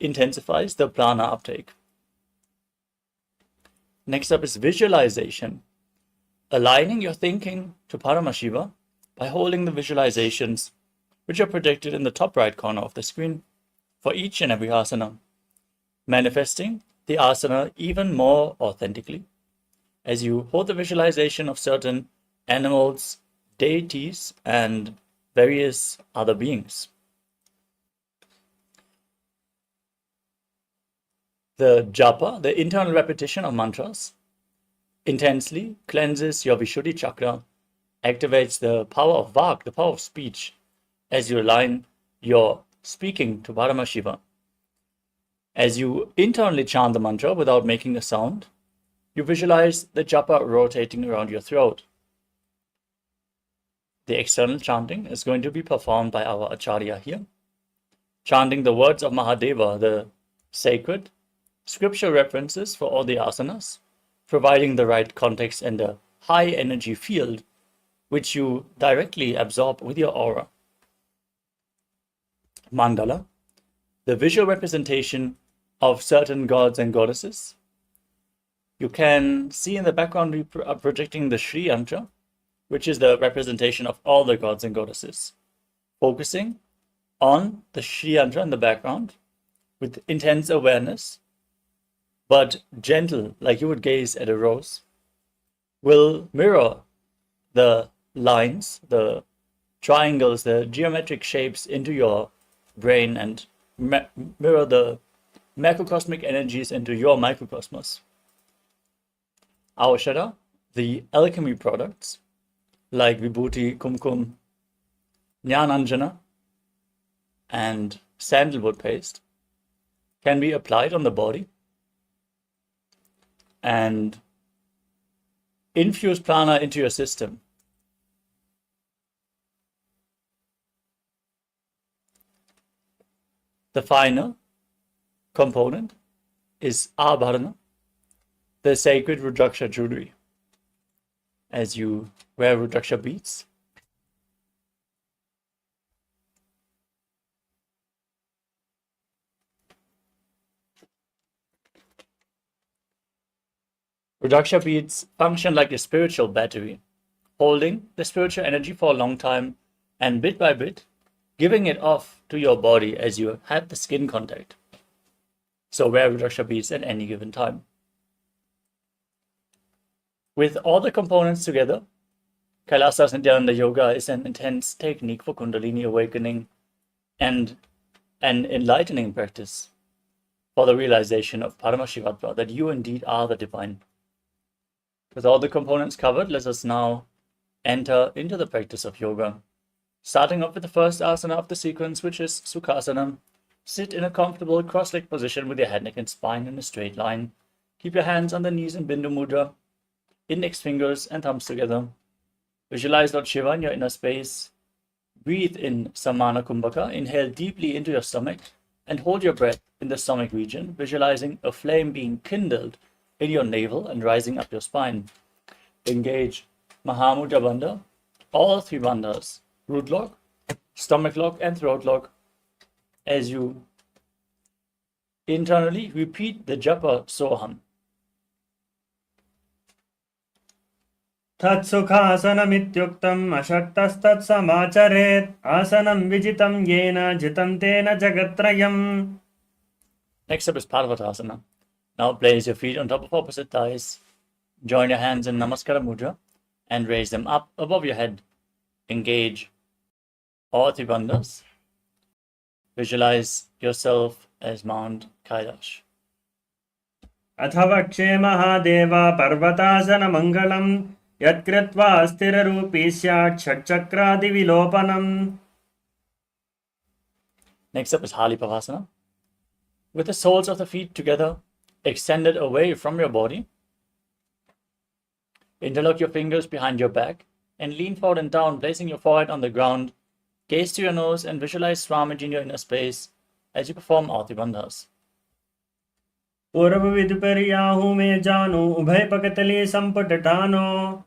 intensifies the prana uptake. Next up is visualization. Aligning your thinking to Paramashiva by holding the visualizations which are projected in the top right corner of the screen for each and every asana, manifesting the asana even more authentically as you hold the visualization of certain animals, deities, and various other beings. The japa, the internal repetition of mantras, intensely cleanses your Vishuddhi chakra, activates the power of vak, the power of speech, as you align your speaking to Paramashiva. As you internally chant the mantra without making a sound, you visualize the japa rotating around your throat. The external chanting is going to be performed by our acharya here, chanting the words of Mahadeva, the sacred scripture references for all the asanas, providing the right context and a high energy field which you directly absorb with your aura. Mandala, the visual representation of certain gods and goddesses. You can see in the background we are projecting the Sri Yantra, which is the representation of all the gods and goddesses, focusing on the Sri Yantra in the background with intense awareness, but gentle, like you would gaze at a rose, will mirror the lines, the triangles, the geometric shapes into your brain and mirror the macrocosmic energies into your microcosmos. Aushadha, the alchemy products like Vibhuti, Kumkum, Jnananjana, and sandalwood paste can be applied on the body and infuse prana into your system. The final component is abharana, the sacred Rudraksha jewelry. As you wear Rudraksha beads, Rudraksha beads function like a spiritual battery, holding the spiritual energy for a long time and bit by bit giving it off to your body as you have the skin contact. So wear Rudraksha beads at any given time. With all the components together, KAILASA's Nithyananda Yoga is an intense technique for Kundalini awakening and an enlightening practice for the realization of Paramashivatva, that you indeed are the divine. With all the components covered, let us now enter into the practice of yoga. Starting off with the first asana of the sequence, which is Sukhasana. Sit in a comfortable cross-legged position with your head, neck, and spine in a straight line. Keep your hands on the knees in Bindu Mudra, index fingers and thumbs together. Visualize Lord Shiva in your inner space. Breathe in Samana Kumbhaka. Inhale deeply into your stomach and hold your breath in the stomach region, visualizing a flame being kindled in your navel and rising up your spine. Engage Mahamudra Bandha, all three bandhas, root lock, stomach lock, and throat lock, as you internally repeat the japa Soham. तत्सुखासनमित्युक्तम् अशक्तस्तत्समाचरेत् आसनं विजितं येन जितं तेन जगत्त्रयम्. Next up is Parvatasana. Now place your feet on top of opposite thighs. Join your hands in Namaskara Mudra and raise them up above your head. Engage all three bandhas. Visualize yourself as Mount Kailash. अथ वक्षे महादेव पर्वतासनमङ्गलम् यत्कृत्वा स्थिररूपी स्यात् षट्चक्रादिविलोपनम्. Next up is Halipavasana. With the soles of the feet together, extended away from your body. Interlock your fingers behind your back and lean forward and down, placing your forehead on the ground. Gaze to your nose and visualize Swamiji in your inner space as you perform all the bandhas. पूर्वविदुपर्याहु मे जानु उभय पकतले संपुटटानो.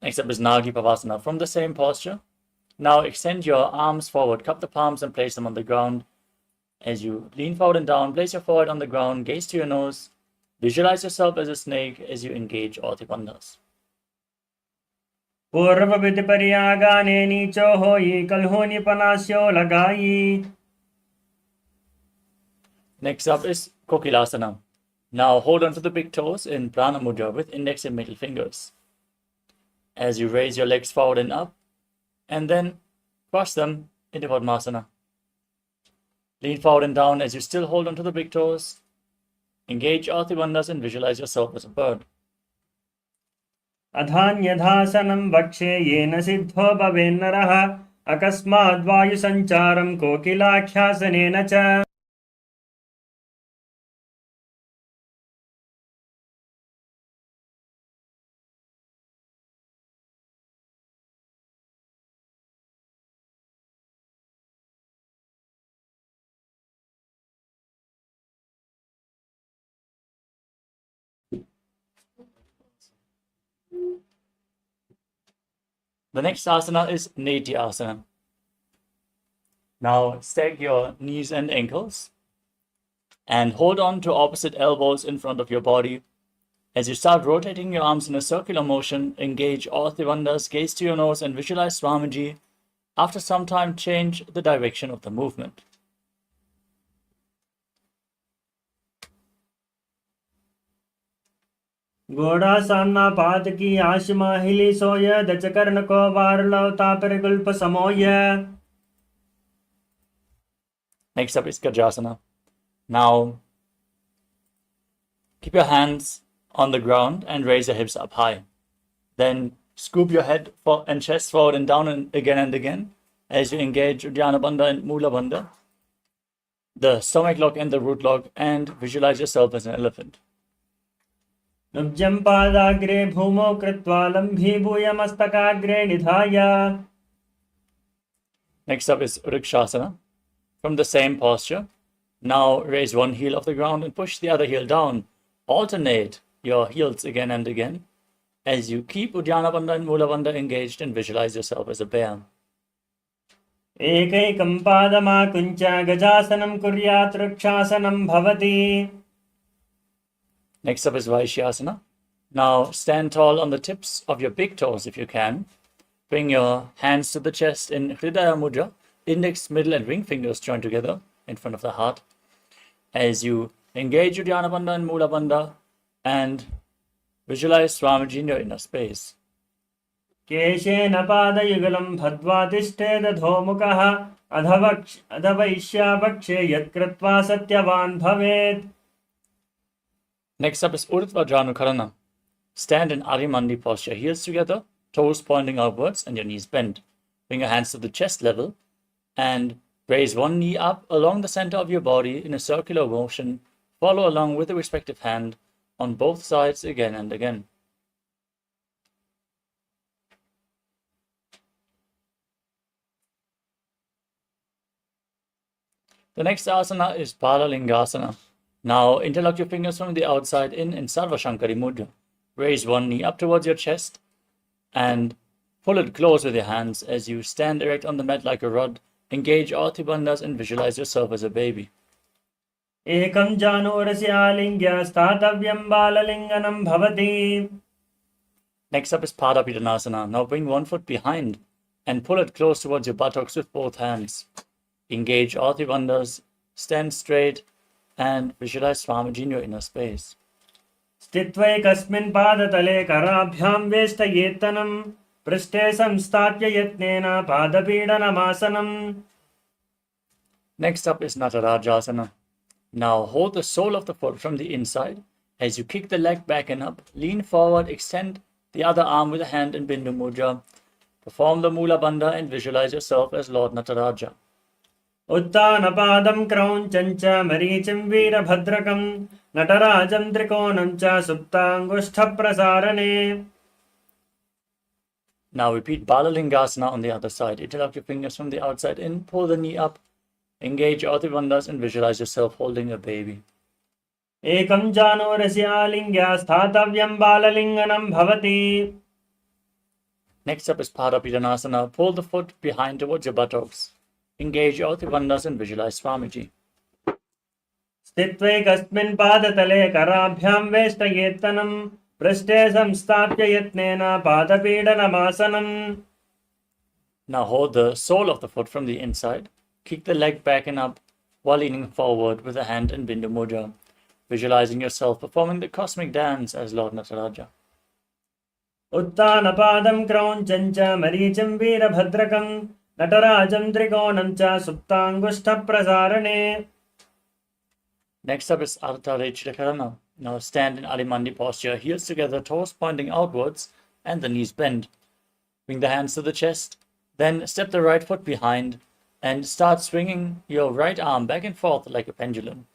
Next up is Nagi Pavasana. From the same posture, Now extend your arms forward, cup the palms and place them on the ground. As you lean forward and down, place your forehead on the ground, gaze to your nose. Visualize yourself as a snake as you engage all the bandhas. पूर्वविधि पर्यागाने नीचो होई कल्हो निपनास्यो लगाई. Next up is Kokilasana. Now hold on to the big toes in Prana Mudra with index and middle fingers. As you raise your legs forward and up, and then cross them into Padmasana. Lean forward and down as you still hold on to the big toes. Engage all the bandhas and visualize yourself as a bird. अधान्यधासनं वक्षे येन सिद्धो भवेन्नरः अकस्माद्वायुसञ्चारं कोकिलाख्यासनेन च. The next asana is Nithyananda. Now stag your knees and ankles and hold on to opposite elbows in front of your body. As you start rotating your arms in a circular motion, engage all the bandhas, gaze to your nose and visualize Swamiji. After some time, change the direction of the movement. घोड़ा सामना पात की आशिमा हिली सोय दचकर्ण को वार लवता पर गुल्प समोय. Next up is Gajasana. Now keep your hands on the ground and raise your hips up high. Then scoop your head and chest forward and down and again as you engage Uddiyana Bandha and Mula Bandha, the stomach lock and the root lock, and visualize yourself as an elephant. नुब्जं पादाग्रे भूमौ कृत्वा लम्भीभूय मस्तकाग्रे निधाय. Next up is Vrikshasana. From the same posture, now raise one heel off the ground and push the other heel down. Alternate your heels again and again as you keep Uddiyana Bandha and Mula Bandha engaged and visualize yourself as a bear. एकैकं पादमाकुञ्च गजासनं कुर्यात् वृक्षासनं भवति. Next up is Vaishyasana. Now stand tall on the tips of your big toes if you can. Bring your hands to the chest in Hridaya Mudra, index, middle and ring fingers joined together in front of the heart. As you engage Uddiyana Bandha and Mula Bandha and visualize Swamiji in your inner space. केशेन पादयुगलं भद्वा तिष्ठेदधोमुखः अधवैष्यावक्षे यत्कृत्वा सत्यवान् भवेत्. Next up is Urdhva Stand in Arimandi posture, heels together, toes pointing outwards and your knees bent. Bring your hands to the chest level and raise one knee up along the center of your body in a circular motion. Follow along with the respective hand on both sides again and again. The next asana is Paralingasana. Now interlock your fingers from the outside in Sarva Shankari Mudra. Raise one knee up towards your chest and pull it close with your hands as you stand erect on the mat like a rod. Engage all the bandhas and visualize yourself as a baby. एकं जानूरस्य आलिङ्ग्य स्थातव्यं बाललिङ्गनं भवति. Next up is Padapidanasana. Now bring one foot behind and pull it close towards your buttocks with both hands. Engage all the bandhas, stand straight and visualize Swamiji in your inner space. स्थित्वैकस्मिन् पादतले कराभ्यां वेष्टयेत्तनं पृष्ठे संस्थाप्य यत्नेन पादपीडनमासनम्. Next up is Natarajasana. Now hold the sole of the foot from the inside as you kick the leg back and up. Lean forward, extend the other arm with a hand in Bindu Mudra. Perform the Mula Bandha and visualize yourself as Lord Nataraja. उत्तानपादं क्रौञ्चं च मरीचिं वीरभद्रकं नटराजं त्रिकोणं च सुप्ताङ्गुष्ठप्रसारणे. Now repeat Balalingasana on the other side. Interlock your fingers from the outside in, pull the knee up, engage all the bandhas and visualize yourself holding a baby. एकं जानूरस्य आलिङ्ग्य स्थातव्यं बाललिङ्गनं भवति. Next up is Padapidhanasana. Pull the foot behind towards your buttocks. Engage all the bandhas and visualize Swamiji. स्थित्वैकस्मिन् पादतले कराभ्यां वेष्टयेत्तनं पृष्ठे संस्थाप्य यत्नेन पादपीडनमासनम्. Now hold the sole of the foot from the inside. Kick the leg back and up while leaning forward with a hand in Bindu Mudra, visualizing yourself performing the cosmic dance as Lord Nataraja. उत्तानपादं क्रौञ्चं च मरीचिं वीरभद्रकं नटराजं त्रिकोणं च सुप्ताङ्गुष्ठप्रसारणे. Next up is Ardha Rechitakarana. Now stand in Alimandi posture, heels together, toes pointing outwards, and the knees bend. Bring the hands to the chest, then step the right foot behind and start swinging your right arm back and forth like a pendulum.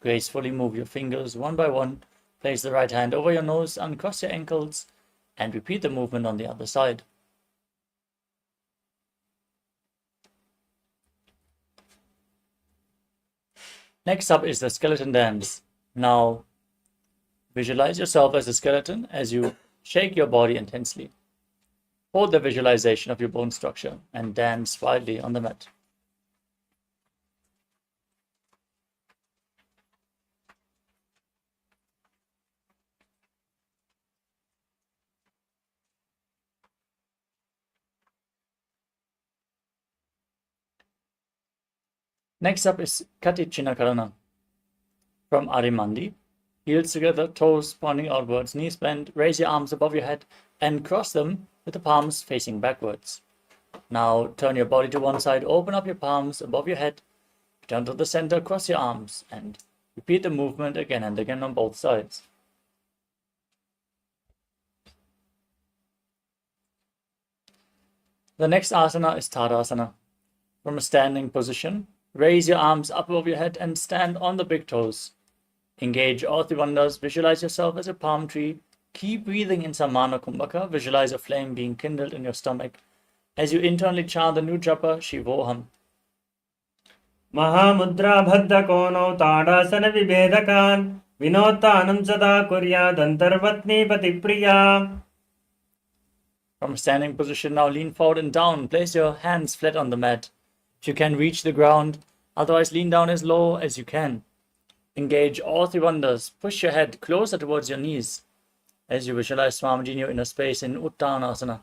Gracefully move your fingers one by one, place the right hand over your nose, uncross your ankles, and repeat the movement on the other side. Next up is the skeleton dance. Now, visualize yourself as a skeleton as you shake your body intensely. Hold the visualization of your bone structure and dance wildly on the mat. Next up is Katichinakarana. From Arimandi, heels together, toes pointing outwards, knees bent, raise your arms above your head and cross them with the palms facing backwards. Now turn your body to one side, open up your palms above your head, turn to the center, cross your arms, and repeat the movement again and again on both sides. The next asana is Tadasana. From a standing position, raise your arms up over your head and stand on the big toes. Engage all the bandhas, visualize yourself as a palm tree. Keep breathing in Samana Kumbhaka, visualize a flame being kindled in your stomach as you internally chant the new japa Shivoham. Mahamudra बद्धकोणौ tadasana विभेदकान् विनोत्तानं सदा कुर्यादन्तर्वत्नी पतिप्रिया. From standing position, now lean forward and down. Place your hands flat on the mat. If you can, reach the ground. Otherwise, lean down as low as you can. Engage all three bandhas. Push your head closer towards your knees as you visualize Swamiji in your inner space in Uttanasana.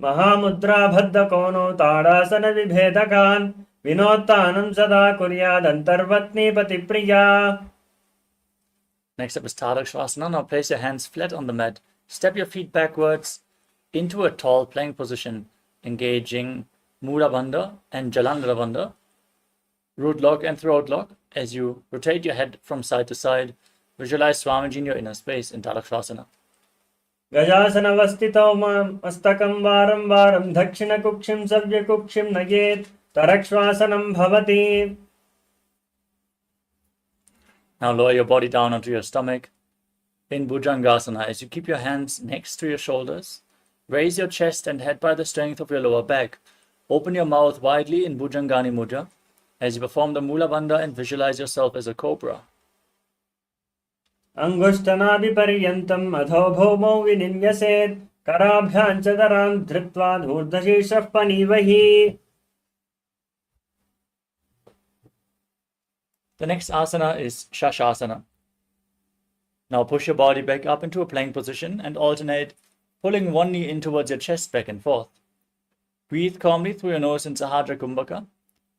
Mahamudra बद्धकोणौ tadasana विभेदकान् विनोत्तानं सदा कुर्यादन्तर्वत्नी पतिप्रिया. Next up is Tadakshvasana. Now place your hands flat on the mat. Step your feet backwards into a tall plank position, engaging Mula Bandha and Jalandhara Bandha, root lock and throat lock. As you rotate your head from side to side, visualize Swamiji in your inner space in Tadakshvasana. गजासनवस्थितौ मस्तकं वारं वारं दक्षिणकुक्षिं सव्यकुक्षिं नयेत् तरक्श्वासनं भवति. Now lower your body down onto your stomach in Bhujangasana as you keep your hands next to your shoulders. Raise your chest and head by the strength of your lower back. Open your mouth widely in Bhujangani Mudra as you perform the Mula Bandha and visualize yourself as a cobra. अङ्गुष्ठनाभिपर्यन्तम् अधो भौमौ विनिन्यसेत् कराभ्यां च दरान् धृत्वा धूर्धशीर्षः पनीवहि. The next asana is Shashasana. Now push your body back up into a plank position and alternate, pulling one knee in towards your chest back and forth. Breathe calmly through your nose in Sahadra Kumbhaka.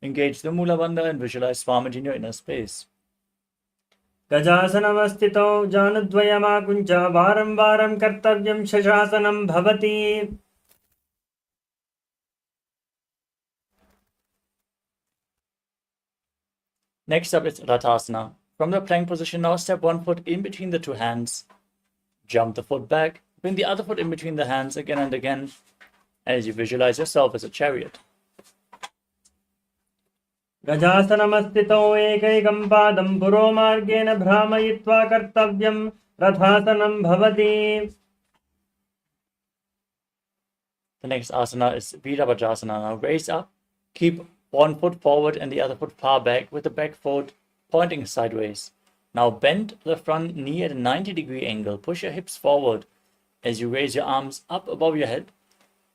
Engage the Mula Bandha and visualize Swamiji in your inner space. गजासनवस्थितौ जानुद्वयमाकुञ्च वारं वारं कर्तव्यं शशासनं भवति. Next up is Rathasana. From the plank position, now step one foot in between the two hands. Jump the foot back. Bring the other foot in between the hands again and again as you visualize yourself as a chariot. गजासनमस्थितौ एकैकं पादं पुरोमार्गेण भ्रामयित्वा कर्तव्यं रथासनं भवति. The next asana is Virabhajasana. Now raise up. Keep one foot forward and the other foot far back with the back foot pointing sideways. Now bend the front knee at a 90-degree angle. Push your hips forward as you raise your arms up above your head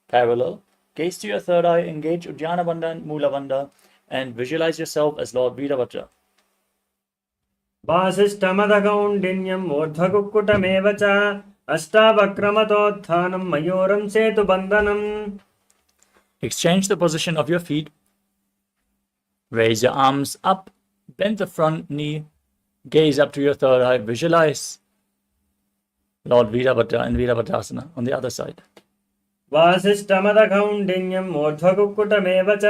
parallel. Gaze to your third eye, engage Uddiyana Bandha and Mula Bandha, and visualize yourself as Lord Veerabhadra. वासिष्ठमदगौण्डिन्यम् ऊर्ध्वकुक्कुटमेव च अष्टावक्रमतोत्थानं मयूरं सेतुबन्धनम्. Exchange the position of your feet. Raise your arms up, bend the front knee, gaze up to your third eye, visualize Lord Veerabhadra in Veerabhadrasana on the other side. वासिष्ठमदगौण्डिन्यम् ऊर्ध्वकुक्कुटमेव च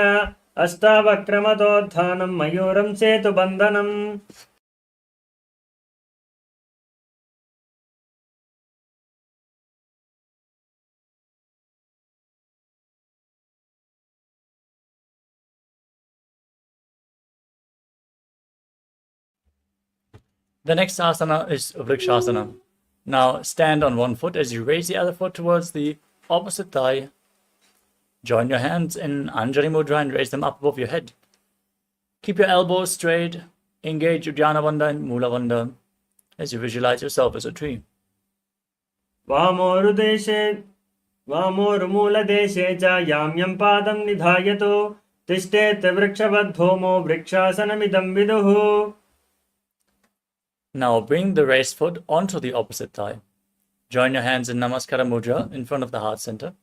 अष्टावक्रमतोत्थानं मयूरं सेतुबन्धनम्. The next asana is Vrikshasana. Now stand on one foot as you raise the other foot towards the opposite thigh. Join your hands in Anjali Mudra and raise them up above your head. Keep your elbows straight. Engage Uddiyana Bandha and Mula Bandha as you visualize yourself as a tree. वामोरुमूलदेशे च याम्यं पादं निधायतो तिष्ठेत् वृक्षवद्भूमो वृक्षासनमिदं विदुः. Now bring the raised foot onto the opposite thigh. Join your hands in Namaskara Mudra in front of the heart center.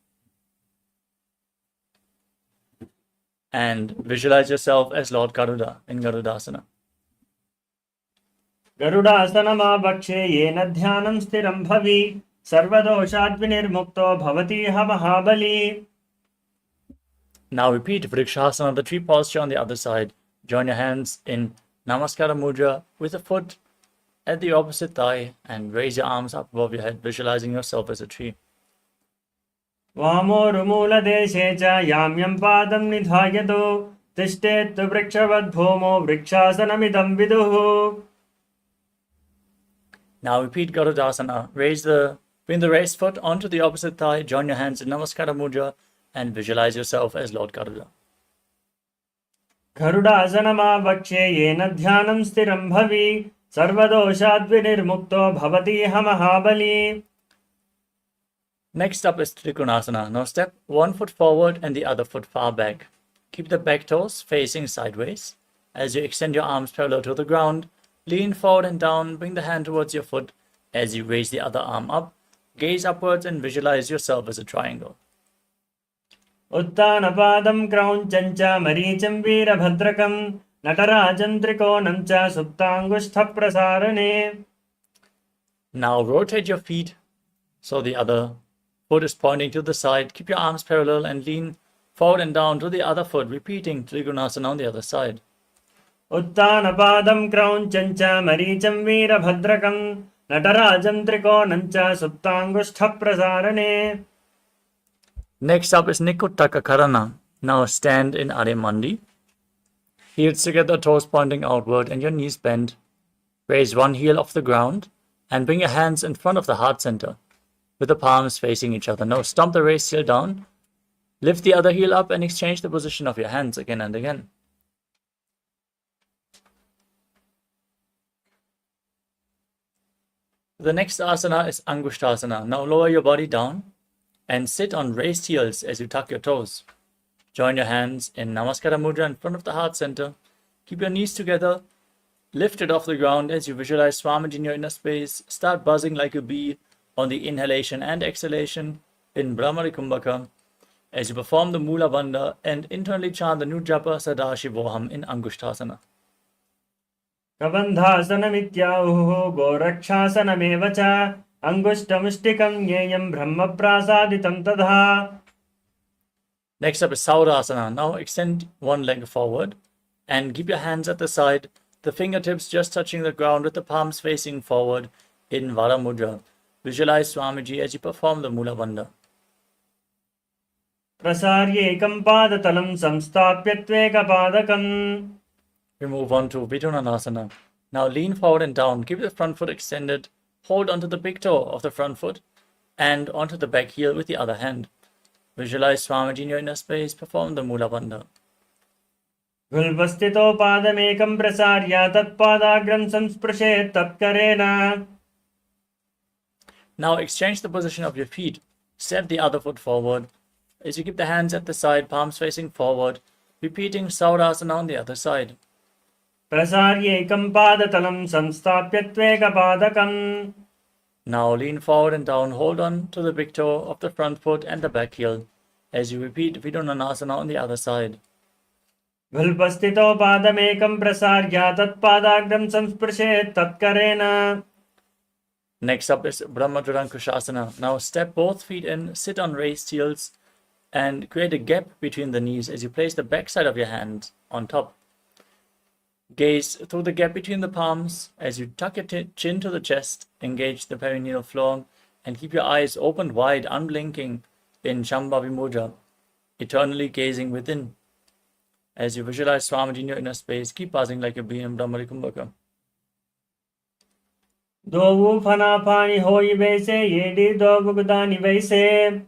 And visualize yourself as Lord Garuda in Garudasana. गरुडासनमावक्षे येन ध्यानं स्थिरं भवि सर्वदोषाद्विनिर्मुक्तो भवतीह महाबली. Now repeat Vrikshasana, the tree posture on the other side. Join your hands in Namaskara Mudra with the foot at the opposite thigh and raise your arms up above your head, visualizing yourself as a tree. वामोरुमूलदेशे च याम्यं पादं निधायतो तिष्ठेत् वृक्षवद्भूमो वृक्षासनमिदं विदुः. Now repeat Garudasana. Bring the raised foot onto the opposite thigh. Join your hands in Namaskara Mudra and visualize yourself as Lord Garuda. गरुडासनमावक्षे येन ध्यानं स्थिरं भवि सर्वदोषाद्विनिर्मुक्तो भवतीह महाबली. Next up is Trikonasana. Now step one foot forward and the other foot far back. Keep the back toes facing sideways. As you extend your arms parallel to the ground, lean forward and down, bring the hand towards your foot. As you raise the other arm up, gaze upwards and visualize yourself as a triangle. उत्तानपादं क्रौञ्चं च मरीचिं वीरभद्रकं नटराजं त्रिकोणं च सुप्ताङ्गुष्ठप्रसारणे. Now rotate your feet so the other foot is pointing to the side. Keep your arms parallel and lean forward and down to the other foot, repeating Trikonasana on the other side. उत्तानपादं क्रौञ्चं च मरीचं वीरभद्रकं नटराजं त्रिकोणं च सुप्ताङ्गुष्ठप्रसारणे. Next up is Nikuttaka Karana. Now stand in Ademandi. Heels together, toes pointing outward and your knees bent. Raise one heel off the ground and bring your hands in front of the heart center with the palms facing each other. Now stomp the raised heel down. Lift the other heel up and exchange the position of your hands again and again. The next asana is Angushtasana. Now lower your body down and sit on raised heels as you tuck your toes. Join your hands in Namaskara Mudra in front of the heart center. Keep your knees together, lift it off the ground as you visualize Swamiji in your inner space. Start buzzing like a bee on the inhalation and exhalation in Brahmari Kumbhaka as you perform the Mula Bandha and internally chant the new japa Sadashivoham in Angushtasana. कबन्धासनमित्याहुः गोरक्षासनमेव च अङ्गुष्ठमुष्टिकं ज्ञेयं ब्रह्मप्रासादितं तथा. Next up is Saurasana. Now extend one leg forward and keep your hands at the side, the fingertips just touching the ground with the palms facing forward in Vara Mudra. Visualize Swamiji as you perform the Mula Bandha. प्रसार्येकं पादतलं संस्थाप्य We move on to Vidunanasana. Now lean forward and down. Keep the front foot extended. Hold onto the big toe of the front foot and onto the back heel with the other hand. Visualize Swamiji in your inner space. Perform the Mula Bandha. गुल्बस्थितो पादमेकं प्रसार्य तत्पादाग्रं संस्पृशेत् तत्करेण. Now exchange the position of your feet. Step the other foot forward. as you keep the hands at the side, palms facing forward, repeating Saurasana on the other side. प्रसार्यैकं पादतलं संस्थाप्य त्वेकपादकम्. Now lean forward and down, hold on to the big toe of the front foot and the back heel, as you repeat Vidunanasana on the other side. गुल्पस्थितो पादमेकं प्रसार्य तत्पादाग्रं संस्पृशेत् तत्करेण. Next up is Brahmadurankushasana. Now step both feet in, sit on raised heels, and create a gap between the knees as you place the back side of your hand on top. Gaze through the gap between the palms as you tuck your chin to the chest, engage the perineal floor, and keep your eyes opened wide, unblinking in Shambhavi Mudra, eternally gazing within. As you visualize Swamiji in your inner space, keep pausing like a bee in Brahmari Kumbhaka. दो फना पानी होई वैसे येडी दो बुगदानी वैसे.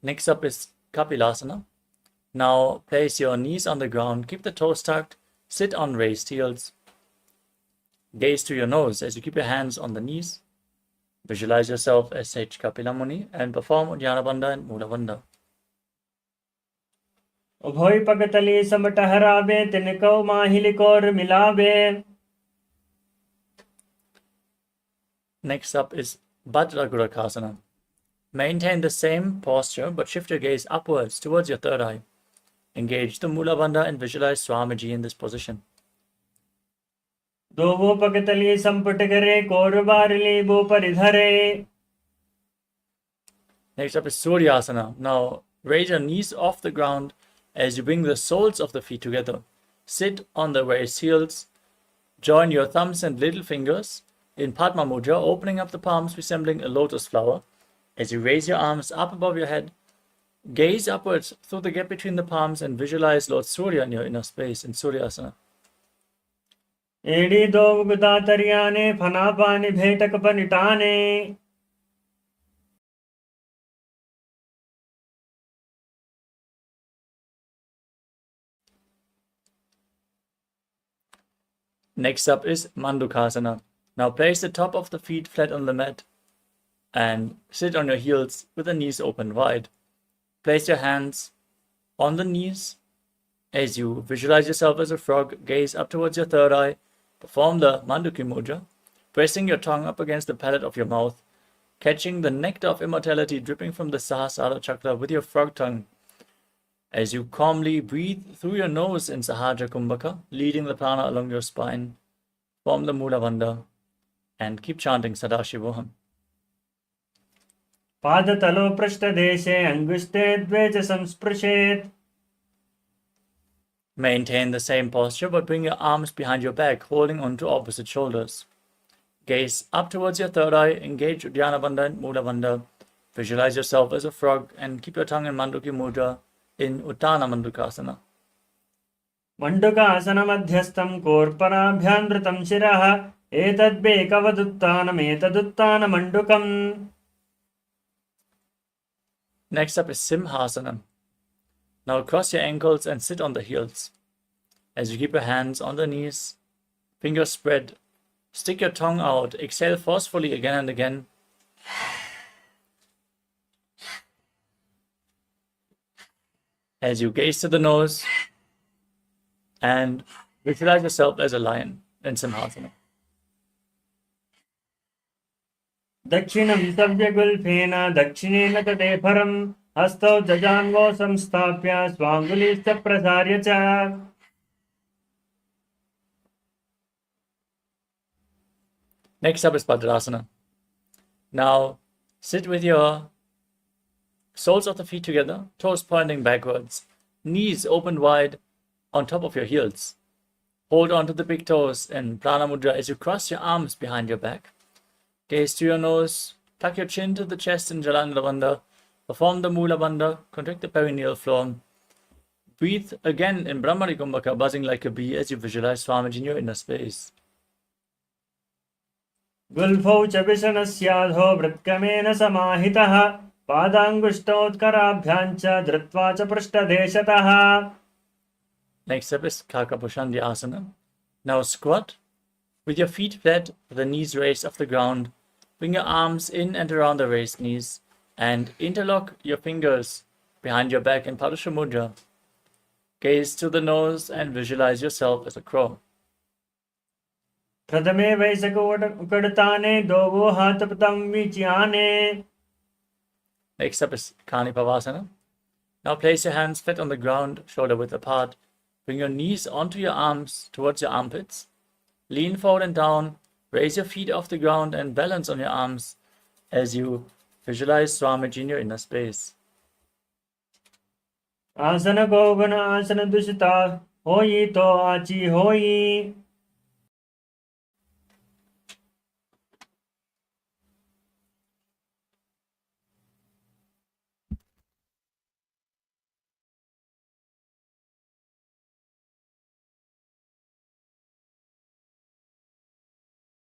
Next up is Kapilasana. Now place your knees on the ground, keep the toes tucked, sit on raised heels. Gaze to your nose as you keep your hands on the knees. Visualize yourself as Sage Kapila Muni and perform Uddiyana Bandha and Mula Bandha. उभय पगतली सम टहरावे तिनको माहिलिकोर मिलावे. Next up is Bhadragurakasana. Maintain the same posture but shift your gaze upwards towards your third eye. Engage the Mula Bandha and visualize Swamiji in this position. दो वो पगतली संपुट करे core बारली वो परिधरे. Next up is Suryasana. Now raise your knees off the ground as you bring the soles of the feet together. Sit on the raised heels. Join your thumbs and little fingers in Padma Mudra, opening up the palms resembling a lotus flower. As you raise your arms up above your head, gaze upwards through the gap between the palms and visualize Lord Surya in your inner space in Suryasana. एडी दो बुगदा तरियाने फना पानी भेटक पनिटाने. Next up is Mandukasana. Now place the top of the feet flat on the mat and sit on your heels with the knees open wide. Place your hands on the knees as you visualize yourself as a frog. Gaze up towards your third eye. Perform the Manduki Mudra, pressing your tongue up against the palate of your mouth, catching the nectar of immortality dripping from the Sahasrara chakra with your frog tongue. As you calmly breathe through your nose in Sahaja Kumbhaka, leading the prana along your spine, form the Mula Bandha and keep chanting Sadashivoham. पादतलो पृष्ठदेशे अंगुष्टे द्वे च संस्पृशेत्. Maintain the same posture but bring your arms behind your back, holding onto opposite shoulders. Gaze up towards your third eye, engage Uddiyana Bandha and Mula Bandha. Visualize yourself as a frog and keep your tongue in Manduki Mudra in Uttana Mandukasana. मंडुकासन मध्यस्थं कोर्पराभ्यानृतं शिरः एतद्बेकवदुत्तानमेतदुत्तान मंडुकम्. Next up is Simhasana. Now cross your ankles and sit on the heels. As you keep your hands on the knees, fingers spread, stick your tongue out, exhale forcefully again and again. As you gaze to the nose and visualize yourself as a lion in Simhasana. दक्षिणं सव्यगुल्फेन दक्षिणेन तटे परं हस्तौ जजान्वो संस्थाप्य स्वाङ्गुलीश्च प्रसार्य च. Next up is Bhadrasana. Now sit with your soles of the feet together, toes pointing backwards, knees open wide on top of your heels. Hold on to the big toes in Prana Mudra as you cross your arms behind your back. Gaze to your nose, tuck your chin to the chest in Jalandhara Bandha, perform the Mula Bandha, contract the perineal floor. Breathe again in Brahmari Kumbhaka, buzzing like a bee as you visualize Swamiji in your inner space. गुल्फौ च विषणस्याधो वृत्कमेन समाहितः पादाङ्गुष्ठोत्कराभ्यां च धृत्वा च पृष्ठदेशतः. Next up is Kakapushandya Asana. Now squat with your feet flat, the knees raised off the ground. Bring your arms in and around the raised knees And interlock your fingers behind your back in Padusha Mudra. Gaze to the nose and visualize yourself as a crow. प्रथमे वैसक उकडताने दोवो हाथ पतम विचियाने. Next up is Kanipavasana. Now place your hands flat on the ground, shoulder width apart. Bring your knees onto your arms towards your armpits. Lean forward and down. Raise your feet off the ground and balance on your arms as you visualize Swamiji in your inner space. आसन Gaughan आसन दुष्टा होई तो आची होई.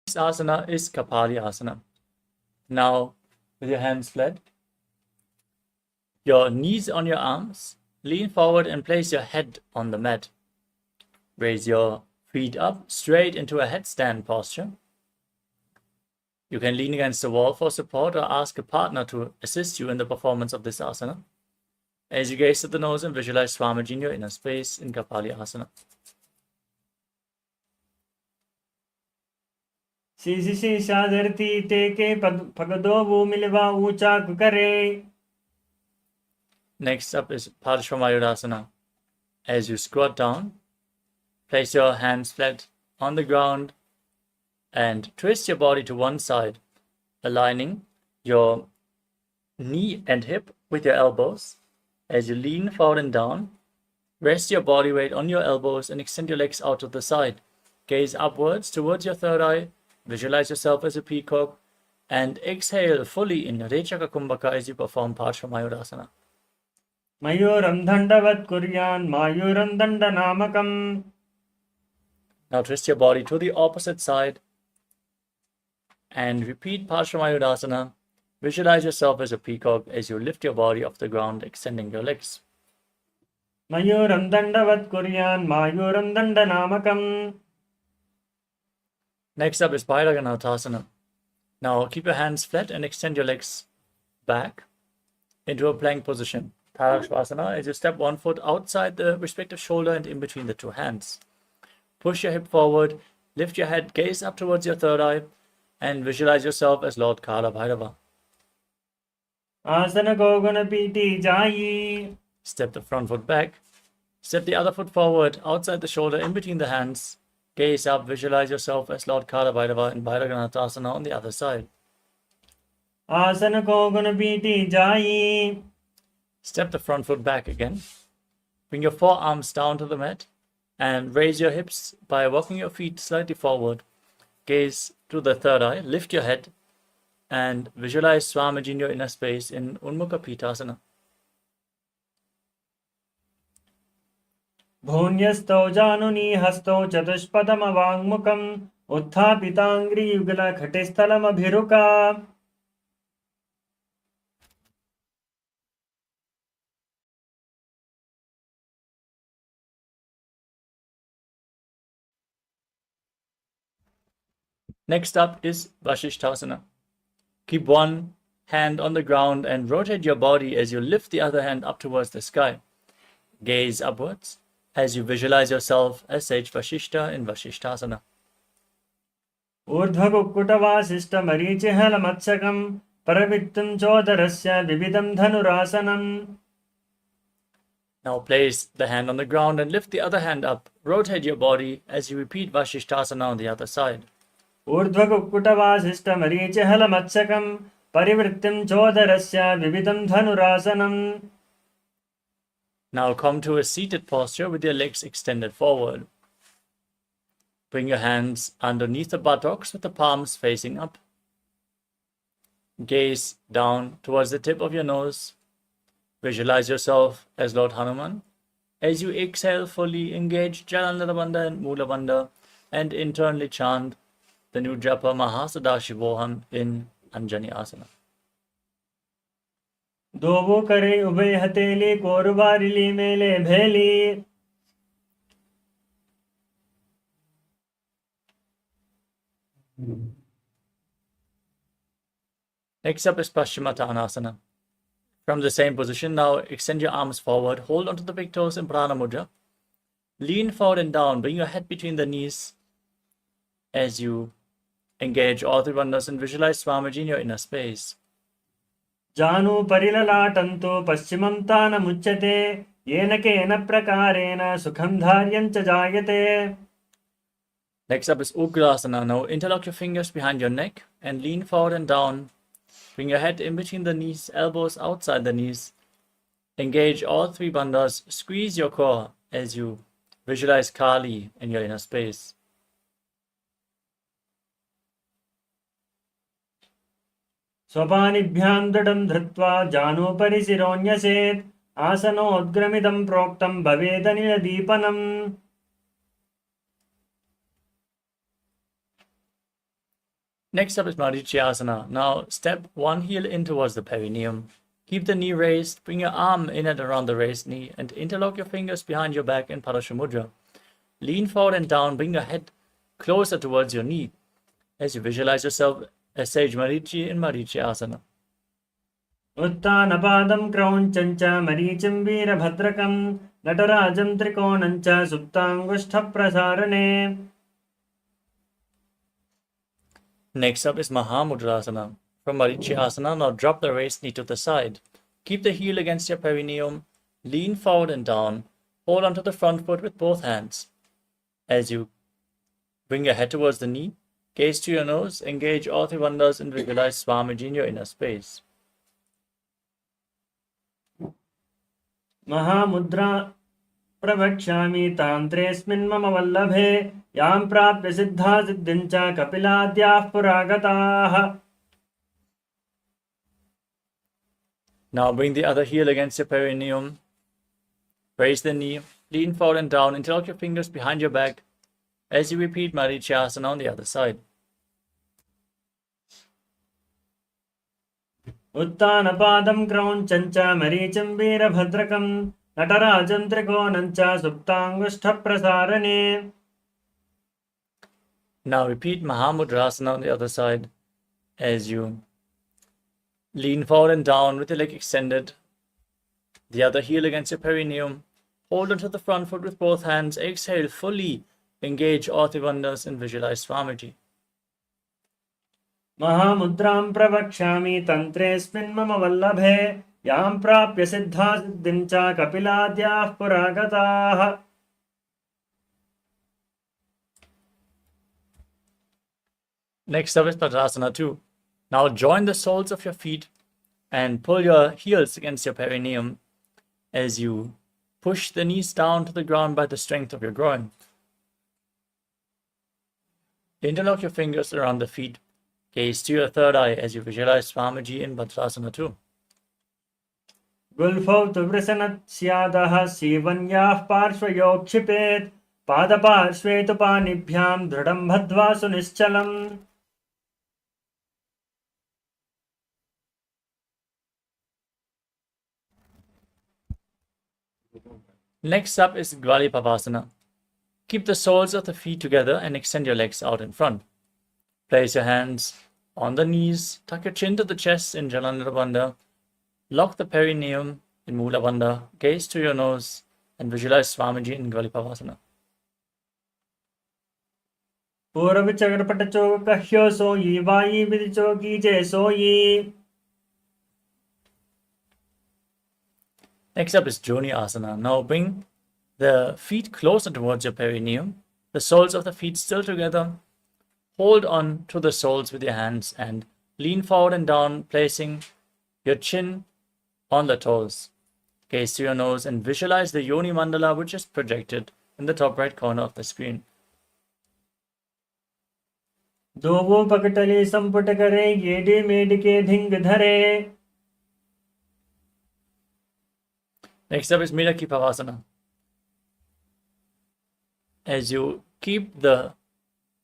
This asana is Kapali asana. Now, with your hands flat, your knees on your arms, lean forward and place your head on the mat. Raise your feet up straight into a headstand posture. You can lean against the wall for support or ask a partner to assist you in the performance of this asana. As you gaze at the nose and visualize Swamiji in your inner space in Kapali asana. शीशी शीशा धरती टेके पगदो वो मिलवा ऊंचा करे. Next up is Parshvamayurasana. As you squat down, place your hands flat on the ground and twist your body to one side, aligning your knee and hip with your elbows. As you lean forward and down, rest your body weight on your elbows and extend your legs out to the side. Gaze upwards towards your third eye. Visualize yourself as a peacock and exhale fully in Rechaka Kumbhaka as you perform Parshvamayurasana. मयूरं दण्डवत् कुर्यान् मायूरं दण्डनामकम्. Now twist your body to the opposite side and repeat Parshvamayurasana. Visualize yourself as a peacock as you lift your body off the ground, extending your legs. मयूरं दण्डवत् कुर्यान् मायूरं दण्डनामकम्. Next up is Bhairaganathasana. Now keep your hands flat and extend your legs back into a plank position. Parashvasana is you step one foot outside the respective shoulder and in between the two hands. Push your hip forward, lift your head, gaze up towards your third eye, and visualize yourself as Lord Kala Bhairava. आसन Gaughan PT जाई. Step the front foot back, step the other foot forward, outside the shoulder, in between the hands. Gaze up, visualize yourself as Lord Kala Bhairava in Bhairaganathasana on the other side. आसन Gaughan PT जाई. Step the front foot back again. Bring your forearms down to the mat and raise your hips by walking your feet slightly forward. Gaze to the third eye, lift your head, and visualize Swamiji in your inner space in Unmukha Pitasana. भून्यस्तौ जानुनी हस्तौ चतुष्पदमवाङ्मुखम् उत्थापिताङ्घ्रियुगलघटिस्थलमभिरुका. Next up is Vashishthasana. Keep one hand on the ground and rotate your body as you lift the other hand up towards the sky. Gaze upwards as you visualize yourself as Sage Vashishta in Vashishthasana. ऊर्ध्वकुक्कुटवासिष्ठमरीचिहलमत्सकम् परवित्तं चोदरस्य विविधं धनुरासनम्. Now place the hand on the ground and lift the other hand up. Rotate your body as you repeat Vashishthasana on the other side. ऊर्ध्वकुक्कुटवासिष्ठमरीचिहलमत्सकम् परिवृत्तिं चोदरस्य विविधं धनुरासनम्. Now come to a seated posture with your legs extended forward. Bring your hands underneath the buttocks with the palms facing up. Gaze down towards the tip of your nose. Visualize yourself as Lord Hanuman. As you exhale fully, engage Jalandhara Bandha and Mula Bandha and internally chant the new japa Mahasadashivoham in Anjani Asana. दोवो करे उभय हथेली कोरबारिली मेले भेली. Next up is Paschimottanasana. From the same position, now extend your arms forward, hold onto the big toes in Prana Mudra. Lean forward and down, bring your head between the knees as you engage all three bandhas and visualize Swamiji in your inner space. जानु परिललाटन्तो पश्चिमं तानमुच्यते येन केन प्रकारेण सुखं धार्यं च जायते. Next up is Ugrasana. Now interlock your fingers behind your neck and lean forward and down. Bring your head in between the knees, elbows outside the knees. Engage all three bandhas. Squeeze your core as you visualize Kali in your inner space. स्वपानिभ्यां दृढं धृत्वा जानूपरि शिरोऽन्यसेत् आसनोद्ग्रमिदं प्रोक्तं भवेदनिलदीपनम्. Next up is Marichyasana. Now step one heel in towards the perineum. Keep the knee raised, bring your arm in and around the raised knee, and interlock your fingers behind your back in Parashamudra. Lean forward and down, bring your head closer towards your knee as you visualize yourself as Sage Marichi in Marichyasana. उत्तानपादं क्रौञ्चं च मरीचिं वीरभद्रकं नटराजं त्रिकोणं च सुप्ताङ्गुष्ठप्रसारणे. Next up is Mahamudrasana. From Marichyasana, now drop the raised knee to the side. Keep the heel against your perineum. Lean forward and down. Hold onto the front foot with both hands. As you bring your head towards the knee, gaze to your nose, engage all three bandhas and visualize Swamiji in your inner space. Mahamudra प्रवक्ष्यामि तान्त्रेऽस्मिन् मम वल्लभे यां प्राप्य सिद्धा सिद्धिं च कपिलाद्याः पुरागताः. Now bring the other heel against your perineum. Raise the knee, lean forward and down, interlock your fingers behind your back as you repeat Marichyasana on the other side. उत्तानपादं क्रौञ्चं च मरीचिं वीरभद्रकं नटराजं त्रिकोणं च सुप्ताङ्गुष्ठप्रसारणे. Now repeat Mahamudrasana on the other side as you lean forward and down with your leg extended, the other heel against your perineum. Hold onto the front foot with both hands. Exhale, fully engage all three bandhas and visualize Swamiji. महामुद्रां प्रवक्ष्यामि तन्त्रेऽस्मिन् मम वल्लभे यां प्राप्य सिद्धा सिद्धिं च कपिलाद्याः पुरागताः. Next up is Padasana 2. Now join the soles of your feet and pull your heels against your perineum as you push the knees down to the ground by the strength of your groin. Interlock your fingers around the feet. Gaze to your third eye as you visualize Swamiji in Padasana 2. गुल्फौ तु वृषणत् स्यादः सीवन्याः पार्श्वयोः क्षिपेत् पादपार्श्वे तु पाणिभ्यां दृढं बद्ध्वा सुनिश्चलम्. Next up is Gvalipavasana. Keep the soles of the feet together and extend your legs out in front. Place your hands on the knees, tuck your chin to the chest in Jalandhara Bandha, lock the perineum in Mula Bandha, gaze to your nose, and visualize Swamiji in Gvalipavasana. पूर्वचक्रपटचो कह्यो सोयि वायि विदिचो कीजे सोयि. Next up is Joni Asana. Now bring the feet closer towards your perineum, the soles of the feet still together. Hold on to the soles with your hands and lean forward and down, placing your chin on the toes. Gaze to your nose and visualize the Yoni Mandala, which is projected in the top right corner of the screen. दोवो पकटले संपुट करे येडे मेडके धिंग धरे. Next up is Midaki Pavasana. As you keep the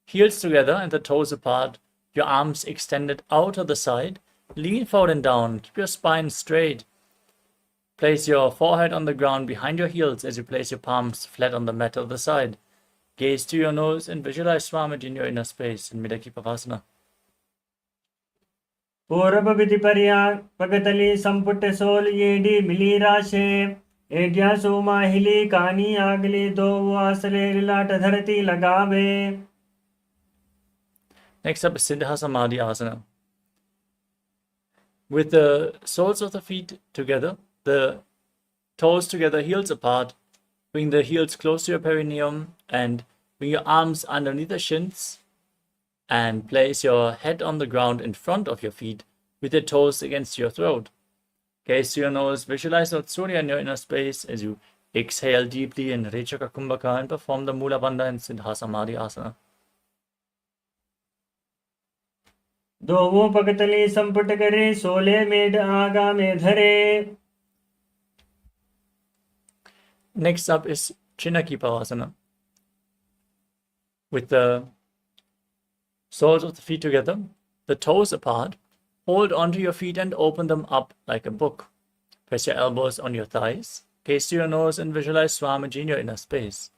heels together and the toes apart, your arms extended out to the side, lean forward and down, keep your spine straight. Place your forehead on the ground behind your heels as you place your palms flat on the mat of the side. Gaze to your nose and visualize Swamiji in your inner space in Midaki Pavasana. पूर्व विधि पर्या पगतली संपुट soul येडी मिली राशे एडिया सोमा हिली कानी आगली दो आसले लाट धरती लगावे. Next up is Siddha Samadhi Asana. With the soles of the feet together, the toes together, heels apart, bring the heels close to your perineum and bring your arms underneath the shins and place your head on the ground in front of your feet with your toes against your throat. Gaze to your nose, visualize Lord Surya in your inner space as you exhale deeply in Rechaka Kumbhaka and perform the Mula Bandha and Siddha Samadhi Asana. दो पगतली संपुट करे सोले made आगा में धरे. Next up is Chinakipavasana. With the soles of the feet together, the toes apart, hold onto your feet and open them up like a book. Press your elbows on your thighs, gaze to your nose and visualize Swamiji in your inner space.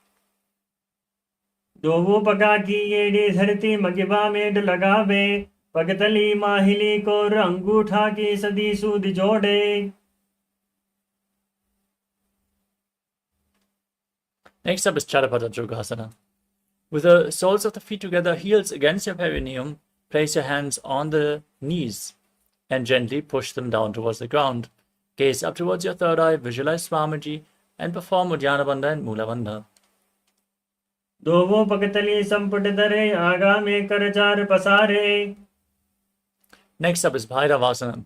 दो पगा की येडी धरती मगिबा made लगावे पगतली माहिली को अंगूठा की सदी सूद जोड़े. Next up is Charapada Yogasana. With the soles of the feet together, heels against your perineum, place your hands on the knees and gently push them down towards the ground. Gaze up towards your third eye, visualize Swamiji and perform Uddiyana Bandha and Mula Bandha. दो पगतली संपुट दरे आगा में कर चार पसारे. Next up is Bhairavasana.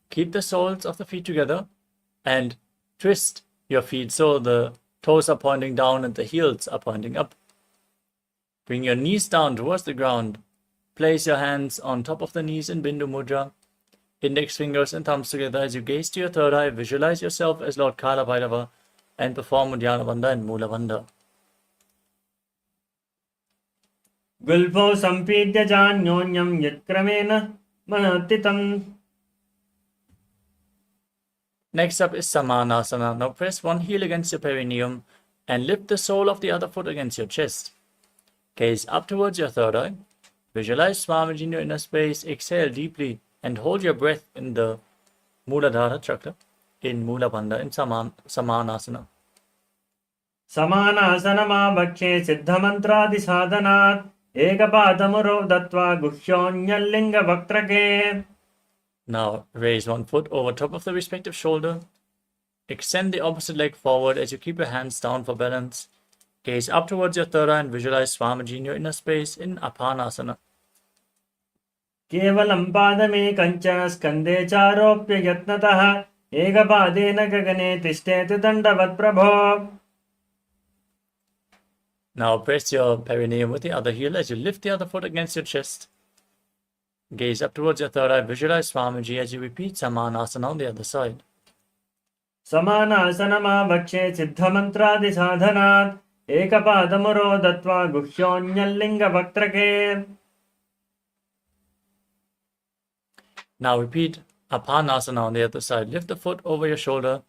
Keep the soles of the feet together and twist your feet so the toes are pointing down and the heels are pointing up. Bring your knees down towards the ground. Place your hands on top of the knees in Bindu Mudra. Index fingers and thumbs together as you gaze to your third eye. Visualize yourself as Lord Kala Bhairava and perform Uddiyana Bandha and Mula Bandha. गुल्फो संपीड्य जान्योन्यं यत्क्रमेण मनोत्थितम्. Next up is Samanasana. Now press one heel against your perineum and lift the sole of the other foot against your chest. Gaze up towards your third eye. Visualize Swamiji in your inner space. Exhale deeply and hold your breath in the Muladhara chakra in Mula Bandha in Samanasana. समानासनमाभक्षे सिद्धमन्त्रादि साधनात् एकपादमुरो दत्वा गुह्योऽन्यल्लिङ्गवक्त्रके. Now raise one foot over top of the respective shoulder. Extend the opposite leg forward as you keep your hands down for balance. Gaze up towards your third eye and visualize Swamiji in your inner space in Apanasana. केवलं पादमेकं च स्कन्धे चारोप्य यत्नतः एकपादेन गगने तिष्ठेत् दण्डवत् प्रभो. Now press your perineum with the other heel as you lift the other foot against your chest. Gaze up towards your third eye. Visualize Swamiji as you repeat Samanasana on the other side. समानासनमाभक्षे सिद्धमन्त्रादि साधनात् एकपादमुरो दत्वा गुह्योऽन्यल्लिङ्गवक्त्रके. Now repeat Apanasana on the other side. Lift the foot over your shoulder.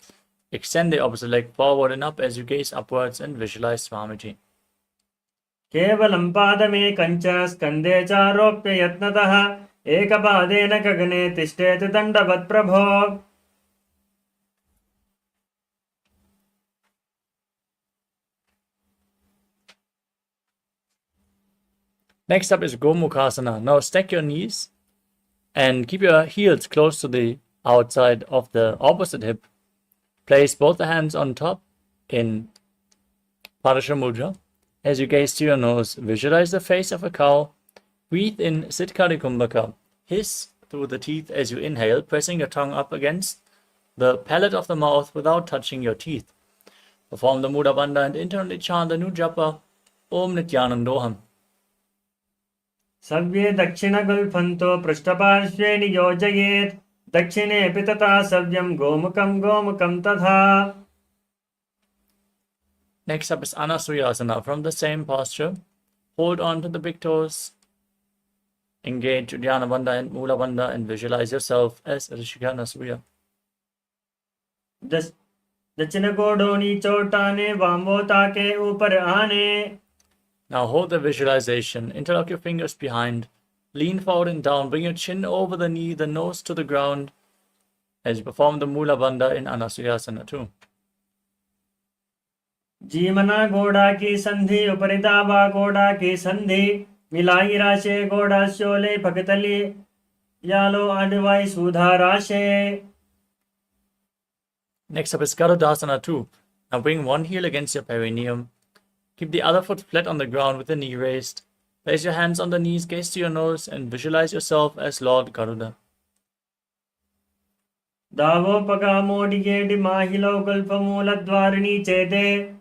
Extend the opposite leg forward and up as you gaze upwards and visualize Swamiji. केवलं पादमेकं च स्कन्धे चारोप्य यत्नतः एकपादेन गगने तिष्ठेत् दण्डवत् प्रभो. Next up is Gomukhasana. Now stack your knees and keep your heels close to the outside of the opposite hip. Place both the hands on top in Parasha Mudra. As you gaze to your nose, visualize the face of a cow. Breathe in Siddhkari Kumbhaka. Hiss through the teeth as you inhale, pressing your tongue up against the palate of the mouth without touching your teeth. Perform the Mula Bandha and internally chant the new japa, Om Nithyanandoham. सव्ये दक्षिणगुल्फन्तो पृष्ठपार्श्वे नियोजयेत् दक्षिणेऽपि तथा सव्यं गोमुखं गोमुखं तथा. Next up is Anasuyasana. From the same posture, hold on to the big toes. Engage Uddiyana Bandha and Mula Bandha and visualize yourself as Rishika Anasuya. दक्षिण गोडों नीचोटाने वामो ताके ऊपर आने. Now hold the visualization, interlock your fingers behind, Lean forward and down. Bring your chin over the knee, the nose to the ground as you perform the Mula Bandha in Anasuyasana too. जीमना घोड़ा की संधि उपरितावा घोड़ा की संधि मिलाई राशे घोड़ा शोले भगतली यालो अडवाई सुधा राशे. Next up is Garudasana 2. Now bring one heel against your perineum. Keep the other foot flat on the ground with the knee raised. Place your hands on the knees, gaze to your nose, and visualize yourself as Lord Garuda. दावो पगा मोडिगेडि माहिलो कल्पमूलद्वारिणी चेते.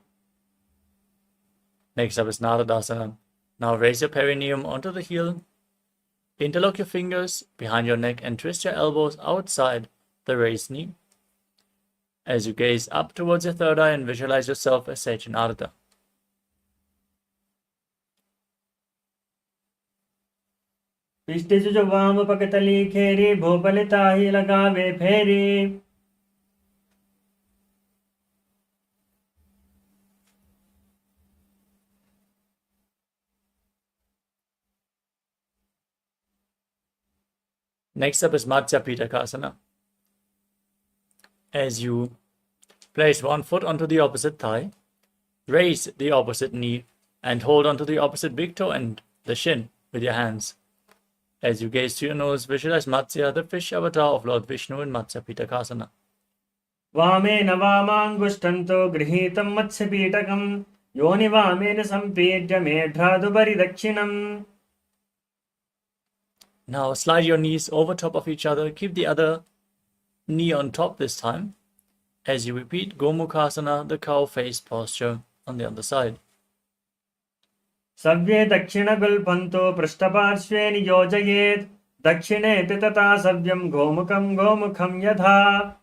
Next up is Naradasana. Now raise your perineum onto the heel. Interlock your fingers behind your neck and twist your elbows outside the raised knee. As you gaze up towards your third eye and visualize yourself as Sage Narada. पिष्टि जो वाम पकतली खेरी भोपलिता ही लगावे फेरी. Next up is Matsya Pitakasana. As you place one foot onto the opposite thigh, raise the opposite knee and hold onto the opposite big toe and the shin with your hands. As you gaze to your nose, visualize Matsya, the fish avatar of Lord Vishnu in Matsya Pitakasana. वामेन वामाङ्गुष्ठन्तो गृहीतं मत्स्यपीठकं योनि वामेन सम्पीड्य मेढ्रादुपरि दक्षिणम्. Now slide your knees over top of each other. Keep the other knee on top this time. As you repeat Gomukhasana, the cow face posture on the other side. सव्ये दक्षिणगुल्फन्तो पृष्ठपार्श्वे नियोजयेत् दक्षिणे तथा सव्यं गोमुखं गोमुखं यथा.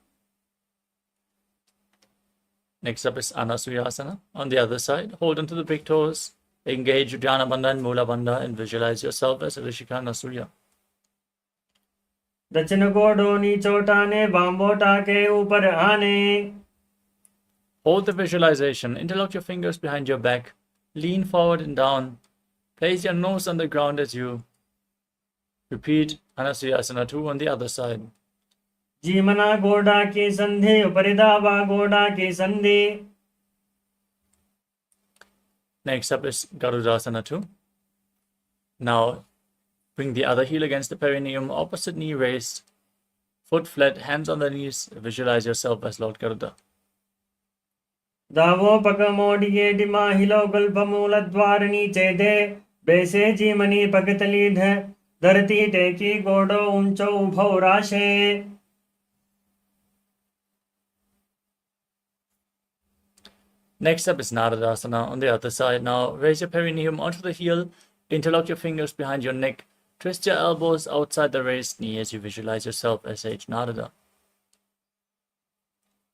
Next up is Anasuyasana. On the other side, hold onto the big toes. Engage Uddiyana Bandha and Mula Bandha and visualize yourself as Rishika Nasuya. दक्षिण गोडो नीचोटाने वामोटा के ऊपर आने. Hold the visualization. Interlock your fingers behind your back. Lean forward and down. Place your nose on the ground as you repeat Anasuyasana 2 on the other side. जीमना गोडा की संधि उपरिदावा गोडा की संधि. Next up is Garudasana 2. Now bring the other heel against the perineum, opposite knee raised, foot flat, hands on the knees. Visualize yourself as Lord Garuda. दावो पकमोडिये डिमाहिलो गल्पमूलद्वारिणी चेदे बेसे जीमनी पकतली धरती टेकी गोडो ऊंचो उभौ राशे. Next up is Naradasana on the other side. Now raise your perineum onto the heel, interlock your fingers behind your neck, twist your elbows outside the raised knee as you visualize yourself as Sage Narada.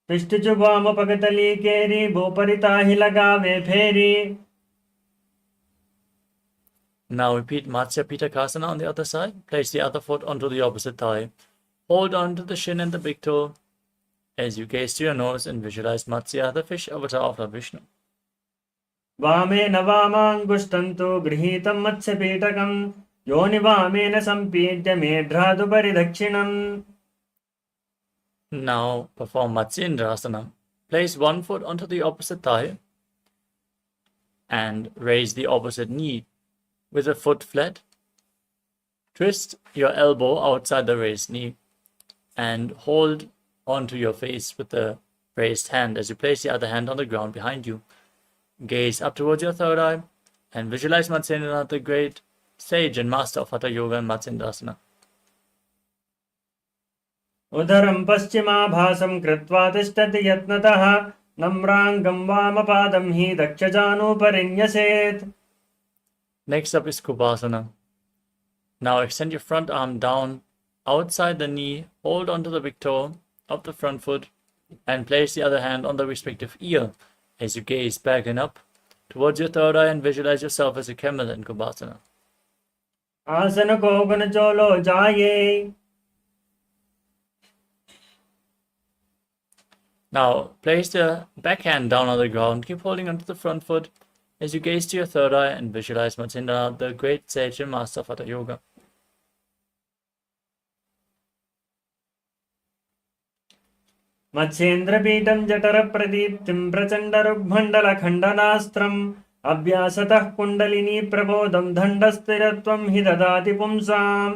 पिष्टचु वाम पकतली केरी भूपरिता ही लगावे फेरी. Now repeat Matsya Pitakasana on the other side. Place the other foot onto the opposite thigh. Hold on to the shin and the big toe as you gaze to your nose and visualize Matsya, the fish avatar of Lord Vishnu. वामेन वामाङ्गुष्ठन्तो गृहीतं मत्स्यपीठकं योनि वामेन सम्पीड्य मेढ्रादुपरि दक्षिणम्. Now perform Matsyendrasana. Place one foot onto the opposite thigh and raise the opposite knee with the foot flat. Twist your elbow outside the raised knee and hold onto your face with the raised hand as you place the other hand on the ground behind you. Gaze up towards your third eye and visualize Matsendranath, the great sage and master of Hatha Yoga and Matsendrasana. उदरं पश्चिमाभासं कृत्वा तिष्ठति यत्नतः नम्राङ्गं वामपादं हि दक्षजानुपरिन्यसेत्. Next up is Kubhasana. Now extend your front arm down outside the knee, hold onto the big toe of the front foot, and place the other hand on the respective ear as you gaze back and up towards your third eye and visualize yourself as a camel in Kubhasana. आसन को गुण चोलो जाये. Now place the back hand down on the ground, keep holding onto the front foot as you gaze to your third eye and visualize Matsendranath, the great sage and master of Hatha Yoga. मत्स्येन्द्रपीठं जठरप्रदीप्तिं प्रचण्डरुग्मण्डलखण्डनास्त्रम् अभ्यासतः kundalini प्रबोधं दण्डस्थिरत्वं हि ददाति पुंसाम्.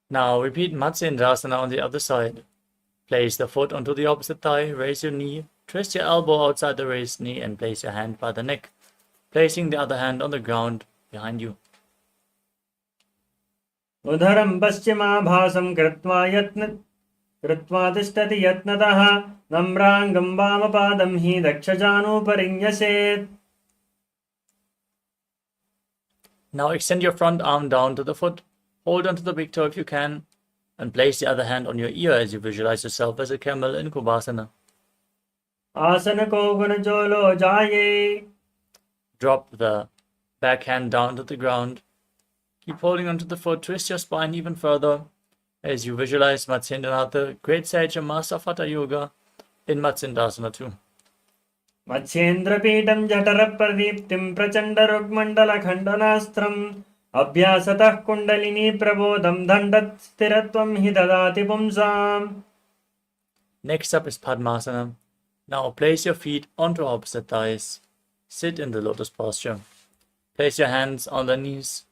Now repeat Matsyendrasana on the other side. Place the foot onto the opposite thigh, raise your knee, twist your elbow outside the raised knee and place your hand by the neck, placing the other hand on the ground behind you. उदरं पश्चिमाभासं कृत्वा तिष्ठति यत्नतः नम्राङ्गं वामपादं हि दक्षजानुपरिञ्यसेत्. Now extend your front arm down to the foot, hold onto the big toe if you can, and place the other hand on your ear as you visualize yourself as a camel in Kubasana. आसनको गुणजोलो जाये. Drop the back hand down to the ground. Keep holding onto the foot, twist your spine even further as you visualize Matsyendranath, great sage and master of Hatha Yoga, in Matsyendrasana too. मत्स्येन्द्रपीठं जठरप्रदीप्तिं प्रचण्डरुग्मण्डलखण्डनास्त्रम् अभ्यासतः kundalini प्रबोधं दण्डस्थिरत्वं हि ददाति पुंसाम्. Next up is Padmasana. Now place your feet onto opposite thighs. Sit in the lotus posture. Place your hands on the knees.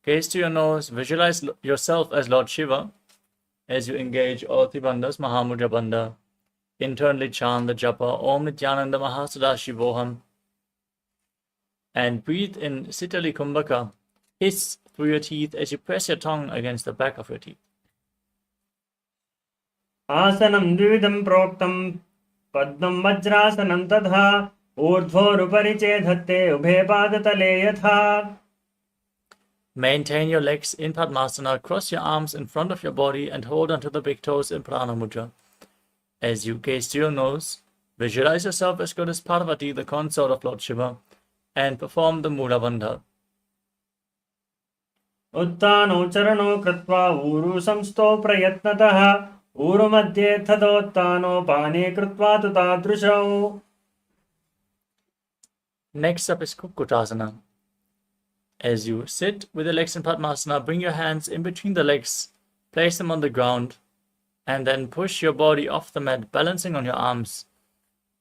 Gaze to your nose. Visualize yourself as Lord Shiva as you engage all three bandhas, Mahamudra Bandha. Internally chant the japa Om Nithyananda Mahasudashivoham and breathe in Sitali Kumbhaka. Hiss through your teeth as you press your tongue against the back of your teeth. आसनं द्विविधं प्रोक्तं पद्मं वज्रासनं तथा ऊर्ध्वोरुपरि चेधत्ते उभे पादतले यथा. Maintain your legs in Padmasana, cross your arms in front of your body and hold onto the big toes in Prana Mudra. As you gaze to your nose, visualize yourself as Goddess Parvati, the consort of Lord Shiva, and perform the Mula Bandha. उत्तानो चरणो कृत्वा ऊरु संस्थो प्रयत्नतः ऊरुमध्ये तदोत्तानो पाने कृत्वा तु तादृशौ. Next up is Kukkutasana. As you sit with your legs in Padmasana, bring your hands in between the legs, place them on the ground, and then push your body off the mat, balancing on your arms.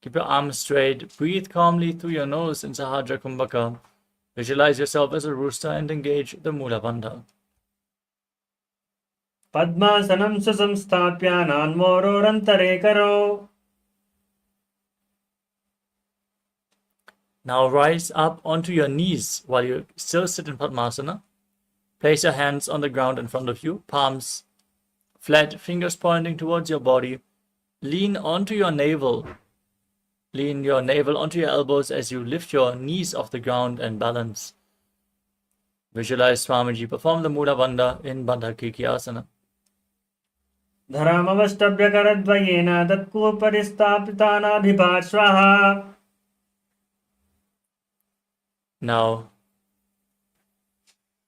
Keep your arms straight, breathe calmly through your nose in Sahajra Kumbhaka. Visualize yourself as a rooster and engage the Mula Bandha. पद्मासनं सुसंस्थाप्य नान्मोरोरन्तरे करो. Now rise up onto your knees while you still sit in Padmasana. Place your hands on the ground in front of you, palms flat, fingers pointing towards your body. Lean onto your navel. Lean your navel onto your elbows as you lift your knees off the ground and balance. Visualize Swamiji perform the Mula Bandha in Bandha Asana. धरामवष्टभ्यकरद्वयेन तत्कूपरि स्थापितानाभिपार्श्वः. Now,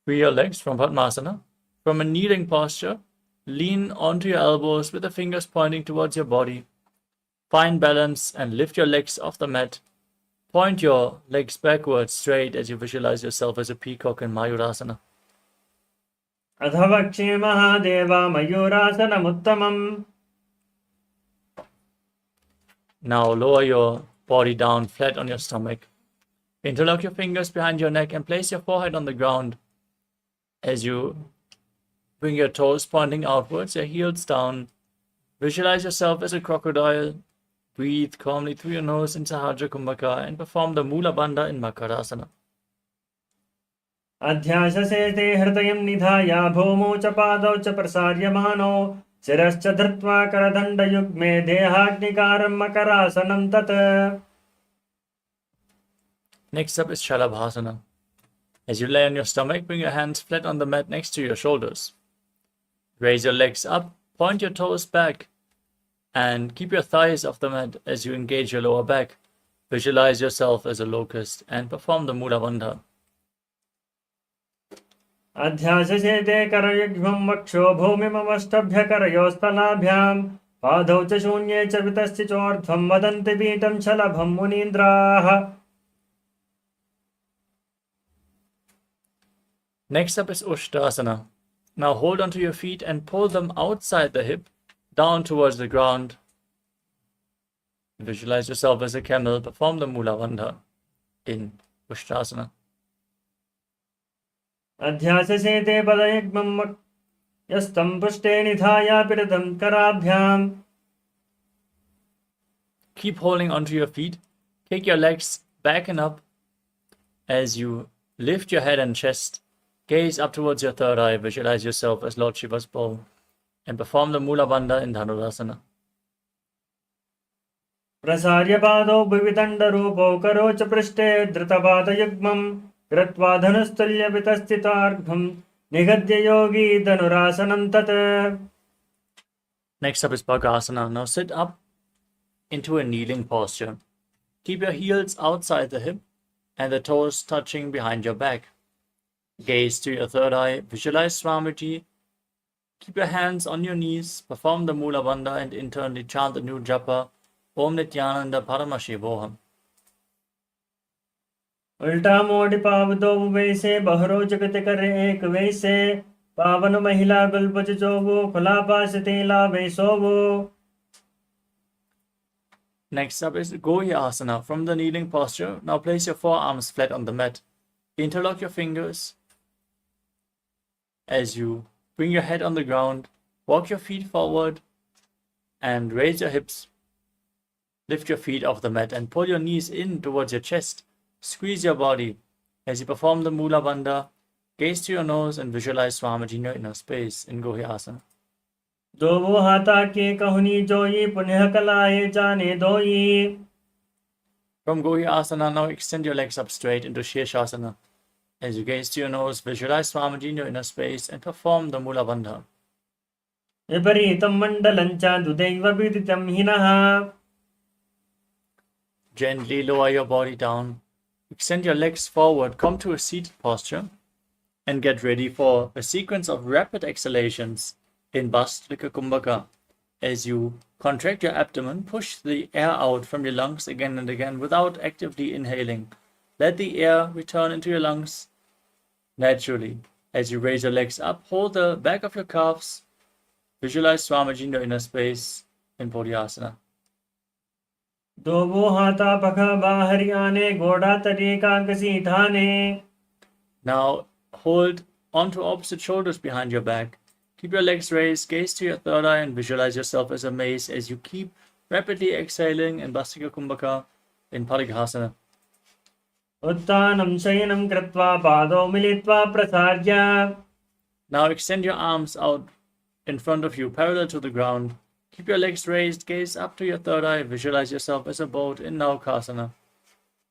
free your legs from Padmasana. From a kneeling posture, lean onto your elbows with the fingers pointing towards your body. Find balance and lift your legs off the mat. Point your legs backwards straight as you visualize yourself as a peacock in Mayurasana. अधवक्षे Mahadev मयूरासनमुत्तमम्. Now lower your body down flat on your stomach. Interlock your fingers behind your neck and place your forehead on the ground. As you bring your toes pointing outwards, your heels down. Visualize yourself as a crocodile. Breathe calmly through your nose in Sahajra Kumbhaka and perform the Mula Bandha in Makarasana. अध्याससे ते हृदयं निधाय भूमौ च पादौ च प्रसार्यमाणौ शिरश्च धृत्वा करदण्डयुग्मे देहाग्निकारं मकरासनं तत्. Next up is Shalabhasana. As you lay on your stomach, bring your hands flat on the mat next to your shoulders. Raise your legs up, point your toes back, and keep your thighs off the mat as you engage your lower back. Visualize yourself as a locust and perform the Mula Bandha. अध्याससे ते करयुग्मं वक्षो भूमिमवष्टभ्यकरयोस्तलाभ्यां पादौ च शून्ये च वितश्च चोर्ध्वं वदन्ति पीठं शलभं मुनीन्द्राः. Next up is Ushtasana. Now hold onto your feet and pull them outside the hip, down towards the ground. Visualize yourself as a camel. Perform the Mula Bandha in Ushtrasana. अध्याससे ते पदयुग्मं यस्तं पुष्टे निधाय पिरतं कराभ्याम्. Keep holding onto your feet. Kick your legs back and up as you lift your head and chest. Gaze up towards your third eye. Visualize yourself as Lord Shiva's bow. And perform the Mula Bandha in Dhanurasana. प्रसार्य पादौ भुवितण्डरूपौ करोच पृष्ठे धृतपादयुग्मं कृत्वा धनुस्तुल्यवितस्थितार्घ्वं निगद्य योगी धनुरासनं तत्. Next up is Bhagasana. Now sit up into a kneeling posture. Keep your heels outside the hip and the toes touching behind your back. Gaze to your third eye. Visualize Swamiji. Keep your hands on your knees. Perform the Mula Bandha and internally chant the new japa. Om Nithyananda Paramashivoham. उल्टा मोड़ पाव दो वैसे बहरो जगत कर एक वैसे पावन महिला गुलपच जोवो खुला पास तेला वैसोवो. Next up is Gohyasana. From the kneeling posture, now place your forearms flat on the mat. Interlock your fingers as you bring your head on the ground. Walk your feet forward and raise your hips. Lift your feet off the mat and pull your knees in towards your chest. Squeeze your body as you perform the Mula Bandha. Gaze to your nose and visualize Swamiji in your inner space in Gohyasana. दोवो हाथा के कहुनी जोई पुनः कलाए जाने दोई. From Gohyasana, now extend your legs up straight into Shirshasana. As you gaze to your nose, visualize Swamiji in your inner space and perform the Mula Bandha. विपरीतं मण्डलं च दुदैव विदितं हिनः. Gently lower your body down. Extend your legs forward. Come to a seated posture and get ready for a sequence of rapid exhalations in Bhastrika Kumbhaka. As you contract your abdomen, push the air out from your lungs again and again without actively inhaling. Let the air return into your lungs naturally. As you raise your legs up, hold the back of your calves. Visualize Swamiji in your inner space in Bodhyasana. दोवो हाथा पखा बाहर आने घोड़ा तरीका कसी ठाने. Now hold onto opposite shoulders behind your back. Keep your legs raised, gaze to your third eye and visualize yourself as a mace as you keep rapidly exhaling in Bhastrika Kumbhaka in Parighasana. उत्तानं शयनं कृत्वा पादौ मिलित्वा प्रसार्य. Now extend your arms out in front of you, parallel to the ground. Keep your legs raised, gaze up to your third eye, visualize yourself as a boat in Naukasana.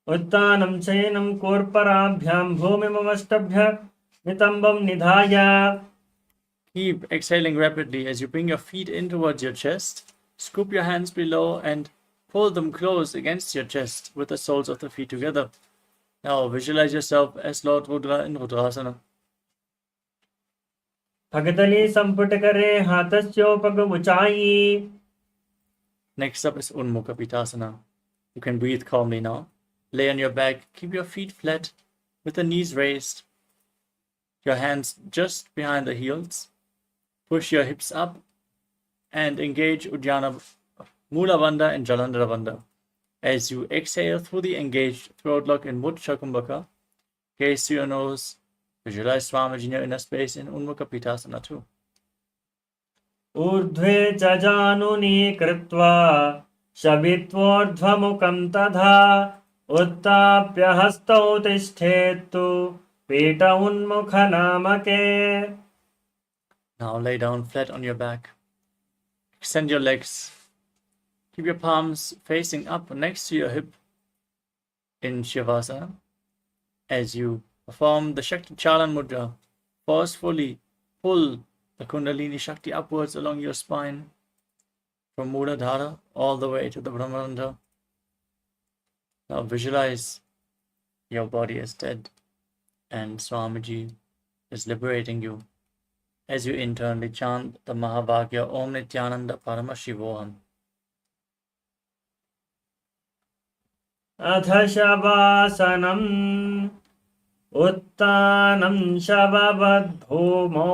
उत्तानं शयनं कोर्पराभ्यां भूमिमवष्टभ्य नितम्बं निधाय. Keep exhaling rapidly as you bring your feet in towards your chest. Scoop your hands below and pull them close against your chest with the soles of the feet together. Now visualize yourself as Lord Rudra in Rudrasana. भगतली संपुट करे हाथस्योपग ऊंचाई. Next up is Unmukha Pitasana. You can breathe calmly now. Lay on your back, keep your feet flat with the knees raised. Your hands just behind the heels. Push your hips up and engage Uddiyana Mula Bandha and Jalandhara Bandha. As you exhale through the engaged throat lock in Mudra Kumbhaka, gaze to your nose. Visualize Swamiji in your inner space in Unmukha Pitasana too. ऊर्ध्वे च जानुनी कृत्वा शबित्वोर्ध्वमुखं तथा उत्थाप्य हस्तौ तिष्ठेत्तु पीठ उन्मुखनामके. Now lay down flat on your back. Extend your legs. Keep your palms facing up next to your hip in Shavasana. As you perform the Shakti Chalan Mudra, forcefully pull the Kundalini Shakti upwards along your spine from Muladhara all the way to the Brahmarandha. Now visualize your body as dead and Swamiji is liberating you as you internally chant the Mahavagya Om Nithyananda Paramashivoham. अथ शवासनम् उत्तानं शववद्भूमौ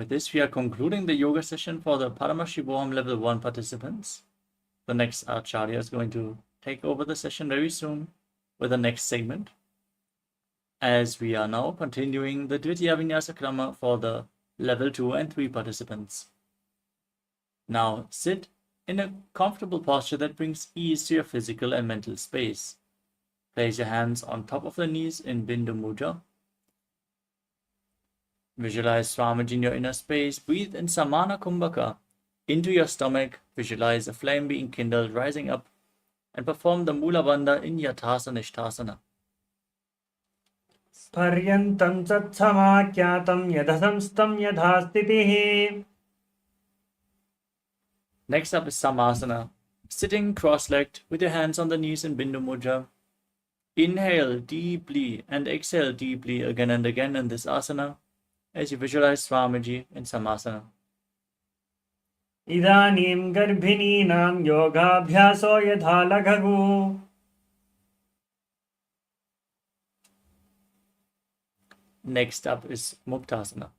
With this, we are concluding the yoga session for the Paramashivoham Level 1 participants. The next Acharya is going to take over the session very soon with the next segment, as we are now continuing the Dvitiya Vinyasa Krama for the Level 2 and 3 participants. Now sit in a comfortable posture that brings ease to your physical and mental space. Place your hands on top of the knees in Bindu Mudra. Visualize Swamiji in your inner space. Breathe in Samana Kumbhaka into your stomach. Visualize a flame being kindled, rising up, and perform the Mula Bandha in Yathasana Ishtasana. पर्यन्तं तत्समाख्यातं यदसंस्तं यथा स्थितिः. Next up is Samasana. Sitting cross-legged with your hands on the knees in Bindu Mudra. Inhale deeply and exhale deeply again and again in this asana as you visualize Swamiji in Samasana. इदानीं गर्भिणीनां योगाभ्यासो यथा लघु. Next up is Muktasana.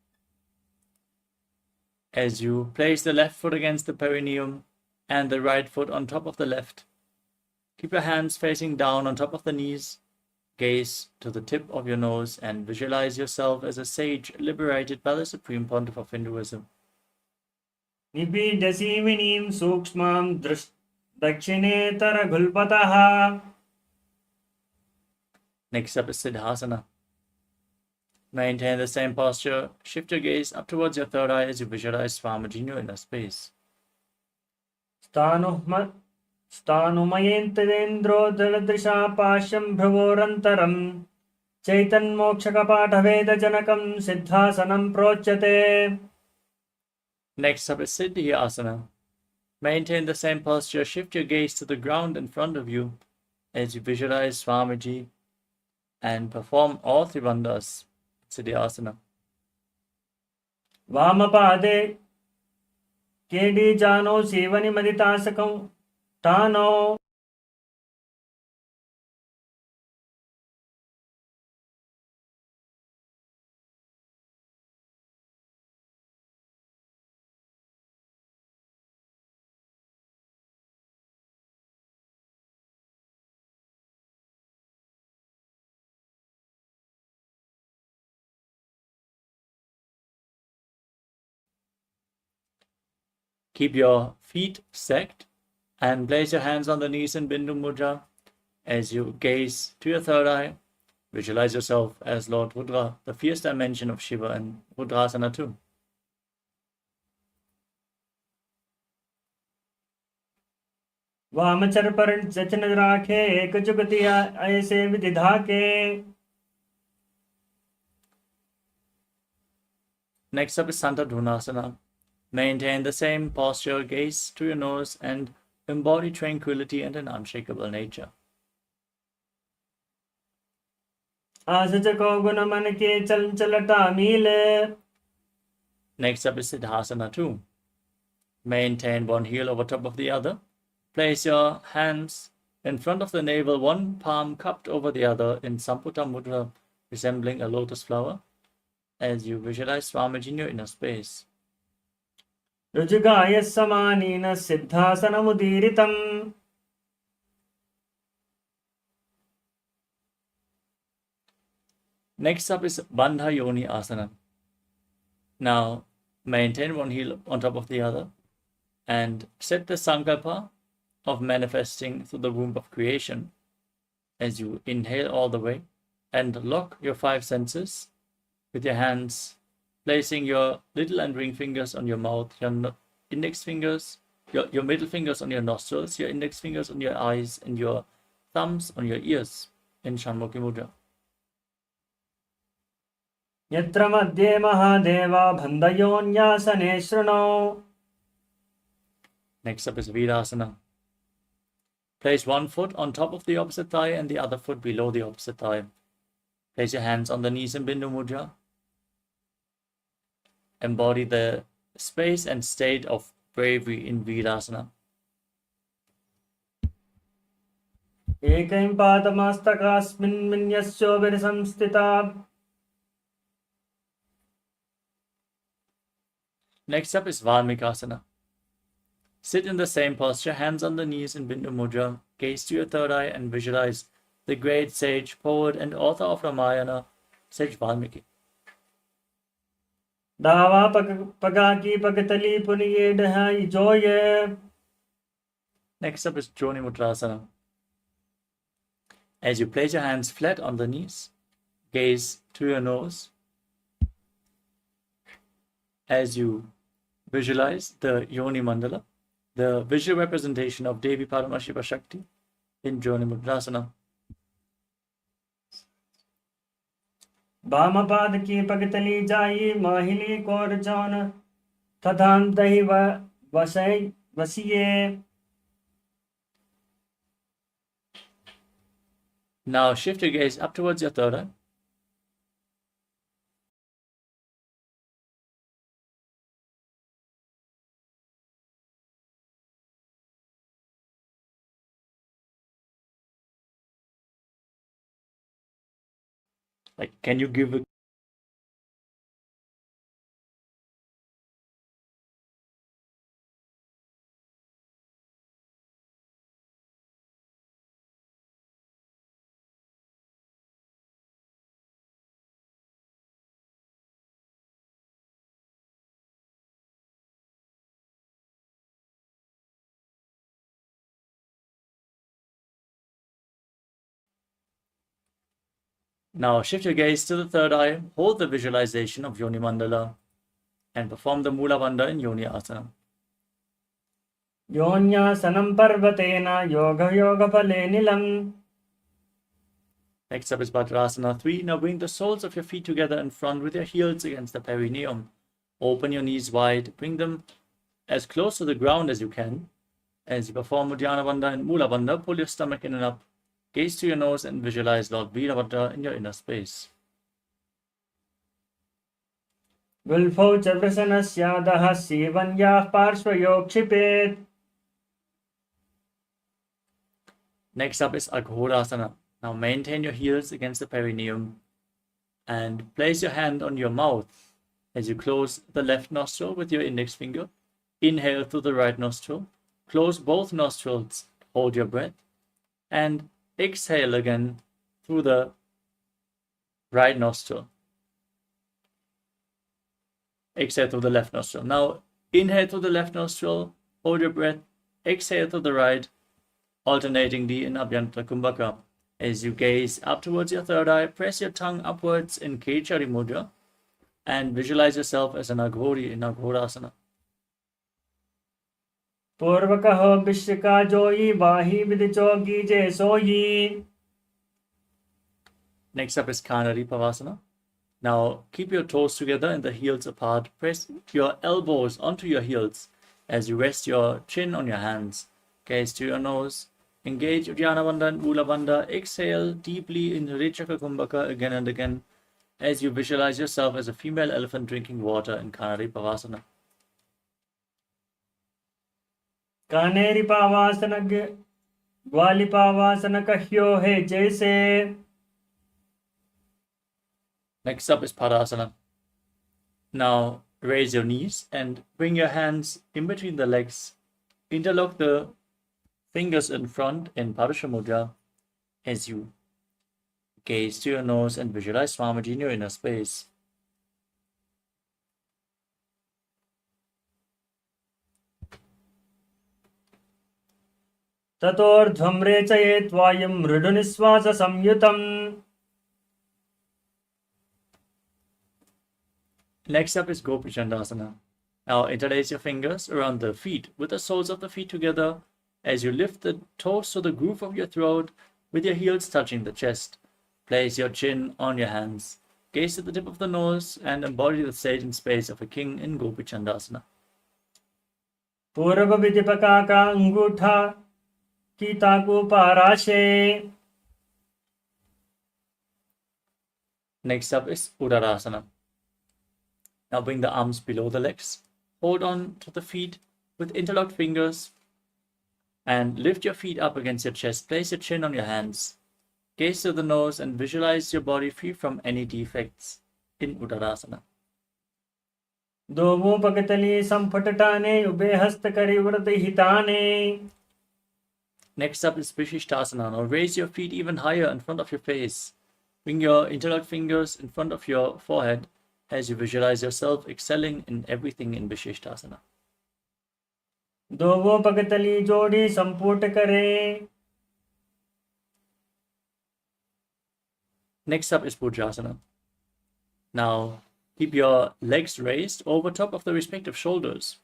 As you place the left foot against the perineum and the right foot on top of the left, keep your hands facing down on top of the knees, gaze to the tip of your nose and visualize yourself as a sage liberated by the Supreme Pontiff of Hinduism. निपीडसीमिनीं सूक्ष्मां दक्षिणेतरघुल्पतः. Next up is Siddhasana. Maintain the same posture. Shift your gaze up towards your third eye as you visualize Swamiji in your inner space. स्थानुमयेन्द्रो दलदृशा पाश्यं भ्रुवोरन्तरं चैतन्मोक्षकपाठवेदजनकं सिद्धासनं प्रोच्यते. Next up is Siddhyasana. Maintain the same posture. Shift your gaze to the ground in front of you as you visualize Swamiji and perform all three bandhas. Siddhyasana. वामपादे केडी जानो सीवनि मदितासकं तानो. Keep your feet stacked and place your hands on the knees in Bindu Mudra as you gaze to your third eye. Visualize yourself as Lord Rudra, the fierce dimension of Shiva, and Rudrasana too. वामचर पर जचन राखे एक जुगति ऐसे विधि धाके. Next up is Santadhunasana. Maintain the same posture, gaze to your nose, and embody tranquility and an unshakable nature. आसचको गुण मन के चलटा मीले. Next up is Siddhasana too. Maintain one heel over top of the other. Place your hands in front of the navel, one palm cupped over the other in Samputa Mudra, resembling a lotus flower, as you visualize Swamiji in your inner space. रुजुगाय समानीन सिद्धासनमुदीरितम्. Next up is Bandha Yoni Asana. Now, maintain one heel on top of the other and set the sankalpa of manifesting through the womb of creation as you inhale all the way and lock your five senses with your hands, placing your little and ring fingers on your mouth, your index fingers, your middle fingers on your nostrils, your index fingers on your eyes, and your thumbs on your ears in Shanmukhi Mudra. यत्र मध्ये Mahadeva बन्धयोन्यासने शृणो. Next up is Virasana. Place one foot on top of the opposite thigh and the other foot below the opposite thigh. Place your hands on the knees in Bindu Mudra. Embody the space and state of bravery in Virasana. एकैं पादमस्तकास्मिन् मन्यस्योभिर्संस्थिता. Next up is Valmikasana. Sit in the same posture, hands on the knees in Bindu Mudra. Gaze to your third eye and visualize the great sage, poet, and author of Ramayana, Sage Valmiki. Dava pagaki pagatali puniye dahai joye. Next up is Joni Mudrasana. As you place your hands flat on the knees, gaze to your nose. As you visualize the Yoni Mandala, the visual representation of Devi Paramashiva Shakti in Joni Mudrasana. Bhamapad ki pagatali jayi mahili kor jaun tadhan dahi vasai vasiye. Now shift your gaze up towards your third eye. Like, can you give a Now shift your gaze to the third eye, hold the visualization of Yoni Mandala, and perform the Mula Bandha in Yoni Asana. Yonya sanam parvatena yoga yoga phale nilam. Next up is Bhadrasana 3. Now bring the soles of your feet together in front with your heels against the perineum. Open your knees wide, bring them as close to the ground as you can. As you perform Uddiyana Bandha and Mula Bandha, pull your stomach in and up. Gaze to your nose and visualize Lord Veerabhadra in your inner space. Gulfo chaprasanasya daha sivanyah parshvayok kshipet. Next up is Aghorasana. Now maintain your heels against the perineum and place your hand on your mouth as you close the left nostril with your index finger. Inhale through the right nostril. Close both nostrils. Hold your breath. And exhale again through the right nostril. Exhale through the left nostril. Now inhale through the left nostril. Hold your breath. Exhale through the right, alternatingly in Abhyantara Kumbhaka. As you gaze up towards your third eye, press your tongue upwards in Kechari Mudra and visualize yourself as an Aghori in Aghorasana. Purvakaho Bishika joyi vahi vidicho gije soyi. Next up is Kanari Pavasana. Now keep your toes together and the heels apart. Press your elbows onto your heels as you rest your chin on your hands. Gaze to your nose. Engage Uddiyana Bandha and Mula Bandha. Exhale deeply in Hrichaka Kumbhaka again and again as you visualize yourself as a female elephant drinking water in Kanari Pavasana. Kaneri pavasana gwali pavasana kahyo hai jaise. Next up is Padasana. Now raise your knees and bring your hands in between the legs. Interlock the fingers in front in Padasha Mudra as you gaze to your nose and visualize Swamiji in your inner space. Tatordhvam rechayet vayam mriduniswasa samyutam. Next up is Gopi Chandasana. Now interlace your fingers around the feet with the soles of the feet together as you lift the toes to the groove of your throat with your heels touching the chest. Place your chin on your hands. Gaze at the tip of the nose and embody the stage and space of a king in Gopi Chandasana. Purva vidipaka ka angutha kitaku parashe. Next up is Udarasana. Now bring the arms below the legs. Hold on to the feet with interlocked fingers and lift your feet up against your chest. Place your chin on your hands. Gaze to the nose and visualize your body free from any defects in Udarasana. दोवों पगतली संपटटाने उभे हस्त करी व्रत हिताने. Next up is Vishishtasana. Now raise your feet even higher in front of your face. Bring your interlocked fingers in front of your forehead as you visualize yourself excelling in everything in Vishishtasana. दोवों पगतली जोड़ी संपुट करे. Next up is Bhujasana. Now keep your legs raised over top of the respective shoulders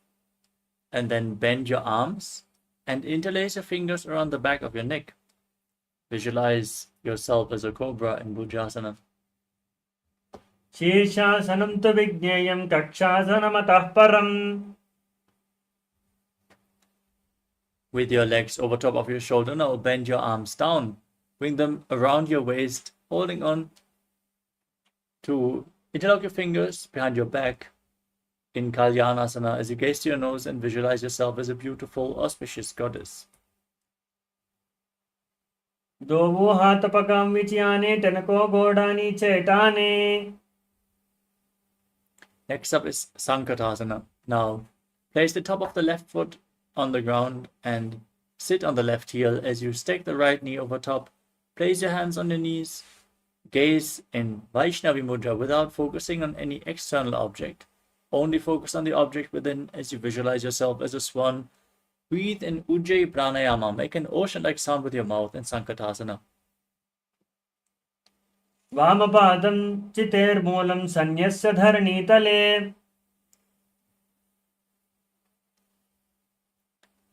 and then bend your arms and interlace your fingers around the back of your neck. Visualize yourself as a cobra in Bhujasana. शीर्षासनं तु विज्ञेयं कक्षासनमतः परम्. With your legs over top of your shoulder, now bend your arms down. Bring them around your waist, holding on to interlock your fingers behind your back in Kalyanasana as you gaze to your nose and visualize yourself as a beautiful, auspicious goddess. दोवों हाथ पगाम विचियाने टनको गोडानी चेटाने. Next up is Sankatasana. Now, place the top of the left foot on the ground and sit on the left heel as you stack the right knee over top. Place your hands on your knees. Gaze in Vaishnavi Mudra without focusing on any external object. Only focus on the object within as you visualize yourself as a swan. Breathe in Ujjayi Pranayama. Make an ocean-like sound with your mouth in Sankatasana. वामपादं चितेर्मूलं सन्यस्य धरणीतले.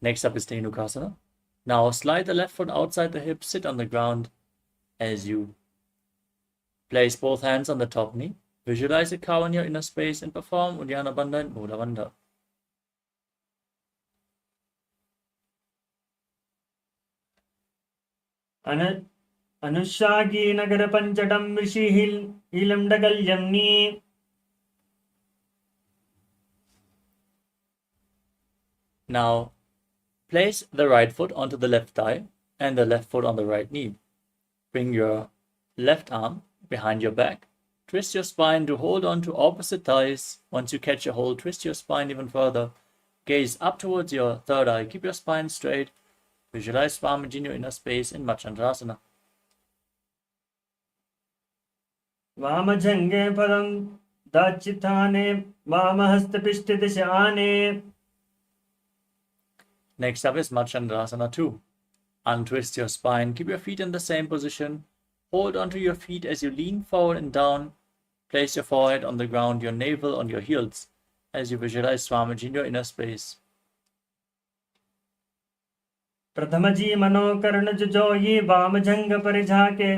Next up is Dhenukasana. Now slide the left foot outside the hip, sit on the ground as you place both hands on the top knee. Visualize a cow in your inner space and perform Uddiyana Bandha and Mula Bandha. अनुशागी नगर पंचडम ऋषि हिलम डगल यमनी. Now place the right foot onto the left thigh and the left foot on the right knee. Bring your left arm behind your back. Twist your spine to hold on to opposite thighs. Once you catch a hold, twist your spine even further. Gaze up towards your third eye. Keep your spine straight. Visualize Swamiji in your inner space in Machandrasana. वामजंगे पदं दाचिताने वामहस्त दिशाने. Next up is Machandrasana 2. Untwist your spine. Keep your feet in the same position. Hold onto your feet as you lean forward and down. Place your forehead on the ground, your navel on your heels, as you visualize Swamiji in your inner space. प्रथमजी मनोकर्ण जुजोई वामजंग परिझाके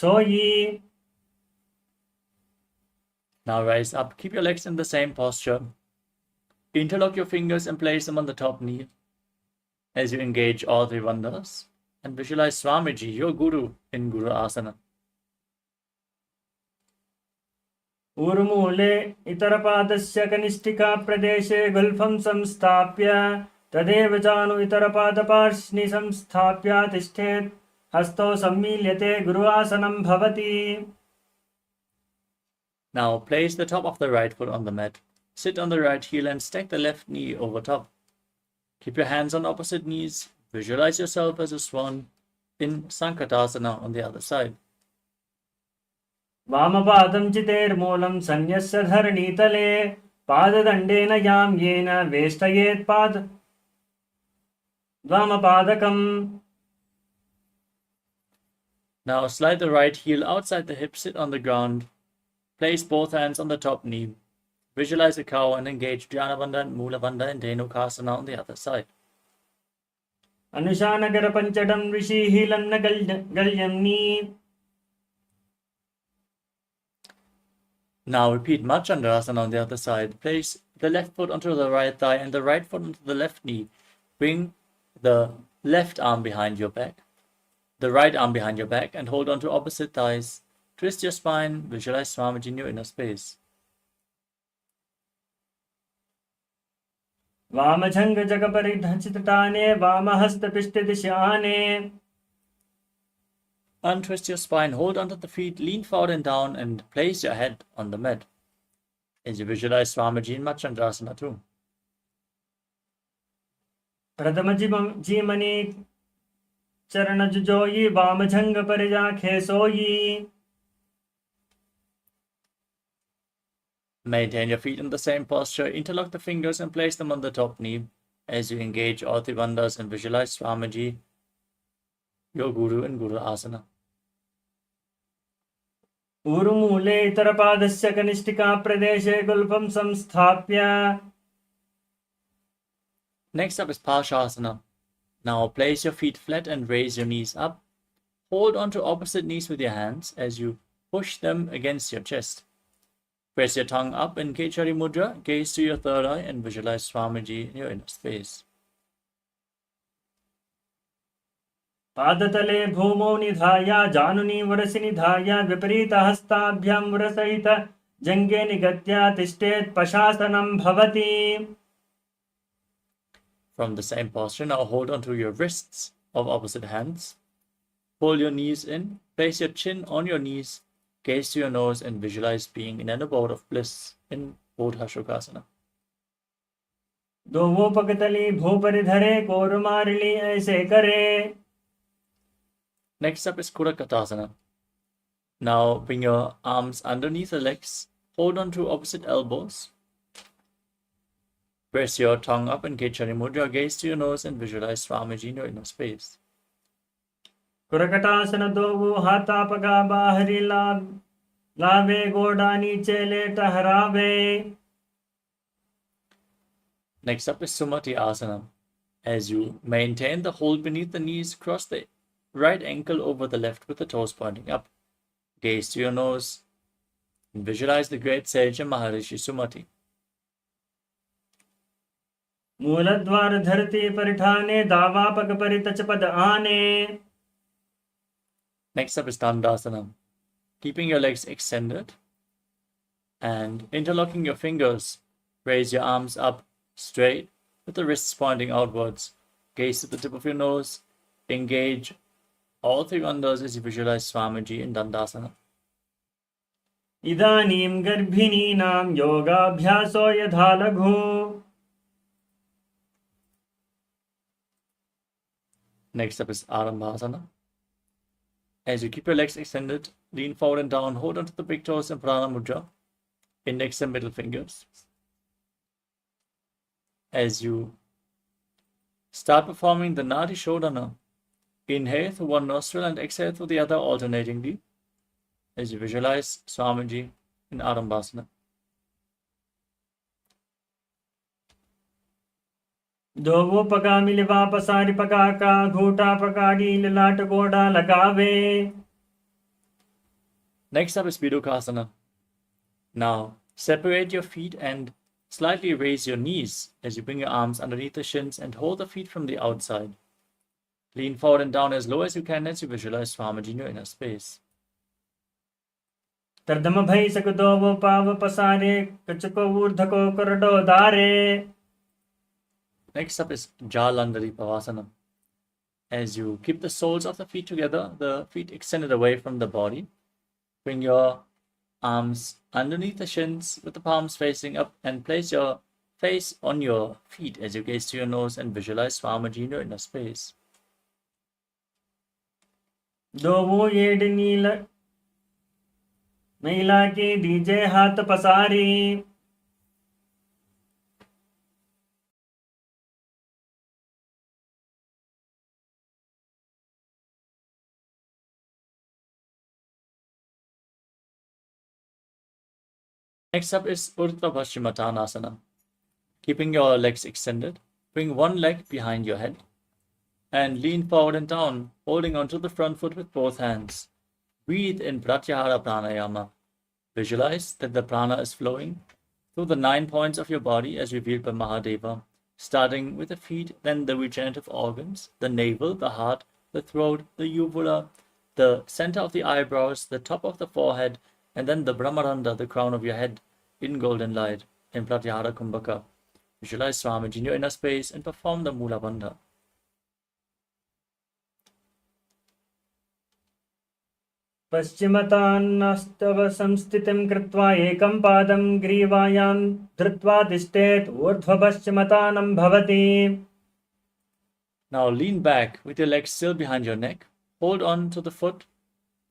सोई. Now rise up. Keep your legs in the same posture. Interlock your fingers and place them on the top knee as you engage all three bandhas and visualize Swamiji, your Guru, in Guru Asana. ऊर्मूले इतरपादस्य कनिष्ठिका प्रदेशे गुल्फं संस्थाप्य तदेव जानु इतरपादपार्ष्णि संस्थाप्य तिष्ठेत्. हस्तौ सम्मील्यते गुरुआसनं भवति. Now place the top of the right foot on the mat. Sit on the right heel and stack the left knee over top. Keep your hands on opposite knees. Visualize yourself as a swan in Sankatasana on the other side. वामपादं चितेर्मूलं सन्यस्य धरणीतले. पाददण्डेन यां येन वेष्टयेत् पाद वामपादकम्. Now slide the right heel outside the hip, sit on the ground. Place both hands on the top knee. Visualize a cow and engage Dhyana Bandha and Mula Bandha and Dhenukasana on the other side. अनुशानगर पंचडम ऋषि हिलं न गल्यम्नी. Now repeat Machandrasana on the other side. Place the left foot onto the right thigh and the right foot onto the left knee. Bring the left arm behind your back, the right arm behind your back, and hold on to opposite thighs. Twist your spine. Visualize Swamiji in your inner space. वामजंग jug परिधचिताने वामहस्त दिशाने. Untwist your spine, hold onto the feet, lean forward and down, and place your head on the mat. As you visualize Swamiji in Machandasana too. प्रथम जीमनी चरण जुजोई वाम झंग पर जाखे सोई. Maintain your feet in the same posture, interlock the fingers and place them on the top knee as you engage all three bandhas and visualize Swamiji, your Guru in Guru Asana. ऊरुमूले इतरपादस्य कनिष्ठिका प्रदेशे गुल्फं संस्थाप्य. Next up is Parshasana. Now place your feet flat and raise your knees up. Hold onto opposite knees with your hands as you push them against your chest. Press your tongue up in Kechari Mudra, gaze to your third eye and visualize Swamiji in your inner space. पादतले भूमौ निधाय जानुनी वरसि निधाय विपरीत हस्ताभ्यां वरसहित जंगे निगत्य तिष्ठेत् पशासनं भवति. From the same posture, now hold onto your wrists of opposite hands. Pull your knees in, place your chin on your knees, gaze to your nose and visualize being in an abode of bliss in Bodha Shukasana. दोवो पगतली भूपरि धरे कोरुमारिली ऐसे करे. Next up is Kurakatasana. Now bring your arms underneath the legs, hold on to opposite elbows. Press your tongue up in Kechari Mudra, gaze to your nose and visualize Swamiji in your inner space. कुरकटासन दोवो हाथा पगा बाहरी लावे गोडा नीचे late हरावे. Next up is Sumati Asana. As you maintain the hold beneath the knees, cross the right ankle over the left with the toes pointing up. Gaze to your nose and visualize the great sage and Maharishi Sumati. मूलद्वार धरती परिठाने दावा पग परि तच पद आने. Next up is Dandasana. Keeping your legs extended and interlocking your fingers, raise your arms up straight with the wrists pointing outwards. Gaze to the tip of your nose, engage all three bandhas as you visualize Swamiji in Dandasana. इदानीं गर्भिणीनां योगाभ्यासो यथा लघु. Next up is Arambhasana. As you keep your legs extended, lean forward and down, hold onto the big toes in Prana Mudra, index and middle fingers. As you start performing the Nadi Shodhana, inhale through one nostril and exhale through the other alternatingly, as you visualize Swamiji in Arambhasana. दोवो पगा मिलवा पसारी पगा का घूटा पकाड़ी ललाट गोडा लगावे. Next up is Vidukasana. Now, separate your feet and slightly raise your knees as you bring your arms underneath the shins and hold the feet from the outside. Lean forward and down as low as you can as you visualize Swamiji in your inner space. तर्दम भई सक दोवो पाव पसारे कचको ऊर्धको करडो दारे. Next up is Jalandhari Pavasana. As you keep the soles of the feet together, the feet extended away from the body, bring your arms underneath the shins with the palms facing up and place your face on your feet as you gaze to your nose and visualize Swamiji in your inner space. दोवो येड नील महिला की दीजे हाथ पसारी. Next up is Urdhva Paschimottanasana. Keeping your legs extended, bring one leg behind your head and lean forward and down, holding onto the front foot with both hands. Breathe in Pratyahara Pranayama. Visualize that the prana is flowing through the 9 points of your body as revealed by Mahadeva, starting with the feet, then the regenerative organs, the navel, the heart, the throat, the uvula, the center of the eyebrows, the top of the forehead, and then the Brahmaranda, the crown of your head, in golden light, in Pratyahara Kumbhaka. Visualize Swamiji in your inner space and perform the Mula Bandha. पश्चिमतान्नस्तव संस्थितिं कृत्वा एकं पादं ग्रीवायां धृत्वा तिष्ठेत् ऊर्ध्वपश्चिमतानं भवति. Now lean back with your legs still behind your neck. Hold on to the foot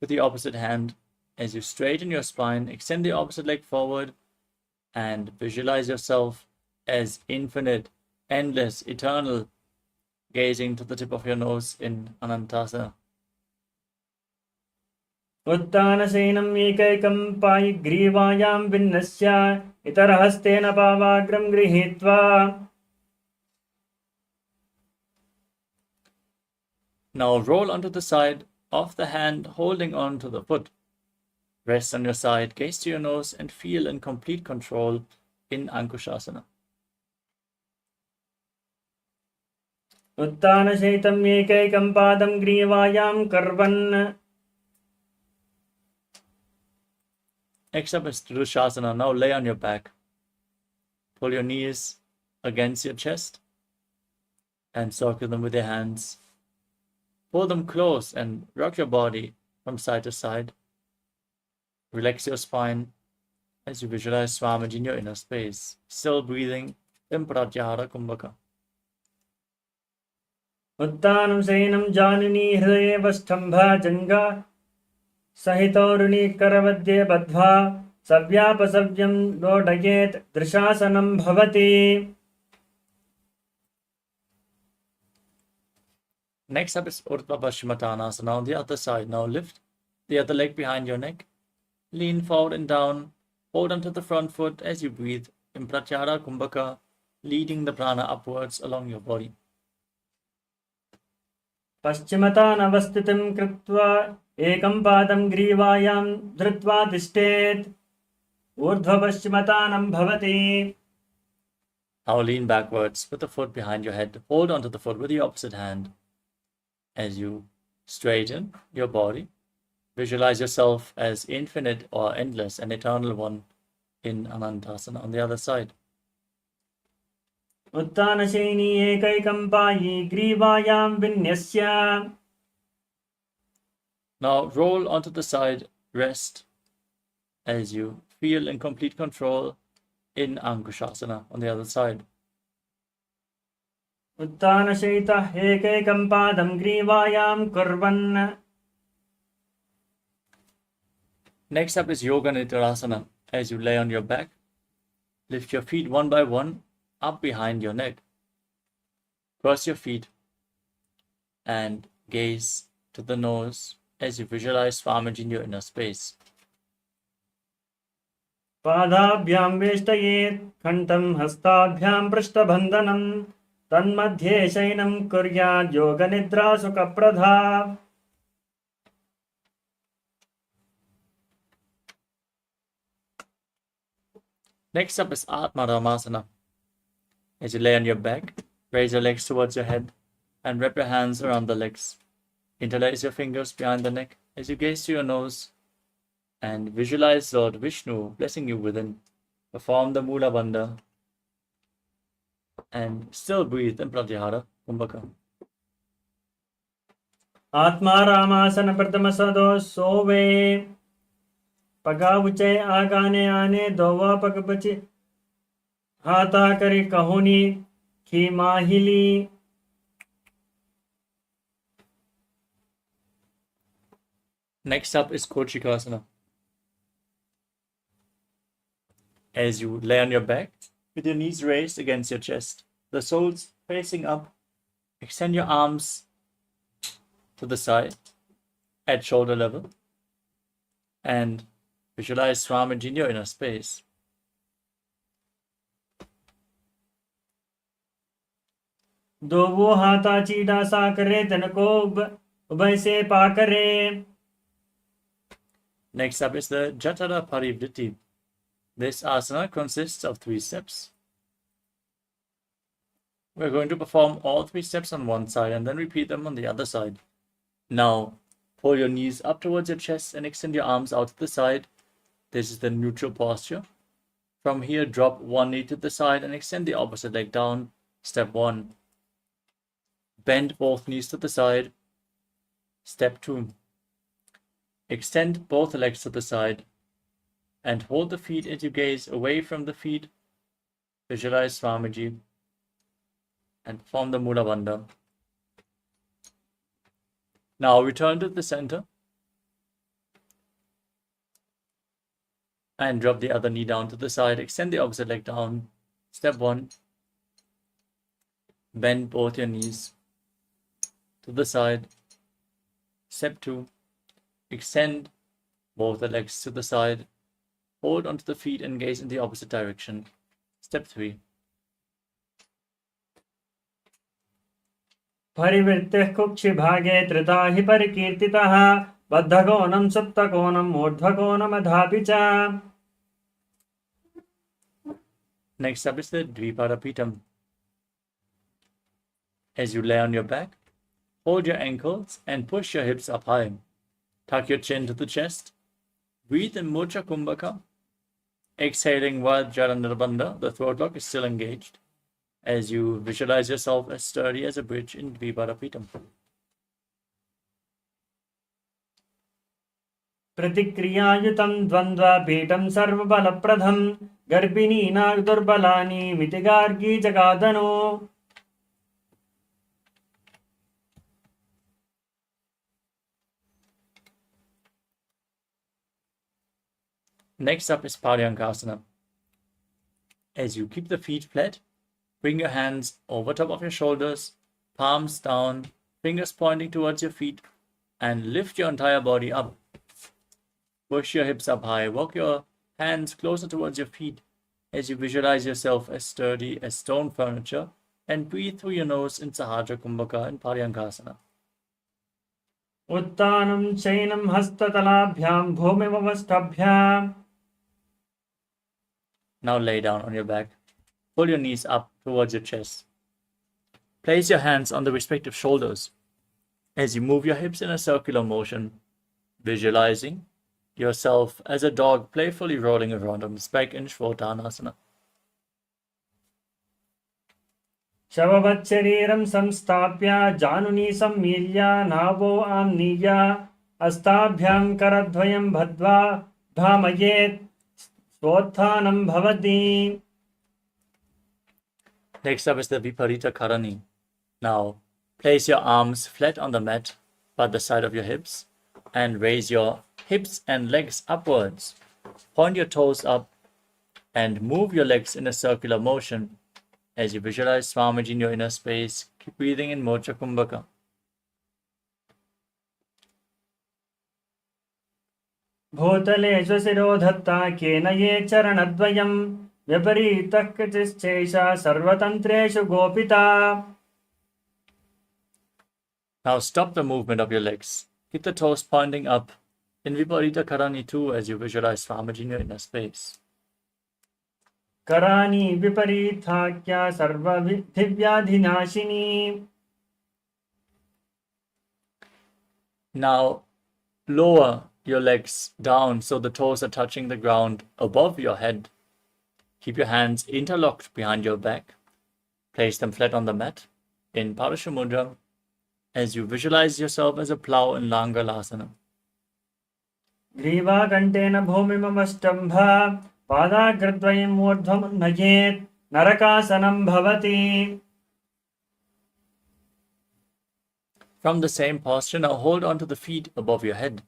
with the opposite hand. As you straighten your spine, extend the opposite leg forward and visualize yourself as infinite, endless, eternal, gazing to the tip of your nose in Anantasana. उत्तानशयनम् एकैकं पायिग्रीवायां विन्नस्य इतरहस्तेन पावाग्रं गृहीत्वा. Now roll onto the side of the hand, holding on to the foot. Rest on your side, gaze to your nose, and feel in complete control in Ankushasana. उत्तानशयितम् एकैकं पादं ग्रीवायां कर्वन्. Next up is Tridushasana. Now lay on your back. Pull your knees against your chest and circle them with your hands. Pull them close and rock your body from side to side. Relax your spine as you visualize Swamiji in your inner space. Still breathing in Pratyahara Kumbhaka. उत्तानं शयनं जानुनी हृदये स्तम्भा जङ्गा सहितोरुणीकरमध्ये बद्ध्वा सव्यापसव्यं लोडयेत् दृशासनं भवति. Next up is Urdhva Paschimottanasana on the other side. Now lift the other leg behind your neck. Lean forward and down. Hold onto the front foot as you breathe in Pratyahara Kumbhaka, leading the prana upwards along your body. पश्चिमतान् अवस्थितं कृत्वा एकं पादं ग्रीवायां धृत्वा तिष्ठेत् ऊर्ध्वपश्चिमतानं भवति. Now lean backwards with the foot behind your head. Hold onto the foot with the opposite hand. As you straighten your body, visualize yourself as infinite or endless and eternal one in Anantasana on the other side. उत्तानशयनी एकैकं पायी ग्रीवायां विन्यस्य. Now roll onto the side, rest as you feel in complete control in Ankushasana on the other side. उत्तानशयितः एकैकं पादं ग्रीवायां कुर्वन्. Next up is Yoga Nidrasana. As you lay on your back, lift your feet one by one up behind your neck. Cross your feet and gaze to the nose as you visualize Swamiji in your inner space. पादाभ्यां वेष्टयेत् कण्ठं हस्ताभ्यां पृष्ठबन्धनं तन्मध्ये शयनं कुर्यात् योगनिद्रा सुखप्रदा. Next up is Atmaramasana. As you lay on your back, raise your legs towards your head and wrap your hands around the legs. Interlace your fingers behind the neck as you gaze to your nose and visualize Lord Vishnu blessing you within. Perform the Mula Bandha and still breathe in Pratyahara Kumbhaka. आत्मारामासन प्रथम सदो सोवे पगा उचे आगाने आने दोवा पग बचे हाथा करी कहोनी की माहिली. Next up is Kochikasana. As you lay on your back, with your knees raised against your chest, the soles facing up, extend your arms to the side at shoulder level and visualize Swamiji in your inner space. दो वो हाथा चीड़ा सा करे तनको उभय से पा करे. Next up is the Jatara Parivritti. This asana consists of 3 steps. We're going to perform all 3 steps on one side and then repeat them on the other side. Now, pull your knees up towards your chest and extend your arms out to the side. This is the neutral posture. From here, drop one knee to the side and extend the opposite leg down. Step 1. Bend both knees to the side. Step 2. Extend both legs to the side and hold the feet as you gaze away from the feet. Visualize Swamiji and form the Mula Bandha. Now return to the center and drop the other knee down to the side. Extend the opposite leg down. Step 1. Bend both your knees to the side. Step 2. Extend both the legs to the side. Hold onto the feet and gaze in the opposite direction. Step 3. परिवृत्तिः कुक्षिभागे त्रिधा हि परिकीर्तितः बद्धकोणं सुप्तकोणं ऊर्ध्वकोणमधापि च. Next up is the Dvipadapitam. As you lay on your back, hold your ankles and push your hips up high. Tuck your chin to the chest. Breathe in Murcha Kumbhaka. Exhaling while Jalandhara Bandha, the throat lock is still engaged, as you visualize yourself as sturdy as a bridge in Dvipadapitam. प्रतिक्रियायुतं द्वन्द्वपीठं सर्वबलप्रदं गर्भिणीना दुर्बलानि मितिगार्गी जगादनो. Next up is Paryankasana. As you keep the feet flat, bring your hands over top of your shoulders, palms down, fingers pointing towards your feet, and lift your entire body up. Push your hips up high, walk your hands closer towards your feet as you visualize yourself as sturdy as stone furniture, and breathe through your nose in Sahasrara Kumbhaka and Paryankasana. उत्तानं शयनं हस्ततलाभ्यां भूमिमवस्थाभ्याम्. Now lay down on your back. Pull your knees up towards your chest. Place your hands on the respective shoulders as you move your hips in a circular motion, visualizing yourself as a dog playfully rolling around on its back in Shvotanasana. शववच्छरीरं संस्थाप्य जानुनी सम्मील्य नाभो आम्नीय अस्ताभ्यां करद्वयं बद्ध्वा भ्रामयेत् स्वोत्थानं भवति. Next up is the Viparita Karani. Now, place your arms flat on the mat by the side of your hips and raise your hips and legs upwards. Point your toes up and move your legs in a circular motion. As you visualize Swamiji in your inner space, keep breathing in Mocha Kumbhaka. भूतले स्वशिरो धत्ता केन ये चरणद्वयं व्यपरीतः कृतिश्चैषा सर्वतन्त्रेषु गोपिता. Now stop the movement of your legs. Keep the toes pointing up in Viparita Karani too as you visualize Swamiji in your inner space. करानि विपरीताख्या सर्वविधिव्याधिनाशिनी. Now lower your legs down so the toes are touching the ground above your head. Keep your hands interlocked behind your back. Place them flat on the mat in Parashamudra as you visualize yourself as a plow in Langalasana. ग्रीवाकण्ठेन भूमिमवष्टम्भ पादाग्रद्वयम् ऊर्ध्वमुन्नयेत् नरकासनं भवति. From the same posture, now hold on to the feet above your head.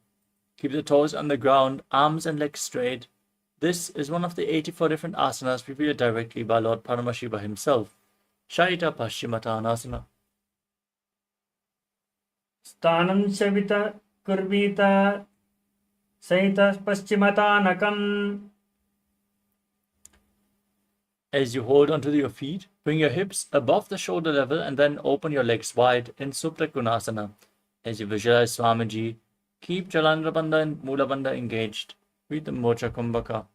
Keep the toes on the ground, arms and legs straight. This is one of the 84 different asanas revealed directly by Lord Paramashiva himself. Shaita Paschimottanasana. स्थानं शवित कुर्वीत सहितः पश्चिमतानकम्. As you hold onto your feet, bring your hips above the shoulder level and then open your legs wide in Supta Konasana. As you visualize Swamiji, keep Jalandhara Bandha and Mula Bandha engaged. Breathe the Mocha Kumbhaka.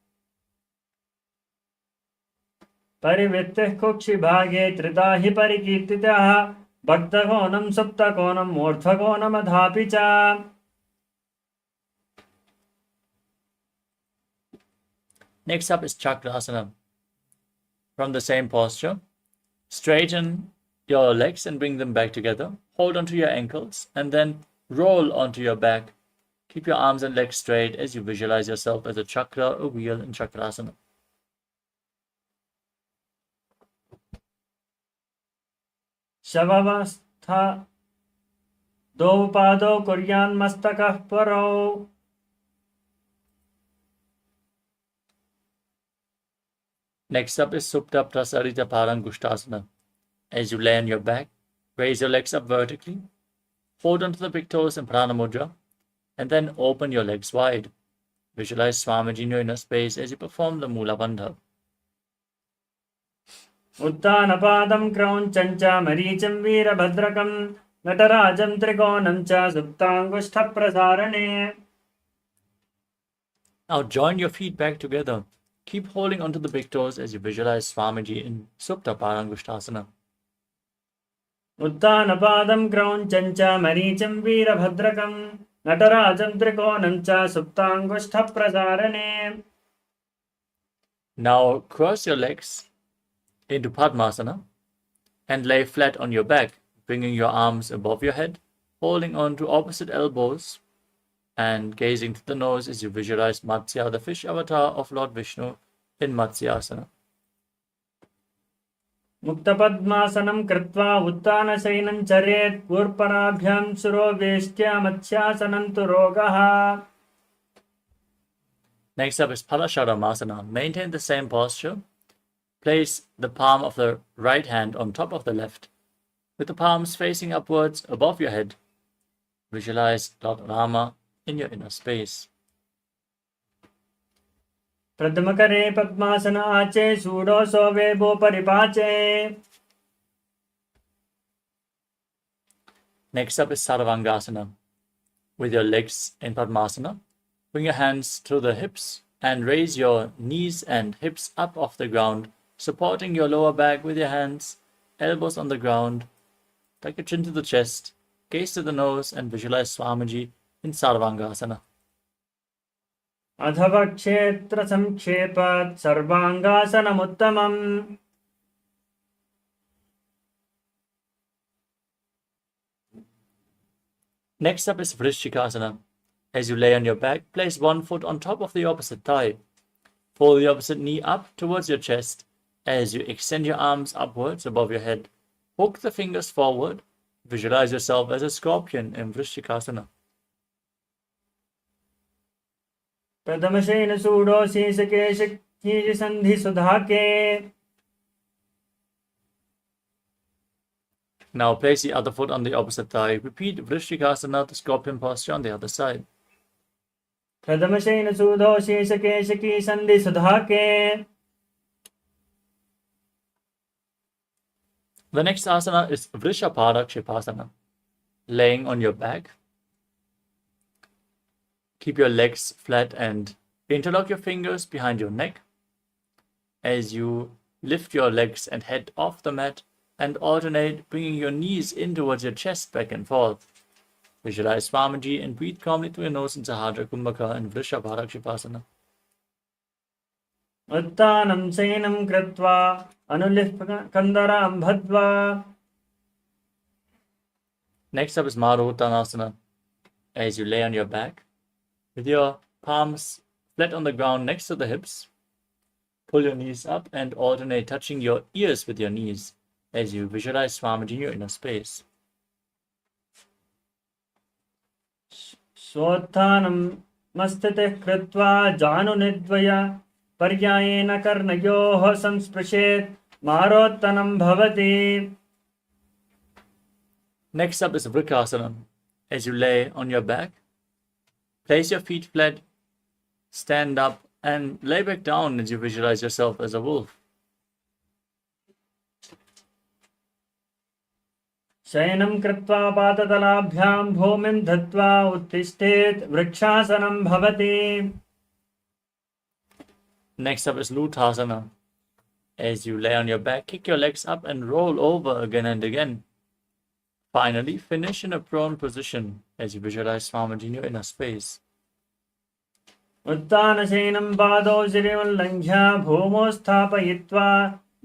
परिवृत्तिः कुक्षिभागे त्रिधा हि परिकीर्तितः भक्तकोणं सुप्तकोणं ऊर्ध्वकोणमधापि च. Next up is Chakrasana. From the same posture, straighten your legs and bring them back together. Hold onto your ankles and then roll onto your back Keep your arms and legs straight as you visualize yourself as a chakra, a wheel in Chakrasana. शवावस्था द्वौ पादौ कुर्यान्मस्तकः परौ. Next up is Supta Prasarita Parangushtasana. As you lay on your back, raise your legs up vertically, hold onto the big toes in Prana Mudra, and then open your legs wide. Visualize Swamiji in your inner space as you perform the Mula Bandha. उत्तानपादं क्रौञ्चं च मरीचिं वीरभद्रकं नटराजं त्रिकोणं च सुप्ताङ्गुष्ठप्रसारणे. Now join your feet back together. Keep holding onto the big toes as you visualize Swamiji in Supta Parangushtasana. उत्तानपादं क्रौञ्चं च मरीचिं वीरभद्रकं नटराजं त्रिकोणं च सुप्ताङ्गुष्ठप्रसारणे. Now cross your legs into Padmasana and lay flat on your back, bringing your arms above your head, holding on to opposite elbows and gazing to the nose as you visualize Matsya, the fish avatar of Lord Vishnu, in Matsyasana. मुक्तपद्मासनं कृत्वा उत्तानशयनं चरेत् कूर्पणाभ्यां सुरोवेष्ट्या मत्स्यासनं तु रोगः. Next up is Parasharamasana. Maintain the same posture. Place the palm of the right hand on top of the left, with the palms facing upwards above your head. Visualize Lord Rama in your inner space. प्रथमकरे पद्मासन आचे सूडोसो Weibo परिपाचे. Next up is Sarvangasana. With your legs in Padmasana, bring your hands to the hips and raise your knees and hips up off the ground, supporting your lower back with your hands, elbows on the ground. Tuck your chin to the chest, gaze to the nose, and visualize Swamiji in Sarvangasana. अधवक्षेत्र संक्षेपात् सर्वांगासनमुत्तमम्. Next up is Vrishchikasana. As you lay on your back, place one foot on top of the opposite thigh. Pull the opposite knee up towards your chest as you extend your arms upwards above your head. Hook the fingers forward. Visualize yourself as a scorpion in Vrishchikasana. प्रथमशयन सूडो शीर्षकेश संधि सुधाके. Now place the other foot on the opposite thigh. Repeat Vrishchikasana, the scorpion posture on the other side. प्रथमशयन सूडो शीर्षकेश संधि सुधाके. The next asana is Vrishaparakshipasana. Laying on your back. Keep your legs flat and interlock your fingers behind your neck as you lift your legs and head off the mat and alternate, bringing your knees in towards your chest back and forth. Visualize Swamiji and breathe calmly through your nose in Sahadra Kumbhaka and Vrishaparakshipasana. उत्तानं शयनं कृत्वा अनुलिप्त कंदरां भद्वा. Next up is Maruttanasana. As you lay on your back, with your palms flat on the ground next to the hips, pull your knees up and alternate touching your ears with your knees as you visualize Swamiji in your inner space. स्वोत्थानं मस्तिष्ठः कृत्वा जानुनिद्वय पर्यायेन कर्णयोः संस्पृशेत् मारोत्तनं भवति. Next up is Vrikasana. As you lay on your back, place your feet flat, stand up, and lay back down as you visualize yourself as a wolf. शयनं कृत्वा पादतलाभ्यां भूमिं धत्वा उत्तिष्ठेत् वृक्षासनं भवति. Next up is Lutasana. As you lay on your back, kick your legs up and roll over again and again. Finally, finish in a prone position as you visualize Swamiji in your inner space. उत्तानशयनं पादौ शिरमुल्लङ्घ्य भूमौ स्थापयित्वा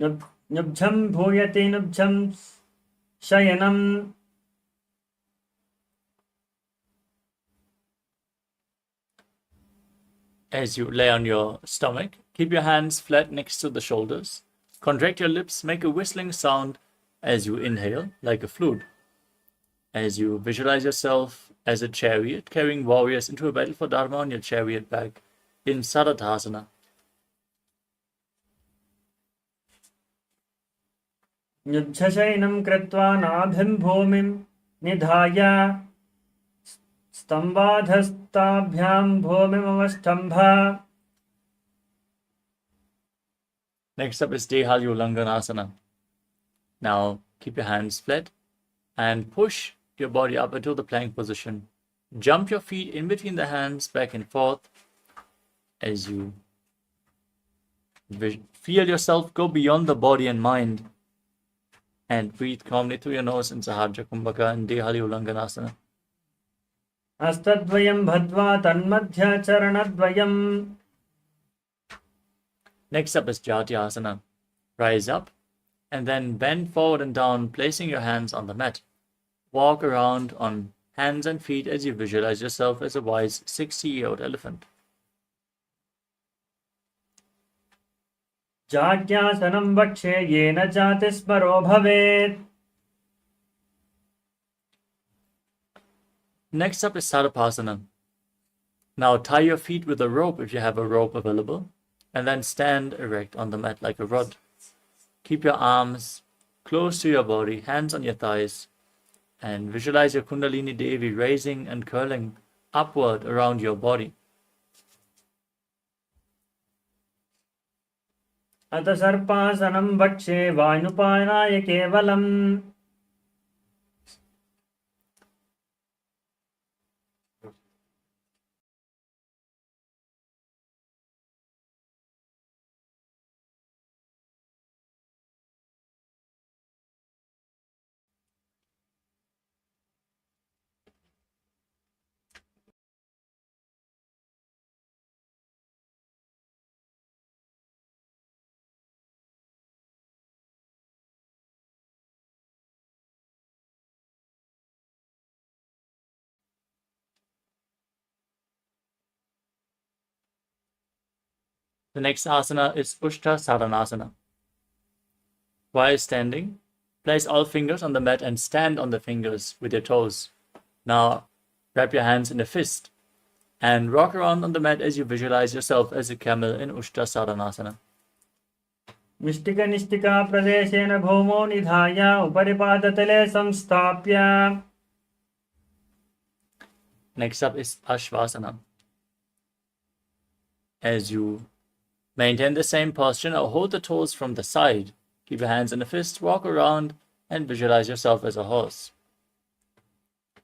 नुब्झं भूयति नुब्झं शयनम्. As you lay on your stomach, keep your hands flat next to the shoulders. Contract your lips, make a whistling sound as you inhale, like a flute. As you visualize yourself as a chariot carrying warriors into a battle for Dharma on your chariot back in Sarathasana. युद्धशयनं कृत्वा नाभिं भूमिं निधाय स्तम्भाधस्ताभ्यां भूमिमवष्टम्भ. Next up is Dehali Ulanganasana. Now keep your hands flat and push your body up into the plank position. Jump your feet in between the hands back and forth as you feel yourself go beyond the body and mind. And breathe calmly through your nose in Sahaja Kumbhaka and Dehali Ulanganasana. हस्तद्वयं बद्ध्वा तन्मध्यचरणद्वयम्. Next up is Jatyasana. Rise up and then bend forward and down, placing your hands on the mat. Walk around on hands and feet as you visualize yourself as a wise 60-year-old elephant. जाड्यासनं वक्षे येन जातिस्मरो भवेत्. Next up is Sarapasana. Now tie your feet with a rope if you have a rope available, and then stand erect on the mat like a rod. Keep your arms close to your body, hands on your thighs, and visualize your Kundalini Devi raising and curling upward around your body. अथ सर्पासनं वक्षे वायुपानाय केवलम्. The next asana is Ushta Saranasana. While standing, place all fingers on the mat and stand on the fingers with your toes. Now, wrap your hands in a fist and rock around on the mat as you visualize yourself as a camel in Ushta Saranasana. मिष्टिकनिष्टिका प्रदेशेन भूमौ निधाय उपरिपादतले संस्थाप्य. Next up is Ashvasana. As you maintain the same posture, now hold the toes from the side. Keep your hands in a fist, walk around, and visualize yourself as a horse.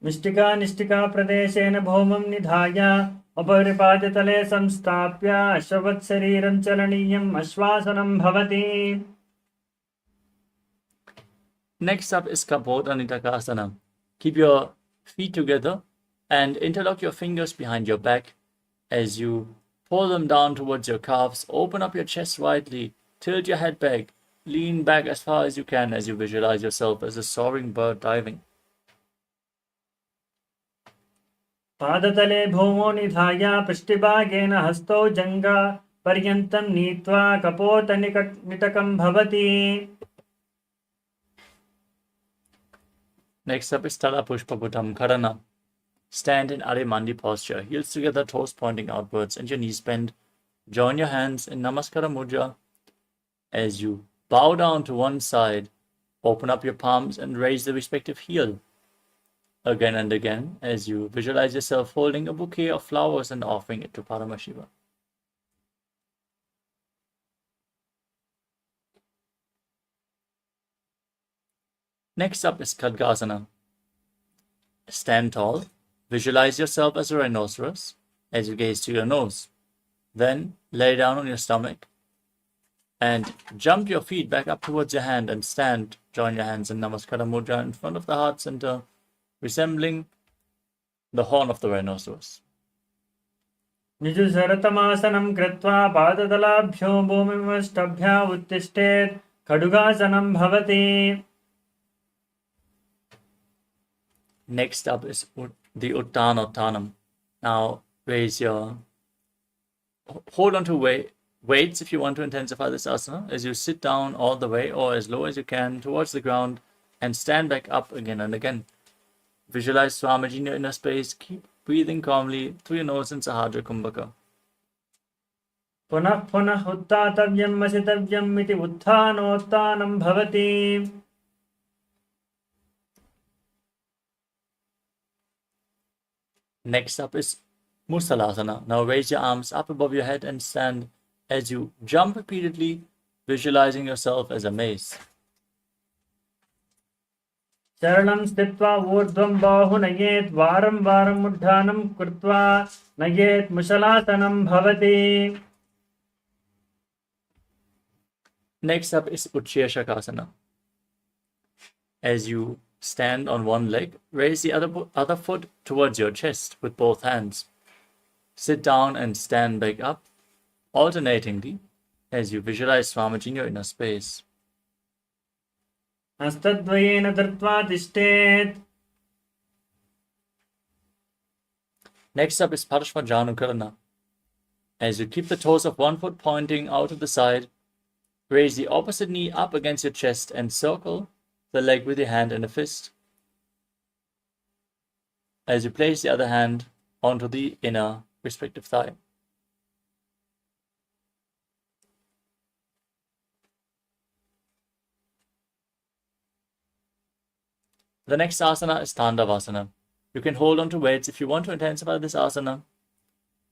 मिष्टिका निष्टिका प्रदेशेन भूमं निधाय उपरिपादतले संस्थाप्य अश्ववत् शरीरं चलनीयम् अश्वासनं भवति. Next up is Kapota Nitakasana. Keep your feet together and interlock your fingers behind your back as you pull them down towards your calves. Open up your chest widely, tilt your head back, lean back as far as you can as you visualize yourself as a soaring bird diving. पादतले भूमौ निधाय पृष्ठभागेन हस्तौ जङ्घा पर्यन्तं नीत्वा कपोतनिटकं भवति. Next up is Tala Pushpaputam Karana. Stand in Adimandi posture, heels together, toes pointing outwards, and your knees bend. Join your hands in Namaskara Mudra. As you bow down to one side, open up your palms and raise the respective heel. Again and again, as you visualize yourself holding a bouquet of flowers and offering it to Paramashiva. Next up is Khadgasana. Stand tall. Visualize yourself as a rhinoceros as you gaze to your nose. Then lay down on your stomach and jump your feet back up towards your hand and stand. Join your hands in Namaskara Mudra in front of the heart center, resembling the horn of the rhinoceros. निजुसरतमासनं कृत्वा पादतलाभ्यो भूमिमष्टभ्या उत्तिष्ठेत् खड्गासनं भवति. Next up is the Uttanottanam. Now raise your hold on to weights if you want to intensify this asana as you sit down all the way or as low as you can towards the ground and stand back up again and again. Visualize Swamiji in your inner space. Keep breathing calmly through your nose in Sahadra Kumbhaka. पुनः पुनः उत्थातव्यम् वसितव्यम् इति उत्थानोत्थानं भवति. Next up is Musalasana. Now raise your arms up above your head and stand as you jump repeatedly, visualizing yourself as a mace. चरणं स्थित्वा ऊर्ध्वं बाहु नयेत् वारं वारम् उड्डानं कृत्वा नयेत् मुशलासनं भवति. Next up is Utshirshakasana. As you stand on one leg, raise the other foot towards your chest with both hands. Sit down and stand back up, alternatingly, as you visualize Swamiji in your inner space. हस्तद्वयेन धृत्वा तिष्ठेत्. Next up is Parshvajanukarana. As you keep the toes of one foot pointing out to the side, raise the opposite knee up against your chest and circle the leg with your hand and a fist. As you place the other hand onto the inner respective thigh. The next asana is Tandavasana. You can hold on to weights if you want to intensify this asana.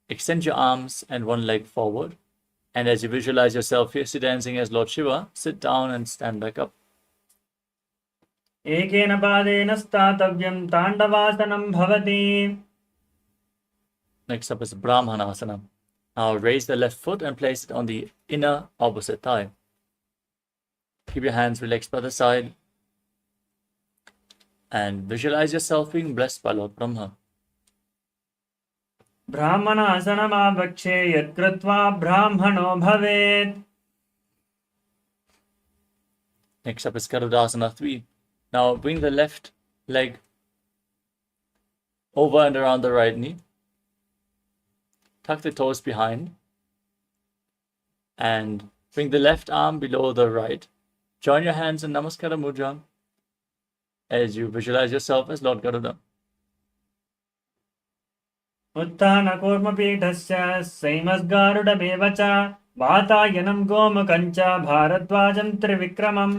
Extend your arms and one leg forward. And as you visualize yourself fiercely dancing as Lord Shiva, sit down and stand back up. एकेन पादेन स्थातव्यं ताण्डवासनं भवति. Next up is Brahmanasana. Now raise the left foot and place it on the inner opposite thigh. Keep your hands relaxed by the side. And visualize yourself being blessed by Lord Brahma. ब्राह्मणासनमावक्षे यत्कृत्वा ब्राह्मणो भवेत्. Next up is Garudasana 3. Now bring the left leg over and around the right knee. Tuck the toes behind. And bring the left arm below the right. Join your hands in Namaskara Mudra as you visualize yourself as Lord Garuda. उत्थानकूर्मपीठस्य सैमस्गारुडमेव च वातायनं गोमुखं च भारद्वाजं त्रिविक्रमम्.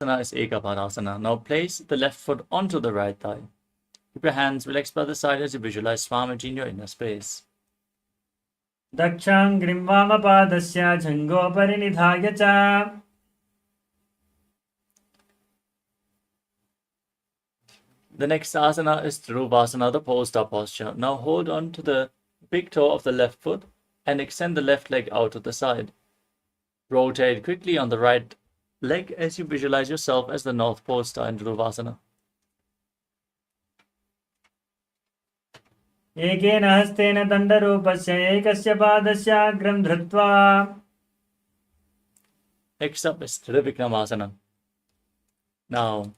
Is Ekapadasana. Now place the left foot onto the right thigh. Keep your hands relaxed by the side as you visualize Swamiji in your inner space. दक्षाङ्घ्रिं वामपादस्य जङ्घोपरि निधाय च. The next asana is Dhruvasana, the pole star posture. Now hold on to the big toe of the left foot and extend the left leg out to the side. Rotate quickly on the right leg as you visualize yourself as the North Pole Star in Dhruvasana. एकेन हस्तेन दण्डरूपस्य एकस्य पादस्याग्रं धृत्वा. Next up is Trivikramasana. Now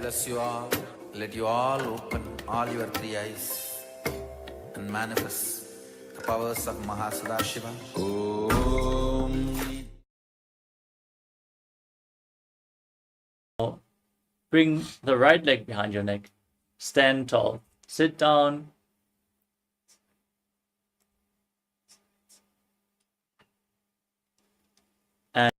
bless you all. Let you all open all your three eyes and manifest the powers of Mahasadashiva. Om. Bring the right leg behind your neck. Stand tall. Sit down. And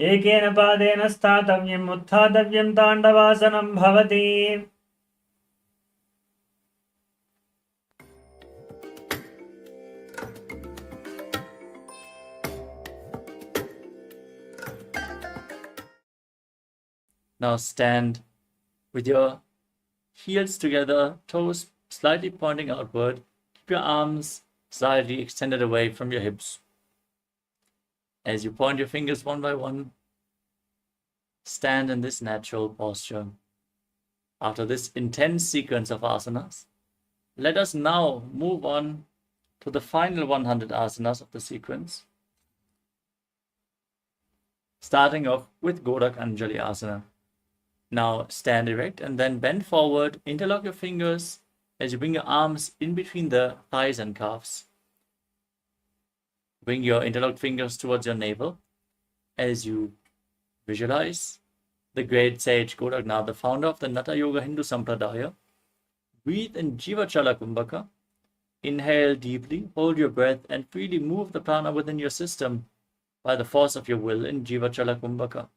एकेन पादेन स्थातव्यम् उत्थातव्यं ताण्डवासनं भवति. now stand with your heels together, toes slightly pointing outward. Keep your arms slightly extended away from your hips. As you point your fingers one by one, stand in this natural posture. After this intense sequence of asanas, let us now move on to the final 100 asanas of the sequence, starting off with Godak Anjali Asana. Now stand erect and then bend forward, interlock your fingers as you bring your arms in between the thighs and calves. Bring your interlocked fingers towards your navel as you visualize the great sage Goraknath, the founder of the Natha Yoga Hindu Sampradaya. Breathe in Jivachala Kumbhaka. Inhale deeply, hold your breath, and freely move the prana within your system by the force of your will in Jivachala Kumbhaka.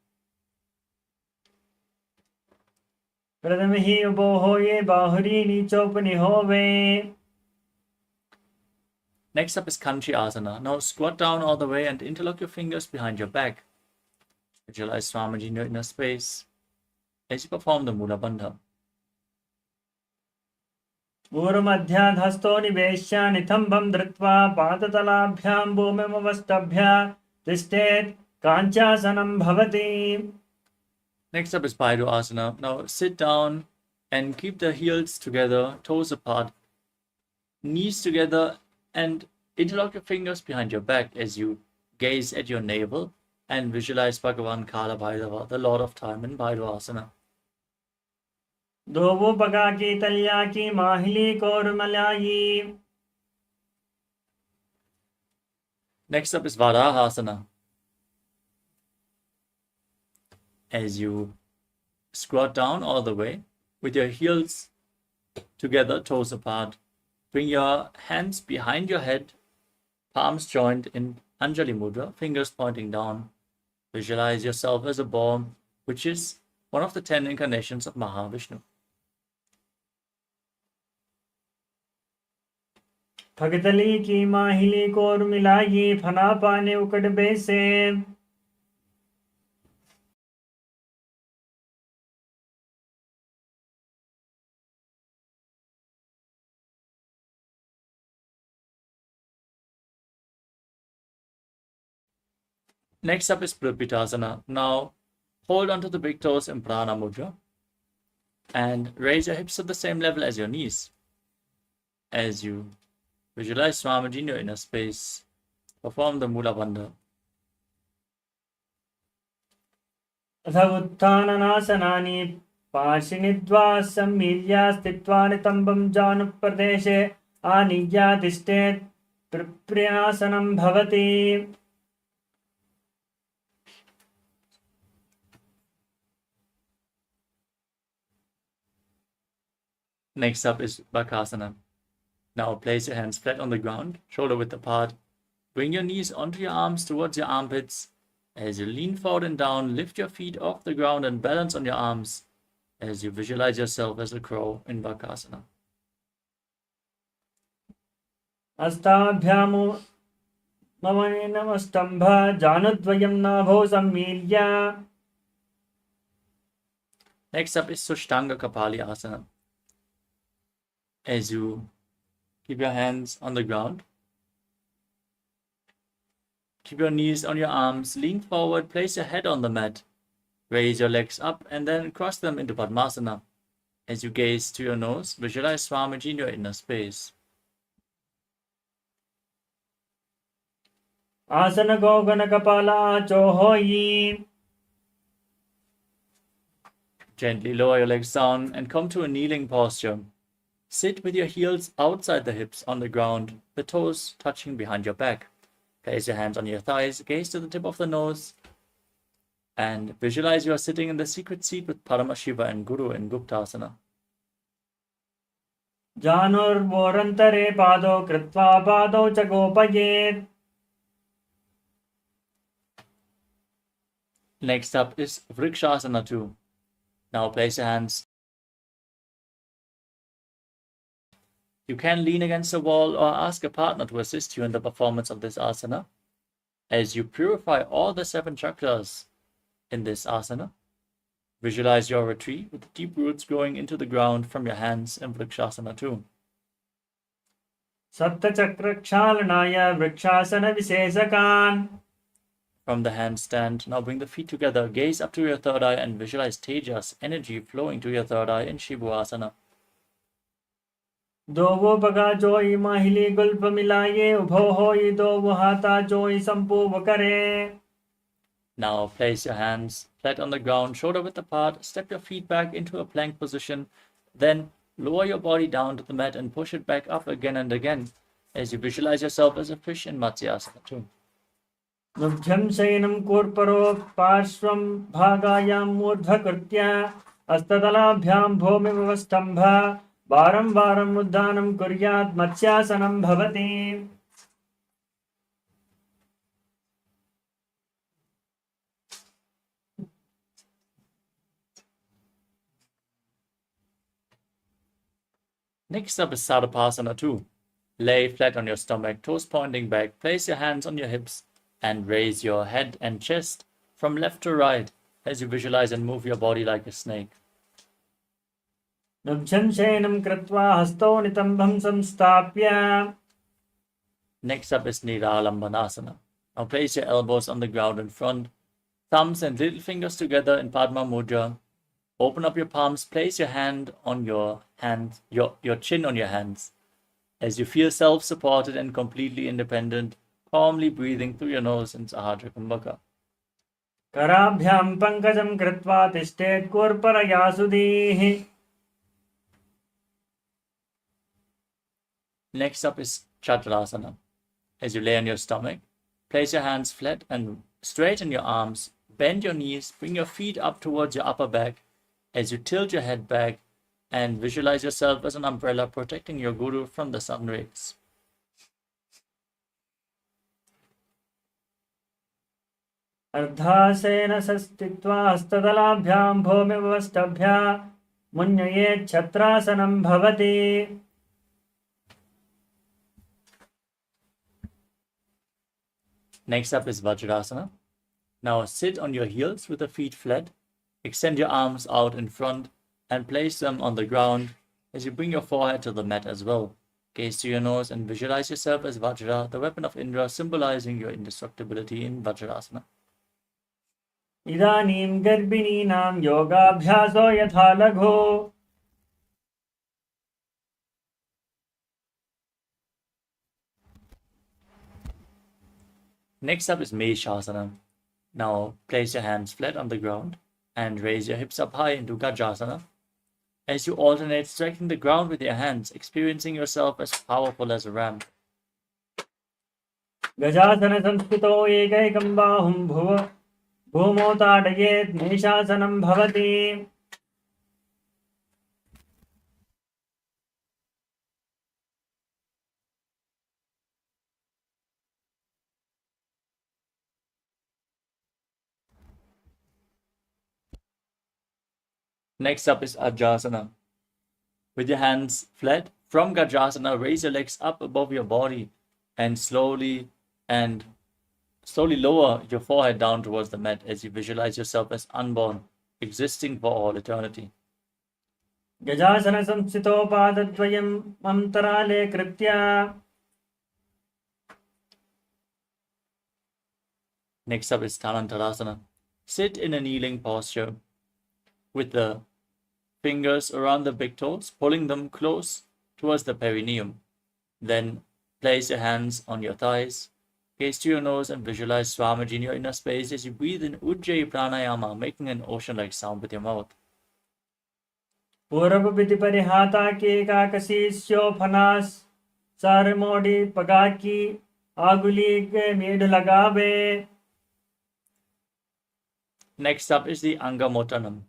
प्रथमहि उपोहोये बाहुरी नीचोपनिहोवे. Next up is Kanchi Asana. Now squat down all the way and interlock your fingers behind your back. Visualize Swamiji in your inner space as you perform the Mula Bandha. ऊर्ध्वमध्यात् हस्तो निवेश्य नितम्बं धृत्वा पादतलाभ्यां भूमिमवष्टभ्य तिष्ठेत् काञ्चासनं भवति. Next up is Paido Asana. Now sit down and keep the heels together, toes apart, knees together, and interlock your fingers behind your back as you gaze at your navel and visualize Bhagavan Kala Bhairava, the Lord of Time, in Paido Asana. दोवो पगा की तल्या की माहिली कोरमलाई. Next up is Varahasana. As you squat down all the way with your heels together, toes apart, bring your hands behind your head, palms joined in Anjali Mudra, fingers pointing down. Visualize yourself as a ball, which is one of the 10 incarnations of Mahavishnu. भगतली की माहिली कोरमिलाई फना पाने उकड़ बेसे. Next up is Prapittasana. Now hold onto the big toes in Prana Mudra and raise your hips to the same level as your knees. As you visualize Swamiji in your inner space, perform the Mula Bandha. अथ उत्थाननासनानि पार्श्वनिद्वा सम्मील्या स्थित्वा नितम्बं जानुप्रदेशे आनीय तिष्ठेत् प्रप्रियासनं भवति. Next up is Bakasana. Now place your hands flat on the ground, shoulder width apart. Bring your knees onto your arms towards your armpits. As you lean forward and down, lift your feet off the ground and balance on your arms as you visualize yourself as a crow in Bakasana. अस्ताभ्यामो नमस्तम्भ जानद्वयं नाभो सम्मील्य. Next up is Sushtanga Kapali Asana. As you keep your hands on the ground, keep your knees on your arms, lean forward, place your head on the mat, raise your legs up, and then cross them into Padmasana. As you gaze to your nose, visualize Swamiji in your inner space. Asana Gogana Kapala Chohoyi. Gently lower your legs down and come to a kneeling posture. Sit with your heels outside the hips on the ground, the toes touching behind your back. Place your hands on your thighs, gaze to the tip of the nose, and visualize you are sitting in the secret seat with Paramashiva and Guru in Guptasana. Janur Vorantare Pado Kritva Pado Chagopayet. Next up is Vrikshasana 2. Now place your hands. You can lean against a wall or ask a partner to assist you in the performance of this asana. As you purify all the 7 chakras in this asana, visualize your retreat with deep roots growing into the ground from your hands in Vrikshasana 2. Sapta Chakrakshalanaya Vrikshasana Visesakan. From the handstand, now bring the feet together, gaze up to your third eye and visualize Tejas, energy flowing to your third eye in Shibhuasana. Dovo Paga Joy Mahili Gulpa Milaye Ubho Hoi Dovo Hata Joy Sampu Vakare. Now place your hands flat on the ground, shoulder width apart, step your feet back into a plank position, then lower your body down to the mat and push it back up again and again as you visualize yourself as a fish in Matsyasana 2. Nubhyam Sayanam Kurparo Parshvam Bhagayam Murdhakurtya Astadalabhyam Bhomivavastambha Varam Varam Uddhanam Kuryat Matsyasanam Bhavati. Next up is Sadapasana 2. Lay flat on your stomach, toes pointing back, place your hands on your hips, and raise your head and chest from left to right as you visualize and move your body like a snake. Nubhyam Sayanam Kritva Hasto Nitambham Samstapya. Next up is Niralambanasana. Now place your elbows on the ground in front, thumbs and little fingers together in Padma Mudra. Open up your palms, place your hand on your chin on your hands. As you feel self-supported and completely independent, calmly breathing through your nose in Sahasrara Kumbhaka. Karabhyam Pankajam Kritva Tishtet Kurparayasudihi. Next up is Chaturasana. As you lay on your stomach, place your hands flat and straighten your arms, bend your knees, bring your feet up towards your upper back as you tilt your head back and visualize yourself as an umbrella protecting your Guru from the sun rays. Ardhasena Sastitva Astadalabhyam Bhomivavastabhya Munyayet Chatrasanam Bhavati. Next up is Vajrasana. Now sit on your heels with the feet flat, extend your arms out in front and place them on the ground as you bring your forehead to the mat as well. Gaze to your nose and visualize yourself as Vajra, the weapon of Indra, symbolizing your indestructibility in Vajrasana. Idanim Garbhininam Yogabhyaso Yatha Lagho. Next up is Meshasana. Now place your hands flat on the ground and raise your hips up high into Gajasana. As you alternate striking the ground with your hands, experiencing yourself as powerful as a ram. Gajasana Samskito Ekaikam Bahum Bhuva Bhumo Tadayet Meshasanam Bhavati. Next up is Ajasana. With your hands flat, from Gajasana, raise your legs up above your body and slowly lower your forehead down towards the mat as you visualize yourself as unborn, existing for all eternity. गजासन संस्थितो पादद्वयम् अन्तराले कृत्य Next up is Thanantarasana. Sit in a kneeling posture with the fingers around the big toes, pulling them close towards the perineum. Then place your hands on your thighs, gaze to your nose and visualize Swamiji in your inner space as you breathe in Ujjayi Pranayama, making an ocean-like sound with your mouth. पूर्व विधि परिहाता के काकसी फनास सार मोड़ी पगा की आगुली के मेढ़ लगावे. Next up is the Angamotanam.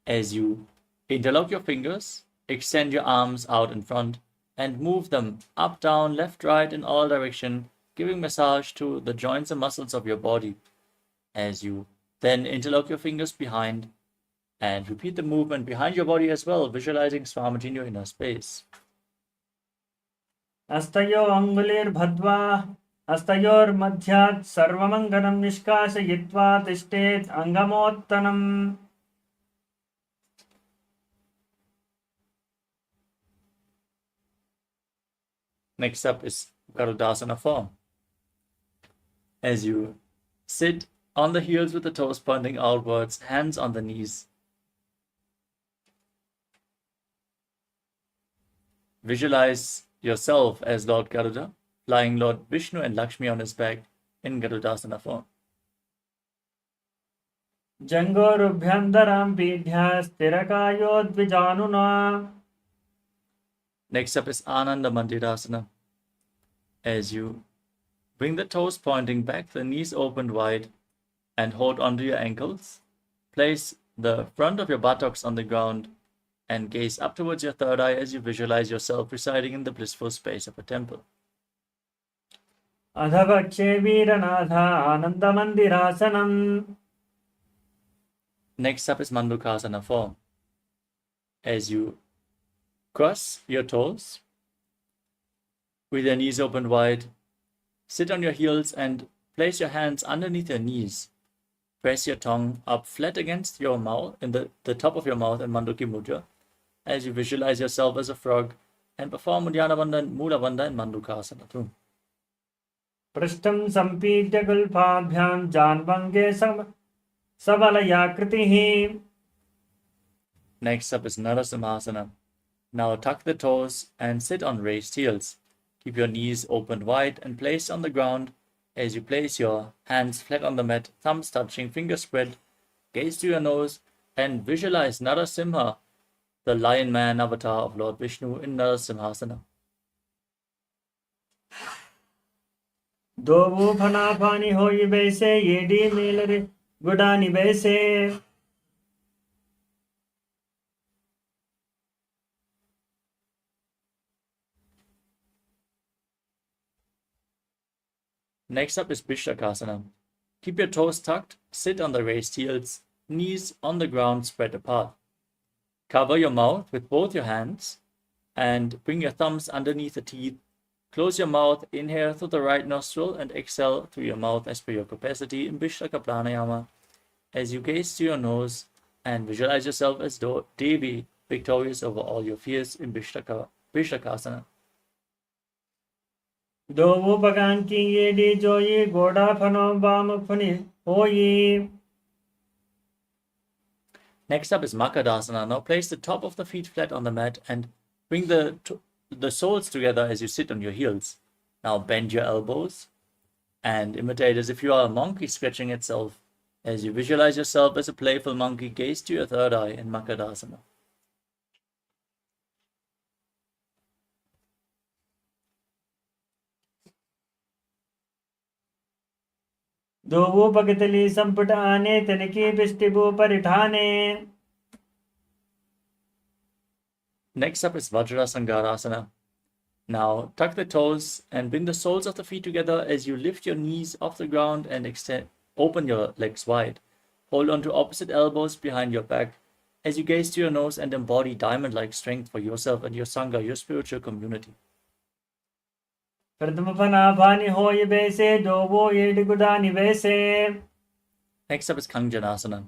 As you interlock your fingers, extend your arms out in front and move them up, down, left, right in all directions, giving massage to the joints and muscles of your body. As you then interlock your fingers behind and repeat the movement behind your body as well, visualizing Swamiji in your inner space. अस्तयो अंगुलिर्भद्वा अस्तयोर मध्यात् सर्वमंगलम निष्कासयित्वा तिष्ठेत् अंगमोत्तनम. Next up is Garudasana form. As you sit on the heels with the toes pointing outwards, hands on the knees. Visualize yourself as Lord Garuda, flying Lord Vishnu and Lakshmi on his back in Garudasana form. जंगोरुभ्यंतरां पीढ्या स्थिरकायोद्विजानुना. Next up is Ananda Mandirasana. As you bring the toes pointing back, the knees opened wide, and hold onto your ankles. Place the front of your buttocks on the ground and gaze up towards your third eye as you visualize yourself residing in the blissful space of a temple. अधवक्षे वीरनाथा आनंदमंदिरासनम. Next up is Mandukasana form. As you cross your toes with your knees open wide, sit on your heels and place your hands underneath your knees. Press your tongue up flat against your mouth, in the top of your mouth in Manduki Mudra, as you visualize yourself as a frog and perform Uddiyana Bandha and Mula Bandha in Mandukasana too. पृष्ठं संपीड्य गुल्फाभ्यां जानभंगे सबलयाकृतिः. Next up is Narasimhasana. Now tuck the toes and sit on raised heels. Keep your knees open wide and placed on the ground as you place your hands flat on the mat, thumbs touching, fingers spread. Gaze to your nose and visualize Narasimha, the lion man avatar of Lord Vishnu in Narasimhasana. दो वो फना पानी हो ये वैसे ये D मेलरे गुडानी वैसे. Next up is Bishakasana. Keep your toes tucked, sit on the raised heels, knees on the ground spread apart. Cover your mouth with both your hands and bring your thumbs underneath the teeth. Close your mouth, inhale through the right nostril and exhale through your mouth as per your capacity in Vishlaka Pranayama. As you gaze to your nose and visualize yourself as Devi, victorious over all your fears in Vishlakasana. दो वो पकान की ये D जो ये गोड़ा फनो balm funny हो ये. Next up is Makadasana. Now place the top of the feet flat on the mat and bring the soles together as you sit on your heels. Now bend your elbows and imitate as if you are a monkey stretching itself. As you visualize yourself as a playful monkey, gaze to your third eye in Makadasana. दो वो पगतली संपुट आने तनकी पिष्टिबू परिठाने. Next up is Vajrasangarasana. Now tuck the toes and bring the soles of the feet together as you lift your knees off the ground and open your legs wide. Hold on to opposite elbows behind your back as you gaze to your nose and embody diamond-like strength for yourself and your Sangha, your spiritual community. प्रथम फना पानी हो ये वैसे दो वो ये D गुडानी वैसे. Next up is Kanjanasana.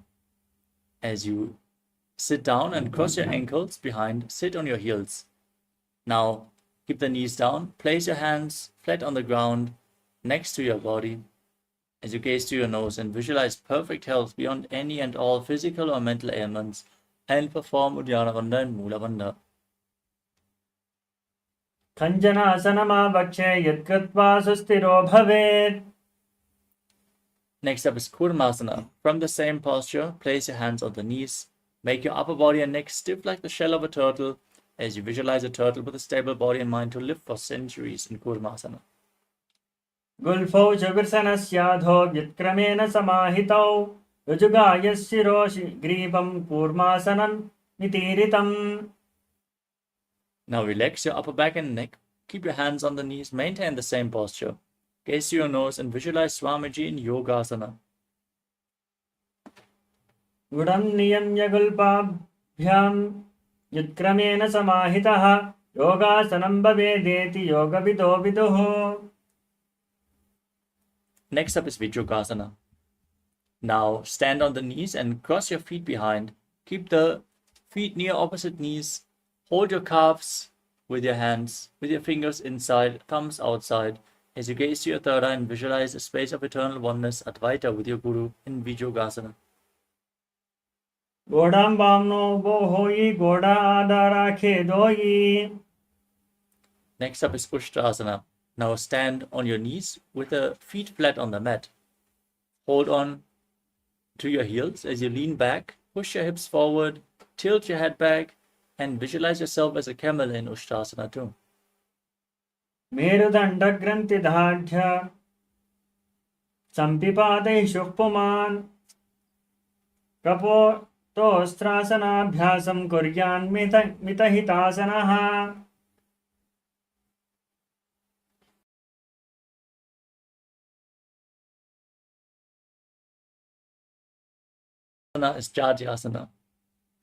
As you sit down and cross your ankles behind, sit on your heels. Now, keep the knees down, place your hands flat on the ground next to your body. As you gaze to your nose and visualize perfect health beyond any and all physical or mental ailments, and perform Uddiyana Bandha and Mula Bandha. खञ्जनासनमावक्षे यत्कृत्वा सुस्थिरो भवेत्. Next up is Kurmasana. From the same posture, place your hands on the knees. Make your upper body and neck stiff like the shell of a turtle, as you visualize a turtle with a stable body and mind to live for centuries in Kurmasana. गुल्फौ चविर्सनस्याधो व्युत्क्रमेण समाहितौ ऋजुगायशिरो ग्रीवं कूर्मासनं नितीरितम्. Now relax your upper back and neck. Keep your hands on the knees. Maintain the same posture. Gaze to your nose and visualize Swamiji in Yogasana. गुडं नियम्य गुल्पाभ्यां युत्क्रमेण समाहितः योगासनं भवेदेति योगविदो विदुः. Next up is Vijyogasana. Now stand on the knees and cross your feet behind. Keep the feet near opposite knees. Hold your calves with your hands, with your fingers inside, thumbs outside, as you gaze to your third eye and visualize a space of eternal oneness, Advaita, with your Guru in Vijyogasana. गोडां वामनो वो होई गोडा आदारा खेदोई. Next up is Ushtrasana. Now stand on your knees with the feet flat on the mat. Hold on to your heels as you lean back, push your hips forward, tilt your head back, and visualize yourself as a camel in Ushtrasana too. मेरुदण्डग्रन्थिदाढ्य सम्पिपादैः शुक्पुमान् कपोतोस्त्रासनाभ्यासं कुर्यान् मितहितासनः. Is Jadyasana.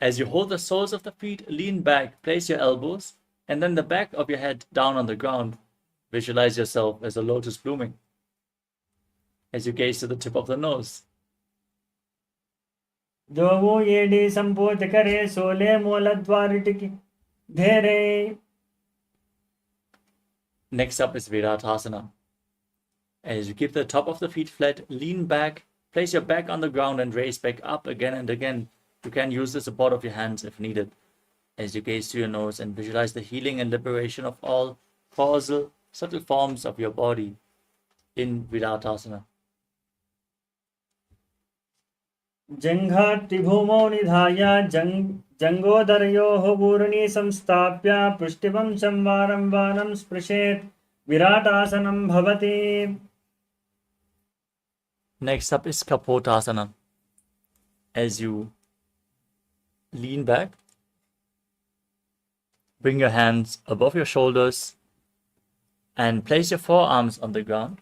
As you hold the soles of the feet, lean back, place your elbows, and then the back of your head down on the ground. Visualize yourself as a lotus blooming. As you gaze to the tip of the nose. दोवो येडी संपूत करे सोले मूलद्वारिटिकी धेरे. Next up is Viratasana. As you keep the top of the feet flat, lean back, place your back on the ground and raise back up again and again. You can use the support of your hands if needed. As you gaze to your nose and visualize the healing and liberation of all causal, subtle forms of your body in Viratasana. जंघाति भूमौ निधाय जंगोदरयोः पूर्णी संस्थाप्य पृष्ठिवं संवारं वानं स्पृशेत् विराटासनं भवति. Next up is Kapotasana. As you lean back, bring your hands above your shoulders and place your forearms on the ground.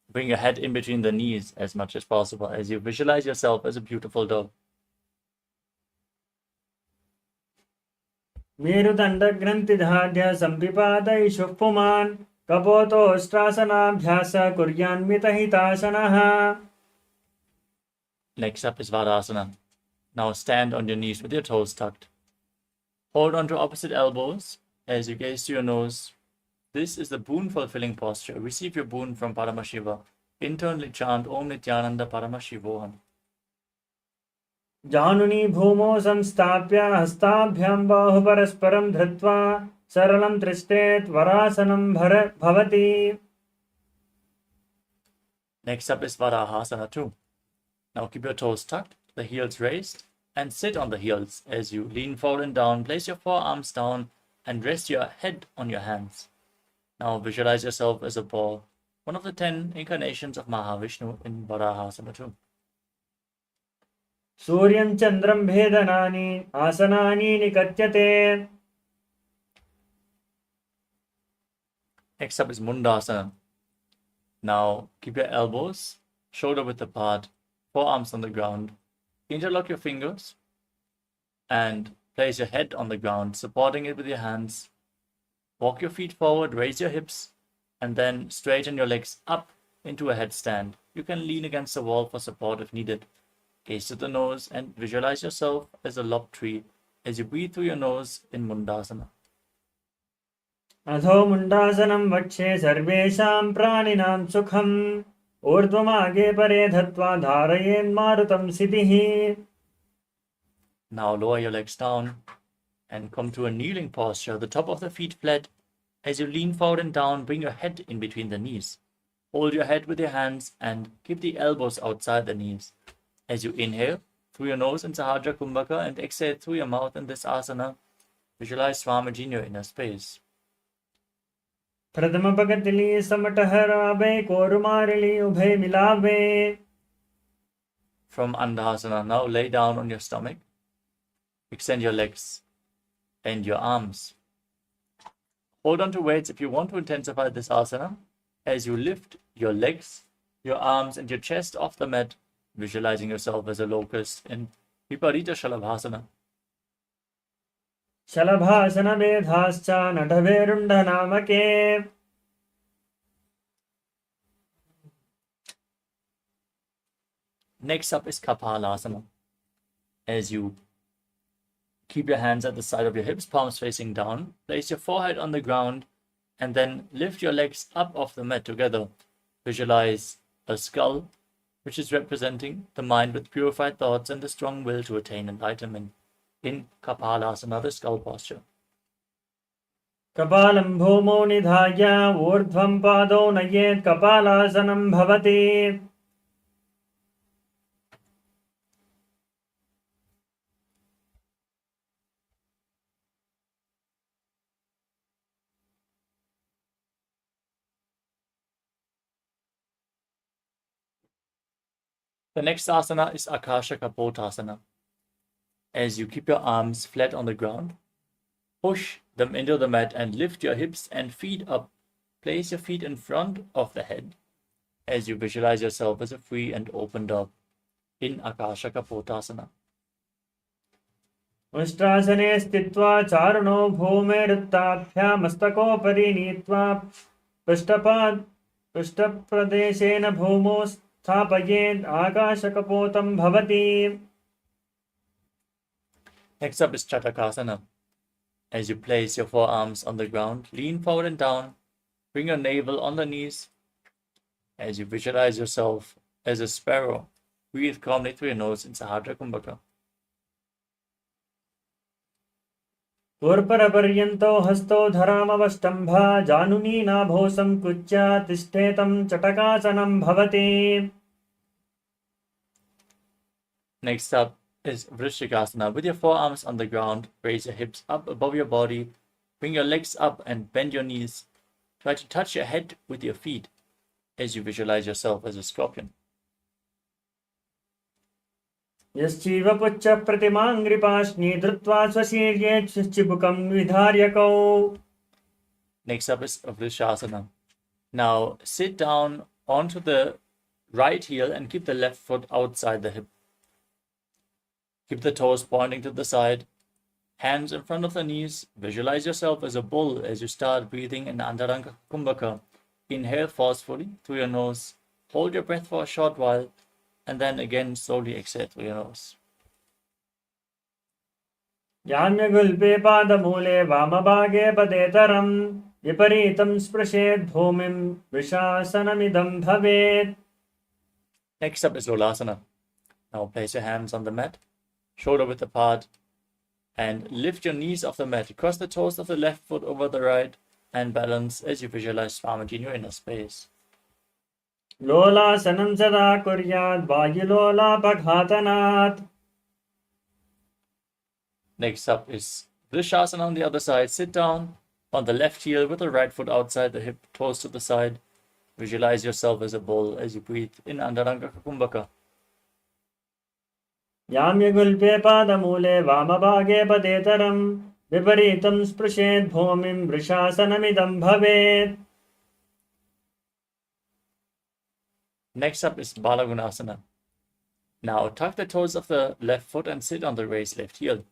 Bring your head in between the knees as much as possible as you visualize yourself as a beautiful dove. मेरुदण्डग्रन्थिदाढ्य सम्पिपादैः शुक्पुमान् कपोतोस्त्रासनाभ्यास कुर्यान् मितहितासनः. Next up is Vadasana. Now stand on your knees with your toes tucked. Hold on to opposite elbows as you gaze to your nose. This is the boon fulfilling posture. Receive your boon from Paramashiva. Internally chant Om Nithyananda Paramashivoham. जानुनी भूमौ संस्थाप्य हस्ताभ्यां बाहु परस्परं धृत्वा सरलं त्रिष्ठेत् वरासनं भवति. Next up is Varahasana too. Now keep your toes tucked, the heels raised, and sit on the heels as you lean forward and down. Place your forearms down and rest your head on your hands. Now visualize yourself as a ball, one of the 10 incarnations of Mahavishnu in Varahasana too. सूर्यं चन्द्रं भेदनानि आसनानि निकत्यते. Next up is Mundasana. Now keep your elbows shoulder width apart, forearms on the ground. Interlock your fingers and place your head on the ground, supporting it with your hands. Walk your feet forward, raise your hips, and then straighten your legs up into a headstand. You can lean against the wall for support if needed. Gaze to the nose and visualize yourself as a lob tree as you breathe through your nose in Mundasana. अधो मुण्डासनं वक्षे सर्वेषां प्राणिनां सुखम् ऊर्ध्वमागे परे धत्वा धारयेन्मारुतं सिद्धिः. Now lower your legs down and come to a kneeling posture, the top of the feet flat. As you lean forward and down, bring your head in between the knees. Hold your head with your hands and keep the elbows outside the knees. As you inhale through your nose in Sahasrara Kumbhaka and exhale through your mouth in this asana, visualize Swamiji in your inner space. प्रथम पगतली समटहरावे कोरुमारिली उभय मिलावे. From Andhasana, now lay down on your stomach. Extend your legs and your arms. Hold on to weights if you want to intensify this asana. As you lift your legs, your arms, and your chest off the mat, visualizing yourself as a locust in Viparita Shalabhasana. शलभासनमेधाश्च नटवेरुण्डनामके. Next up is Kapalasana. As you keep your hands at the side of your hips, palms facing down, place your forehead on the ground, and then lift your legs up off the mat together. Visualize a skull, which is representing the mind with purified thoughts and the strong will to attain enlightenment. In Kapalasana, the skull posture. कपालं भूमौ निधाय ऊर्ध्वं पादौ नयेत् कपालासनं भवति. The next asana is Akasha Kapotasana. As you keep your arms flat on the ground, push them into the mat and lift your hips and feet up. Place your feet in front of the head as you visualize yourself as a free and open dove in Akasha Kapotasana. उष्ट्रासने स्थित्वा चारुणो भूमेरुत्थाभ्या मस्तकोपरि नीत्वा पृष्ठप्रदेशेन भूमौ स्थापयेत् आकाशकपोतं भवति. Next up is Chatakasana. As you place your forearms on the ground, lean forward and down, bring your navel on the knees. As you visualize yourself as a sparrow, breathe calmly through your nose in Sahasrara Kumbhaka. पूर्परपर्यन्तौ हस्तौ धरामवष्टम्भा जानुनी नाभौ संकुच्य तिष्ठेतं चटकासनं भवति. Next up is Vrishikasana. With your forearms on the ground, raise your hips up above your body, bring your legs up and bend your knees. Try to touch your head with your feet as you visualize yourself as a scorpion. यश्चैव पुच्छ प्रतिमाङ्घ्रिपाश्नी धृत्वा स्वशीर्ये चिबुकं विधार्यकौ. Next up is Vrishasana. Now sit down onto the right heel and keep the left foot outside the hip. Keep the toes pointing to the side, hands in front of the knees. Visualize yourself as a bull as you start breathing in Antaranga Kumbhaka. Inhale forcefully through your nose, hold your breath for a short while, and then again slowly exhale through your nose. याम्यगुल्पे पादमूले वामभागे पदेतरं विपरीतं स्पृशेत् भूमिं वृषासनमिदं भवेत्. Next up is Lolasana. Now place your hands on the mat, shoulder width apart, and lift your knees off the mat. Cross the toes of the left foot over the right and balance as you visualize Swamiji in your inner space. लोलासनं सदा कुर्यात् वायुलोलापघातनात्. Next up is Vrishasana on the other side. Sit down on the left heel with the right foot outside the hip, toes to the side. Visualize yourself as a bull as you breathe in Antaranga Kumbhaka. याम्यगुल्पे पादमूले वामभागे पदेतरं विपरीतं स्पृशेत् भूमिं वृषासनमिदं भवेत्. Next up is Balagunasana. Now tuck the toes of the left foot and sit on the raised left heel.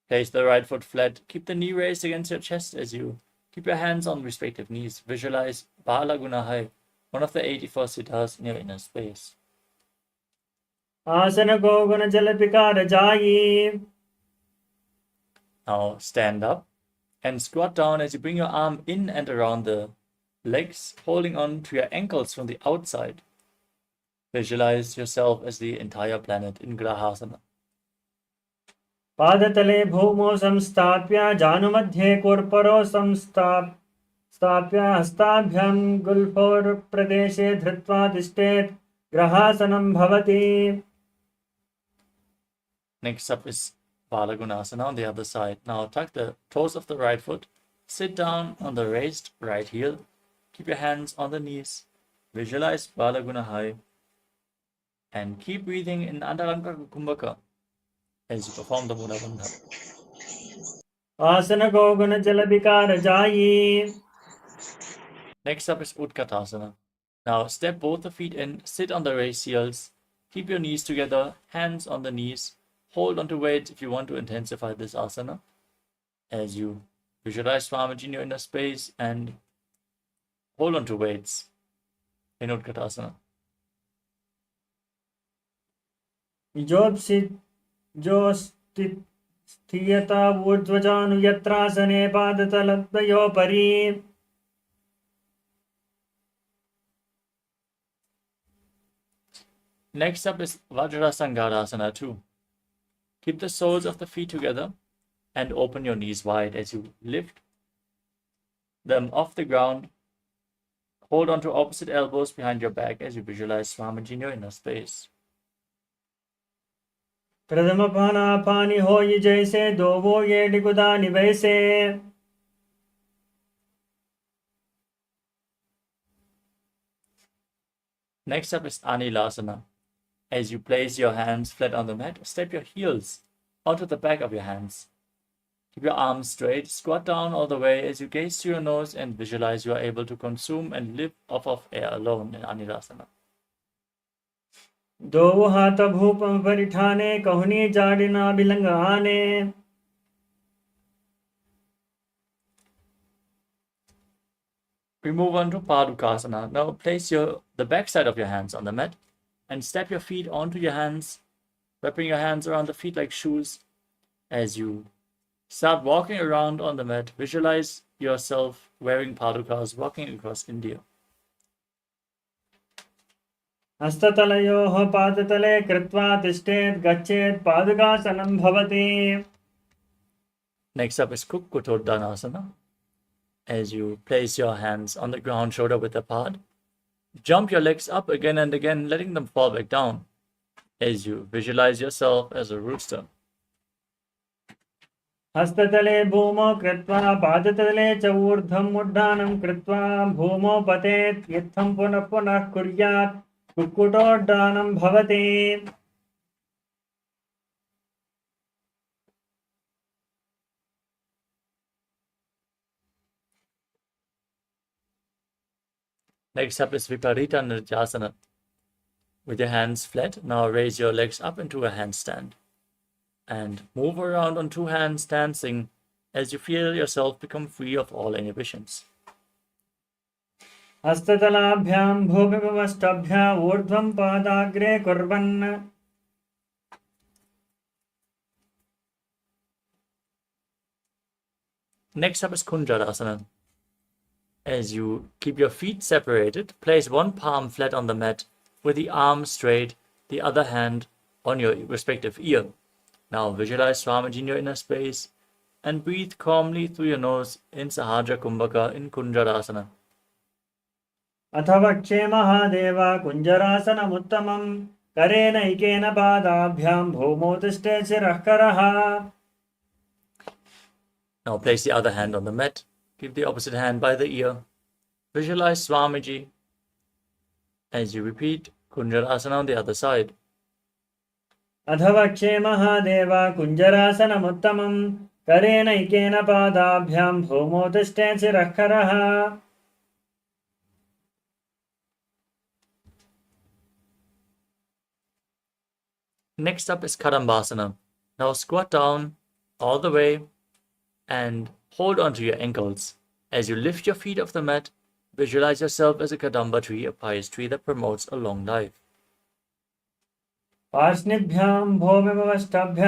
Place the right foot flat. Keep the knee raised against your chest as you keep your hands on respective knees. Visualize Balagunahai, one of the 84 siddhas in your inner space. आसन को गुण जल पिकार जाई. Now stand up and squat down as you bring your arm in and around the legs, holding on to your ankles from the outside. Visualize yourself as the entire planet in Grahasana. पादतले भूमौ संस्थाप्य जानुमध्ये कोर्परो संस्थाप्य हस्ताभ्यां गुल्फोर् प्रदेशे धृत्वा तिष्ठेत् ग्रहासनं भवति. Next up is Balagunasana on the other side. Now tuck the toes of the right foot, sit down on the raised right heel, keep your hands on the knees, visualize Balagunahai, and keep breathing in Antaranga Kumbhaka as you perform the Mula Bandha. आसन को गुण जल विकार जाई. Next up is Utkatasana. Now step both the feet in, sit on the raised heels, keep your knees together, hands on the knees, hold onto weights if you want to intensify this asana. As you visualize Swamiji in your inner space and hold onto weights in Utkatasana. जो स्थियता ऊर्ध्वजानुयत्रासने पादतलद्वयोपरि. Next up is Vajrasangadasana 2. Keep the soles of the feet together and open your knees wide as you lift them off the ground. Hold on to opposite elbows behind your back as you visualize Swamiji in your inner space. प्रथम पाना पानी हो ये जैसे दो वो ये डिगुदानी वैसे. Next up is Anilasana. As you place your hands flat on the mat, step your heels onto the back of your hands. Keep your arms straight, squat down all the way as you gaze to your nose and visualize you are able to consume and live off of air alone in Anilasana. दो हाथ भूपम परिठाने कहुनी जाडिना belong आने. We move on to Padukasana. Now place the back side of your hands on the mat and step your feet onto your hands, wrapping your hands around the feet like shoes. As you start walking around on the mat, visualize yourself wearing padukas walking across India. हस्ततलयोः पादतले कृत्वा तिष्ठेत् गच्छेत् पादुकासनं भवति. Next up is Kukkutoddanasana. As you place your hands on the ground shoulder width apart, jump your legs up again and again, letting them fall back down as you visualize yourself as a rooster. हस्ततले भूमौ कृत्वा पादतले च ऊर्ध्वम् उड्डानं कृत्वा भूमौ पतेत् इत्थं पुनः पुनः कुर्यात् कुक्कुटोड्डानं भवति. Next up is Viparita Nrityasana. With your hands flat, now raise your legs up into a handstand and move around on two hands dancing as you feel yourself become free of all inhibitions. हस्ततलाभ्यां भूमिमष्टभ्या ऊर्ध्वं पादाग्रे कुर्वन्. Next up is Kunjarasana. As you keep your feet separated, place one palm flat on the mat with the arm straight, the other hand on your respective ear. Now visualize Swamiji in your inner space and breathe calmly through your nose in Sahaja Kumbhaka in Kunjarasana. अथ वक्षे महादेव कुञ्जरासनमुत्तमं करेण इकेन पादाभ्यां भूमौ तिष्ठे शिरः करः. Now place the other hand on the mat. Keep the opposite hand by the ear. Visualize Swamiji as you repeat Kunjarasana on the other side. अथ वक्षे महादेव कुञ्जरासनमुत्तमं करेण इकेन पादाभ्यां भूमौ तिष्ठे शिरः करः. Next up is Kadambasana. Now squat down all the way and hold onto your ankles. As you lift your feet off the mat, visualize yourself as a Kadamba tree, a pious tree that promotes a long life. पार्ष्णिभ्यां भूमिमवष्टभ्य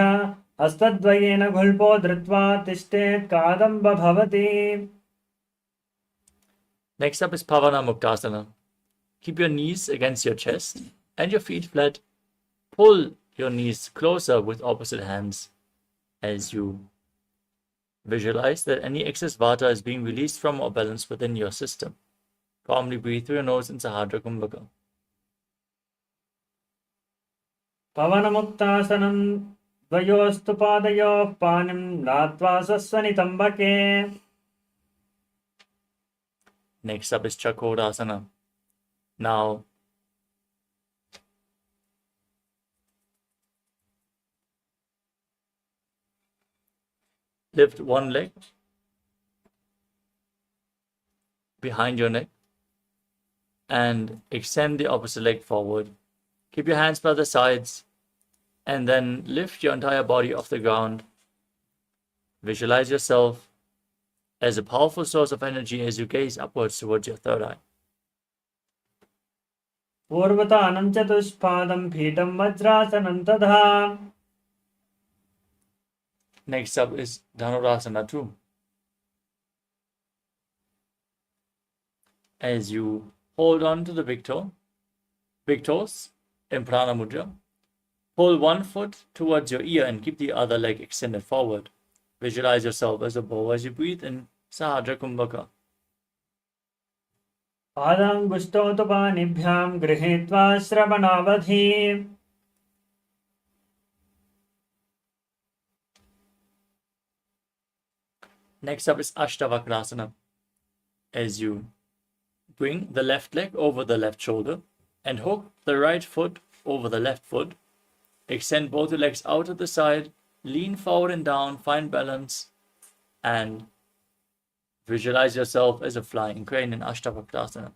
हस्तद्वयेन घुल्पो धृत्वा तिष्ठेत् कादम्ब भवति. Next up is Pavana Muktasana. Keep your knees against your chest and your feet flat. Pull your knees closer with opposite hands as you visualize that any excess vata is being released from or balanced within your system. Calmly breathe through your nose in Sahadra Kumbhaka. पवनमुक्तासनं द्वयोस्तु पादयोः पाणिं नात्वा स्वस्वनितम्बके. Next up is Chakodasana. Now, lift one leg behind your neck and extend the opposite leg forward. Keep your hands by the sides and then lift your entire body off the ground. Visualize yourself as a powerful source of energy as you gaze upwards towards your third eye. पूर्वतानं चतुष्पादं पीठं वज्रासनं तथा. Next up is Dhanurasana 2. As you hold on to the big toes in Prana Mudra, pull one foot towards your ear and keep the other leg extended forward. Visualize yourself as a bow as you breathe in Sahadra Kumbhaka. पादाङ्गुष्ठौ पाणिभ्यां गृहीत्वा श्रवणावधि. Next up is Ashtavakrasana. As you bring the left leg over the left shoulder and hook the right foot over the left foot. Extend both your legs out to the side, lean forward and down, find balance, and visualize yourself as a flying crane in Ashtavakrasana.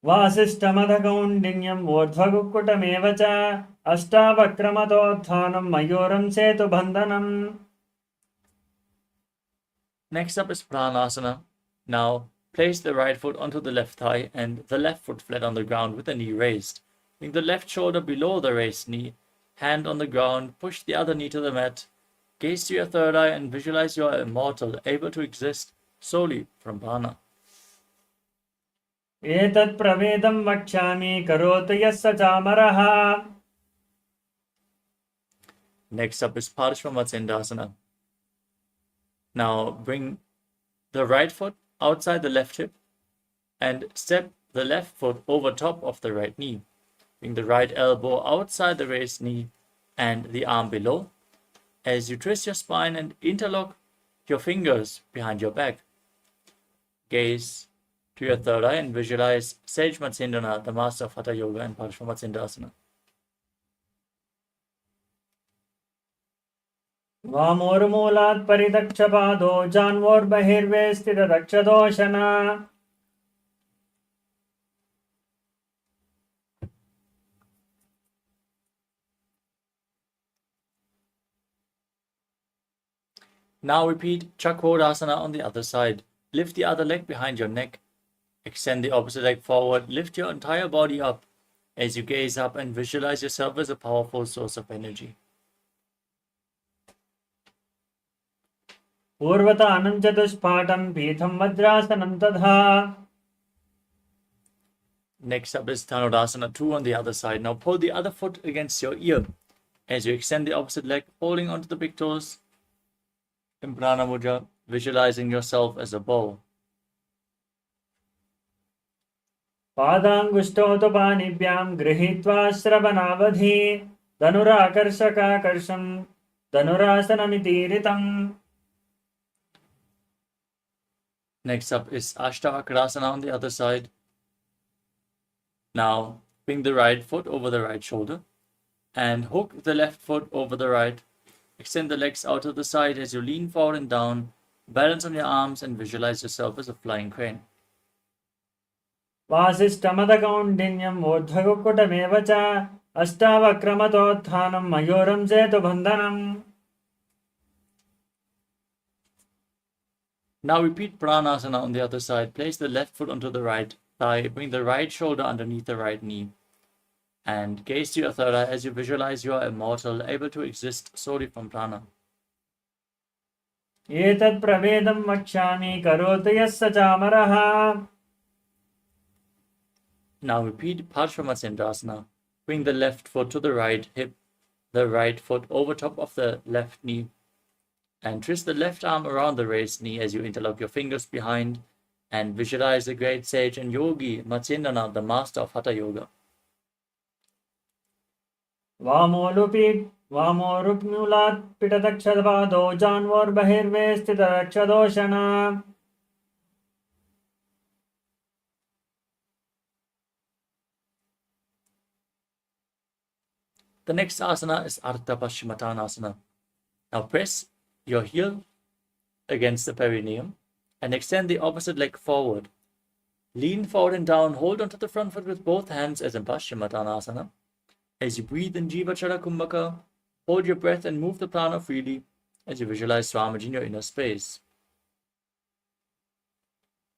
वासिष्ठमधकौण्डिन्यं ऊर्ध्वकुक्कुटमेव च अष्टावक्रमतोत्थानं मयूरं सेतुबन्धनम्. Next up is Pranasana. Now place the right foot onto the left thigh and the left foot flat on the ground with the knee raised. Bring the left shoulder below the raised knee, hand on the ground, push the other knee to the mat, gaze to your third eye and visualize you are immortal, able to exist solely from prana. एतत् प्रवेदं वक्ष्यामि करोतु यः स चामरः. Next up is Parshvamatsindasana. Now bring the right foot outside the left hip and step the left foot over top of the right knee. Bring the right elbow outside the raised knee and the arm below as you twist your spine and interlock your fingers behind your back. Gaze to your third eye and visualize Sage Matsindana, the master of Hatha Yoga and Parshvamatsindasana. वामोर्मूलात् परिदक्षपादो जान्वोर्बहिर्वे स्थितदक्षदोषणा. Now repeat Chakodasana on the other side. Lift the other leg behind your neck. Extend the opposite leg forward. Lift your entire body up as you gaze up and visualize yourself as a powerful source of energy. पूर्वतानं चतुष्पादं पीठं वज्रासनं तथा. Next up is Dhanurasana 2 on the other side. Now pull the other foot against your ear as you extend the opposite leg, holding onto the big toes in Prana Mudra, visualizing yourself as a bow. पादाङ्गुष्ठौ तु पाणिभ्यां गृहीत्वा श्रवणावधि. धनुराकर्षकाकर्षं धनुरासनमितीरितम्. Next up is Ashtavakrasana on the other side. Now bring the right foot over the right shoulder and hook the left foot over the right. Extend the legs out to the side as you lean forward and down. Balance on your arms and visualize yourself as a flying crane. वासिष्ठमदकौण्डिन्यं ऊर्ध्वकुक्कुटमेव च अष्टावक्रमतोत्थानं मयूरं सेतुबन्धनम्. Now repeat Pranasana on the other side. Place the left foot onto the right thigh. Bring the right shoulder underneath the right knee. And gaze to your third eye as you visualize you are immortal, able to exist solely from prana. एतत् प्रवेदं वक्ष्यामि करोतु यः स चामरः. Now repeat Parshvamatsyendrasana. Bring the left foot to the right hip, the right foot over top of the left knee, and twist the left arm around the raised knee as you interlock your fingers behind and visualize the great sage and yogi Matsyendranath, the master of Hatha Yoga. वामोरुक्म्यूलात् पिटदक्षपादो जान्वोर्बहिर्वे स्थितरक्षदोषणा. The next asana is Ardha Paschimottanasana. Now press your heel against the perineum and extend the opposite leg forward. Lean forward and down, hold onto the front foot with both hands as in Paschimottanasana. As you breathe in Jivachara Kumbhaka, hold your breath and move the prana freely as you visualize Swamiji in your inner space.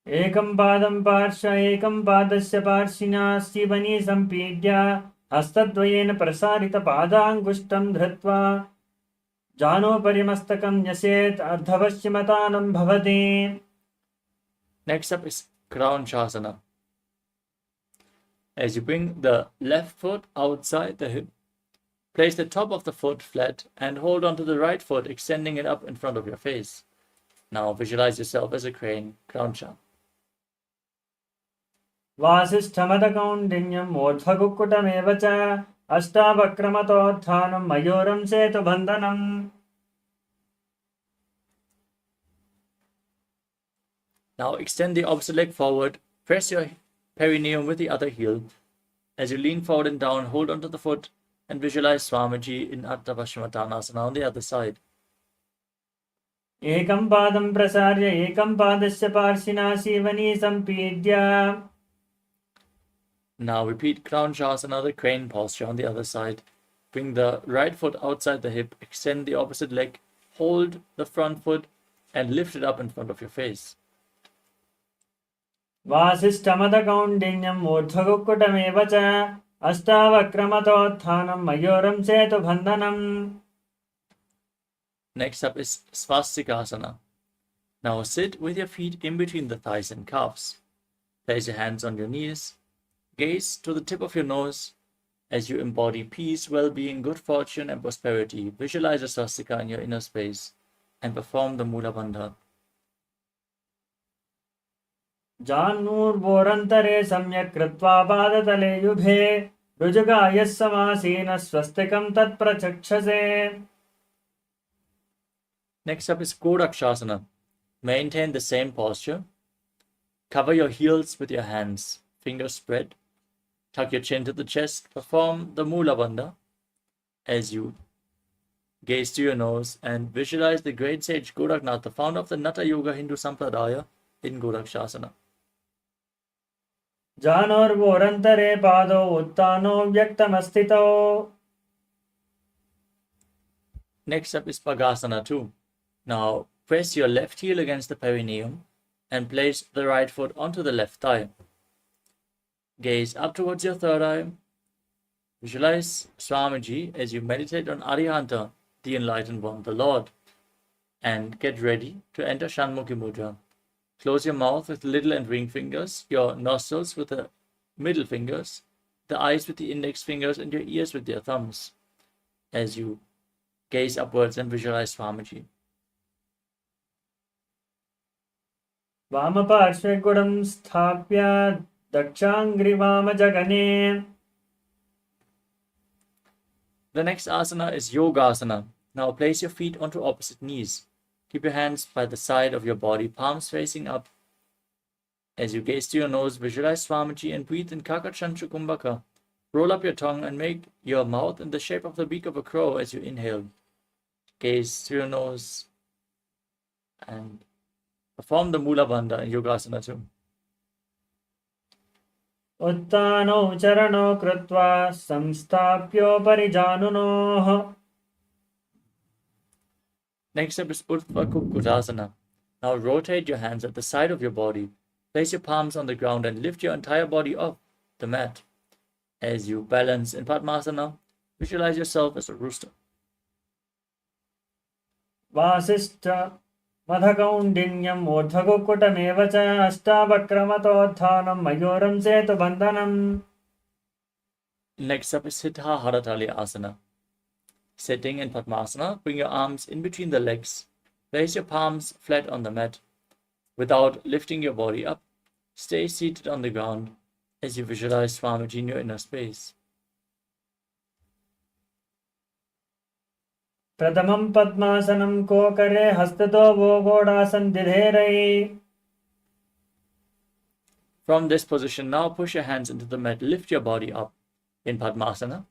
एकं पादं पार्श्व एकं पादस्य पार्श्विना शिवनी सम्पीड्य हस्तद्वयेन प्रसारितपादाङ्गुष्ठं धृत्वा जानोपरि मस्तकं न्यसेत् अर्धपश्चिमतानं भवति. Next up is Crown Shasana. As you bring the left foot outside the hip, place the top of the foot flat and hold onto the right foot, extending it up in front of your face. Now visualize yourself as a crane, Crown Cha. वासिष्ठमदकौण्डिन्यम् ऊर्ध्वकुक्कुटमेव च अष्टावक्रमतोत्थानं मयूरं सेतुबन्धनम्. Now extend the opposite leg forward, press your perineum with the other heel. As you lean forward and down, hold onto the foot and visualize Swamiji in Ardha Paschimottanasana on the other side. एकं पादं प्रसार्य एकं पादस्य पार्श्विना Seoni सम्पीड्य. Now repeat Crown Shasana, the crane posture on the other side. Bring the right foot outside the hip, extend the opposite leg, hold the front foot and lift it up in front of your face. वासिष्ठमदकौण्डिन्यम् ऊर्ध्वकुक्कुटमेव च अष्टावक्रमतोत्थानं मयूरं सेतुबन्धनम्. Next up is Svastikasana. Now sit with your feet in between the thighs and calves. Place your hands on your knees. Gaze to the tip of your nose as you embody peace, well-being, good fortune, and prosperity. Visualize a swastika in your inner space and perform the Mula Bandha. जान्मूर्वोरन्तरे सम्यक् कृत्वा पादतले युभे ऋजुगायः समासीनः स्वस्तिकं तत्प्रचक्षसे. Next up is Kodakshasana. Maintain the same posture. Cover your heels with your hands, fingers spread. Tuck your chin to the chest. Perform the Mula Bandha as you gaze to your nose and visualize the great sage Godaknath, the founder of the Natha Yoga Hindu Sampradaya, in Godakshasana. जानोर्वोरन्तरे पादौ उत्तानो व्यक्तमस्थितौ. Next up is Pagasana 2. Now press your left heel against the perineum and place the right foot onto the left thigh. Gaze up towards your third eye. Visualize Swamiji as you meditate on Arihanta, the Enlightened One, the Lord. And get ready to enter Shanmukhi Mudra. Close your mouth with little and ring fingers, your nostrils with the middle fingers, the eyes with the index fingers, and your ears with your thumbs as you gaze upwards and visualize Swamiji. वामपार्श्वे गुडं स्थाप्य दक्षाङ्घ्रिवामजगने. The next asana is Yogasana. Now place your feet onto opposite knees. Keep your hands by the side of your body, palms facing up. As you gaze to your nose, visualize Swamiji and breathe in Kakachantra Kumbhaka. Roll up your tongue and make your mouth in the shape of the beak of a crow as you inhale. Gaze to your nose and perform the Mula Bandha in Yogasana 2. उत्तानौ चरणौ कृत्वा संस्थाप्योपरि जानुनोः. Next up is Urdhva Kukkutasana. Now rotate your hands at the side of your body. Place your palms on the ground and lift your entire body off the mat. As you balance in Padmasana, visualize yourself as a rooster. Vasishtha मधकौण्डिन्यम् ऊर्ध्वकुक्कुटमेव च अष्टावक्रमतोत्थानं मयूरं सेतुबन्धनम्. Next up is Siddha Haratali Asana. Sitting in Padmasana, bring your arms in between the legs. Place your palms flat on the mat. Without lifting your body up, stay seated on the ground as you visualize Swamiji in your inner space. प्रथमं पद्मासनं कोकरे हस्ततो भोगोडासन दिधेरै. From this position, now push your hands into the mat. Lift your body up in Padmasana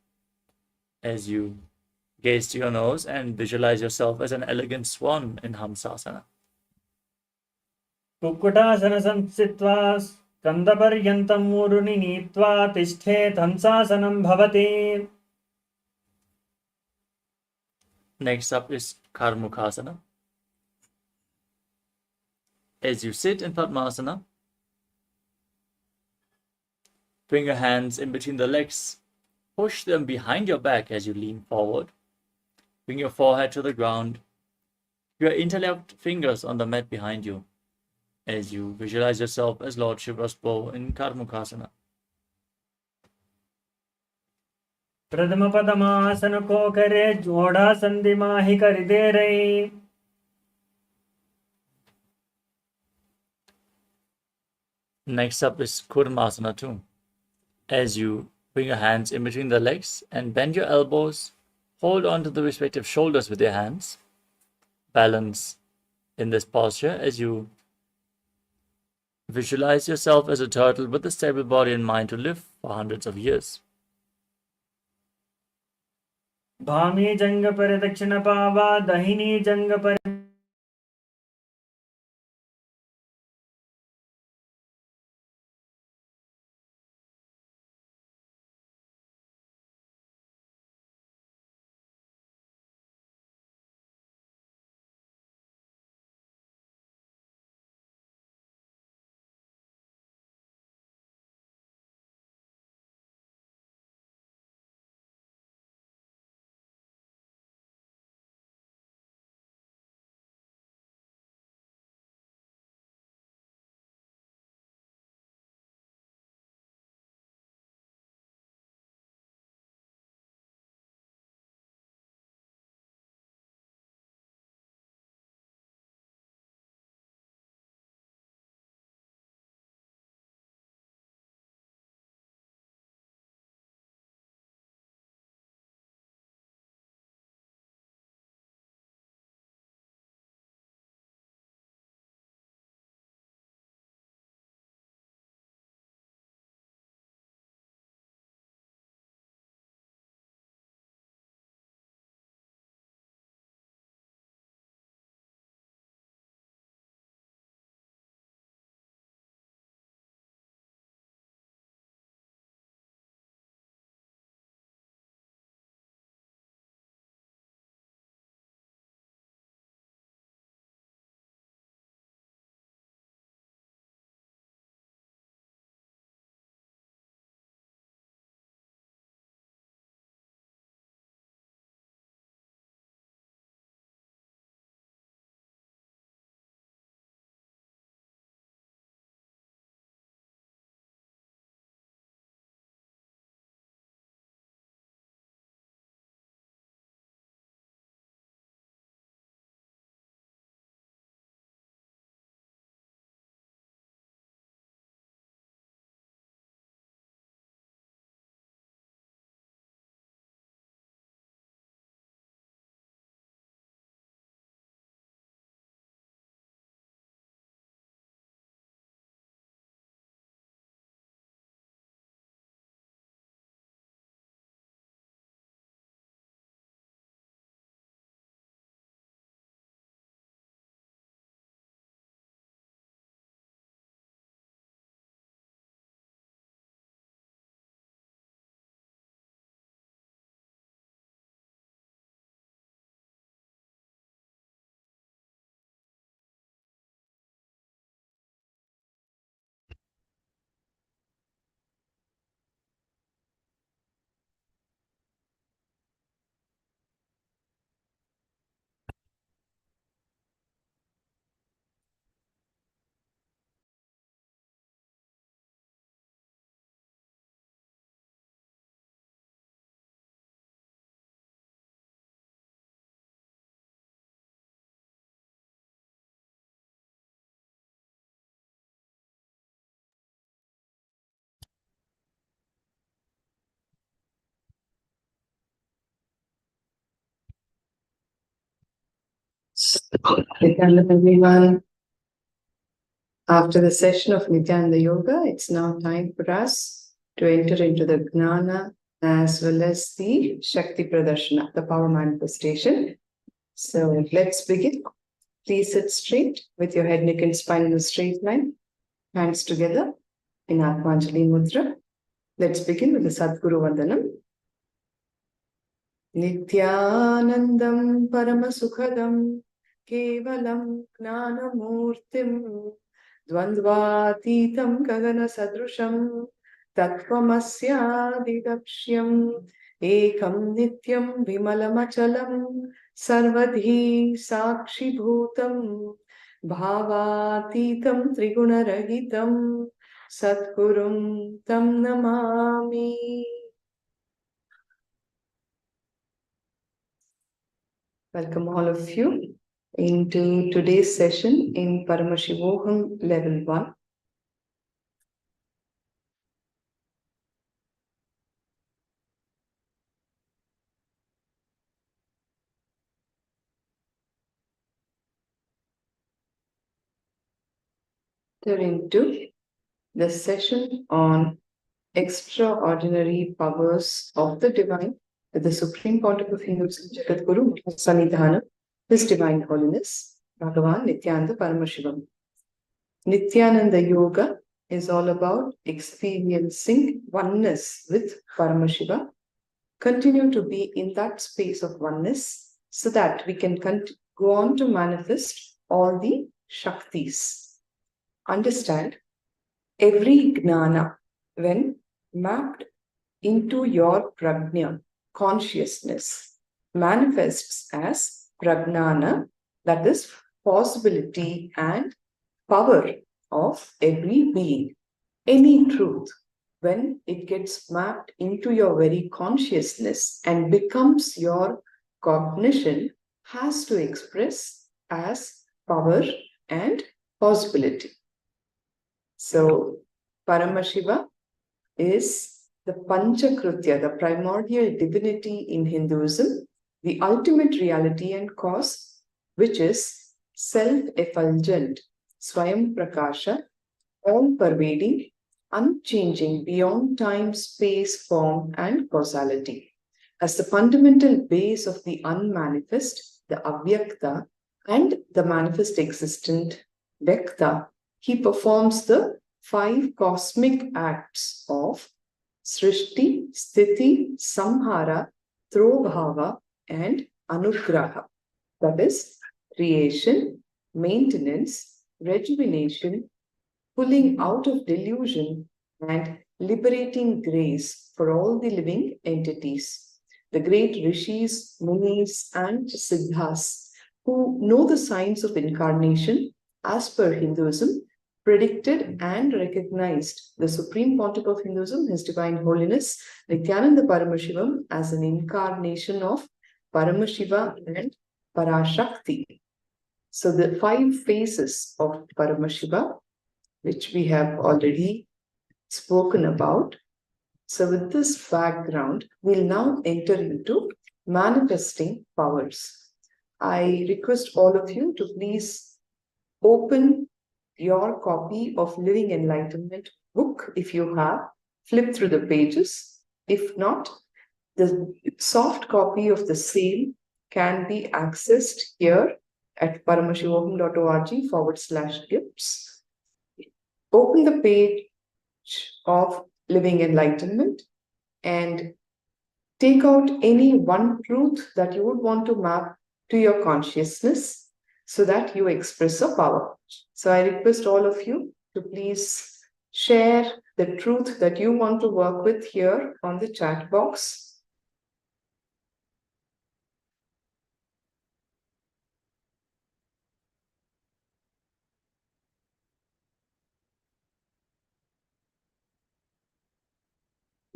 as you gaze to your nose and visualize yourself as an elegant swan in Hamsasana. Kukkutasana संस्थित्वा स्कन्दपर्यन्तं मूरुनि नीत्वा तिष्ठेत् हंसासनं भवति. Next up is Karmukhasana. As you sit in Padmasana, bring your hands in between the legs. Push them behind your back as you lean forward. Bring your forehead to the ground. Your interlocked fingers on the mat behind you as you visualize yourself as Lord Shiva's bow in Karmukhasana. प्रथम पद्मासन कोकरे जोड़ासन दिमाहि करिदेरै. Next up is Kurmasana too. As you bring your hands in between the legs and bend your elbows, hold on to the respective shoulders with your hands. Balance in this posture as you visualize yourself as a turtle with a stable body and mind to live for hundreds of years. Bhami जंग पर दक्षिण पावा दहिनी जंग पर Nithyananda, everyone. After the session of Nithyananda Yoga, it's now time for us to enter into the Gnana as well as the Shakti Pradarshana, the power manifestation. So let's begin. Please sit straight with your head, neck and spine in a straight line. Hands together in Atmanjali Mudra. Let's begin with the Sadguru Vandanam. Nithyanandam Paramasukhadam Kevalam Gnanamurtim Dvandvatitam Gagana Sadrusham Tattvamasyaadidaksham Ekam Nityam Vimalamachalam Sarvadhi Sakshi Bhutam Bhavatitam Trigunarahitam Satgurum Tam Namami. Welcome all of you into today's session in Paramashivoham Level 1. Into the session on extraordinary powers of the divine with the Supreme Pontiff of Hinduism, Jagadguru Sannidhanam, His Divine Holiness, Bhagavan Nithyananda Paramashivam. Nithyananda Yoga is all about experiencing oneness with Paramashiva, continue to be in that space of oneness so that we can go on to manifest all the Shaktis. Understand, every Gnana, when mapped into your Prajna, consciousness, manifests as Pragnana, that is possibility and power of every being. Any truth, when it gets mapped into your very consciousness and becomes your cognition, has to express as power and possibility. So, Paramashiva is the Panchakritya, the primordial divinity in Hinduism, the ultimate reality and cause, which is self-effulgent, Swayam Prakasha, all-pervading, unchanging beyond time, space, form, and causality. As the fundamental base of the unmanifest, the Avyakta, and the manifest existent, Vyakta, he performs the 5 cosmic acts of Srishti, Sthiti, Samhara, Throbhava, and Anugraha. That is, creation, maintenance, rejuvenation, pulling out of delusion, and liberating grace for all the living entities. The great rishis, munis, and siddhas who know the signs of incarnation as per Hinduism predicted and recognized the Supreme Pontiff of Hinduism, His Divine Holiness, Nithyananda Paramashivam, as an incarnation of Paramashiva and Parashakti. So the 5 phases of Paramashiva, which we have already spoken about. So with this background, we'll now enter into manifesting powers. I request all of you to please open your copy of Living Enlightenment book if you have, flip through the pages. If not, the soft copy of the same can be accessed here at paramashivoham.org/gifts. Open the page of Living Enlightenment and take out any one truth that you would want to map to your consciousness so that you express a power. So I request all of you to please share the truth that you want to work with here on the chat box.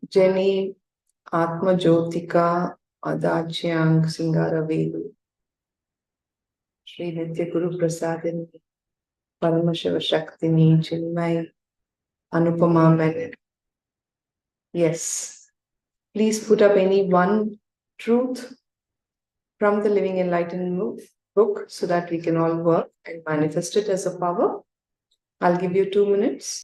Jenny, Atma Jyotika, Adachyang, Singara Vedu, Sri Nitya Guru Prasadini, Paramashiva Shaktini, Chinmay, Anupama Menon. Yes, please put up any one truth from the Living Enlightenment book so that we can all work and manifest it as a power. I'll give you 2 minutes.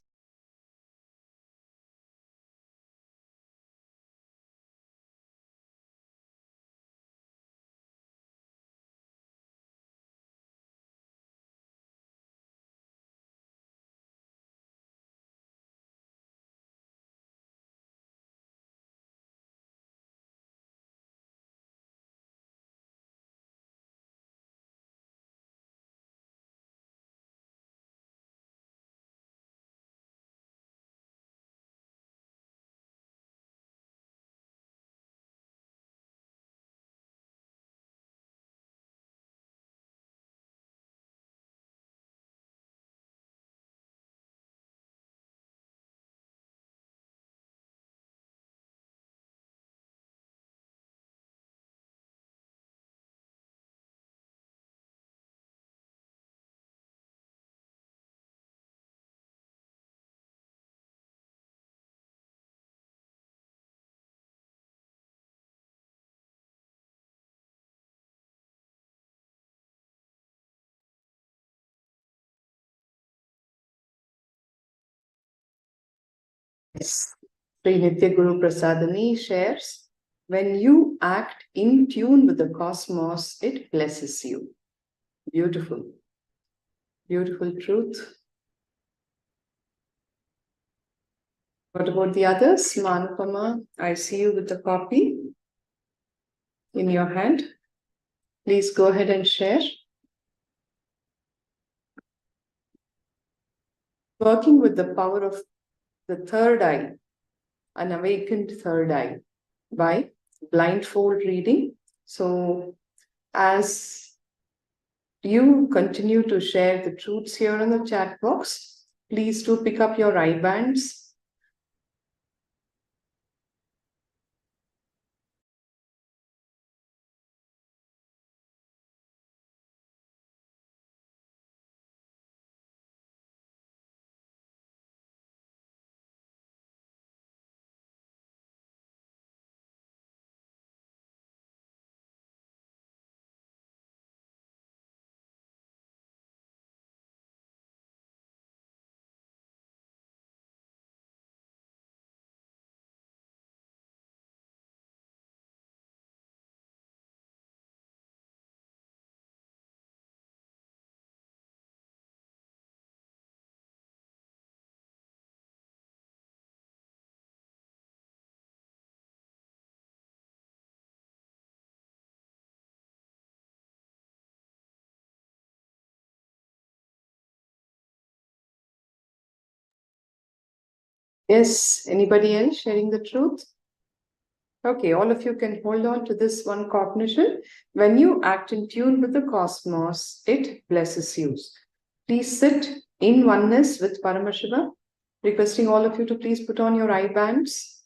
Yes. Sri Nitya Guru Prasadani shares, when you act in tune with the cosmos, it blesses you. Beautiful. Beautiful truth. What about the others? Manupama, I see you with a copy in your hand. Please go ahead and share. Working with the power of the third eye, an awakened third eye, by blindfold reading. So, as you continue to share the truths here in the chat box, please do pick up your eye bands. Yes, anybody else sharing the truth? Okay, all of you can hold on to this one cognition. When you act in tune with the cosmos, it blesses you. Please sit in oneness with Paramashiva. Requesting all of you to please put on your eye bands.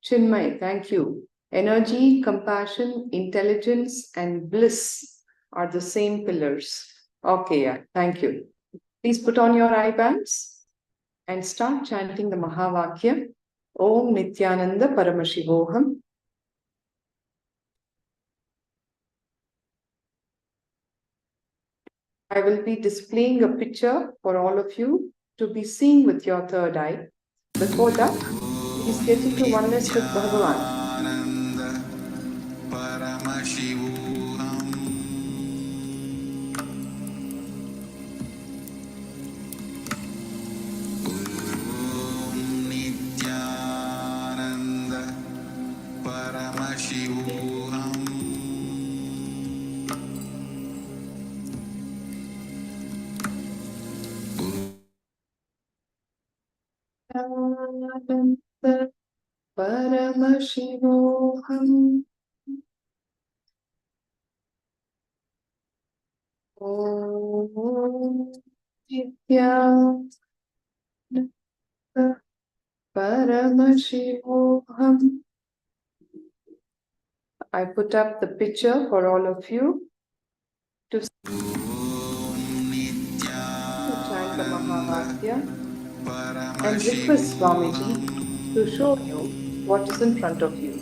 Chinmay, thank you. Energy, compassion, intelligence, and bliss are the same pillars. Okay, yeah, thank you. Please put on your eye bands and start chanting the Mahavakya. Om Nithyananda Paramashivoham. I will be displaying a picture for all of you to be seeing with your third eye. Before that, please get into oneness with Bhagavan. Nithyananda Paramashivoham Paramashivoham. Om Nithyananda Paramashivoham. I put up the picture for all of you to chant the Mahavakya and request Swamiji to show you what is in front of you.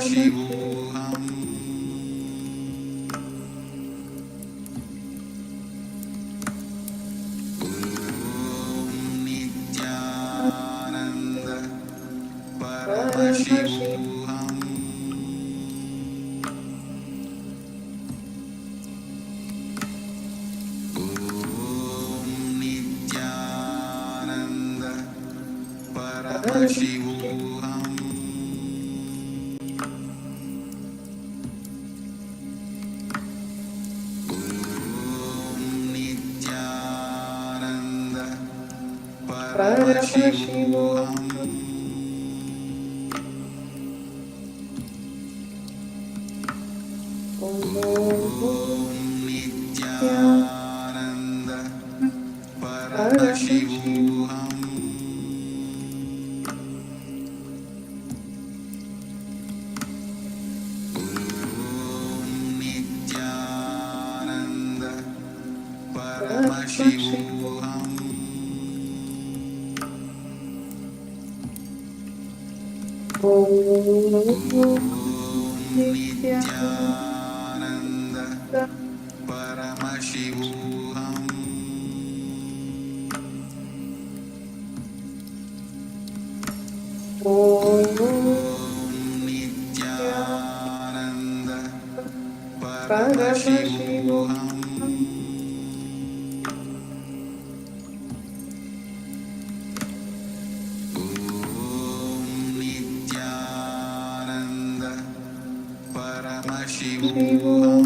Paramashivoham Nithyananda Paramashivoham Nithyananda Paramashivoham Nithyananda Paramashivoham Nithyananda Paramashivoham Nithyananda Paramashivoham Nithyananda Paramashivoham Nithyananda Paramashivoham Nithyananda Paramashivoham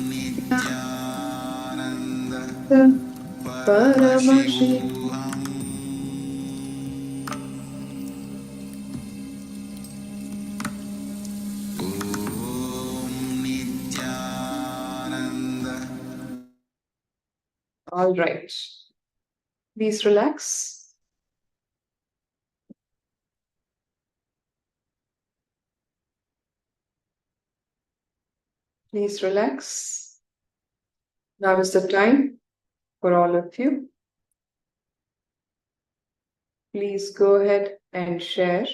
Nithyananda Paramashivoham Nithyananda. All right. Please relax. Please relax. Now is the time for all of you. Please go ahead and share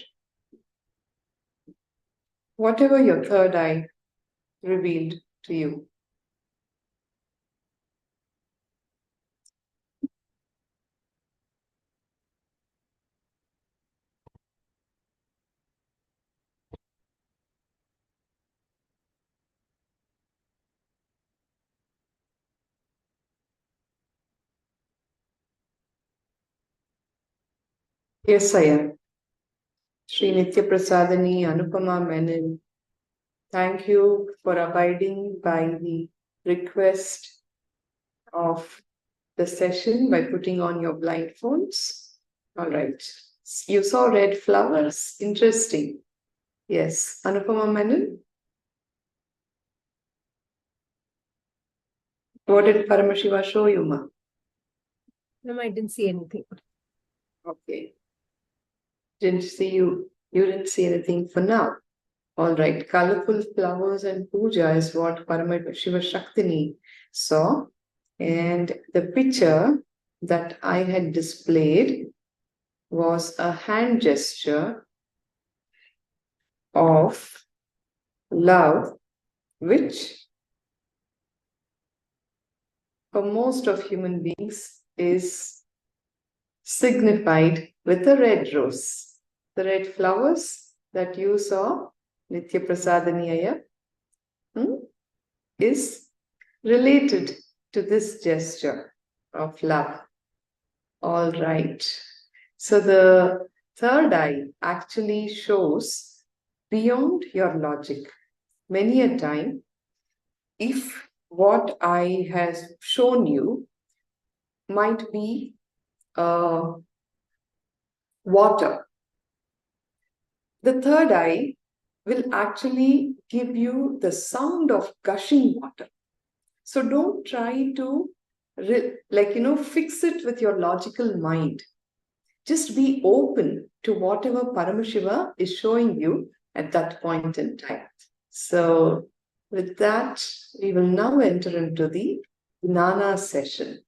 whatever your third eye revealed to you. Yes, I am. Sri Nitya Prasadani Anupama Menon. Thank you for abiding by the request of the session by putting on your blindfolds. All right. You saw red flowers. Interesting. Yes. Anupama Menon. What did Paramashiva show you, ma? No, I didn't see anything. Okay. Didn't see you. You didn't see anything for now. All right. Colorful flowers and puja is what Paramashiva Shaktini saw. And the picture that I had displayed was a hand gesture of love, which for most of human beings is signified with a red rose. The red flowers that you saw, Nitya Prasadaniyaya, is related to this gesture of love. All right. So the third eye actually shows beyond your logic. Many a time, if what I has shown you might be water, the third eye will actually give you the sound of gushing water. So don't try to fix it with your logical mind. Just be open to whatever Paramashiva is showing you at that point in time. So with that, we will now enter into the Jnana session.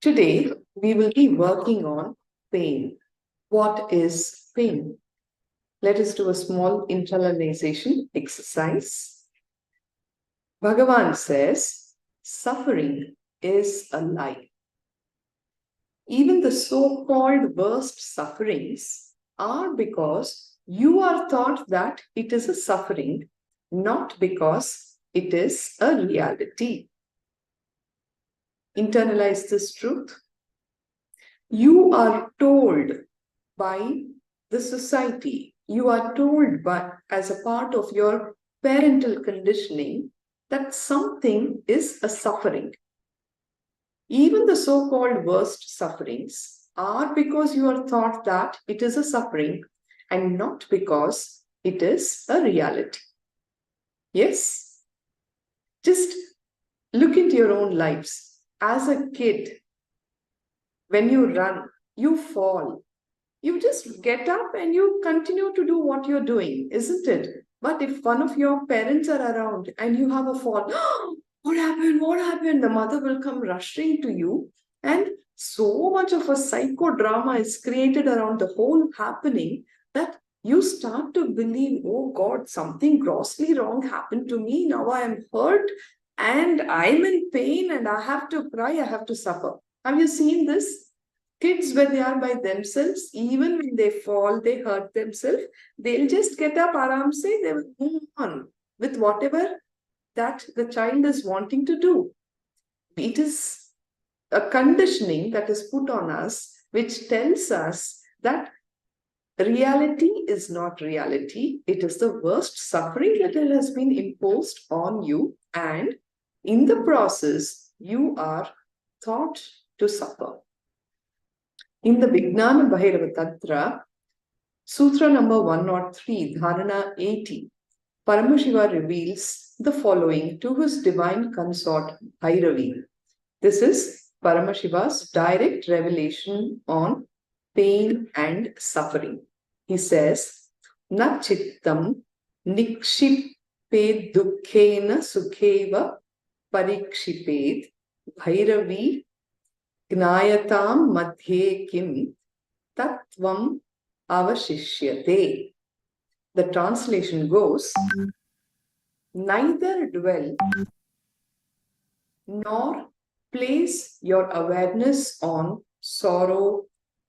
Today, we will be working on pain. What is pain? Let us do a small internalization exercise. Bhagavan says, suffering is a lie. Even the so-called worst sufferings are because you are taught that it is a suffering, not because it is a reality. Internalize this truth. You are told by the society, you are told by, as a part of your parental conditioning, that something is a suffering. Even the so-called worst sufferings are because you are taught that it is a suffering and not because it is a reality. Yes? Just look into your own lives. As a kid, when you run, you fall. You just get up and you continue to do what you're doing, isn't it? But if one of your parents are around and you have a fall, what happened? What happened? The mother will come rushing to you, and so much of a psychodrama is created around the whole happening that you start to believe, oh God, something grossly wrong happened to me. Now I am hurt and I'm in pain and I have to cry, I have to suffer. Have you seen this? Kids, when they are by themselves, even when they fall, they hurt themselves, they'll just get up, aram se, they will move on with whatever that the child is wanting to do. It is a conditioning that is put on us, which tells us that reality is not reality. It is the worst suffering that has been imposed on you, and in the process, you are taught to suffer. In the Vijnana Bhairava Tantra, Sutra number 103, Dharana 80, Paramashiva reveals the following to his divine consort Bhairavi. This is Paramashiva's direct revelation on pain and suffering. He says, Na chittam nikshiped dukkhena sukheva parikshiped Bhairavi Gnayatam madhye kim tattvam avashishyate. The translation goes, neither dwell nor place your awareness on sorrow,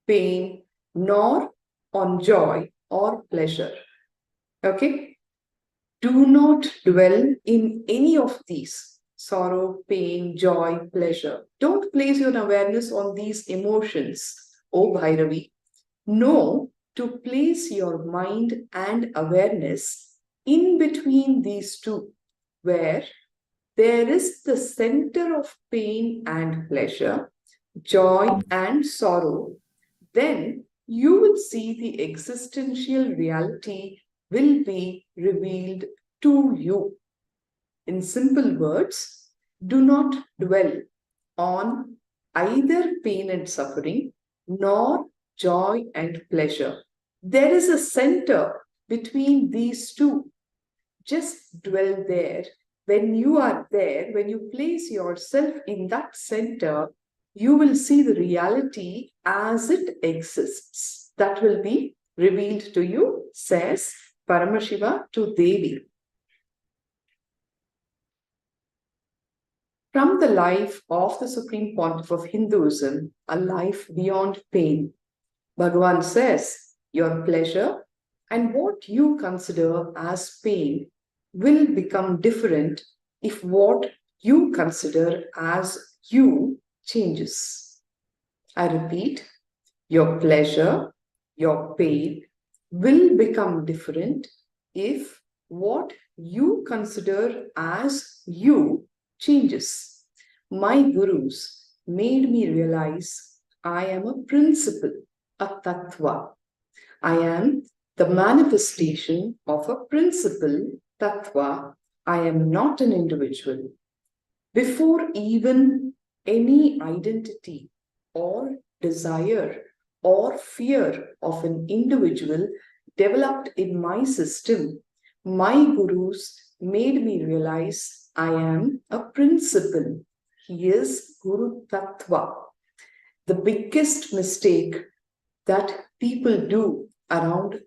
pain, nor on joy or pleasure. Okay? Do not dwell in any of these. Sorrow, pain, joy, pleasure. Don't place your awareness on these emotions, O Bhairavi. Know to place your mind and awareness in between these two, where there is the center of pain and pleasure, joy and sorrow. Then you will see the existential reality will be revealed to you. In simple words, do not dwell on either pain and suffering, nor joy and pleasure. There is a center between these two. Just dwell there. When you are there, when you place yourself in that center, you will see the reality as it exists. That will be revealed to you, says Paramashiva to Devi. From the life of the Supreme Pontiff of Hinduism, a life beyond pain, Bhagavan says, your pleasure and what you consider as pain will become different if what you consider as you changes. I repeat, your pleasure, your pain will become different if what you consider as you changes. My gurus made me realize I am a principle, a tattva. I am the manifestation of a principle, tattva. I am not an individual. Before even any identity or desire or fear of an individual developed in my system, my gurus made me realize I am a principle. He is Guru Tattva. the biggest mistake that people do around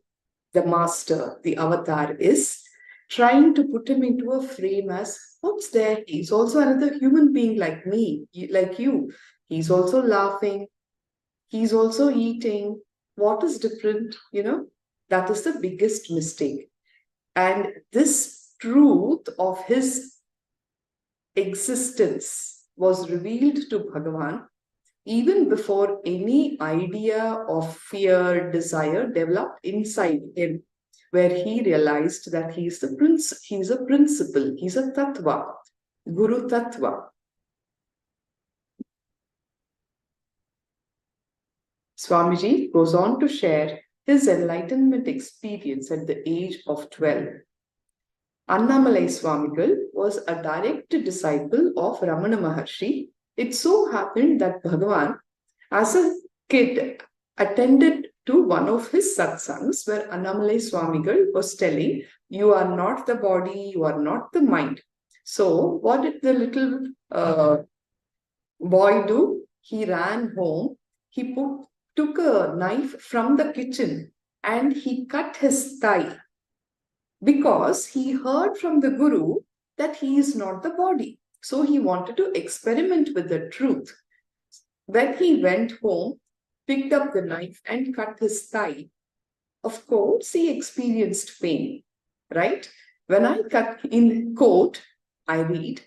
the master, the avatar, is trying to put him into a frame as, what's there? He's also another human being like me, like you. He's also laughing. He's also eating. What is different? That is the biggest mistake. And this truth of his existence was revealed to Bhagavan even before any idea of fear, desire developed inside him, where he realized that he's a principle, he's a tattva, Guru Tattva. Swamiji goes on to share his enlightenment experience at the age of 12. Annamalai Swamigal was a direct disciple of Ramana Maharshi. It so happened that Bhagavan, as a kid, attended to one of his satsangs where Annamalai Swamigal was telling, you are not the body, you are not the mind. So what did the little boy do? He ran home, he took a knife from the kitchen and he cut his thigh, because he heard from the Guru that he is not the body. So he wanted to experiment with the truth. When he went home, picked up the knife and cut his thigh, of course he experienced pain, right? When I cut, in quote, I read,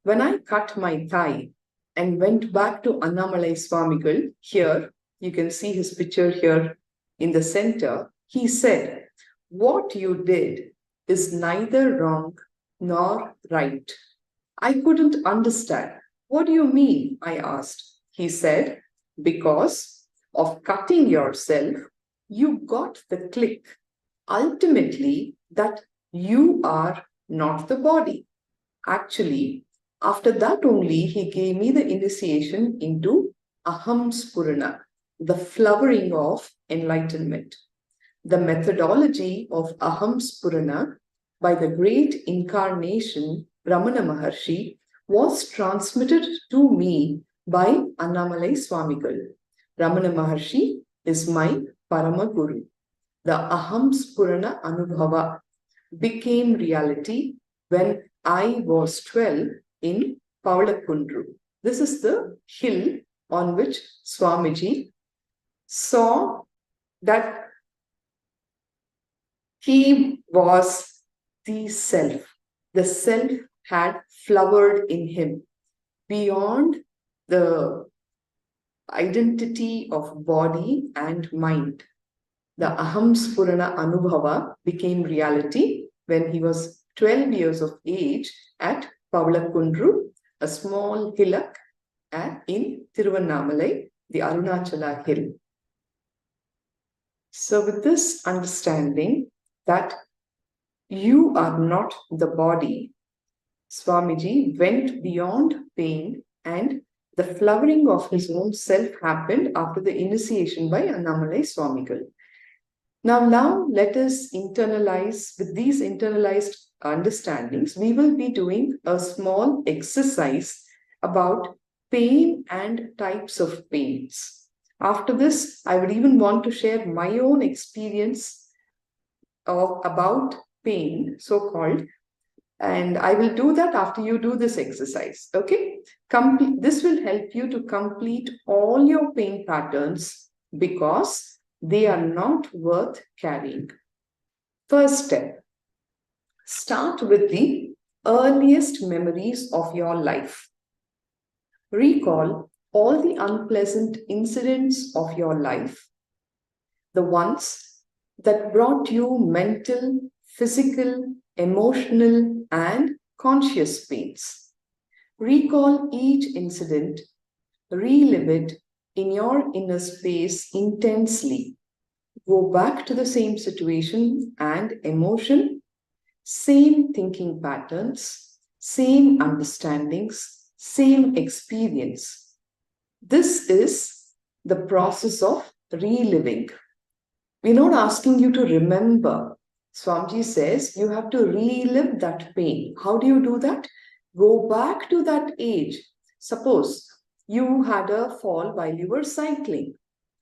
when I cut my thigh and went back to Annamalai Swamigal, here, you can see his picture here in the center, he said, what you did is neither wrong nor right. I couldn't understand. What do you mean? I asked. He said, because of cutting yourself, you got the click, ultimately, that you are not the body. Actually, after that only, he gave me the initiation into Aham Spurana, the flowering of enlightenment. The methodology of Aham Spurana by the great incarnation Ramana Maharshi was transmitted to me by Annamalai Swamigal. Ramana Maharshi is my Parama Guru. The Aham Spurana Anubhava became reality when I was 12 in Pavalakundru. This is the hill on which Swamiji saw that he was the self. The self had flowered in him beyond the identity of body and mind. The Aham Spurana Anubhava became reality when he was 12 years of age at Pavalakundru, a small hillock in Tiruvannamalai, the Arunachala hill. So with this understanding that you are not the body, Swamiji went beyond pain and the flowering of his own self happened after the initiation by Annamalai Swamigal. Now let us internalize, with these internalized understandings, we will be doing a small exercise about pain and types of pains. After this, I would even want to share my own experience about pain, so-called, and I will do that after you do this exercise, okay? This will help you to complete all your pain patterns because they are not worth carrying. First step, start with the earliest memories of your life. Recall all the unpleasant incidents of your life, the ones that brought you mental, physical, emotional, and conscious pains. Recall each incident, relive it in your inner space intensely. Go back to the same situation and emotion, same thinking patterns, same understandings, same experience. This is the process of reliving. We're not asking you to remember. Swamiji says you have to relive that pain. How do you do that? Go back to that age. Suppose you had a fall while you were cycling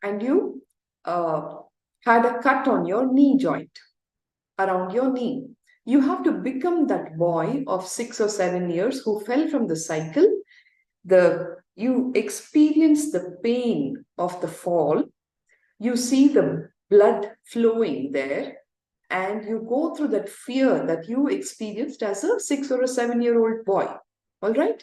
and you had a cut on your knee joint, around your knee. You have to become that boy of 6 or 7 years who fell from the cycle. You experience the pain of the fall. You see the blood flowing there, and you go through that fear that you experienced as a 6 or a 7-year-old boy. All right?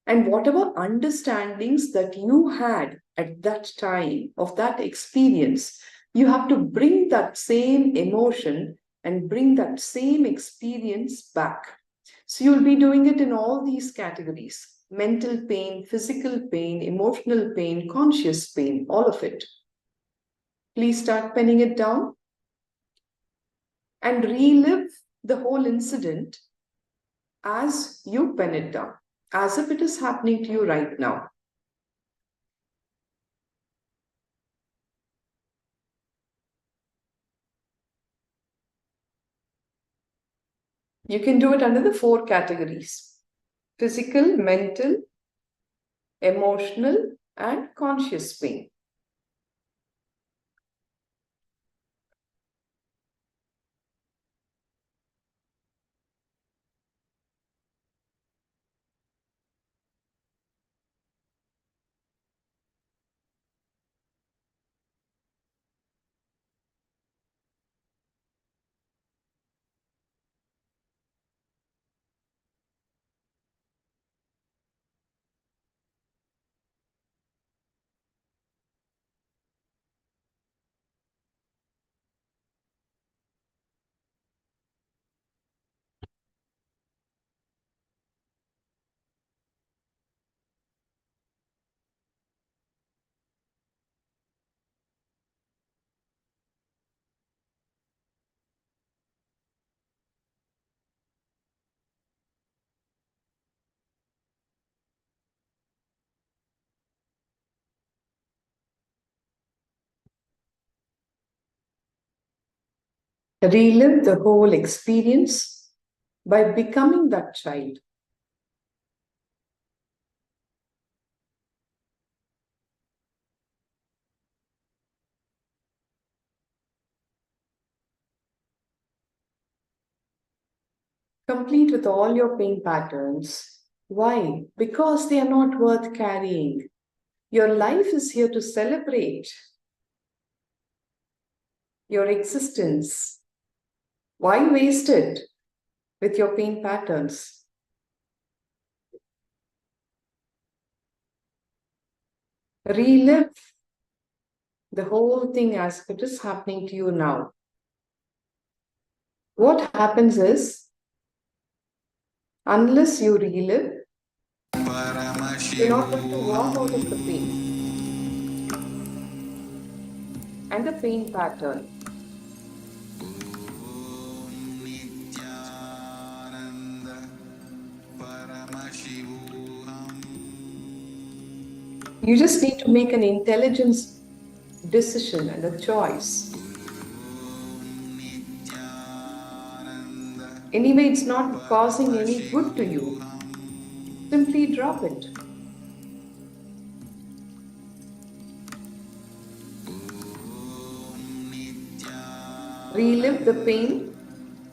And whatever understandings that you had at that time of that experience, you have to bring that same emotion and bring that same experience back. So you'll be doing it in all these categories: mental pain, physical pain, emotional pain, conscious pain, all of it. Please start penning it down and relive the whole incident as you pen it down, as if it is happening to you right now. You can do it under the 4 categories: physical, mental, emotional, and conscious pain. Relive the whole experience by becoming that child. Complete with all your pain patterns. Why? Because they are not worth carrying. Your life is here to celebrate your existence. Why waste it with your pain patterns? Relive the whole thing as if it is happening to you now. What happens is, unless you relive, you're not going to walk out of the pain and the pain pattern. You just need to make an intelligent decision and a choice. Anyway, it's not causing any good to you. Simply drop it. Relive the pain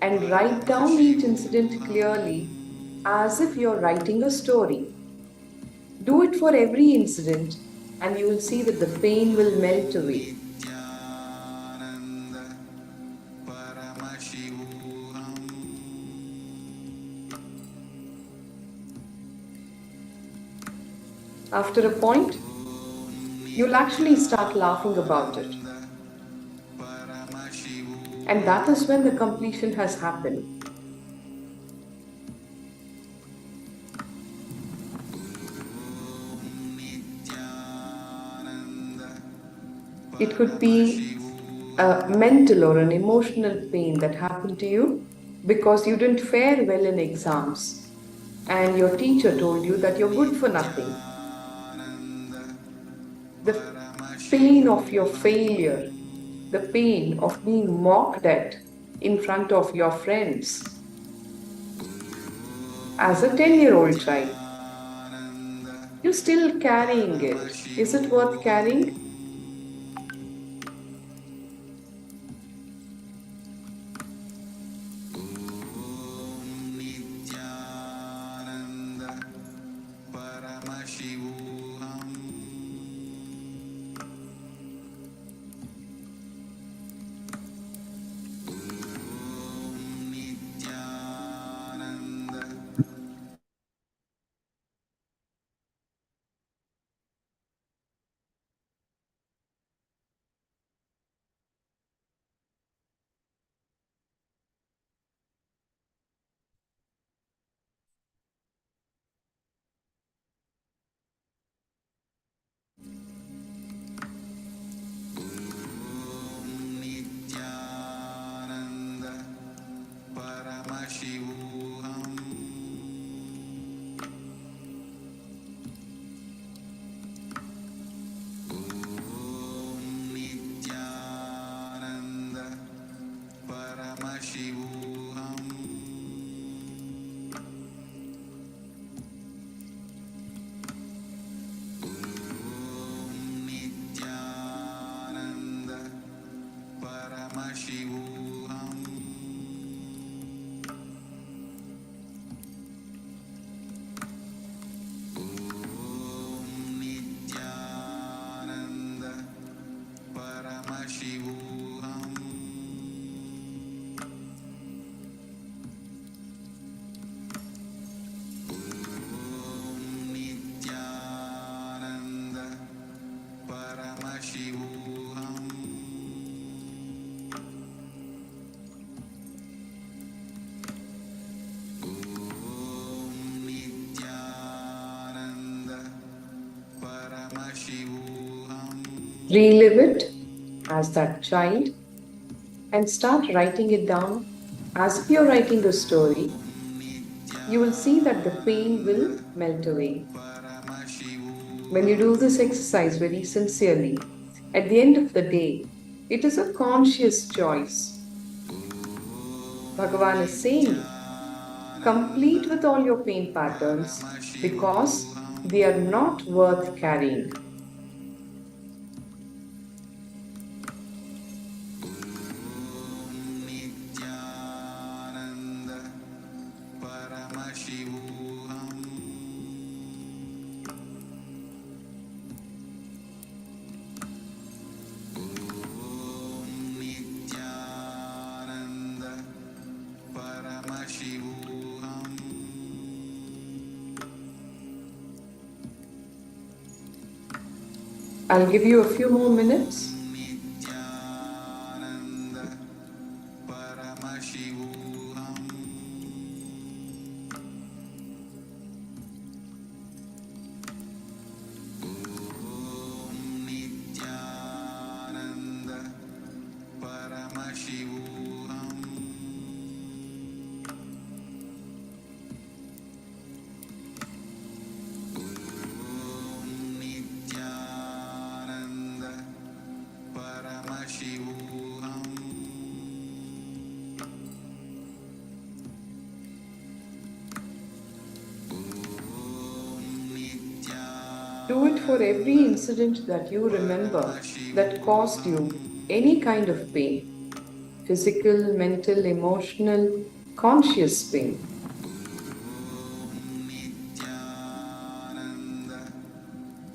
and write down each incident clearly as if you're writing a story. Do it for every incident and you will see that the pain will melt away. After a point, you'll actually start laughing about it. And that is when the completion has happened. It could be a mental or an emotional pain that happened to you because you didn't fare well in exams and your teacher told you that you're good for nothing. The pain of your failure, the pain of being mocked at in front of your friends as a 10-year-old child. You're still carrying it. Is it worth carrying? Nithyananda Paramashivoham Nithyananda Nithyananda Paramashivoham Nithyananda Paramashivoham Nithyananda Paramashivoham Nithyananda Paramashivoham Nithyananda Paramashivoham Nithyananda Paramashivoham Relive it as that child and start writing it down as if you're writing a story. You will see that the pain will melt away. When you do this exercise very sincerely, at the end of the day, it is a conscious choice. Bhagavan is saying, complete with all your pain patterns because they are not worth carrying. Nithyananda Paramashivoham Nithyananda Paramashivoham I'll give you a few more minutes. Nithyananda Paramashivoham Nithyananda Paramashivoham Nithyananda Paramashivoham Do it for every incident that you remember that caused you any kind of pain, physical, mental, emotional, conscious pain. Nithyananda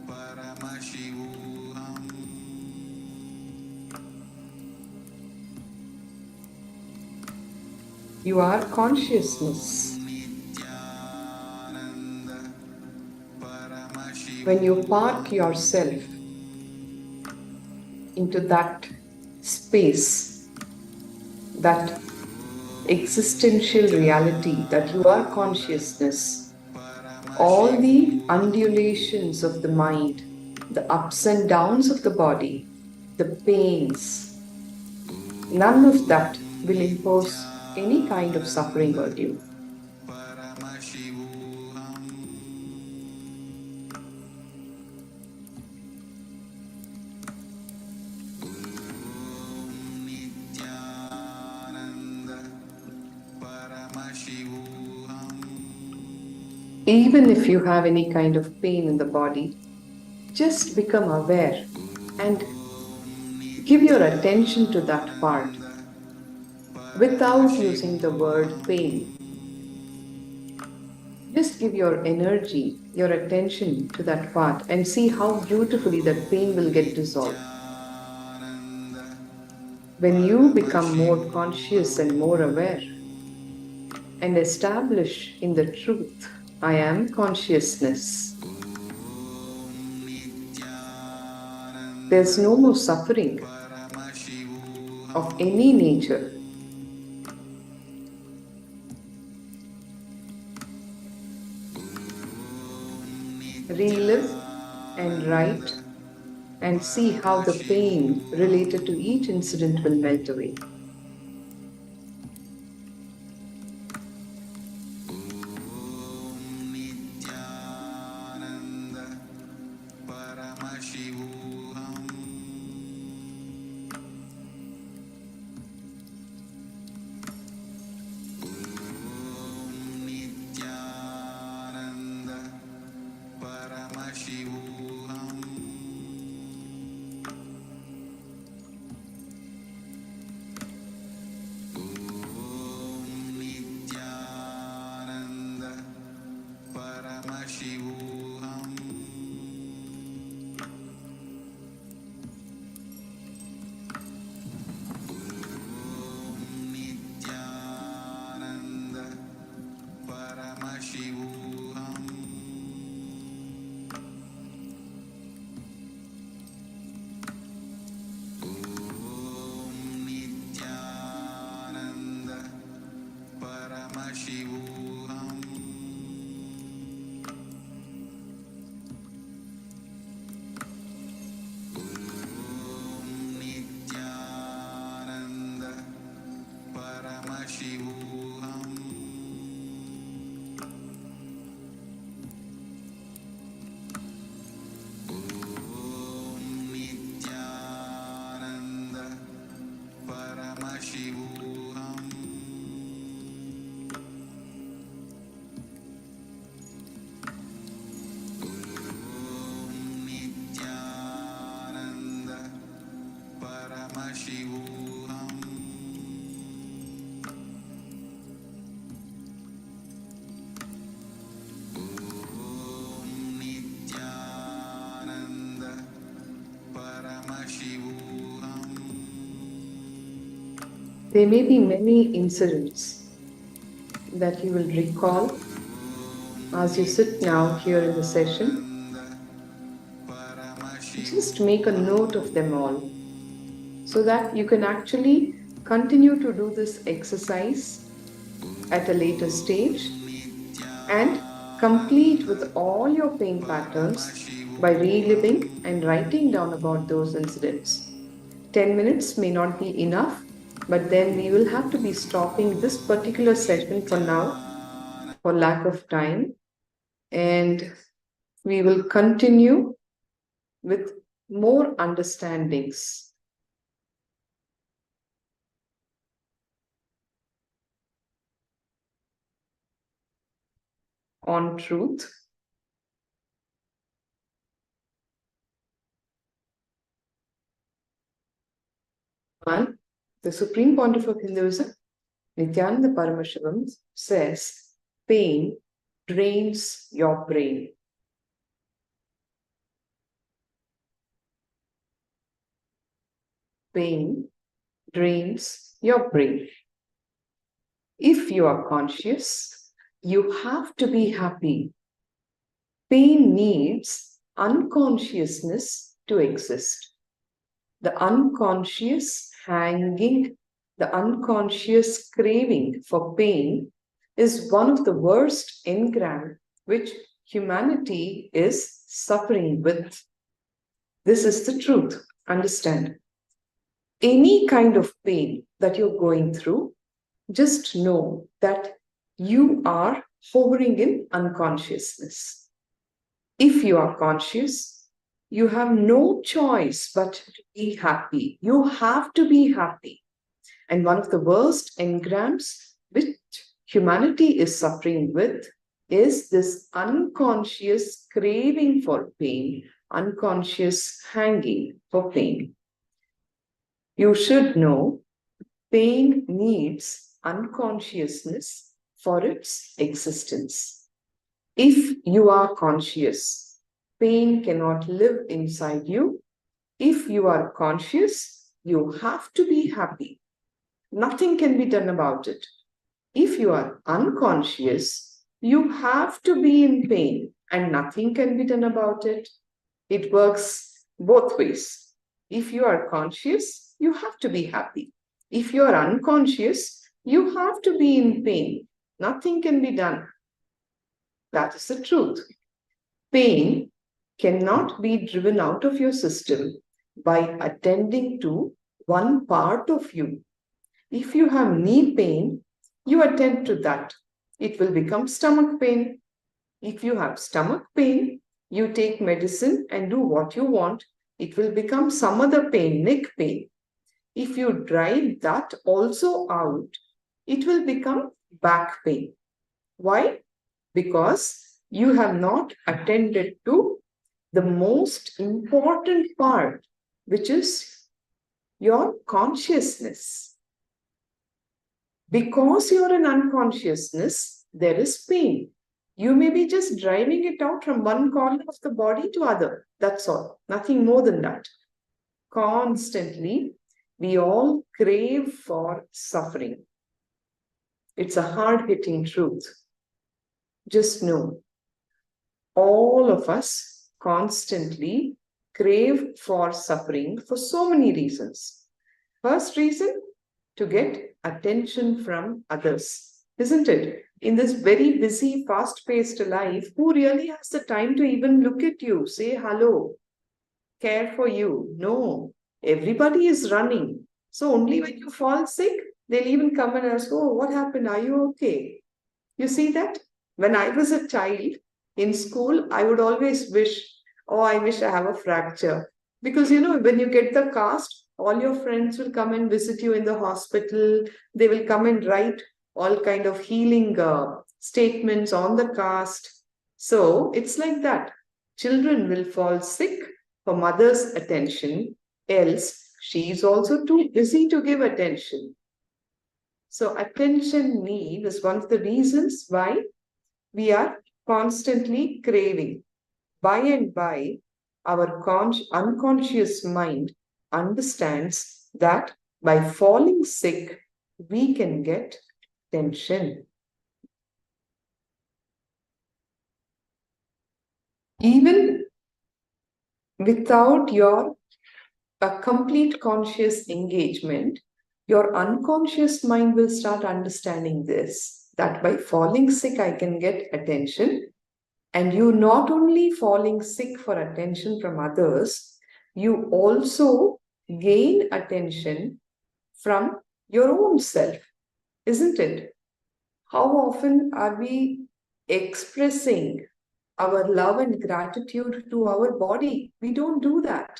Paramashivoham You are consciousness. Nithyananda Paramashivoham When you park yourself into that space, that existential reality that you are consciousness, all the undulations of the mind, the ups and downs of the body, the pains, none of that will impose any kind of suffering on you. Paramashivoham Nithyananda Paramashivoham Even if you have any kind of pain in the body, just become aware and give your attention to that part without using the word pain. Just give your energy, your attention to that part and see how beautifully that pain will get dissolved. When you become more conscious and more aware and establish in the truth, I am consciousness, there's no more suffering of any nature. Relive and write and see how the pain related to each incident will melt away. Paramashivoham. Nithyananda. Paramashivoham. Nithyananda. Paramashivoham. Nithyananda. Paramashivoham. Nithyananda. Paramashivoham. Nithyananda. Paramashivoham. Nithyananda. Paramashivoham. Nithyananda. Paramashivoham. Nithyananda. Paramashivoham. There may be many incidents that you will recall as you sit now here in the session. Just make a note of them all so that you can actually continue to do this exercise at a later stage and complete with all your pain patterns by reliving and writing down about those incidents. 10 minutes may not be enough, but then we will have to be stopping this particular session for now for lack of time, and we will continue with more understandings. On truth, and the Supreme Pontiff of Hinduism, Nithyananda Paramashivoham, says pain drains your brain. Pain drains your brain. If you are conscious, you have to be happy. Pain needs unconsciousness to exist. The unconscious hanging, the unconscious craving for pain is one of the worst engram which humanity is suffering with. This is the truth. Understand. Any kind of pain that you're going through, just know that you are hovering in unconsciousness. If you are conscious, you have no choice but to be happy. You have to be happy. And one of the worst engrams which humanity is suffering with is this unconscious craving for pain, unconscious hanging for pain. You should know pain needs unconsciousness for its existence. If you are conscious, pain cannot live inside you. If you are conscious, you have to be happy. Nothing can be done about it. If you are unconscious, you have to be in pain and nothing can be done about it. It works both ways. If you are conscious, you have to be happy. If you are unconscious, you have to be in pain. Nothing can be done. That is the truth. Pain cannot be driven out of your system by attending to one part of you. If you have knee pain, you attend to that. It will become stomach pain. If you have stomach pain, you take medicine and do what you want. It will become some other pain, neck pain. If you drive that also out, it will become back pain. Why? Because you have not attended to the most important part, which is your consciousness. Because you're in unconsciousness, there is pain. You may be just driving it out from one corner of the body to other. That's all. Nothing more than that. Constantly, we all crave for suffering. It's a hard-hitting truth. Just know, all of us constantly crave for suffering for so many reasons. First reason, to get attention from others, isn't it? In this very busy, fast-paced life, who really has the time to even look at you, say hello, care for you? No, everybody is running. So only when you fall sick, they'll even come and ask, oh, what happened? Are you okay? You see that? When I was a child in school, I would always wish, oh, I wish I have a fracture. Because, when you get the cast, all your friends will come and visit you in the hospital. They will come and write all kind of healing statements on the cast. So it's like that. Children will fall sick for mother's attention, else she is also too busy to give attention. So attention need is one of the reasons why we are constantly craving. By and by, our unconscious mind understands that by falling sick, we can get attention. Even without your complete conscious engagement, your unconscious mind will start understanding this, that by falling sick, I can get attention. And you not only falling sick for attention from others, you also gain attention from your own self, isn't it? How often are we expressing our love and gratitude to our body? We don't do that.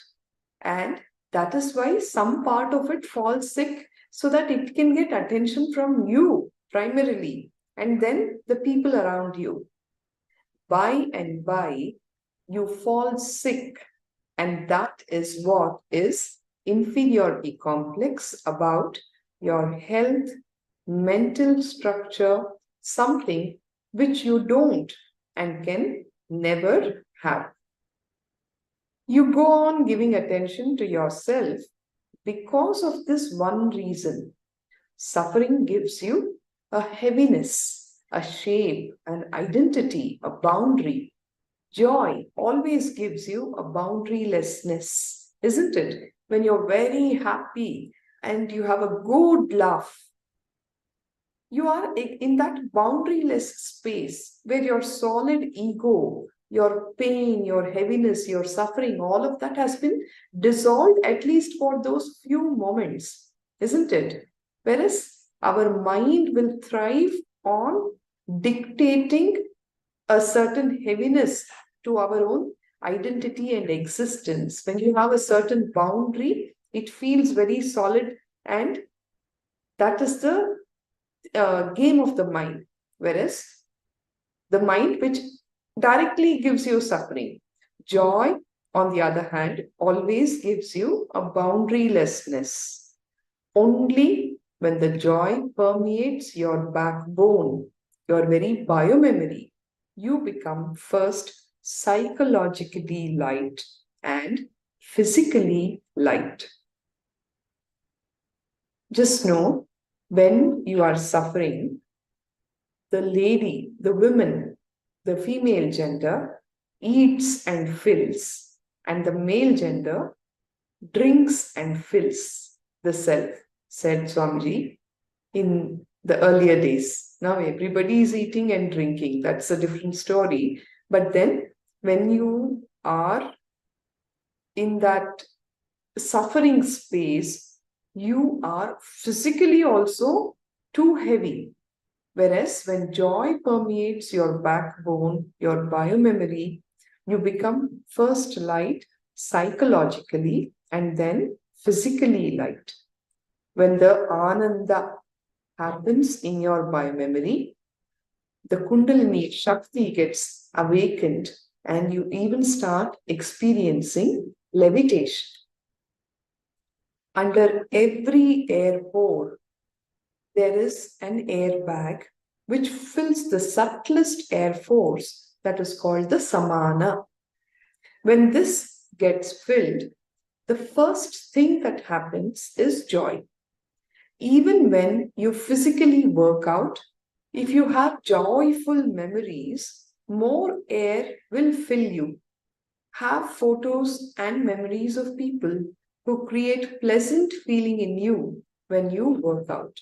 And that is why some part of it falls sick, so that it can get attention from you primarily, and then the people around you. By and by, you fall sick, and that is what is inferiority complex about your health, mental structure, something which you don't and can never have. You go on giving attention to yourself because of this one reason. Suffering gives you a heaviness, a shape, an identity, a boundary. Joy always gives you a boundarylessness, isn't it? When you're very happy and you have a good laugh, you are in that boundaryless space where your solid ego, your pain, your heaviness, your suffering, all of that has been dissolved, at least for those few moments, isn't it? Whereas our mind will thrive on dictating a certain heaviness to our own identity and existence. When you have a certain boundary, it feels very solid, and that is the game of the mind. Whereas the mind which directly gives you suffering. Joy, on the other hand, always gives you a boundarylessness. Only when the joy permeates your backbone, your very biomemory, you become first psychologically light and physically light. Just know, when you are suffering, the lady, the woman, the female gender eats and fills, and the male gender drinks and fills the self, said Swamiji in the earlier days. Now everybody is eating and drinking. That's a different story. But then when you are in that suffering space, you are physically also too heavy. Whereas when joy permeates your backbone, your biomemory, you become first light psychologically and then physically light. When the Ananda happens in your biomemory, the Kundalini Shakti gets awakened and you even start experiencing levitation. Under every air pore, there is an airbag which fills the subtlest air force that is called the samana. When this gets filled, the first thing that happens is joy. Even when you physically work out, if you have joyful memories, more air will fill you. Have photos and memories of people who create pleasant feeling in you when you work out.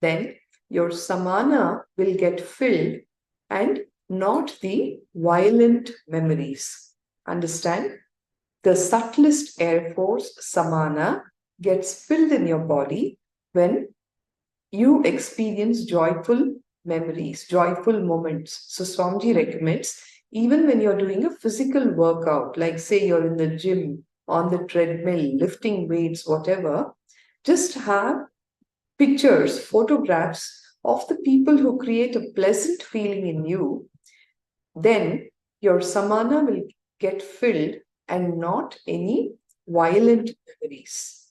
Then your samana will get filled and not the violent memories. Understand? The subtlest air force, samana, gets filled in your body when you experience joyful memories, joyful moments. So Swamiji recommends, even when you're doing a physical workout, like say you're in the gym, on the treadmill, lifting weights, whatever, just have pictures, photographs of the people who create a pleasant feeling in you. Then your samana will get filled and not any violent memories.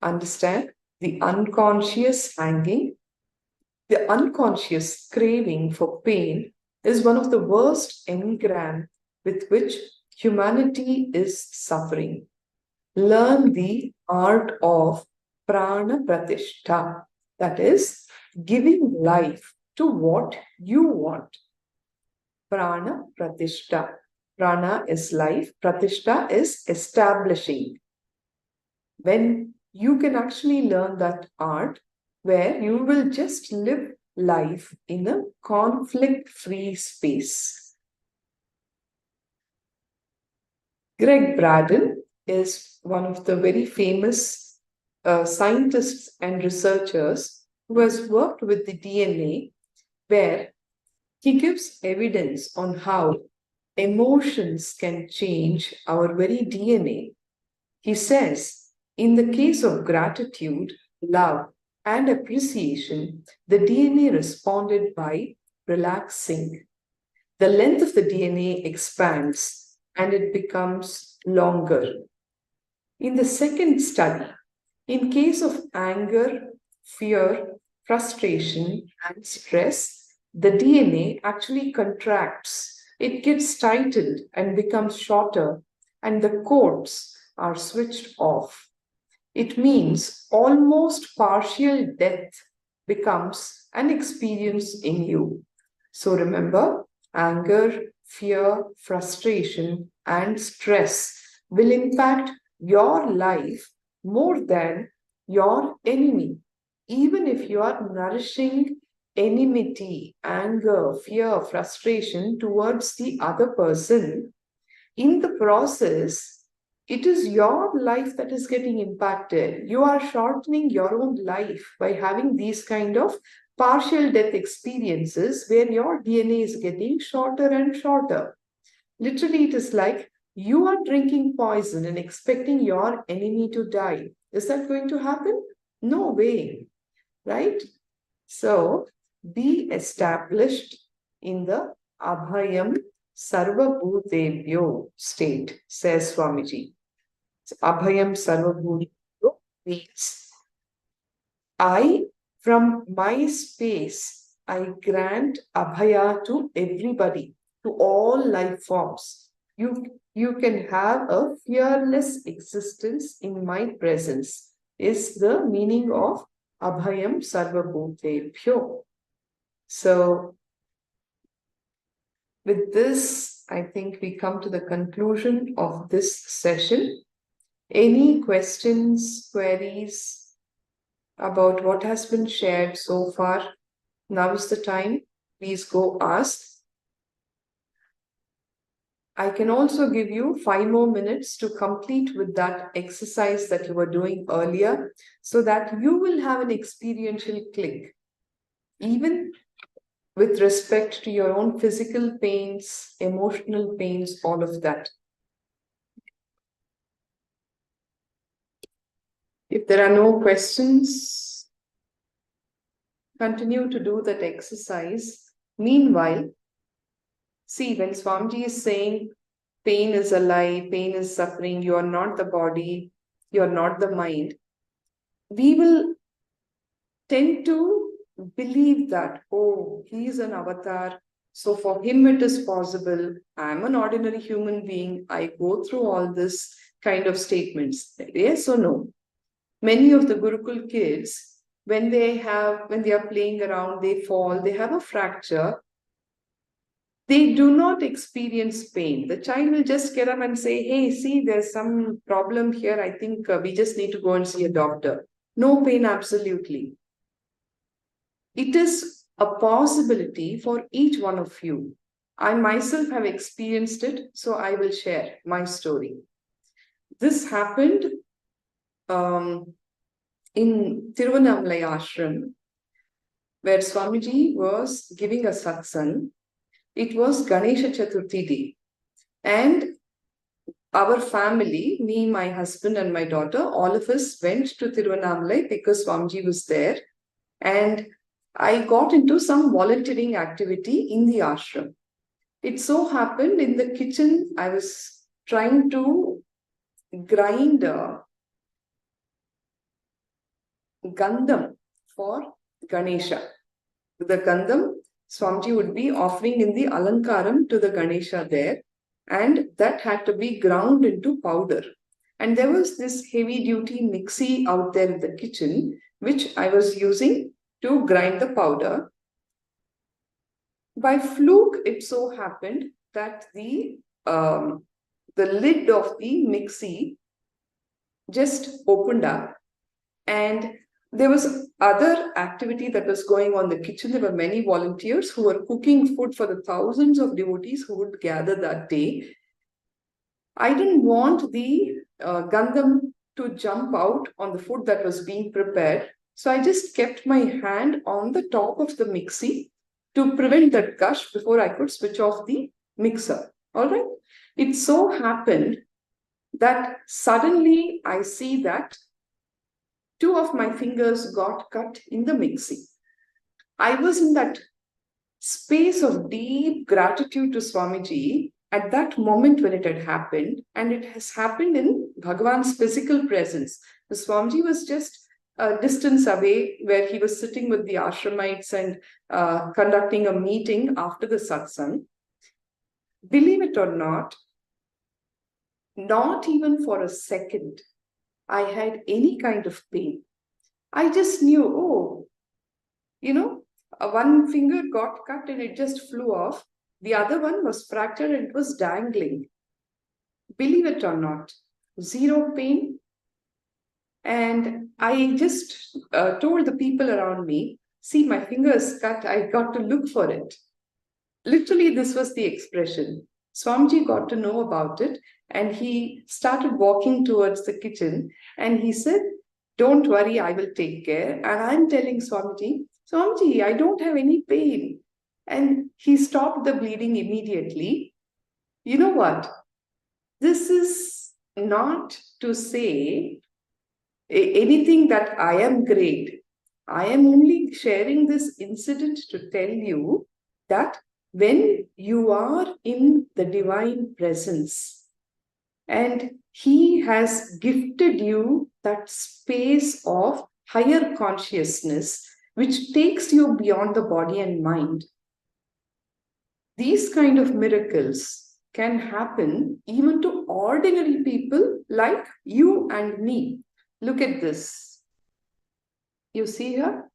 Understand? The unconscious hanging, the unconscious craving for pain is one of the worst engram with which humanity is suffering. Learn the art of prana pratishtha, that is, giving life to what you want. Prana pratishtha. Prana is life, pratishtha is establishing. When you can actually learn that art, where you will just live life in a conflict-free space. Greg Braden is one of the very famous scientists and researchers who has worked with the DNA, where he gives evidence on how emotions can change our very DNA. He says, in the case of gratitude, love, and appreciation, the DNA responded by relaxing. The length of the DNA expands and it becomes longer. In the second study, in case of anger, fear, frustration, and stress, the DNA actually contracts. It gets tightened and becomes shorter, and the cords are switched off. It means almost partial death becomes an experience in you. So remember, anger, fear, frustration, and stress will impact your life more than your enemy. Even if you are nourishing enmity, anger, fear, frustration towards the other person, in the process, it is your life that is getting impacted. You are shortening your own life by having these kind of partial death experiences where your DNA is getting shorter and shorter. Literally, it is like you are drinking poison and expecting your enemy to die. Is that going to happen? No way, right? So, be established in the Abhayam Sarva Bhutebhyo state, says Swamiji. So, Abhayam Sarva Bhutebhyo means from my space, I grant Abhaya to everybody, to all life forms. You can have a fearless existence in my presence, is the meaning of Abhayam Sarva Bhutebhyo. So, with this, I think we come to the conclusion of this session. Any questions, queries about what has been shared so far? Now is the time. Please go ask. I can also give you 5 more minutes to complete with that exercise that you were doing earlier, so that you will have an experiential click, even with respect to your own physical pains, emotional pains, all of that. If there are no questions, continue to do that exercise. Meanwhile, see, when Swamiji is saying pain is a lie, pain is suffering, you are not the body, you are not the mind, we will tend to believe that, oh, he is an avatar, so for him it is possible. I'm an ordinary human being. I go through all this kind of statements. Yes or no? Many of the Gurukul kids, when they are playing around, they fall, they have a fracture, they do not experience pain. The child will just get up and say, hey, see, there's some problem here. I think we just need to go and see a doctor. No pain, absolutely. It is a possibility for each one of you. I myself have experienced it, so I will share my story. This happened in Tiruvannamalai ashram, where Swamiji was giving a satsang. It was Ganesha Chaturthi day. And our family, me, my husband and my daughter, all of us went to Tiruvannamalai because Swamiji was there. And I got into some volunteering activity in the ashram. It so happened in the kitchen, I was trying to grind Gandham for Ganesha. The Gandham, Swamiji would be offering in the Alankaram to the Ganesha there, and that had to be ground into powder. And there was this heavy duty mixie out there in the kitchen, which I was using to grind the powder. By fluke, it so happened that the lid of the mixie just opened up, and there was other activity that was going on in the kitchen. There were many volunteers who were cooking food for the thousands of devotees who would gather that day. I didn't want the Gandham to jump out on the food that was being prepared. So I just kept my hand on the top of the mixie to prevent that gush before I could switch off the mixer. All right. It so happened that suddenly I see that 2 of my fingers got cut in the mixie. I was in that space of deep gratitude to Swamiji at that moment when it had happened, and it has happened in Bhagavan's physical presence. The Swamiji was just a distance away, where he was sitting with the ashramites and conducting a meeting after the satsang. Believe it or not even for a second, I had any kind of pain. I just knew, oh, one finger got cut and it just flew off. The other one was fractured and it was dangling. Believe it or not, zero pain. And I just told the people around me, see, my finger is cut, I got to look for it. Literally, this was the expression. Swamiji got to know about it, and he started walking towards the kitchen, and he said, don't worry, I will take care. And I'm telling Swamiji, I don't have any pain. And he stopped the bleeding immediately. You know what? This is not to say anything that I am great. I am only sharing this incident to tell you that when you are in the divine presence and he has gifted you that space of higher consciousness which takes you beyond the body and mind, these kind of miracles can happen even to ordinary people like you and me. Look at this. You see here?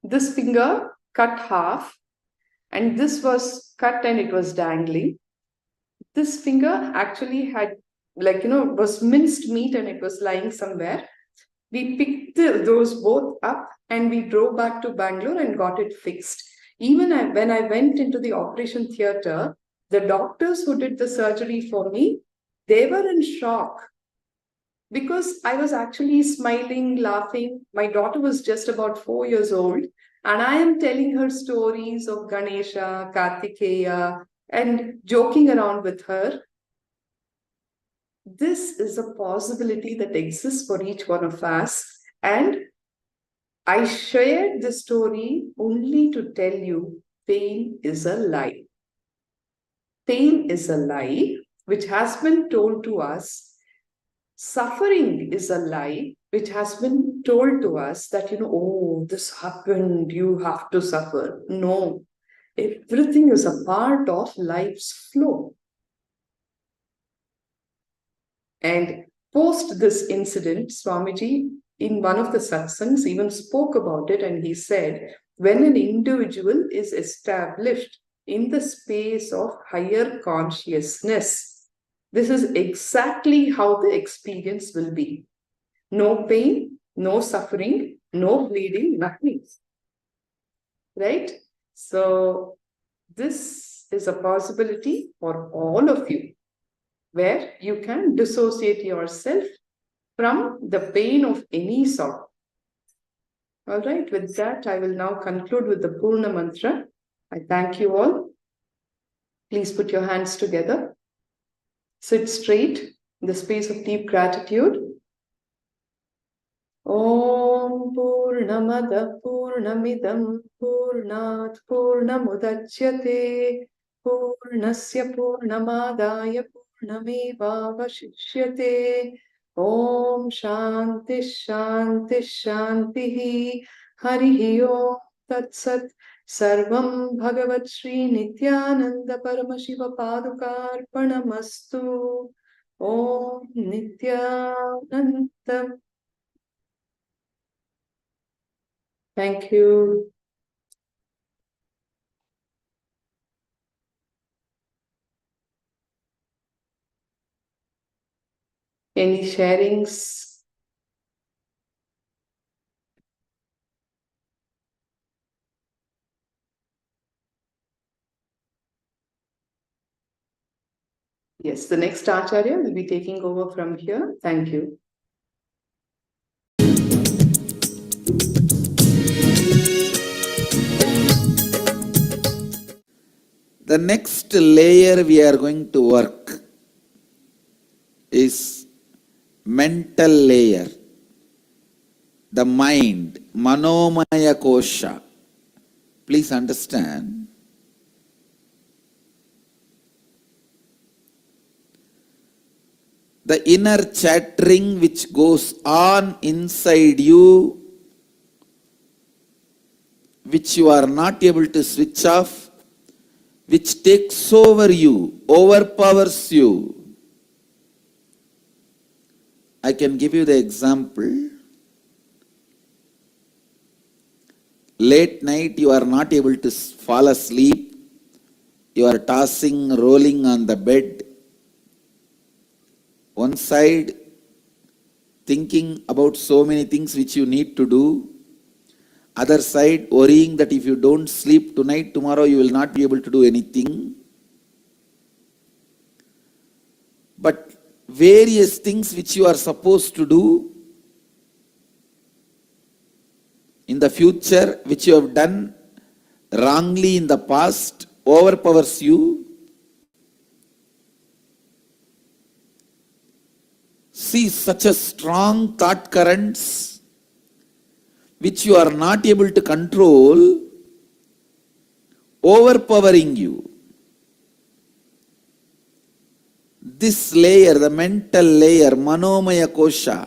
This finger cut half, and this was cut and it was dangling. This finger actually had, was minced meat and it was lying somewhere. We picked those both up and we drove back to Bangalore and got it fixed. Even when I went into the operation theater, the doctors who did the surgery for me, they were in shock because I was actually smiling, laughing. My daughter was just about 4 years old, and I am telling her stories of Ganesha, Kartikeya, and joking around with her. This is a possibility that exists for each one of us, and I shared this story only to tell you pain is a lie. Pain is a lie which has been told to us. Suffering is a lie which has been told to us that, oh, this happened, you have to suffer. No, everything is a part of life's flow. And post this incident, Swamiji, in one of the satsangs, even spoke about it, and he said, when an individual is established in the space of higher consciousness, this is exactly how the experience will be. No pain, no suffering, no bleeding, nothing. Right? So, this is a possibility for all of you, where you can dissociate yourself from the pain of any sort. All right, with that, I will now conclude with the Purna Mantra. I thank you all. Please put your hands together. Sit straight in the space of deep gratitude. Om Purnamada Purnamidam Purnat Purnamudachyate Purnasya Purnamadaya Purnamevavashishyate. Om Shanti Shanti Shanti Harihi Om Tat Sat Sarvam Bhagavat Shri Nithyananda Paramashiva Padukarpanamastu. Om Nithyananda. Thank you. Any sharings? Yes, the next Acharya will be taking over from here. Thank you. The next layer we are going to work is mental layer, the mind, Manomaya Kosha. Please understand, the inner chattering which goes on inside you, which you are not able to switch off, which takes over you, overpowers you. I can give you the example. Late night you are not able to fall asleep. You are tossing, rolling on the bed. One side, thinking about so many things which you need to do. Other side, worrying that if you don't sleep tonight, tomorrow you will not be able to do anything. But various things which you are supposed to do in the future, which you have done wrongly in the past, overpowers you. See, such a strong thought currents which you are not able to control, overpowering you. this layer, the mental layer, Manomaya Kosha,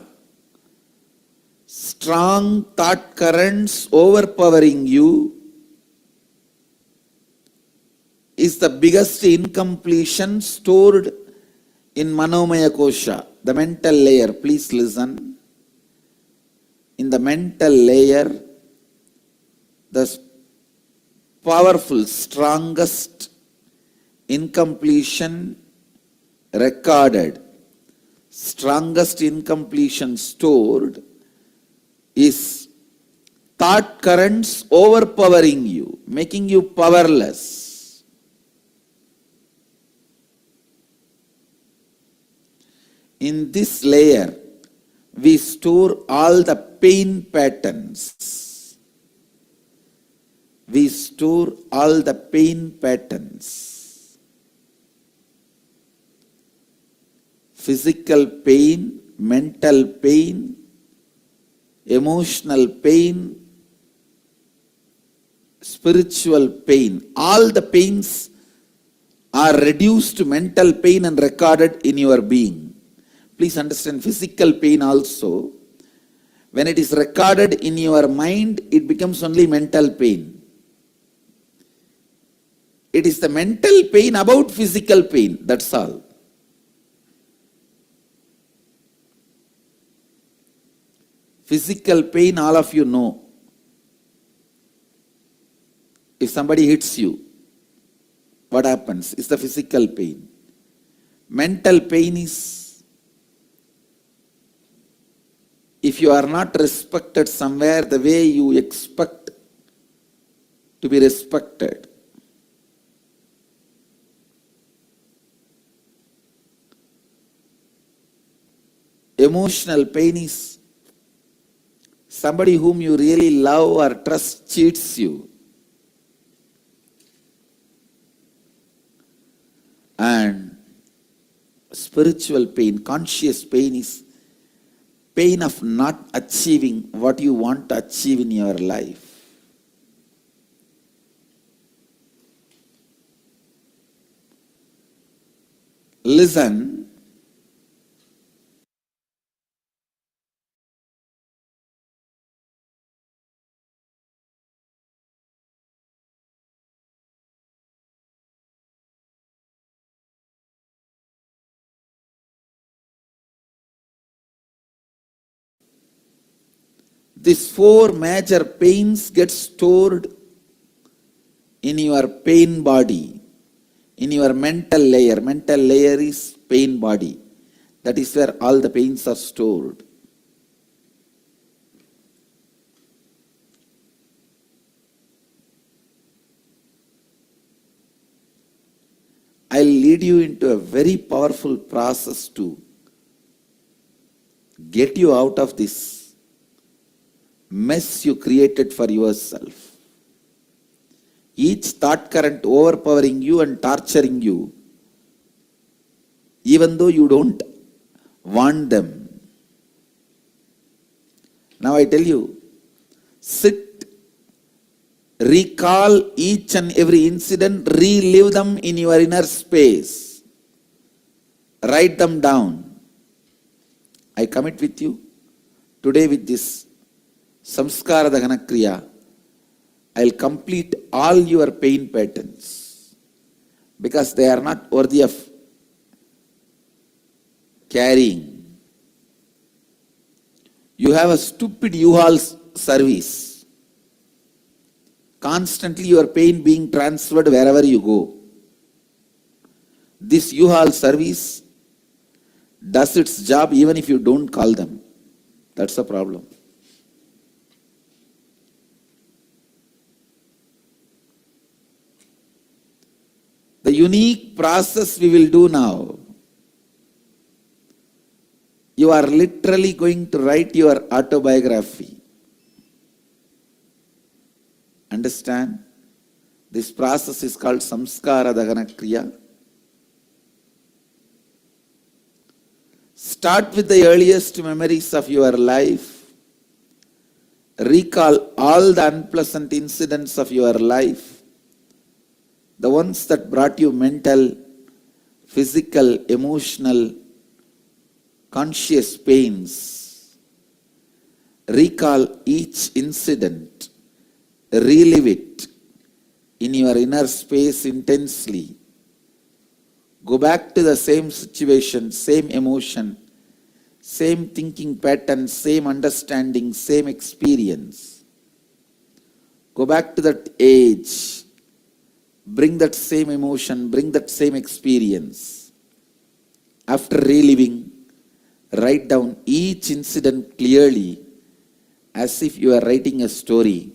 strong thought currents overpowering you, is the biggest incompletion stored in Manomaya Kosha, the mental layer. Please listen. In the mental layer, the powerful, strongest incompletion recorded, strongest incompletion stored is thought currents overpowering you, making you powerless. In this layer, we store all the pain patterns. We store all the pain patterns. Physical pain, mental pain, emotional pain, spiritual pain. All the pains are reduced to mental pain and recorded in your being. Please understand, physical pain also, when it is recorded in your mind, it becomes only mental pain. It is the mental pain about physical pain, that's all. Physical pain, all of you know. If somebody hits you, what happens? It's the physical pain. Mental pain is if you are not respected somewhere the way you expect to be respected. Emotional pain is somebody whom you really love or trust cheats you. And spiritual pain, conscious pain is pain of not achieving what you want to achieve in your life. Listen. These four major pains get stored in your pain body, in your mental layer. Mental layer is pain body. That is where all the pains are stored. I'll lead you into a very powerful process to get you out of this mess you created for yourself. Each thought current overpowering you and torturing you, even though you don't want them. Now I tell you, sit, recall each and every incident, relive them in your inner space. Write them down. I commit with you today with this Samskara Dahana Kriya, I'll complete all your pain patterns because they are not worthy of carrying. You have a stupid U-Haul service. Constantly your pain being transferred wherever you go. This U-Haul service does its job even if you don't call them. That's the problem. The unique process we will do now, you are literally going to write your autobiography. Understand? This process is called Samskara Dahana Kriya. Start with the earliest memories of your life. Recall all the unpleasant incidents of your life. The ones that brought you mental physical, emotional, conscious pains. Recall each incident, relive it in your inner space intensely. Go back to the same situation, same emotion, same thinking pattern, same understanding, same experience. Go back to that age. Bring that same emotion, bring that same experience. After reliving, write down each incident clearly as if you are writing a story.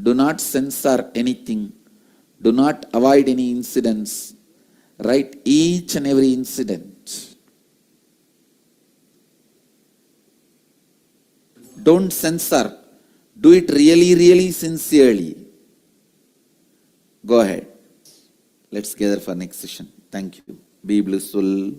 Do not censor anything. Do not avoid any incidents. Write each and every incident. Don't censor. Do it really, really sincerely. Go ahead. Let's gather for next session. Thank you. Be blissful.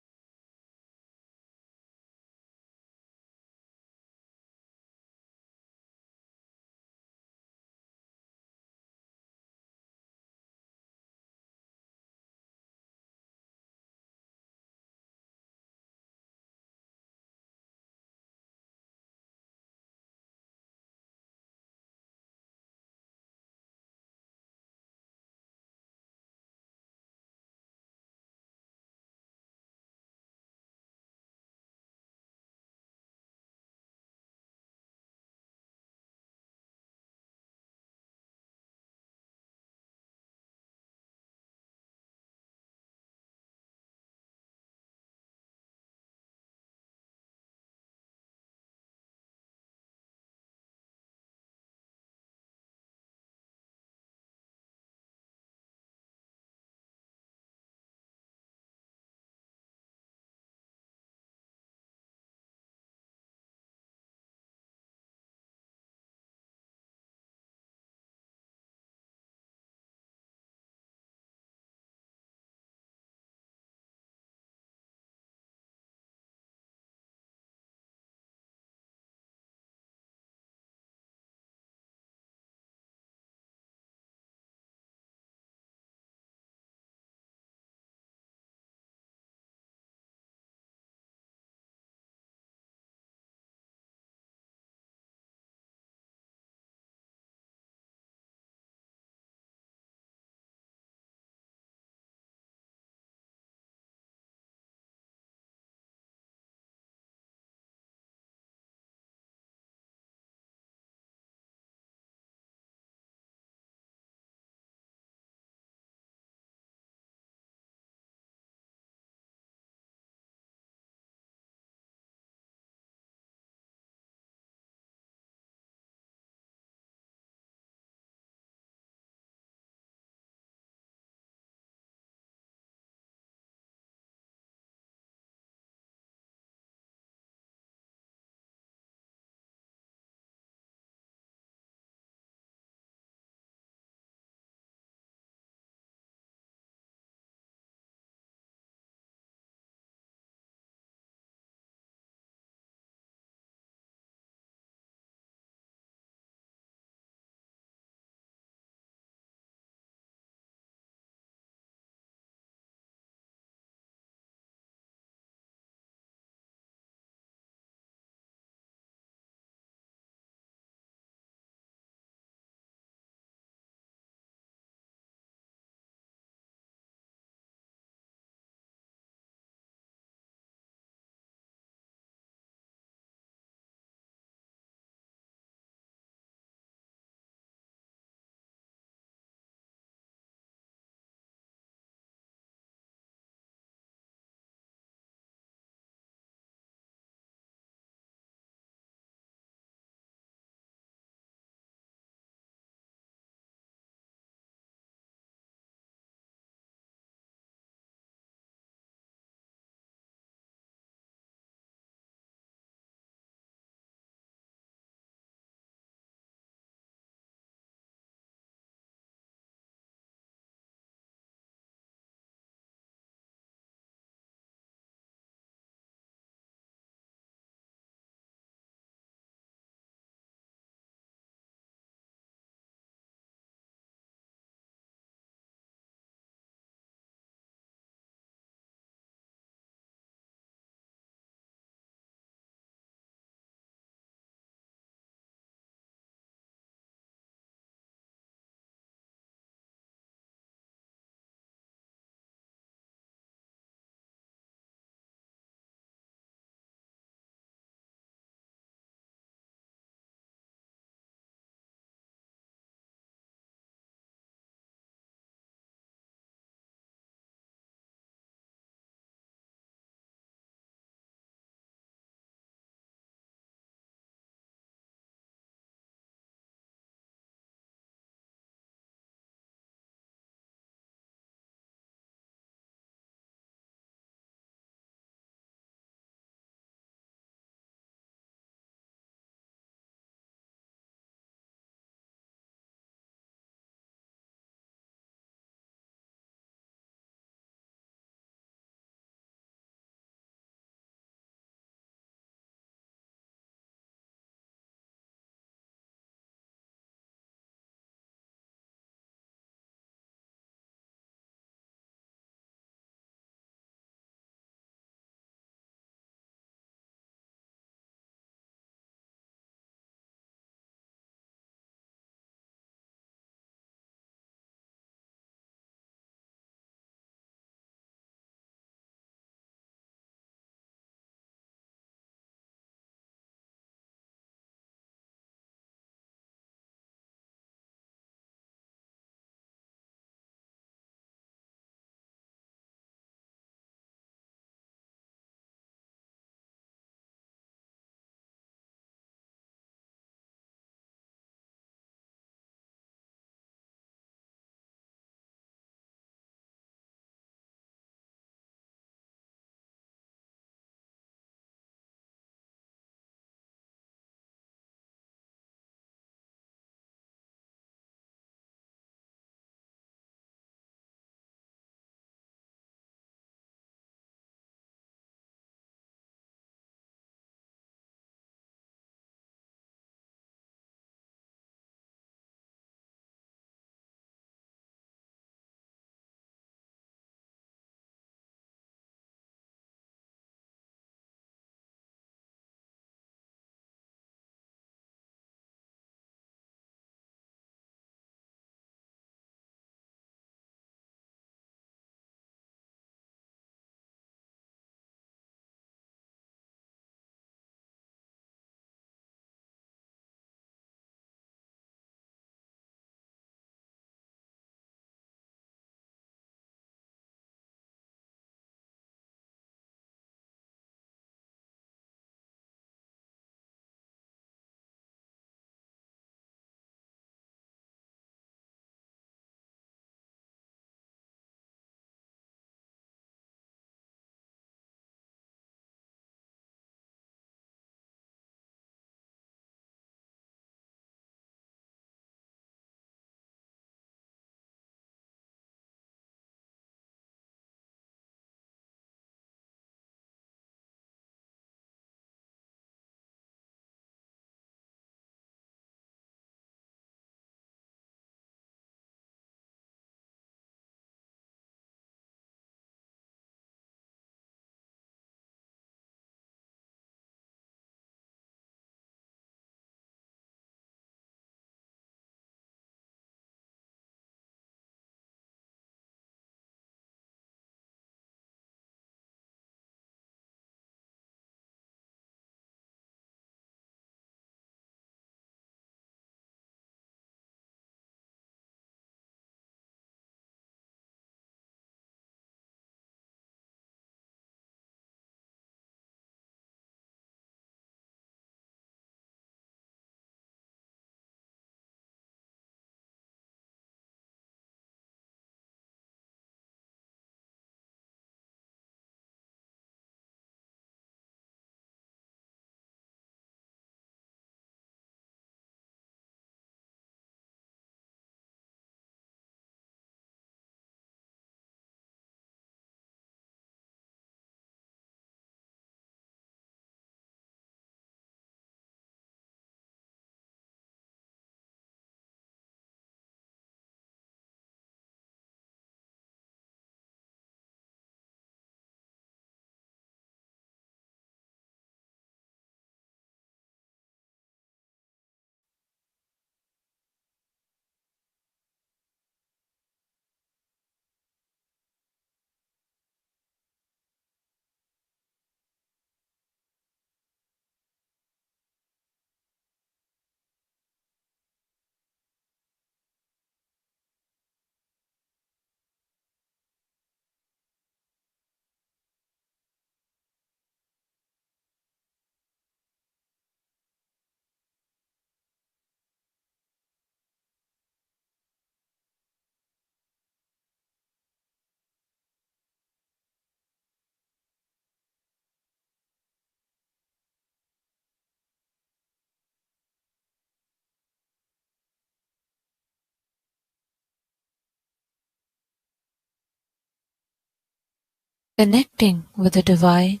Connecting with the divine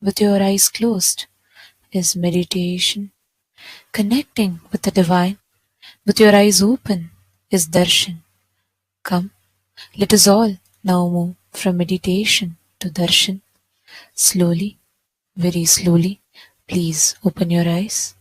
with your eyes closed is meditation. Connecting with the divine with your eyes open is darshan. Come, let us all now move from meditation to darshan. Slowly, very slowly, please open your eyes.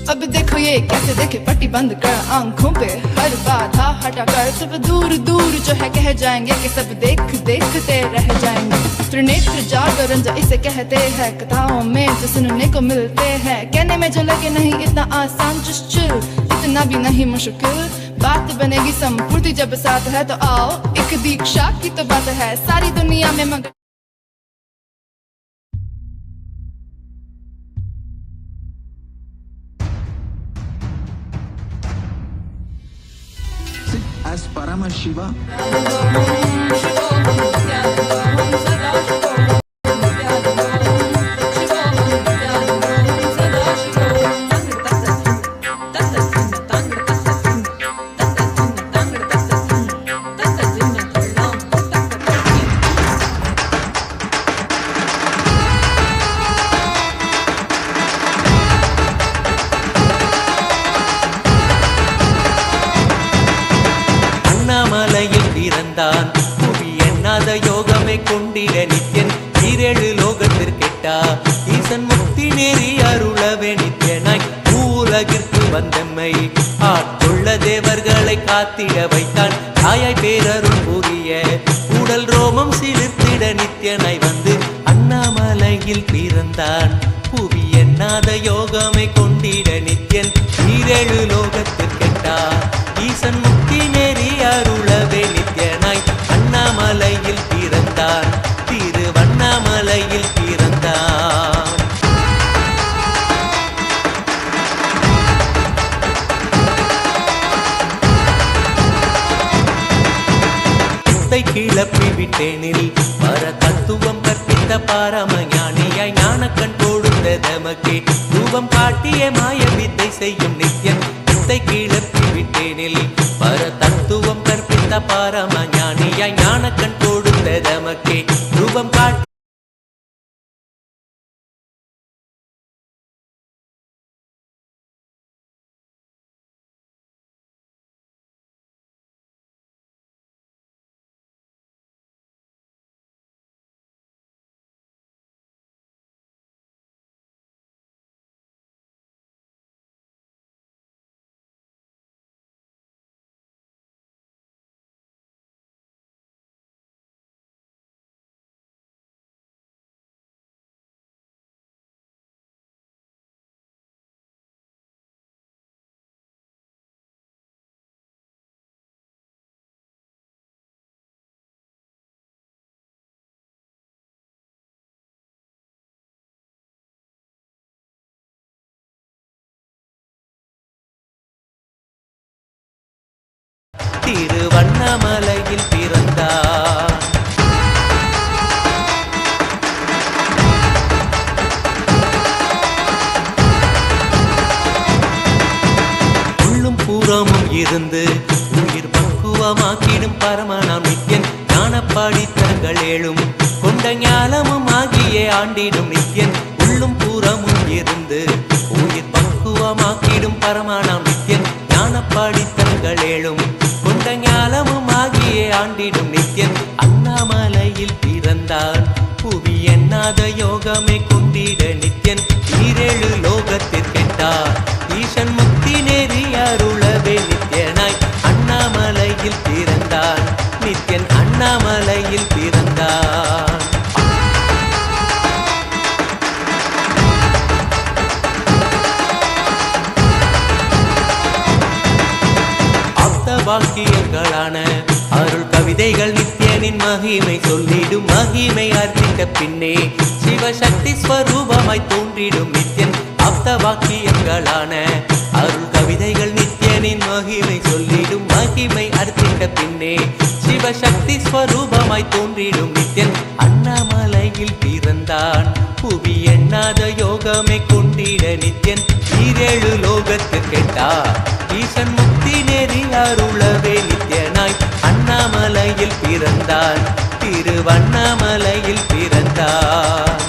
अब देखो ये कैसे देखे पट्टी बंद कर आंखों पे हर बाधा हटा कर सब दूर दूर जो है कह जाएंगे कि सब देख देखते रह जाएंगे। त्रिनेत्र जागरण जो इसे कहते हैं कथाओं में जो सुनने को मिलते हैं कहने में जो लगे नहीं इतना आसान चिल इतना भी नहीं मुश्किल बात बनेगी संपूर्ति जब साथ है तो आओ एक दीक्षा की तो बात है सारी दुनिया में मगर as Paramashiva. அண்ணாமலையில் பிறந்தான் புவி எண்ணாத யோகமே கொண்டிட நித்யன் ஈரேழு லோகத்திற்கெட்டா ஈசன் முக்தி நெறி அருளவே நித்யனாய் பூலகிற்கு வந்தம்மை ஆட்கொள்ள தேவர்களை காத்திட வைத்தான் தாயாய் பேரருள் புரிய உடல் ரோமம் சிலிர்த்திட நித்யனாய் வந்து அண்ணாமலையில் பிறந்தான் புவி எண்ணாத யோகமே கொண்டிட நித்யன் ஈரேழு லோகத்திற்கெட்டா ஈசன் முக்தி நெறி அருளவே நித்யனாய் அண்ணாமலையில் பிறந்தான் திருவண்ணாமலையில் பிறந்தான் சித்தை கிளப்பி விட்டேனில் பர தத்துவம் கற்பித்த பாரமஞானியாய் ஞானக்கண் கொடுத்த தமக்கே ரூபம் காட்டிய மாய வித்தை செய்யும் நித்யன் சித்தை கிளப்பி விட்டேனில் பர தத்துவம் கற்பித்த பாரமஞானியாய் ஞானக்கண் கொடுத்த தமக்கே ரூபம் காட்டி திருவண்ணாமலையில் பிறந்தார் உள்ளும் பூரமும் இருந்து உயிர் பக்குவமாக்கிடும் பரமனாம் நித்யன் ஞானப்பாடித்தங்கள் ஏழும் கொண்ட ஞானமும் ஆகியே ஆண்டிடும் நித்யன் உள்ளும் பூரமும் இருந்து உயிர் பக்குவ பக்குவமாக்கிடும் பரமானாம் நித்யன் ஞானப்பாடித்தங்கள் ஏழும் கொண்ட ஞானமும் ஆகியே ஆண்டிடும் நித்யன் அண்ணாமலையில் பிறந்தான் புவி எண்ணாத யோகமே கொண்டிட நித்யன் ஈரேழு லோகத்திற்கெட்டார் ஈசன் முக்தி நெறி அருளவே நித்யனாய் அண்ணாமலையில் பிறந்தான் நித்யன் அண்ணாமலையில் பிறந்தான் வாக்கியங்களான அருள் கவிதைகள் நித்யனின் மகிமை சொல்லிடும் மகிமை அர்ப்பித்த பின்னே சிவசக்தி ஸ்வரூபமாய் தோன்றிடும் நித்யன் ஆப்த வாக்கியங்களான அருள் கவிதைகள் நித்யனின் மகிமை சொல்லிடும் மகிமை அர்ப்பித்த பின்னே சிவசக்தி ஸ்வரூபமாய் தோன்றிடும் நித்யன் அண்ணாமலையில் பிறந்தான் புவி எண்ணாத யோகமே கொண்டிட நித்யன் ஈரேழு லோகத்திற்கெட்டார் ஈசன் முக்தி நெறி அருளவே நித்யனாய் அண்ணாமலையில் பிறந்தான் திருவண்ணாமலையில் பிறந்தான்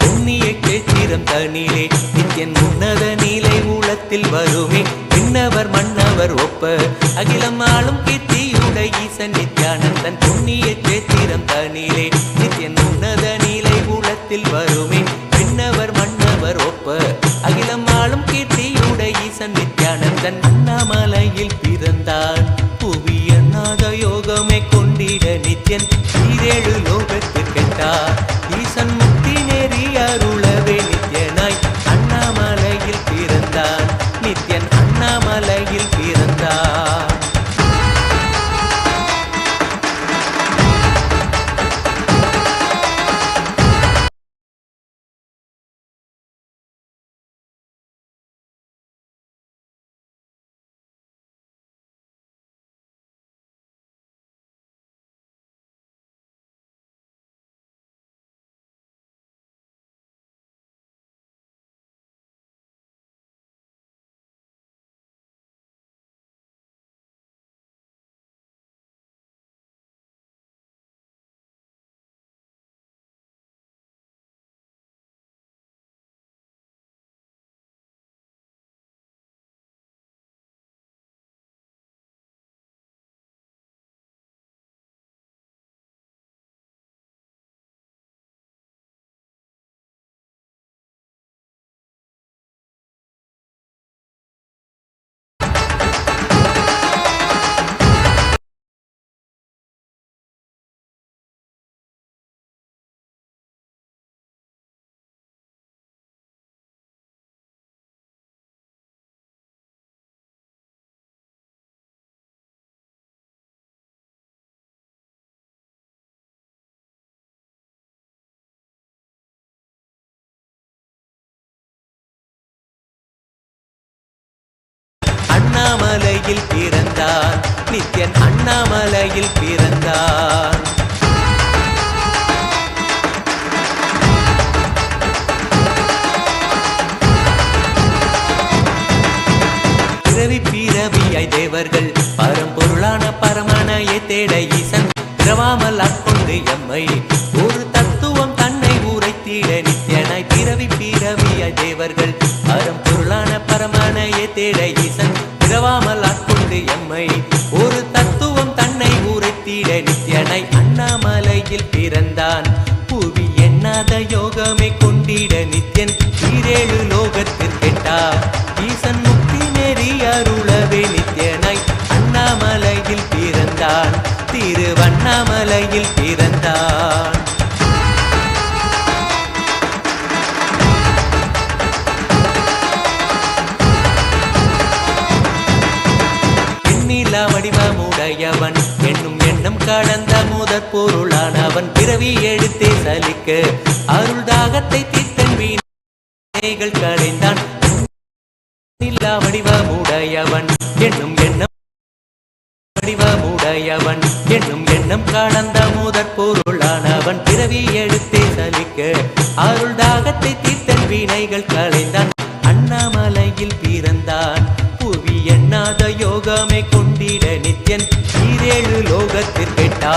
புண்ணிய கேத்திரம் தனிலே நித்யன் உன்னத நீலை ஊழத்தில் வருமே விண்ணவர் மன்னவர் ஒப்ப அகிலம் ஆளும் கீர்த்தியுடை ஈசன் நித்யானந்தன் புண்ணிய கேத்திரம் தனிலே நித்யன் உன்னத நீலை ஊழத்தில் வருமே விண்ணவர் மன்னவர் ஒப்ப அகிலம் ஆளும் கீர்த்தியுடை ஈசன் நித்யானந்தன் அண்ணாமலையில் பிறந்தான் புவி எண்ணாத யோகமே கொண்டிட நித்யன் ஈரேழு லோகத்திற்கெட்டார் ஈசன் முக்தி நெறி அருளவே நித்யனாய் அண்ணாமலையில் பிறந்தான் நித்யன் அண்ணாமலையில் பிறந்தான் அண்ணாமலையில் பிறந்தான் நித்யன் அண்ணாமலையில் பிறந்தான் பிறவி பிறவியாய் தேவர்கள் பரம்பொருளான பரமனையை தேட ஈசன் பிறவாமல் ஆட்கொண்டு எம்மை ஒரு தத்துவம் தன்னை உரைத்திட நித்யனாய் பிறவி பிறவியாய் தேவர்கள் பரம்பொருளான பரமனையை தேட ஈசன் பிறவாமல் ஆட்கொண்டு எம்மை ஒரு தத்துவம் தன்னை உரைத்திட நித்யனாய் அண்ணாமலையில் பிறந்தான் புவி எண்ணாத யோகமே கொண்டிட நித்யன் ஈரேழு லோகத்திற்கெட்டார் ஈசன் முக்தி நெறி அருளவே நித்யனாய் அண்ணாமலையில் பிறந்தான் திருவண்ணாமலையில் பிறந்தான் வடிவமுடையவன் என்னும் எண்ணம் கடந்த முதற் பொருளானவன் பிறவி எடுத்தே சலிக்க அருள் தாகத்தை தீர்த்தன் வீணைகள் களைந்தான் வடிவமுடையவன் என்னும் எண்ணம் வடிவமுடையவன் என்னும் எண்ணம் கடந்த முதற் பொருளானவன் பிறவி எடுத்தே சலிக்க அருள் தாகத்தை தீர்த்தன் வீணைகள் களைந்தான் அண்ணாமலையில் பிறந்தான் புவி எண்ணாத யோகமே கொண்டிட நித்யன் ஈரேழு லோகத்திற்கெட்டா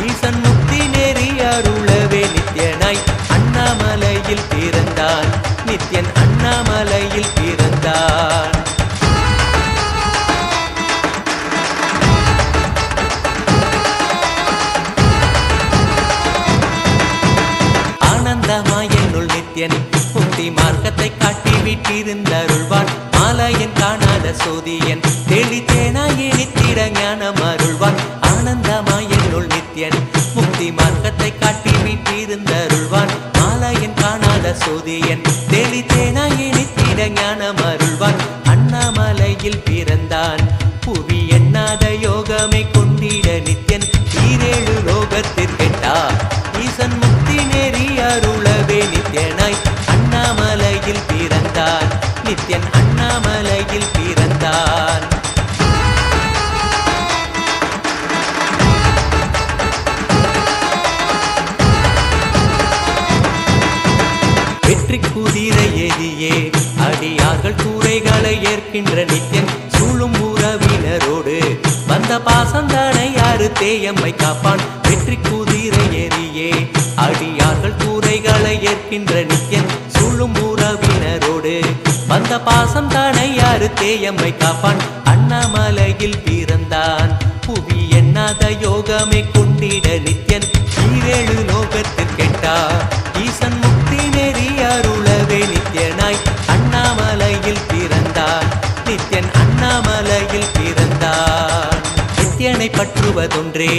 ஈசன் முக்தி நெறி அருளவே நித்யனாய் அண்ணாமலையில் பிறந்தான் நித்யன் அண்ணாமலையில் பிறந்தான். ஆனந்தமாய் என்னுள் நித்யன் முக்தி மார்க்கத்தை காட்டி விட்டிருந்தருள்வான் மாலையன் காணாத சோதியன் தெளித்தேனாயே நித்திட ஞானம் அருள்வான். ஆனந்தமாய் என்னுள் நித்யன் முக்தி மார்க்கத்தை காட்டி விட்டிருந்தருள்வான் மாலையன் காணாத சோதியன் தெளித்தேனாயே நித்திட ஞானம் அருள்வான். அண்ணாமலையில் பிறந்தான் புவி எண்ணாத யோகமே கொண்டிட நித்யன் ஈரேழு லோகத்திற்கெட்டா ஈசன் முக்தி நெறி அருளவே நித்யனாய் அண்ணாமலையில் பிறந்தான் நித்யன் அண்ணாமலையில் பிறந்தான். வெற்றி குதிரை எதியே அடியார்கள் கூரைகளை ஏற்கின்ற நித்யன் சூழும் உறவினரோடு வந்த பாசந்தானை யாரு தேயம்மை காப்பான். வெற்றி குதிரை எதியே அடியார்கள் கூரைகளை ஏற்கின்ற நித்யன் சூழும் உறவினரோடு வந்த பாசம் தானை யாரு தேயம்மை காப்பான். அண்ணாமலையில் பிறந்தான் புவி எண்ணாத யோகமே கொண்டிட நித்யன் ஈரேழு லோகத்திற்கெட்டா ஈசன் முக்தி நெறி அருளவே நித்யனாய் அண்ணாமலையில் பிறந்தான் நித்யன் அண்ணாமலையில் பிறந்தான். நித்யனை பற்றுவதொன்றே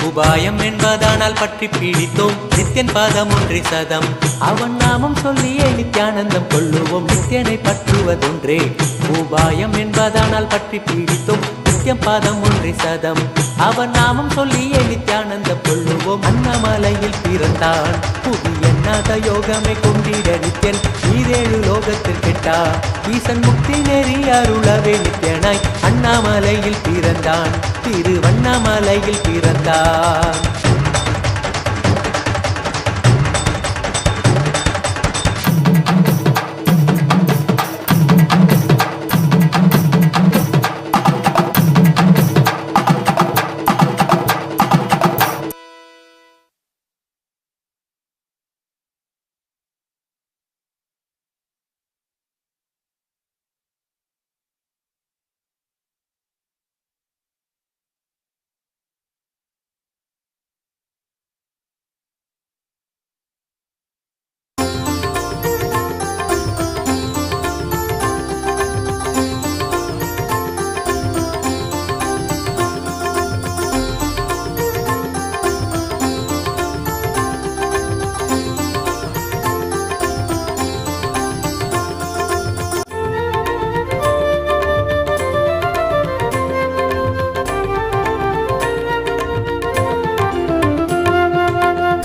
உபாயம் என்பதானால் பற்றி பிடித்தோம் நித்யன் பாதம் ஒன்றே சதம் அவன் நாமம் சொல்லியே நித்யானந்தம் கொள்ளுவோம். நித்யனை பற்றுவதொன்றே உபாயம் என்பதானால் பற்றி பிடித்தோம் நித்யம் பாதம் ஒன்றே சதம் அவன் நாமம் சொல்லியே நித்யானந்தம் கொள்ளுவோம். அண்ணாமலையில் பிறந்தான் புவி எண்ணாத யோகமே கொண்டிட நித்யன் ஈரேழு லோகத்திற்கெட்டா ஈசன் முக்தி நெறி அருளவே நித்யனாய் அண்ணாமலையில் பிறந்தான் திருவண்ணாமலையில் பிறந்தான்.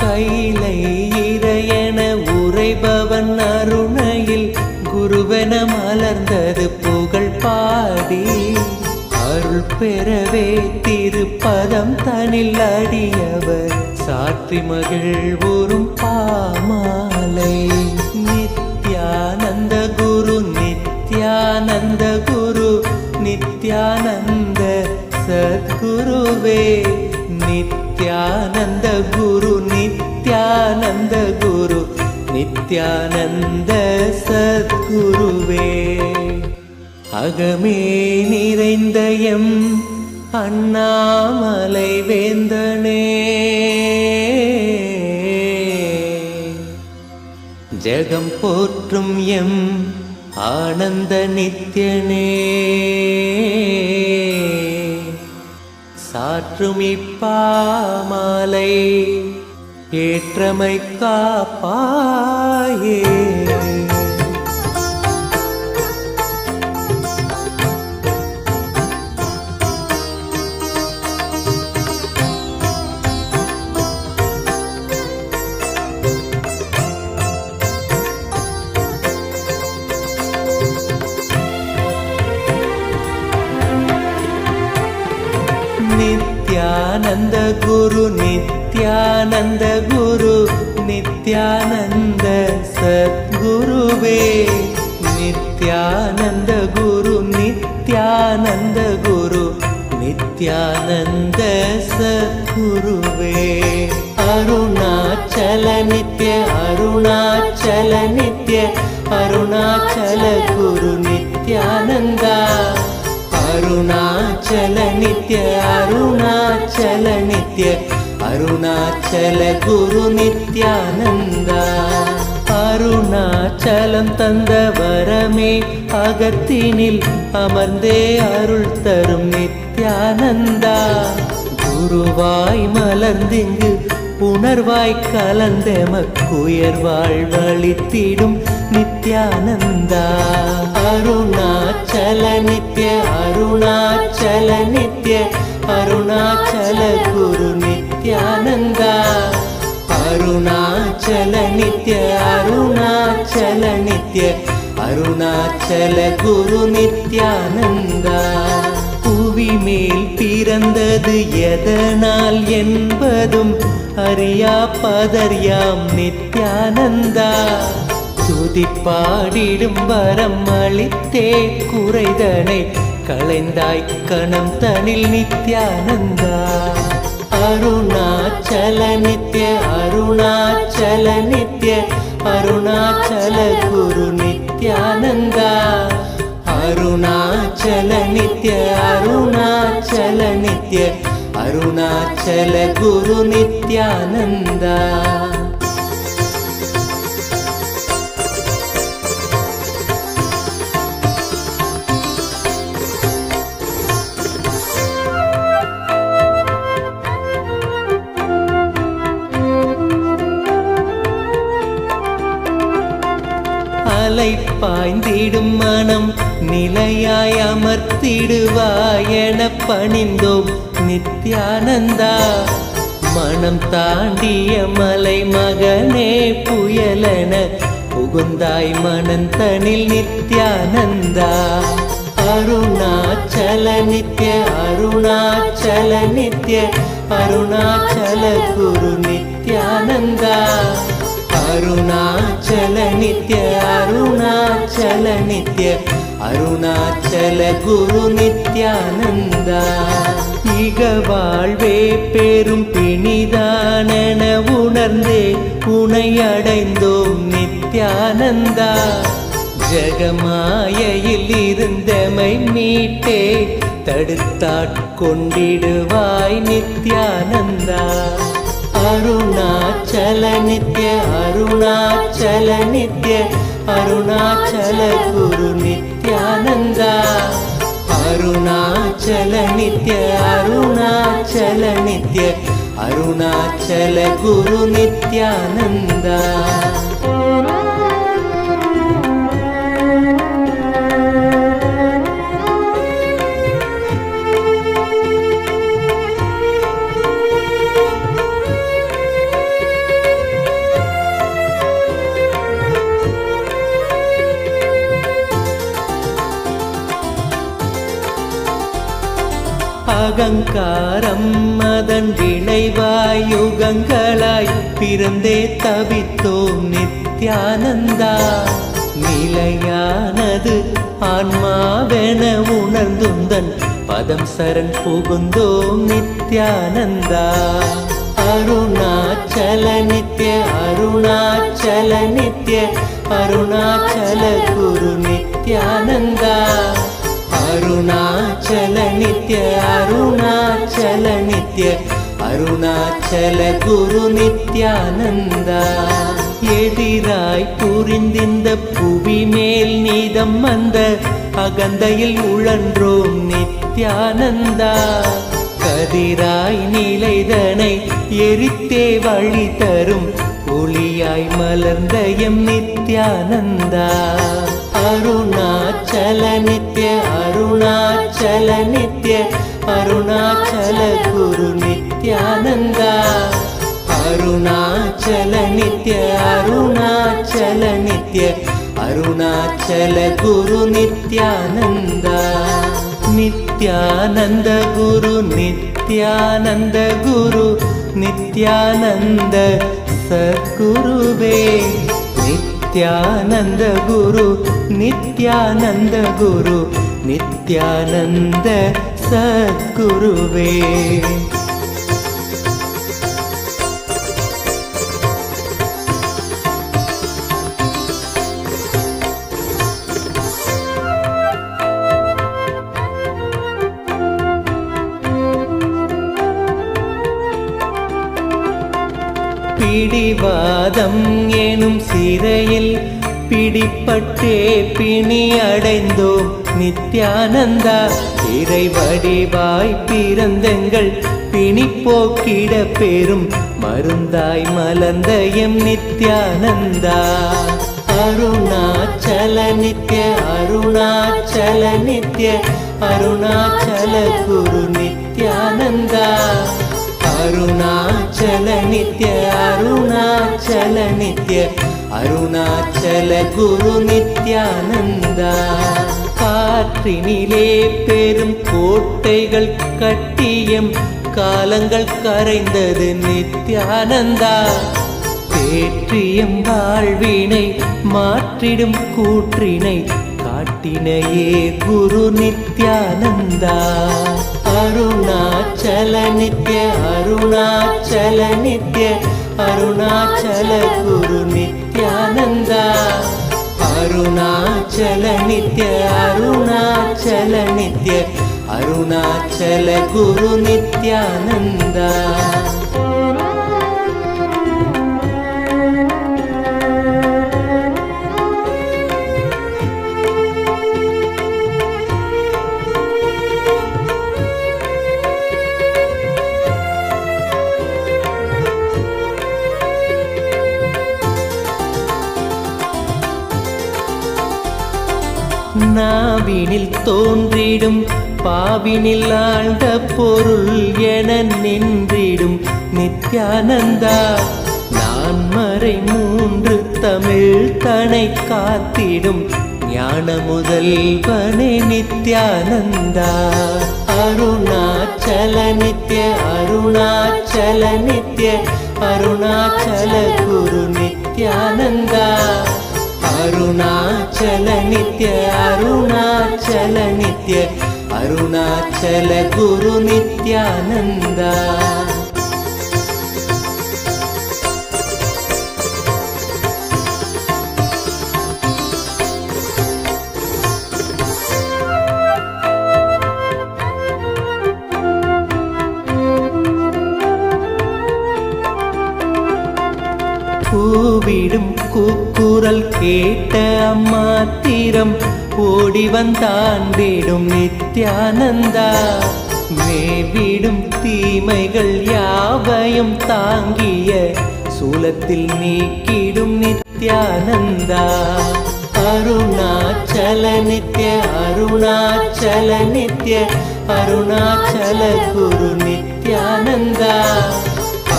கைலை இறையென உரைபவன் அருணையில் குருவென மலர்ந்தது புகழ் பாடி அருள் பெறவே திருப்பதம் தனில் அடியவர் சாற்றி மகிழ்வுறும் பாமாலை. நித்யானந்த குரு நித்யானந்த குரு நித்யானந்த சத்குருவே நித்யானந்த குரு நித்யானந்த குரு நித்யானந்த சத்குருவே. அகமே நிறைந்த எம் அண்ணாமலை வேந்தனே ஜெகம் போற்றும் எம் ஆனந்த நித்யனே சாற்றும் இப்பாமாலை ஏற்றமை காப்பாயே. நித்யானந்த குரு நித்யானந்த குரு நித்யானந்த சத்குருவே நித்யானந்த குரு நித்யானந்த நித்யானந்த சத்குருவே. அருணாச்சல நித்ய அருணாச்சல நித்ய அருணாச்சல குரு நித்யானந்தா. அருணாச்சல நித்ய அருணாச்சல நித்ய அருணாச்சல குரு நித்யானந்தா. அருணாச்சலம் தந்த வரமே அகத்தினில் அமர்ந்தே அருள் தரும் நித்யானந்தா. குருவாய் மலர்ந்திங்கு உணர்வாய் கலந்தெமக்குயர்வாழ் வழித்திடும் நித்யானந்தா. அருணாச்சல நித்ய அருணாச்சல நித்ய அருணாச்சல குரு நித்யானந்தா. அருணாச்சல நித்ய அருணாச்சல நித்ய அருணாச்சல குரு நித்யானந்தா. புவி மேல் பிறந்தது எதனால் என்பதும் அறியா பதர்யாம் நித்யானந்தா. துதிப்பாடிடும் வரம் அளித்தே குறைதனை களைந்தாய் கணம் தனில் நித்யானந்தா. அருணாச்சல நித்ய அருணாச்சல நித்ய அருணாச்சல குரு நித்யானந்தா. அருணாச்சல நித்ய அருணாச்சல நித்ய அருணாச்சல குரு நித்யானந்தா. அலை பாய்ந்திடும் மனம் நிலையாய் அமர்த்திடுவாய் என பணிந்தோம் நித்யானந்தா. மனம் தாண்டிய மலை மகனே புயலென புகுந்தாய் மனந்தனில் நித்யானந்தா. அருணாச்சல நித்ய அருணாச்சல நித்ய அருணாச்சல குரு நித்யானந்தா. அருணாச்சல நித்ய அருணாச்சல நித்ய அருணாச்சல குரு நித்யானந்தா. இக வாழ்வே பெரும் பிணிதானென உணர்ந்தே உனை அடைந்தோம் நித்யானந்தா. ஜகமாயையில் இருந்தமை மீட்டே தடுத்தாட்கொண்டிடுவாய் நித்யானந்தா. அருணாச்சல நித்ய அருணாச்சல நித்ய அருணாச்சல குரு நித்யானந்தா. அருணாச்சல நித்ய அருணாச்சல நித்ய அருணாச்சல குரு நித்யானந்தா. அகங்காரம் அதன் விளைவாய் யுகங்களாய் பிறந்தே தவித்தோம் நித்யானந்தா. நிலையானது ஆன்மாவென உணர்ந்துந்தன் பதம் சரண் புகுந்தோம் நித்யானந்தா. அருணாச்சல நித்ய அருணாச்சல நித்ய அருணாச்சல குரு நித்யானந்தா. அருணாச்சல நித்ய அருணாச்சல நித்ய அருணாச்சல குரு நித்யானந்தா. எதிராய் புரிந்திந்த புவி மேல் நீதம் வந்த அகந்தையில் உழன்றோம் நித்யானந்தா. கதிராய் நிலைதனை எரித்தே வழி தரும் ஒளியாய் மலர்ந்த எம் நித்யானந்தா. அருணாச்சல நித்ய அருணாச்சல நித்ய அருணாச்சல குரு நித்யானந்தா. அருணாச்சல நித்ய அருணாச்சல நித்ய அருணாச்சல குரு நித்யானந்தா. நித்யானந்த குரு நித்யானந்த குரு நித்யானந்த சத்குருவே. நித்யானந்த குரு நித்யானந்த குரு நித்யானந்த சத்குருவே. பிடிவாதம் எனும் சிறையில் பிடிப்பட்டே பிணி அடைந்தோம் நித்யானந்தா. இறை வடிவாய் பிறந்தங்கள் பிணி போக்கிட பெரும் மருந்தாய் மலர்ந்த எம் நித்யானந்தா. அருணாச்சல நித்ய அருணாச்சல நித்ய அருணாச்சல குரு நித்யானந்தா. அருணாச்சல நித்ய அருணாச்சல நித்ய அருணாச்சல குரு நித்யானந்தா. காற்றினிலே பெரும் கோட்டைகள் கட்டியம் காலங்கள் கரைந்தது நித்யானந்தா. தேற்றியம் வாழ்வினை மாற்றிடும் கூற்றினை காட்டினையே குரு நித்யானந்தா. அருணாச்சல நித்ய அருணாச்சல நித்ய அருணாச்சல குரு நித்யானந்தா. அருணாச்சல நித்ய அருணாச்சல நித்ய அருணாச்சல குரு நித்யானந்தா. நாவினில் தோன்றிடும் பாவினில் ஆழ்ந்த பொருள் என நின்றிடும் நித்யானந்தா. நான் மறை மூன்று தமிழ் தனை காத்திடும் ஞான முதல்வனே நித்யானந்தா. அருணாச்சல நித்ய அருணாச்சல நித்ய அருணாச்சல குரு நித்யானந்தா. அருணாச்சல நித்ய அருணாச்சல நித்ய அருணாச்சல குரு நித்யானந்தா. கூவிடும் கூக்குரல் கேட்ட அம்மாத்திரம் ஓடி வந்தாண்டிடும் நித்யானந்தா. மேவிடும் தீமைகள் யாவையும் தாங்கிய சூலத்தில் நீக்கிடும் நித்யானந்தா. அருணாச்சல நித்ய அருணாச்சல நித்ய அருணாச்சல குரு நித்யானந்தா.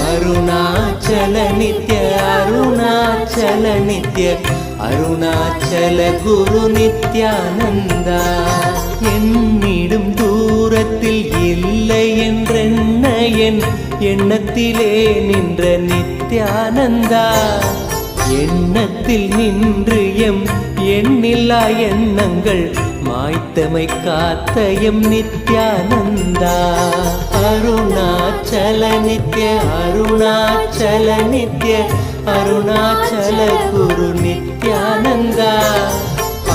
அருணாச்சல நித்ய அருணாச்சல நித்ய அருணாச்சல குரு நித்யானந்தா. என்னிடும் தூரத்தில் இல்லை என்றென்ன என் எண்ணத்திலே நின்ற நித்யானந்தா. எண்ணத்தில் நின்று எம் எண்ணில்லா எண்ணங்கள் மாய்த்தமை காத்த எம் நித்யானந்தா. அருணாச்சல நித்ய அருணாச்சல நித்ய அருணாச்சல குரு நித்யானந்தா.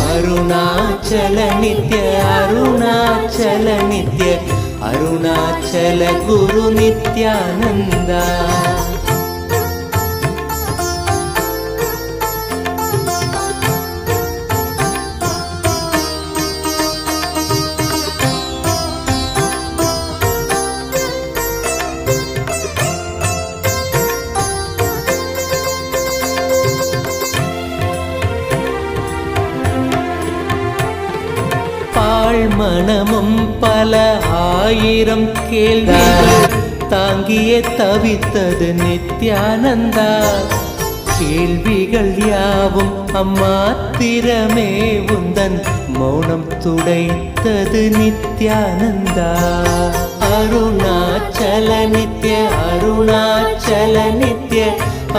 அருணாச்சல நித்ய அருணாச்சல நித்ய அருணாச்சல குரு நித்யானந்தா. மனமும் பல ஆயிரம் கேள்விகள் தாங்கிய தவித்தது நித்யானந்தா. கேள்விகள் யாவும் அம்மாத்திரமே உந்தன் மௌனம் துடைத்தது நித்யானந்தா. அருணாச்சல நித்ய அருணாச்சல நித்ய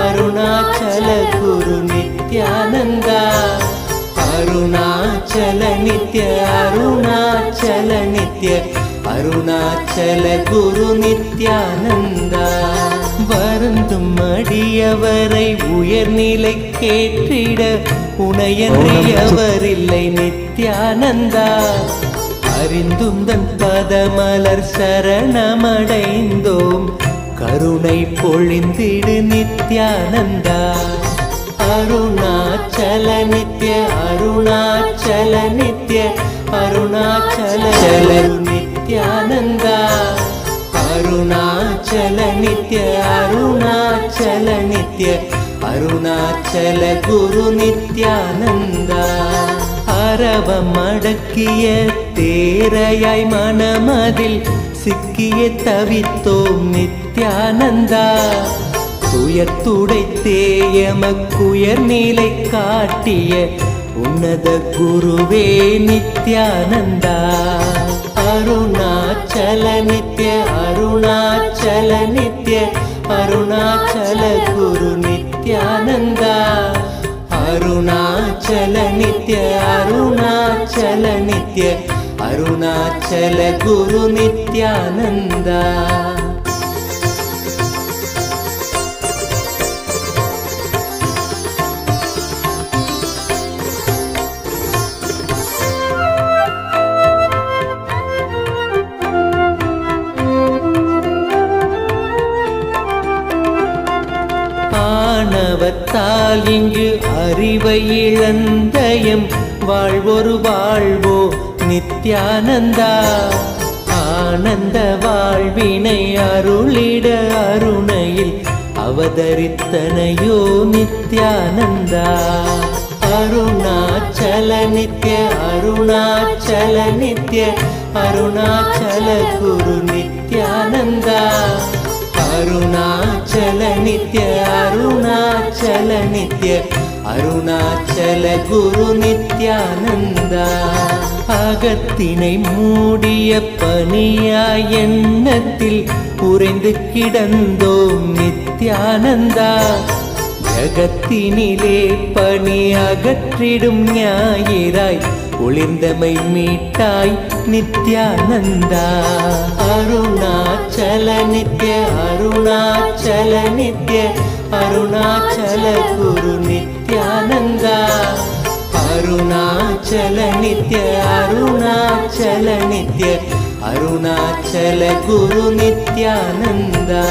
அருணாச்சல குரு நித்யானந்தா. அருணாச்சல நித்ய அருணாச்சல நித்ய அருணாச்சல குரு நித்யானந்தா. வருந்தும் அடியவரை உயர்நிலை கேற்றிட உனையன்றியவரில்லை நித்யானந்தா. அறிந்தும் தன் பதமலர் சரணமடைந்தோம் கருணை பொழிந்திடு நித்யானந்தா. அருணாச்சல நித்ய அருணாச்சல நித்ய அருணாச்சல நித்யானந்தா. அருணாச்சல நித்ய அருணாச்சல நித்ய அருணாச்சல குரு நித்யானந்தா. அரவம் அடக்கிய தேரையாய் மனமதில் சிக்கிய தவித்தோம் நித்யானந்தா. துயத்துடை தேயமக்குயர் நிலை காட்டிய உன்னத குருவே நித்யானந்தா. அருணாச்சல நித்ய அருணாச்சல நித்ய அருணாச்சல குரு நித்யானந்தா. அருணாச்சல நித்ய அருணாச்சல நித்ய அருணாச்சல குரு நித்யானந்தா. ஆணவத்தால் இங்கு அறிவை இழந்தயம் வாழ்வொரு வாழ்வோ நித்யானந்தா. ஆனந்த வாழ்வினை அருளிட அருணையில் அவதரித்தனையோ நித்யானந்தா. அருணாச்சல நித்ய அருணாச்சல நித்ய அருணாச்சல குரு நித்யானந்தா. அருணாச்சல நித்ய அருணாச்சல நித்ய அருணாச்சல குரு நித்யானந்தா. அகத்தினை மூடிய பனியாய் எண்ணத்தில் உறைந்து கிடந்தோம் நித்யானந்தா. ஜகத்தினிலே பனி அகற்றிடும் ஞாயிறாய் ஒளிர்ந்தமை மீட்டாய் நித்யானந்தா. அருணாச்சல நித்ய அருணாச்சல நித்ய அருணாச்சல குரு நித்யானந்தா. அருணாச்சல நித்ய அருணாச்சல நித்ய அருணாச்சல குரு நித்யானந்தா.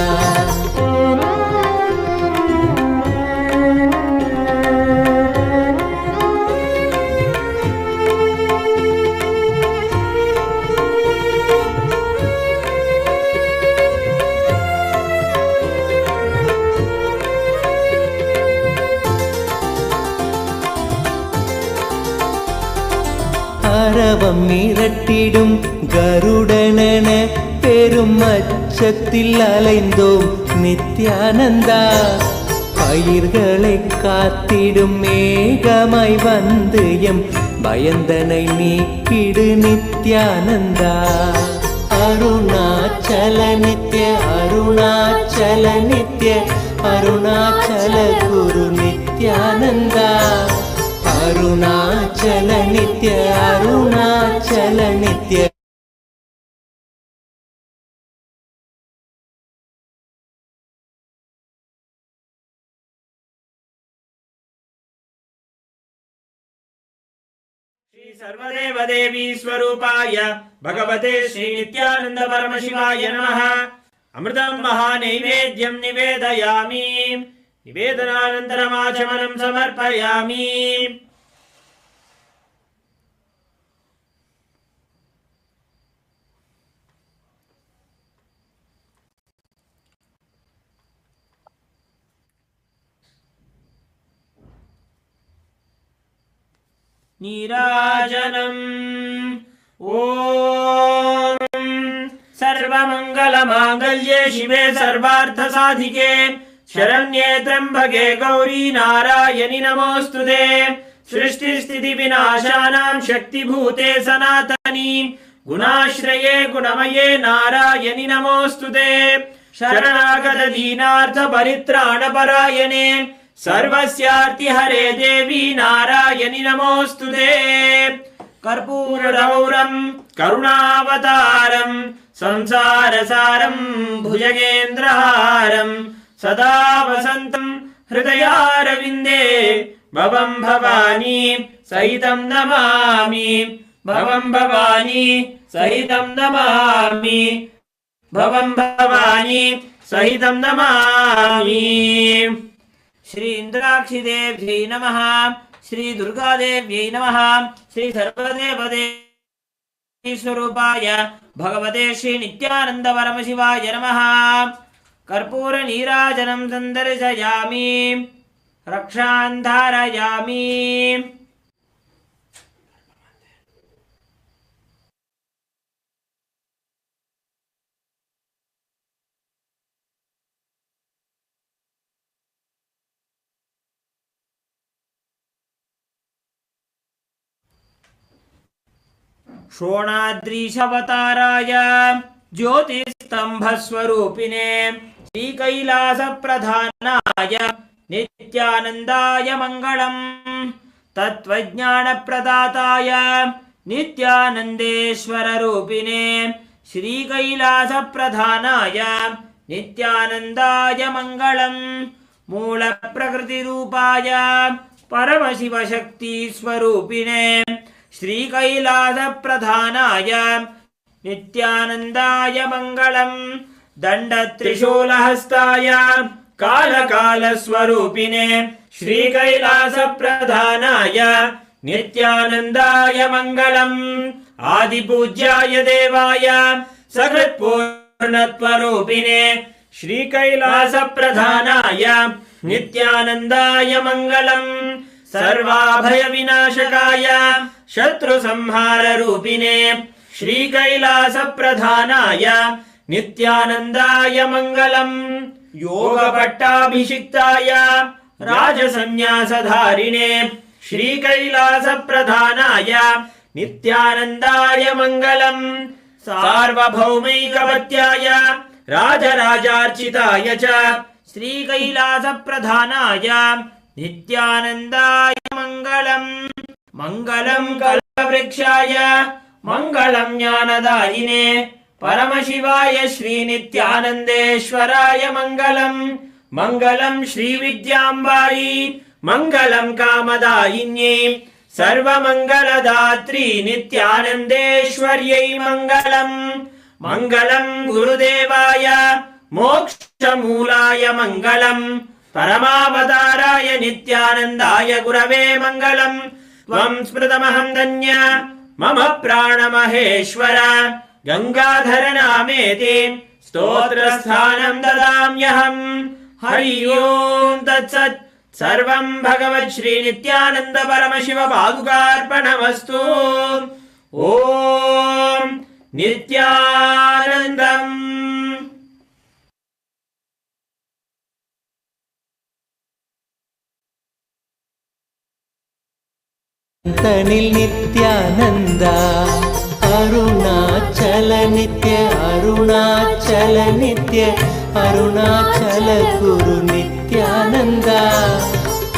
அரவம் மிரட்டிடும் கருடனென பெரும் அச்சத்தில் அலைந்தோம் நித்யானந்தா. பயிர்களை காத்திடும் மேகமாய் வந்து எம் பயந்தனை நீக்கிடு நித்யானந்தா. அருணாச்சல நித்ய அருணாச்சல நித்ய அருணாச்சல குரு நித்யானந்தா. அருணாச்சல நித்ய அருணாச்சல நித்ய श्री सर्वदेव देवी स्वरूपाय भगवते श्री नित्यानंद परमशिवाय नमः। अमृतं महानैवेद्यं निवेदयामि। निवेदनानन्तरमाचमनं समर्पयामि। नीराजनम् ॐ सर्वमङ्गलमाङ्गल्ये शिवे सर्वार्थसाधिके शरण्ये त्र्यम्बके गौरी नारायणि नमोऽस्तुते। सृष्टिस्थितिविनाशानां शक्तिभूते सनातनी गुणाश्रये गुणमये नारायणि नमोऽस्तुते। शरणागत दीनार्थ परित्राणपरायणे सर्वस्यार्ति हरे देवी नारायणि नमोऽस्तुते। कर्पूरगौरं करुणावतारं संसारसारं भुजगेन्द्रहारं सदा वसन्तं हृदयारविन्दे भवं भवानी सहितं नमामि भवं भवानी सहितं नमामि भवं भवानी सहितं नमामि। श्री इंद्राक्षिदेव्यै नमः, श्री दुर्गादेव्यै नमः, श्री सर्वदेवदेवस्वरूपाय भगवते श्री नित्यानंद परमशिवाय नमः। कर्पूर नीराजनं संदर्शयामि, रक्षां धारयामि। शोणाद्रीशवताराय ज्योतिस्तंभस्वरूपिणे श्रीकैलासप्रधानाय नित्यानन्दाय मङ्गलम्। तत्त्वज्ञानप्रदाताय नित्यानन्देश्वररूपिणे श्रीकैलासप्रधानाय नित्यानन्दाय मङ्गलम्। मूलप्रकृतिरूपाय परमशिवशक्तिस्वरूपिणे श्रीकैलासप्रधानाय नित्यानन्दाय मङ्गलम्। दण्डत्रिशूलहस्ताय कालकालस्वरूपिणे श्रीकैलासप्रधानाय नित्यानन्दाय मङ्गलम्। आदिपूज्याय देवाय सकृत्पूर्णत्वरूपिणे श्रीकैलासप्रधानाय नित्यानन्दाय मङ्गलम्। सर्वाभयविनाशकाय शत्रुसंहाररूपिणे श्रीकैलासप्रधानाय नित्यानन्दाय मङ्गलम्। योगपट्टाभिषिक्ताय राजसन्न्यासधारिणे श्रीकैलासप्रधानाय नित्यानन्दाय मङ्गलम्। सार्वभौमैकवत्याय राजराजार्चिताय च श्रीकैलासप्रधानाय नित्यानन्दाय मङ्गलम्। मङ्गलं कल्पवृक्षाय मङ्गलं ज्ञानदायिने परमशिवाय श्रीनित्यानन्देश्वराय मङ्गलम्। मङ्गलं श्रीविद्याम्बायै मङ्गलं कामदायिन्यै सर्वमङ्गलदात्री नित्यानन्देश्वर्यै मङ्गलम्। मङ्गलं गुरुदेवाय मोक्षमूलाय मङ्गलम्। परमावताराय नित्यानन्दाय गुरवे मङ्गलम्। त्वं स्मृतमहं धन्य मम प्राणमहेश्वर गंगाधर नामेति स्तोत्रस्थानं ददाम्यहम्। हरि ओम् तत्सत्। सर्वं भगवत् श्री नित्यानन्द परमशिव पादुकार्पणमस्तु। ओम् नित्यानन्दम्। तनिल नित्यानंद अरुणाचल नित्य अरुणाचल नित्य अरुणाचल गुरु नित्यानंद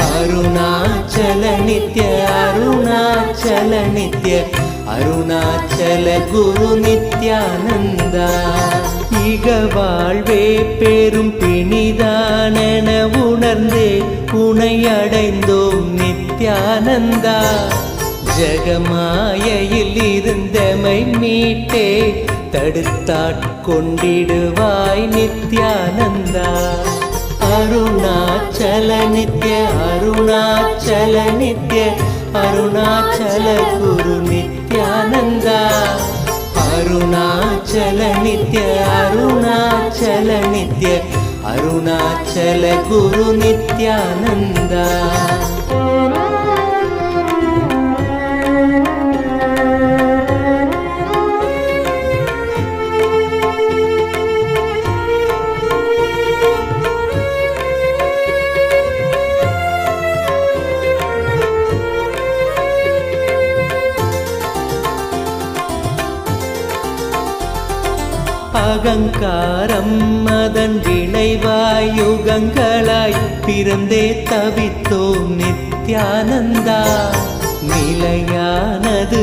अरुणाचल नित्य अरुणाचल नित्य अरुणाचल गुरु नित्यानंद ஈக வாழ்வே பெரும் பிணிதானென உணர்ந்தே உனை அடைந்தோம் நித்யானந்தா. ஜகமாயையில் இருந்தமை மீட்டே தடுத்தாட்கொண்டிடுவாய் நித்யானந்தா. அருணாச்சல நித்ய அருணாச்சல நித்ய அருணாச்சல குரு நித்யானந்தா. अरुणाचल नित्य अरुणाचल नित्य अरुणाचल गुरु नित्यानंदा. அகங்காரம் அதன் விளைவாய் யுகங்களாய் பிறந்தே தவித்தோம் நித்யானந்தா. நிலையானது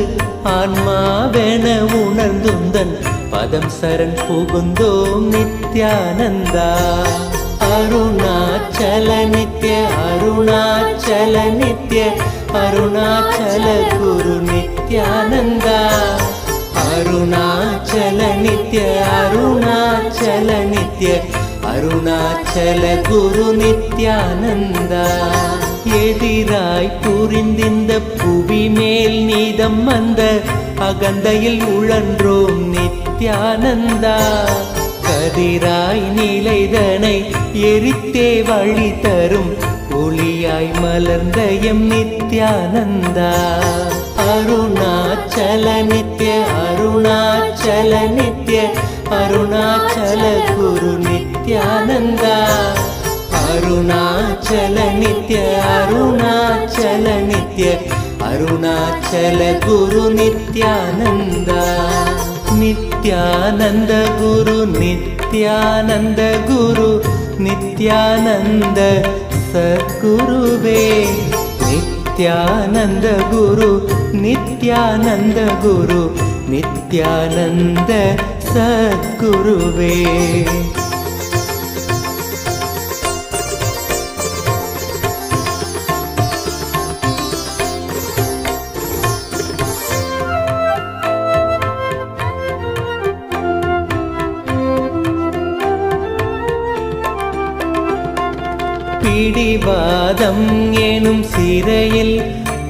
ஆன்மாவென உணர்ந்துந்தன் பதம் சரண் புகுந்தோம் நித்யானந்தா. அருணாச்சல நித்ய அருணாச்சல நித்ய அருணாச்சல குரு நித்யானந்தா. அருணாச்சல நித்ய அருணாச்சல நித்ய அருணாச்சல குரு நித்யானந்தா. எதிராய் புரிந்திந்த புவி மேல் நீதம் வந்த அகந்தையில் உழன்றோம் நித்யானந்தா. கதிராய் நிலைதனை எரித்தே வழி தரும் ஒளியாய் மலர்ந்த எம் நித்யானந்தா. அருணாச்சல நித்ய அருணாச்சல நித்ய அருணாச்சல குரு நித்யானந்தா. அருணாச்சல நித்ய அருணாச்சல நித்ய அருணாச்சல குரு நித்யானந்தா. நித்யானந்த குரு நித்யானந்த குரு நித்யானந்த சத்குருவே. நித்யானந்த குரு நித்யானந்த குரு நித்யானந்த சத்குருவே. பிடிவாதம் எனும் சிறையில்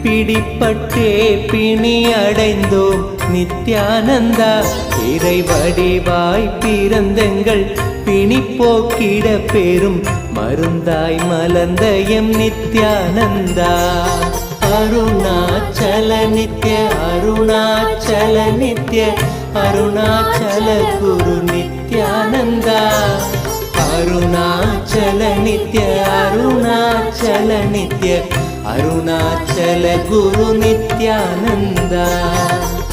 பிடிப்பட்டே பிணி அடைந்தோம் நித்யானந்தா. இறை வடிவாய் பிறந்தங்கள் பிணி போக்கிட பெரும் மருந்தாய் மலர்ந்த எம் நித்யானந்தா. அருணாச்சல நித்ய அருணாச்சல நித்ய அருணாச்சல குரு நித்யானந்தா. அருணாச்சல நித்ய அருணாச்சல நித்ய அருணாச்சல குரு நித்யானந்தா.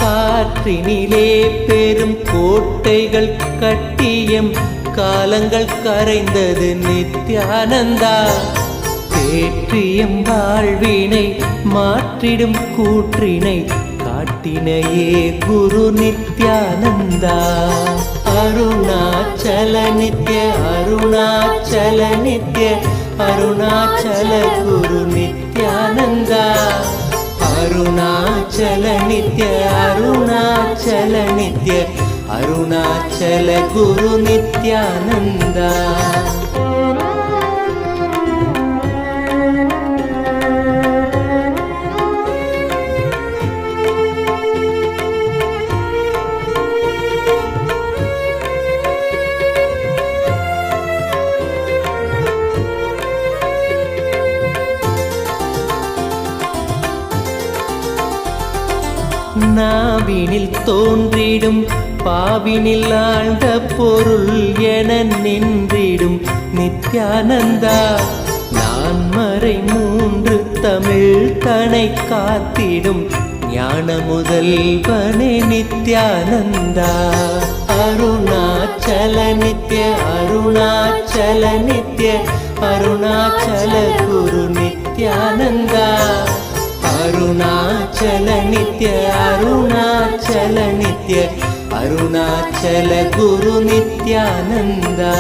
காற்றினிலே பெரும் கோட்டைகள் கட்டியம் காலங்கள் கரைந்தது நித்யானந்தா. தேற்றியம் வாழ்வினை மாற்றிடும் கூற்றினை காட்டினையே குரு நித்யானந்தா. அருணாச்சல நித்ய அருணாச்சல நித்ய அருணாச்சல குரு நித்யானந்தா. அருணாச்சல நித்ய அருணாச்சல நித்ய அருணாச்சல குரு நித்யானந்தா. நாவினில் தோன்றிடும் பாவினில் ஆழ்ந்த பொருள் என நின்றிடும் நித்யானந்தா. நான் மறை மூன்று தமிழ் தனை காத்திடும் ஞான முதல்வனே நித்யானந்தா. அருணாச்சல நித்ய அருணாச்சல நித்ய அருணாச்சல குரு நித்யானந்தா. அருணாச்சல நித்ய அருணாச்சல நித்ய அருணாச்சல குரு நித்யானந்தா.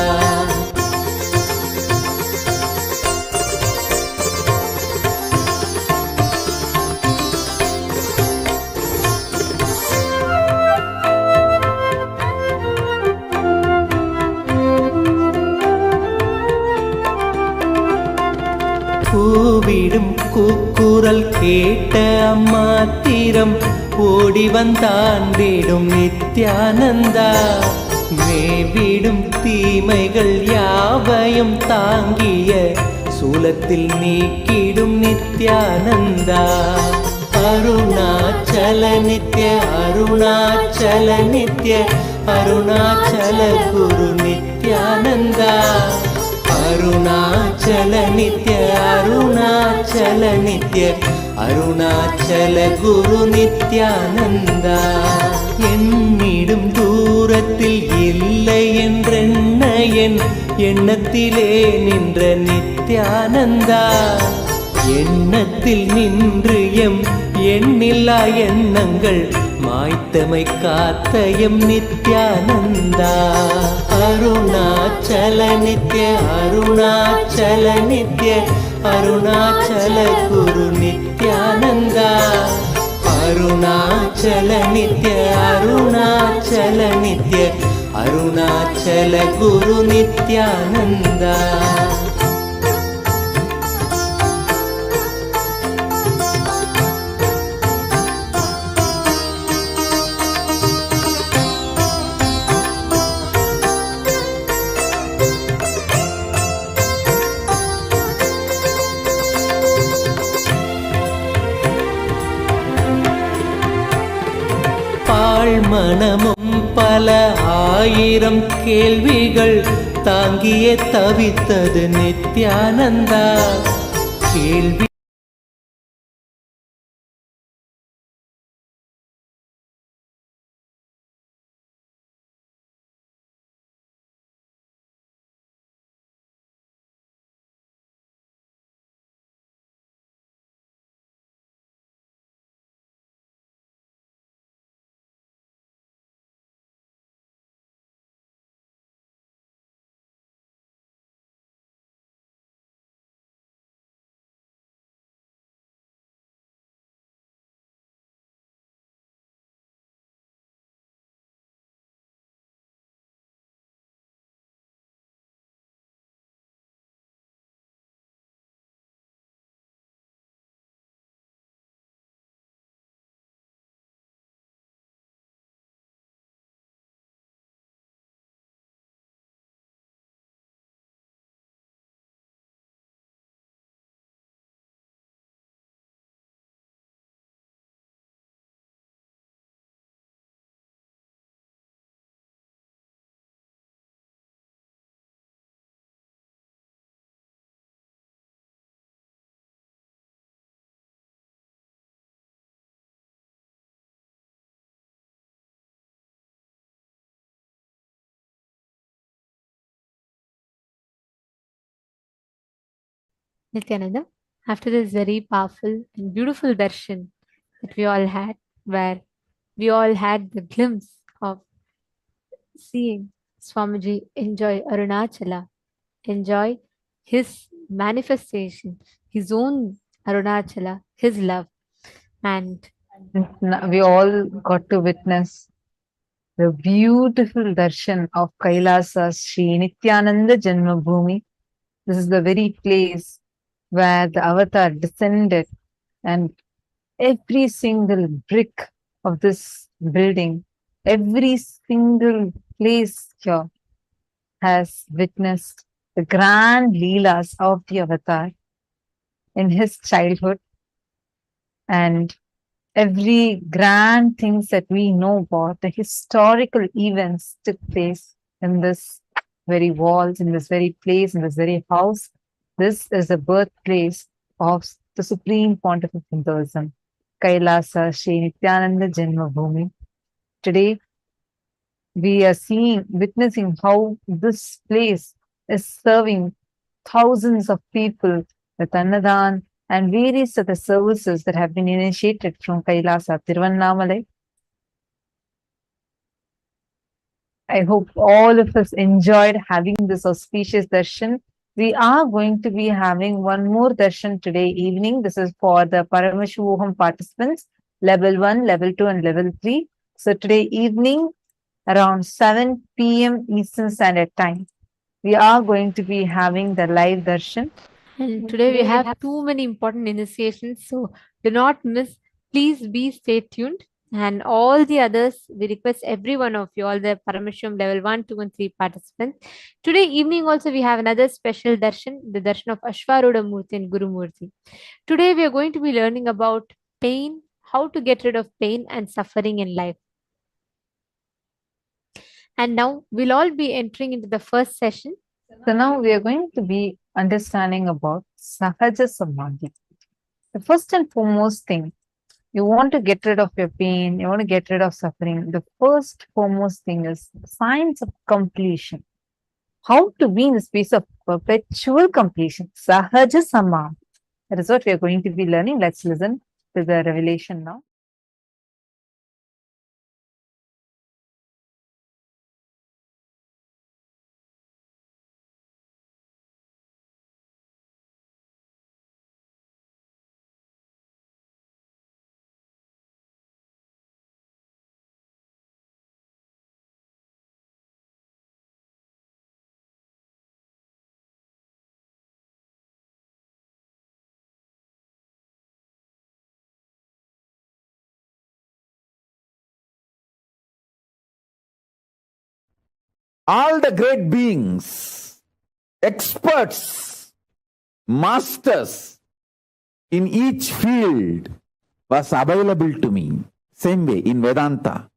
கூவிடும் கூக்குரல் கேட்ட அம்மாத்திரம் ஓடி வந்தாண்டிடும் நித்யானந்தா. மேவிடும் தீமைகள் யாவையும் தாங்கிய சூலத்தில் நீக்கிடும் நித்யானந்தா. அருணாச்சல நித்ய அருணாச்சல நித்ய அருணாச்சல குரு நித்யானந்தா. அருணாச்சல நித்ய அருணாச்சல நித்ய அருணாச்சல குரு நித்யானந்தா. என்னிடும் தூரத்தில் இல்லை என்றென்ன என் எண்ணத்திலே நின்ற நித்யானந்தா. எண்ணத்தில் நின்று எம் எண்ணில்லா எண்ணங்கள் மாய்த்தமை காத்த எம் நித்யானந்தா. அருணாச்சல நித்ய அருணாச்சல நித்ய அருணாச்சல குரு நித்யானந்தா. அருணாச்சல நித்ய அருணாச்சல நித்ய அருணாச்சல குரு நித்யானந்தா. மனமும் பல ஆயிரம் கேள்விகள் தாங்கியே தவித்தது நித்யானந்தா. கேள்வி Nithyananda, after this very powerful and beautiful darshan that we all had, where we all had the glimpse of seeing Swamiji enjoy Arunachala, enjoy his manifestation, his own Arunachala, his love. And we all got to witness the beautiful darshan of Kailasa Sri Nithyananda Janmabhoomi. This is the very place where the avatar descended, and every single brick of this building, every single place here has witnessed the grand leelas of the avatar in his childhood, and every grand things that we know about, the historical events took place in this very walls, in this very place, in this very house. This is the birthplace of the Supreme Pontiff of Hinduism, Kailasa Sri Nithyananda Janmabhoomi. Today, we are witnessing how this place is serving thousands of people with Annadan and various other services that have been initiated from Kailasa, Tiruvannamalai. I hope all of us enjoyed having this auspicious darshan. We are going to be having one more darshan today evening. This is for the Paramashivoham participants, level 1, level 2 and level 3. So today evening around 7 p.m. Eastern Standard Time, we are going to be having the live darshan. And today we have too many important initiations, so do not miss. Please be stay tuned. And all the others, we request every one of you, all the Paramashivoham level 1, 2 and 3 participants. Today evening also we have another special darshan, the darshan of Ashvaruda Murti and Guru Murti. Today we are going to be learning about pain, how to get rid of pain and suffering in life. And now we'll all be entering into the first session. So now we are going to be understanding about Sahaja Samadhi. The first and foremost thing, you want to get rid of your pain, you want to get rid of suffering. The first foremost thing is signs of completion. How to be in the space of perpetual completion. Sahaja Samadhi. That is what we are going to be learning. Let's listen. to the revelation now. All the great beings, experts, masters in each field was available to me. Same way in Vedanta.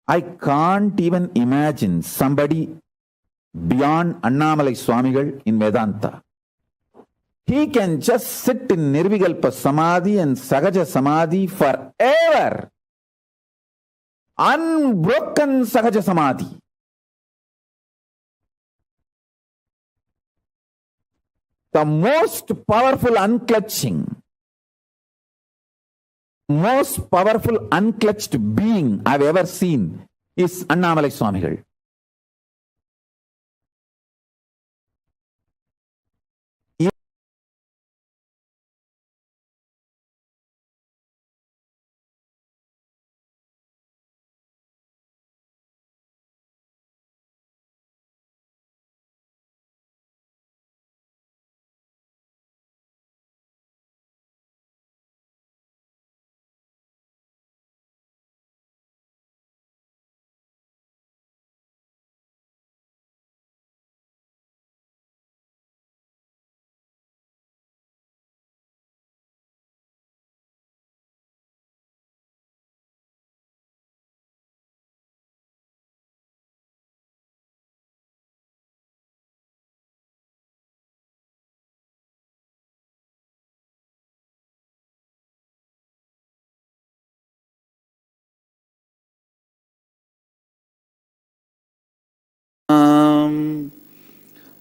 I can't even imagine somebody beyond Annamalai Swamigal in Vedanta. He can just sit in Nirvikalpa Samadhi and Sahaja Samadhi forever. Unbroken Sahaja Samadhi. The most powerful unclutching, most powerful unclutched being I've ever seen is Annamalai Swamigal.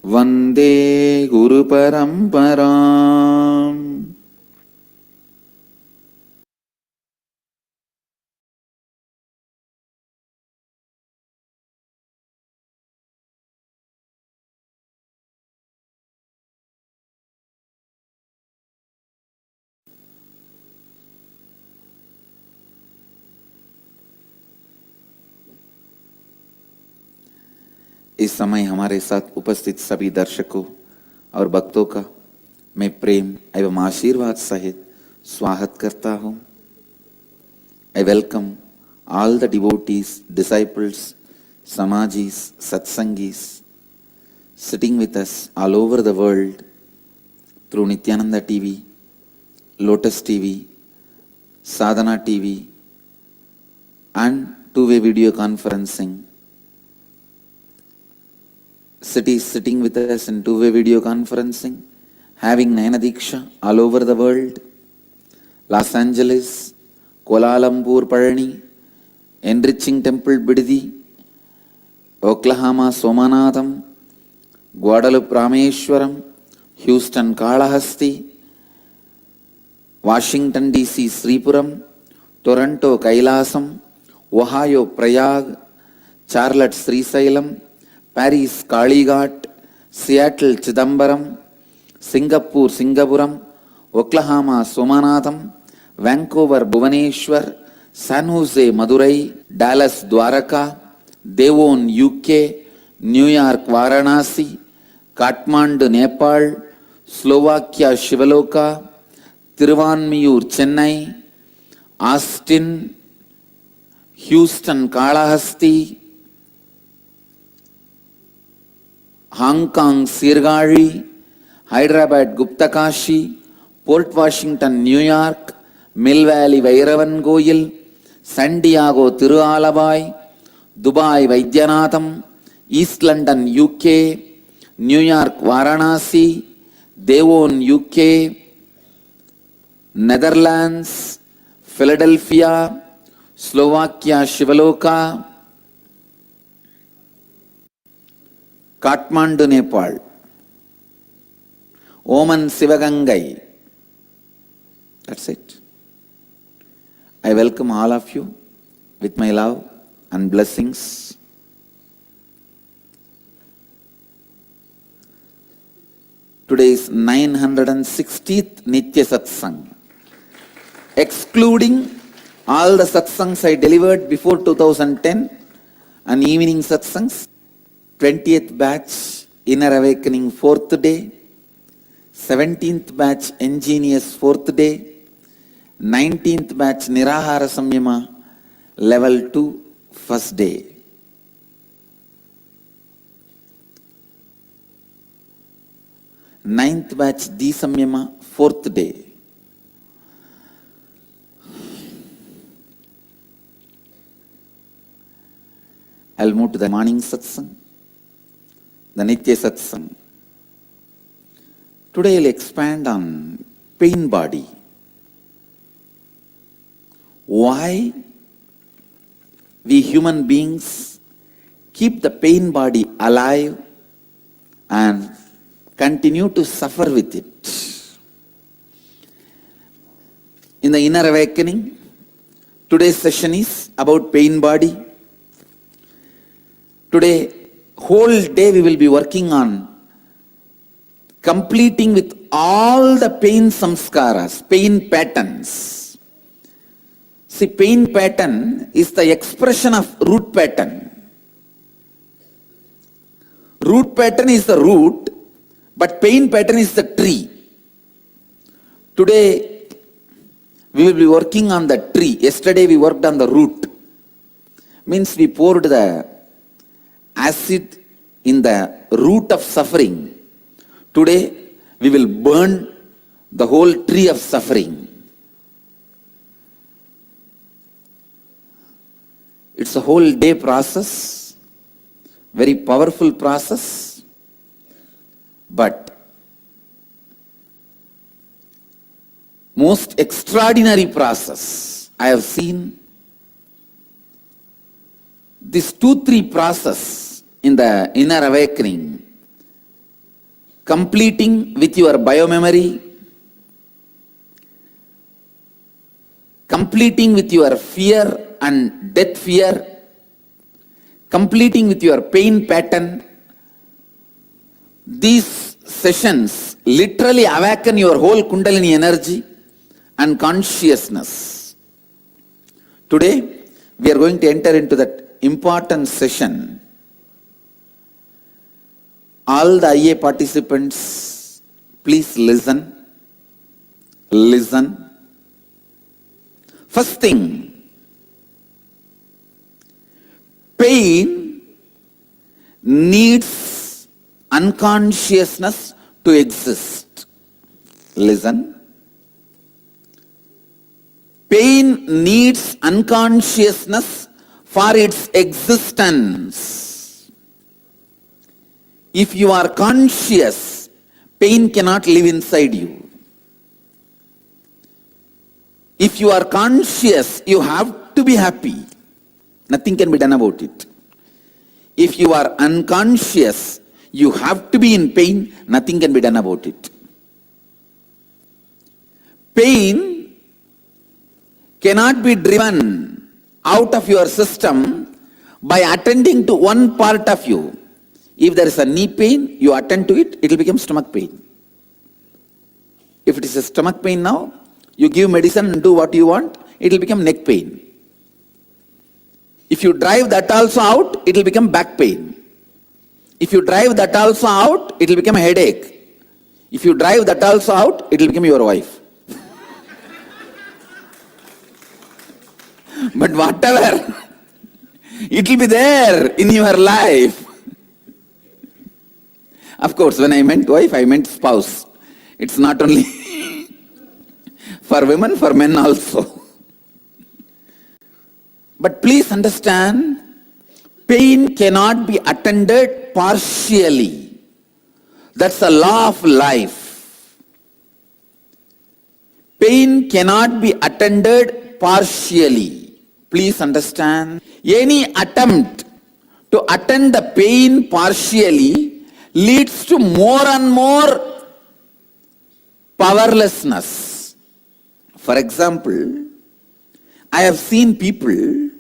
Vande Guru Paramparam. इस समय हमारे साथ उपस्थित सभी दर्शकों और भक्तों का मैं प्रेम एवं आशीर्वाद सहित स्वागत करता हूं. I welcome all the devotees, disciples, samajis, satsangis sitting with us all over the world through Nithyananda TV, Lotus TV, Sadhana TV and two-way video conferencing. Cities sitting with us in two-way video conferencing, having Nayana Diksha all over the world. Los Angeles, Kuala Lumpur, Parani, Enriching Temple, Bididi, Oklahoma, Somanatham, Guadalupe, Rameshwaram, Houston, Kalahasti, Washington, D.C., Sripuram, Toronto, Kailasam, Ohio, Prayag, Charlotte, Srisailam, Paris, Kalighat, Seattle, Chidambaram, Singapore, Singapuram, Oklahoma, Somanatham, Vancouver, Bhuvaneshwar, San Jose, Madurai, Dallas, Dwaraka, Devon, UK, New York, Varanasi, Kathmandu, Nepal, Slovakia, Shivaloka, Tiruvanmiyur, Chennai, Austin, Houston, Kalahasti, Hong Kong, Sirgari, Hyderabad, Guptakashi, Port Washington, New York, Mill Valley, Vairavan Goyal, San Diego, Tirualabai, Dubai, Vaidyanatham, East London, UK, New York, Varanasi, Devon, UK, Netherlands, Philadelphia, Slovakia, Shivaloka, Kathmandu, Nepal, Oman, Sivagangai. That's it. I welcome all of you with my love and blessings. Today is 960th Nitya Satsang, excluding all the satsangs I delivered before 2010 and evening satsangs. 20th batch Inner Awakening 4th day, 17th batch Ingenious 4th day, 19th batch Nirahara Samyama Level 2 1st day. Ninth batch Disamyama 4th day. I'll move to the morning satsang, the Nitya Satsang. Today I'll expand on pain body. Why we human beings keep the pain body alive and continue to suffer with it. In the Inner Awakening, today's session is about pain body. Today, whole day we will be working on completing with all the pain samskaras, pain patterns. See, pain pattern is the expression of root pattern. Root pattern is the root, but pain pattern is the tree. Today, we will be working on the tree. Yesterday we worked on the root. Means we poured the acid in the root of suffering. Today, we will burn the whole tree of suffering. It's a whole day process, very powerful process, but most extraordinary process. I have seen this 2-3 process in the Inner Awakening, completing with your biomemory, completing with your fear and death fear, completing with your pain pattern. These sessions literally awaken your whole Kundalini energy and consciousness. Today, we are going to enter into that important session. All the IA participants, please listen. Listen. First thing, pain needs unconsciousness to exist. Listen. Pain needs unconsciousness for its existence. If you are conscious, pain cannot live inside you. If you are conscious, you have to be happy. Nothing can be done about it. If you are unconscious, you have to be in pain. Nothing can be done about it. Pain cannot be driven out of your system by attending to one part of you. If there is a knee pain, you attend to it, it will become stomach pain. If it is a stomach pain now, you give medicine and do what you want, it will become neck pain. If you drive that also out, it will become back pain. If you drive that also out, it will become a headache. If you drive that also out, it will become your wife. But whatever, it will be there in your life. Of course, when I meant wife, I meant spouse. It's not only for women, for men also. But please understand, pain cannot be attended partially. That's the law of life. Pain cannot be attended partially. Please understand, any attempt to attend the pain partially leads to more and more powerlessness. For example, I have seen people,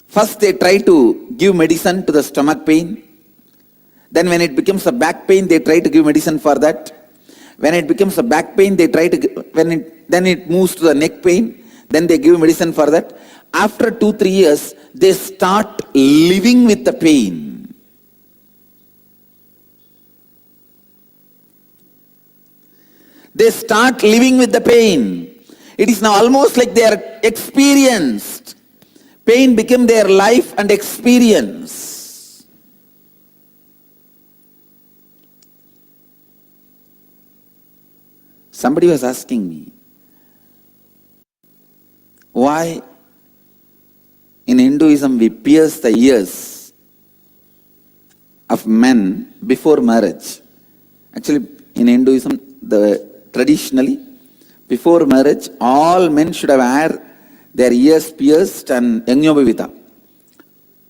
first they try to give medicine to the stomach pain. Then when it becomes a back pain, they try to give medicine for that. When it becomes a back pain, they try to, then it moves to the neck pain. Then they give medicine for that. After 2-3 years, they start living with the pain. They start living with the pain. It is now almost like they are experienced. Pain became their life and experience. Somebody was asking me, why in Hinduism we pierce the ears of men before marriage? Actually, in Hinduism, traditionally, before marriage, all men should have had their ears pierced and yajñopavita.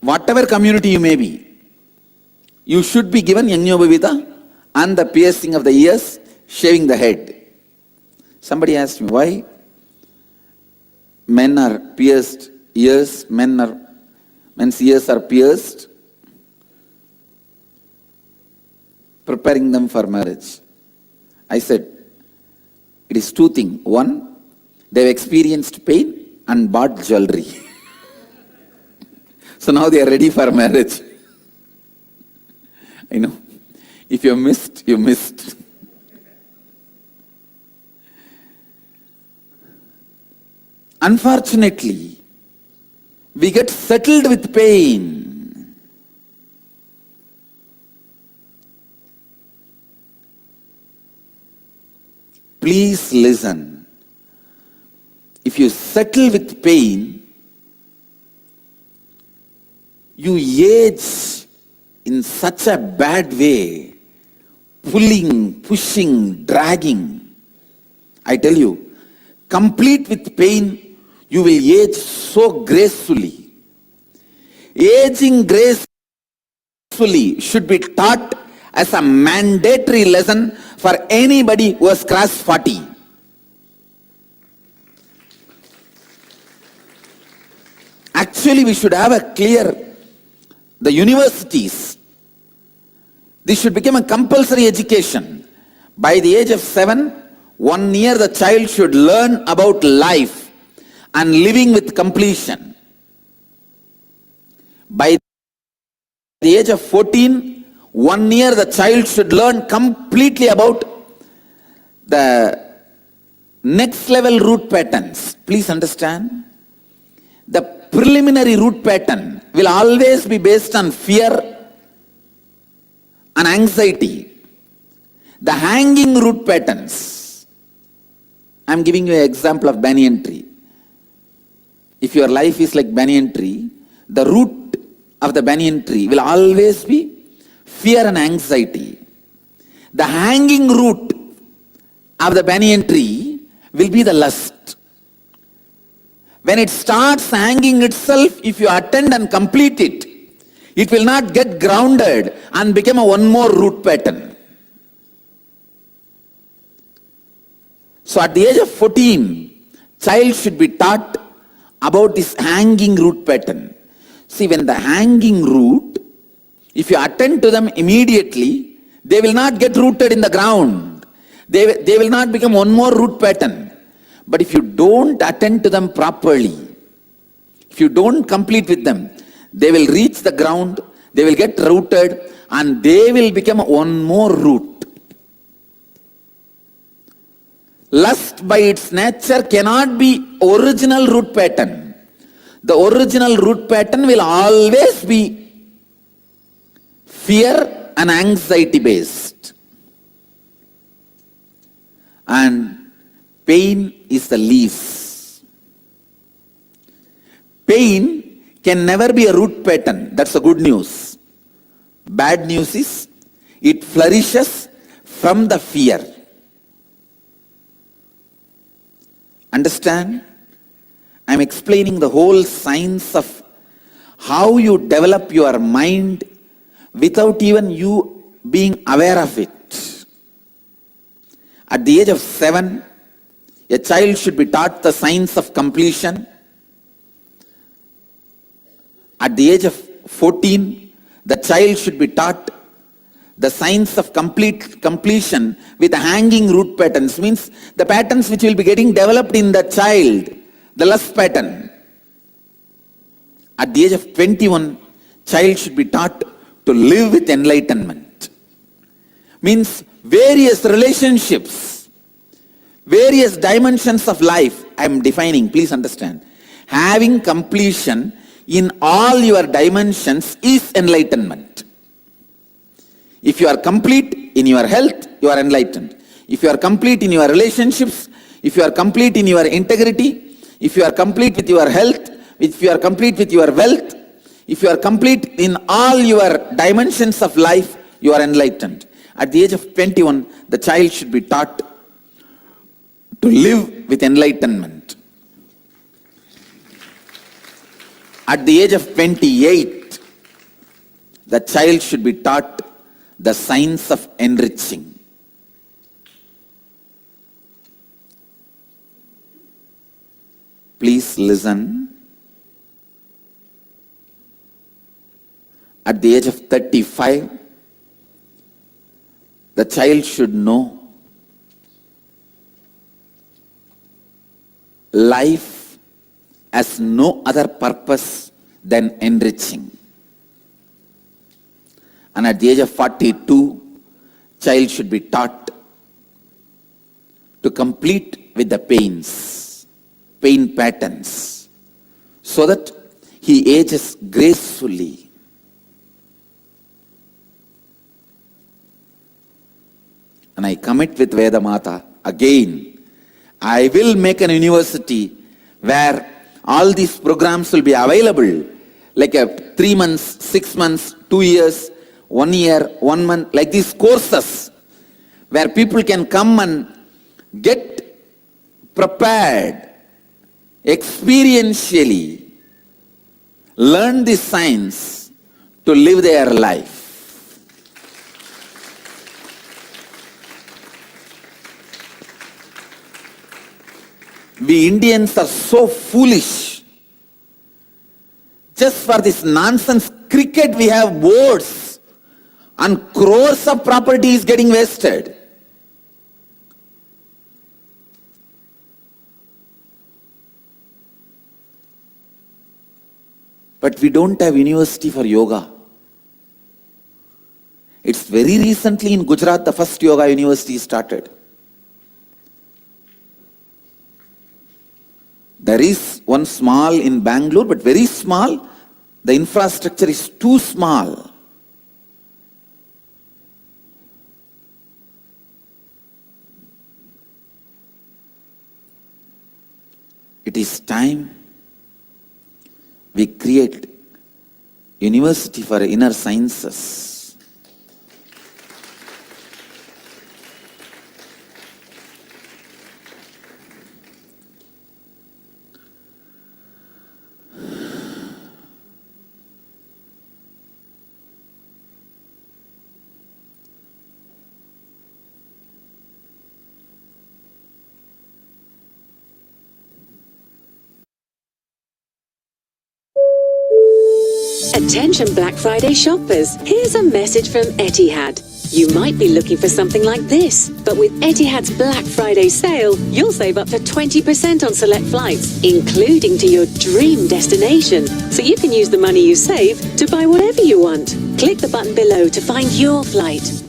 Whatever community you may be, you should be given yajñopavita and the piercing of the ears, shaving the head. Somebody asked me, why men are pierced ears, men's ears are pierced, preparing them for marriage. I said, it is two things. One, they've experienced pain and bought jewelry. So now they are ready for marriage. I know. If you missed, you missed. Unfortunately, we get settled with pain. Please listen. If you settle with pain, you age in such a bad way, pulling, pushing, dragging. I tell you, complete with pain, you will age so gracefully. Aging gracefully should be taught as a mandatory lesson for anybody who has crossed 40. Actually, we should have a clear, the universities, this should become a compulsory education. By the age of 7, 1 year the child should learn about life and living with completion. By the age of 14, 1 year the child should learn completely about the next level root patterns. Please understand, the preliminary root pattern will always be based on fear and anxiety. The hanging root patterns, I am giving you an example of banyan tree. If your life is like banyan tree, the root of the banyan tree will always be fear and anxiety. The hanging root of the banyan tree will be the lust. When it starts hanging itself, if you attend and complete it, it will not get grounded and become a one more root pattern. So at the age of 14, child should be taught about this hanging root pattern. See, when the hanging root, if you attend to them immediately, they will not get rooted in the ground. They will not become one more root pattern. But if you don't attend to them properly, if you don't complete with them, they will reach the ground, they will get rooted, and they will become one more root. Lust by its nature cannot be original root pattern. The original root pattern will always be fear and anxiety based. And pain is the leaves. Pain can never be a root pattern. That's the good news. Bad news is it flourishes from the fear. Understand? I'm explaining the whole science of how you develop your mind without even you being aware of it. At the age of 7, A child should be taught the science of completion. At the age of 14, the child should be taught the science of completion with hanging root patterns, means the patterns which will be getting developed in the child, the lust pattern. At the age of 21, child should be taught to live with enlightenment. Means various relationships, various dimensions of life, I am defining, please understand. Having completion in all your dimensions is enlightenment. If you are complete in your health, you are enlightened. If you are complete in your relationships, if you are complete in your integrity, if you are complete with your health, if you are complete with your wealth, if you are complete in all your dimensions of life, you are enlightened. At the age of 21, the child should be taught to live with enlightenment. At the age of 28, the child should be taught the science of enriching. Please listen. At the age of 35, the child should know life has no other purpose than enriching. And at the age of 42, child should be taught to complete with the pains, pain patterns, so that he ages gracefully. And I commit with Veda Mata again, I will make an university where all these programs will be available, like a 3 months, 6 months, 2 years, 1 year, 1 month, like these courses, where people can come and get prepared, experientially learn this science to live their life. We Indians are so foolish. Just for this nonsense cricket, we have boards and crores of property is getting wasted. But we don't have university for yoga. It's very recently in Gujarat, the first yoga university started. There is one small in Bangalore, but very small. The infrastructure is too small. It is time we create university for inner sciences. Attention Black Friday shoppers, here's a message from Etihad. You might be looking for something like this, but with Etihad's Black Friday sale, you'll save up to 20% on select flights, including to your dream destination. So you can use the money you save to buy whatever you want. Click the button below to find your flight.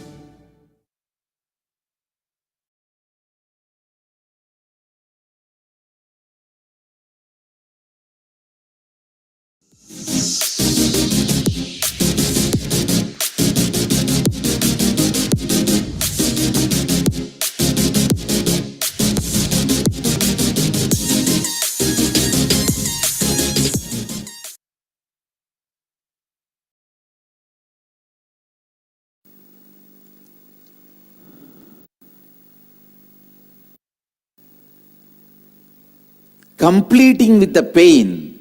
Completing with the pain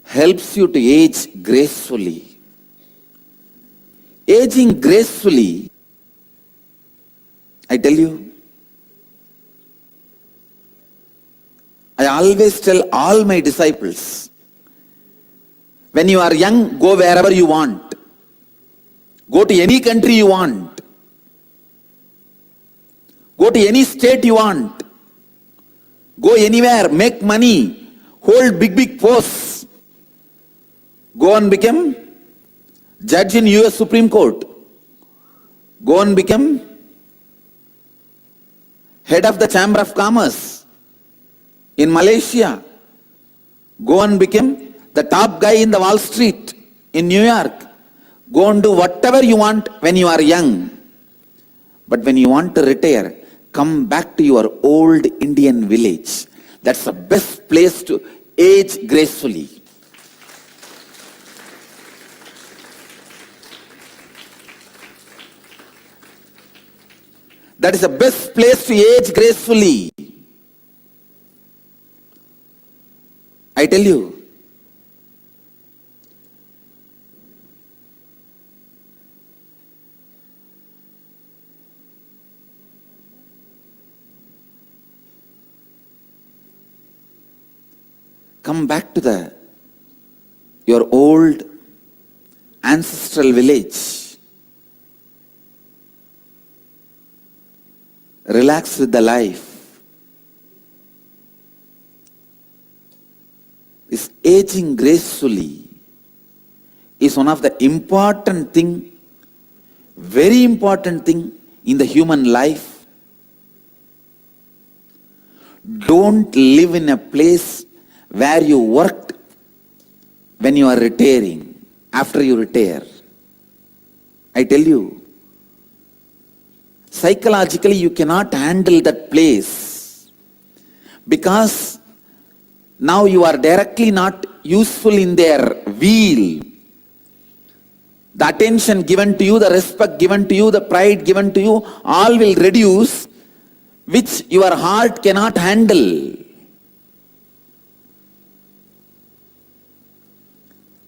helps you to age gracefully. Aging gracefully, I tell you, I always tell all my disciples, when you are young, go wherever you want. Go to any country you want. Go to any state you want. Go anywhere, make money, hold big posts. Go and become judge in US Supreme Court. Go and become head of the Chamber of Commerce in Malaysia. Go and become the top guy in the Wall Street in New York. Go and do whatever you want when you are young. But when you want to retire, come back to your old Indian village. That's the best place to age gracefully. That is the best place to age gracefully. I tell you. Come back to your old ancestral village. Relax with the life. This aging gracefully is one of the important thing, very important thing in the human life. Don't live in a place where you worked when you are retiring, after you retire. I tell you, psychologically you cannot handle that place because now you are directly not useful in their wheel. The attention given to you, the respect given to you, the pride given to you, all will reduce, which your heart cannot handle.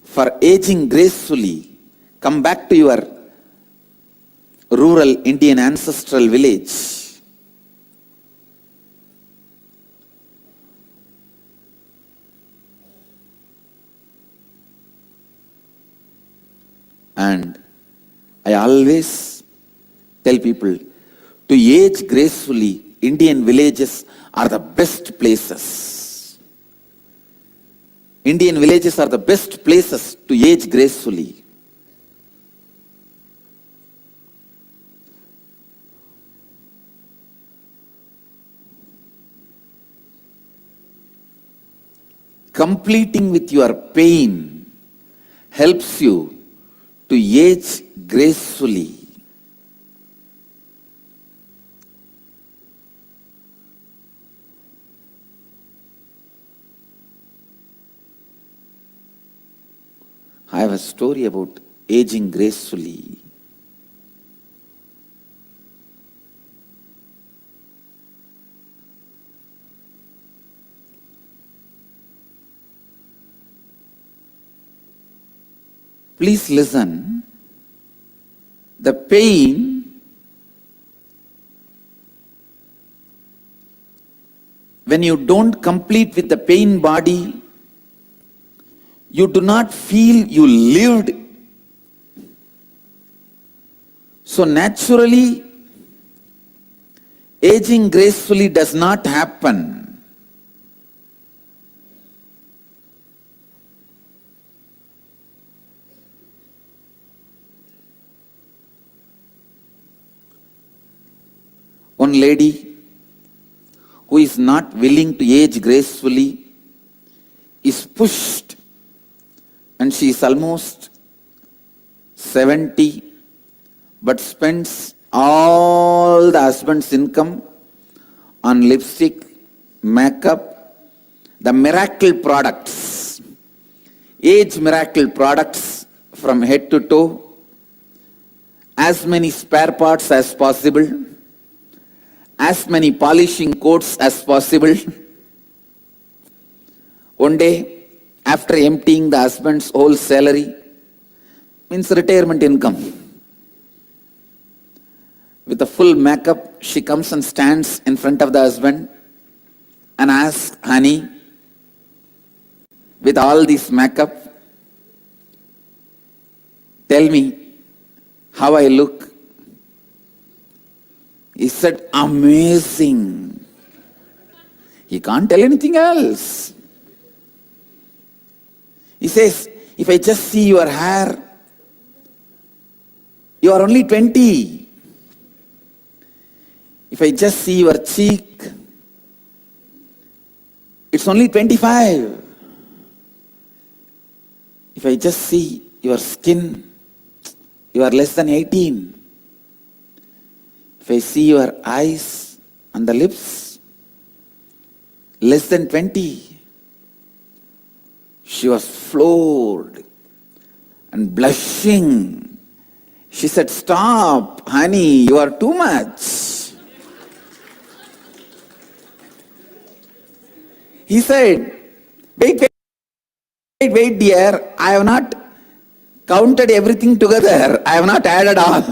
For aging gracefully, come back to your rural Indian ancestral village. And I always tell people, to age gracefully, Indian villages are the best places. Indian villages are the best places to age gracefully. Completing with your pain helps you to age gracefully. I have a story about aging gracefully. Please listen. The pain, when you don't complete with the pain body, you do not feel you lived. So naturally, aging gracefully does not happen. One lady who is not willing to age gracefully is pushed, and she is almost 70, but spends all the husband's income on lipstick, makeup, the miracle products, age miracle products from head to toe, as many spare parts as possible, as many polishing coats as possible. One day, after emptying the husband's whole salary, means retirement income, with a full makeup, she comes and stands in front of the husband, and ask, honey, with all this makeup, tell me how I look. He said, amazing. He can't tell anything else. He says, if I just see your hair, you are only 20. If I just see your cheek, it's only 25. If I just see your skin, you are less than 18. If I see your eyes and the lips, less than 20. She was floored and blushing. She said, stop, honey, you are too much. He said, wait, dear, I have not counted everything together. I have not added all.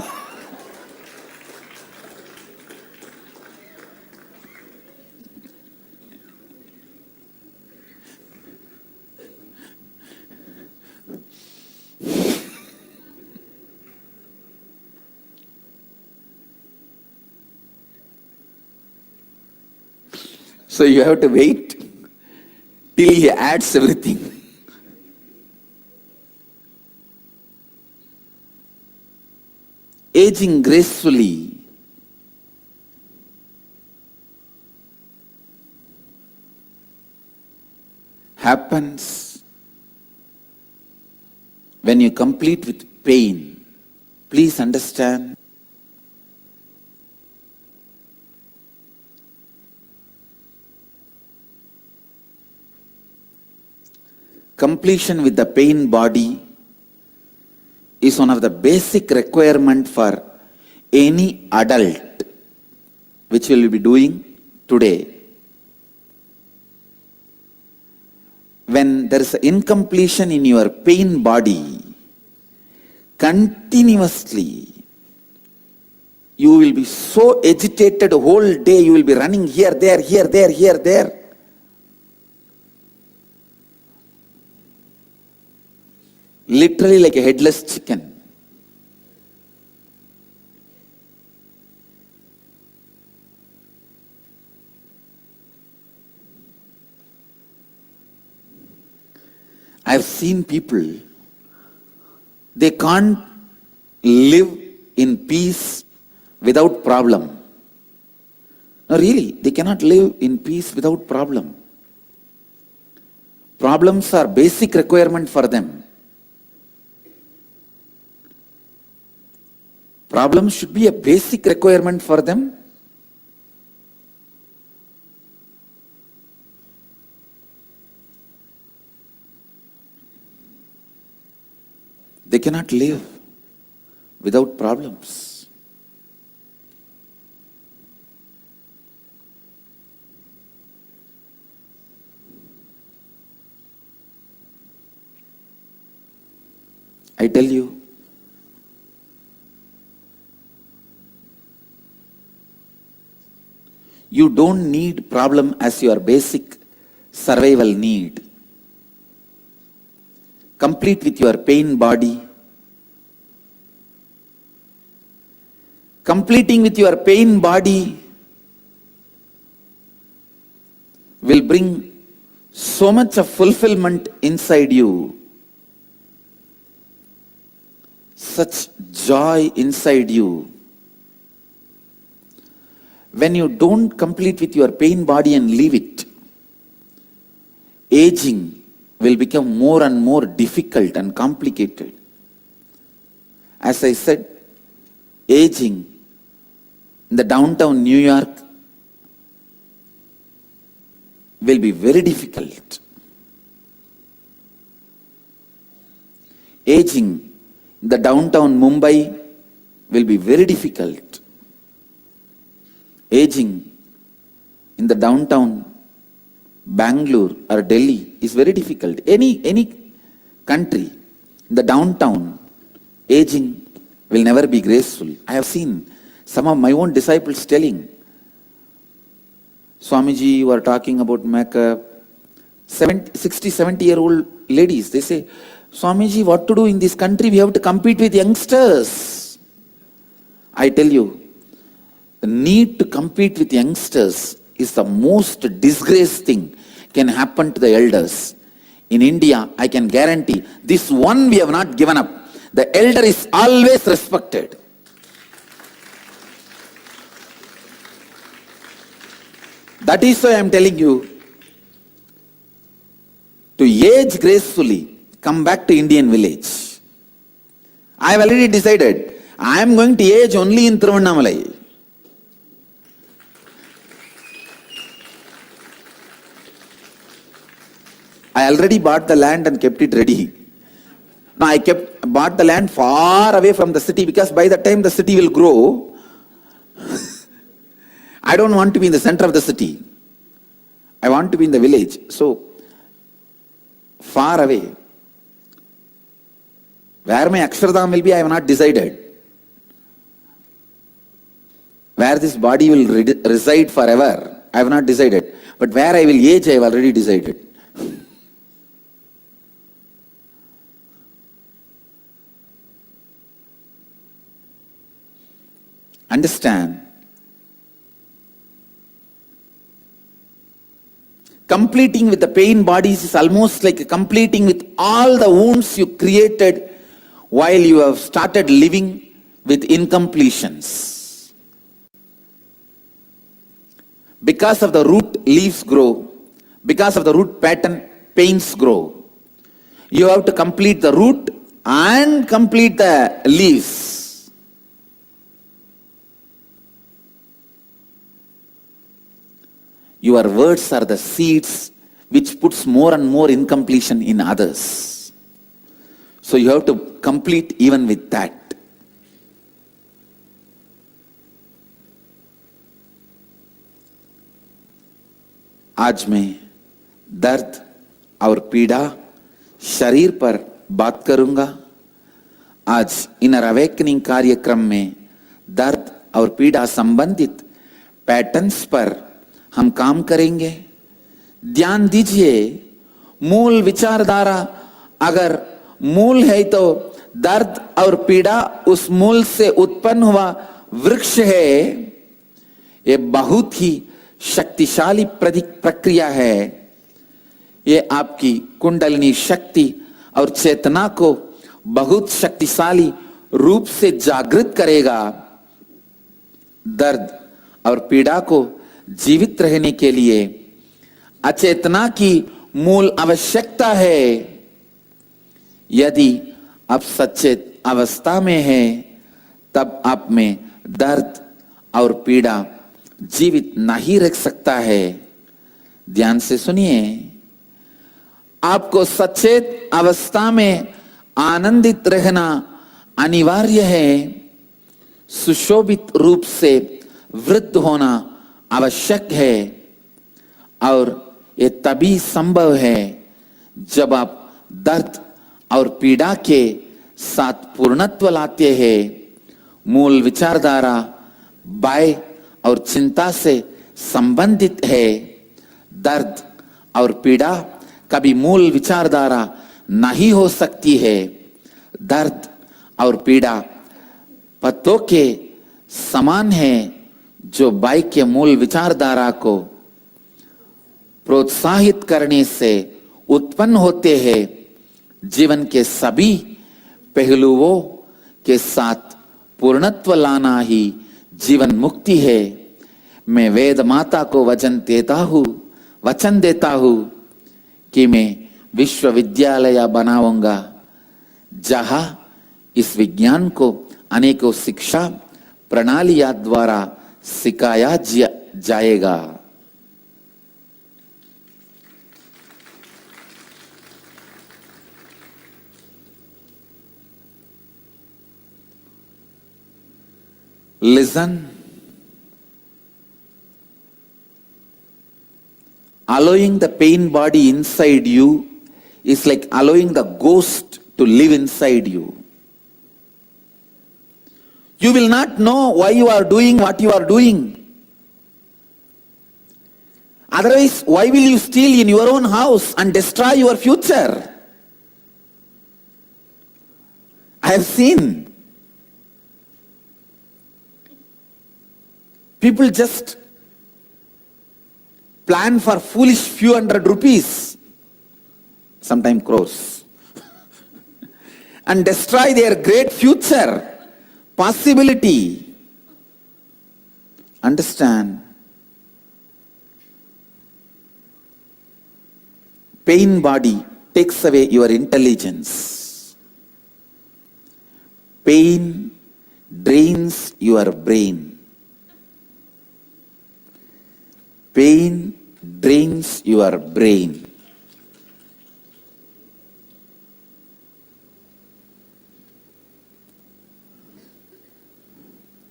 So you have to wait till he adds everything. Aging gracefully happens when you complete with pain. Please understand. Completion with the pain body is one of the basic requirement for any adult, which we will be doing today. When there is incompletion in your pain body, continuously, you will be so agitated the whole day, you will be running here, there, here, there, here, there. Literally like a headless chicken. I have seen people, they can't live in peace without problem. No, really, they cannot live in peace without problem. Problems are basic requirement for them. Problems should be a basic requirement for them. They cannot live without problems. I tell you, you don't need problem as your basic survival need. Complete with your pain body. Completing with your pain body will bring so much of fulfillment inside you, such joy inside you. When you don't complete with your pain body and leave it, aging will become more and more difficult and complicated. As I said, aging in the downtown New York will be very difficult. Aging in the downtown Mumbai will be very difficult. Aging in the downtown Bangalore or Delhi is very difficult. Any country, the downtown, aging will never be graceful. I have seen some of my own disciples telling, Swamiji, you are talking about makeup. 60, 70-year-old ladies, they say, Swamiji, what to do in this country? We have to compete with youngsters. I tell you, the need to compete with youngsters is the most disgrace thing can happen to the elders. In India, I can guarantee, this one we have not given up. The elder is always respected. That is why I am telling you, to age gracefully, come back to Indian village. I have already decided, I am going to age only in Thiruvannamalai. I already bought the land and kept it ready. Now I bought the land far away from the city, because by the time the city will grow, I don't want to be in the center of the city. I want to be in the village. So, far away. Where my Akshardham will be, I have not decided. Where this body will reside forever, I have not decided. But where I will age, I have already decided. Understand? Completing with the pain bodies is almost like completing with all the wounds you created while you have started living with incompletions. Because of the root, leaves grow. Because of the root pattern, pains grow. You have to complete the root and complete the leaves. Your words are the seeds which puts more and more incompletion in others. So you have to complete even with that. आज मैं दर्द और पीड़ा शरीर पर बात करूंगा. आज इनर अवेकनिंग कार्यक्रम में दर्द और पीड़ा संबंधित पैटर्न्स पर हम काम करेंगे. ध्यान दीजिए, मूल विचारधारा अगर मूल है तो दर्द और पीड़ा उस मूल से उत्पन्न हुआ वृक्ष है. ये बहुत ही शक्तिशाली प्रक्रिया है. ये आपकी कुंडलिनी शक्ति और चेतना को बहुत शक्तिशाली रूप से जागृत करेगा. दर्द और पीड़ा को जीवित रहने के लिए अचेतना की मूल आवश्यकता है. यदि आप सचेत अवस्था में हैं, तब आप में दर्द और पीड़ा जीवित नहीं रख सकता है. ध्यान से सुनिए, आपको सचेत अवस्था में आनंदित रहना अनिवार्य है. सुशोभित रूप से वृद्ध होना आवश्यक है. और ये तभी संभव है जब आप दर्द और पीड़ा के साथ पूर्णत्व लाते हैं. मूल विचारधारा भय और चिंता से संबंधित है. दर्द और पीड़ा कभी मूल विचारधारा नहीं हो सकती है. दर्द और पीड़ा पत्तों के समान है जो बाई के मूल विचारधारा को प्रोत्साहित करने से उत्पन्न होते हैं. जीवन के सभी पहलुओं के साथ पूर्णत्व लाना ही जीवन मुक्ति है. मैं वेद माता को वचन देता हूं कि मैं विश्वविद्यालय बनाऊंगा जहां इस विज्ञान को अनेकों शिक्षा प्रणालियां द्वारा सिखाया जाएगा. Listen. Allowing the pain body inside you is like allowing the ghost to live inside you. You will not know why you are doing what you are doing. Otherwise, why will you steal in your own house and destroy your future? I have seen people just plan for foolish few hundred rupees, sometimes crores, and destroy their great future possibility. Understand? Pain body takes away your intelligence. Pain drains your brain. Pain drains your brain.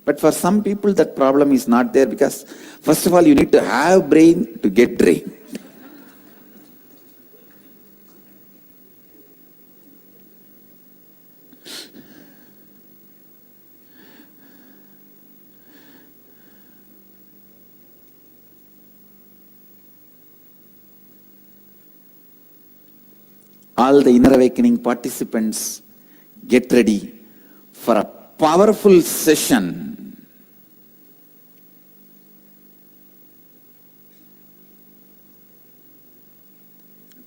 But for some people that problem is not there, because first of all you need to have brain to get drained. All the inner awakening participants, get ready for a powerful session.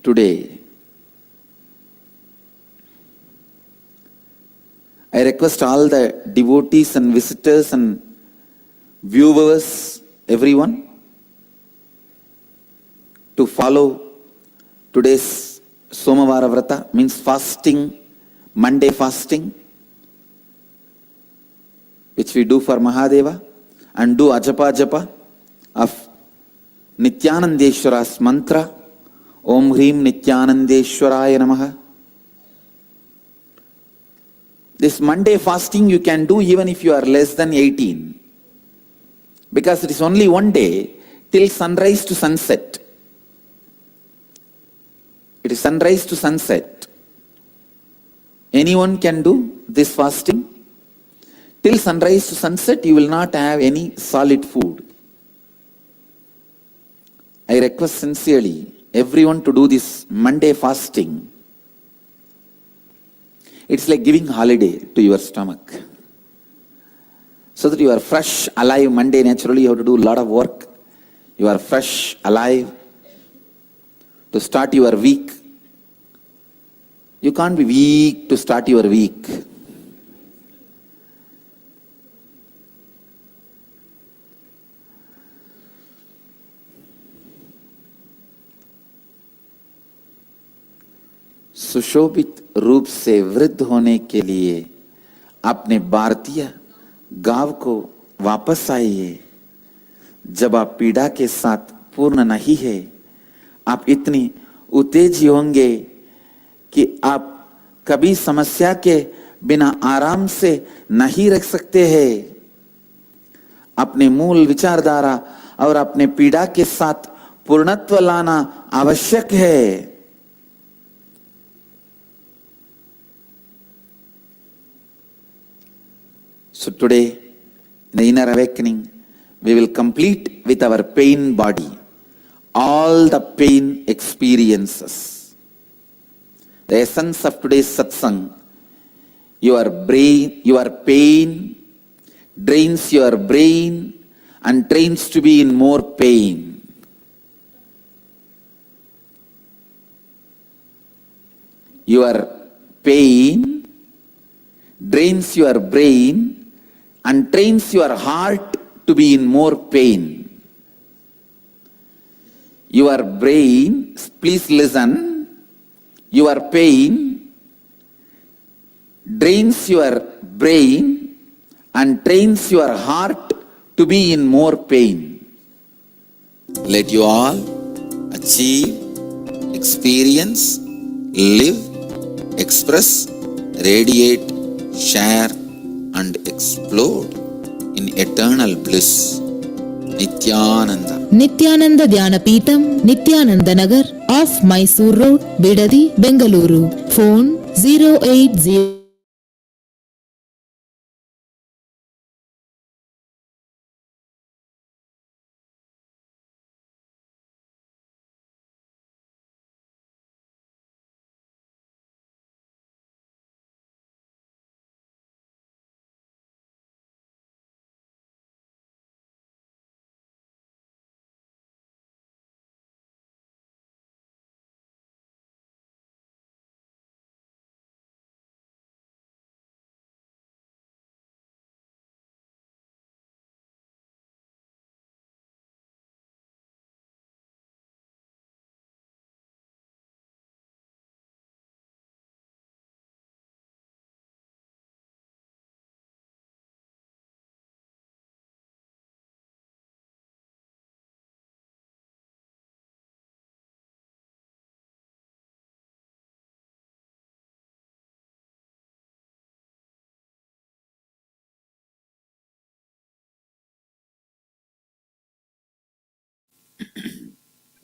Today, I request all the devotees and visitors and viewers, everyone, to follow today's Somavara Vrata, means fasting, Monday fasting, which we do for Mahadeva, and do Ajapa Japa of Nithyanandeshwara's mantra, Om Hrim Nithyanandeshwaraya Namaha. This Monday fasting you can do even if you are less than 18, because it is only one day till sunrise to sunset. It is sunrise to sunset. Anyone can do this fasting. Till sunrise to sunset, you will not have any solid food. I request sincerely everyone to do this Monday fasting. It's like giving holiday to your stomach. So that you are fresh, alive. Monday, naturally, you have to do a lot of work. You are fresh, alive. To start your week. You can't be weak to start your week. सुशोभित रूप से वृद्ध होने के लिए अपने भारतीय गांव को वापस आइए। जब आप पीड़ा के साथ पूर्ण नहीं है, आप इतनी उत्तेजी होंगे कि आप कभी समस्या के बिना आराम से नहीं रह सकते हैं। अपने मूल विचारधारा और अपने पीड़ा के साथ पूर्णत्व लाना आवश्यक है। So today, in the inner awakening, we will complete with our pain body, all the pain experiences. The essence of today's satsang, your brain, your pain drains your brain and trains to be in more pain. Your pain drains your brain and trains your heart to be in more pain. Your brain, please listen, your pain drains your brain and trains your heart to be in more pain. Let you all achieve, experience, live, express, radiate, share and explode in eternal bliss. Nithyananda. Nithyananda Dhyanapitham, Nithyananda Nagar, off Mysore Road, Bidadi, Bengaluru. Phone 080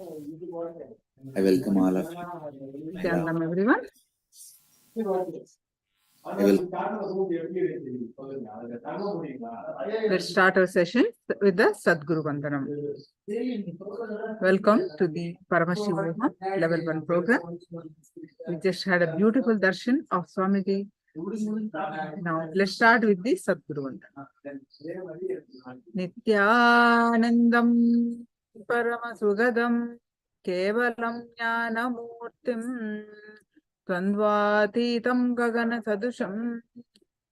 I welcome all of you. Welcome everyone. Let's start our session with the Sadguru Vandanam. Welcome to the Paramashivoham Level 1 program. We just had a beautiful darshan of Swamiji. Now let's start with the Sadguru Vandanam. Nithyanandam Paramasugadam Kevalam Jnanamurtim Tandvatitam Gagana Sadusham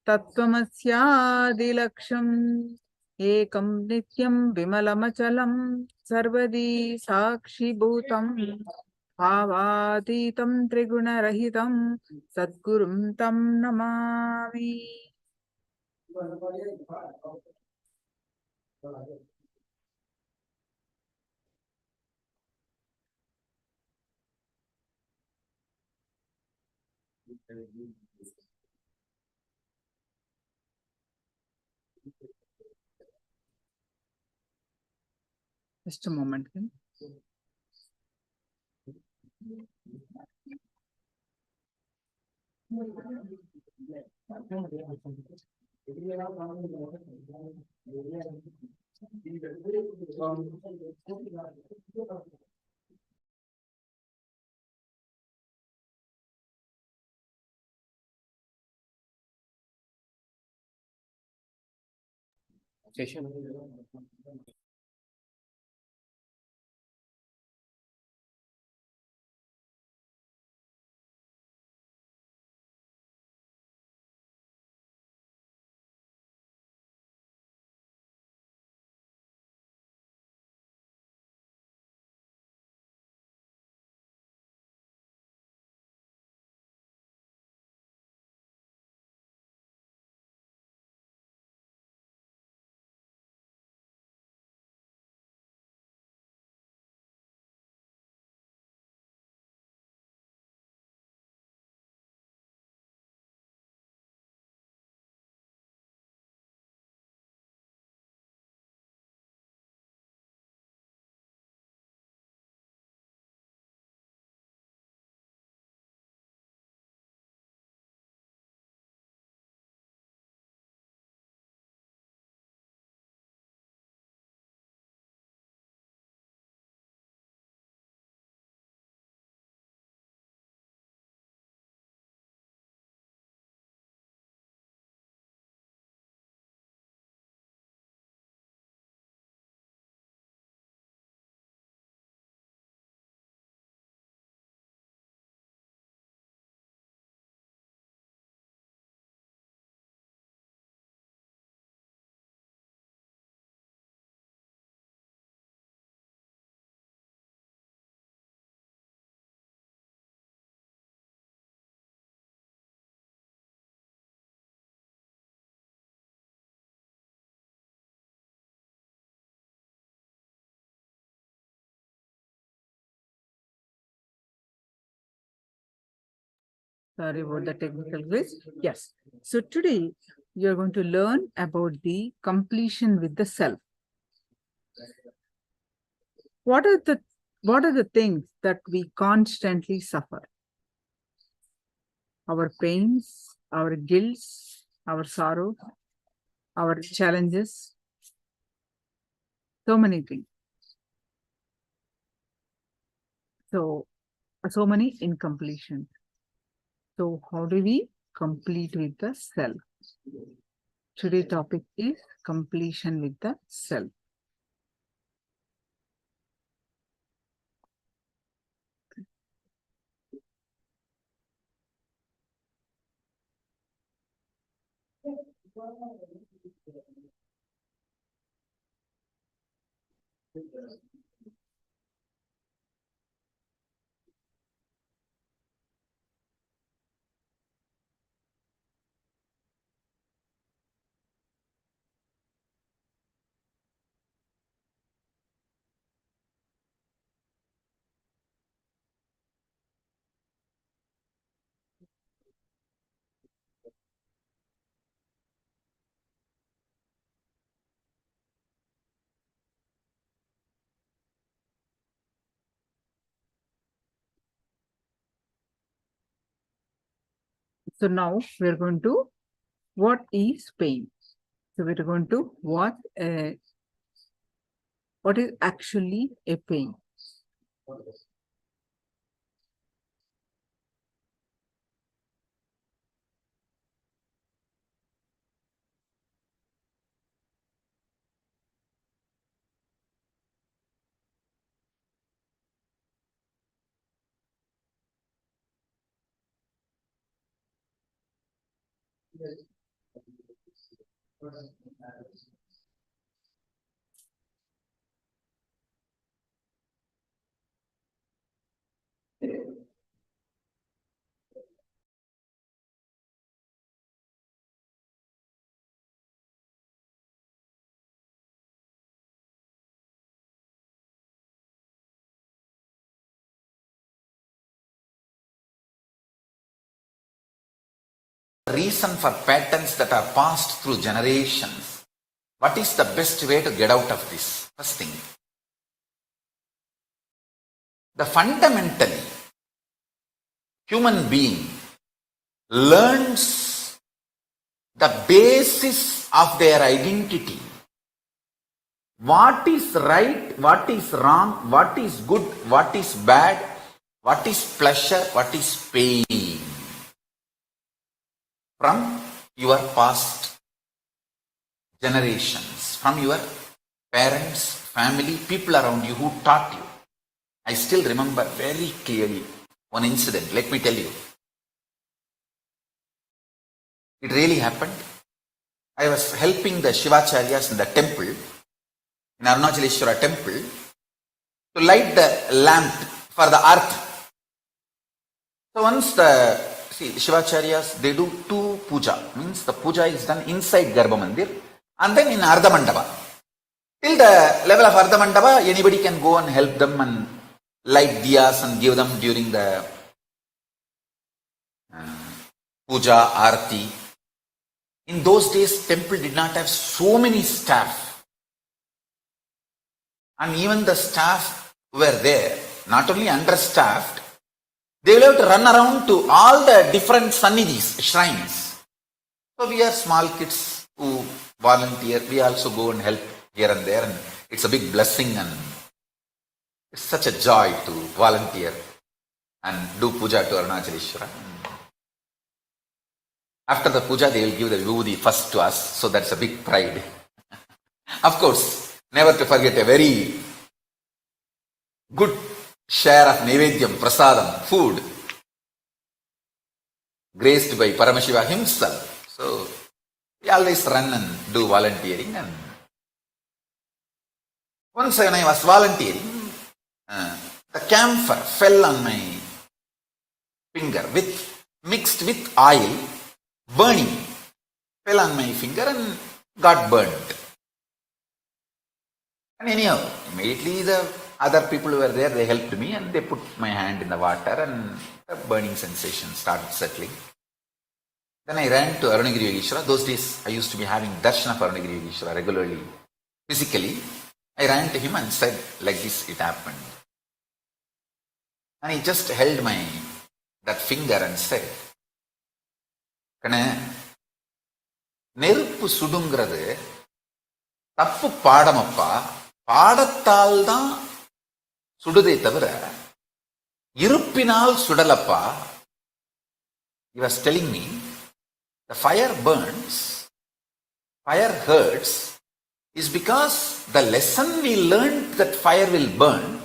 Tattvamasyaadilaksham Ekam Nityam Vimalamachalam Sarvadi Sakshi Bhutam Bhavatitam Triguna Rahitam Sadgurum Tam Namami. Just a moment. Sorry about the technical glitch. Yes. So today you're going to learn about the completion with the self. What are the things that we constantly suffer? Our pains, our guilts, our sorrow, our challenges, so many things. So many incompletion. So how do we complete with the self? Today's topic is completion with the self. So now we're going to, what is pain? So we're going to what is actually a pain? Reason for patterns that are passed through generations. What is the best way to get out of this? First thing, the fundamentally human being learns the basis of their identity. What is right, what is wrong, what is good, what is bad, what is pleasure, what is pain. From your past generations, from your parents, family, people around you who taught you. I still remember very clearly one incident. Let me tell you. It really happened. I was helping the Shivacharyas in the temple, in Arunachaleshwara temple, to light the lamp for the arti. So once the Shivacharyas, they do two puja. Means the puja is done inside Garbha Mandir and then in Ardha Mandapa. Till the level of Ardha Mandapa, anybody can go and help them and light diyas and give them during the puja, arti. In those days, temple did not have so many staff. And even the staff were there, not only understaffed, they will have to run around to all the different sannidhis, shrines. So we are small kids who volunteer. We also go and help here and there. And it's a big blessing and it's such a joy to volunteer and do puja to Arunachaleshwara. After the puja, they will give the vibhuti first to us. So that's a big pride. Of course, never to forget a very good share of Naivedyam, Prasadam, food, graced by Paramashivoham himself. So, we always run and do volunteering. And once when I was volunteering, the camphor fell on my finger mixed with oil, burning, fell on my finger and got burnt. And anyhow, immediately the other people who were there, they helped me and they put my hand in the water and the burning sensation started settling. Then I ran to Arunagiri Yogeshwara. Those days I used to be having darshan of Arunagiri Yogeshwara regularly, physically. I ran to him and said, like this, it happened. And he just held that finger and said, Kana, நெருப்பு சுடுங்கிறது தப்பு பாடமப்பா, பாடத்தால் தான் சுடுதே தவிர இருப்பினால் சுடலப்பா. He was telling me, the fire burns, fire hurts, is because the lesson we learned that fire will burn,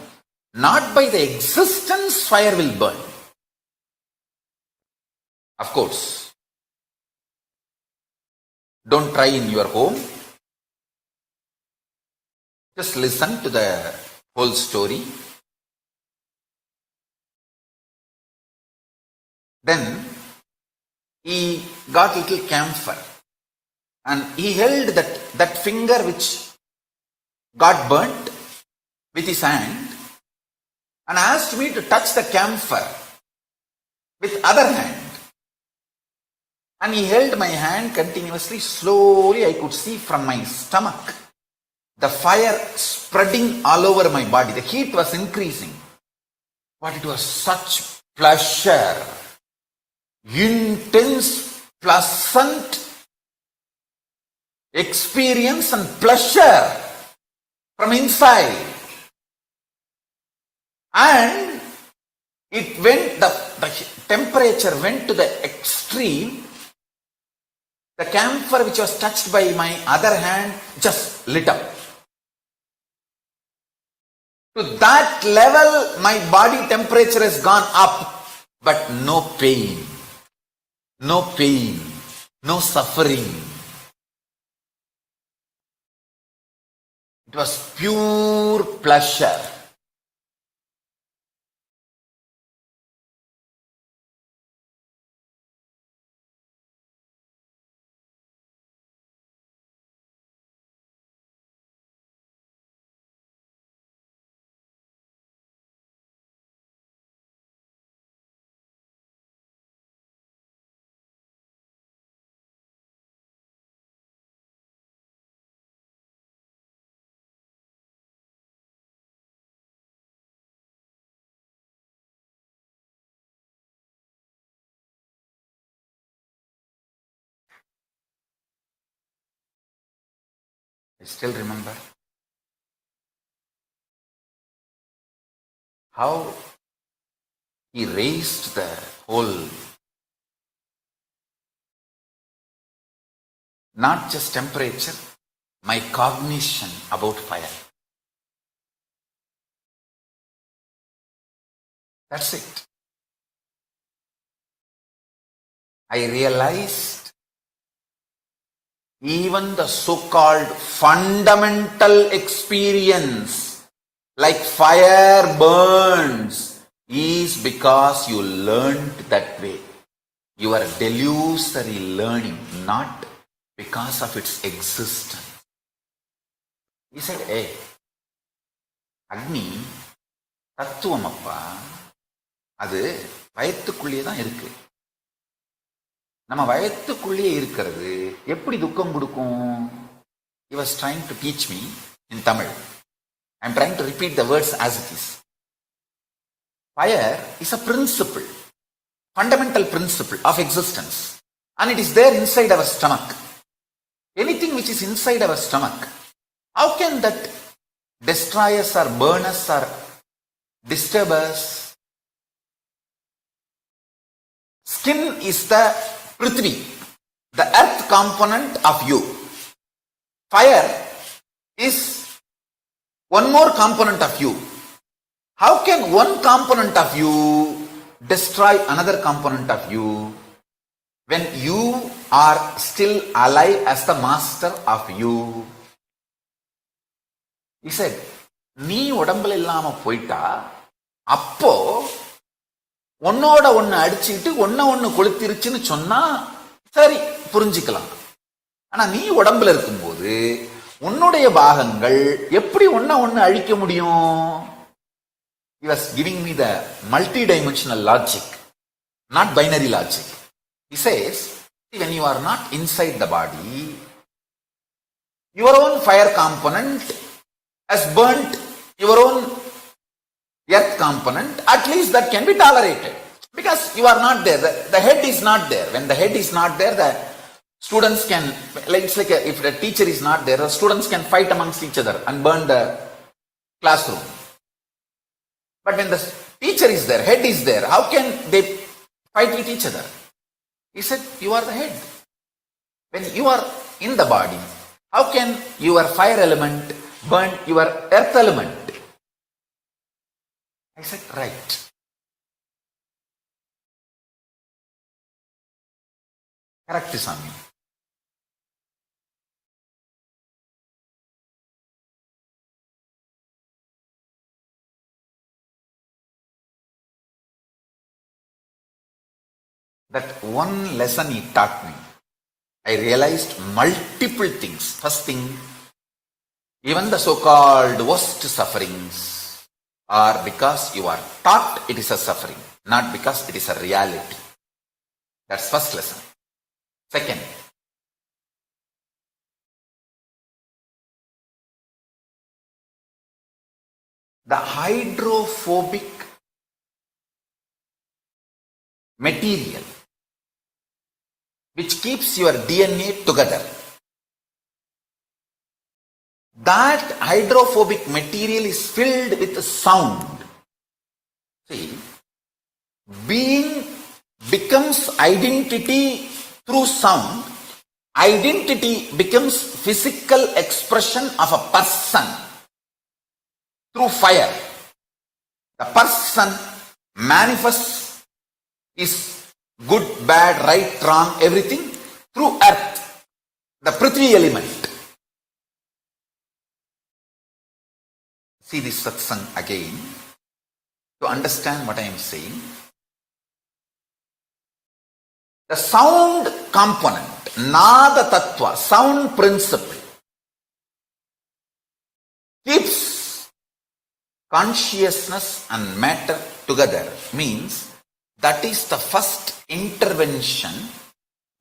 not by the existence fire will burn. Of course, don't try in your home. Just listen to the whole story. Then he got little camphor and he held that finger which got burnt with his hand and asked me to touch the camphor with other hand. And he held my hand continuously. Slowly I could see from my stomach the fire spreading all over my body. The heat was increasing. But it was such pleasure. intense, pleasant experience and pleasure from inside. And it went, the temperature went to the extreme. The camphor which was touched by my other hand just lit up. To that level, my body temperature has gone up, but no pain, no pain, no suffering. It was pure pleasure. I still remember how he raised the whole, not just temperature, my cognition about fire. That's it. I realized even the so-called fundamental experience, like fire burns, is because you learned that way. You are delusory learning, not because of its existence. He said, hey, Agni, தத்துவமப்பா, அது வயத்துக்குள்ளேயே தான் இருக்கு. நம்ம வயத்துக்குள்ளேயே இருக்கிறது எப்படி துக்கம் கொடுக்கும்? He was trying to teach me in Tamil. I am trying to repeat the words as it is. Fire is a principle, fundamental principle of existence, and it is there inside our stomach. Anything which is inside our stomach, how can that destroy us or burn us or disturb us? Skin is the Prithvi, the earth component of you. Fire is one more component of you. How can one component of you destroy another component of you when you are still alive as the master of you? He said, நீ உடம்புல இல்லாம போயிட்டா அப்போ ஒன்னோட ஒன்னு அடிச்சுக்கிட்டு ஒன்னு கொளுத்திருச்சுன்னு சொன்னா சரி புரிஞ்சுக்கலாம். ஆனா நீ உடம்புல இருக்கும்போது உன்னுடைய பாகங்கள் எப்படி ஒன்னு அழிக்க முடியும்? He was giving me the multi-dimensional logic, not binary logic. He says, when you are not inside the body, your own fire component has burnt your own earth component. At least that can be tolerated because you are not there. The head is not there. When the head is not there, the students can, like it's like if the teacher is not there, the students can fight amongst each other and burn the classroom. But when the teacher is there, head is there, how can they fight with each other? He said, you are the head. When you are in the body, how can your fire element burn your earth element? I said, right. Correct, Swami. That one lesson he taught me, I realized multiple things. First thing, even the so-called worst sufferings are because you are taught it is a suffering, not because it is a reality. That's first lesson. Second, the hydrophobic material which keeps your DNA together. That hydrophobic material is filled with sound. See, being becomes identity through sound. Identity becomes physical expression of a person through fire. The person manifests is good, bad, right, wrong, everything through earth, the Prithvi element. See this satsang again to understand what I am saying. The sound component, Nada Tattva, sound principle, keeps consciousness and matter together, means that is the first intervention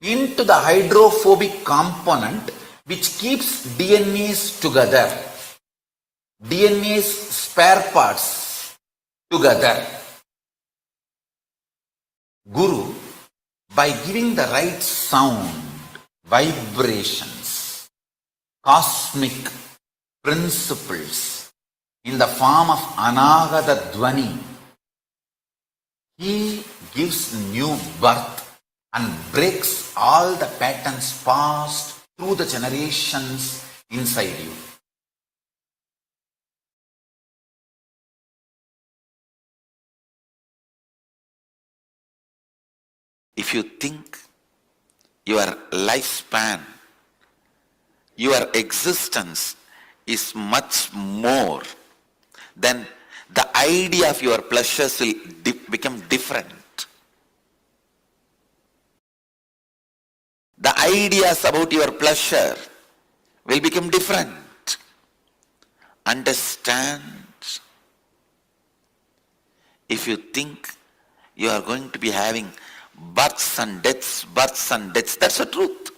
into the hydrophobic component which keeps DNAs together, DNA's spare parts together. Guru, by giving the right sound, vibrations, cosmic principles in the form of Anagata Dwani, he gives new birth and breaks all the patterns passed through the generations inside you. If you think your lifespan, your existence is much more, then the idea of your pleasures will become different. The ideas about your pleasure will become different. Understand? If you think you are going to be having births and deaths, that's the truth.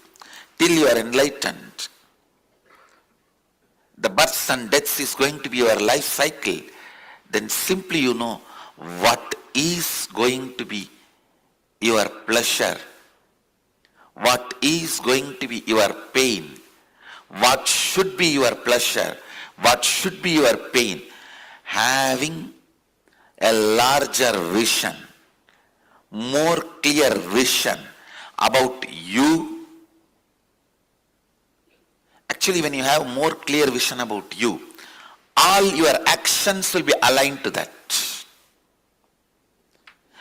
Till you are enlightened, the births and deaths is going to be your life cycle. Then simply you know what is going to be your pleasure, what is going to be your pain, what should be your pleasure, what should be your pain. Having a larger vision, more clear vision about you. Actually, when you have more clear vision about you, all your actions will be aligned to that.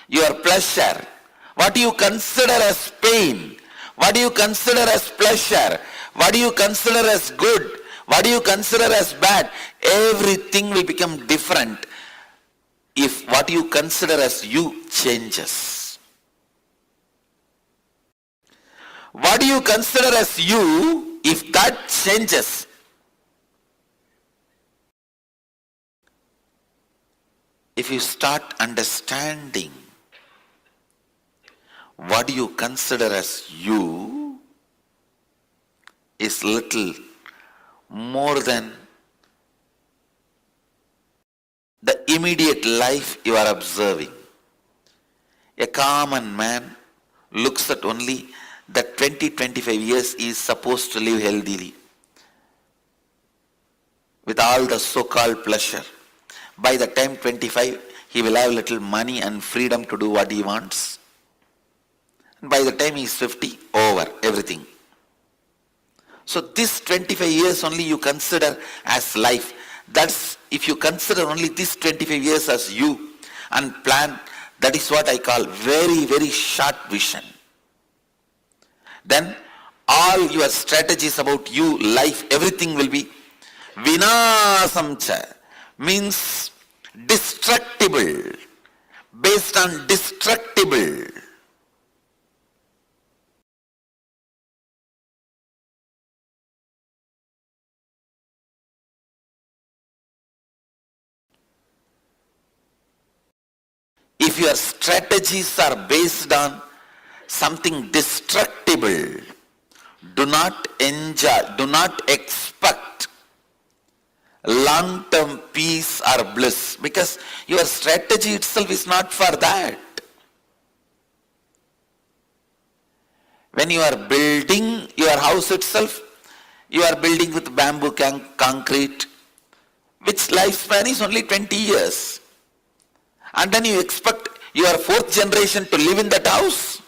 Your pleasure, what do you consider as pain, what do you consider as pleasure, what do you consider as good, what do you consider as bad, everything will become different if what you consider as you changes. What do you consider as you, if that changes, if you start understanding what you consider as you is little more than the immediate life you are observing. A common man looks at only that 20-25 years he is supposed to live healthily with all the so-called pleasure. By the time 25, he will have little money and freedom to do what he wants. And by the time he is 50, over everything. So this 25 years only you consider as life. That's, if you consider only this 25 years as you and plan, that is what I call very, very short vision. Then all your strategies about you, life, everything will be vinasamcha, means destructible, based on destructible. If your strategies are based on something destructible, do not enjoy, do not expect long-term peace or bliss, because your strategy itself is not for that. When you are building your house itself, you are building with bamboo concrete, which lifespan is only 20 years. And then you expect your fourth generation to live in that house?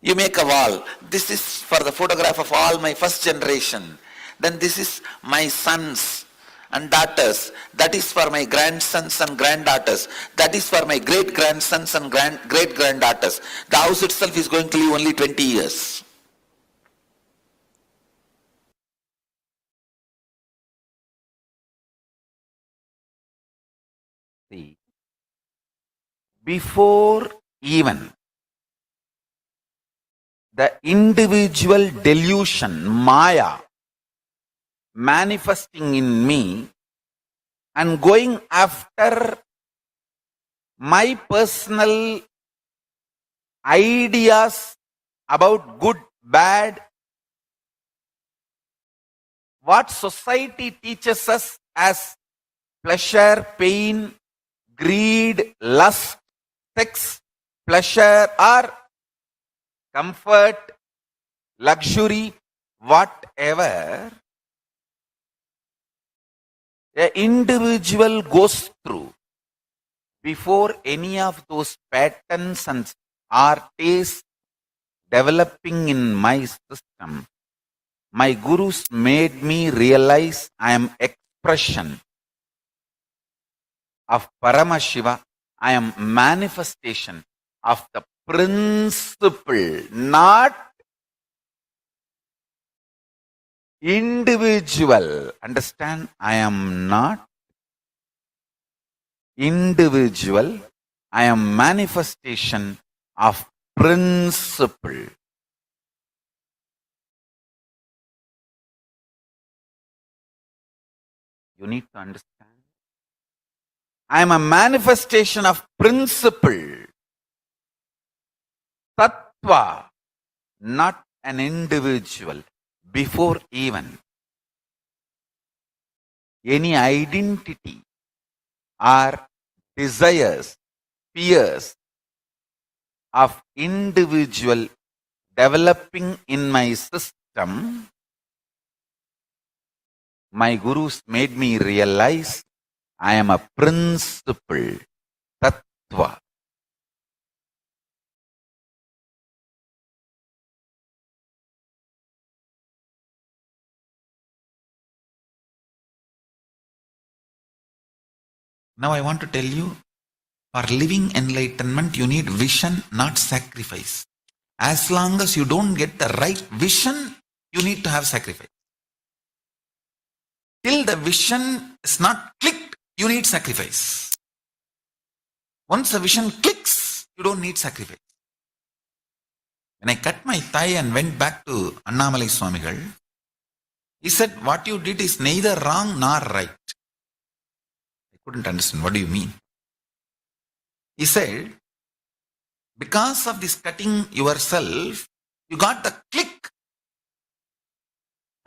You make a wall. This is for the photograph of all my first generation. Then this is my sons and daughters. That is for my grandsons and granddaughters. That is for my great-grandsons and great-granddaughters. The house itself is going to live only 20 years. See, before even the individual delusion, Maya, manifesting in me and going after my personal ideas about good, bad, what society teaches us as pleasure, pain, greed, lust, sex, pleasure or comfort, luxury, whatever an individual goes through, before any of those patterns and tastes developing in my system, my gurus made me realize I am expression of Paramashiva. I am manifestation of the principle, not individual. Understand? I am not individual. I am manifestation of principle. You need to understand. I am a manifestation of principle. Tattva, not an individual. Before even any identity or desires, fears of individual developing in my system, my gurus made me realize I am a principle, tattva. Now I want to tell you, for living enlightenment, you need vision, not sacrifice. As long as you don't get the right vision, you need to have sacrifice. Till the vision is not clicked, you need sacrifice. Once the vision clicks, you don't need sacrifice. When I cut my thigh and went back to Annamalai Swamigal, he said, what you did is neither wrong nor right. I couldn't understand. What do you mean? He said, because of this cutting yourself, you got the click.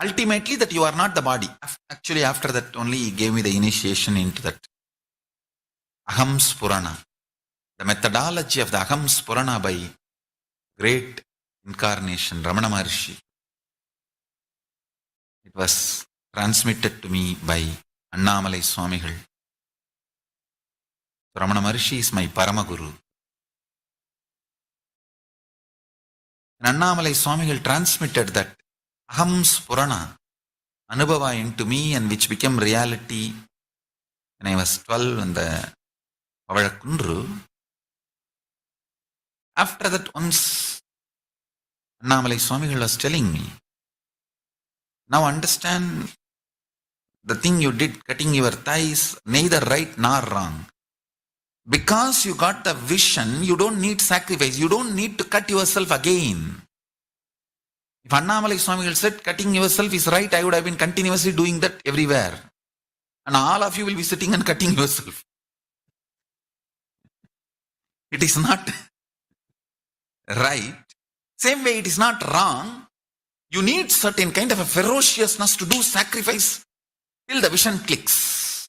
Ultimately, that you are not the body. Actually, after that only he gave me the initiation into that Aham Spurana. The methodology of the Aham Spurana by great incarnation, Ramana Maharshi. It was transmitted to me by Annamalai Swamigal. Ramana Maharshi is my Paramaguru. And Annamalai Swamigal transmitted that Aham Spurana, Anubhava into me, and which became reality when I was 12 in the Pavadakundru. After that, once Annamalai Swamigal was telling me, now understand the thing you did, cutting your thighs, neither right nor wrong. Because you got the vision, you don't need sacrifice. You don't need to cut yourself again. If Annamalai Swamigal said cutting yourself is right, I would have been continuously doing that everywhere. And all of you will be sitting and cutting yourself. It is not right. Same way it is not wrong. You need certain kind of a ferociousness to do sacrifice till the vision clicks.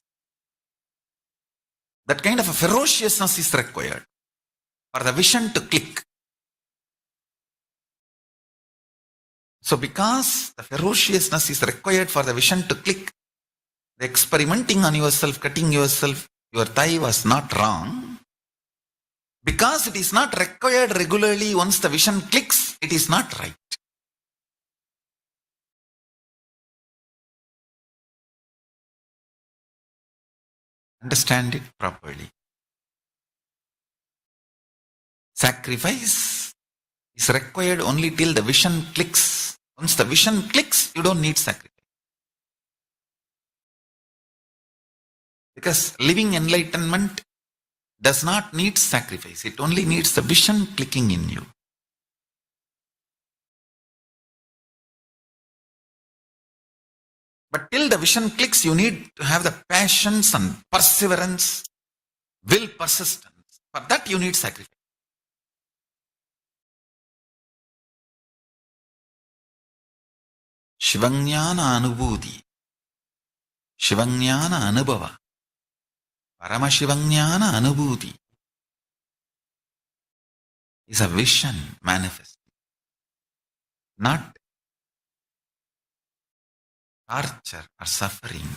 That kind of a ferociousness is required. for the vision to click. So because the ferociousness is required for the vision to click, the experimenting on yourself, cutting yourself, your thigh was not wrong. Because it is not required regularly, once the vision clicks, it is not right. Understand it properly. Sacrifice is required only till the vision clicks. Once the vision clicks, you don't need sacrifice. Because living enlightenment does not need sacrifice. It only needs the vision clicking in you. But till the vision clicks, you need to have the patience and perseverance, will, persistence. For that you need sacrifice. Shivanyana anubhuti, Shivanyana anubhava, Paramashivanyana anubhuti is a vision manifest, not torture or suffering.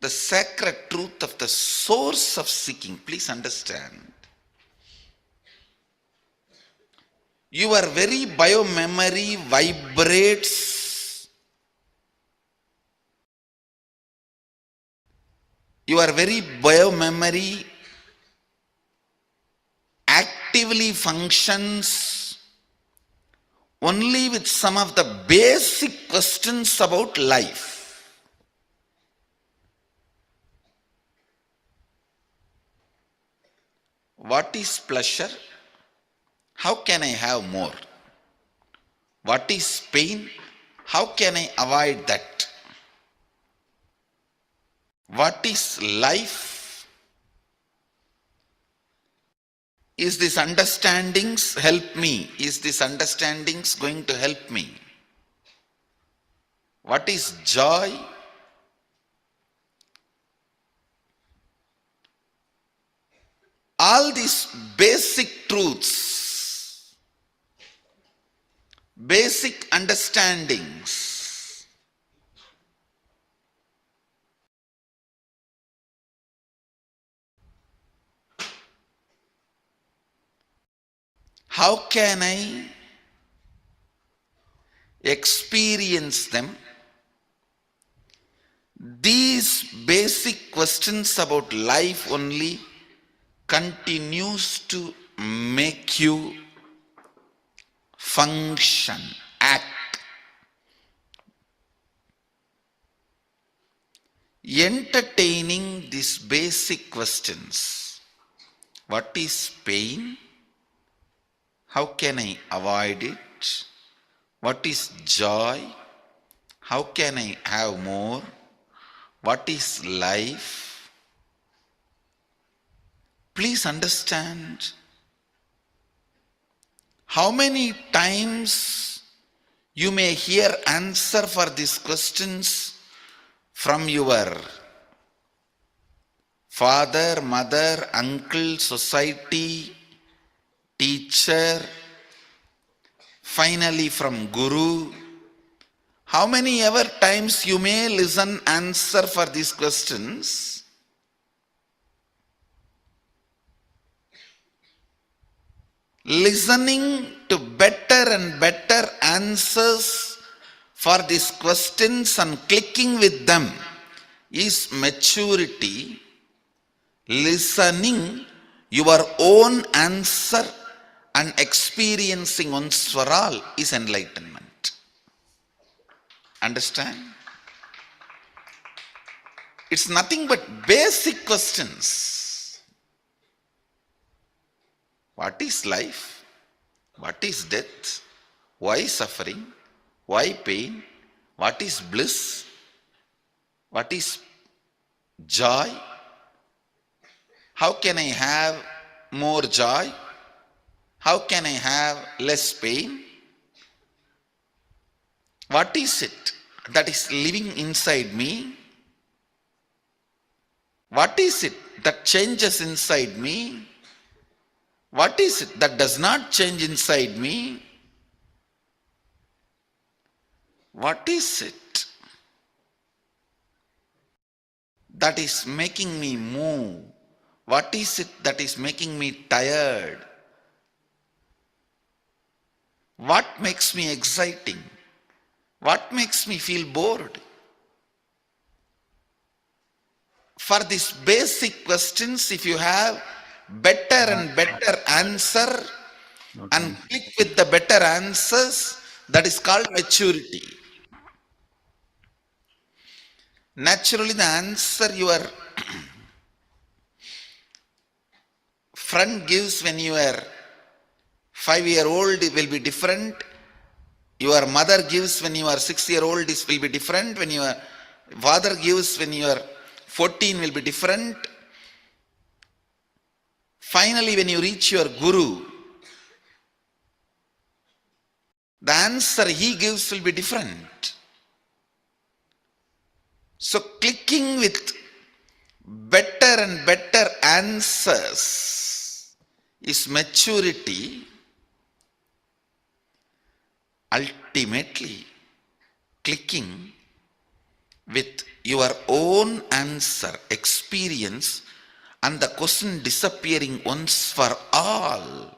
The sacred truth of the source of seeking, please understand. Your very biomemory vibrates. Your very biomemory actively functions only with some of the basic questions about life. What is pleasure? How can I have more? What is pain? How can I avoid that? What is life? Is this understandings help me? Is this understandings going to help me? What is joy? All these basic truths, basic understandings, how can I experience them? These basic questions about life only continues to make you function, act. Entertaining these basic questions. What is pain? How can I avoid it? What is joy? How can I have more? What is life? Please understand, how many times you may hear answer for these questions from your father, mother, uncle, society, teacher, finally from guru. How many ever times you may listen answer for these questions? Listening to better and better answers for these questions and clicking with them is maturity. Listening your own answer and experiencing once for all is enlightenment. Understand? It's nothing but basic questions. What is life? What is death? Why suffering? Why pain? What is bliss? What is joy? How can I have more joy? How can I have less pain? What is it that is living inside me? What is it that changes inside me? What is it that does not change inside me? What is it that is making me move? What is it that is making me tired? What makes me exciting? What makes me feel bored? For these basic questions, if you have better and better answer and click with the better answers, that is called maturity. Naturally, the answer your friend gives when you are 5-year-old will be different. Your mother gives when you are 6-year-old will be different. When your father gives when you are 14 will be different. Finally, when you reach your guru, the answer he gives will be different. So clicking with better and better answers is maturity. Ultimately, clicking with your own answer, experience, and the question disappearing once for all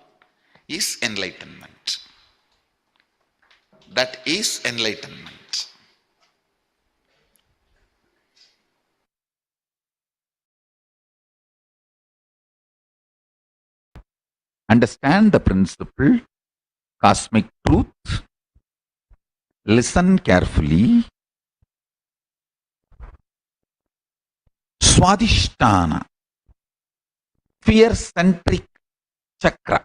is enlightenment. That is enlightenment. Understand the principle, cosmic truth, listen carefully. Swadhisthana, fear-centric chakra.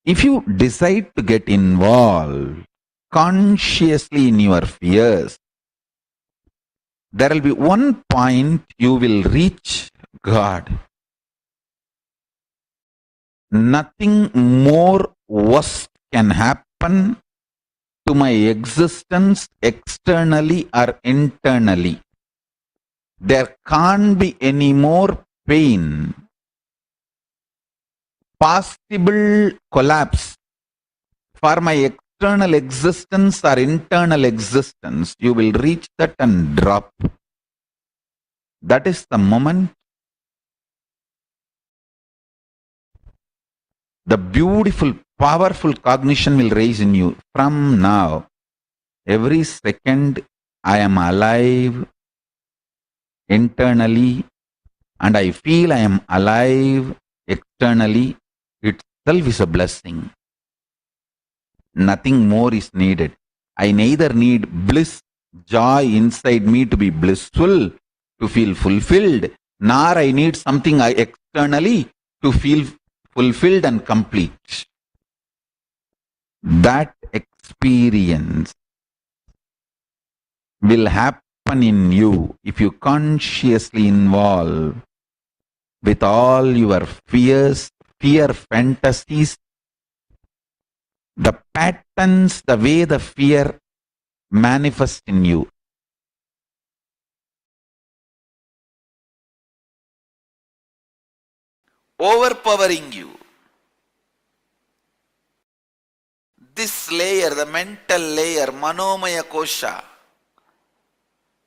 If you decide to get involved consciously in your fears, there will be one point you will reach God. Nothing more worst can happen to my existence externally or internally. There can't be any more pain. Possible collapse for my external existence or internal existence, you will reach that and drop. That is the moment the beautiful, powerful cognition will rise in you. From now, every second I am alive internally and I feel I am alive externally. Itself is a blessing. Nothing more is needed. I neither need bliss, joy inside me to be blissful, to feel fulfilled, nor I need something externally to feel fulfilled and complete. That experience will happen in you if you consciously involve with all your fears, fear fantasies, the patterns, the way the fear manifests in you. Overpowering you. This layer, the mental layer, Manomaya Kosha,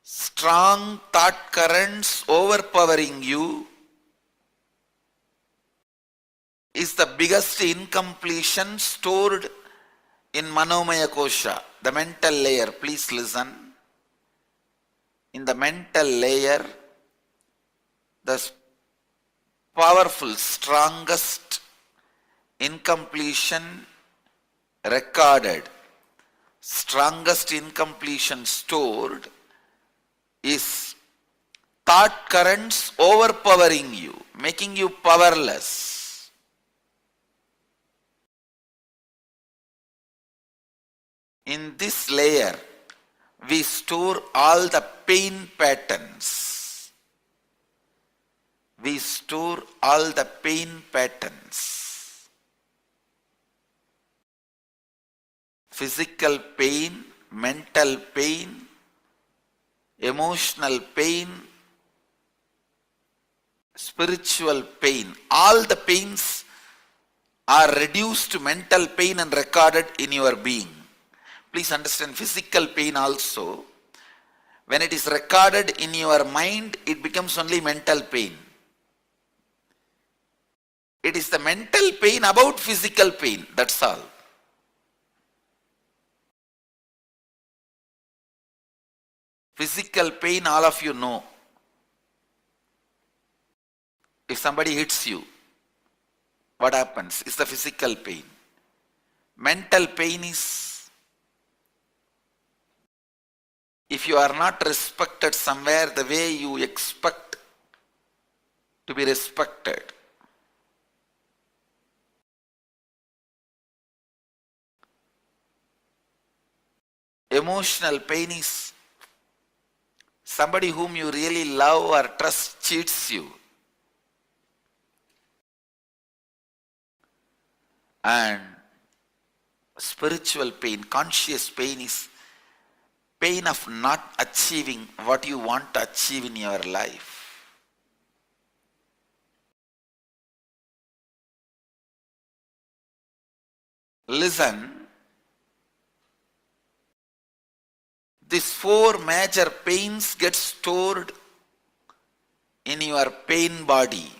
strong thought currents overpowering you is the biggest incompletion stored in Manomaya Kosha, the mental layer. Please listen. In the mental layer, the powerful, strongest incompletion recorded, strongest incompletion stored is thought currents overpowering you, making you powerless. In this layer, we store all the pain patterns. We store all the pain patterns. Physical pain, mental pain, emotional pain, spiritual pain. All the pains are reduced to mental pain and recorded in your being. Please understand, physical pain also, when it is recorded in your mind, it becomes only mental pain. It is the mental pain about physical pain, that's all. Physical pain, all of you know. If somebody hits you, what happens? It's the physical pain. Mental pain is, if you are not respected somewhere the way you expect to be respected. Emotional pain is somebody whom you really love or trust cheats you. And spiritual pain, conscious pain is pain of not achieving what you want to achieve in your life. Listen, these four major pains get stored in your pain body,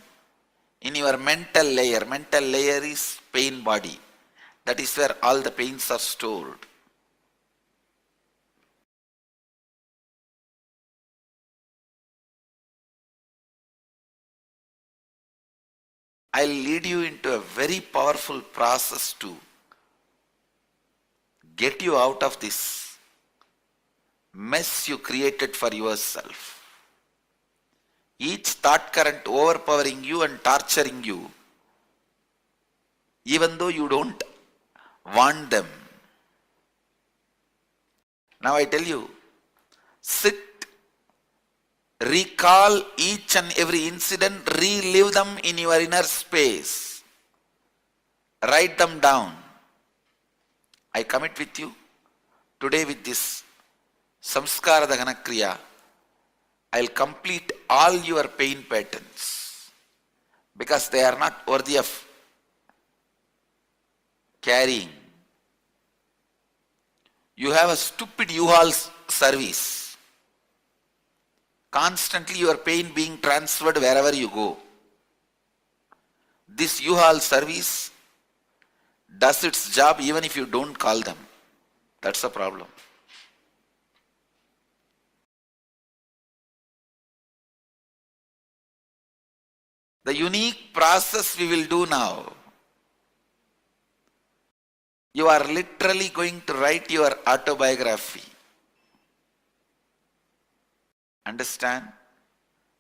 in your mental layer. Mental layer is pain body. That is where all the pains are stored. I'll lead you into a very powerful process to get you out of this mess you created for yourself. Each thought current overpowering you and torturing you, even though you don't want them. Now I tell you, sit, recall each and every incident, relive them in your inner space. Write them down. I commit with you, today with this Samskara Dahana Kriya, I'll complete all your pain patterns because they are not worthy of carrying. You have a stupid U-Haul service. Constantly your pain being transferred wherever you go. This U-Haul service does its job even if you don't call them. That's the problem. The unique process we will do now, you are literally going to write your autobiography. Understand?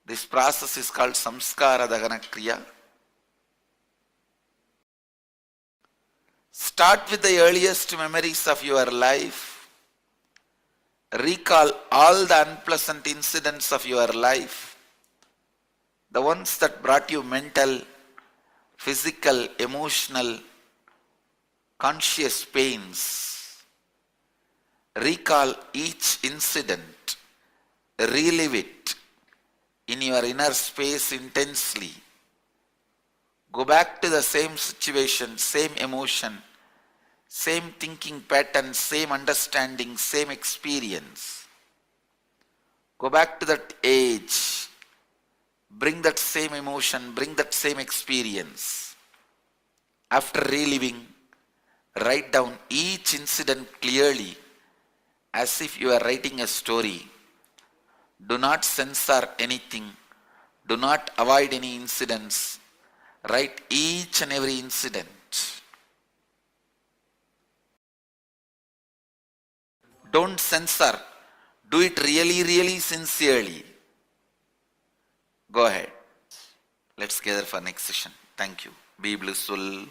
This process is called Samskara Dahana Kriya. Start with the earliest memories of your life. Recall all the unpleasant incidents of your life. The ones that brought you mental, physical, emotional, conscious pains. Recall each incident. Relive it in your inner space intensely. Go back to the same situation, same emotion, same thinking pattern, same understanding, same experience. Go back to that age. Bring that same emotion, bring that same experience. After reliving, write down each incident clearly as if you are writing a story. Do not censor anything. Do not avoid any incidents. Write each and every incident. Don't censor. Do it really, really sincerely. Go ahead. Let's gather for next session. Thank you. Be blissful.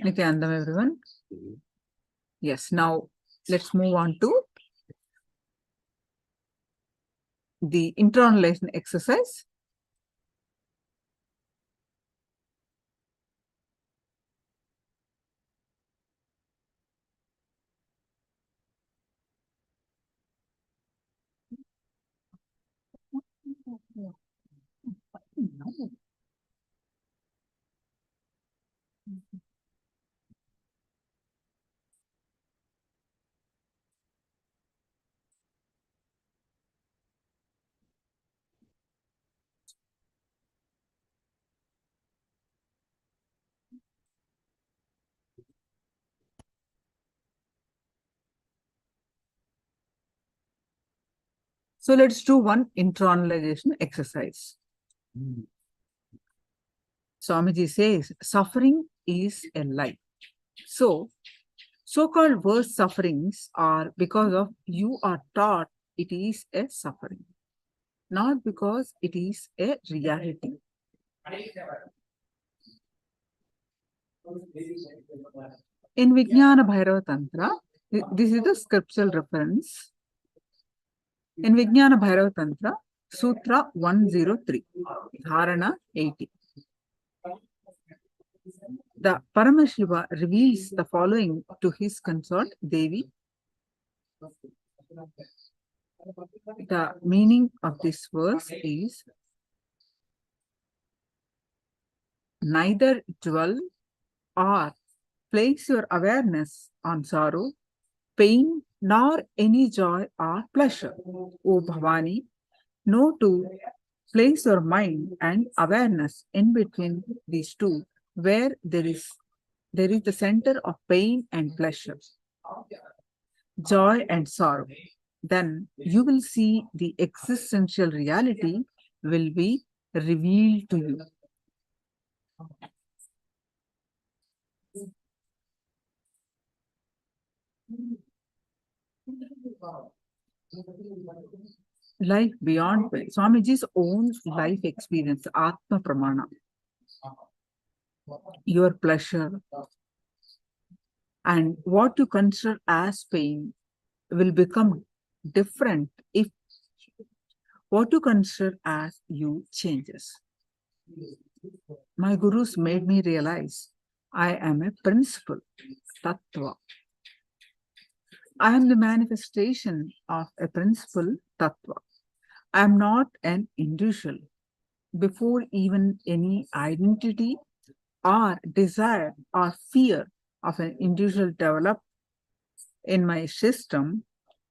Nithyananda, everyone. Yes, now let's move on to the internalization exercise. So let's do one internalization exercise. Swamiji says, suffering is a lie. So-called worst sufferings are because of you are taught it is a suffering, not because it is a reality. In Vijnana Bhairava Tantra, this is the scriptural reference. In Vijnana Bhairava Tantra, Sutra 103, Dharana 80. The Paramashiva reveals the following to his consort, Devi. The meaning of this verse is, neither dwell or place your awareness on sorrow, pain, nor any joy or pleasure. O Bhavani, know to place your mind and awareness in between these two, where there is the center of pain and pleasure, joy and sorrow. Then you will see the existential reality will be revealed to you. Life beyond pain. Swamiji's own life experience, Atma Pramana. Your pleasure and what you consider as pain will become different if what you consider as you changes. My gurus made me realize I am a principle, tattva. I am the manifestation of a principle, tattva. I am not an individual. Before even any identity or desire or fear of an individual developed in my system,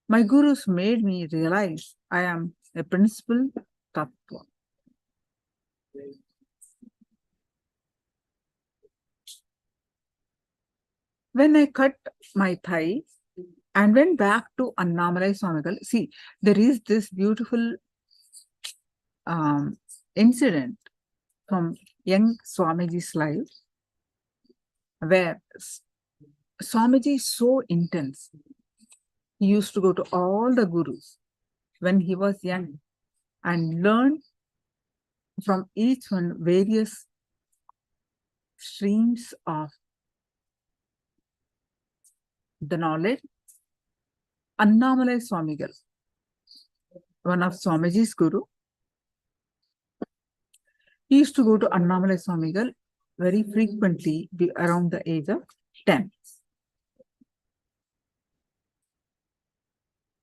my gurus made me realize I am a principle, tattva. When I cut my thigh and went back to Annamalai Swamigal, see, there is this beautiful incident from young Swamiji's life where Swamiji is so intense. He used to go to all the gurus when he was young and learn from each one various streams of the knowledge. Annamalai Swamigal, one of Swamiji's guru, he used to go to Annamalai Swamigal very frequently around the age of 10.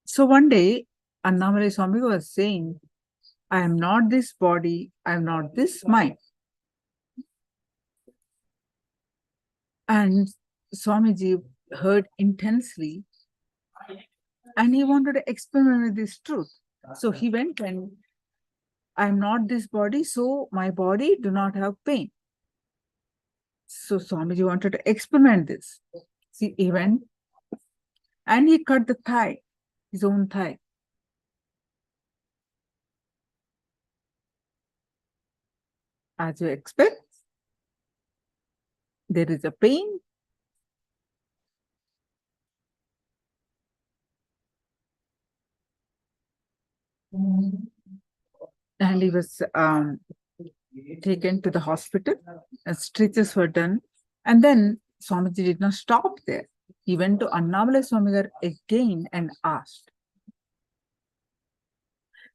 So one day, Annamalai Swamigal was saying, I am not this body, I am not this mind. And Swamiji heard intensely and he wanted to experiment with this truth. So he went and I am not this body, so my body do not have pain. So Swamiji wanted to experiment this. See, he went and he cut the thigh, his own thigh. As you expect, there is a pain. And he was taken to the hospital, stitches were done, and then Swamiji did not stop there. He went to Annamalai Swamigar again and asked,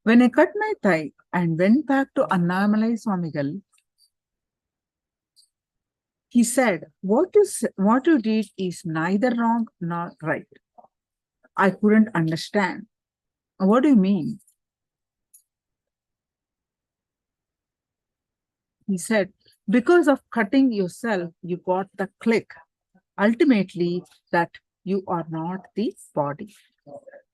when I cut my thigh and went back to Annamalai Swamigal, he said, what you did is neither wrong nor right. I couldn't understand. What do you mean? He said, because of cutting yourself, you got the click. Ultimately, that you are not the body.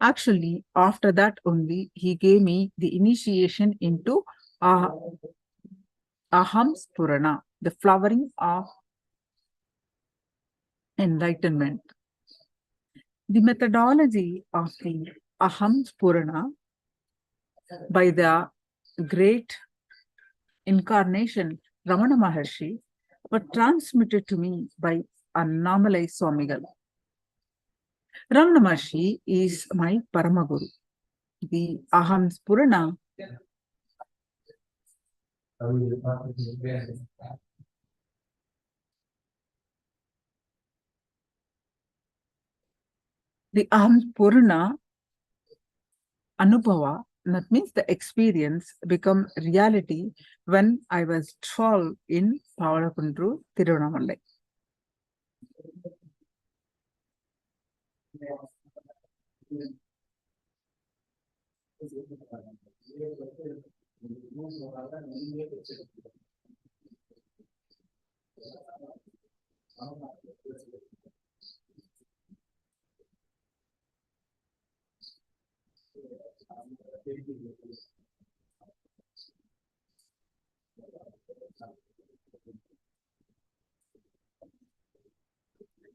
Actually, after that only, he gave me the initiation into Aham Spurana, the flowering of enlightenment. The methodology of the Aham Spurana by the great incarnation Ramana Maharshi were transmitted to me by Annamalai Swamigal. Ramana Maharshi is my Paramaguru. The Aham Spurana Anubhava, that means the experience, become reality when I was 12 in Pavalakundru, Tiruvannamalai.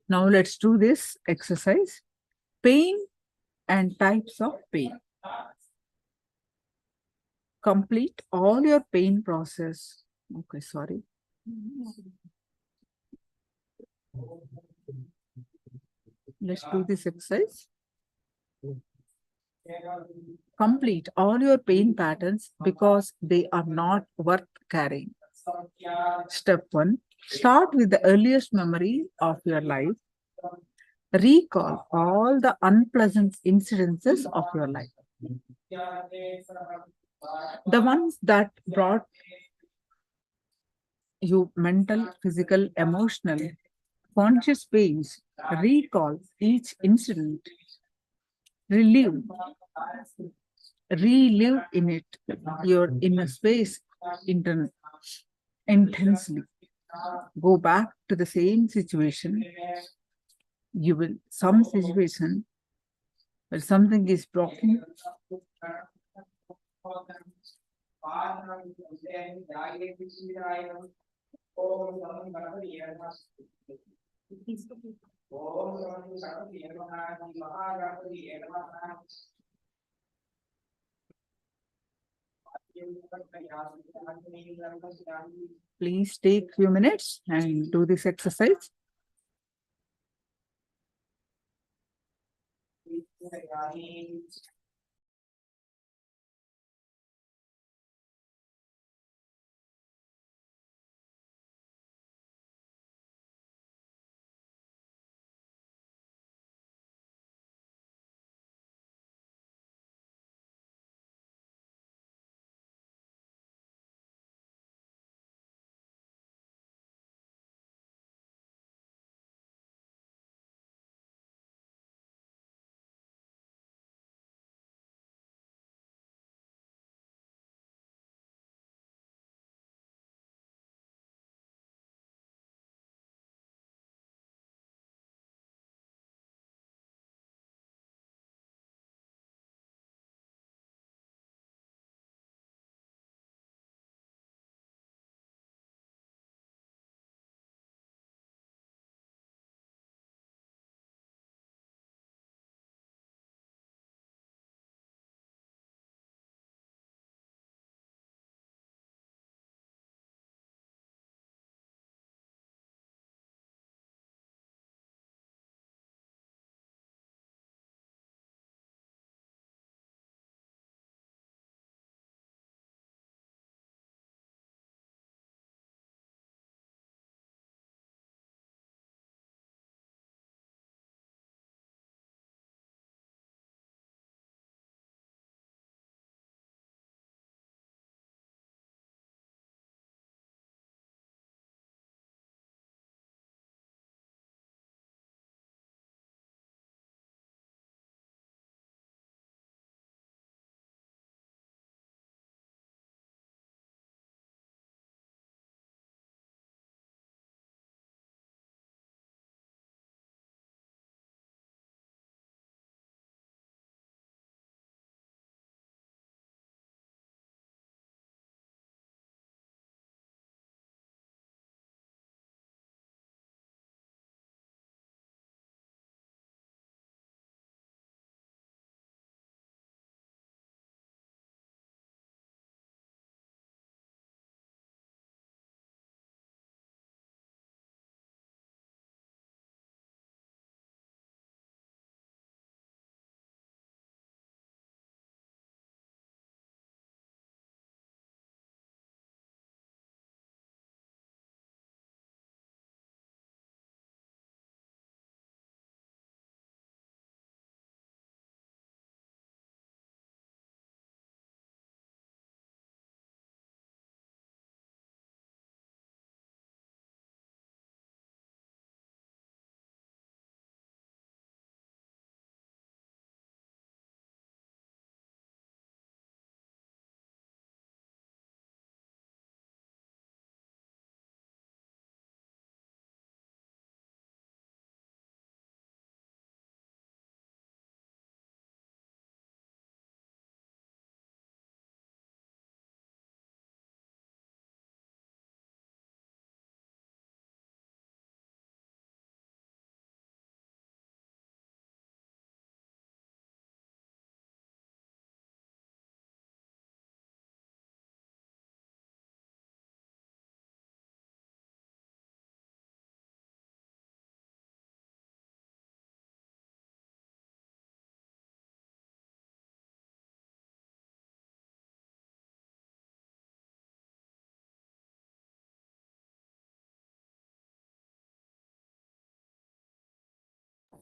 Now let's do this exercise. Pain and types of pain. Complete all your pain process. Okay, sorry. Let's do this exercise. Complete all your pain patterns because they are not worth carrying. Step 1. Start with the earliest memory of your life. Recall all the unpleasant incidences of your life. The ones that brought you mental, physical, emotional, conscious pains. Recall each incident. Relive in it your inner space intensely. Go back to the same situation. Some situation where something is broken. Please take a few minutes and do this exercise.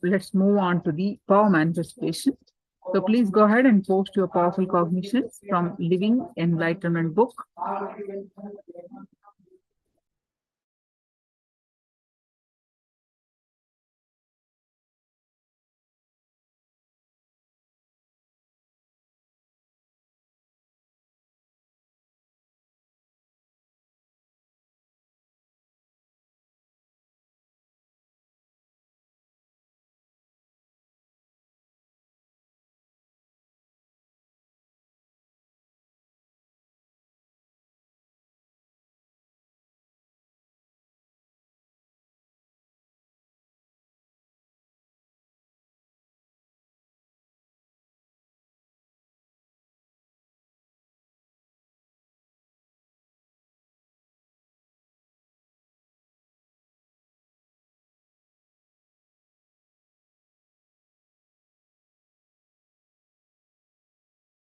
let's move on to the power manifestation. So please go ahead and post your powerful cognitions from Living Enlightenment book.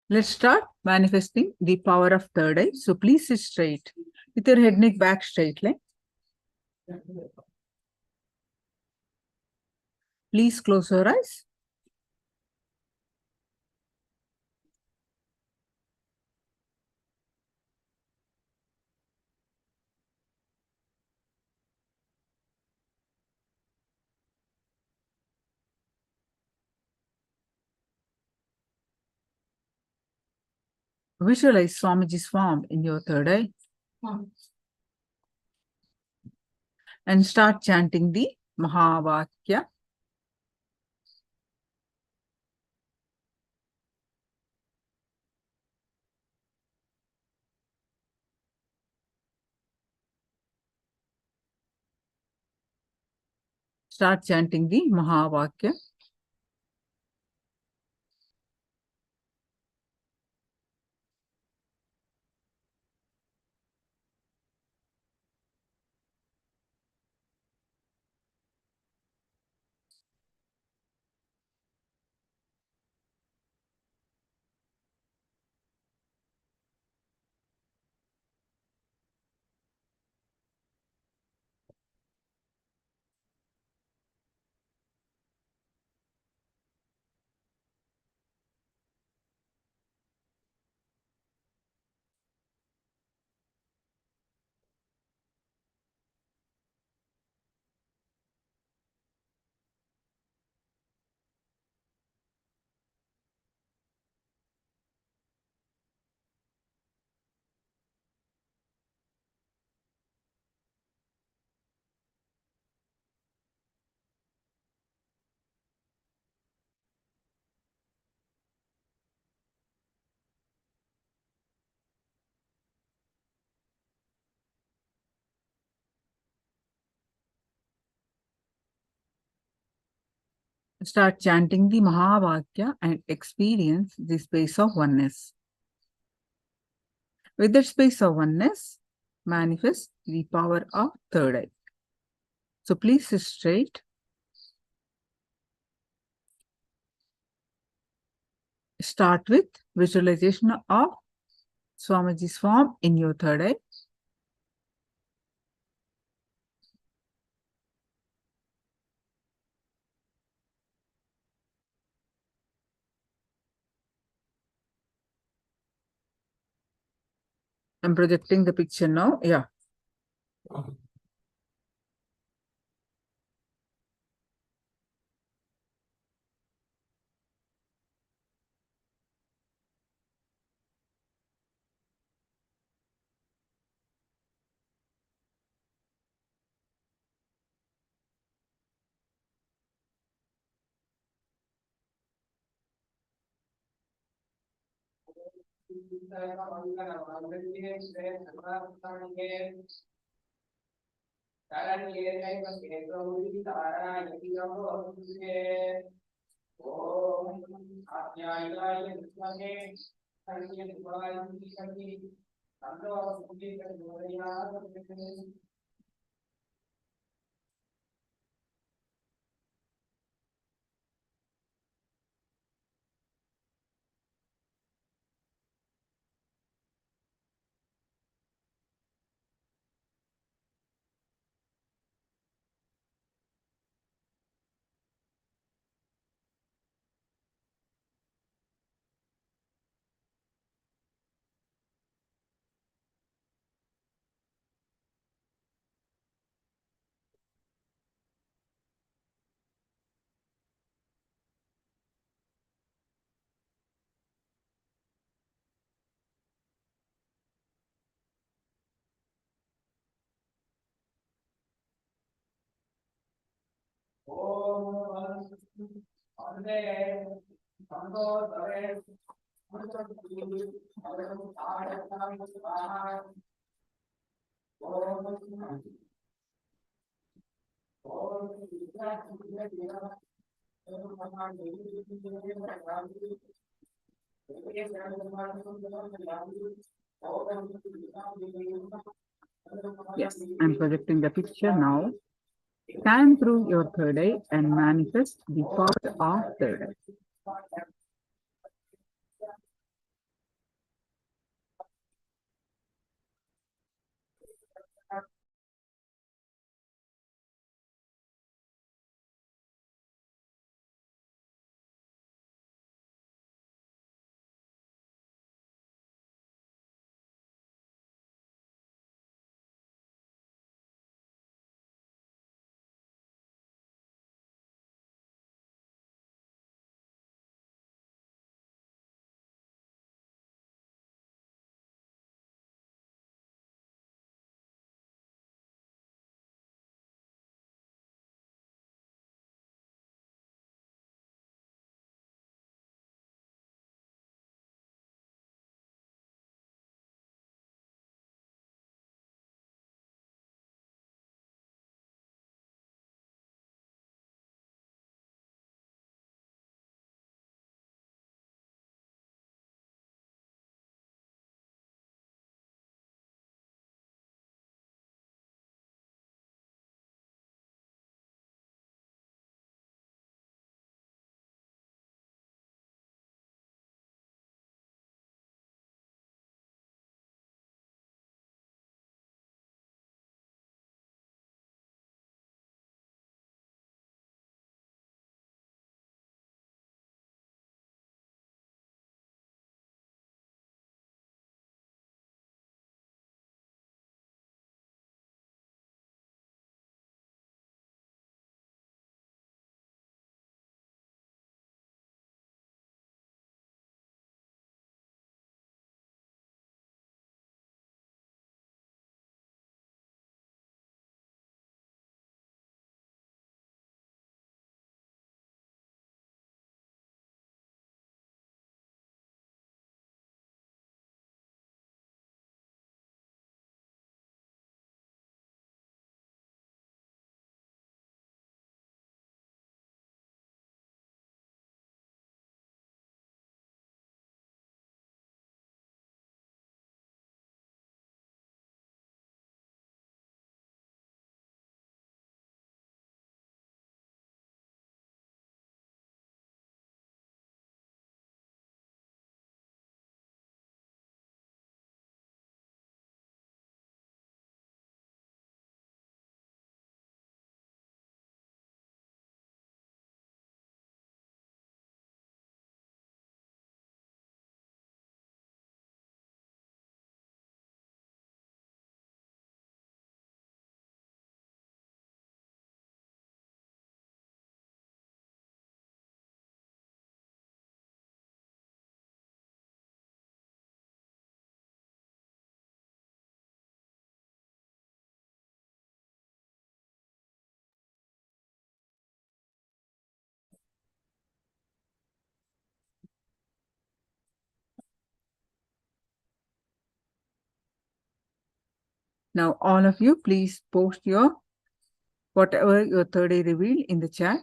Let's start manifesting the power of third eye. So please sit straight with your head, neck, back straight line. Please close your eyes. Visualize Swamiji's form in your third eye. And start chanting the Mahavakya. Start chanting the Mahavakya. Start chanting the Mahavakya and experience the space of oneness. With that space of oneness, manifest the power of third eye. So please sit straight. Start with visualization of Swamiji's form in your third eye. I'm projecting the picture now. Yeah. Yes, I'm projecting the picture now. Scan through your third eye and manifest the power of third eye. Now, all of you, please post your whatever your third eye revealed in the chat.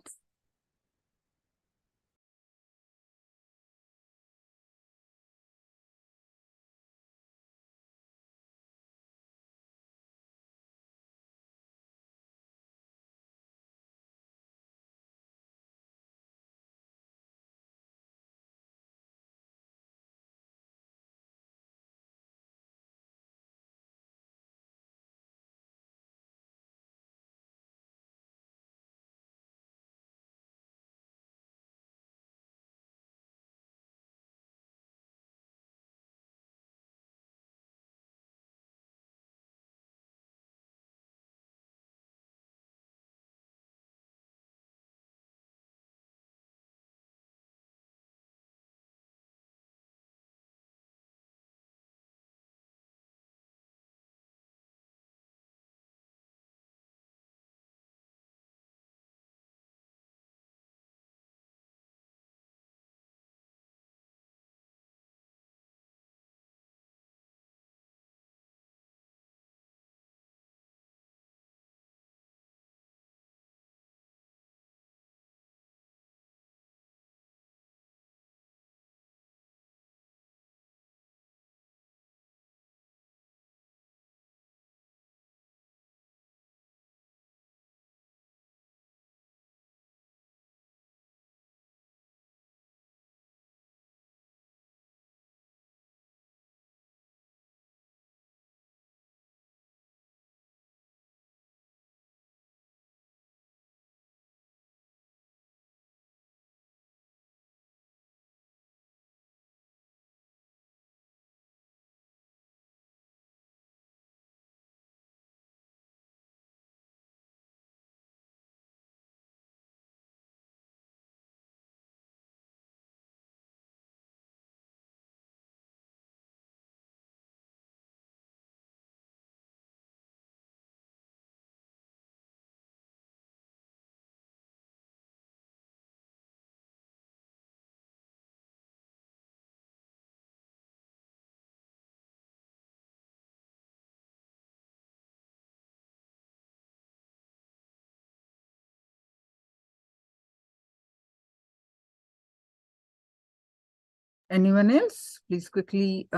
Anyone else? Please quickly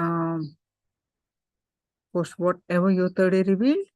post whatever your third eye revealed.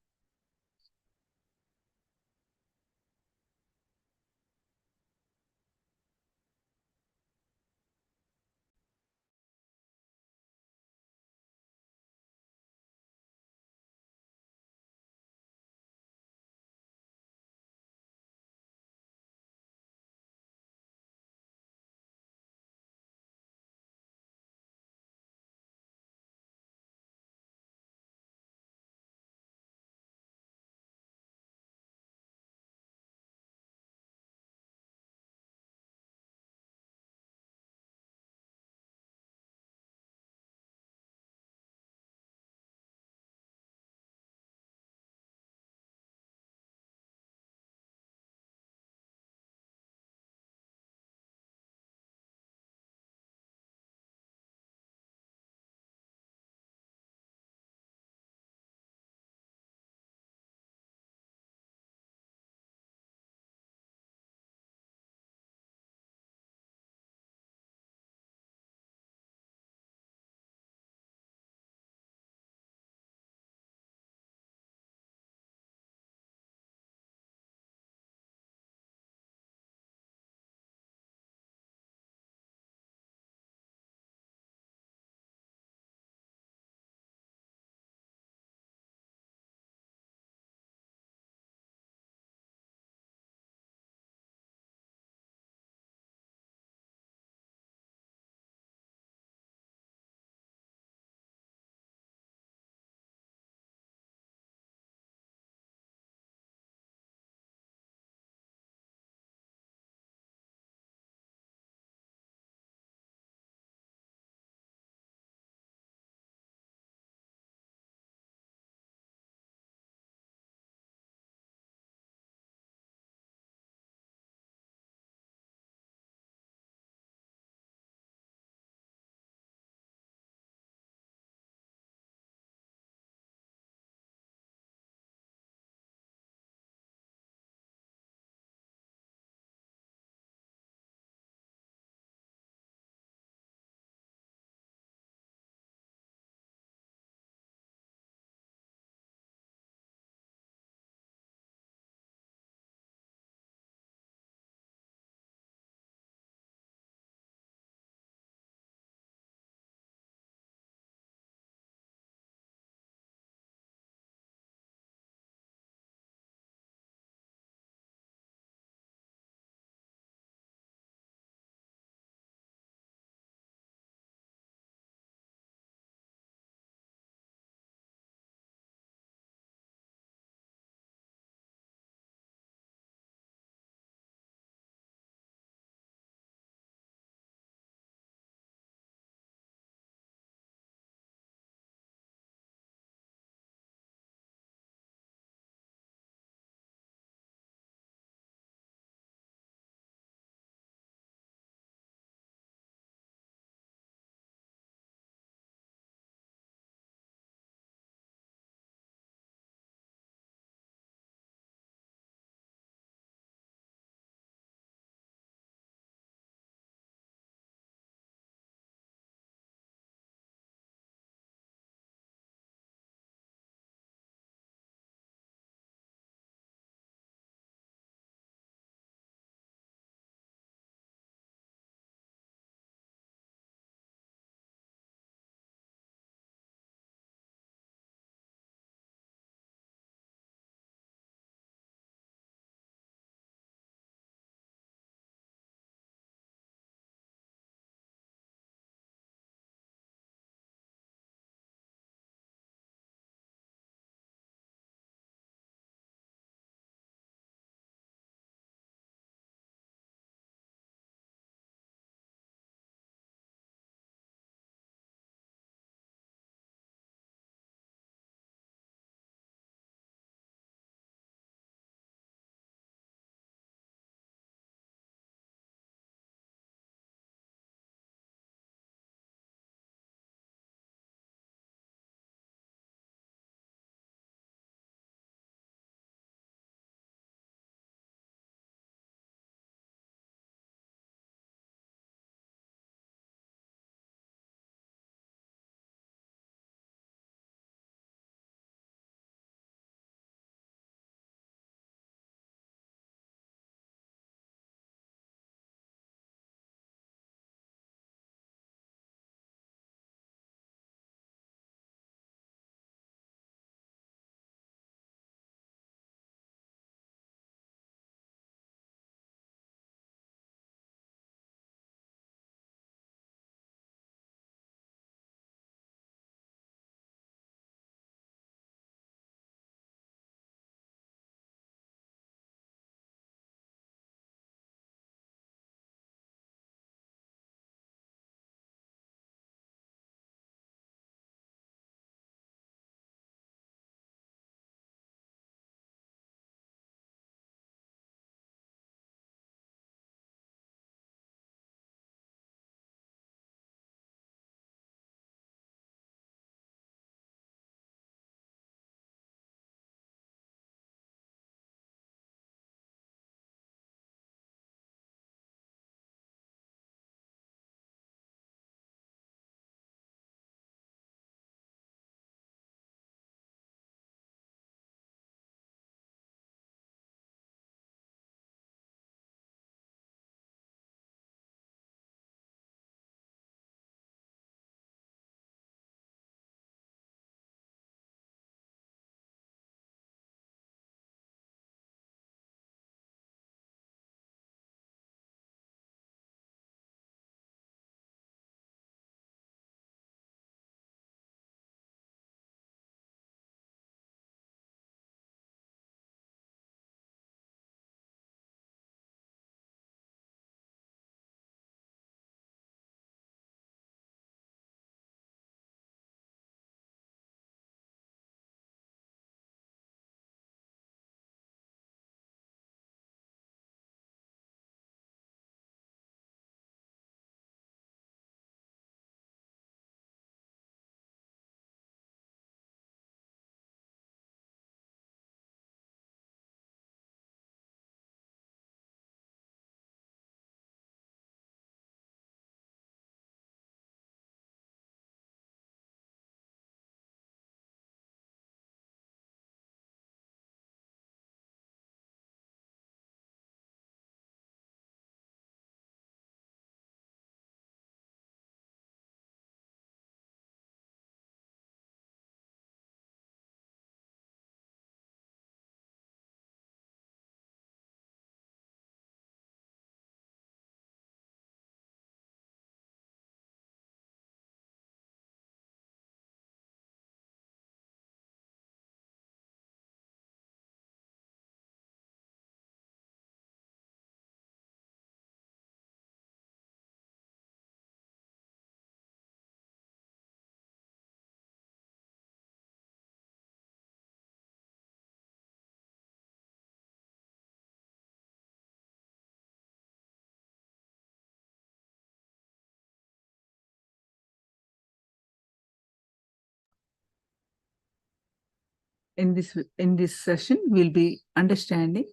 in this session, we'll be understanding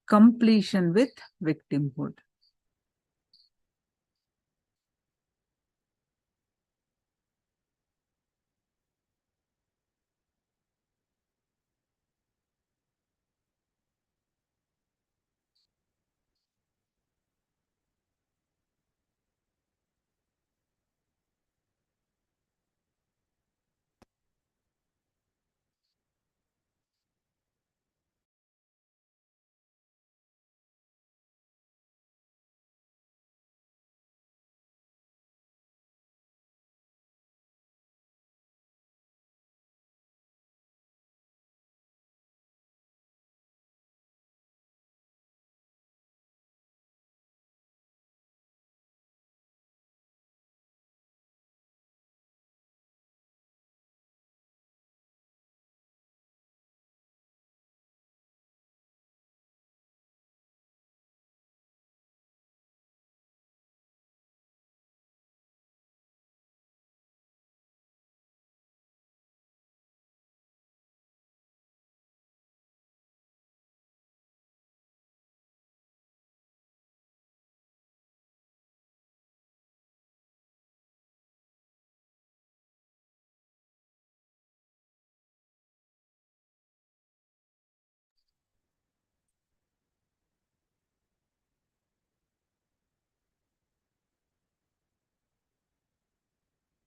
completion with victimhood.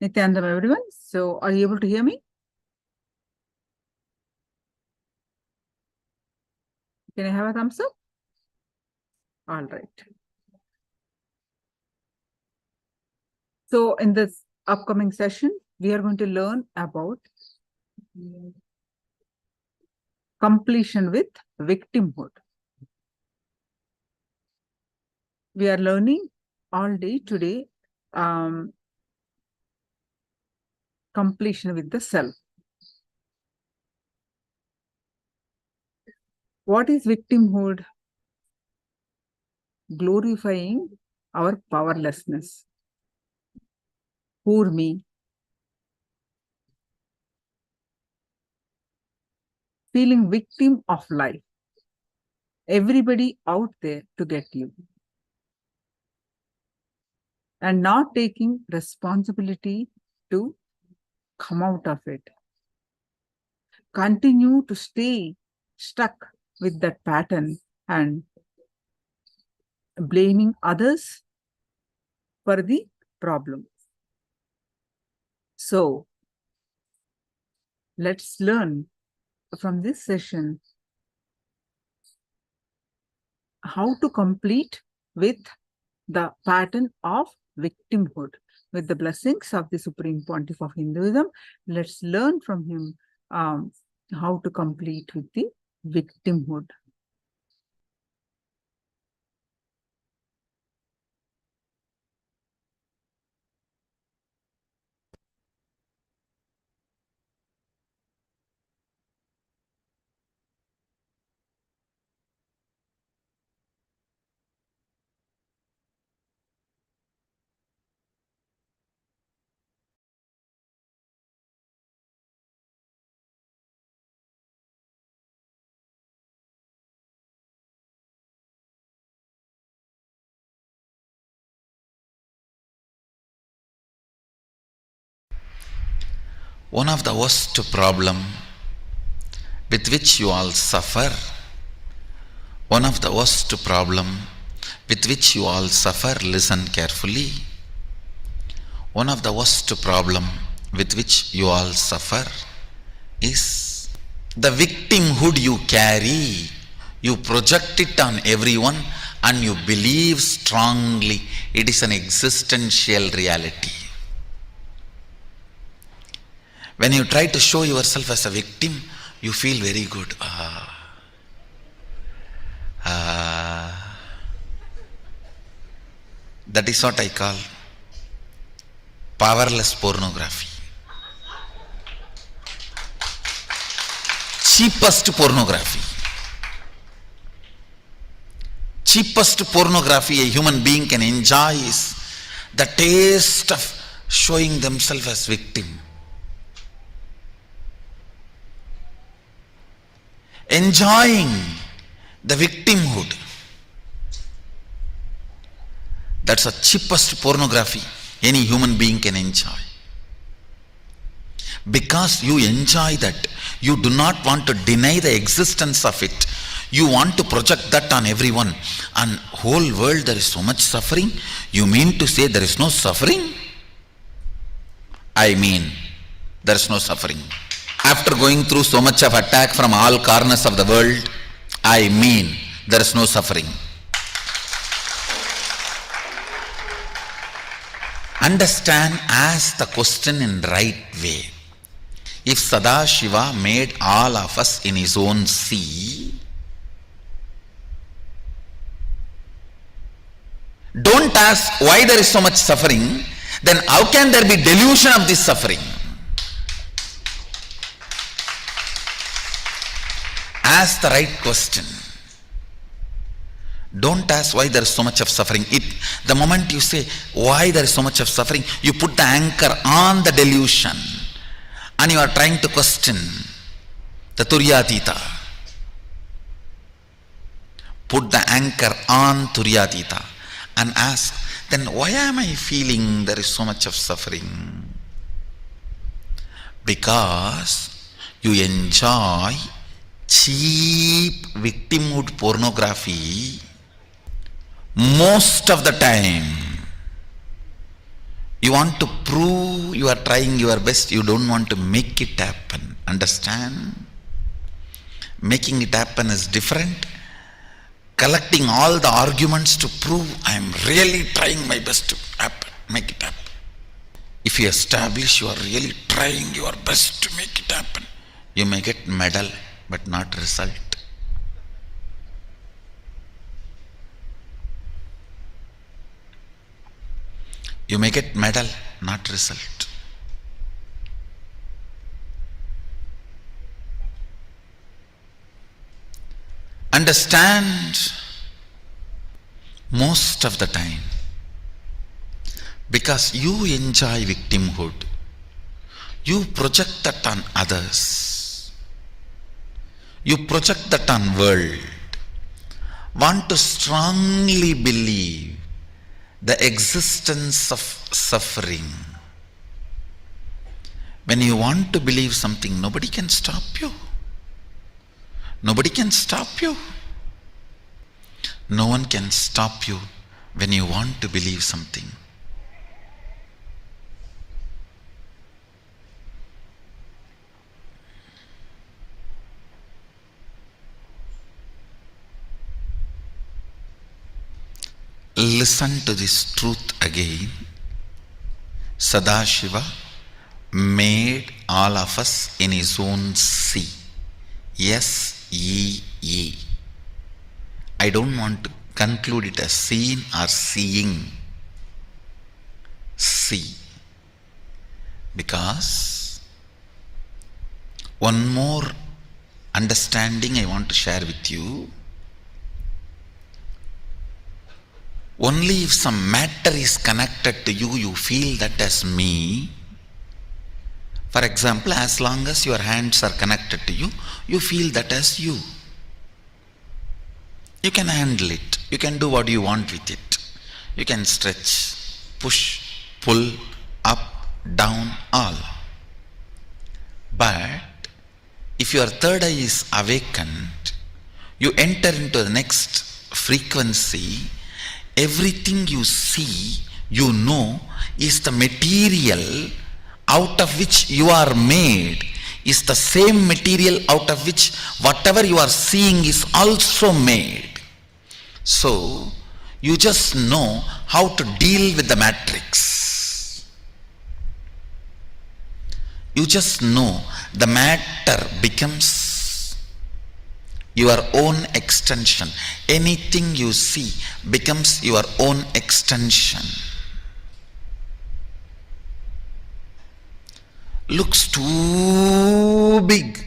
Nithyananda, everyone. So are you able to hear me? Can I have a thumbs up? All right. So in this upcoming session, we are going to learn about completion with victimhood. We are learning all day today completion with the self. What is victimhood? Glorifying our powerlessness. Poor me. Feeling victim of life. Everybody out there to get you. And not taking responsibility to come out of it. Continue to stay stuck with that pattern and blaming others for the problem. So, let's learn from this session how to complete with the pattern of victimhood. With the blessings of the Supreme Pontiff of Hinduism, let's learn from him how to complete with the victimhood. One of the worst problem with which you all suffer, one of the worst problem with which you all suffer, listen carefully. One of the worst problem with which you all suffer is the victimhood you carry. You project it on everyone and you believe strongly it is an existential reality. When you try to show yourself as a victim, you feel very good. That is what I call powerless pornography. Cheapest pornography. Cheapest pornography a human being can enjoy is the taste of showing themselves as victim. enjoying the victimhood. That's the cheapest pornography any human being can enjoy. Because you enjoy that, you do not want to deny the existence of it. You want to project that on everyone. And whole world there is so much suffering. You mean to say there is no suffering? I mean, there is no suffering. After going through so much of attack from all corners of the world, I mean, there is no suffering. Understand, ask the question in right way. If Sadashiva made all of us in his own sea, don't ask why there is so much suffering, then how can there be delusion of this suffering? Ask the right question. Don't ask why there is so much of suffering. The moment you say why there is so much of suffering, you put the anchor on the delusion and you are trying to question the Turyatita. Put the anchor on Turyatita and ask, then why am I feeling there is so much of suffering? Because you enjoy cheap victimhood pornography most of the time. You want to prove you are trying your best, you don't want to make it happen. Understand? Making it happen is different. Collecting all the arguments to prove I am really trying my best to happen, make it happen. If you establish you are really trying your best to make it happen, you may get medal but not result. You may get medal, not result. Understand, most of the time, because you enjoy victimhood, you project that on others. You project that on world. Want to strongly believe the existence of suffering. When you want to believe something, nobody can stop you. Nobody can stop you. No one can stop you when you want to believe something. Listen to this truth again. Sadashiva made all of us in his own sea. S-E-E. I don't want to conclude it as seeing or seeing. See. Because one more understanding I want to share with you. Only if some matter is connected to you, you feel that as me. For example, as long as your hands are connected to you, you feel that as you. You can handle it. You can do what you want with it. You can stretch, push, pull, up, down, all. But if your third eye is awakened, you enter into the next frequency. Everything you see, you know, is the material out of which you are made, is the same material out of which whatever you are seeing is also made. So, you just know how to deal with the matrix. You just know the matter becomes your own extension. Anything you see becomes your own extension. Looks too big.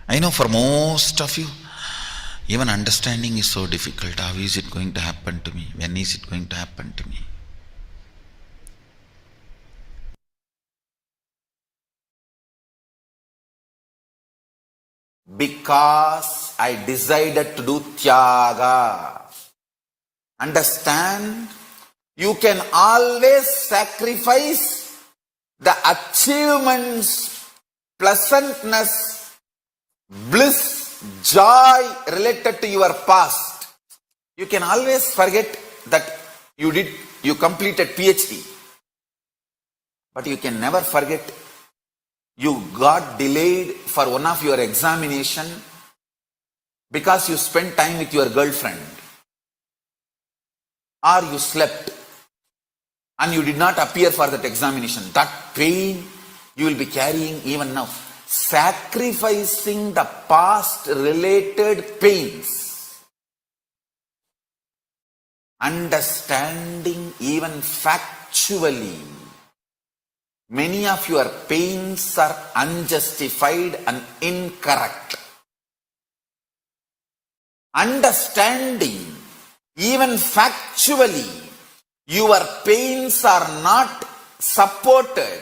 I know for most of you, even understanding is so difficult. How is it going to happen to me? When is it going to happen to me? because I decided to do Tyaga. Understand? You can always sacrifice the achievements, pleasantness, bliss, joy related to your past. You can always forget that you completed PhD. But you can never forget you got delayed for one of your examination because you spent time with your girlfriend, or you slept and you did not appear for that examination. That pain you will be carrying even now. Sacrificing the past related pains. Understanding even factually. Many of your pains are unjustified and incorrect. Understanding, even factually, your pains are not supported,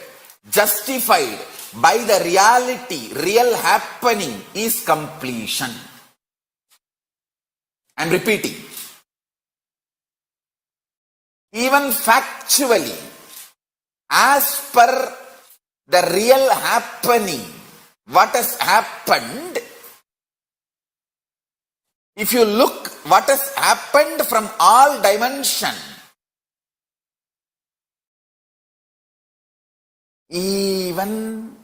justified by the reality, real happening is completion. I am repeating. Even factually, as per the real happening, what has happened, if you look what has happened from all dimension, even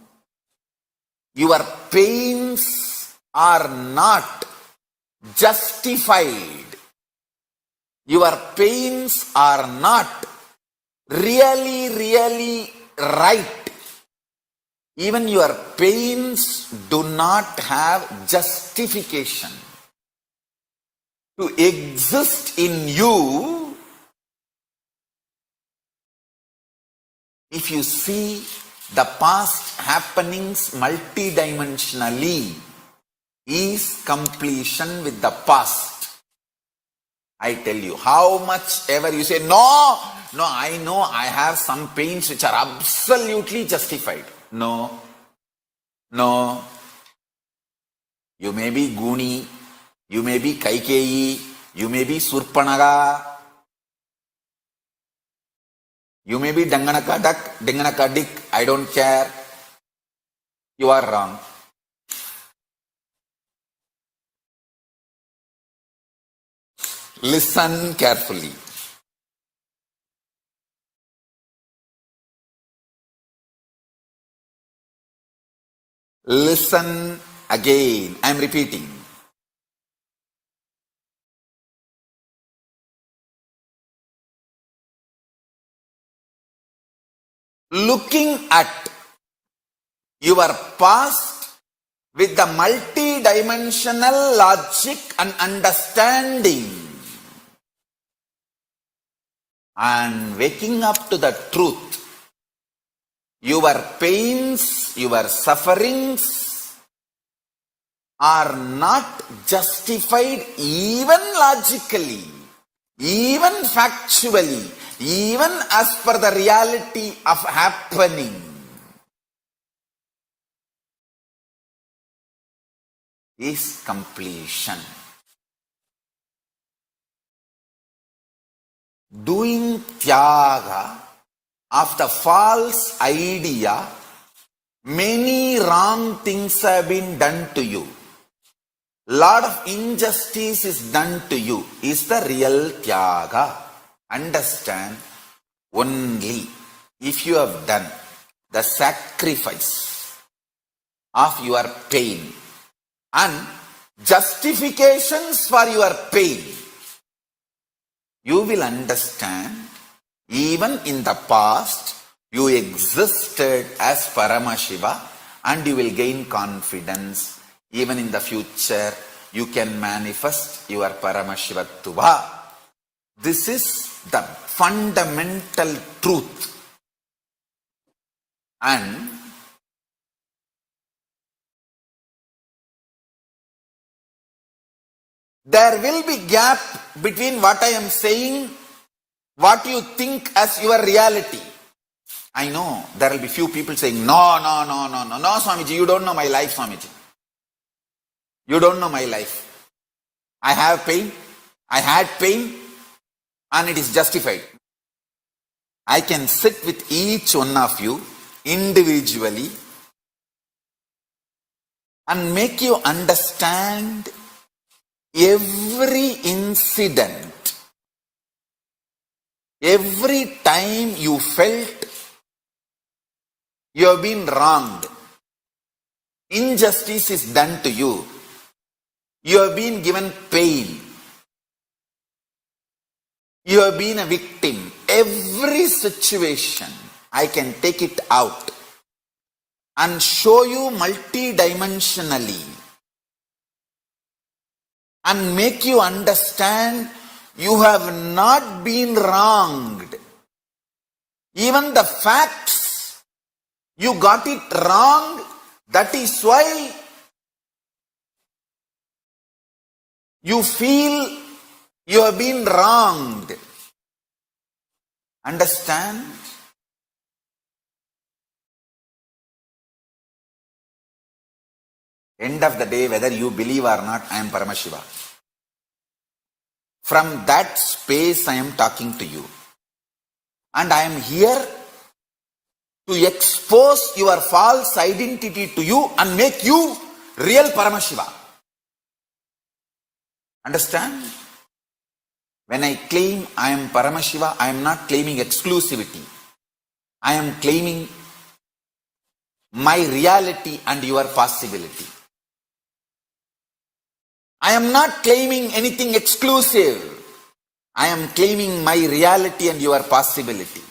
your pains are not justified. Your pains are not really right. Even your pains do not have justification to exist in you. If you see the past happenings multidimensionally, is completion with the past. I tell you, how much ever you say, no, I know I have some pains which are absolutely justified. No. You may be Guni, you may be Kaikeyi, you may be Surpanaga, you may be Danganaka Duck, Danganaka Dick, I don't care. You are wrong. Listen carefully. Listen again. I am repeating. Looking at your past with the multidimensional logic and understanding, and waking up to the truth, your pains, your sufferings are not justified even logically, even factually, even as per the reality of happening. Is completion. Doing Tyaga of the false idea, many wrong things have been done to you. Lot of injustice is done to you. Is the real Tyaga. Understand? Only if you have done the sacrifice of your pain and justifications for your pain, you will understand even in the past you existed as Paramashiva, and you will gain confidence. Even in the future you can manifest your Paramashivattuva. This is the fundamental truth. And there will be gap between what I am saying, what you think as your reality. I know there will be few people saying, no, Swamiji, you don't know my life, Swamiji. You don't know my life. I have pain. I had pain. And it is justified. I can sit with each one of you individually and make you understand every incident, every time you felt you have been wronged, injustice is done to you, you have been given pain, you have been a victim. Every situation, I can take it out and show you multidimensionally and make you understand you have not been wronged. Even the facts, you got it wrong. That is why you feel you have been wronged. Understand? End of the day, whether you believe or not, I am Paramashiva. From that space I am talking to you. And I am here to expose your false identity to you and make you real Paramashiva. Understand? When I claim I am Paramashiva, I am not claiming exclusivity. I am claiming my reality and your possibility. I am not claiming anything exclusive. I am claiming my reality and your possibility.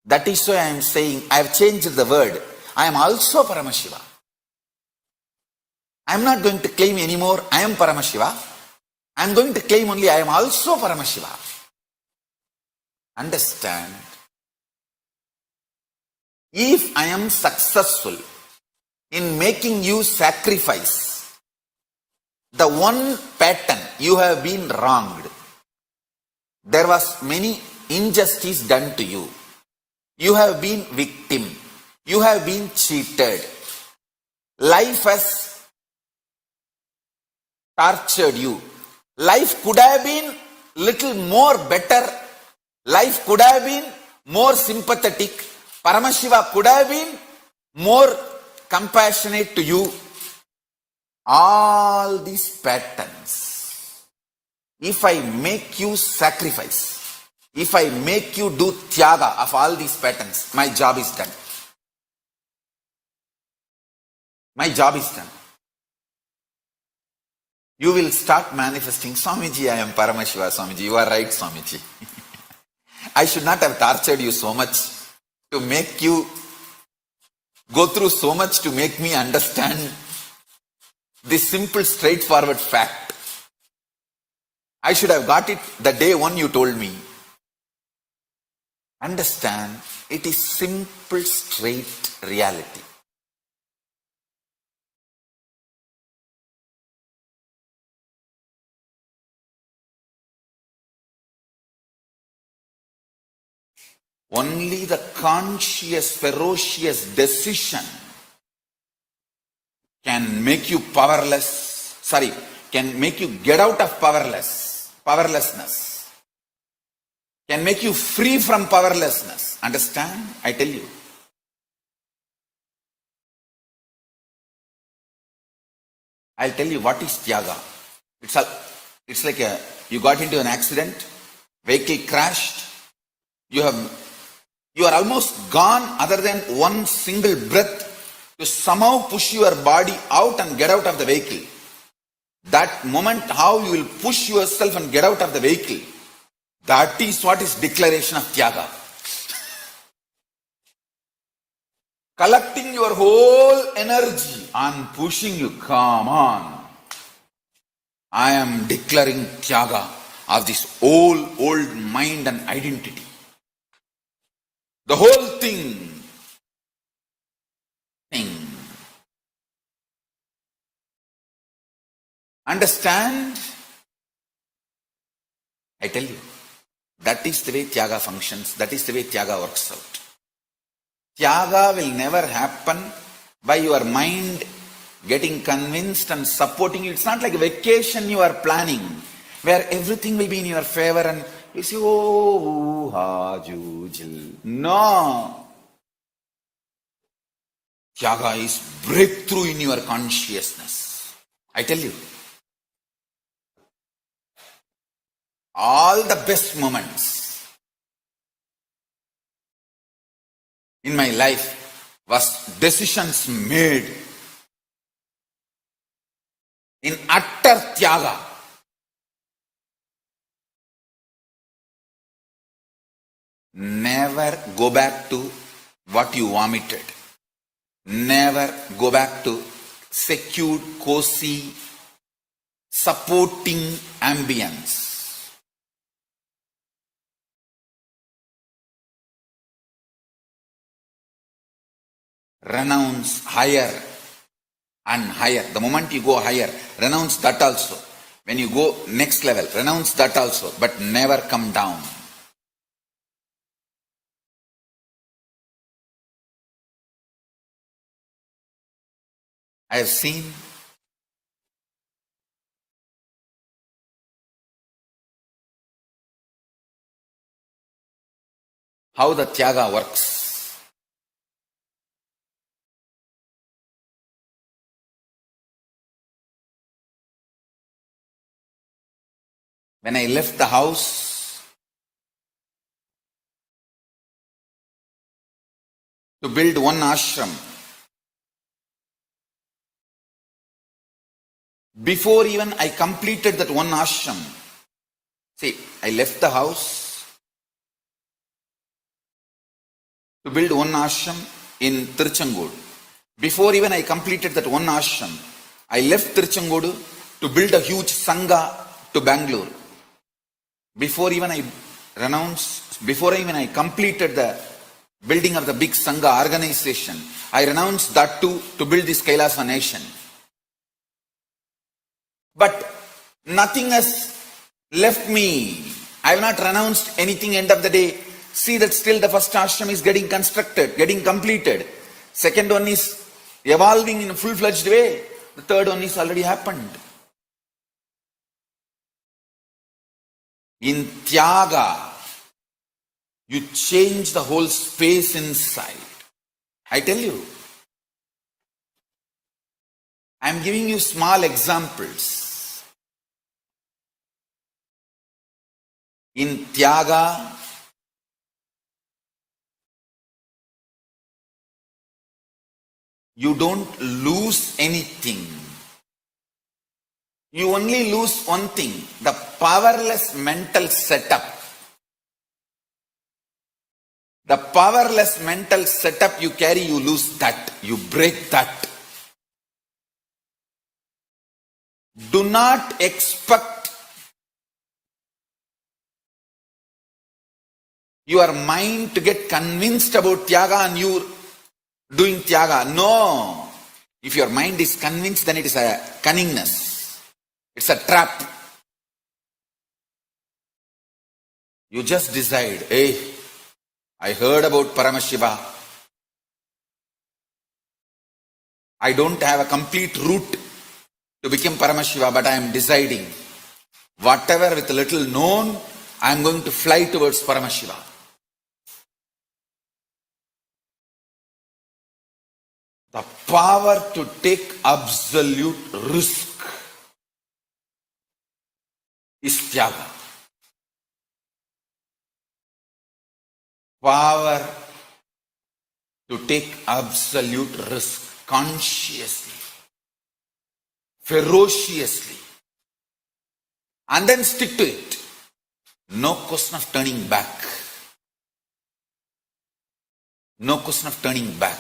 That is why I am saying, I have changed the word. I am also Paramashiva. I am not going to claim anymore, I am Paramashiva. I am going to claim only, I am also Paramashiva. Understand? If I am successful in making you sacrifice the one pattern, you have been wronged. There was many injustice done to you. You have been victim. You have been cheated. Life has tortured you. Life could have been little more better. Life could have been more sympathetic. Paramashiva could have been more compassionate to you. All these patterns, if I make you sacrifice, if I make you do tyaga of all these patterns, my job is done. My job is done. You will start manifesting, Swamiji, I am Paramashiva, Swamiji. You are right, Swamiji. I should not have tortured you so much to make you go through so much to make me understand this simple, straightforward fact. I should have got it the day one you told me. Understand, it is simple, straight reality. Only the conscious, ferocious decision can make you powerless, can make you get out of powerlessness, can make you free from powerlessness. Understand? I tell you. I'll tell you what is tyaga. It's like you got into an accident, vehicle crashed, you are almost gone other than one single breath to somehow push your body out and get out of the vehicle. That moment how you will push yourself and get out of the vehicle, that is what is declaration of tyaga. Collecting your whole energy and pushing you, come on. I am declaring tyaga of this old mind and identity. The whole thing. Understand? I tell you, that is the way tyaga functions, that is the way tyaga works out. Tyaga will never happen by your mind getting convinced and supporting you. It's not like a vacation you are planning, where everything will be in your favor and you say, oh, ha, jujil. No. Tyaga is breakthrough in your consciousness. I tell you, all the best moments in my life was decisions made in utter tyaga. Never go back to what you vomited. Never go back to secured, cozy, supporting ambience. Renounce higher and higher. The moment you go higher, renounce that also. When you go next level, renounce that also, but never come down. I have seen how the tyaga works. When I left the house to build one ashram, before even I completed that one ashram, see, I left the house to build one ashram in Tiruchengodu. Before even I completed that one ashram, I left Tiruchengodu to build a huge sangha to Bangalore. Before even I completed the building of the big sangha organization, I renounced that too to build this Kailasa nation. But nothing has left me. I have not renounced anything. End of the day, see that still the first ashram is getting constructed, getting completed. Second one is evolving in a full-fledged way. The third one is already happened. In tyaga, you change the whole space inside. I tell you, I am giving you small examples. In tyaga, you don't lose anything. You only lose one thing, the powerless mental setup. The powerless mental setup you carry, you lose that. You break that. Do not expect your mind to get convinced about tyaga and you doing tyaga. No. If your mind is convinced, then it is a cunningness. It's a trap. You just decide, hey, I heard about Paramashiva. I don't have a complete route to become Paramashiva, but I am deciding. Whatever with little known, I am going to fly towards Paramashiva. The power to take absolute risk is tyaga. Power to take absolute risk consciously, ferociously, and then stick to it. No question of turning back. No question of turning back.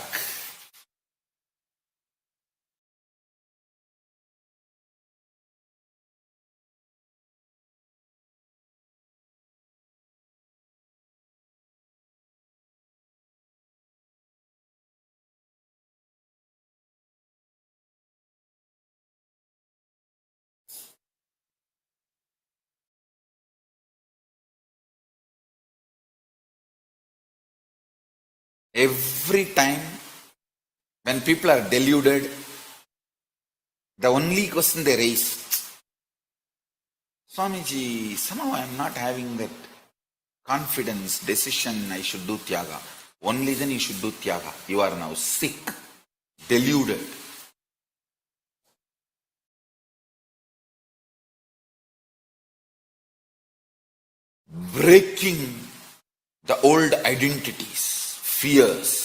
Every time when people are deluded, The only question they raise, Swamiji, somehow I am not having that confidence, decision, I should do Tyaga. Only then you should do Tyaga. You are now sick, deluded. Breaking the old identities, fears.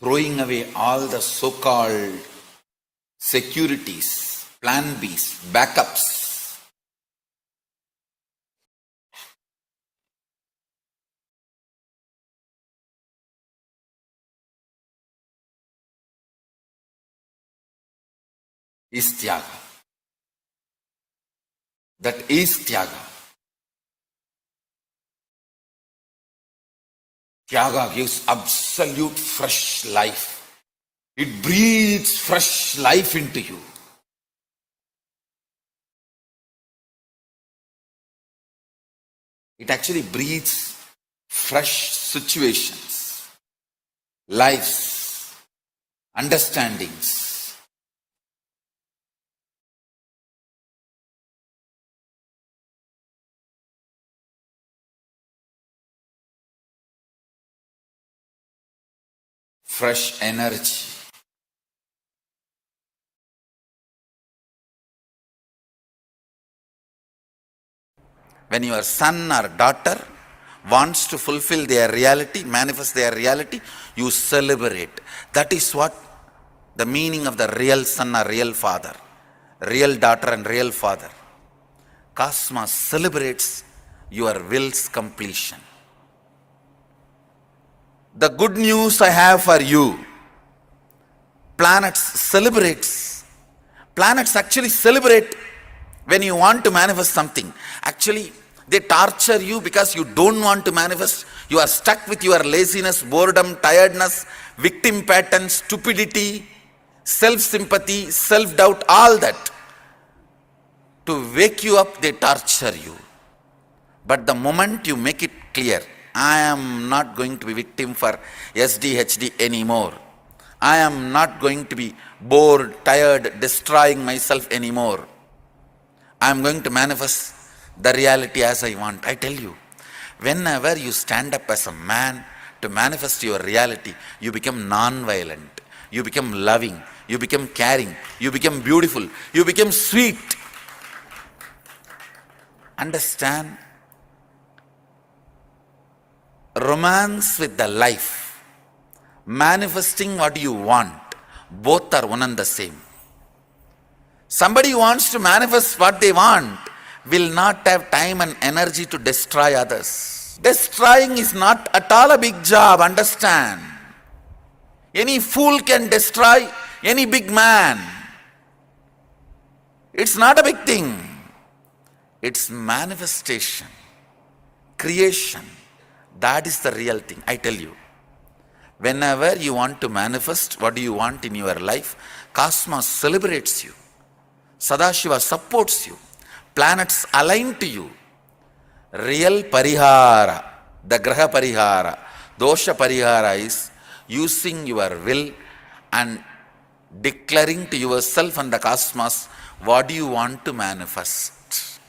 Throwing away all the so-called securities, plan Bs, backups. Is Tyaga. That is Tyaga. Tyaga gives absolute fresh life. It breathes fresh life into you. It actually breathes fresh situations, lives, understandings. Fresh energy. When your son or daughter wants to fulfill their reality, manifest their reality, you celebrate. That is what the meaning of the real son or real father, real daughter and real father. Cosmos celebrates your will's completion. The good news I have for you, planets actually celebrate when you want to manifest something. Actually, they torture you because you don't want to manifest. You are stuck with your laziness, boredom, tiredness, victim pattern, stupidity, self-sympathy, self-doubt, all that. To wake you up, they torture you. But the moment you make it clear, I am not going to be victim for SDHD anymore. I am not going to be bored, tired, destroying myself anymore. I am going to manifest the reality as I want. I tell you, whenever you stand up as a man to manifest your reality, you become non-violent, you become loving, you become caring, you become beautiful, you become sweet. Understand? Romance with the life, manifesting what you want, both are one and the same. Somebody who wants to manifest what they want will not have time and energy to destroy others. Destroying is not at all a big job, understand? Any fool can destroy any big man. It's not a big thing. It's manifestation, creation. That is the real thing. I tell you, whenever you want to manifest what you want in your life, Cosmos celebrates you. Sadashiva supports you. Planets align to you. Real parihara, the graha parihara, dosha parihara is using your will and declaring to yourself and the cosmos what do you want to manifest.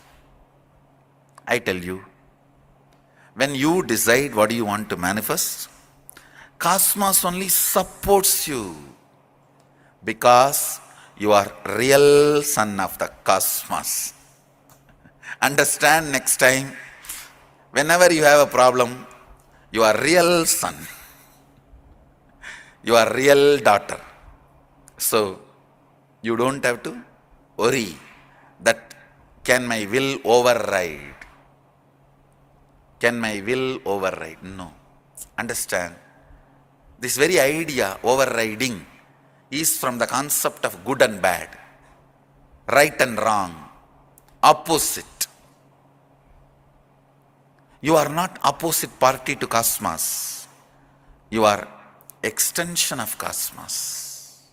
I tell you, when you decide what do you want to manifest, cosmos only supports you because you are real son of the cosmos. Understand next time, whenever you have a problem, you are real son, you are real daughter. So, you don't have to worry that can my will override? Can my will override? No. Understand? This very idea, overriding, is from the concept of good and bad, right and wrong, opposite. You are not opposite party to cosmos. You are extension of cosmos.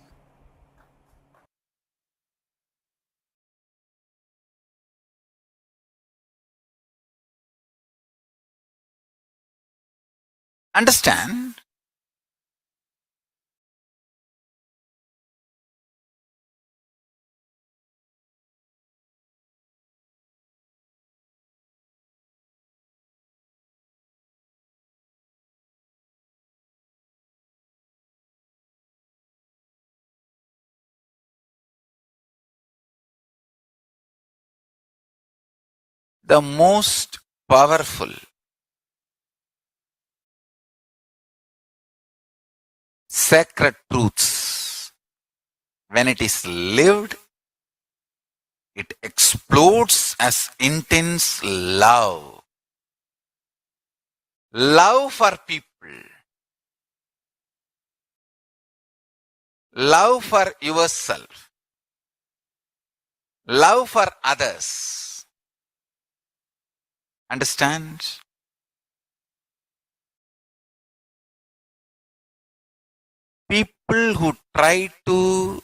Understand? The most powerful sacred truths, when it is lived, it explodes as intense love. Love for people. Love for yourself. Love for others. Understand? People who try to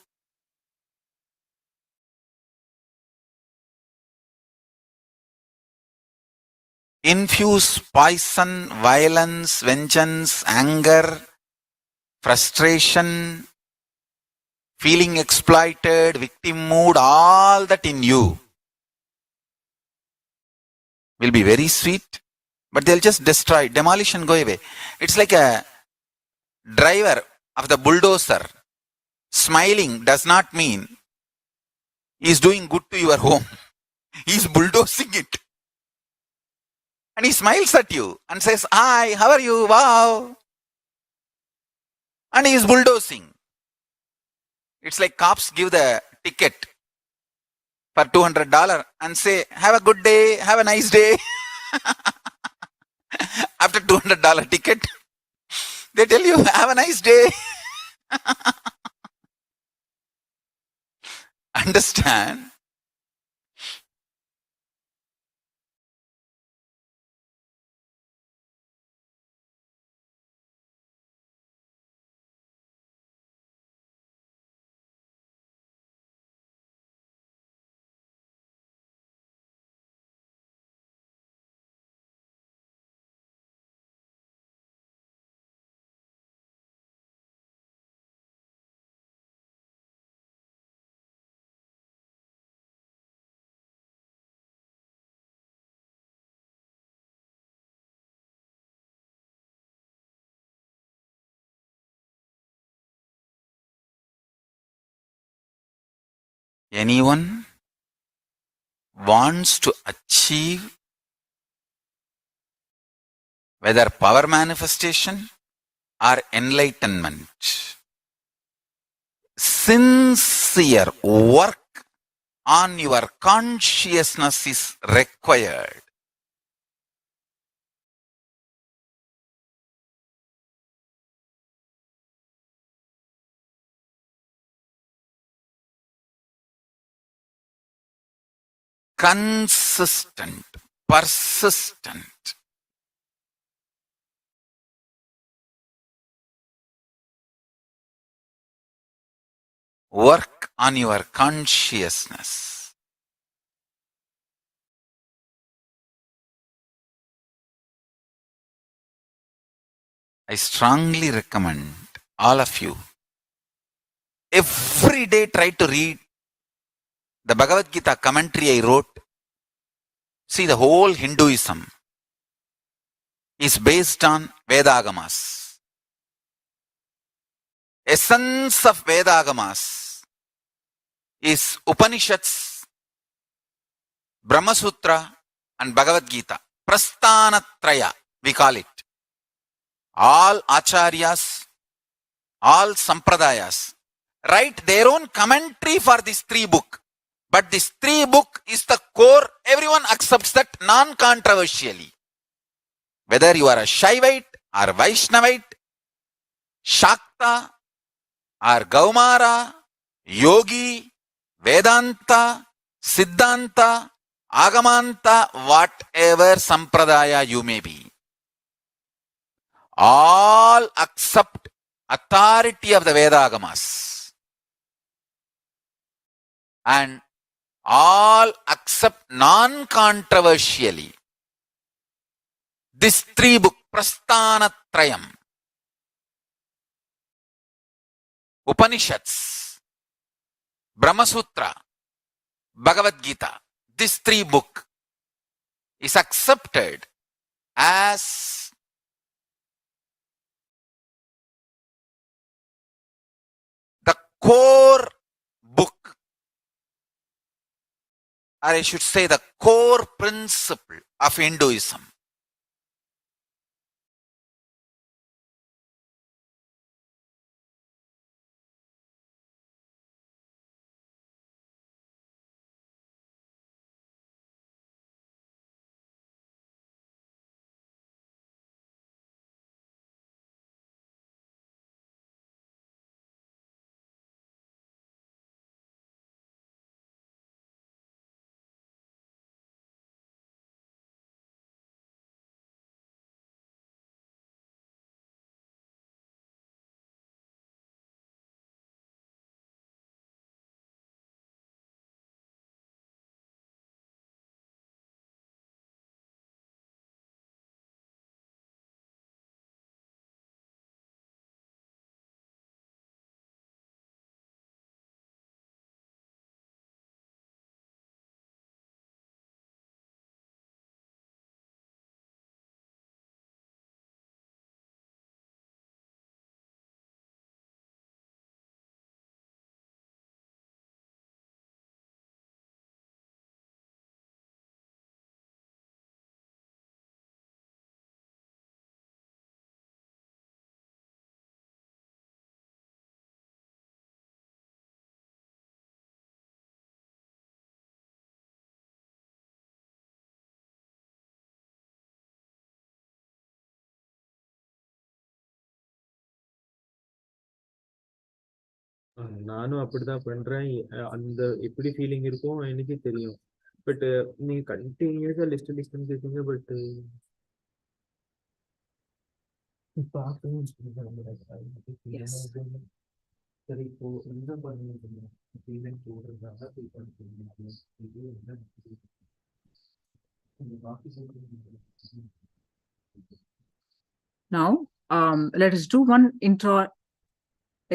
infuse poison, violence, vengeance, anger, frustration, feeling exploited, victim mood, all that in you will be very sweet, but they'll just destroy, demolish and go away. It's like a driver of the bulldozer. Smiling does not mean he's doing good to your home. He's bulldozing it. And he smiles at you and says, "Hi, how are you? Wow." And he is bulldozing. It's like cops give the ticket for $200 and say, "Have a good day, have a nice day." After $200 ticket, they tell you, "Have a nice day." Understand? Anyone wants to achieve whether power manifestation or enlightenment, sincere work on your consciousness is required. Consistent, persistent. Work on your consciousness. I strongly recommend all of you every day try to read the Bhagavad Gita commentary I wrote. See, the whole Hinduism is based on Vedagamas. Essence of Vedagamas is Upanishads, Brahma Sutra and Bhagavad Gita. Prasthanatraya, we call it. All acharyas, all sampradayas write their own commentary for this three book. But this three book is the core. Everyone accepts that non-controversially. Whether you are a Shaivite or Vaishnavite, Shakta or Gaumara, Yogi, Vedanta, Siddhanta, Agamanta, whatever sampradaya you may be, all accept authority of the Vedagamas and all accept non-controversially this three book Prasthanatrayam, Upanishads, Brahma Sutra, Bhagavad Gita, this 3 book is accepted as the core book, or I should say the core principle of Hinduism. நானும் அப்படிதான் பண்றேன். அந்த எப்படி feeling இருக்கும் எனக்கே தெரியும். But நீங்க கண்டினியூஸா லிஸ்ட் கேட்டீங்க. பட் பார்க்கணும் சரி, இப்போ என்ன பண்ணுங்க பேமெண்ட் போடுறதால பே பண்ணிக்கிறீங்க. இது என்ன Now, let us do one intro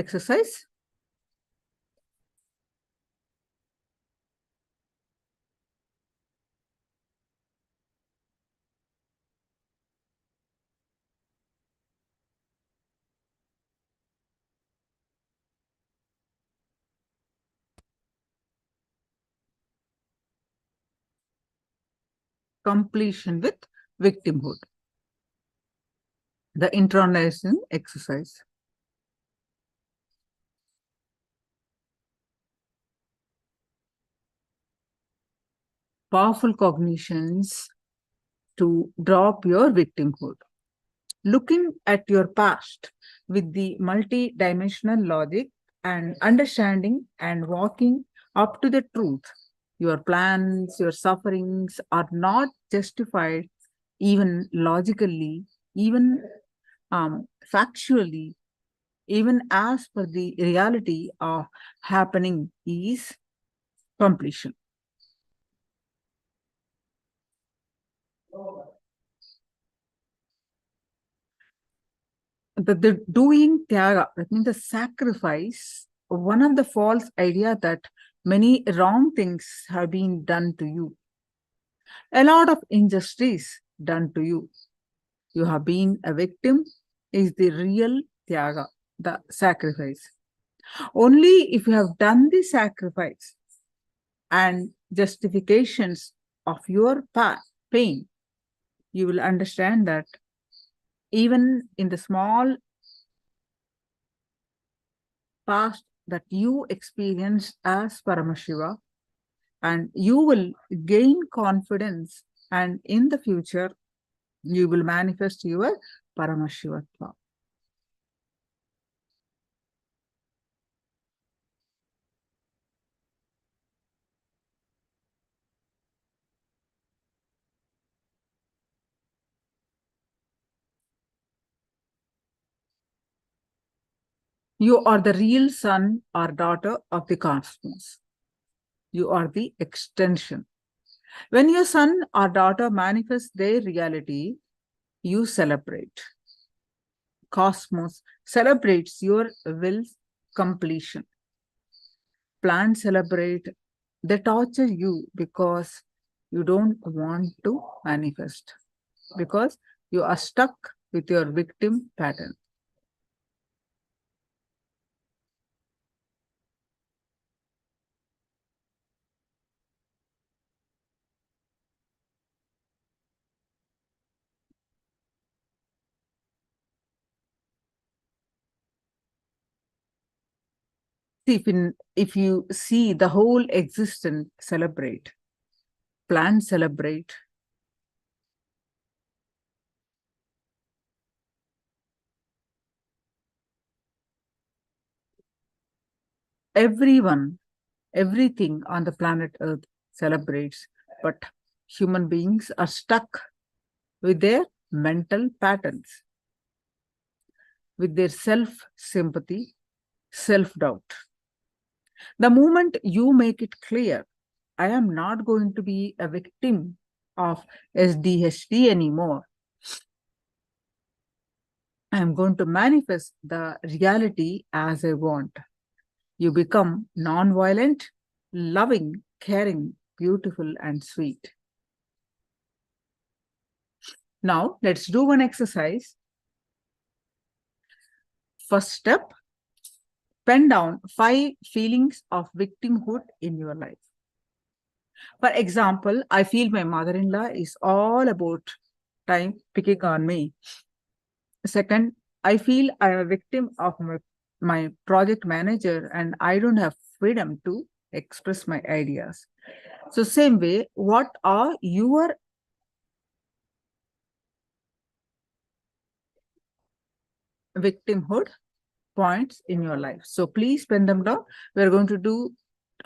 exercise. Completion with victimhood. The internalizing exercise. Powerful cognitions to drop your victimhood. Looking at your past with the multi-dimensional logic and understanding and walking up to the truth. Your plans, your sufferings are not justified even logically, even factually, even as per the reality of happening is completion. The doing tyaga, that means the sacrifice, one of the false idea that many wrong things have been done to you. A lot of injustice done to you. You have been a victim is the real tyaga, the sacrifice. Only if you have done the sacrifice and justifications of your pain, you will understand that even in the small past that you experienced as Paramashiva, and you will gain confidence, and in the future, you will manifest your Paramashivatva. You are the real son or daughter of the cosmos. You are the extension. When your son or daughter manifests their reality, you celebrate. Cosmos celebrates your will's completion. Plants celebrate, they torture you because you don't want to manifest, because you are stuck with your victim pattern. If you see the whole existence celebrate, plants celebrate, everyone, everything on the planet Earth celebrates, but human beings are stuck with their mental patterns, with their self-sympathy, self-doubt. The moment you make it clear, I am not going to be a victim of SDHD anymore. I am going to manifest the reality as I want. You become non-violent, loving, caring, beautiful, and sweet. Now, let's do one exercise. First step, pen down 5 feelings of victimhood in your life. For example, I feel my mother-in-law is all about time picking on me. Second, I feel I'm a victim of my project manager and I don't have freedom to express my ideas. So same way, what are your victimhood points in your life? So please pen them down. We're going to do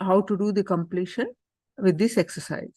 how to do the completion with this exercise.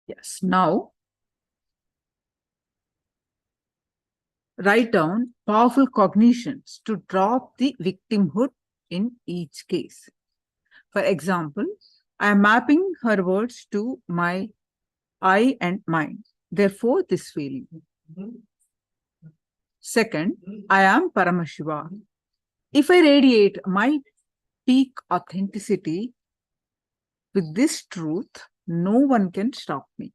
Yes, now write down powerful cognitions to drop the victimhood in each case. For example, I am mapping her words to my I and mine. Therefore, this feeling. Second, I am Paramashiva. If I radiate my peak authenticity with this truth, no one can stop me.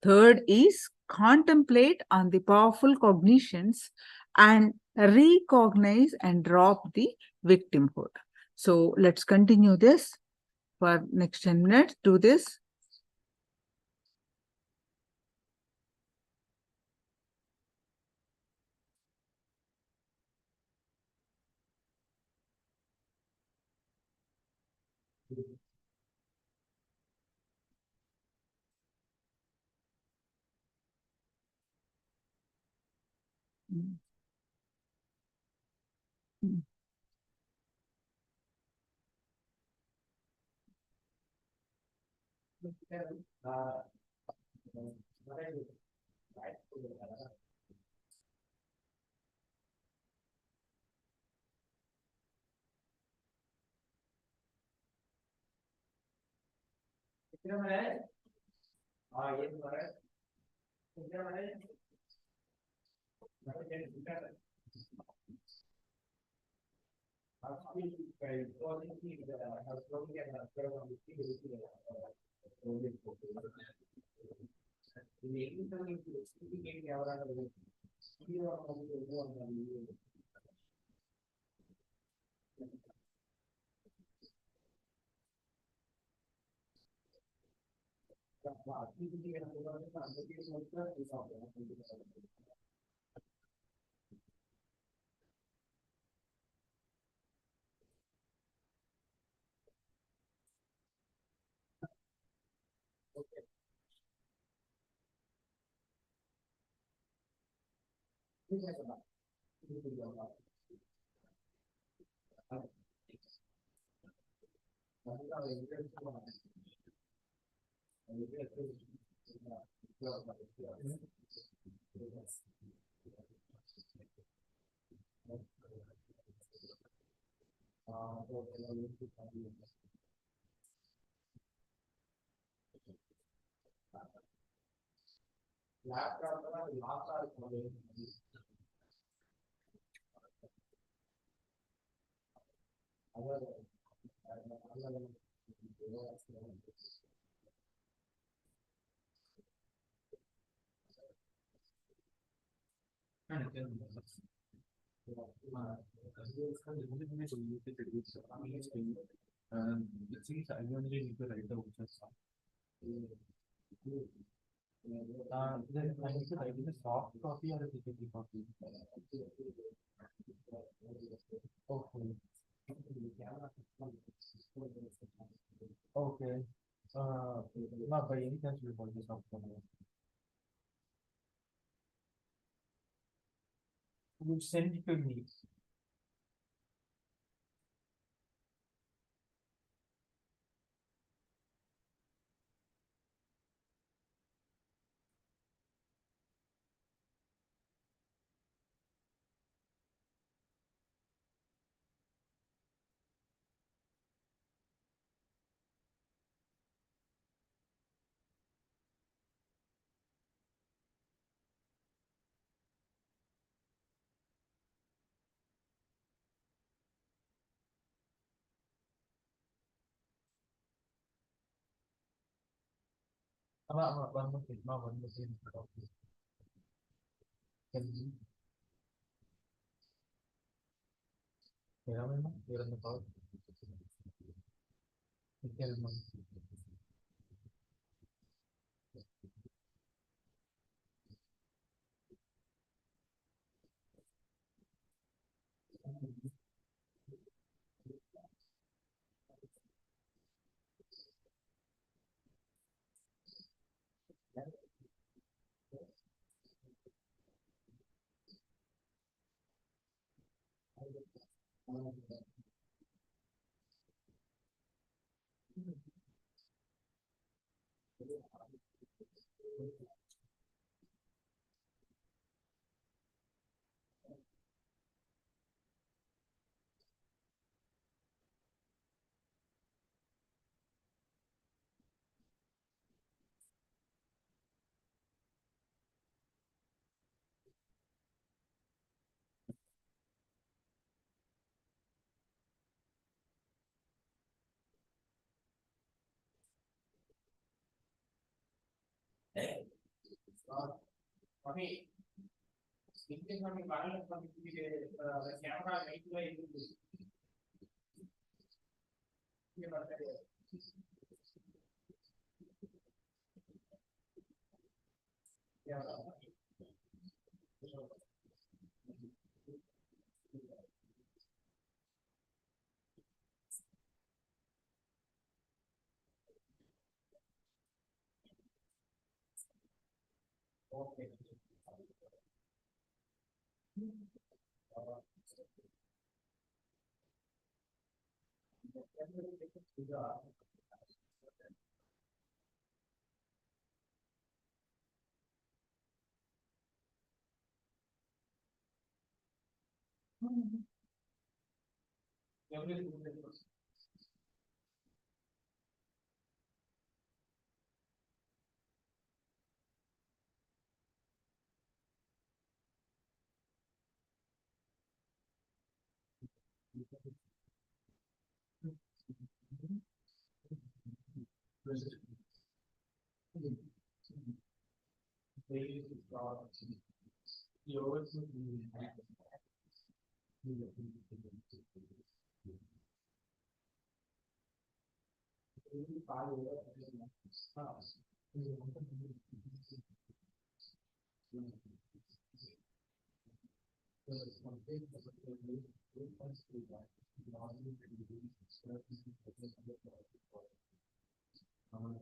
Third is contemplate on the powerful cognitions and recognize and drop the victimhood. So let's continue this for next 10 minutes. Do this. Mm. Mm.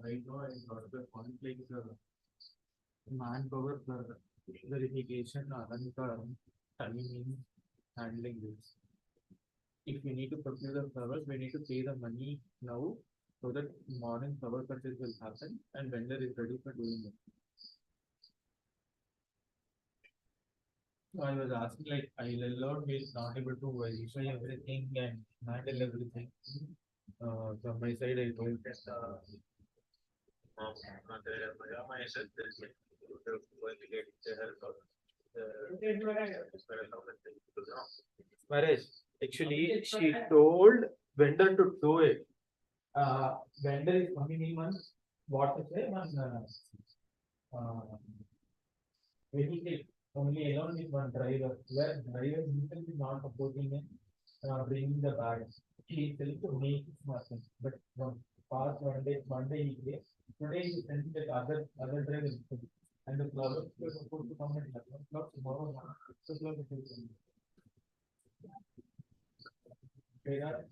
Right now, I got the conflict manpower for verification, Alankar, timing, handling this. If we need to procure the flowers, we need to pay the money now so that morning flower purchase will happen and vendor is ready for doing it. So I was asking like ILLOD is not able to verify everything and handle everything. From my side, I told that whereas actually she told vendor to do it. Vendor is coming in on what to say on vehicle only alone with one driver, where driver himself is not supporting in bringing the bag. He is telling to make it smarter, but from past one day he gave. Today he sent that other driver and the flowers were supposed to come and not tomorrow. So they are not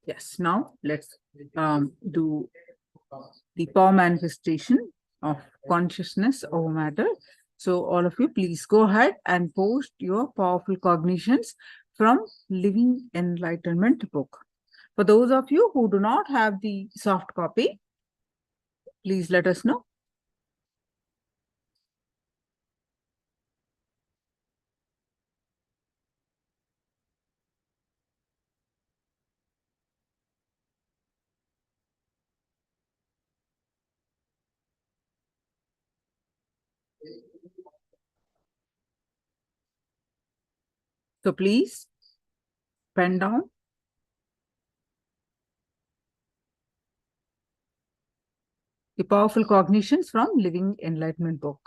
Yes, now let's do the power manifestation of consciousness over matter. So all of you, please go ahead and post your powerful cognitions from Living Enlightenment book. For those of you who do not have the soft copy, please let us know. So please pen down. The powerful cognitions from Living Enlightenment book.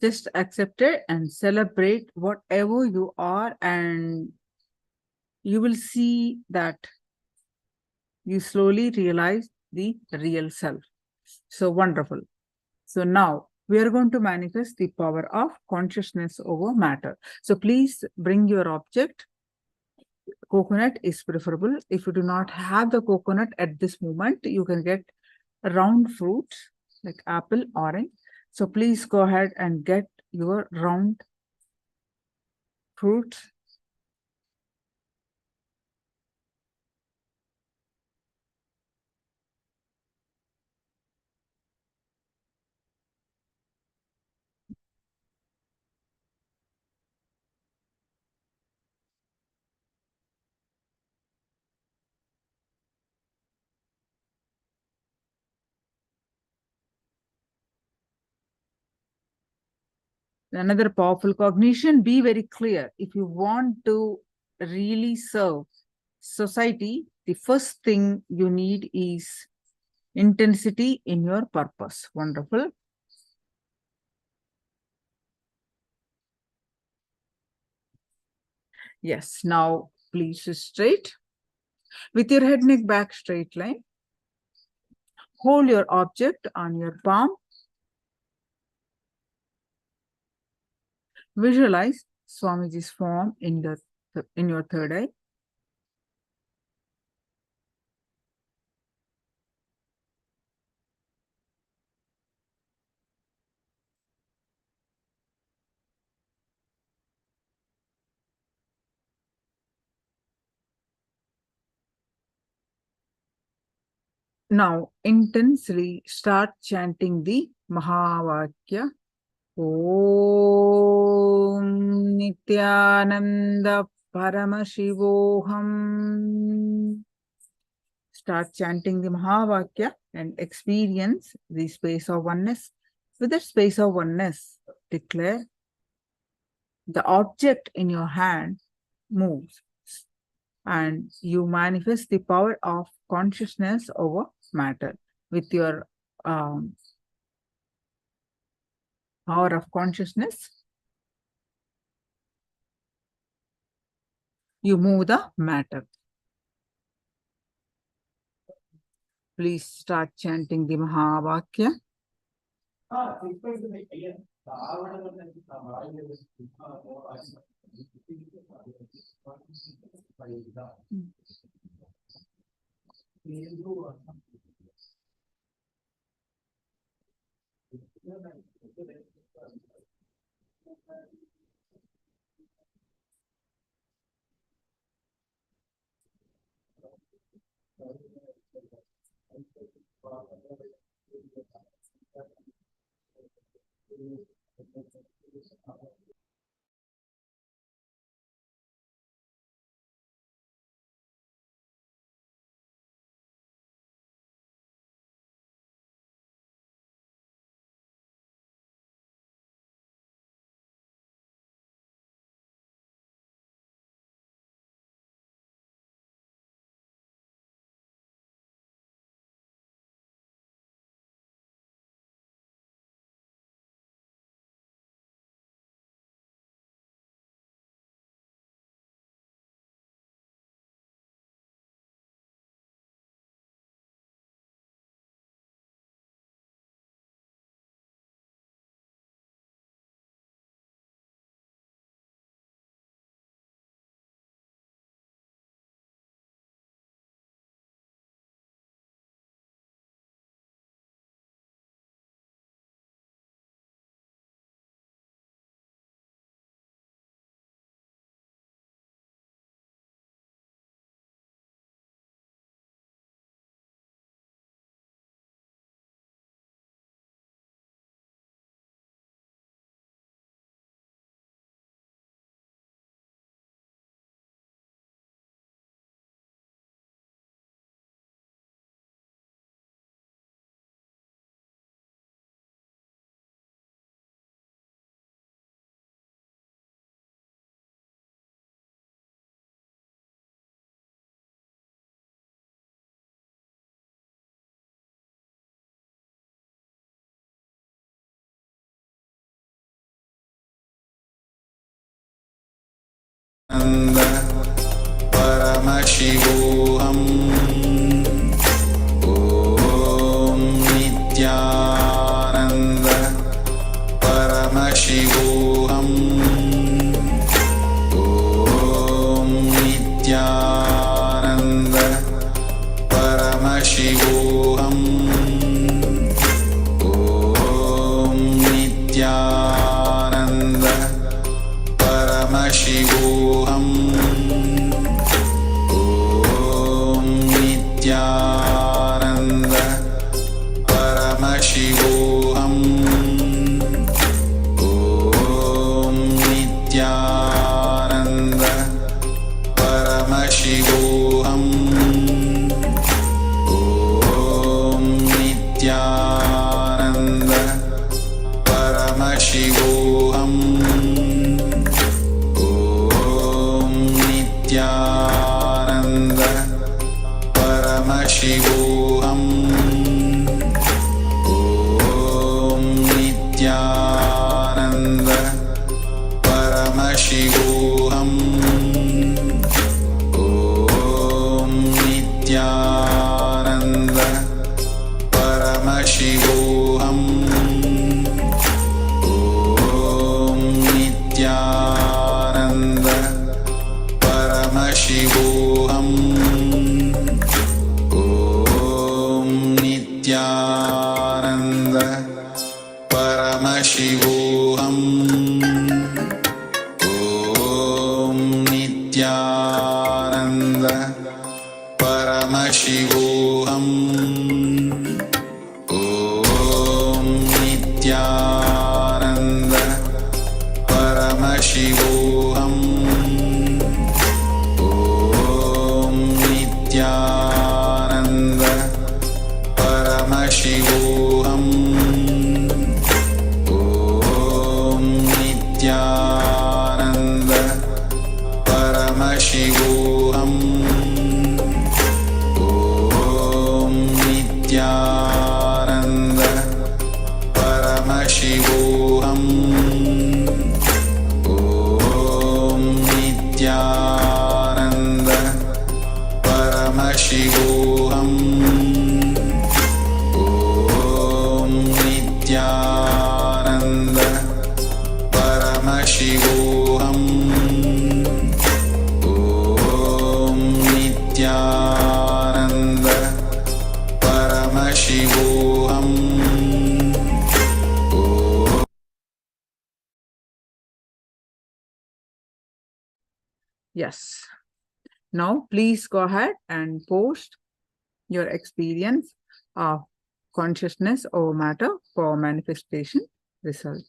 Just accept it and celebrate whatever you are, and you will see that you slowly realize the real self. So wonderful. So now we are going to manifest the power of consciousness over matter. So please bring your object. Coconut is preferable. If you do not have the coconut at this moment, you can get round fruit like apple, orange. So please go ahead and get your round fruit. Another powerful cognition, be very clear. If you want to really serve society, the first thing you need is intensity in your purpose. Wonderful. Yes, now please straight. With your head, neck, back straight line. Hold your object on your palm. Visualize Swamiji's form in your third eye. Now intensely start chanting the Mahavakya. Om Nithyananda Paramashivoham. Start chanting the Mahavakya and experience the space of oneness. With that space of oneness, declare the object in your hand moves and you manifest the power of consciousness over matter. With your power of consciousness, you move the matter. Please start chanting the Mahavakya. परमशिवोऽहम् ॐ नित्यानन्द परमशिवोऽहम् ॐ नित्यानन्द परमशिवोऽहम् ॐ नित्यानन्द परमशिवोऽहम् ॐ नित्यानन्द परमशिवोऽहम् ॐ नित्यानन्द परमशिवोऽहम् ॐ नित्यानन्द परमशिवोऽहम् ॐ नित्यानन्द परमशिवोऽहम् ॐ नित्यानन्द परमशिवोऽहम् ॐ नित्यानन्द परमशिवोऽहम् ॐ नित्यानन्द परमशिवोऽहम् ॐ नित्यानन्द परमशिवोऽहम् ॐ नित्यानन्द परमशिवोऽहम् ॐ नित्यानन्द परमशिवोऽहम् ॐ नित्यानन्द परमशिवोऽहम् ॐ नित्यानन्द परमशिवोऽहम् ॐ नित्यानन्द परमशिवोऽहम् ॐ नित्यानन्द परमशिवोऽहम् ॐ नित्यानन्द परमशिवोऽहम् ॐ नित्यानन्द परमशिवोऽहम् Yes. Now, please go ahead and post your experience of consciousness over matter for manifestation result.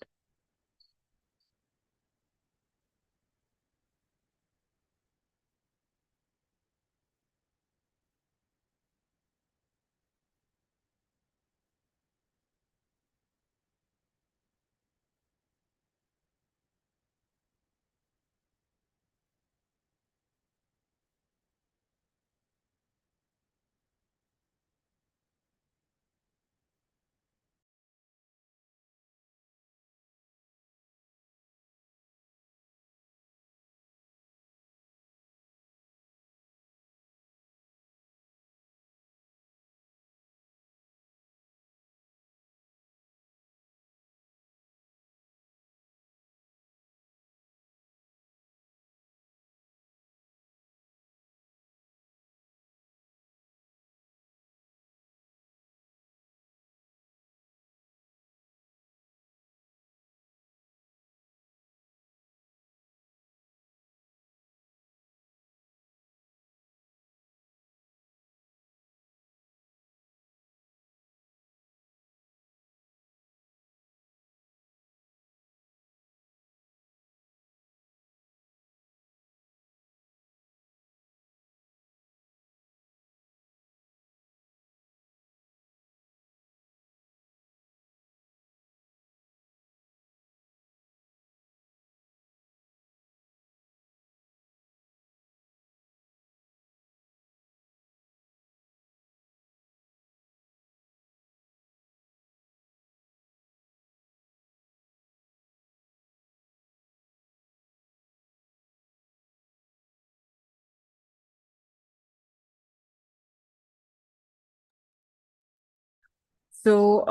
So,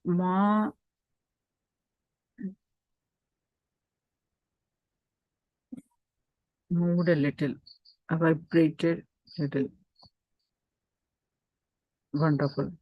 Ma moved a little, vibrated a little. Wonderful.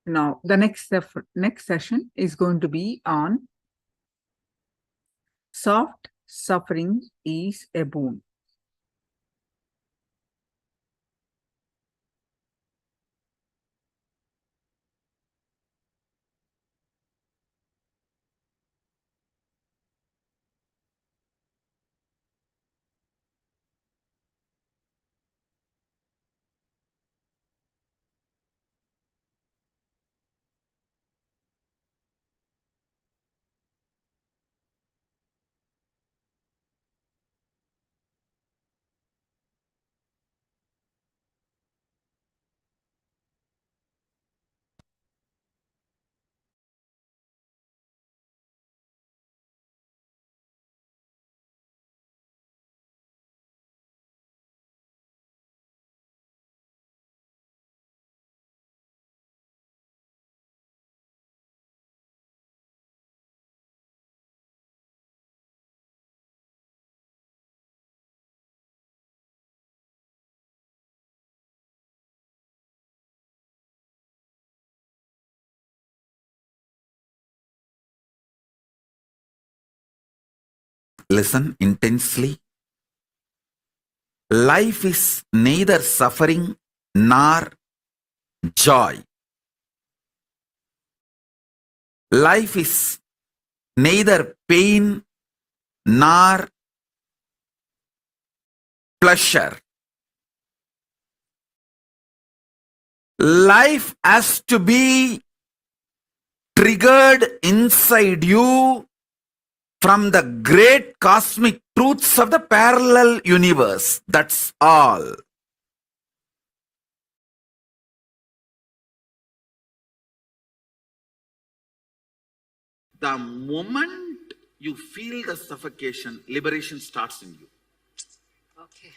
Now, the next session is going to be on soft suffering is a boon. Listen intensely. Life is neither suffering nor joy. Life is neither pain nor pleasure. Life has to be triggered inside you from the great cosmic truths of the parallel universe. That's all. The moment you feel the suffocation, liberation starts in you. Okay.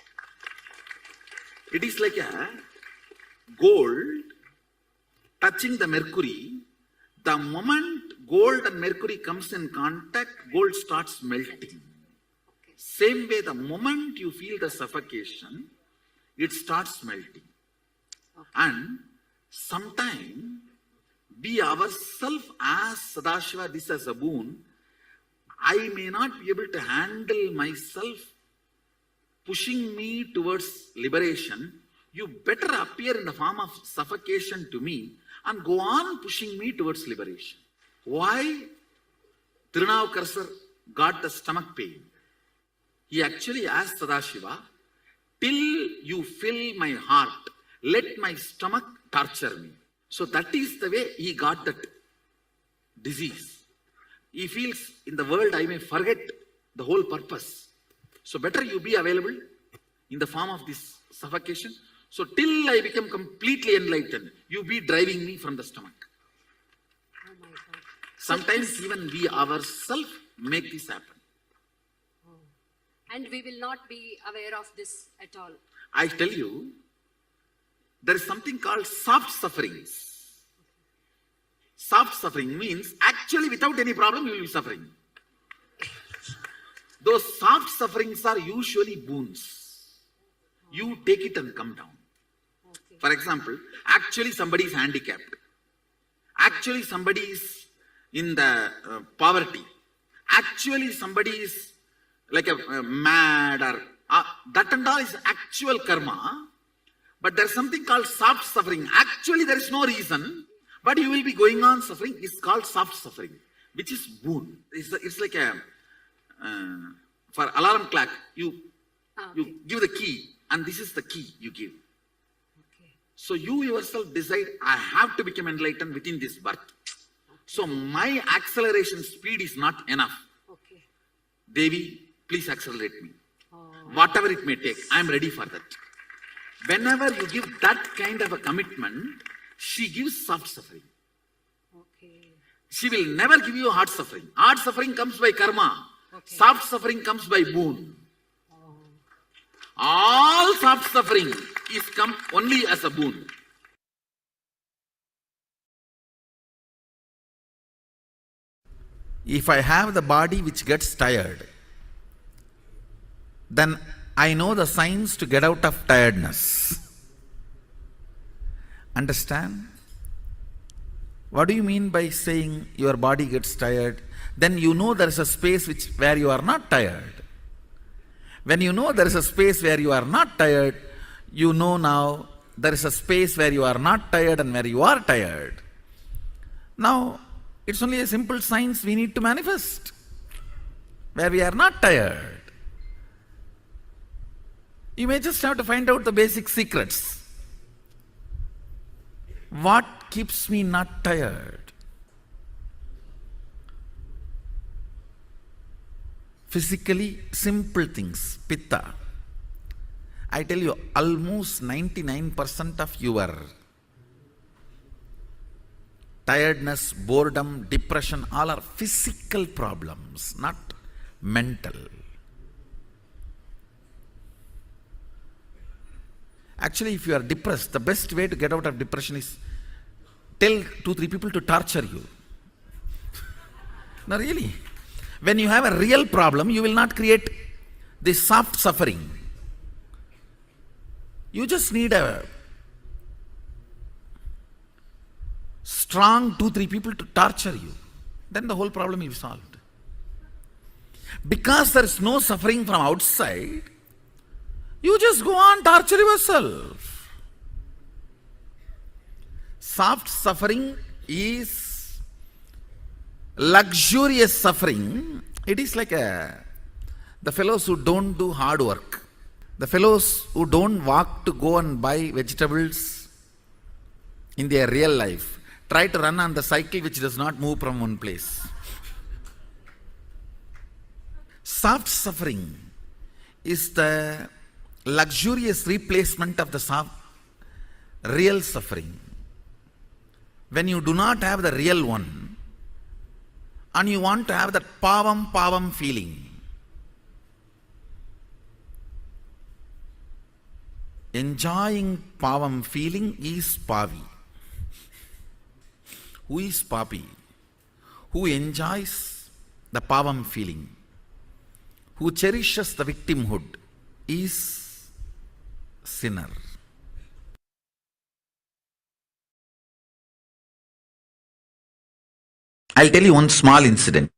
It is like a gold touching the mercury. The moment gold and mercury comes in contact, gold starts melting. Okay. Same way, the moment you feel the suffocation, it starts melting. Okay. And sometime we ourselves as Sadashiva, this as a boon, I may not be able to handle myself pushing me towards liberation. You better appear in the form of suffocation to me and go on pushing me towards liberation. Why Tirunavukar got the stomach pain? He actually asked Sadashiva, till you fill my heart, let my stomach torture me. So that is the way he got that disease. He feels in the world I may forget the whole purpose. So better you be available in the form of this suffocation. So till I become completely enlightened, you be driving me from the stomach. Oh my God. Sometimes even we ourselves make this happen. Oh. And we will not be aware of this at all. I tell you, there is something called soft sufferings. Soft suffering means actually without any problem you will be suffering. Those soft sufferings are usually boons. You take it and come down. Okay. For example, actually somebody is handicapped. Actually somebody is in the poverty. Actually somebody is like a mad or that and all is actual karma. But there's something called soft suffering. Actually there is no reason, but you will be going on suffering. It's called soft suffering, which is boon. It's like a for alarm clock, you give the key, and this is the key you give. Okay. So you yourself decide, I have to become enlightened within this birth. Okay. So my acceleration speed is not enough. Okay. Devi, please accelerate me. Oh. Whatever it may take, I am ready for that. Whenever you give that kind of a commitment, she gives soft suffering. Okay. She will never give you hard suffering. Hard suffering comes by karma. Okay. Soft suffering comes by boon. Oh. All soft suffering is come only as a boon. If I have the body which gets tired, then I know the signs to get out of tiredness. Understand? What do you mean by saying your body gets tired? Then you know there is a space where you are not tired. When you know there is a space where you are not tired, you know now there is a space where you are not tired and where you are tired. Now, it's only a simple science we need to manifest, where we are not tired. You may just have to find out the basic secrets. What keeps me not tired? Physically simple things, pitta. I tell you, almost 99% of your tiredness, boredom, depression, all are physical problems, not mental. Actually, if you are depressed, the best way to get out of depression is tell 2-3 people to torture you. No, really. When you have a real problem, you will not create this soft suffering. You just need a strong 2-3 people to torture you. Then the whole problem is solved. Because there is no suffering from outside, you just go on torture yourself. Soft suffering is luxurious suffering. It is like the fellows who don't do hard work. The fellows who don't walk to go and buy vegetables in their real life try to run on the cycle which does not move from one place. Soft suffering is the luxurious replacement of the real suffering. When you do not have the real one and you want to have that pavam feeling, enjoying pavam feeling is pavi. Who is papi? Who enjoys the pavam feeling, who cherishes the victimhood, is sinner. I'll tell you one small incident.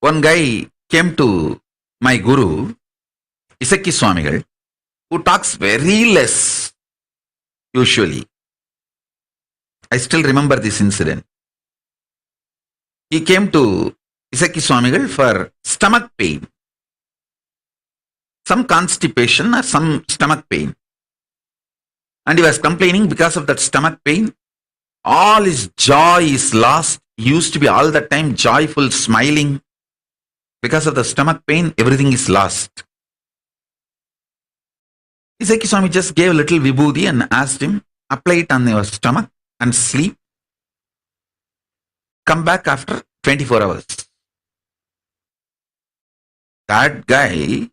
One guy came to my guru, Isaki Swamigal, who talks very less usually. I still remember this incident. He came to Isaki Swamigal for stomach pain, some constipation or some stomach pain. And he was complaining because of that stomach pain. All his joy is lost. He used to be all the time joyful, smiling. Because of the stomach pain, everything is lost. Isaki Swami just gave a little vibhuti and asked him, apply it on your stomach and sleep. Come back after 24 hours. That guy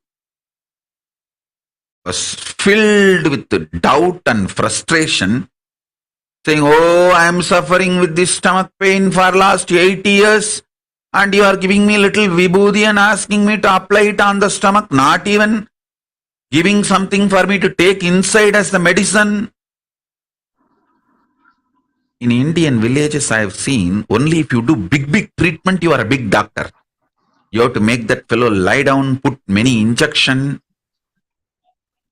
was filled with doubt and frustration, saying, oh, I am suffering with this stomach pain for last 80 years and you are giving me little vibhuti and asking me to apply it on the stomach, not even giving something for me to take inside as the medicine. In Indian villages, I have seen, only if you do big treatment, you are a big doctor. You have to make that fellow lie down, put many injection,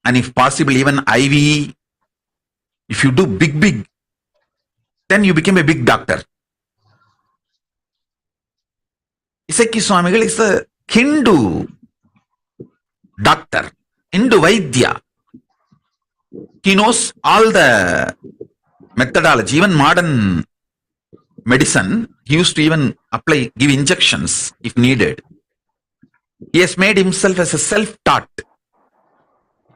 and if possible even IV. If you do big, then you become a big doctor. Isaki Swamigal is a Hindu doctor, Hindu Vaidya. He knows all the methodology, even modern medicine. He used to even give injections if needed. He has made himself as a self-taught.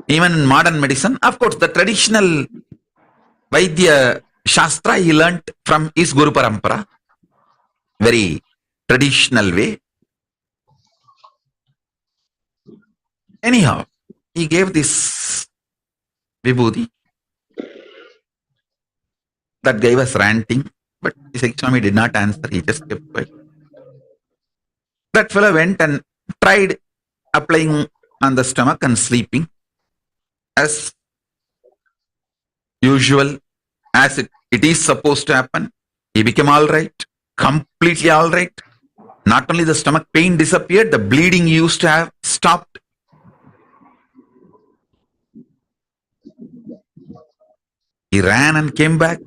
Even in modern medicine, of course, the traditional Vaidya Shastra he learnt from his Guru Parampara, very traditional way. Anyhow, he gave this vibhuti. That guy was ranting, but Isaki Swami did not answer, he just kept quiet. That fellow went and tried applying on the stomach and sleeping as usual as it is supposed to happen. He became all right, completely all right. Not only the stomach pain disappeared, the bleeding he used to have stopped. He ran and came back.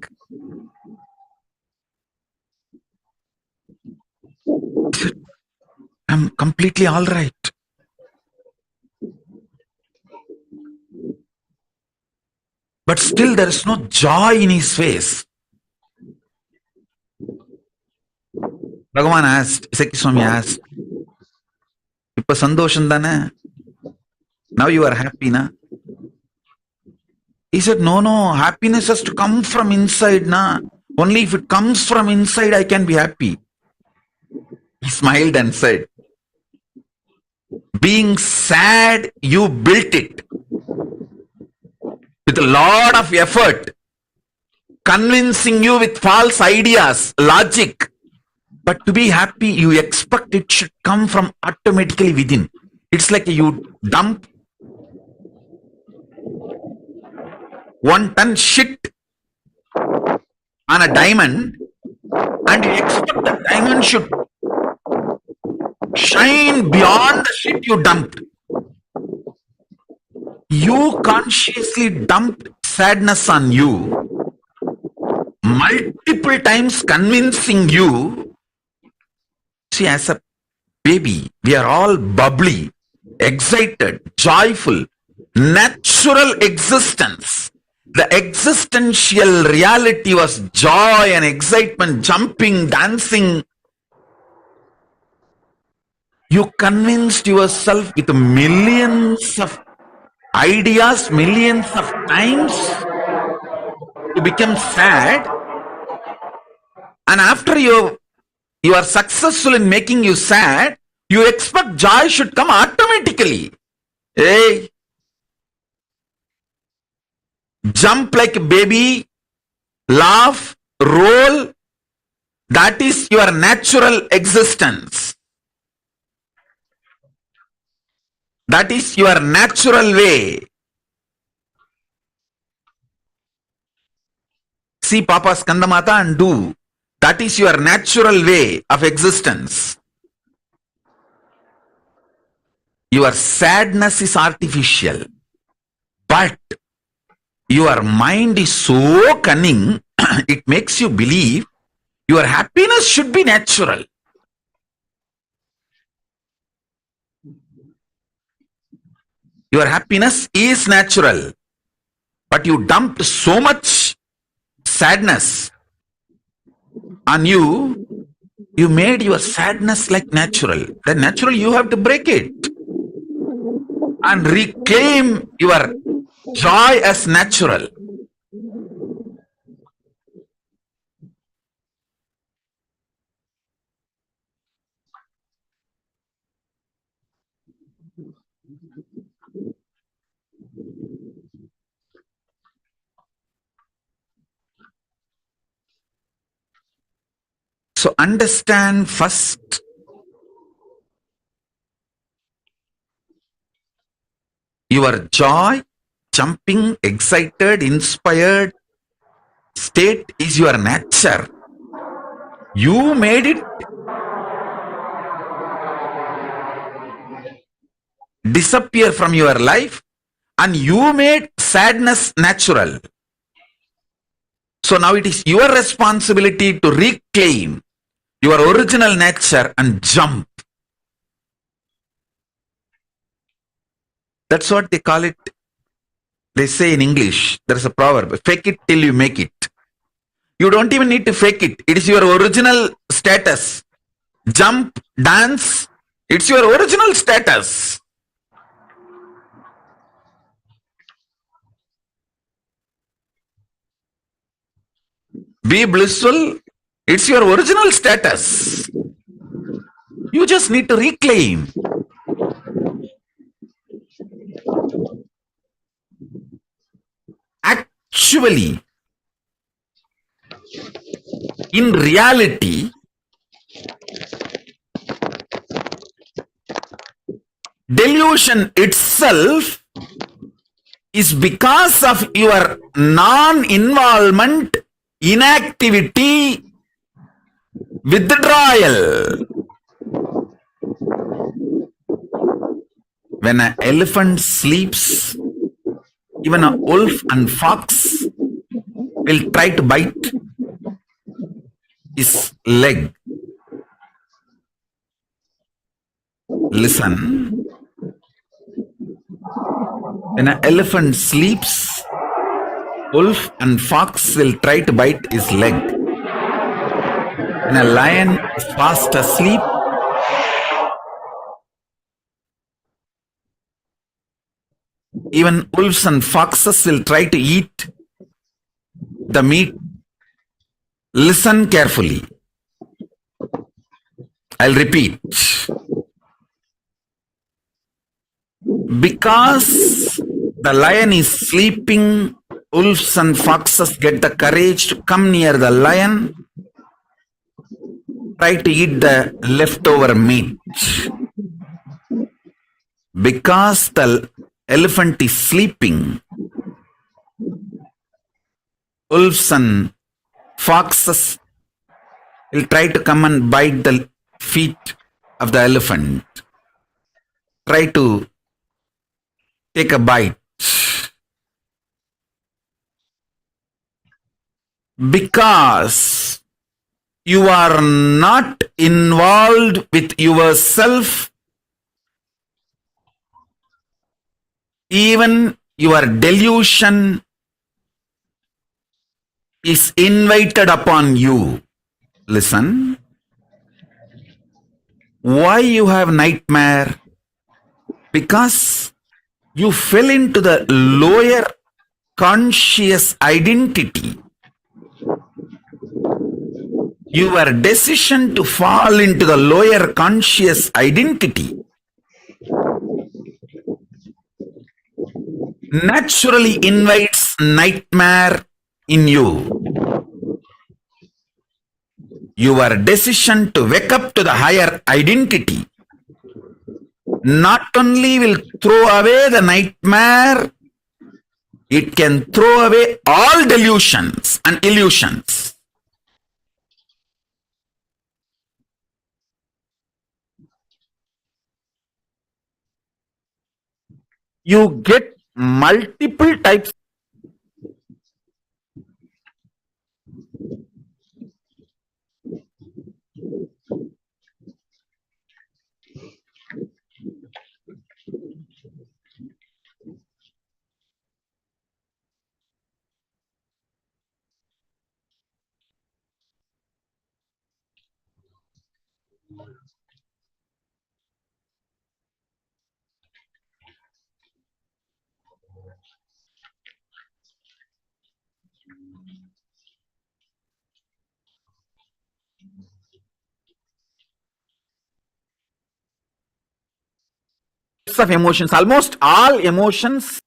He said, I'm completely all right. But still there is no joy in his face. Bhagavan asked, Isaki Swami asked, Ipa sandosham dana? Now you are happy, na? He said, no, happiness has to come from inside, na? Only if it comes from inside, I can be happy. He smiled and said, being sad, you built it with a lot of effort, convincing you with false ideas, logic. But to be happy, you expect it should come from automatically within. It's like you dump 1 ton shit on a diamond and you expect the diamond should shine beyond the shit you dumped. You consciously dumped sadness on you multiple times, convincing you. See, as a baby, we are all bubbly, excited, joyful, natural existence. The existential reality was joy and excitement, jumping, dancing. You convinced yourself with millions of ideas, millions of times to become sad. And after you are successful in making you sad, you expect joy should come automatically. Hey, jump like a baby, laugh, roll. That is your natural existence. That is your natural way. See Papa Skandamata and do. That is your natural way of existence. Your sadness is artificial. But your mind is so cunning, it makes you believe your happiness should be natural. Your happiness is natural. But you dumped so much sadness on you, you made your sadness like natural. Then natural, you have to break it and reclaim your joy as natural. So understand first your joy, jumping, excited, inspired state is your nature. You made it disappear from your life and you made sadness natural. So now it is your responsibility to reclaim your original nature and jump. That's what they call it. They say in English, there is a proverb, fake it till you make it. You don't even need to fake it. It is your original status. Jump, dance, it's your original status. Be blissful, it's your original status. You just need to reclaim. Actually, in reality, delusion itself is because of your non-involvement inactivity, withdrawal. When an elephant sleeps, even a wolf and fox will try to bite his leg. Listen. When an elephant sleeps, wolf and fox will try to bite his leg. When a lion is fast asleep, even wolves and foxes will try to eat the meat. Listen carefully. I'll repeat. Because the lion is sleeping, wolves and foxes get the courage to come near the lion, try to eat the leftover meat. Because the elephant is sleeping, wolves and foxes will try to come and bite the feet of the elephant, try to take a bite. Because you are not involved with yourself, even your delusion is invited upon you. Listen. Why you have nightmare? Because you fell into the lower conscious identity. Your decision to fall into the lower conscious identity naturally invites nightmare in you. Your decision to wake up to the higher identity not only will throw away the nightmare, it can throw away all delusions and illusions. You get multiple types of emotions. Almost all emotions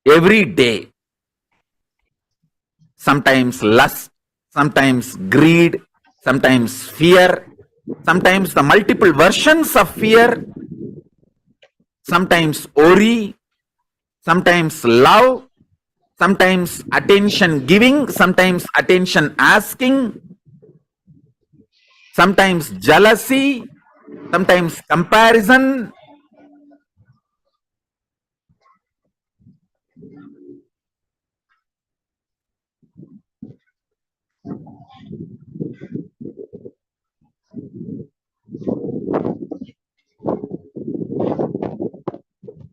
every day. Sometimes lust, sometimes greed, sometimes fear, sometimes the multiple versions of fear, sometimes worry, sometimes love, sometimes attention giving, sometimes attention asking, sometimes jealousy, sometimes comparison.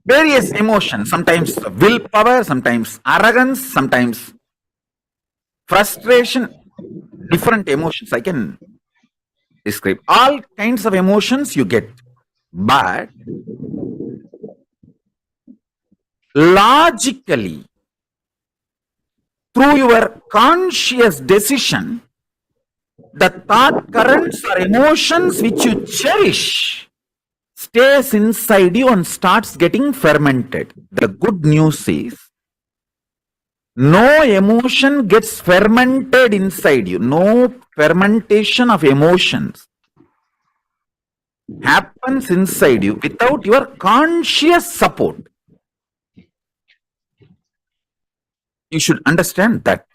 Various emotions, sometimes willpower, sometimes arrogance, sometimes frustration, different emotions I can describe. All kinds of emotions you get. But logically, through your conscious decision, the thought currents or emotions which you cherish stays inside you and starts getting fermented. The good news is, no emotion gets fermented inside you. No fermentation of emotions. happens inside you without your conscious support. You should understand that.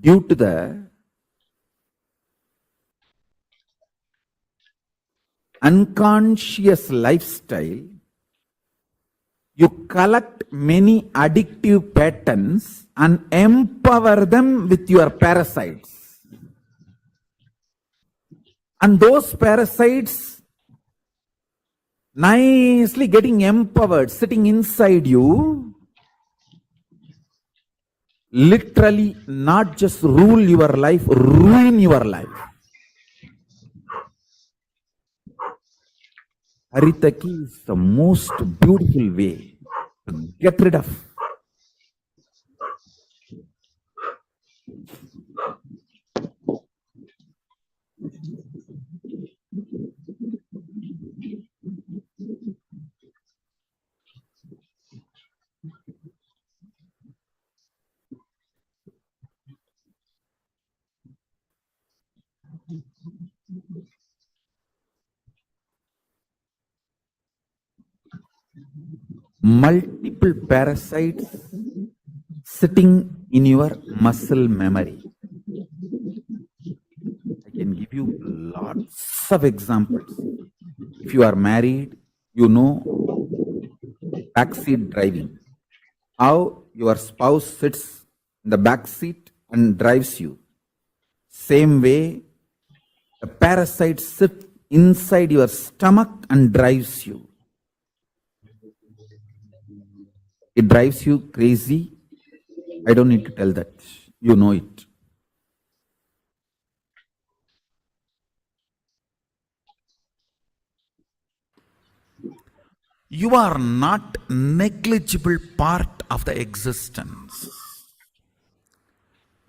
Due to the unconscious lifestyle, you collect many addictive patterns and empower them with your parasites. And those parasites nicely getting empowered, sitting inside you, literally not just rule your life, ruin your life. Haritaki is the most beautiful way to get rid of. Multiple parasites sitting in your muscle memory. I can give you lots of examples. If you are married, you know backseat driving. How your spouse sits in the back seat and drives you. Same way, the parasites sit inside your stomach and drives you. It drives you crazy. I don't need to tell that. You know it. You are not negligible part of the existence.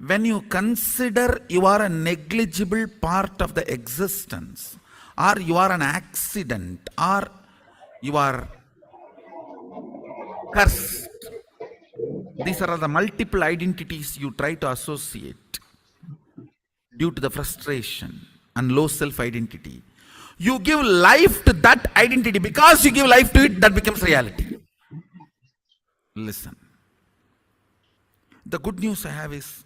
When you consider you are a negligible part of the existence, or you are an accident, or you are cursed, these are the multiple identities you try to associate due to the frustration and low self-identity. You give life to that identity. Because you give life to it, that becomes reality. Listen. The good news I have is,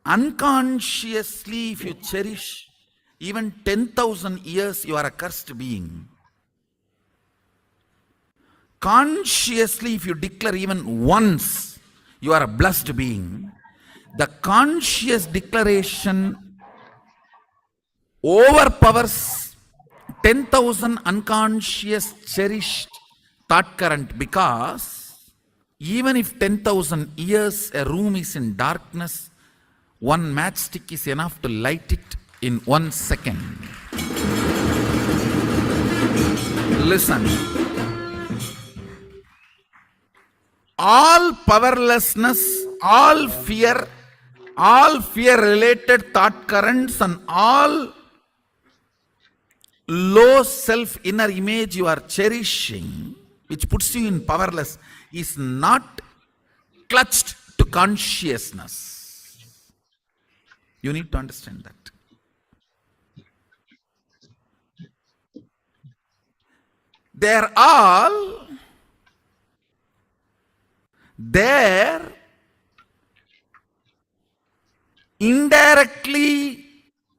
unconsciously, if you cherish even 10,000 years, you are a cursed being. Consciously, if you declare even once, you are a blessed being. The conscious declaration overpowers 10,000 unconscious cherished thought current, because even if 10,000 years a room is in darkness, one matchstick is enough to light it in 1 second. Listen. All powerlessness, all fear related thought currents, and all low self inner image you are cherishing, which puts you in powerless, is not clutched to consciousness. You need to understand that. They're all there indirectly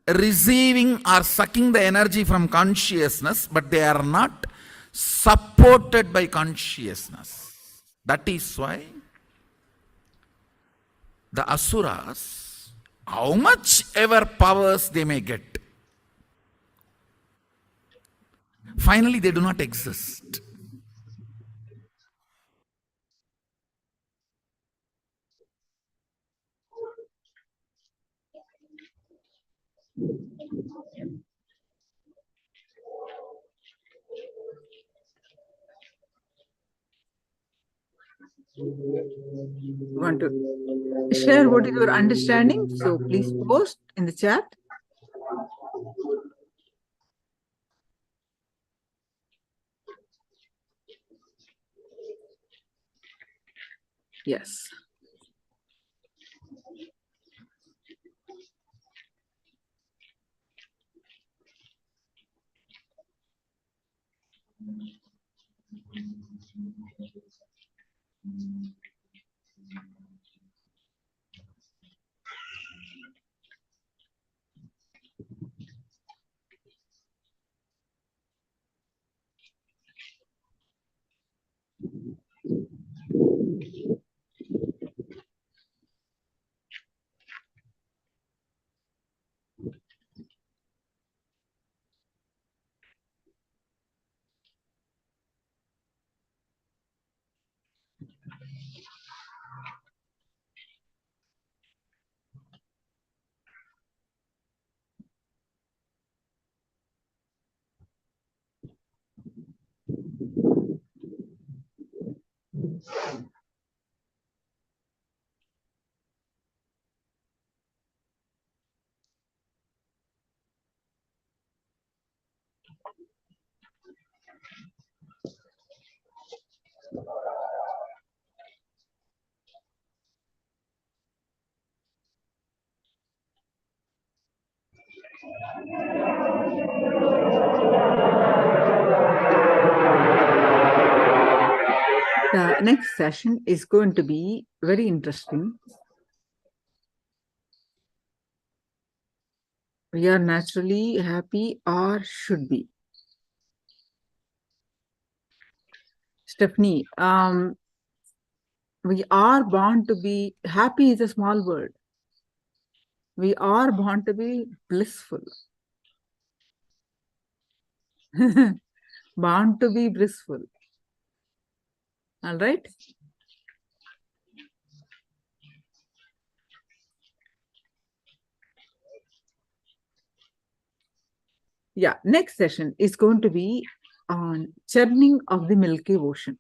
receiving or sucking the energy from consciousness, but they are not supported by consciousness. That is why the asuras, how much ever powers they may get, finally they do not exist. Want to share what is your understanding? So please post in the chat. Yes. The next session is going to be very interesting. We are naturally happy or should be. Stephanie, we are born to be happy is a small word. We are born to be blissful. Born to be blissful. All right. Yeah, next session is going to be on churning of the Milky Ocean.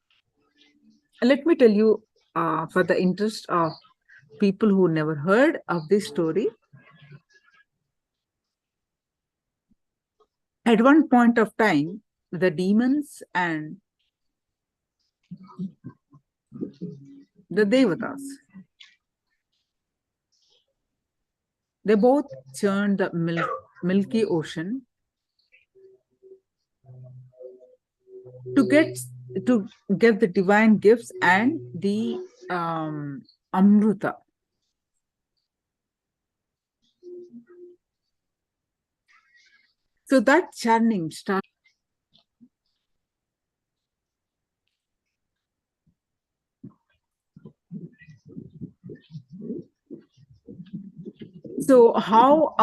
Let me tell you, for the interest of people who never heard of this story, at one point of time, the demons and the Devatas, they both churned the Milky Ocean to get the divine gifts and the Amrita. So that churning starts. So how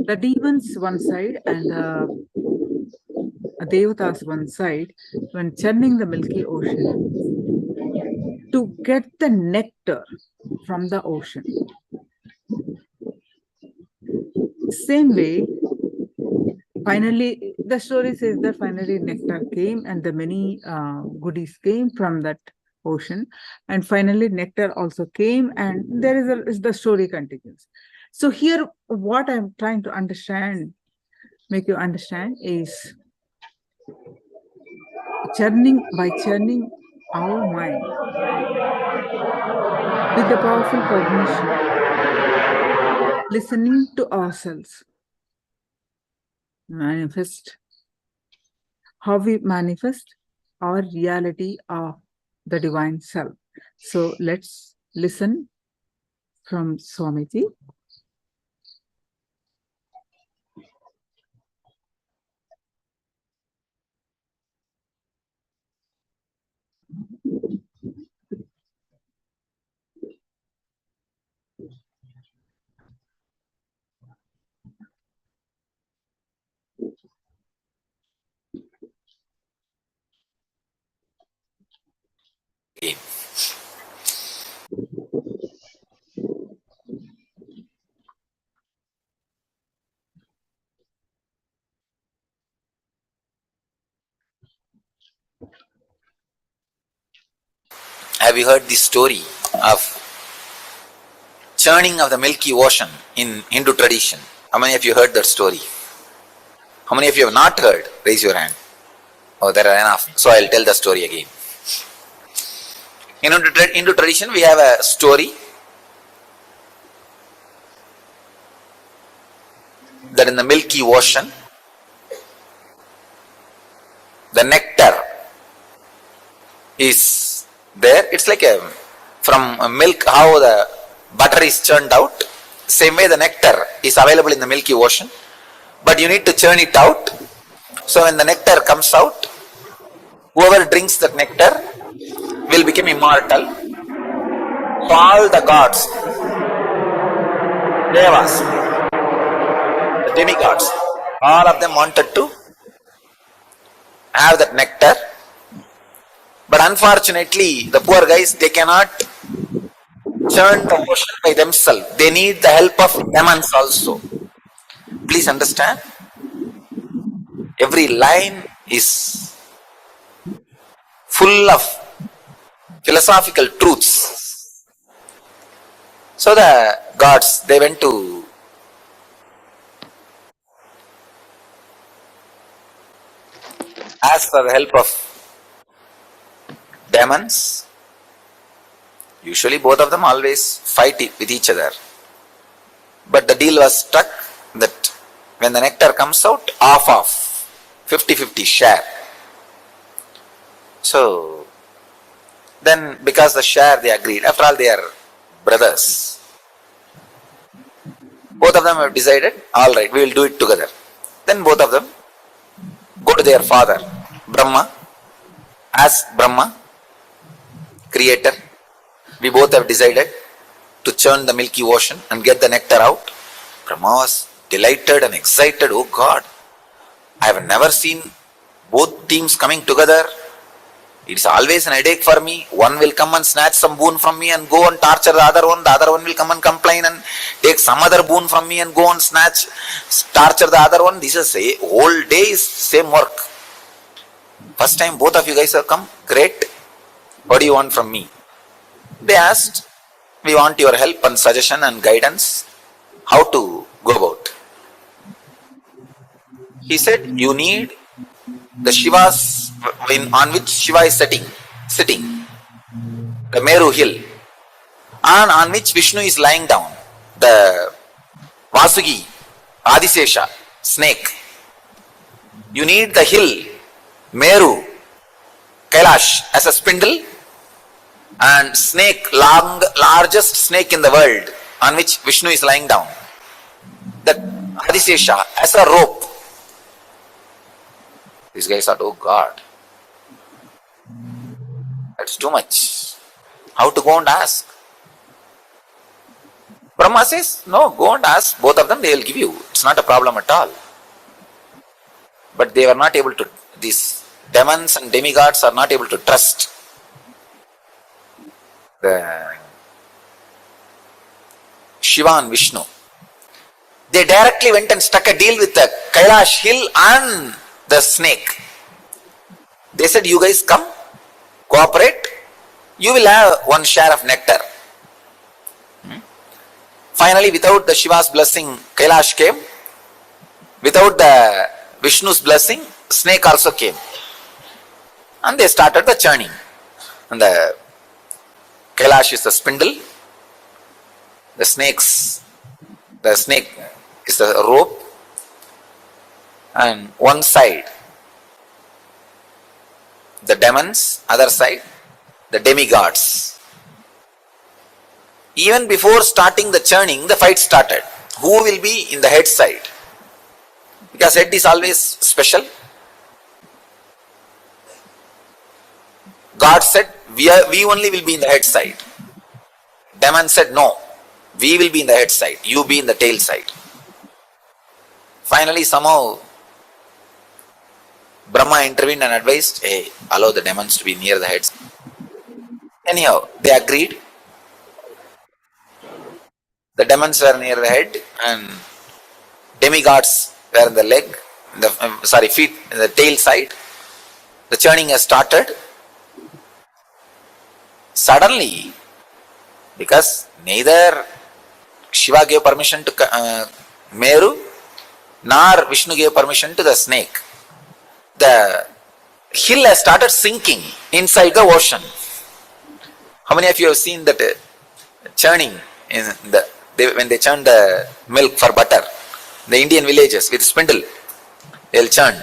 the demons one side and the Devatas one side, when churning the Milky Ocean, to get the nectar from the ocean. Same way, finally, the story says that finally nectar came and the many goodies came from that ocean, and finally nectar also came, and there is the story continues. So here, what I'm trying to understand, make you understand, is by churning our mind with the powerful cognition, listening to ourselves, manifest how we manifest our reality of the divine self. So let's listen from Swamiji. Have you heard the story of churning of the Milky Ocean in Hindu tradition? How many of you heard that story? How many of you have not heard? Raise your hand. Oh, there are enough. So I'll tell the story again. In Hindu tradition, we have a story that in the Milky Ocean, the nectar is there. It's like from milk, how the butter is churned out. Same way the nectar is available in the Milky Ocean, but you need to churn it out. So when the nectar comes out, whoever drinks that nectar will become immortal. So all the gods, devas, the demigods, all of them wanted to have that nectar. But unfortunately, the poor guys, they cannot churn the ocean by themselves. They need the help of demons also. Please understand. Every line is full of philosophical truths. So the gods, they went to ask for the help of demons. Usually both of them always fight with each other. But the deal was struck that when the nectar comes out, half of 50-50 share. So then because the share they agreed, after all they are brothers. Both of them have decided, all right, we will do it together. Then both of them go to their father, Brahma, as Brahma, creator. We both have decided to churn the Milky Ocean and get the nectar out. Brahma was delighted and excited. Oh God, I have never seen both teams coming together. It's always an headache for me. One will come and snatch some boon from me and go and torture the other one. The other one will come and complain and take some other boon from me and go and torture the other one. This is a whole day is same work. First time both of you guys have come. Great. What do you want from me? They asked, we want your help and suggestion and guidance. How to go about. He said, you need the Shivas on which Shiva is sitting, the Meru hill, and on which Vishnu is lying down, the Vasugi, Adisesha, snake. You need the hill, Meru, Kailash as a spindle, and snake, largest snake in the world, on which Vishnu is lying down, the Adisesha as a rope. These guys thought, oh God, that's too much. How to go and ask? Brahma says, no, go and ask both of them, they will give you. It's not a problem at all. But they were not able to, these demons and demigods are not able to trust the Shiva and Vishnu. They directly went and struck a deal with the Kailash hill and the snake. They said, you guys come, cooperate, you will have one share of nectar. Finally, without the Shiva's blessing, Kailash came. Without the Vishnu's blessing, snake also came. And they started the churning. And the Kailash is the spindle, the snake is the rope, and one side the demons, other side the demigods. Even before starting the churning, the fight started. Who will be in the head side? Because head is always special. God said, we only will be in the head side. Demon said, no, we will be in the head side, you be in the tail side. Finally, somehow, Brahma intervened and advised, hey, allow the demons to be near the heads. Anyhow, they agreed. The demons were near the head and demigods were in the leg, feet, in the tail side. The churning has started. Suddenly, because neither Shiva gave permission to Meru, nor Vishnu gave permission to the snake, the hill has started sinking inside the ocean. How many of you have seen that churning in when they churn the milk for butter? The Indian villages with spindle, they'll churn.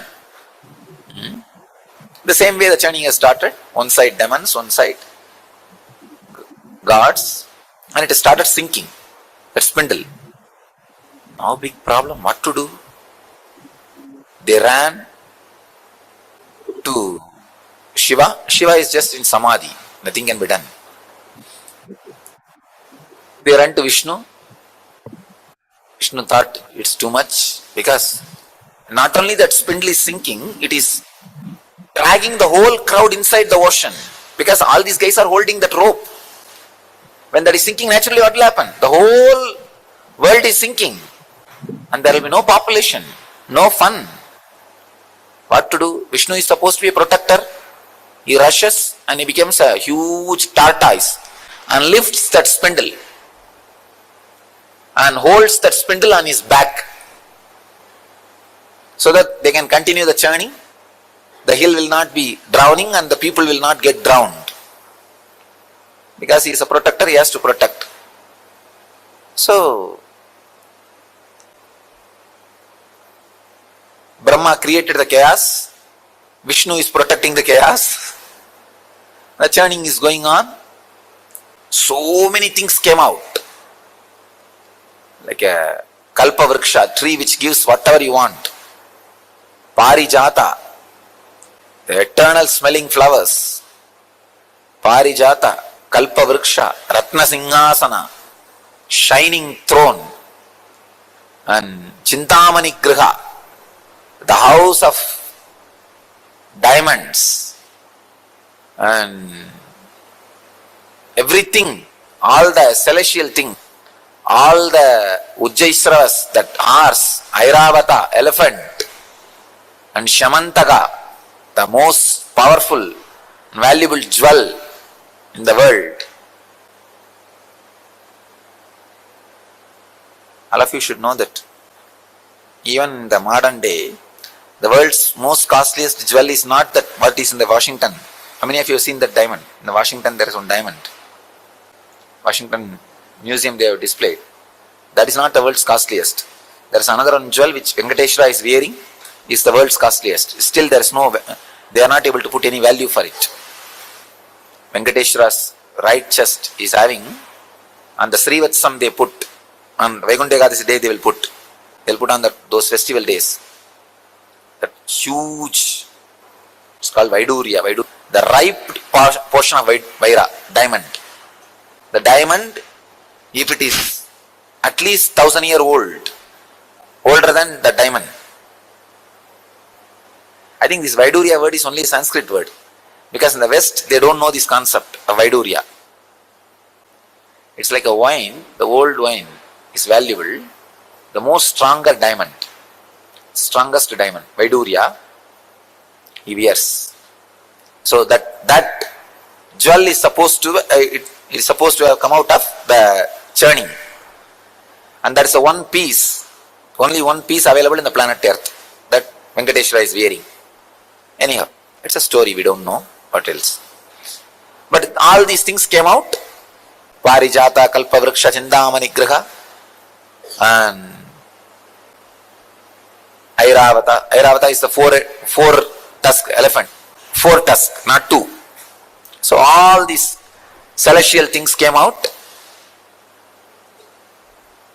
The same way the churning has started. One side demons, one side gods, and it has started sinking. That spindle. Now big problem. What to do? They ran to Shiva. Shiva is just in Samadhi. Nothing can be done. They ran to Vishnu. Vishnu thought it's too much, because not only that spindle is sinking, it is dragging the whole crowd inside the ocean, because all these guys are holding that rope. When that is sinking, naturally what will happen? The whole world is sinking, and there will be no population, no fun. What to do? Vishnu is supposed to be a protector. He rushes and he becomes a huge tortoise and lifts that spindle and holds that spindle on his back so that they can continue the churning. The hill will not be drowning and the people will not get drowned. Because he is a protector, he has to protect. So, Brahma created the chaos. Vishnu is protecting the chaos. The churning is going on. So many things came out. Like a kalpa vriksha, tree which gives whatever you want. Parijata, the eternal smelling flowers. Parijata, kalpa vriksha, ratna singhasana, shining throne. And chintamani griha, the house of diamonds, and everything, all the celestial thing, all the Ujjaisravas, that horse, Airavata, elephant, and Shamantaka, the most powerful and valuable jewel in the world. All of you should know that even in the modern day, the world's most costliest jewel is not that what is in the Washington. How many of you have seen that diamond? In the Washington there is one diamond. Washington Museum they have displayed. That is not the world's costliest. There is another one jewel which Venkateshwara is wearing, is the world's costliest. Still there is no, they are not able to put any value for it. Venkateshwara's right chest is having, on the Srivatsam they put, on Vaikuntha Ekadasi day they will put on those festival days. That huge, it's called Vaidurya, the ripe portion of Vaira, diamond. The diamond, if it is at least 1,000 years old, older than the diamond. I think this Vaidurya word is only a Sanskrit word, because in the West they don't know this concept of Vaidurya. It's like a wine, the old wine is valuable, the most stronger diamond, strongest diamond, Vaidurya, he wears. So that jewel is supposed to, it is supposed to have come out of the churning. And that is the one piece, only one piece available in the planet Earth, that Venkateshwara is wearing. Anyhow, it's a story, we don't know what else. But all these things came out. Parijata, Kalpa Vriksha, Chindamani Graha, and Airavata. Airavata is the four tusk elephant. 4 tusks, not 2. So all these celestial things came out.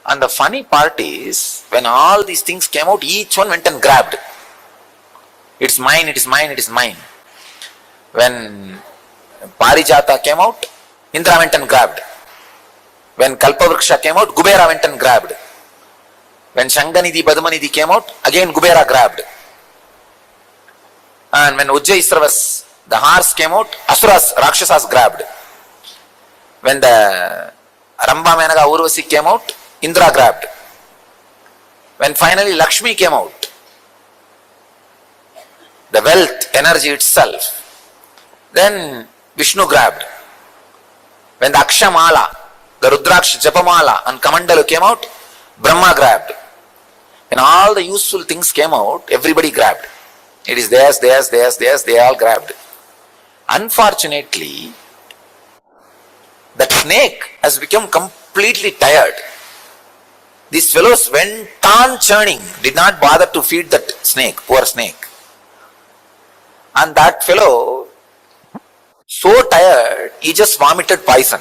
And the funny part is, when all these things came out, each one went and grabbed. It's mine, it is mine, it is mine. When Parijata came out, Indra went and grabbed. When Kalpavriksha came out, Kubera went and grabbed. When Shanganidhi, Padmanidhi came out, again Kubera grabbed. And when Ujjaisravas, the horse came out, Asuras, Rakshasas grabbed. When the Ramba Menaka Urvasi came out, Indra grabbed. When finally Lakshmi came out, the wealth, energy itself, then Vishnu grabbed. When the Akshamala, the Rudraksh Japamala and Kamandalu came out, Brahma grabbed. When all the useful things came out, everybody grabbed. It is theirs, they all grabbed. Unfortunately, That snake has become completely tired. These fellows went on churning, did not bother to feed that snake, poor snake. And that fellow, so tired, he just vomited poison.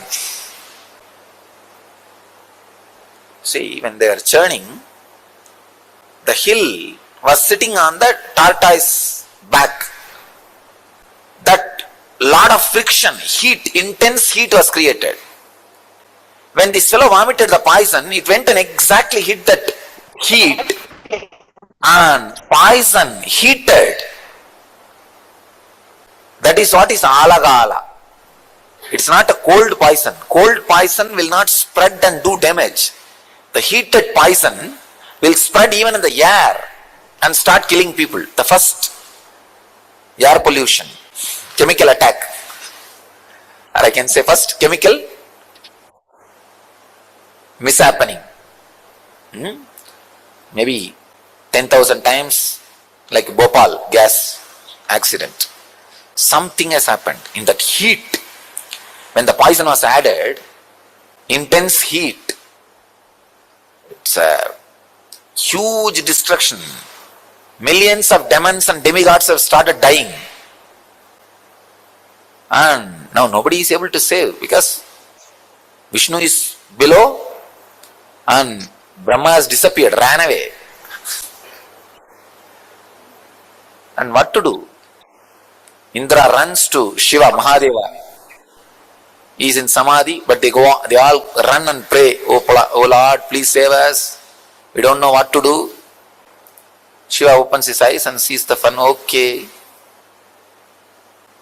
See, when they are churning, the hill was sitting on the tortoise back. That lot of friction, heat, intense heat was created. When this fellow vomited the poison, it went and exactly hit that heat, and poison heated. That is what is alagala. It's not a cold poison. Cold poison will not spread and do damage. The heated poison will spread even in the air and start killing people. The first air pollution, chemical attack. Or I can say first chemical mishappening. Maybe 10,000 times like Bhopal gas accident. Something has happened in that heat. When the poison was added, intense heat, it's a huge destruction. Millions of demons and demigods have started dying. And now nobody is able to save because Vishnu is below and Brahma has disappeared, ran away. And what to do? Indra runs to Shiva, Mahadeva. He is in Samadhi, but they all run and pray, oh Lord, please save us. We don't know what to do. Shiva opens his eyes and sees the fun. Okay.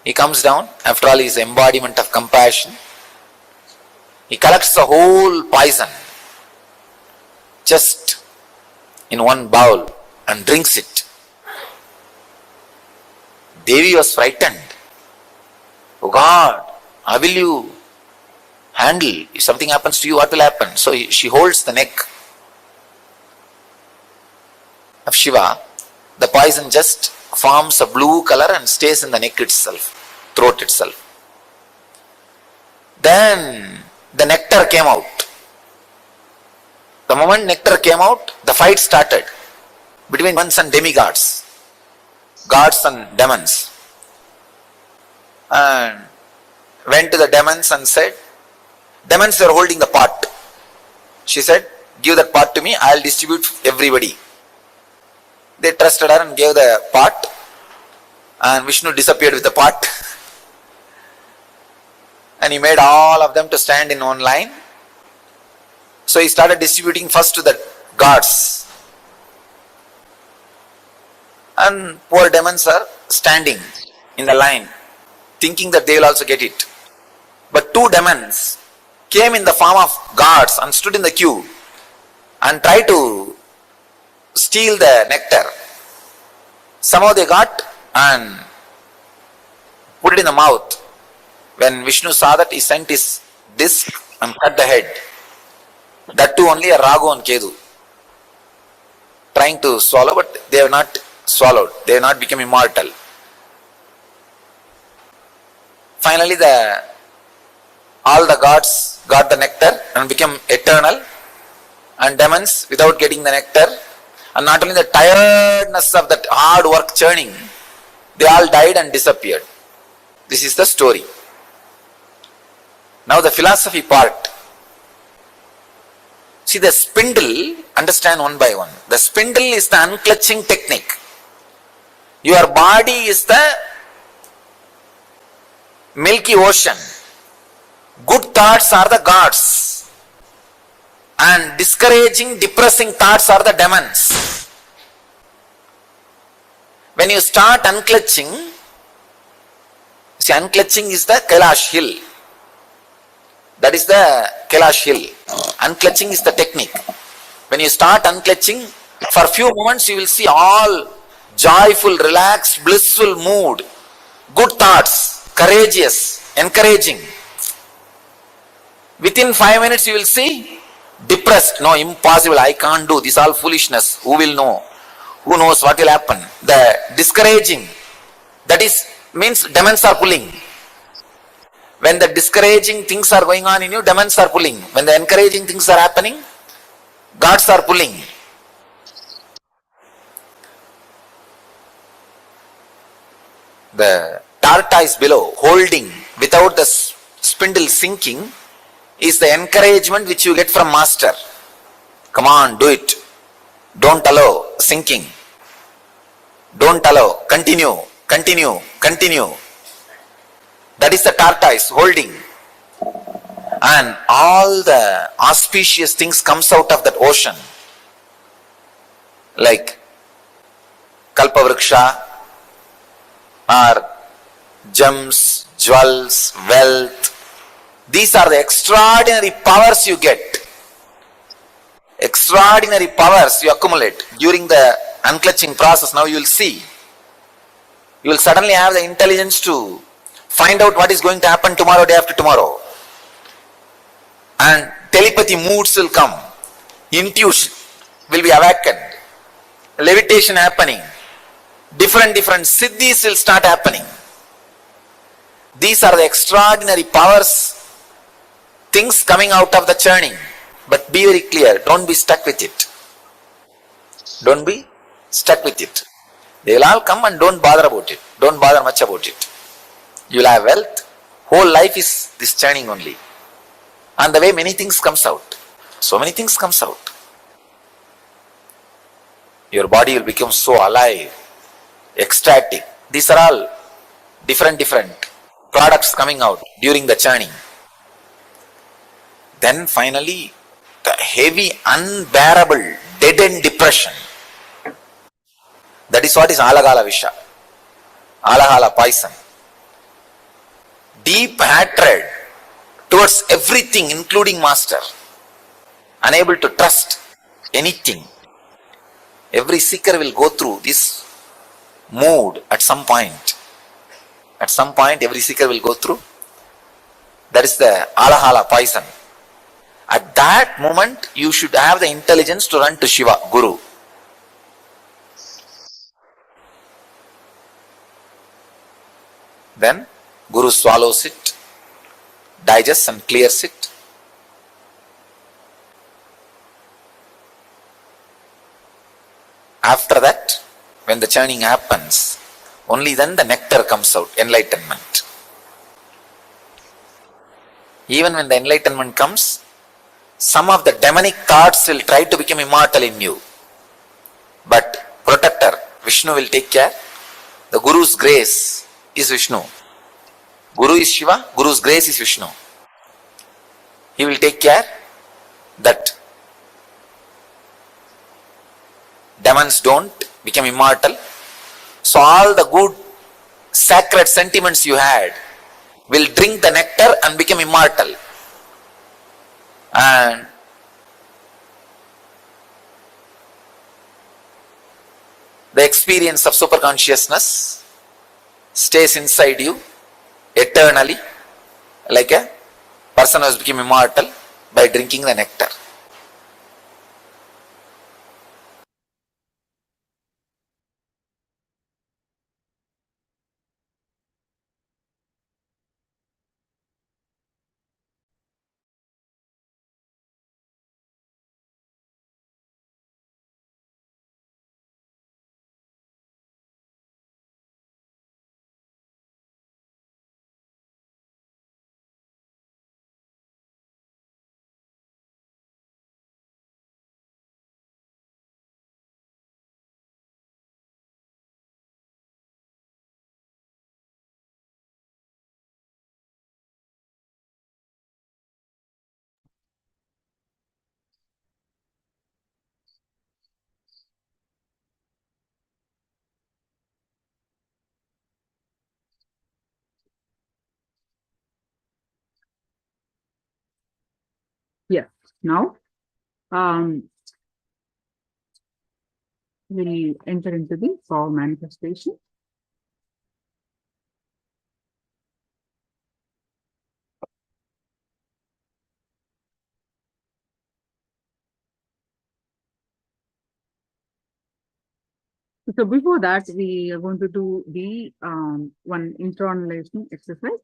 He comes down. After all, he is embodiment of compassion. He collects the whole poison just in one bowl and drinks it. Devi was frightened. Oh God, how will you handle? If something happens to you, what will happen? So she holds the neck of Shiva. The poison just forms a blue color and stays in the neck itself, throat itself. Then the nectar came out. The moment nectar came out, the fight started between demons and demigods, gods and demons. And went to the demons and said, demons were holding the pot. She said, give that pot to me, I'll distribute everybody. They trusted her and gave the pot, and Vishnu disappeared with the pot. And he made all of them to stand in one line. So he started distributing first to the gods. And poor demons are standing in the line, thinking that they will also get it. But two demons came in the form of gods and stood in the queue and tried to steal the nectar. Somehow they got and put it in the mouth. When Vishnu saw that, he sent his disc and cut the head. That too only a Ragu and Kedu, trying to swallow, but they have not swallowed. They have not become immortal. Finally, all the gods got the nectar and became eternal, and demons, without getting the nectar, and not only the tiredness of that hard work churning, they all died and disappeared. This is the story. Now the philosophy part. See, the spindle, understand one by one. The spindle is the unclutching technique. Your body is the milky ocean. Good thoughts are the gods, and discouraging, depressing thoughts are the demons. When you start unclutching, see, unclutching is the Kailash hill. That is the Kailash hill. Unclutching is the technique. When you start unclutching, for a few moments you will see all joyful, relaxed, blissful mood, good thoughts, courageous, encouraging. Within 5 minutes you will see depressed. No, impossible, I can't do this, all foolishness. Who will know? Who knows what will happen? The discouraging, that is, means demons are pulling. When the discouraging things are going on in you, demons are pulling. When the encouraging things are happening, gods are pulling. The tortoise below, holding without the spindle sinking, is the encouragement which you get from master. Come on, do it. Don't allow sinking. Don't allow. Continue, continue, continue. That is the tortoise holding. And all the auspicious things comes out of that ocean. Like Kalpavriksha, or gems, jewels, wealth. These are the extraordinary powers you get. Extraordinary powers you accumulate during the unclutching process. Now you will see. You will suddenly have the intelligence to find out what is going to happen tomorrow, day after tomorrow. And telepathy moods will come. Intuition will be awakened. Levitation happening. Different siddhis will start happening. These are the extraordinary powers, things coming out of the churning. But be very clear, don't be stuck with it. Don't be stuck with it. They will all come and don't bother about it. Don't bother much about it. You will have wealth. Whole life is this churning only. And the way many things comes out. So many things comes out. Your body will become so alive, ecstatic. These are all different products coming out during the churning. Then finally, the heavy, unbearable, dead-end depression. That is what is alagala visha, alahala poison. Deep hatred towards everything, including master. Unable to trust anything. Every seeker will go through this mood at some point. At some point, every seeker will go through. That is the alahala poison. At that moment, you should have the intelligence to run to Shiva, Guru. Then, Guru swallows it, digests and clears it. After that, when the churning happens, only then the nectar comes out, enlightenment. Even when the enlightenment comes, some of the demonic thoughts will try to become immortal in you. But protector, Vishnu will take care. The Guru's grace is Vishnu. Guru is Shiva, Guru's grace is Vishnu. He will take care that demons don't become immortal. So all the good sacred sentiments you had will drink the nectar and become immortal. And the experience of superconsciousness stays inside you eternally, like a person who has become immortal by drinking the nectar. Yeah. Now, we'll enter into the power manifestation. So before that, we are going to do the one internalization exercise.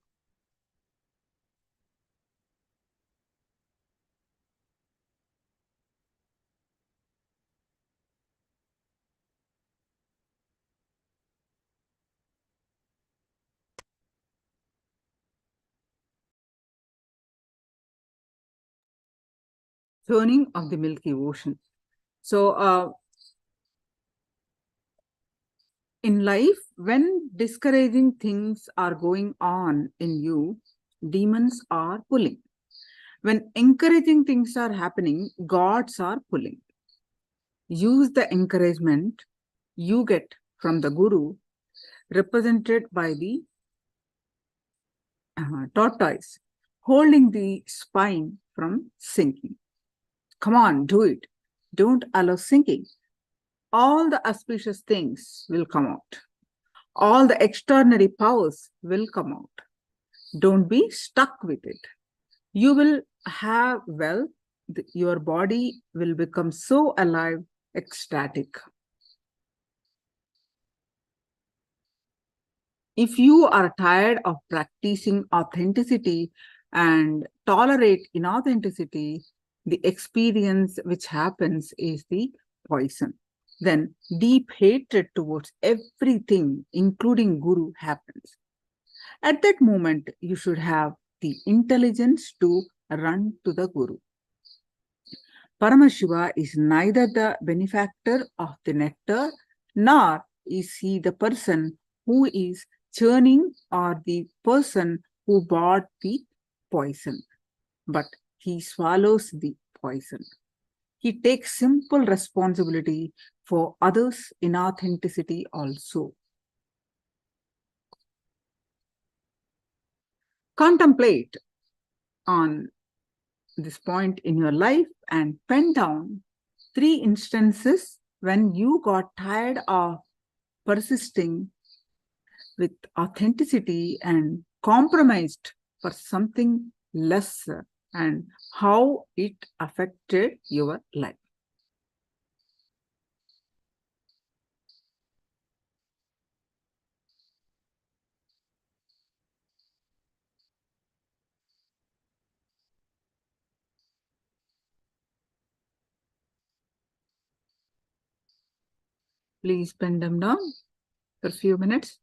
turning of the Milky Ocean. So, in life, when discouraging things are going on in you, demons are pulling. When encouraging things are happening, gods are pulling. Use the encouragement you get from the Guru, represented by the tortoise, holding the spine from sinking. Come on, do it. Don't allow sinking. All the auspicious things will come out. All the extraordinary powers will come out. Don't be stuck with it. You will have, your body will become so alive, ecstatic. If you are tired of practicing authenticity and tolerate inauthenticity, the experience which happens is the poison. Then deep hatred towards everything, including Guru, happens. At that moment, you should have the intelligence to run to the Guru. Paramashiva is neither the benefactor of the nectar, nor is he the person who is churning or the person who bought the poison, but he swallows the poison. He takes simple responsibility for others' inauthenticity also. Contemplate on this point in your life and pen down 3 instances when you got tired of persisting with authenticity and compromised for something lesser, and how it affected your life. Please pen them down for a few minutes.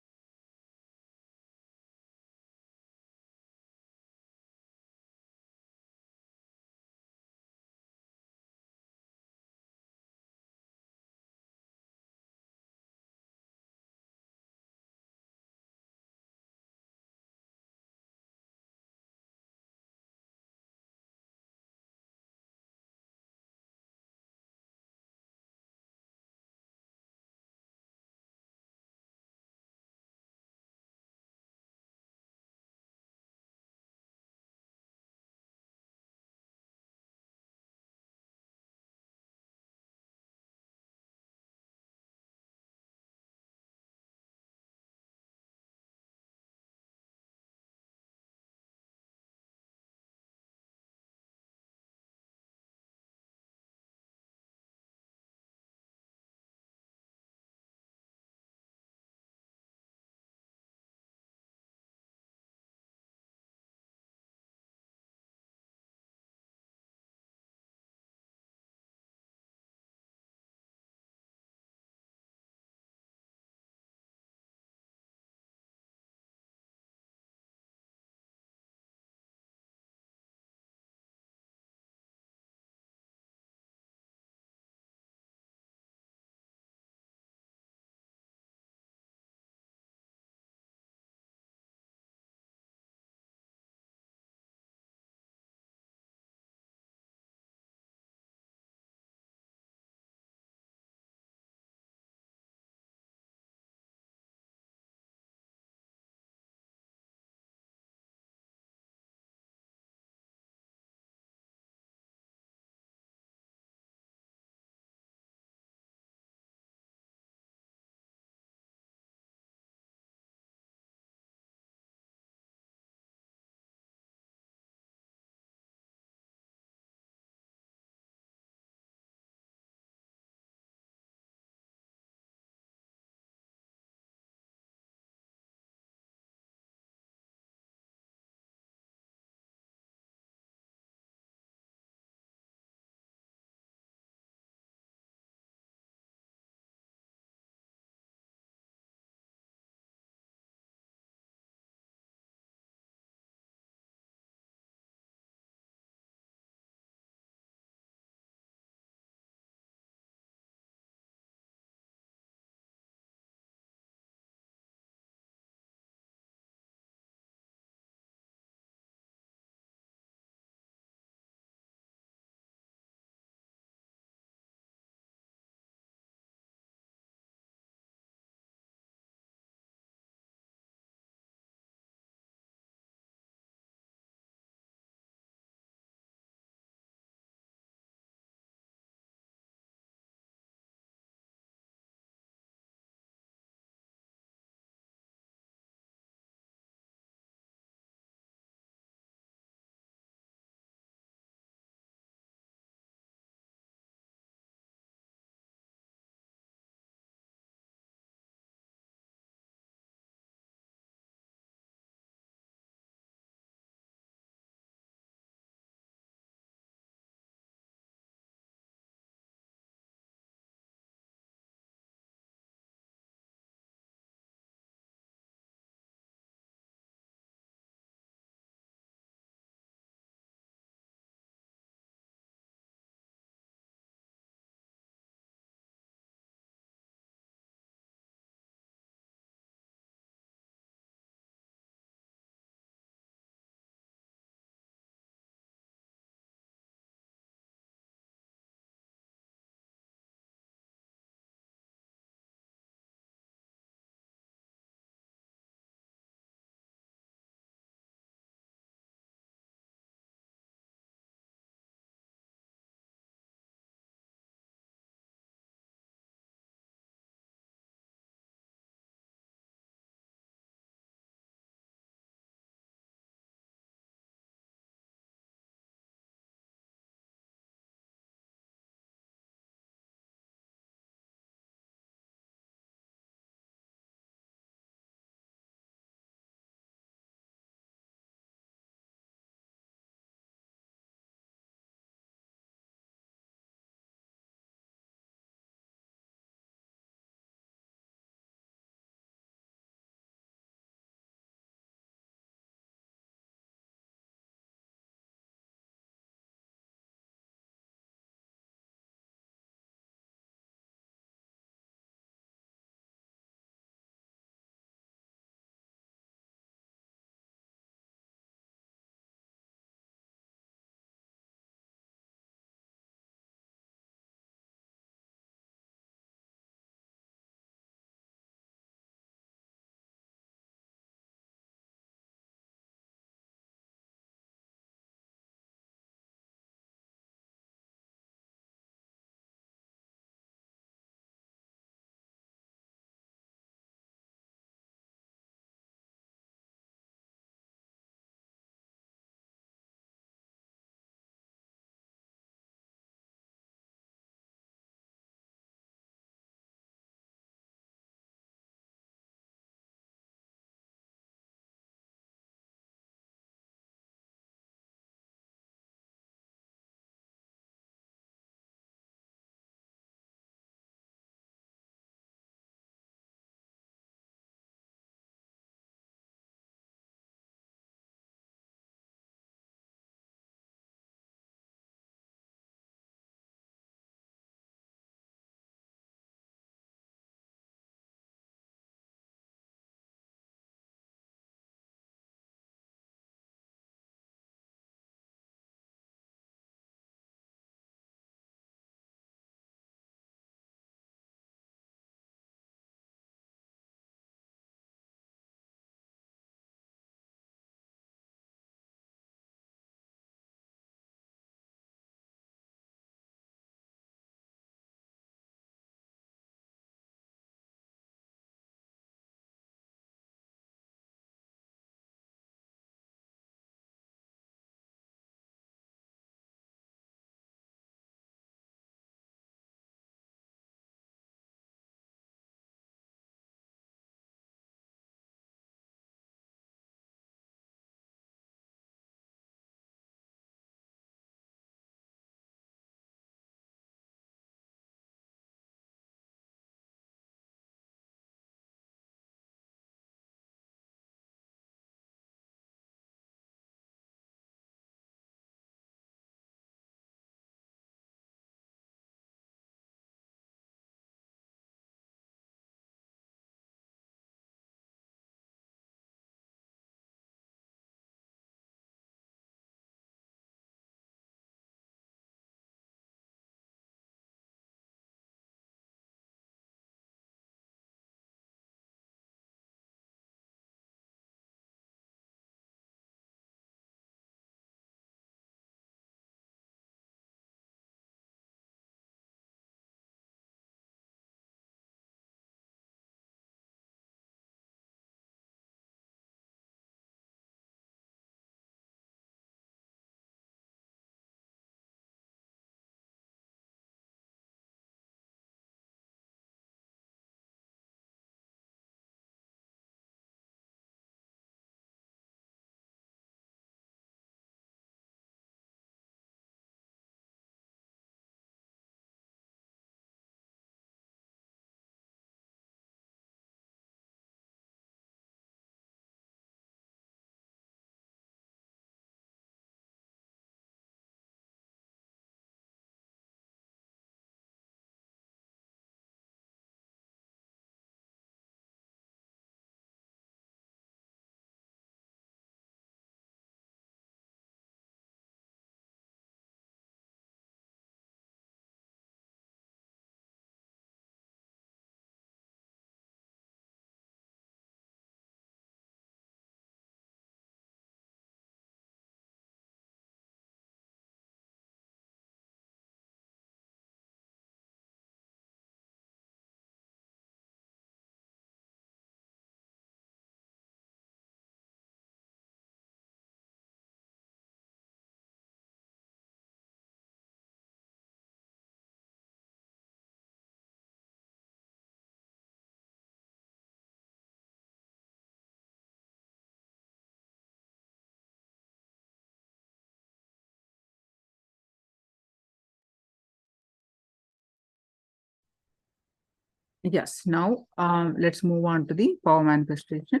Yes, now let's move on to the power manifestation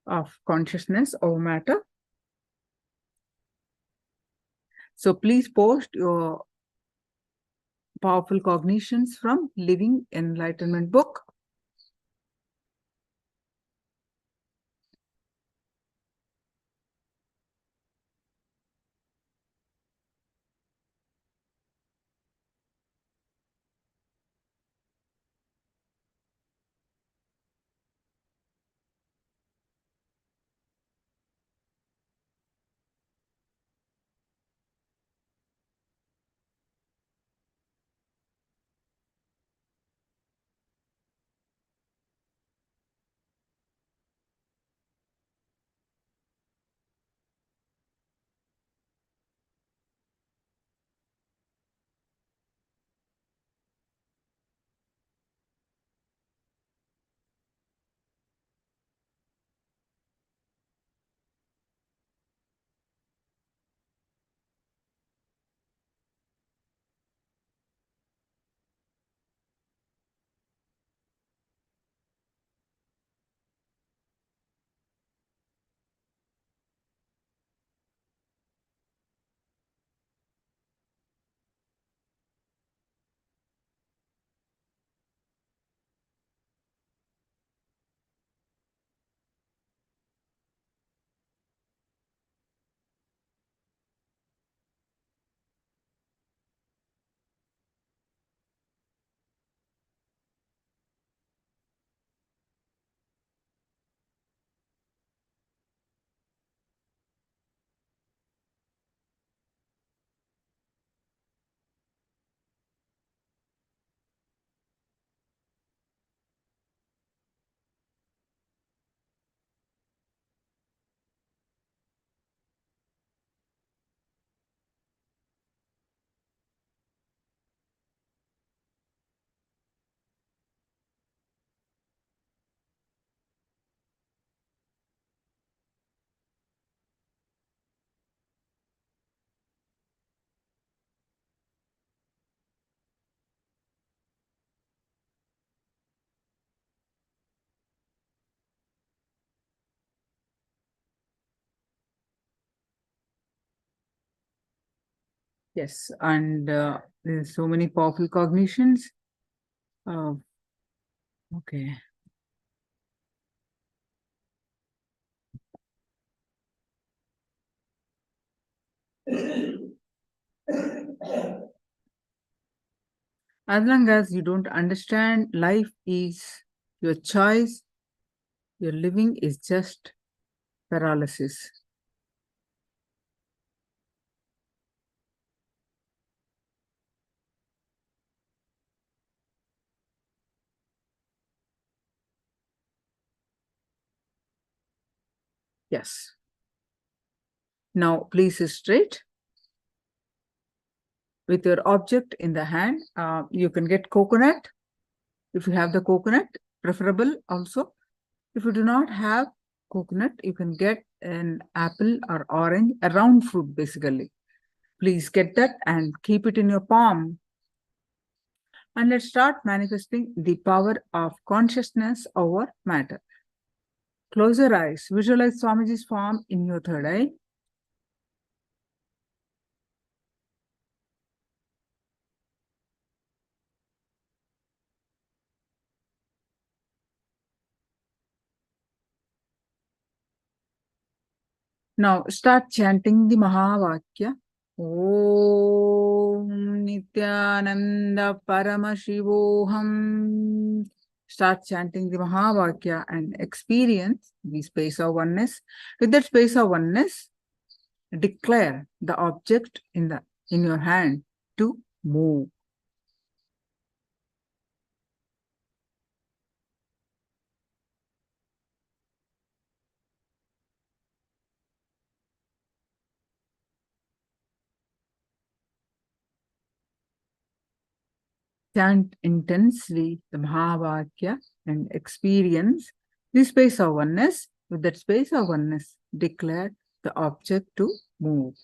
of consciousness over matter. So please post your powerful cognitions from Living Enlightenment book. Yes, and there's so many powerful cognitions. Okay. As long as you don't understand life is your choice, your living is just paralysis. Yes. Now please sit straight with your object in the hand. You can get coconut if you have the coconut, preferable also. If you do not have coconut, you can get an apple or orange, a round fruit basically. Please get that and keep it in your palm. And let's start manifesting the power of consciousness over matter. Close your eyes. Visualize Swamiji's form in your third eye. Now start chanting the Mahavakya. Om Nithyananda Paramashivoham. Start chanting the Mahavakya and experience the space of oneness. With that space of oneness, declare the object in your hand to move. Chant intensely the Mahavakya and experience the space of oneness. With that space of oneness, declare the object to move.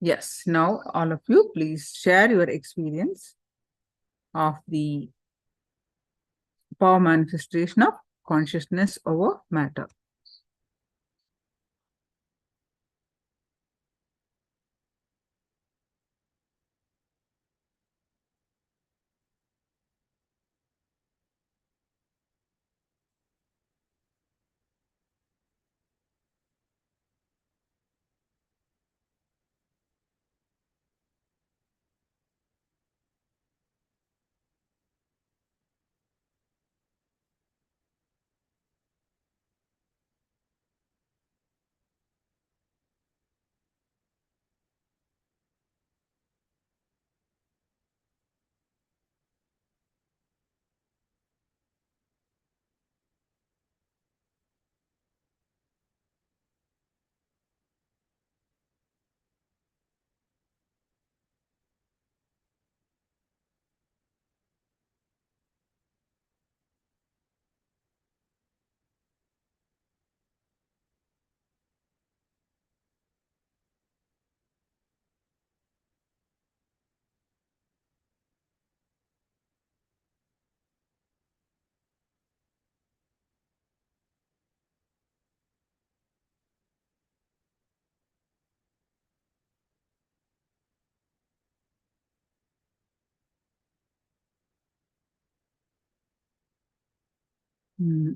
Yes, now all of you, please share your experience of the power manifestation of consciousness over matter.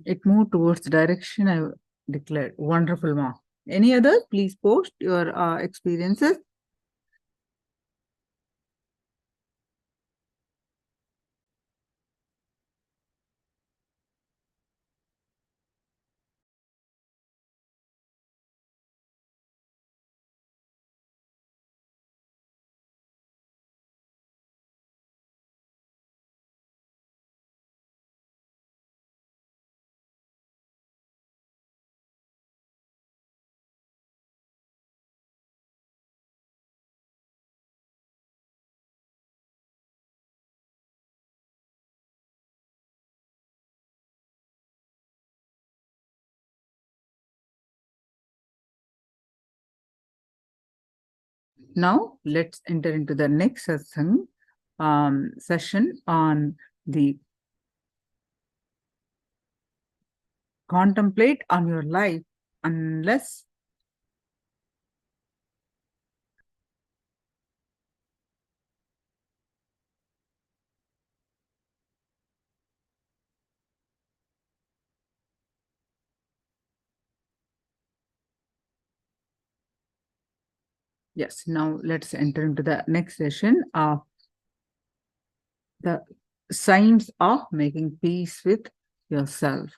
It moved towards the direction I declared. Wonderful, Ma. Any others? Please post your experiences. Now, let's enter into the next session on the contemplate on your life unless yes, now let's enter into the next session of the signs of making peace with yourself.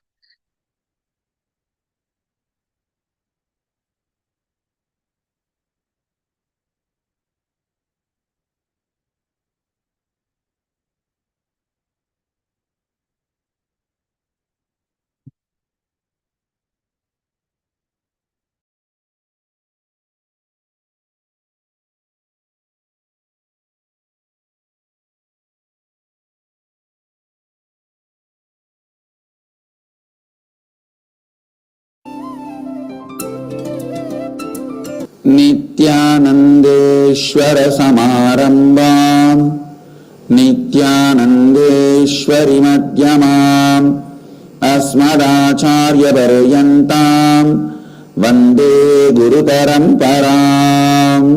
नित्यानन्देश्वर समारम्भाम् नित्यानन्देश्वरि मध्यमाम् अस्मदाचार्यपर्यन्ताम् वन्दे गुरुपरम्पराम्।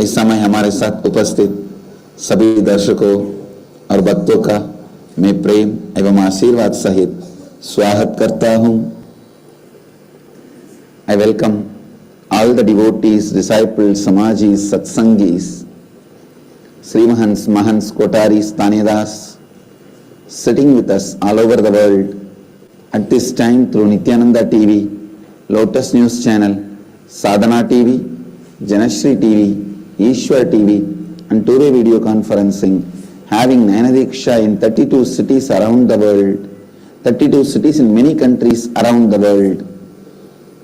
इस समय हमारे साथ उपस्थित सभी दर्शकों और भक्तों का मैं प्रेम एवं आशीर्वाद सहित स्वागत करता हूं। I welcome all the devotees, disciples, samajis, satsangis, Srimahans, Mahants, Kotaris, Tanedas, sitting with us all over the world at this time through Nithyananda TV, Lotus News Channel, Sadhana TV, Janashri TV, Ishwar TV, and two-way video conferencing, having Nyanadiksha in 32 cities around the world, 32 cities in many countries around the world,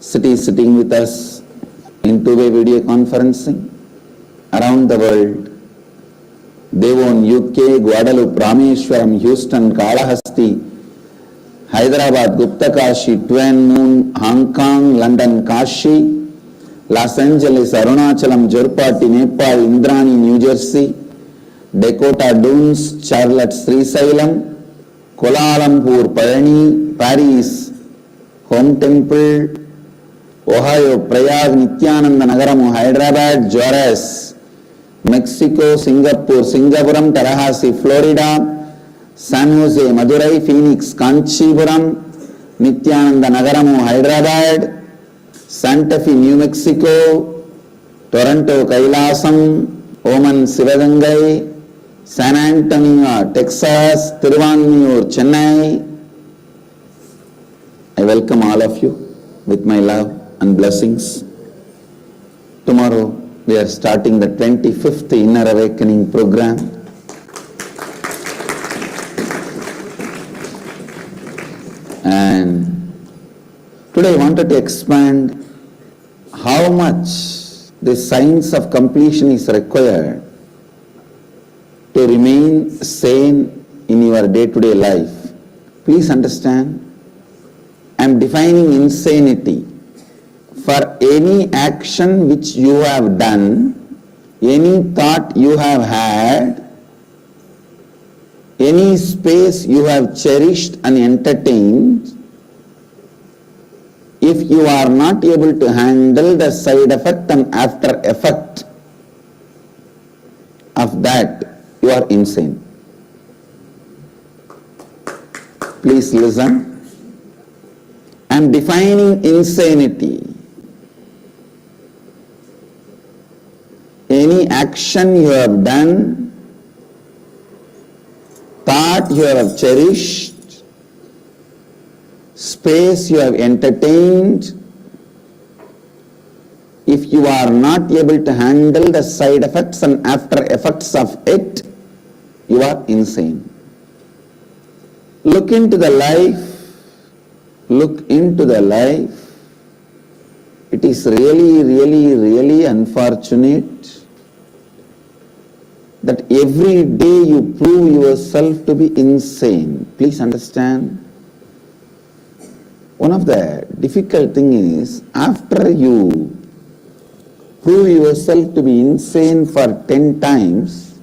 cities sitting with us in two-way video conferencing around the world, Devon, UK, Guadeloupe, Rameshwaram, Houston, Kalahasti, Hyderabad, Gupta Kashi, Twin Moon, Hong Kong, London, Kashi, Los Angeles, Arunachalam, Jorpati, Nepal, Indrani, New Jersey, Dakota Dunes, Charlotte, Srisailam, Kuala Lumpur, Parani, Paris, Home Temple, Ohio, Prayag, Nithyananda Nagaramu, Hyderabad, Juarez, Mexico, Singapore, Singapuram, Tallahassee, Florida, San Jose, Madurai, Phoenix, Kanchipuram, Nithyananda Nagaramu, Hyderabad, Santa Fe, New Mexico, Toronto, Kailasam, Oman, Sivagangai, San Antonio, Texas, Tiruvanmiyur, Chennai. I welcome all of you with my love and blessings. Tomorrow we are starting the 25th Inner Awakening program. And today I wanted to expand how much the science of completion is required to remain sane in your day-to-day life. Please understand, I am defining insanity. For any action which you have done, any thought you have had, any space you have cherished and entertained, if you are not able to handle the side effect and after effect of that, you are insane. Please listen. I am defining insanity. Any action you have done, thought you have cherished, space you have entertained, if you are not able to handle the side effects and after effects of it, you are insane. Look into the life, look into the life. It is really unfortunate that every day you prove yourself to be insane. Please understand. One of the difficult thing is, after you prove yourself to be insane for 10 times,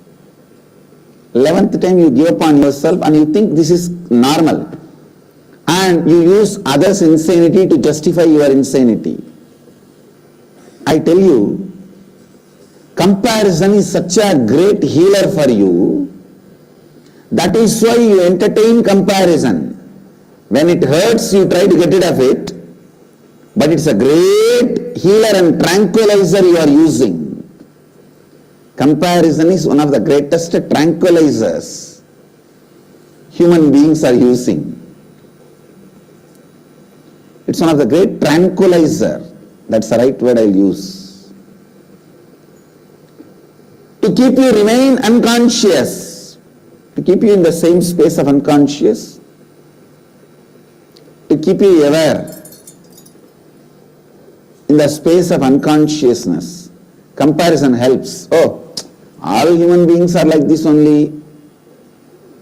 11th time you give up on yourself and you think this is normal. And you use others' insanity to justify your insanity. I tell you, comparison is such a great healer for you. That is why you entertain comparison. When it hurts, you try to get rid of it. But it's a great healer and tranquilizer you are using. Comparison is one of the greatest tranquilizers human beings are using. It's one of the great tranquilizer. That's the right word I'll use. To keep you remain unconscious, to keep you in the same space of unconscious, to keep you aware in the space of unconsciousness. Comparison helps. Oh, all human beings are like this only.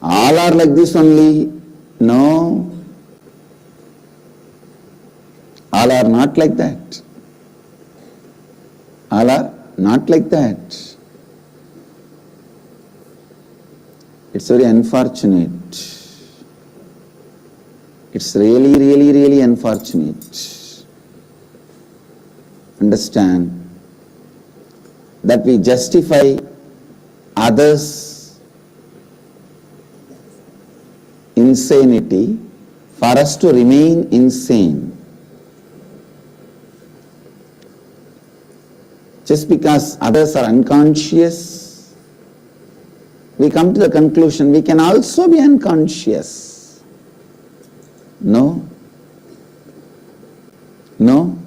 All are like this only. No. All are not like that. All are not like that. It's very unfortunate. It's really unfortunate. Understand that we justify others' insanity for us to remain insane. Just because others are unconscious, we come to the conclusion we can also be unconscious. No. No.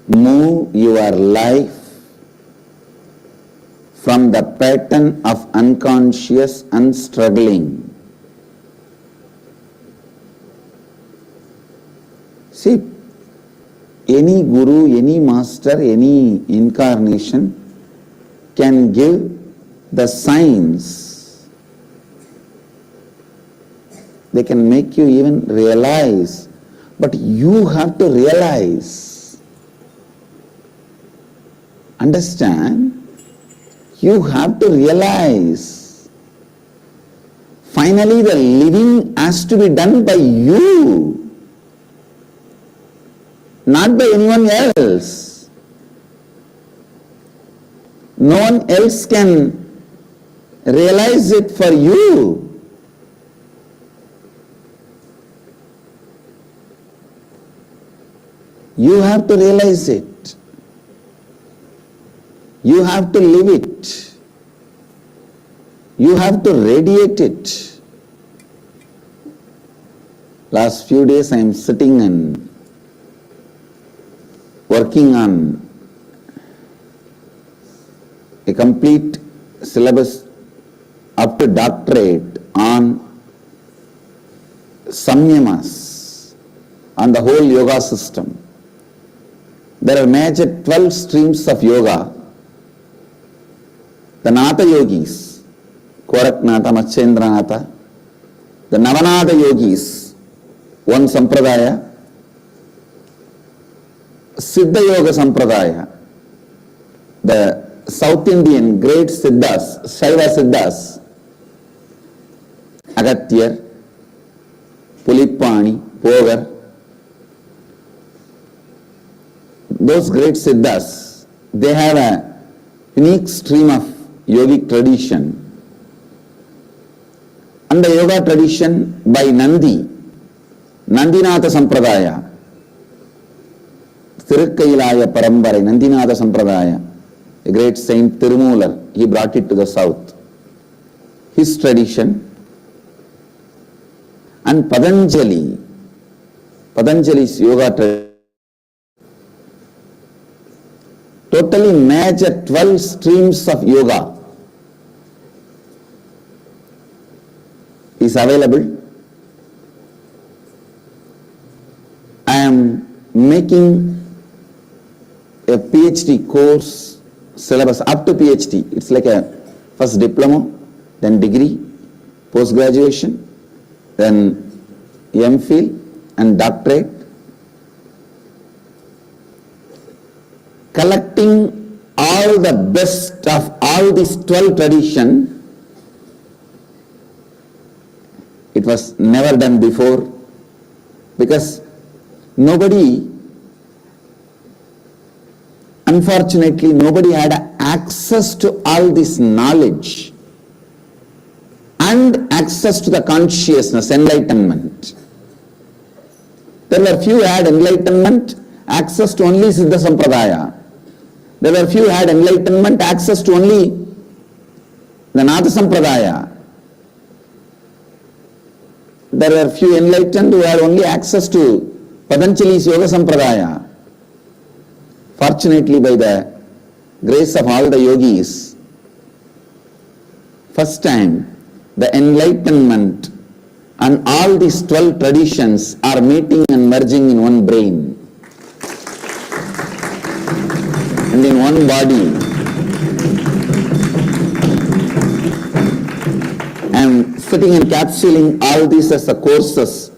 Move your life from the pattern of unconscious and struggling. See, any guru, any master, any incarnation can give the science They can make you even realize, but you have to realize. Understand? You have to realize. Finally, the living has to be done by you, not by anyone else. No one else can realize it for you. You have to realize it. You have to live it. You have to radiate it. Last few days I am sitting and working on a complete syllabus up to doctorate on samyamas, on the whole yoga system. There are major 12 streams of yoga. The Natha yogis, Koraknatha, Matchendranatha, the Navanatha yogis, one sampradaya, Siddha Yoga sampradaya, the South Indian great Siddhas, Shaiva Siddhas, Agatyar, Pulipani, Pogar, those great Siddhas, they have a unique stream of yogic tradition. And the yoga tradition by Nandi, Nandinatha Sampradaya, Tirukkailaya Parambarai, Nandinatha Sampradaya, a great saint Tirumular, he brought it to the south. His tradition. And Patanjali's yoga tradition, totally major 12 streams of yoga is available. I am making a PhD course syllabus up to PhD. It's like a first diploma, then degree, post-graduation, then MPhil and doctorate. Collecting all the best of all these 12 traditions. It was never done before because unfortunately nobody had access to all this knowledge and access to the consciousness, enlightenment. There were few who had enlightenment, access to only Siddha Sampradaya. There were few who had enlightenment, access to only the Natha Sampradaya. There were few enlightened who had only access to Patanjali's Yoga Sampradaya. Fortunately, by the grace of all the yogis, first time the enlightenment and all these 12 traditions are meeting and merging in one brain and in one body. I am sitting and capsuling all these as the courses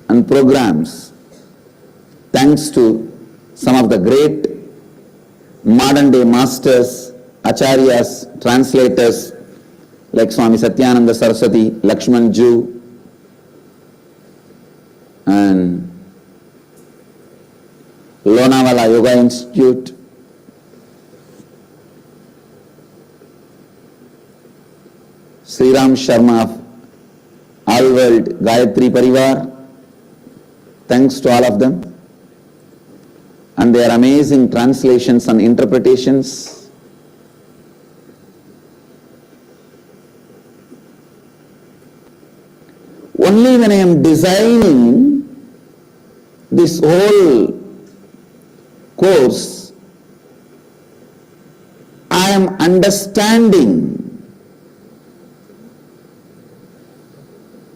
and programs thanks to some of the great modern day masters, acharyas, translators like Swami Satyananda Saraswati, Lakshman Ju, and Lonavala Yoga Institute, Sriram Sharma of All World Gayatri Parivar. Thanks to all of them and their amazing translations and interpretations. Only when I am designing this whole course, I am understanding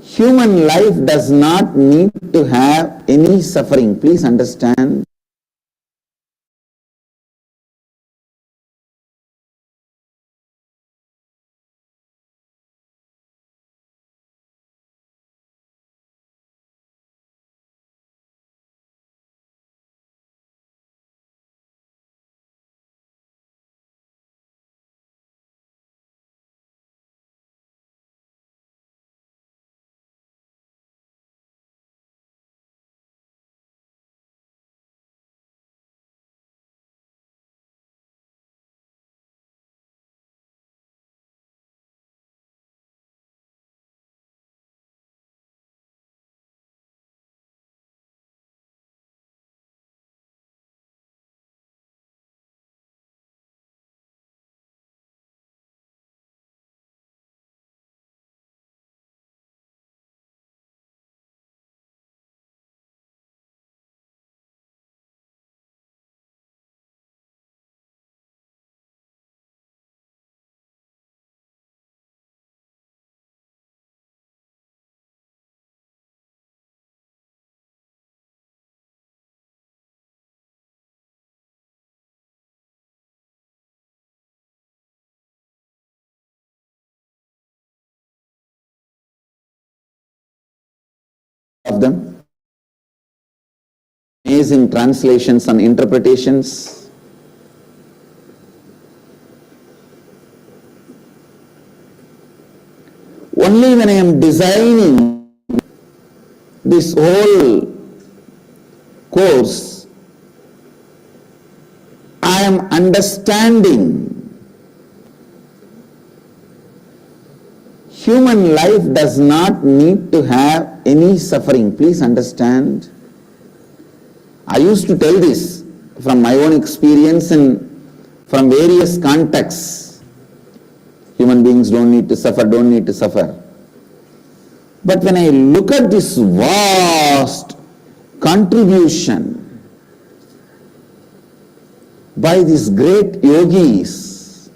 human life does not need to have any suffering. Please understand. of them. Amazing translations and interpretations. Only when I am designing this whole course, I am understanding human life does not need to have any suffering. Please understand. I used to tell this from my own experience and from various contexts. Human beings don't need to suffer, don't need to suffer. But when I look at this vast contribution by these great yogis,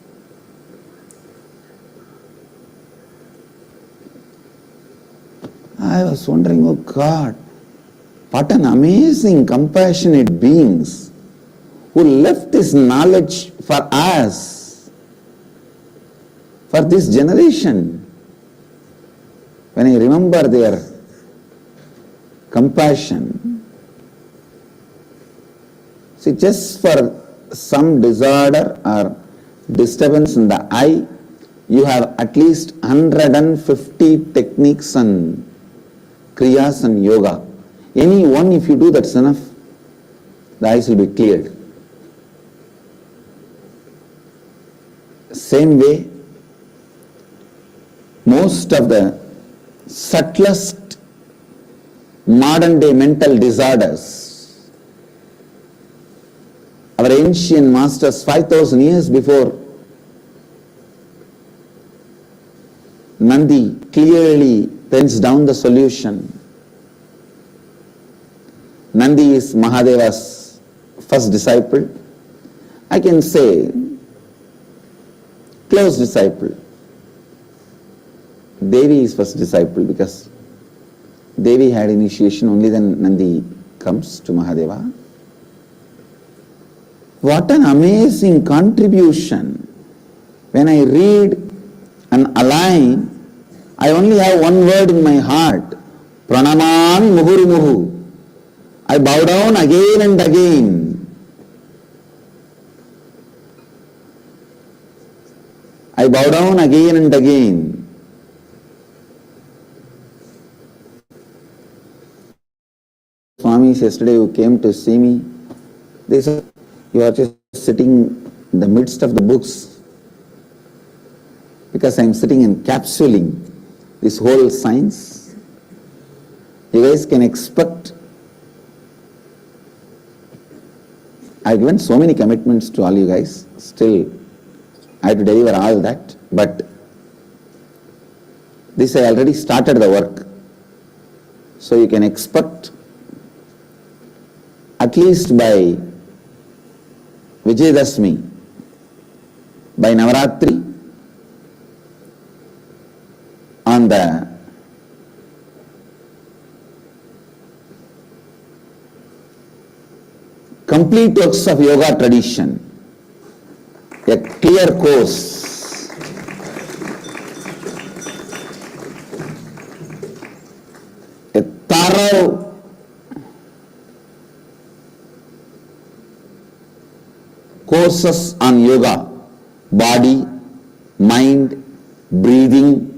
I was wondering, oh God, what an amazing, compassionate beings who left this knowledge for us, for this generation. When I remember their compassion, see, just for some disorder or disturbance in the eye, you have at least 150 techniques and kriyas and yoga. Any one, if you do, that's enough. The eyes will be cleared. Same way, most of the subtlest modern day mental disorders, our ancient masters 5,000 years before Nandi clearly pens down the solution. Nandi is Mahadeva's first disciple. I can say close disciple. Devi is first disciple because Devi had initiation, only then Nandi comes to Mahadeva. What an amazing contribution. When I read and align, I only have one word in my heart, Pranamami Muhurumuhu. I bow down again and again. I bow down again and again. Swamis yesterday who came to see me, they said, you are just sitting in the midst of the books, because I am sitting encapsulating this whole science. You guys can expect. I've given so many commitments to all you guys. Still, I have to deliver all that. But this I already started the work. So you can expect at least by Vijayadashmi, by Navaratri, on the complete works of yoga tradition, a clear course, a thorough courses on yoga, body, mind, breathing,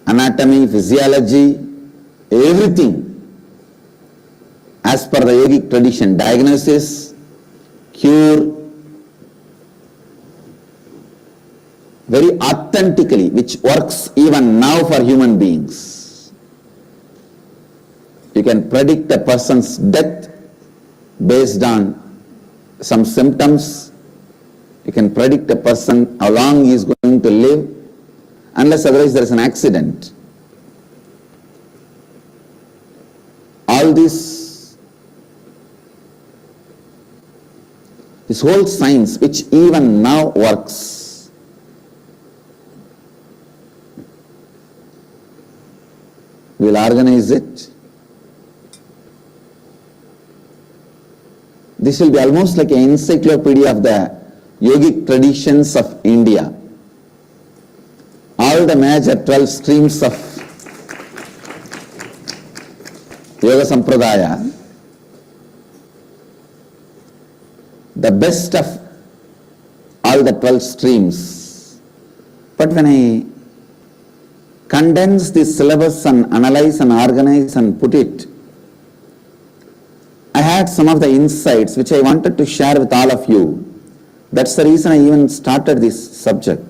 anatomy, physiology, everything as per the yogic tradition, diagnosis, cure, very authentically, which works even now for human beings. You can predict a person's death based on some symptoms. You can predict a person how long he is going to live, unless otherwise there is an accident. All this whole science which even now works, we will organize it. This will be almost like an encyclopedia of the yogic traditions of India. All the major 12 streams of Yoga Sampradaya, the best of all the 12 streams. But when I condense this syllabus and analyze and organize and put it, I had some of the insights which I wanted to share with all of you. That's the reason I even started this subject.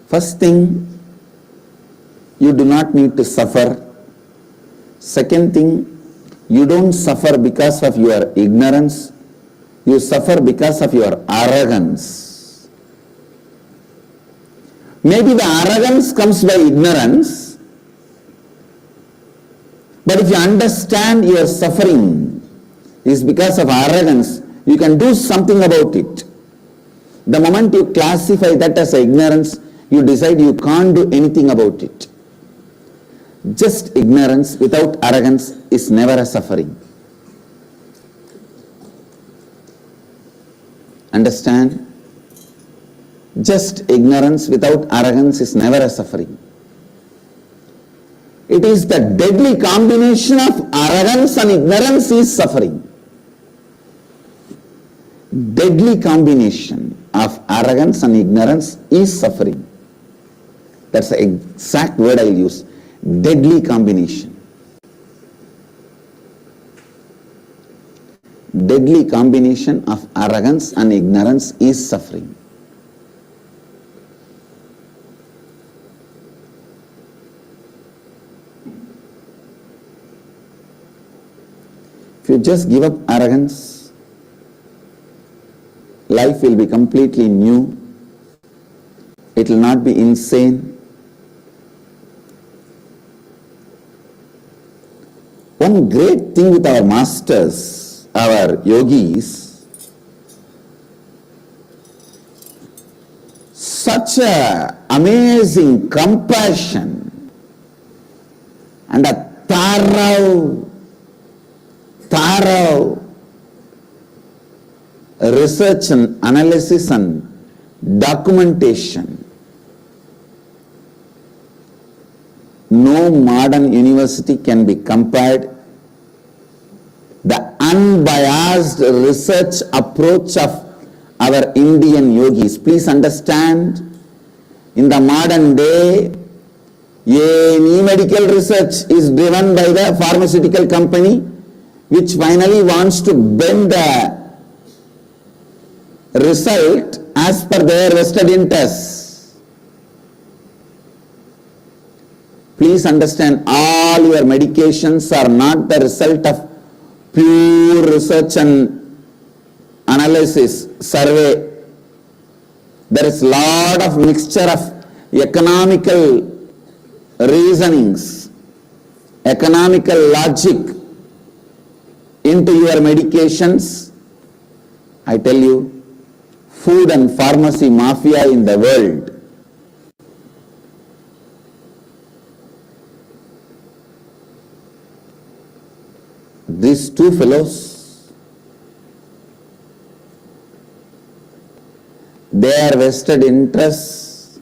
First thing, you do not need to suffer. Second thing, you don't suffer because of your ignorance. You suffer because of your arrogance. Maybe the arrogance comes by ignorance, but if you understand your suffering is because of arrogance, you can do something about it. The moment you classify that as ignorance, you decide you can't do anything about it. Just ignorance without arrogance is never a suffering. Understand? Just ignorance without arrogance is never a suffering. It is the deadly combination of arrogance and ignorance is suffering. Deadly combination of arrogance and ignorance is suffering. That's the exact word I will use. Deadly combination. Deadly combination of arrogance and ignorance is suffering. If you just give up arrogance, life will be completely new. It will not be insane. One great thing with our masters, our yogis, such a amazing compassion and a thorough research and analysis and documentation. No modern university can be compared. The unbiased research approach of our Indian yogis. Please understand, in the modern day, any medical research is driven by the pharmaceutical company, which finally wants to bend the result as per their vested interests. Please understand, all your medications are not the result of pure research and analysis, survey. There is lot of mixture of economical reasonings, economical logic into your medications. I tell you, food and pharmacy mafia in the world. These two fellows, their vested interests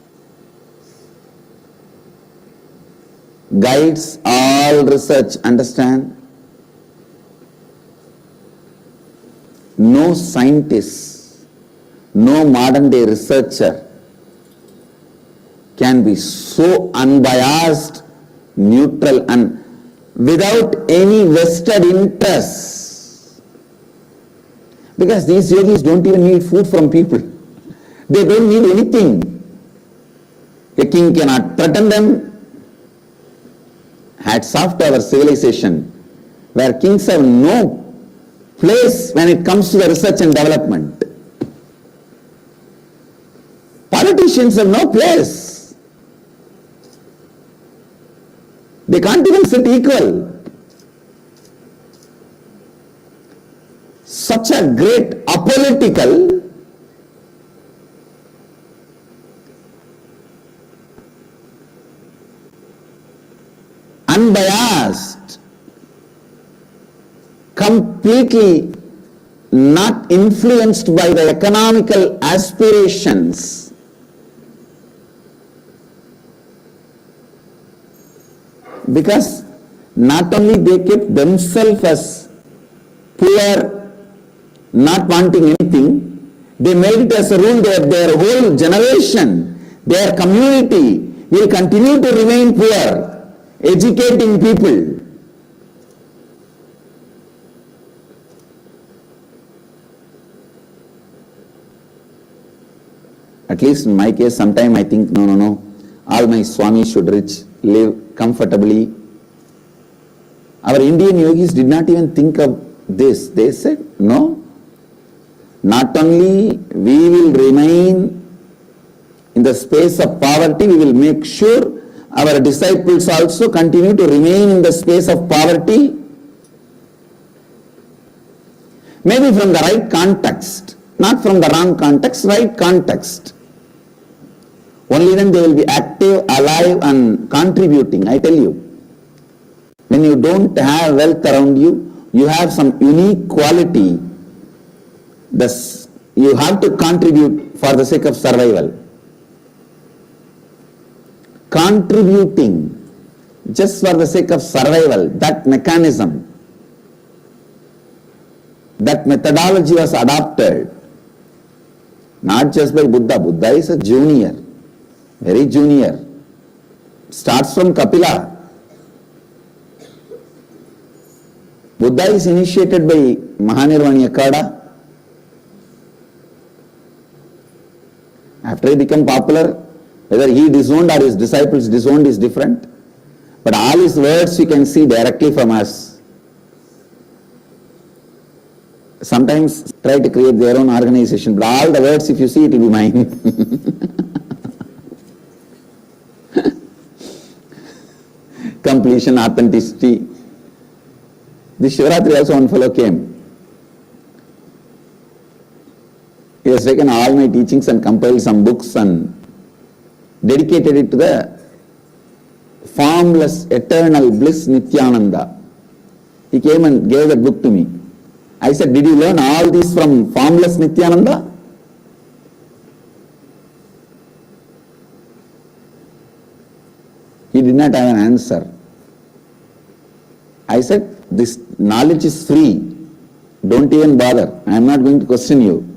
guides all research. Understand? No scientist, no modern day researcher can be so unbiased, neutral and without any vested interests. Because these yogis don't even need food from people. They don't need anything. A king cannot threaten them. Hats off to our civilization, where kings have no place when it comes to the research and development. Politicians have no place. They can't even sit equal. Such a great apolitical, unbiased, completely not influenced by the economical aspirations, Because not only they kept themselves as poor, not wanting anything, they made it as a rule that their whole generation, their community will continue to remain poor, educating people. At least in my case, sometime I think, no, all my Swamis should live comfortably. Our Indian yogis did not even think of this. They said, no, not only we will remain in the space of poverty, we will make sure our disciples also continue to remain in the space of poverty. Maybe from the right context, not from the wrong context, right context. Only then they will be active, alive and contributing, I tell you. When you don't have wealth around you, you have some unique quality. Thus, you have to contribute for the sake of survival. Contributing just for the sake of survival, that mechanism, that methodology was adopted not just by Buddha. Buddha is a junior, very junior. Starts from Kapila. Buddha is initiated by Mahanirvani Akada. After he became popular, whether he disowned or his disciples disowned is different. But all his words you can see directly from us. Sometimes try to create their own organization, but all the words, if you see, it will be mine. Completion, authenticity. This Shivratri also one fellow came. He has taken all my teachings and compiled some books and dedicated it to the formless, eternal bliss Nithyananda. He came and gave that book to me. I said, did you learn all this from formless Nithyananda? He did not have an answer. I said, this knowledge is free. Don't even bother. I am not going to question you.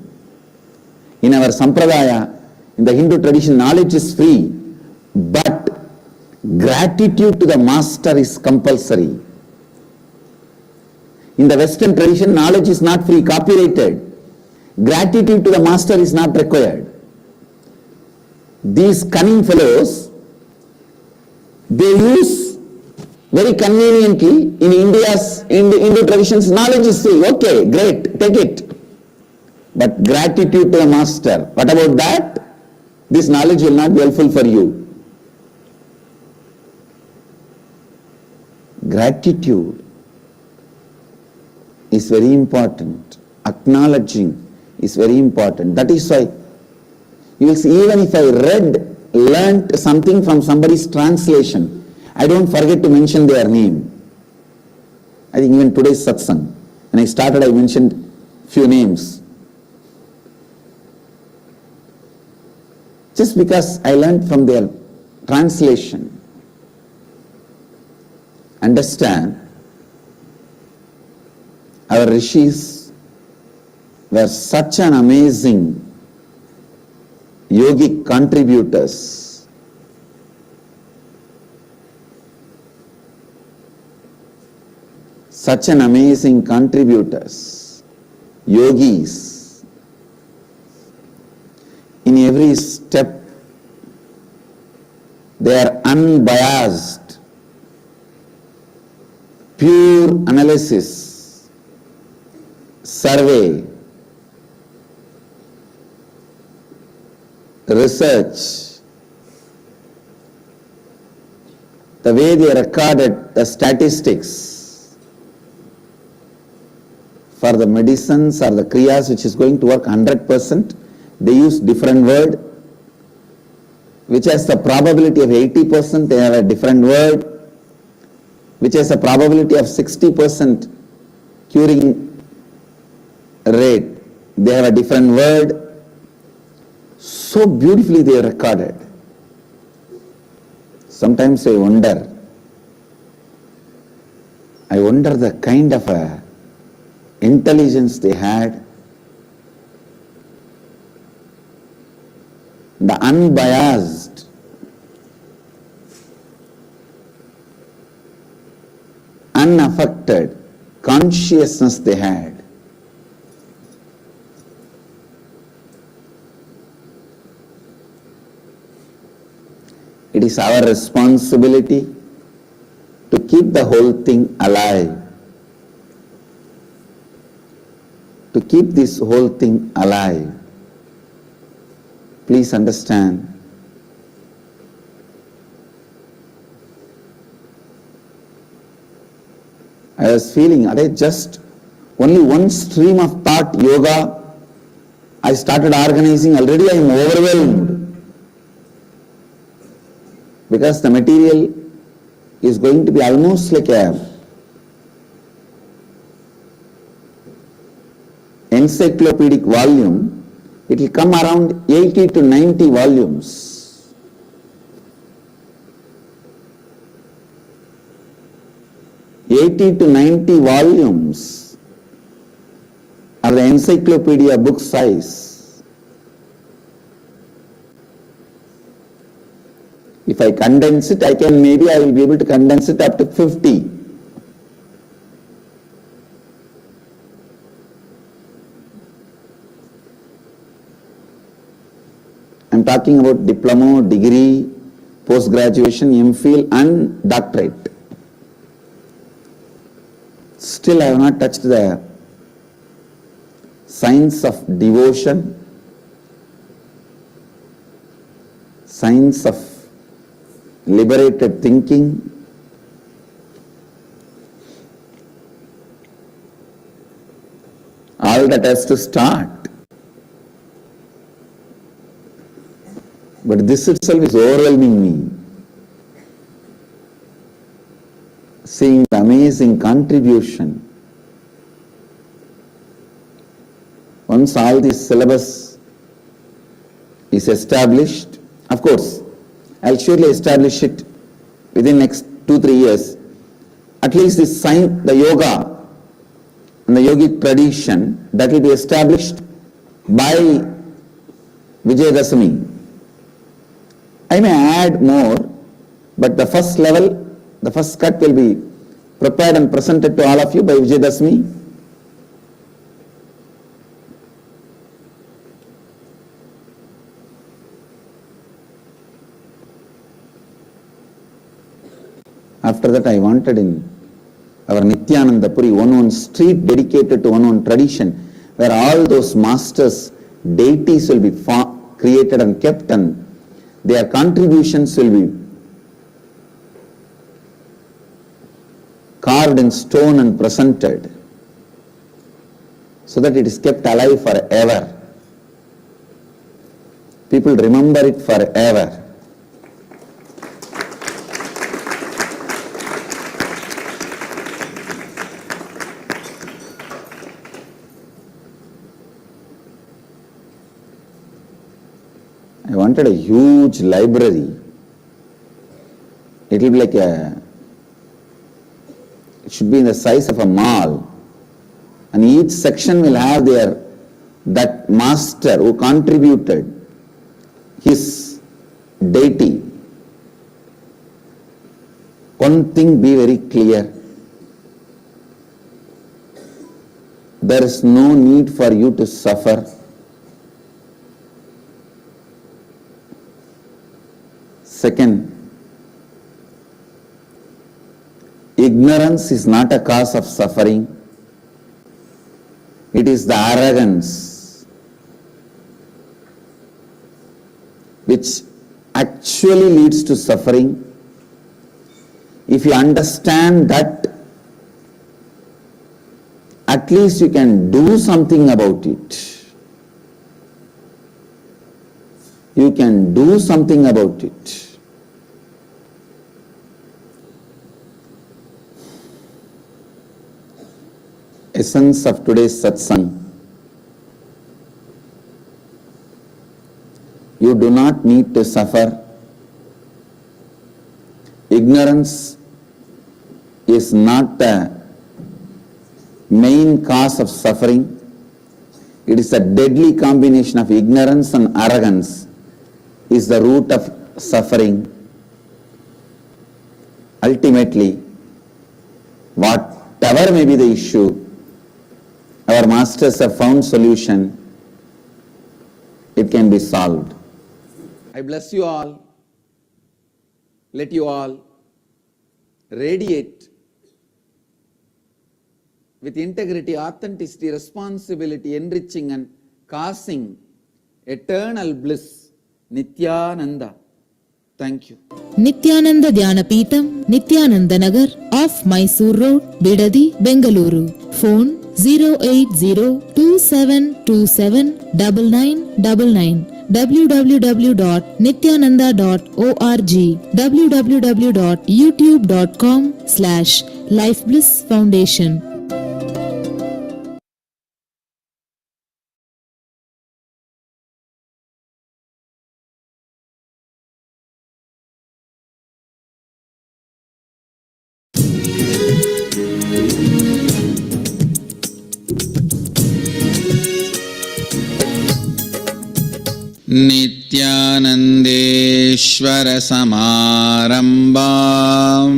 In our Sampradaya, in the Hindu tradition, knowledge is free, but gratitude to the master is compulsory. In the Western tradition, knowledge is not free, copyrighted. Gratitude to the master is not required. These cunning fellows, they use very conveniently in Hindu traditions, knowledge is free. Okay, great, take it. But gratitude to the master, what about that? This knowledge will not be helpful for you. Gratitude is very important. Acknowledging is very important. That is why you will see, even if I learnt something from somebody's translation, I don't forget to mention their name. I think even today's satsang, when I started, I mentioned few names. Just because I learned from their translation. Understand, our rishis were such an amazing yogic contributors. Such an amazing contributors, yogis. In every step, they are unbiased, pure analysis, survey, research. The way they recorded the statistics for the medicines or the kriyas which is going to work 100%, they use different word. Which has the probability of 80%, they have a different word. Which has a probability of 60% curing rate, they have a different word. So beautifully they are recorded. Sometimes I wonder, I wonder the kind of intelligence they had, the unbiased, unaffected consciousness they had. It is our responsibility to keep the whole thing alive, to keep this whole thing alive. Please understand. I was feeling, just only one stream of thought, yoga, I started organizing, already I am overwhelmed. Because the material is going to be almost like a encyclopedic volume. It will come around 80 to 90 volumes. $80 to 90 volumes are the encyclopedia book size. If I condense it, I will be able to condense it up to 50. I'm talking about diploma, degree, post-graduation, MPhil and doctorate. Still I have not touched the science of devotion, science of liberated thinking, all that has to start. But this itself is overwhelming me. Seeing the amazing contribution. Once all this syllabus is established, of course, I'll surely establish it within next 2-3 years. At least this science, the yoga and the yogic tradition, that will be established by Vijayadasami. I may add more, but the first level, the first cut will be prepared and presented to all of you by Vijayadasami. After that, I wanted in our Nithyananda Puri, one street dedicated to one tradition, where all those masters, deities will be created and kept, and their contributions will be carved in stone and presented, so that it is kept alive forever. People remember it forever. I wanted a huge library. It will be like it should be in the size of a mall, and each section will have that master who contributed, his deity. One thing be very clear, there is no need for you to suffer. Second, ignorance is not a cause of suffering. It is the arrogance which actually leads to suffering. If you understand that, at least you can do something about it. You can do something about it. Essence of today's satsang. You do not need to suffer. Ignorance is not a main cause of suffering. It is a deadly combination of ignorance and arrogance is the root of suffering. Ultimately, whatever may be the issue, our masters have found solution. It can be solved. I bless you all. Let you all radiate with integrity, authenticity, responsibility, enriching and causing eternal bliss. Nithyananda. Thank you. Nithyananda Dhyanapitham, Nithyananda Nagar, off Mysore Road, Bidadi, Bengaluru. Phone 08027279999. www.nithyananda.org. www.youtube.com/Life Bliss Foundation. Nithyanandeshwara Samarambam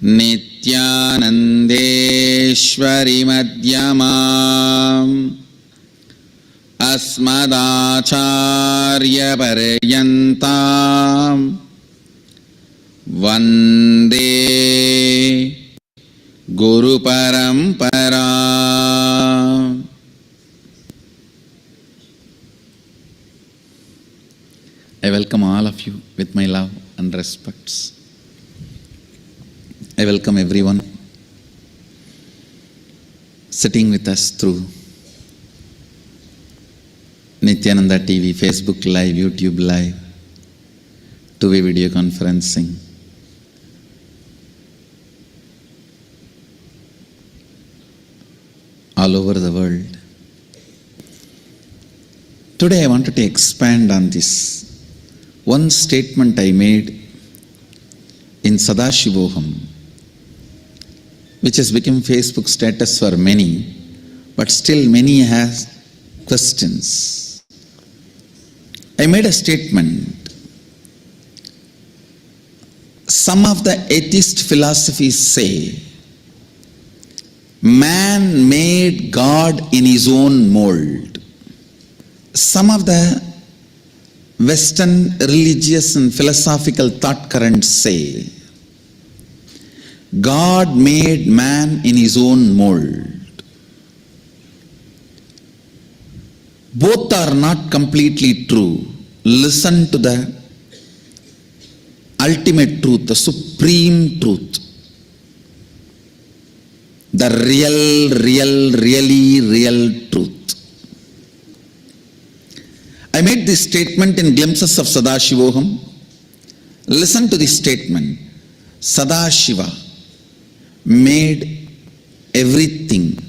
Nithyanandeshwari Madhyamam Asmadacharya Paryantam Vande Guru Parampara. I welcome all of you with my love and respects. I welcome everyone sitting with us through Nithyananda TV, Facebook Live, YouTube Live, two-way video conferencing. All over the world. Today I wanted to expand on this one statement I made in Sadashivoham, which has become Facebook status for many, but still many has questions. I made a statement. Some of the atheist philosophies say man made God in his own mold. Some of the Western religious and philosophical thought currents say God made man in his own mold. Both are not completely true. Listen to the ultimate truth, the supreme truth, the really real truth. I made this statement in glimpses of Sadashivoham. Listen to this statement. Sadashiva made everything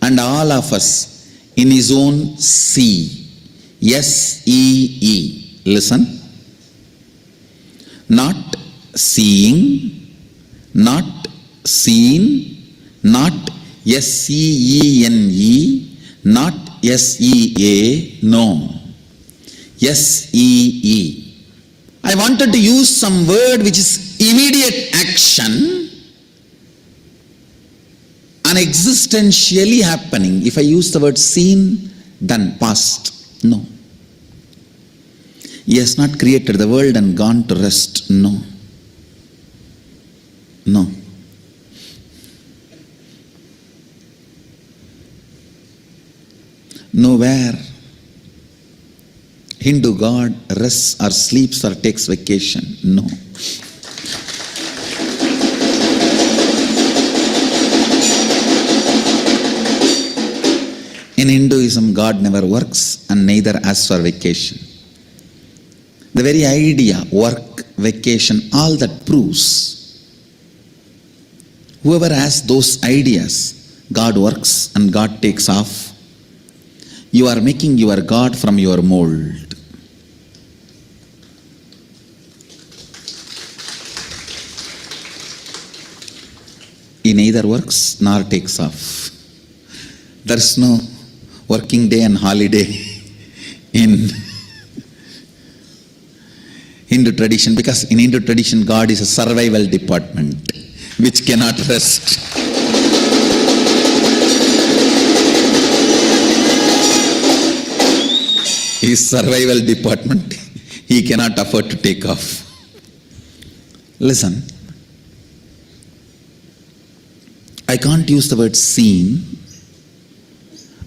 and all of us in his own sea. S-E-E. Listen. Not seeing, not seen, not S-E-E-N-E, not S-E-A, no. S-E-E. I wanted to use some word which is immediate action and existentially happening. If I use the word seen, done, past. No. He has not created the world and gone to rest. No. No. Nowhere Hindu god rests or sleeps or takes vacation. No. In Hinduism, God never works and neither asks for vacation. The very idea, work, vacation, all that proves whoever has those ideas, God works and God takes off, you are making your God from your mold. he neither works nor takes off. There's no working day and holiday in Hindu tradition, because in Hindu tradition God is a survival department which cannot rest. His survival department, he cannot afford to take off. Listen, I can't use the word seen.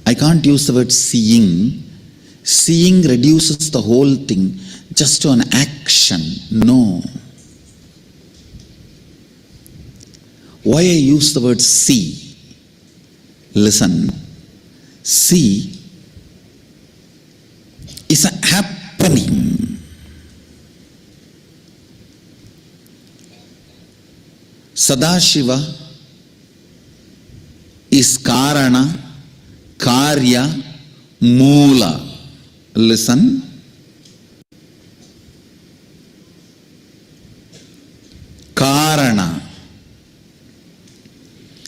I can't use the word seeing. Seeing reduces the whole thing just to an action. No. Why I use the word see? Listen, see is a happening. Sadashiva is Karana, Karya, Moola. Listen. Karana,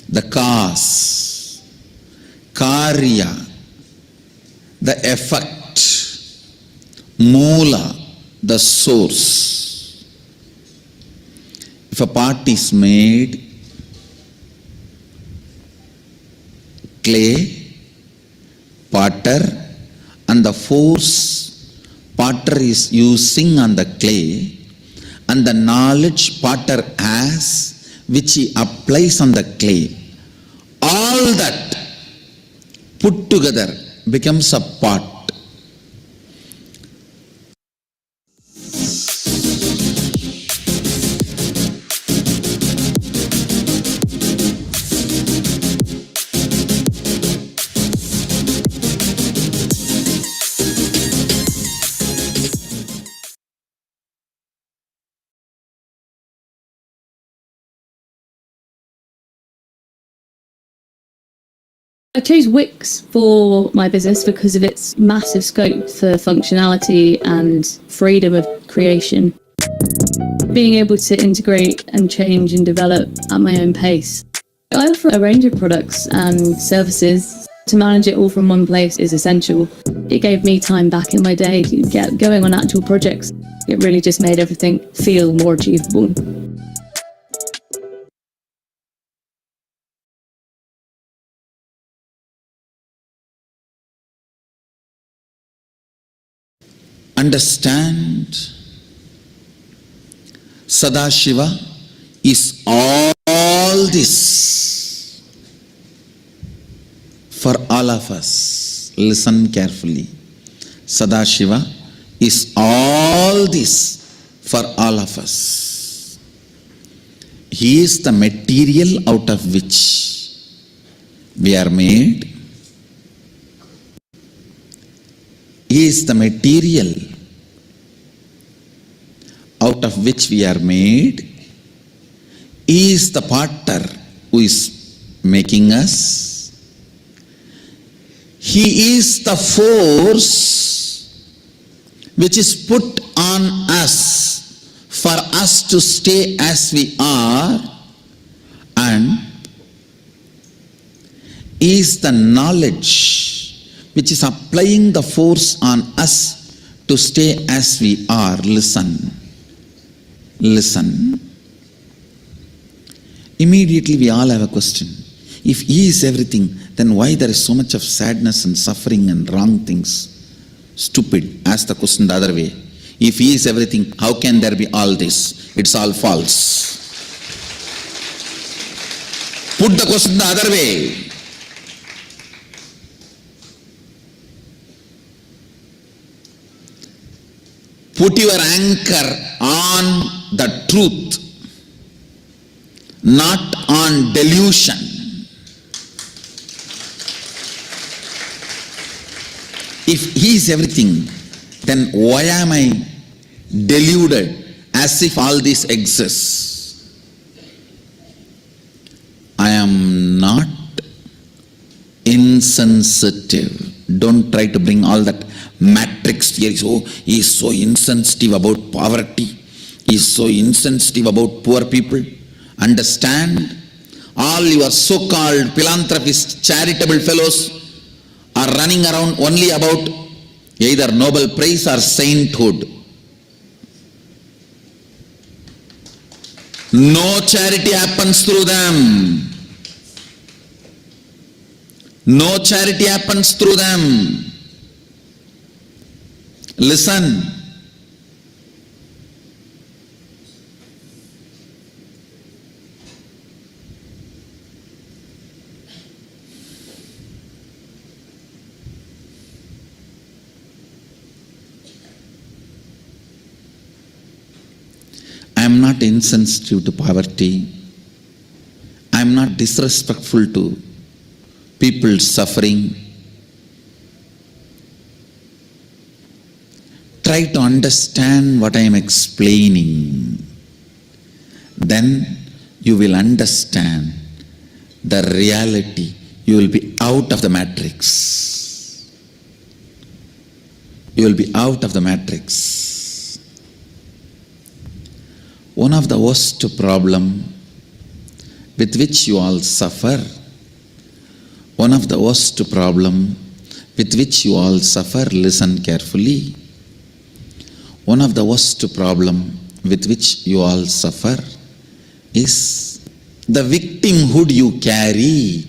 the cause. Karya, the effect. Moola, the source. If a part is made, clay, potter, and the force potter is using on the clay, and the knowledge potter has, which he applies on the clay, all that put together becomes a pot. I chose Wix for my business because of its massive scope for functionality and freedom of creation. Being able to integrate and change and develop at my own pace. I offer a range of products and services. To manage it all from one place is essential. It gave me time back in my day to get going on actual projects. It really just made everything feel more achievable. Understand, Sadashiva is all this for all of us. Listen carefully. Sadashiva is all this for all of us. He is the material out of which we are made. He is the material out of which we are made. He is the potter who is making us. He is the force which is put on us for us to stay as we are, and He is the knowledge which is applying the force on us to stay as we are. Listen. Listen. Immediately we all have a question. If He is everything, then why there is so much of sadness and suffering and wrong things? Stupid. Ask the question the other way. If He is everything, how can there be all this? It's all false. Put the question the other way. Put your anchor on the truth, not on delusion. If He is everything, then why am I deluded as if all this exists? I am not insensitive. Don't try to bring all that matrix theories. Oh, he is so insensitive about poverty. He is so insensitive about poor people. Understand, All your so-called philanthropist, charitable fellows are running around only about either Nobel Prize or sainthood. No charity happens through them. No charity happens through them. Listen. I am not insensitive to poverty. I am not disrespectful to people's suffering. Try to understand what I am explaining. Then you will understand the reality. You will be out of the matrix. You will be out of the matrix. One of the worst problem with which you all suffer, one of the worst problem with which you all suffer, listen carefully. One of the worst problem with which you all suffer is the victimhood you carry.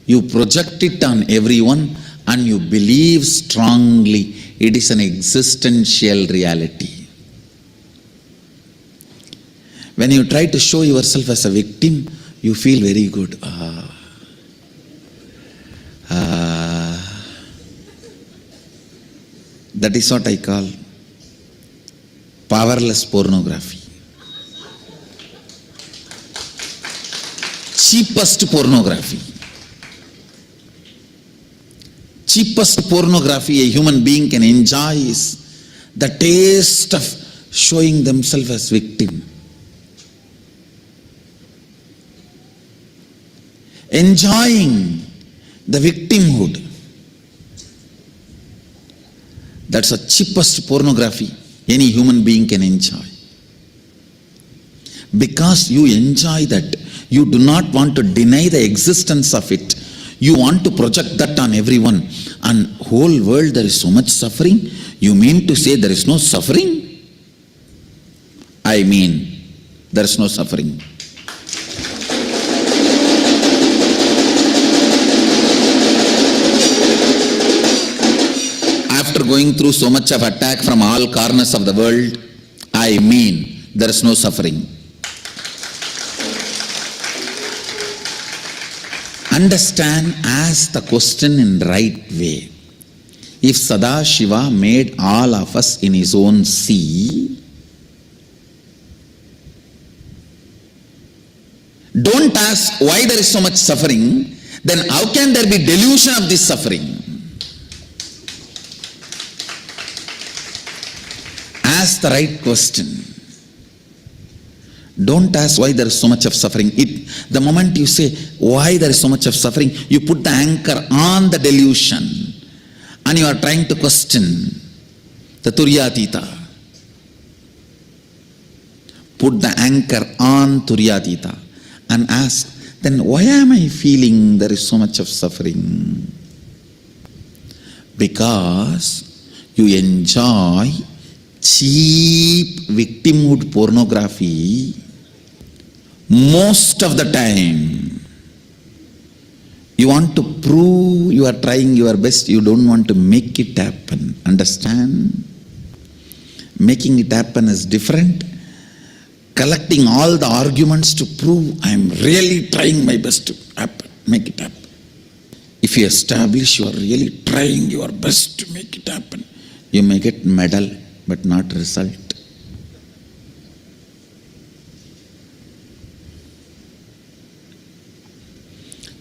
You project it on everyone and you believe strongly it is an existential reality. When you try to show yourself as a victim, you feel very good. That is what I call powerless pornography. Cheapest pornography. Cheapest pornography a human being can enjoy is the taste of showing themselves as victim. Enjoying the victimhood. That's the cheapest pornography any human being can enjoy. Because you enjoy that, you do not want to deny the existence of it. You want to project that on everyone. And whole world there is so much suffering. You mean to say there is no suffering? I mean, there is no suffering. After going through so much of attack from all corners of the world, I mean, there is no suffering. Understand, ask the question in right way. If Sadashiva made all of us in his own sea, don't ask why there is so much suffering, then how can there be delusion of this suffering? Ask the right question. Don't ask why there is so much of suffering. The moment you say why there is so much of suffering, you put the anchor on the delusion and you are trying to question the Turyatita. Put the anchor on Turyatita and ask, then why am I feeling there is so much of suffering? Because you enjoy cheap victimhood pornography most of the time. You want to prove you are trying your best, you don't want to make it happen. Understand? Making it happen is different. Collecting all the arguments to prove I am really trying my best to happen, make it happen. If you establish you are really trying your best to make it happen, you may get medal but not result.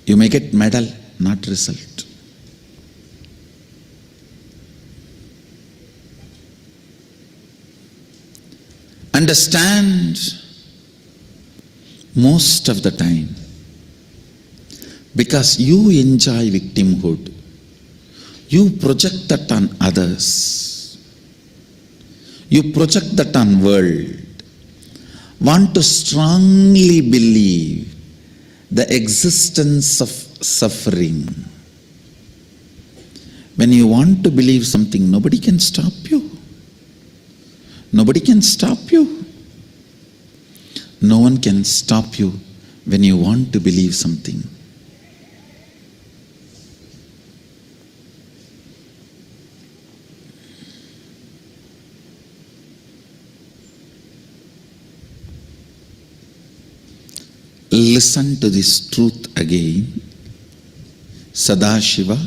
You may get medal, not result. Understand, most of the time, because you enjoy victimhood, you project that on others. You project that on world. Want to strongly believe the existence of suffering. When you want to believe something, nobody can stop you. Nobody can stop you. No one can stop you when you want to believe something. Listen to this truth again. Sadashiva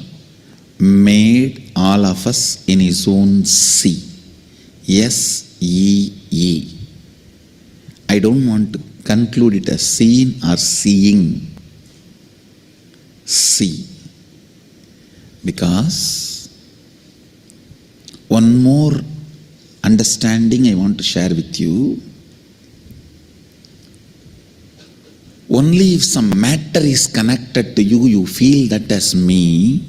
made all of us in his own sea. S-E-E. I don't want to conclude it as seeing or seeing. See. Because one more understanding I want to share with you. Only if some matter is connected to you, you feel that as me.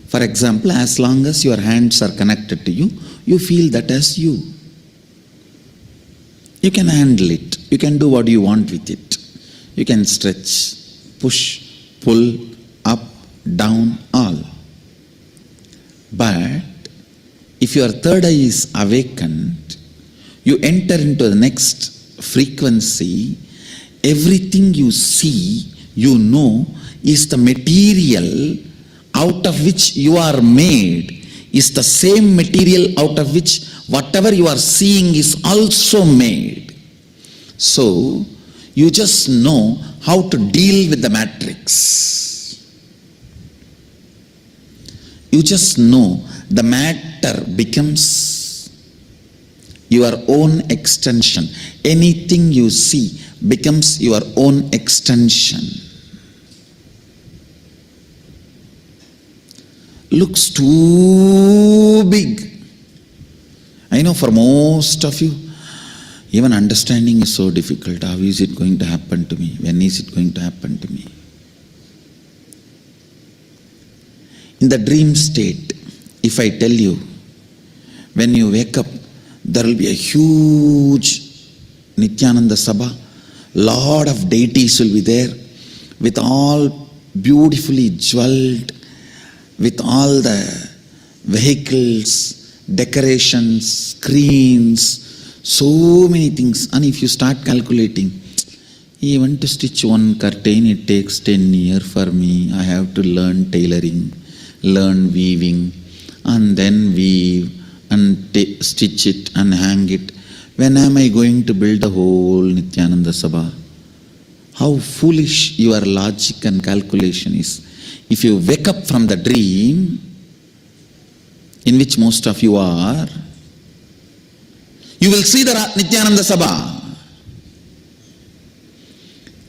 For example, as long as your hands are connected to you, you feel that as you. You can handle it. You can do what you want with it. You can stretch, push, pull, up, down, all. But if your third eye is awakened, you enter into the next frequency. Everything you see, you know, is the material out of which you are made, is the same material out of which whatever you are seeing is also made. So, you just know how to deal with the matrix. You just know the matter becomes your own extension. Anything you see becomes your own extension. Looks too big. I know for most of you, even understanding is so difficult. How is it going to happen to me? When is it going to happen to me? In the dream state, if I tell you, when you wake up, there will be a huge Nithyananda Sabha, lot of deities will be there, with all beautifully jeweled, with all the vehicles, decorations, screens, so many things. And if you start calculating, even to stitch one curtain, it takes 10 years for me. I have to learn tailoring, learn weaving, and then weave and stitch it and hang it. When am I going to build the whole Nithyananda Sabha? How foolish your logic and calculation is. If you wake up from the dream, in which most of you are, you will see the Nithyananda Sabha.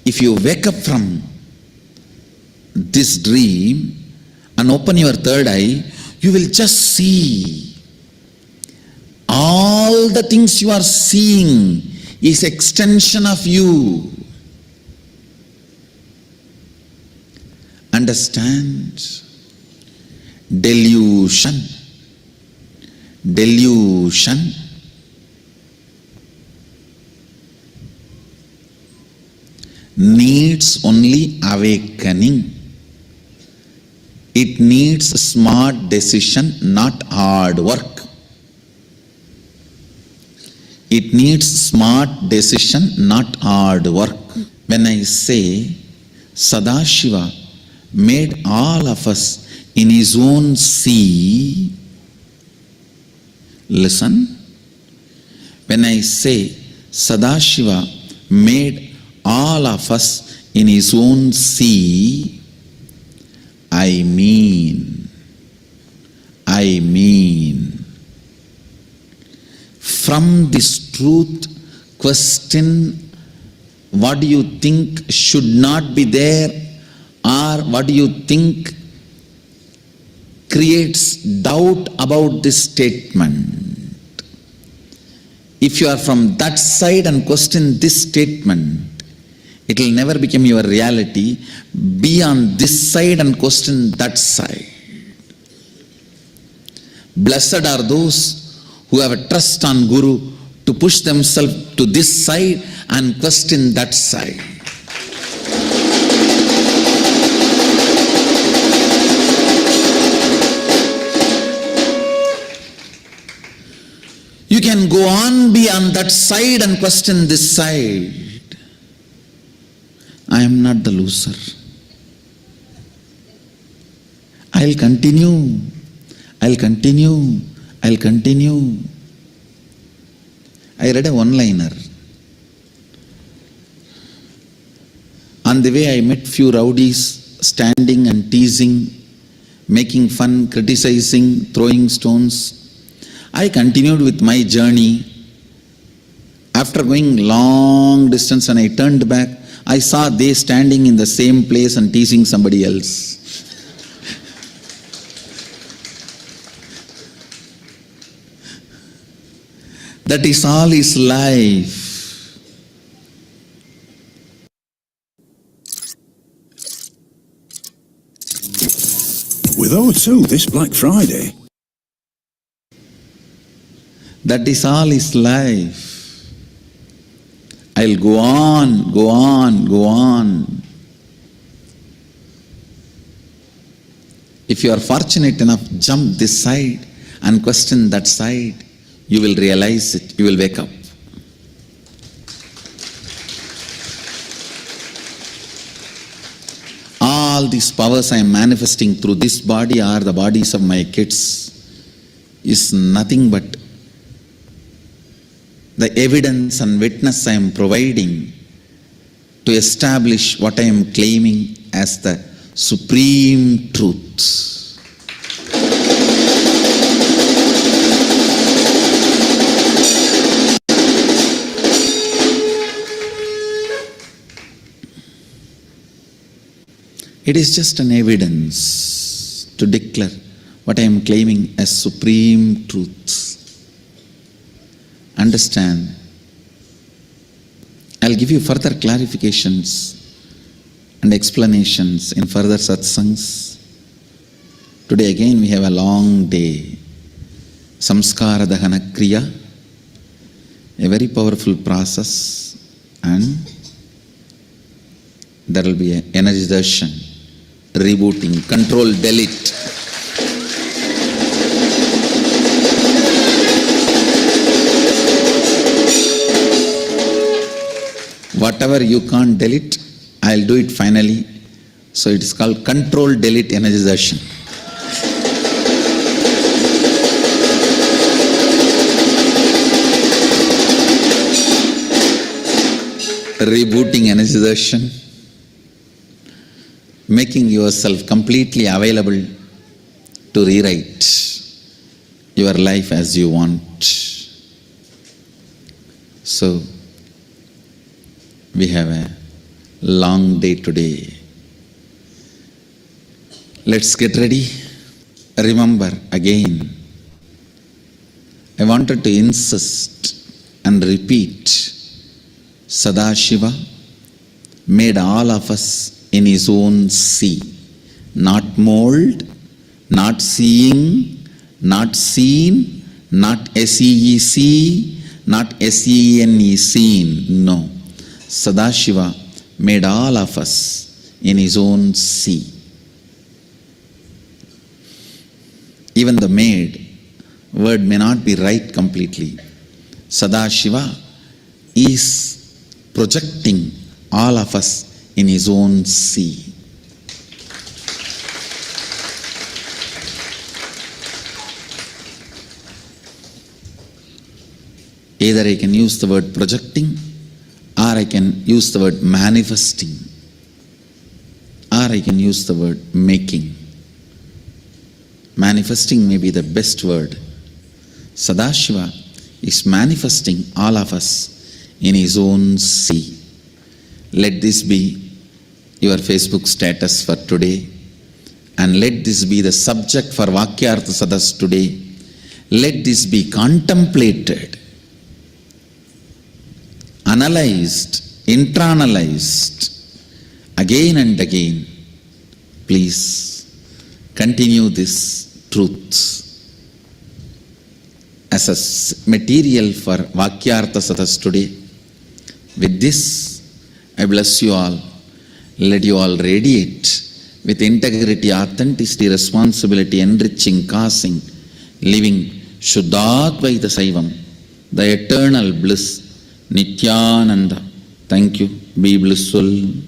If you wake up from this dream and open your third eye, you will just see all the things you are seeing is extension of you. Understand? Delusion. Delusion needs only awakening. It needs smart decision, not hard work. It needs smart decision, not hard work. When I say Sadashiva made all of us in his own sea, listen. When I say Sadashiva made all of us in his own sea, I mean, from this truth, question what do you think should not be there, or what do you think creates doubt about this statement. If you are from that side and question this statement, it will never become your reality. Be on this side and question that side. Blessed are those who have a trust on Guru to push themselves to this side and question that side. you can go on beyond that side and question this side, I am not the loser. I'll continue. I'll continue. I'll continue. I read a one-liner. On the way I met few rowdies standing and teasing, making fun, criticizing, throwing stones. I continued with my journey. After going long distance and I turned back, I saw they standing in the same place and teasing somebody else. That is all his life. With O2 this Black Friday. That is all his life. I'll go on, go on, go on. If you are fortunate enough, jump this side and question that side, you will realize it, you will wake up. All these powers I am manifesting through this body or the bodies of my kids is nothing but the evidence and witness I am providing to establish what I am claiming as the supreme truth. It is just an evidence to declare what I am claiming as supreme truth. Understand? I'll give you further clarifications and explanations in further satsangs. Today again we have a long day. Samskara Dahana Kriya, a very powerful process, and there will be an energization, rebooting, control, delete. Whatever you can't delete, I'll do it finally. So it is called control, delete, energization. Rebooting, energization. Making yourself completely available to rewrite your life as you want. So, we have a long day today. Let's get ready. Remember again, I wanted to insist and repeat, Sadashiva made all of us in his own sea, not mold, not seeing, not seen, not SEEC, not SENE, seen, no. Sadashiva made all of us in his own sea. Even the made word may not be right completely. Sadashiva is projecting all of us in his own sea. Either I can use the word projecting, or I can use the word manifesting, or I can use the word making. Manifesting may be the best word. Sadashiva is manifesting all of us in his own sea. Let this be your Facebook status for today, and let this be the subject for Vakyartha Sadas today. Let this be contemplated, analyzed, internalized again and again. Please continue this truth as a material for Vakyartha Sadas today. With this, I bless you all. Let you all radiate with integrity, authenticity, responsibility, enriching, causing, living Shuddhadvaita Saivam, the eternal bliss, Nithyananda. Thank you. Be blissful.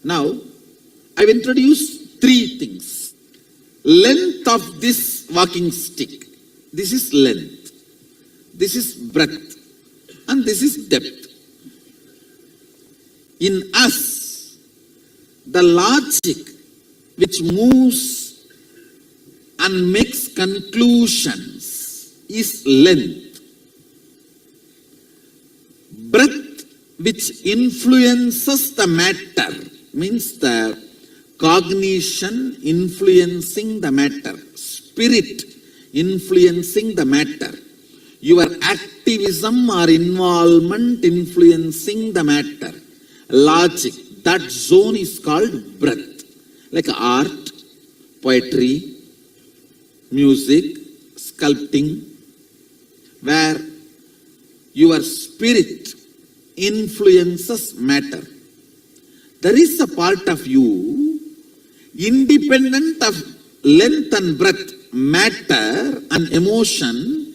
Now, I've introduced three things. Length of this walking stick. This is length. This is breadth. And this is depth. In us, the logic which moves and makes conclusions is length. Breadth which influences the matter means the cognition influencing the matter, spirit influencing the matter, your activism or involvement influencing the matter, logic, that zone is called breadth. Like art, poetry, music, sculpting, where your spirit influences matter. There is a part of you, independent of length and breadth, matter and emotion,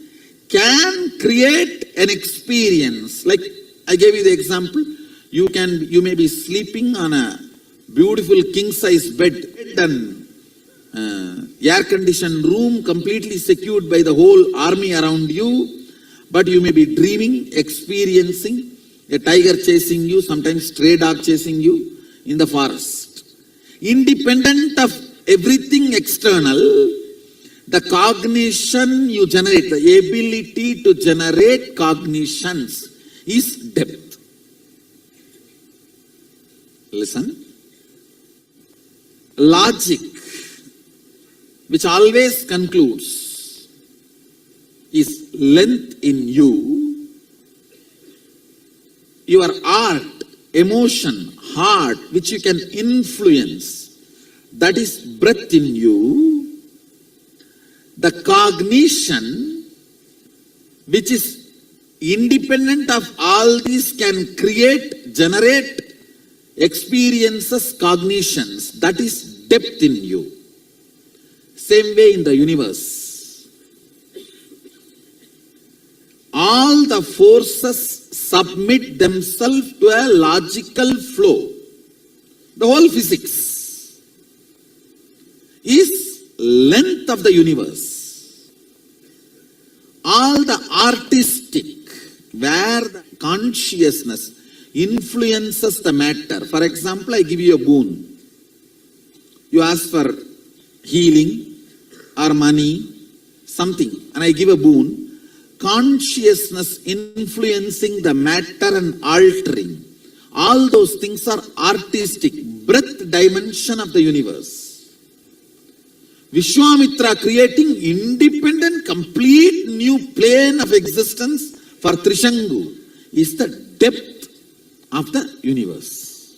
can create an experience. Like I gave you the example, you may be sleeping on a beautiful king-size bed and air-conditioned room completely secured by the whole army around you, but you may be dreaming, experiencing a tiger chasing you, sometimes stray dog chasing you in the forest. Independent of everything external, the cognition you generate, the ability to generate cognitions is depth. Listen. Logic, which always concludes, is length in you. Your art, emotion, heart, which you can influence, that is breadth in you. The cognition, which is independent of all these, can create, generate experiences, cognitions, that is depth in you. Same way in the universe. All the forces submit themselves to a logical flow. The whole physics is length of the universe. All the artistic, where the consciousness influences the matter. For example, I give you a boon. You ask for healing or money, something, and I give a boon. Consciousness influencing the matter and altering. All those things are artistic, breadth dimension of the universe. Vishwamitra creating independent, complete new plane of existence for Trishangu is the depth of the universe.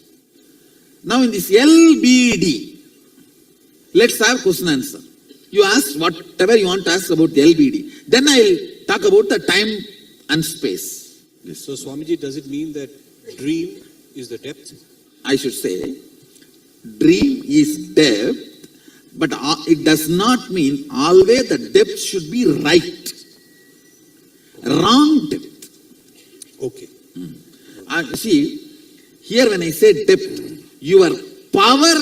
Now in this LBD, let's have question answer. You ask whatever you want to ask about the LBD. Then I'll talk about the time and space. Yes. So Swamiji, does it mean that dream is the depth? I should say, dream is depth, but it does not mean always the depth should be right. Wrong depth. Okay. See, here when I say depth, your power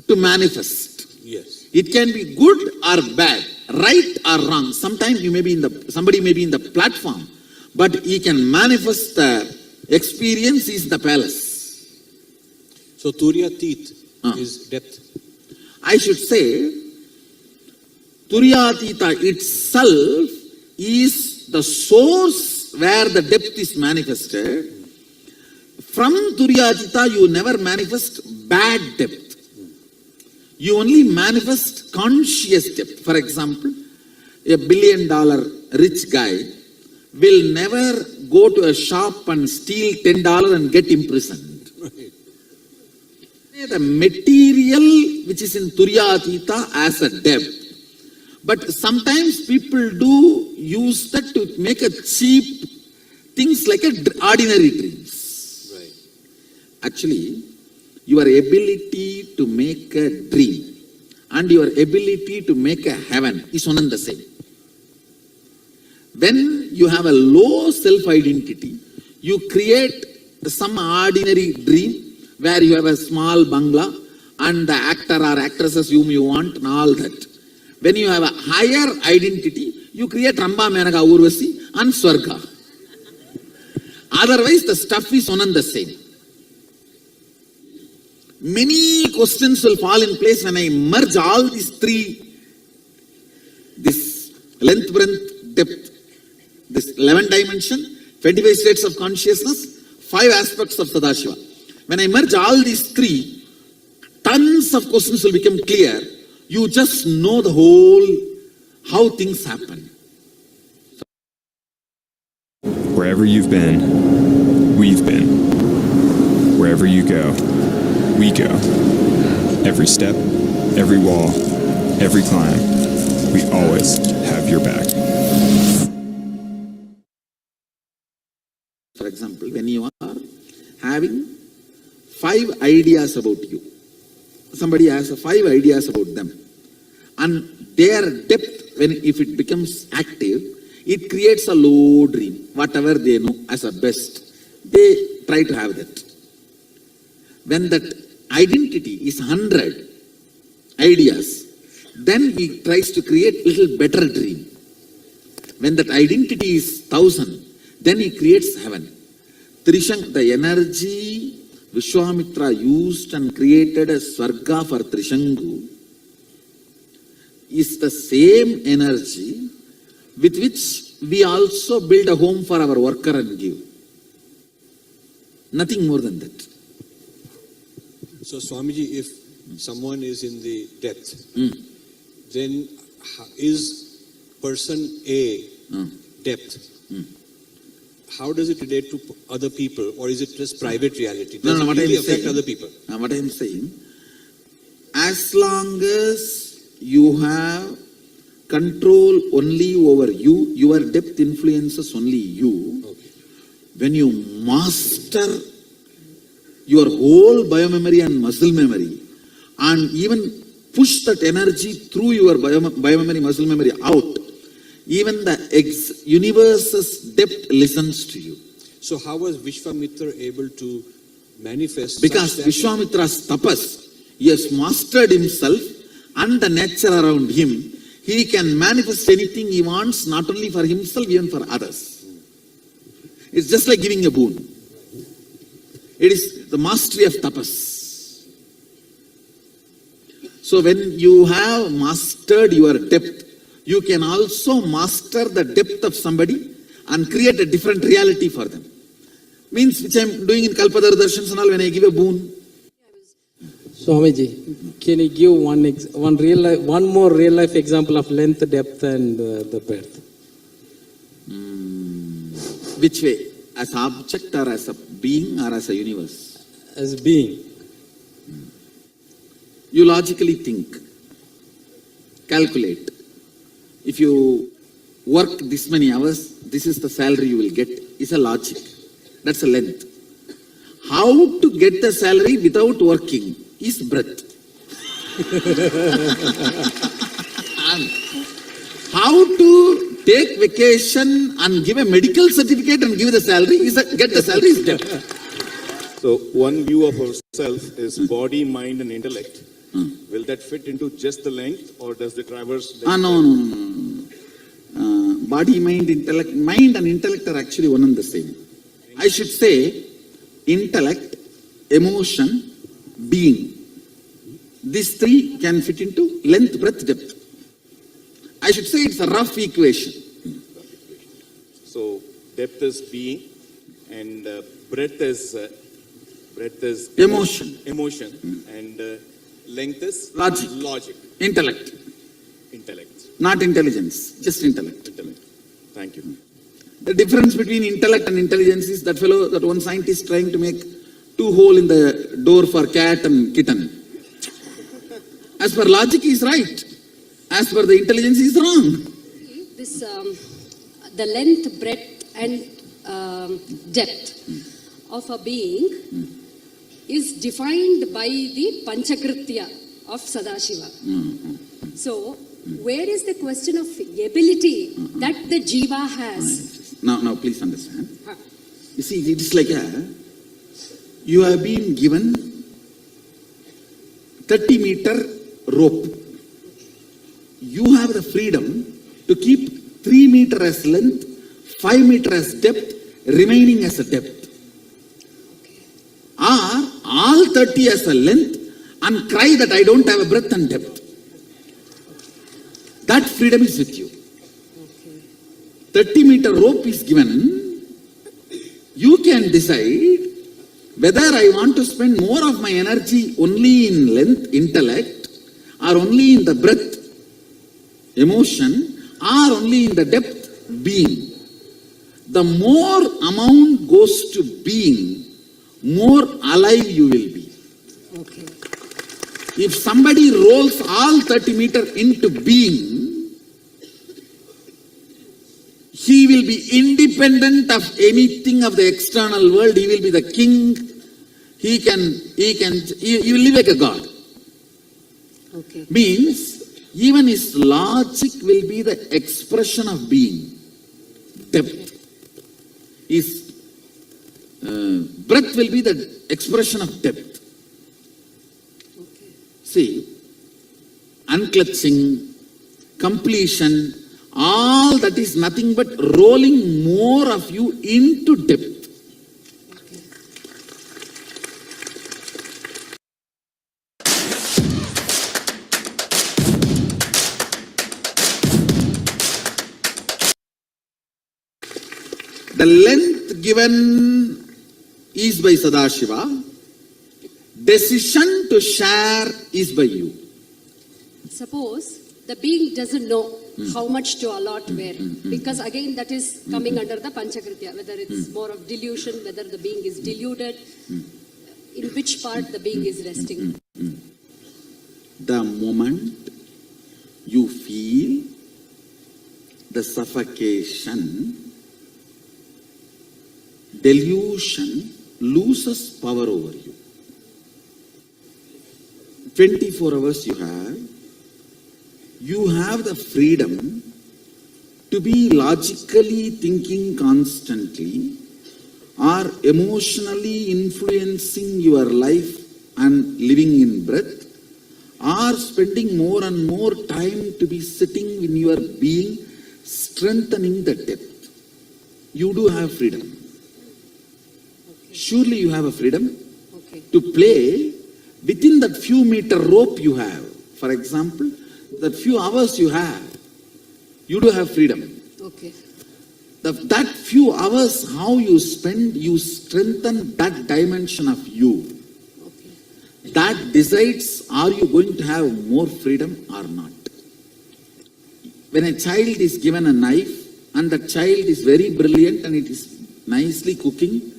to manifest. Yes. It can be good or bad, right or wrong. Sometimes somebody may be in the platform, but he can manifest the experience is the palace. So Turyatita is depth. I should say, Turyatita itself is the source where the depth is manifested. From Turyatita, you never manifest bad depth. You only manifest conscious depth. For example, a $1 billion rich guy will never go to a shop and steal $10 and get imprisoned. Right. The material which is in Turyatita as a depth. But sometimes people do use that to make a cheap things like ordinary dreams. Right. Actually, your ability to make a dream and your ability to make a heaven is one and the same. When you have a low self-identity, you create some ordinary dream where you have a small bangla and the actor or actresses whom you want and all that. When you have a higher identity, you create Ramba, Menaka, Urvasi and Swarga. Otherwise, the stuff is one and the same. Many questions will fall in place when I merge all these three, this length, breadth, depth, this 11 dimension, 25 states of consciousness, 5 aspects of Sadashiva. When I merge all these three, tons of questions will become clear. You just know the whole, how things happen. Wherever you've been, we've been. Wherever you go, we go. Every step, every wall, every climb, we always have your back. For example, when you are having 5 ideas about you, somebody has 5 ideas about them, and their depth, if it becomes active, it creates a low dream. Whatever they know as a best, they try to have that. When that identity is 100 ideas, then he tries to create little better dream. When that identity is 1000, then he creates heaven. Trishang, the energy Vishwamitra used and created a Swarga for Trishangu is the same energy with which we also build a home for our worker and give. Nothing more than that. So Swamiji, if someone is in the depth, then is person A depth? How does it relate to other people, or is it just private reality? Does it really affect other people? What I am saying, as long as you have control only over you, your depth influences only you. Okay. When you master your whole biomemory and muscle memory, and even push that energy through your biomemory, muscle memory out, even the universe's depth listens to you. So how was Vishwamitra able to manifest? Because Vishwamitra's tapas, he has mastered himself and the nature around him. He can manifest anything he wants, not only for himself, even for others. It's just like giving a boon. It is the mastery of tapas. So when you have mastered your depth, you can also master the depth of somebody and create a different reality for them. Means which I am doing in Kalpadara Darshans and all when I give a boon. Swamiji, can you give one more real life example of length, depth and the breadth? Which way? As object or as a being or as a universe? As being. You logically think, calculate. If you work this many hours, this is the salary you will get. It's a logic. That's a length. How to get the salary without working is breadth. And how to take vacation and give a medical certificate and give the salary get the salary is depth. So one view of ourself is body, mind and intellect. Will that fit into just the length, or does the traverse? No. Body, mind and intellect are actually one and the same. I should say intellect, emotion, being. These 3 can fit into length, breadth, depth. I should say it's a rough equation. So depth is being, and breadth is Emotion. And length is Logic. Intellect. Intellect. Not intelligence, just intellect. Thank you. The difference between intellect and intelligence is that one scientist trying to make 2 holes in the door for cat and kitten. As per logic is right. As per the intelligence is wrong. This, the length, breadth and depth of a being is defined by the Panchakritya of Sadashiva. So, where is the question of ability that the Jiva has? Now please understand. You see, it is like you have been given 30-meter rope. You have the freedom to keep 3 meters as length, 5 meters as depth, remaining as a depth. Or all 30 as a length and cry that I don't have a breadth and depth. That freedom is with you. 30-meter rope is given. You can decide whether I want to spend more of my energy only in length, intellect, or only in the breadth, emotion, or only in the depth, being. The more amount goes to being, more alive you will be. If somebody rolls all 30 meters into being, he will be independent of anything of the external world. He will be the king. He will live like a god. Means, even his logic will be the expression of being. Depth. His breadth will be the expression of depth. See, unclutching, completion, all that is nothing but rolling more of you into depth. The length given is by Sadashiva. Decision to share is by you. Suppose the being doesn't know how much to allot where, because again that is coming under the Panchakritya, whether it's more of delusion, whether the being is deluded, in which part the being is resting. The moment you feel the suffocation, delusion loses power over you. 24 hours you have the freedom to be logically thinking constantly or emotionally influencing your life and living in breath, or spending more and more time to be sitting in your being, strengthening the depth. You do have freedom. Surely you have a freedom to play within that few meter rope you have. For example, that few hours you have, you do have freedom. That few hours, how you spend, you strengthen that dimension of you. That decides, are you going to have more freedom or not? When a child is given a knife and the child is very brilliant and it is nicely cooking,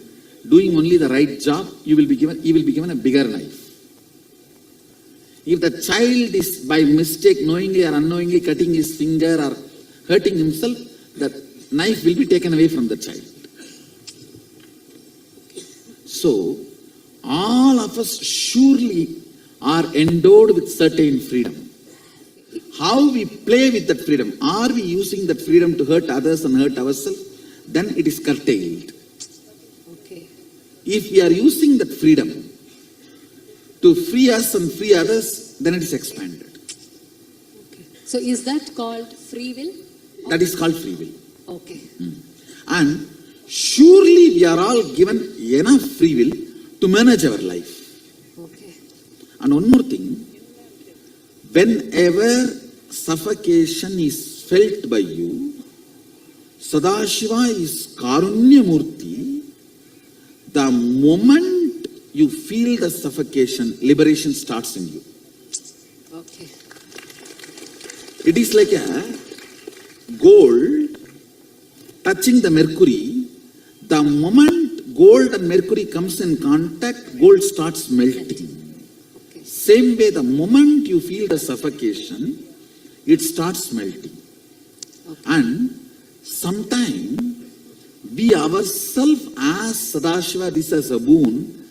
doing only the right job, he will be given a bigger knife. If the child is by mistake, knowingly or unknowingly cutting his finger or hurting himself, the knife will be taken away from the child. So, all of us surely are endowed with certain freedom. How we play with that freedom, are we using that freedom to hurt others and hurt ourselves? Then it is curtailed. If we are using that freedom to free us and free others, then it is expanded. So is that called free will? That is called free will. Okay. And surely we are all given enough free will to manage our life. And one more thing, whenever suffocation is felt by you, Sadashiva is Karunya Murti. The moment you feel the suffocation, liberation starts in you. Okay. It is like a gold touching the mercury. The moment gold and mercury comes in contact, gold starts melting. Okay. Same way, the moment you feel the suffocation, it starts melting. Okay. And sometimes we ourselves as Sadashiva, this as a boon,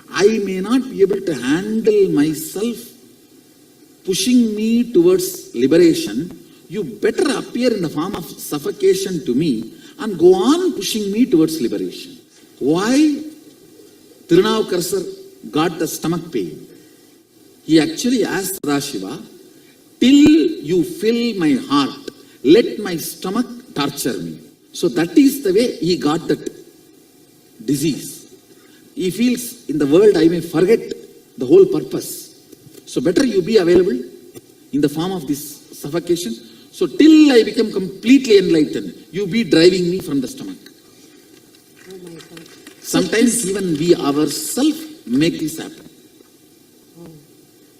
I may not be able to handle myself pushing me towards liberation. You better appear in the form of suffocation to me and go on pushing me towards liberation. Why Tirunavukar got the stomach pain? He actually asked Sadashiva, till you fill my heart, let my stomach torture me. So that is the way he got that disease. He feels in the world I may forget the whole purpose. So better you be available in the form of this suffocation. So till I become completely enlightened, you be driving me from the stomach. Oh my God. Sometimes even we ourselves make this happen. Oh.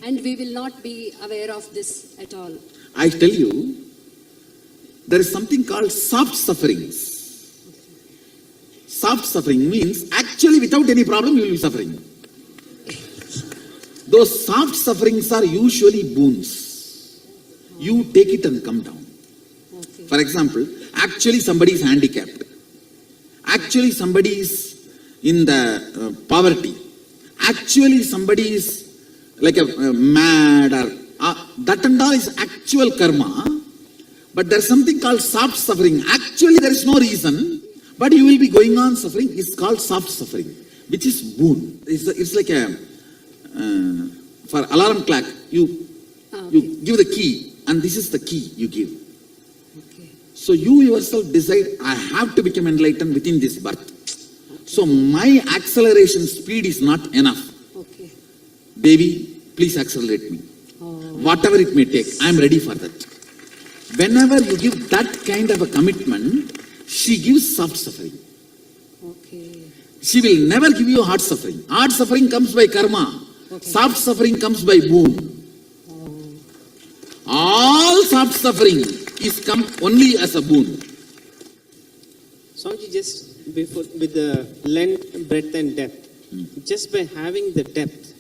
And we will not be aware of this at all. I tell you, there is something called soft sufferings. Soft suffering means actually without any problem you will be suffering. Those soft sufferings are usually boons. You take it and come down. Okay. For example, actually somebody is handicapped. Actually somebody is in the poverty. Actually somebody is like a mad or that and all is actual karma. But there is something called soft suffering. Actually there is no reason, but you will be going on suffering. It's called soft suffering, which is boon. It's like a for alarm clock. You give the key, and this is the key you give. Okay. So you yourself decide, I have to become enlightened within this birth. So my acceleration speed is not enough. Okay. Baby, please accelerate me. Oh. Whatever it may take, I am ready for that. Whenever you give that kind of a commitment, she gives soft suffering. Okay. She will never give you hard suffering. Hard suffering comes by karma. Okay. Soft suffering comes by boon. Oh. All soft suffering is come only as a boon. Swamiji, just before with the length, breadth and depth, just by having the depth,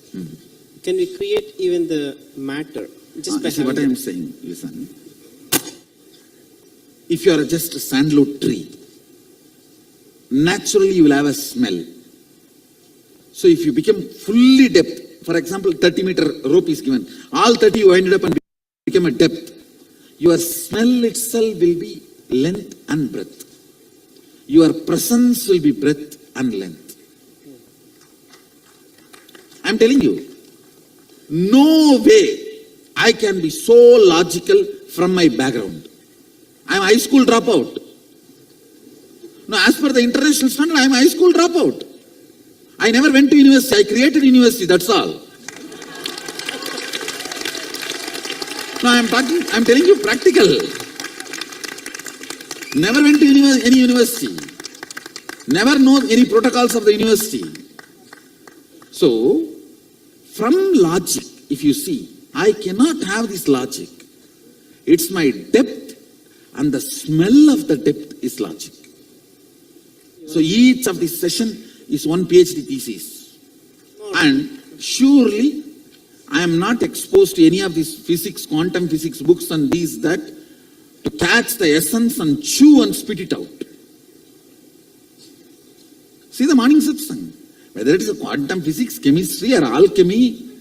can we create even the matter? Just by See what I having am saying, listen. If you are just a sandalwood tree, naturally you will have a smell. So if you become fully depth, for example, 30-meter rope is given, all 30 you ended up and become a depth. Your smell itself will be length and breadth. Your presence will be breadth and length. I am telling you, no way I can be so logical from my background. I am a high school dropout. No, as per the international standard, I am a high school dropout. I never went to university. I created university, that's all. No, I am telling you practical. Never went to any university. Never know any protocols of the university. So, from logic, if you see, I cannot have this logic. It's my depth. And the smell of the depth is logic. So each of this session is one PhD thesis. And surely I am not exposed to any of these physics, quantum physics books and these, that, to catch the essence and chew and spit it out. See the morning satsang. Whether it is a quantum physics, chemistry or alchemy,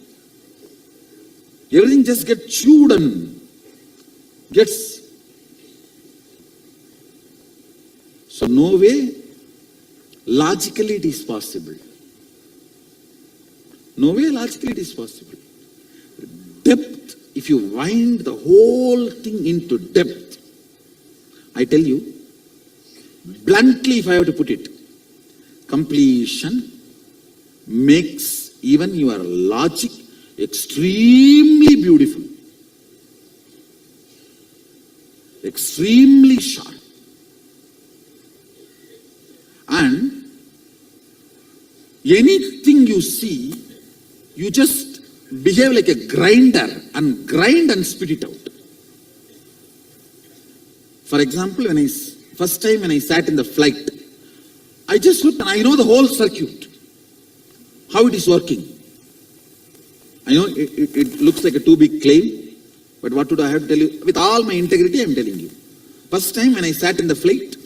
everything just gets chewed and gets. So no way, logically it is possible. No way logically it is possible. Depth, if you wind the whole thing into depth, I tell you, bluntly if I have to put it, completion makes even your logic extremely beautiful, extremely sharp. Anything you see, you just behave like a grinder and grind and spit it out. For example, first time when I sat in the flight, I just looked and I know the whole circuit, how it is working. I know it looks like a too big claim, but what would I have to tell you? With all my integrity, I am telling you. First time when I sat in the flight,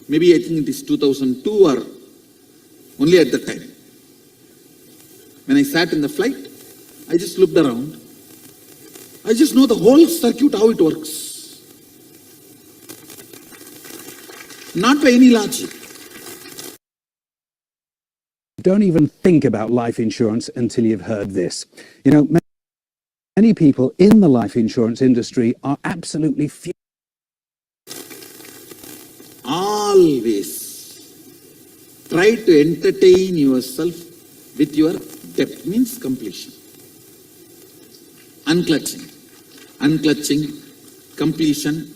maybe I think it is 2002 or only at that time. When I sat in the flight, I just looked around. I just know the whole circuit, how it works. Not by any logic. Don't even think about life insurance until you've heard this. You know, many people in the life insurance industry are absolutely Always try to entertain yourself with your depth, means completion. Unclutching, completion,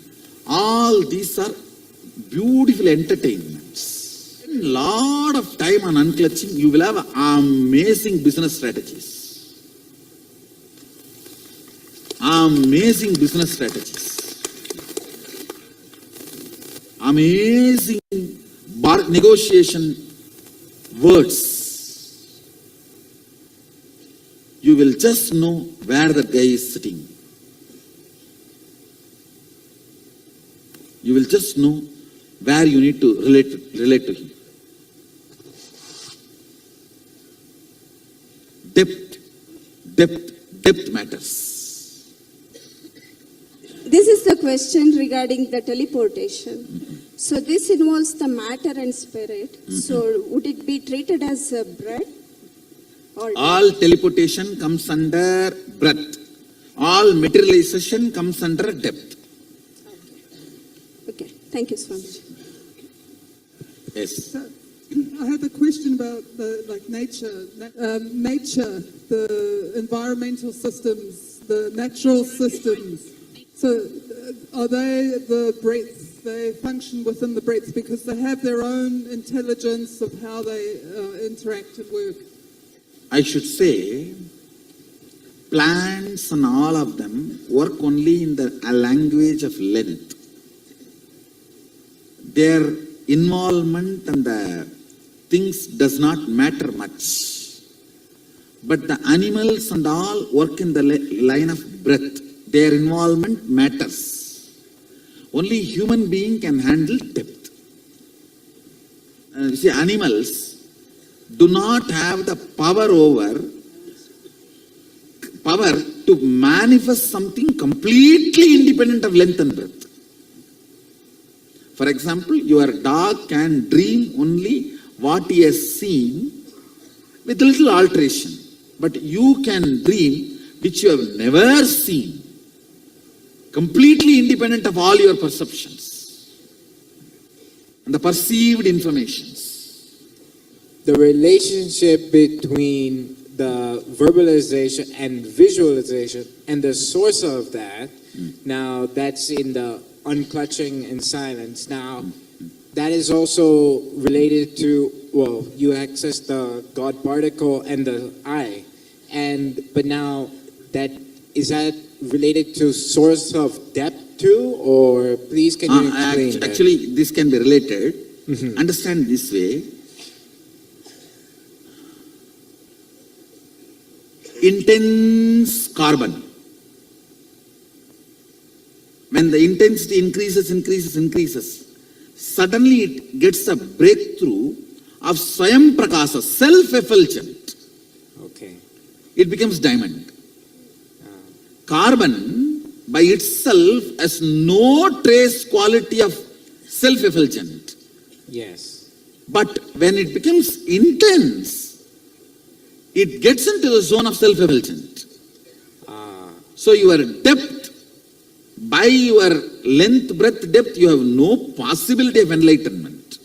all these are beautiful entertainments. A lot of time on unclutching, you will have amazing business strategies. Amazing business strategies. Amazing negotiation words. You will just know where the guy is sitting. You will just know where you need to relate to him. Depth matters. This is the question regarding the teleportation. So this involves the matter and spirit. So would it be treated as a breath? All teleportation comes under breath. All materialization comes under depth. Okay. Thank you, Swamiji. Yes. I have a question about nature, the environmental systems, the natural systems. So are they the breaths? They function within the breaths because they have their own intelligence of how they interact and work. I should say, plants and all of them work only in the language of length. Their involvement and the things does not matter much. But the animals and all work in the line of breath. Their involvement matters. Only human being can handle depth. See, animals do not have the power to manifest something completely independent of length and breadth. For example, your dog can dream only what he has seen with a little alteration. But you can dream which you have never seen, completely independent of all your perceptions and the perceived informations. The relationship between the verbalization and visualization and the source of that, now that's in the unclutching and silence. Now, that is also related to, well, you access the God particle and the I. But now, is that related to source of depth too? Or please can you explain that? Actually, this can be related. Understand this way. Intense carbon. When the intensity increases, suddenly it gets a breakthrough of Swayam Prakasa, self-effulgent. Okay. It becomes diamond. Carbon by itself has no trace quality of self-effulgent. Yes. But when it becomes intense, it gets into the zone of self-effulgent. So your depth, by your length, breadth, depth, you have no possibility of enlightenment.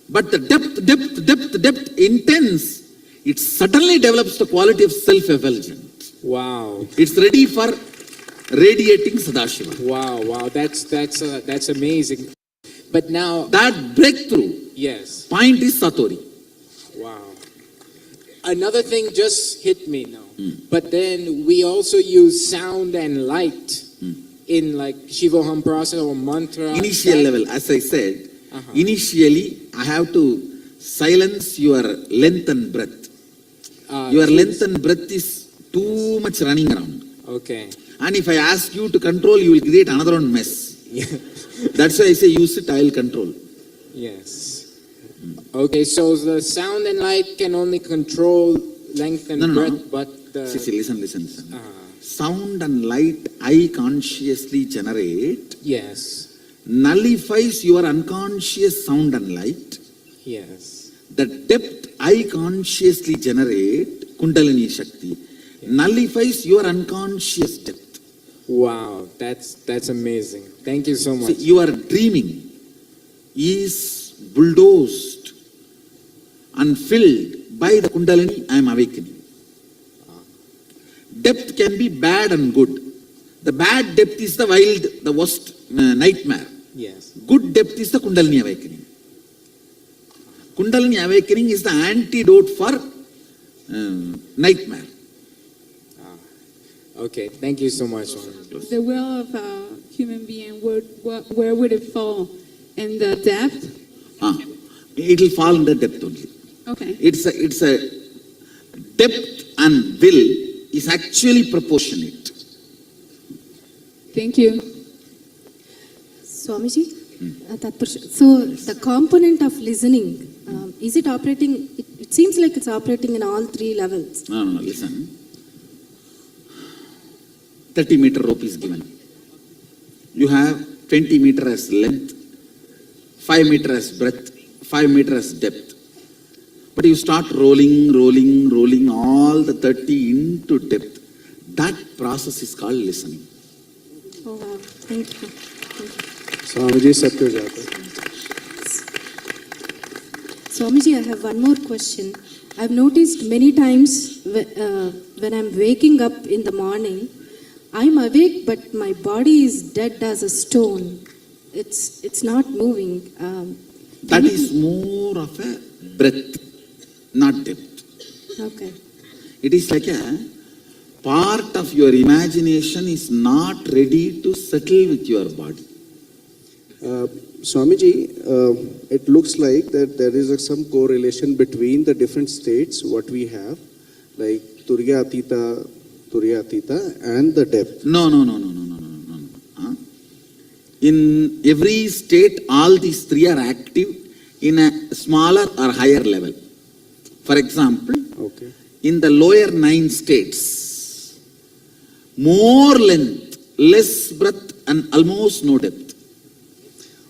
But the depth, intense, it suddenly develops the quality of self-effulgent. Wow. It's ready for radiating Sadashiva. Wow, that's amazing. But now that breakthrough, yes, point is Satori. Wow. another thing just hit me now. But then we also use sound and light in like Shivoham process or mantra. Initial level, as I said, initially I have to silence your length and breath. Your length and breath is too much running around. Okay. And if I ask you to control, you will create another one mess. That's why I say use it, I will control. Yes. Okay, so the sound and light can only control length and breadth, but the... Listen. Sound and light I consciously generate. Yes. Nullifies your unconscious sound and light. Yes. The depth I consciously generate, Kundalini Shakti, nullifies your unconscious depth. Wow, that's amazing. Thank you so much. See, your dreaming is bulldozed and filled by the Kundalini I am awakening. Depth can be bad and good. The bad depth is the wild, the worst nightmare. Yes. Good depth is the Kundalini awakening. Kundalini awakening is the antidote for nightmare. Okay, thank you so much. The will of a human being, where would it fall? In the depth? It will fall in the depth only. Okay. It's a depth and will is actually proportionate. Thank you. Swamiji, so the component of listening, is it operating, it seems like it's operating in all three levels. No, listen. 30-meter rope is given. You have 20 meters as length, 5 meters as breadth, 5 meters as depth. But you start rolling all the 30 into depth. That process is called listening. Oh wow, thank you. Swamiji Satyajata. Swamiji, I have one more question. I've noticed many times when I'm waking up in the morning, I'm awake, but my body is dead as a stone. It's not moving. That is more of a breath, not depth. Okay. It is like a part of your imagination is not ready to settle with your body. Swamiji, it looks like that there is some correlation between the different states, what we have, like Turiya Atita and the depth. No. In every state, all these three are active in a smaller or higher level. For example, in the lower 9 states, more length, less breadth and almost no depth.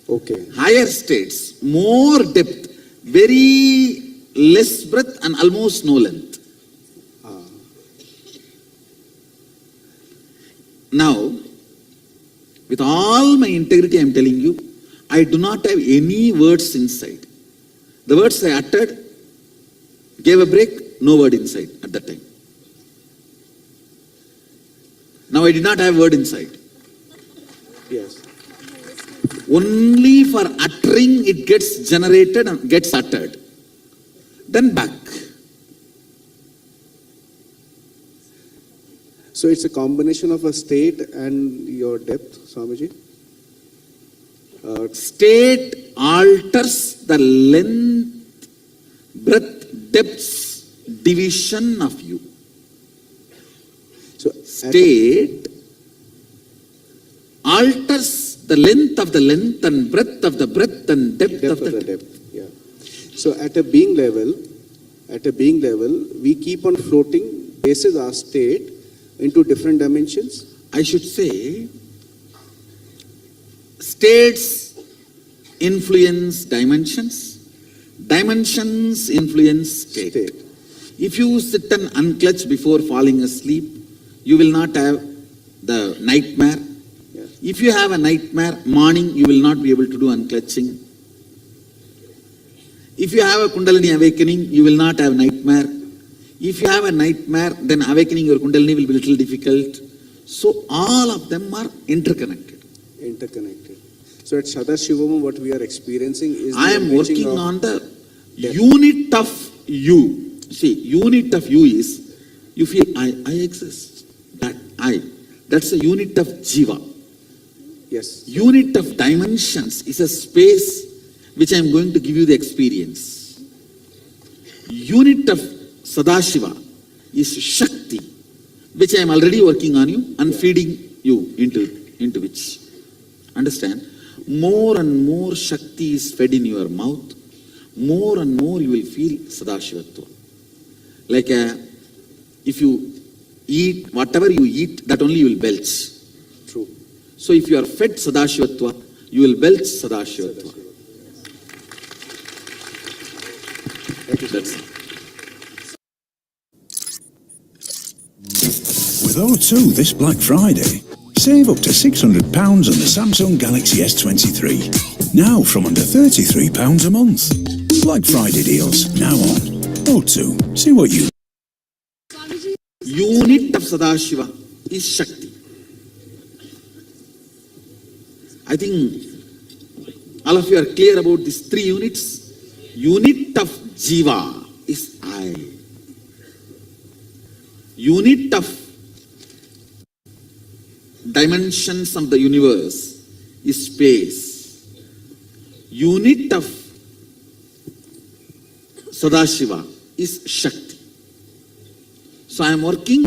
Okay. Higher states, more depth, very less breadth and almost no length. Now, with all my integrity, I am telling you, I do not have any words inside. The words I uttered gave a break, no word inside at that time. Now I did not have word inside. Yes. Only for uttering it gets generated and gets uttered. Then back. So it's a combination of a state and your depth, Swamiji? State alters the length, breadth, depths, division of you. So state alters the length of the length and breadth of the breadth and depth of the depth. Yeah. So at a being level, we keep on floating basis our state into different dimensions. I should say, states influence dimensions, dimensions influence state. If you sit and unclutch before falling asleep, you will not have the nightmare. Yeah. If you have a nightmare, morning you will not be able to do unclutching. If you have a Kundalini awakening, you will not have nightmare. If you have a nightmare, then awakening your Kundalini will be a little difficult. So all of them are interconnected. So at Sadashivam, what we are experiencing is I am working on the unit of you. See, unit of you is, you feel I exist. That I. That's a unit of jiva. Yes. Unit of dimensions is a space which I am going to give you the experience. Unit of Sadashiva is Shakti, which I am already working on you and feeding you into which. Understand? More and more Shakti is fed in your mouth, more and more you will feel Sadashivatva. Like if you eat, whatever you eat, that only you will belch. True. So if you are fed Sadashivatva, you will belch Sadashivatva. That's it. With O2 this Black Friday, save up to £600 on the Samsung Galaxy S23. Now from under £33 a month. Black Friday deals now on O2. See what you... Unit of Sadashiva is Shakti. I think all of you are clear about these three units. Unit of Jiva is I. Unit of dimensions of the universe is space. Unit of Sadashiva is Shakti. So I am working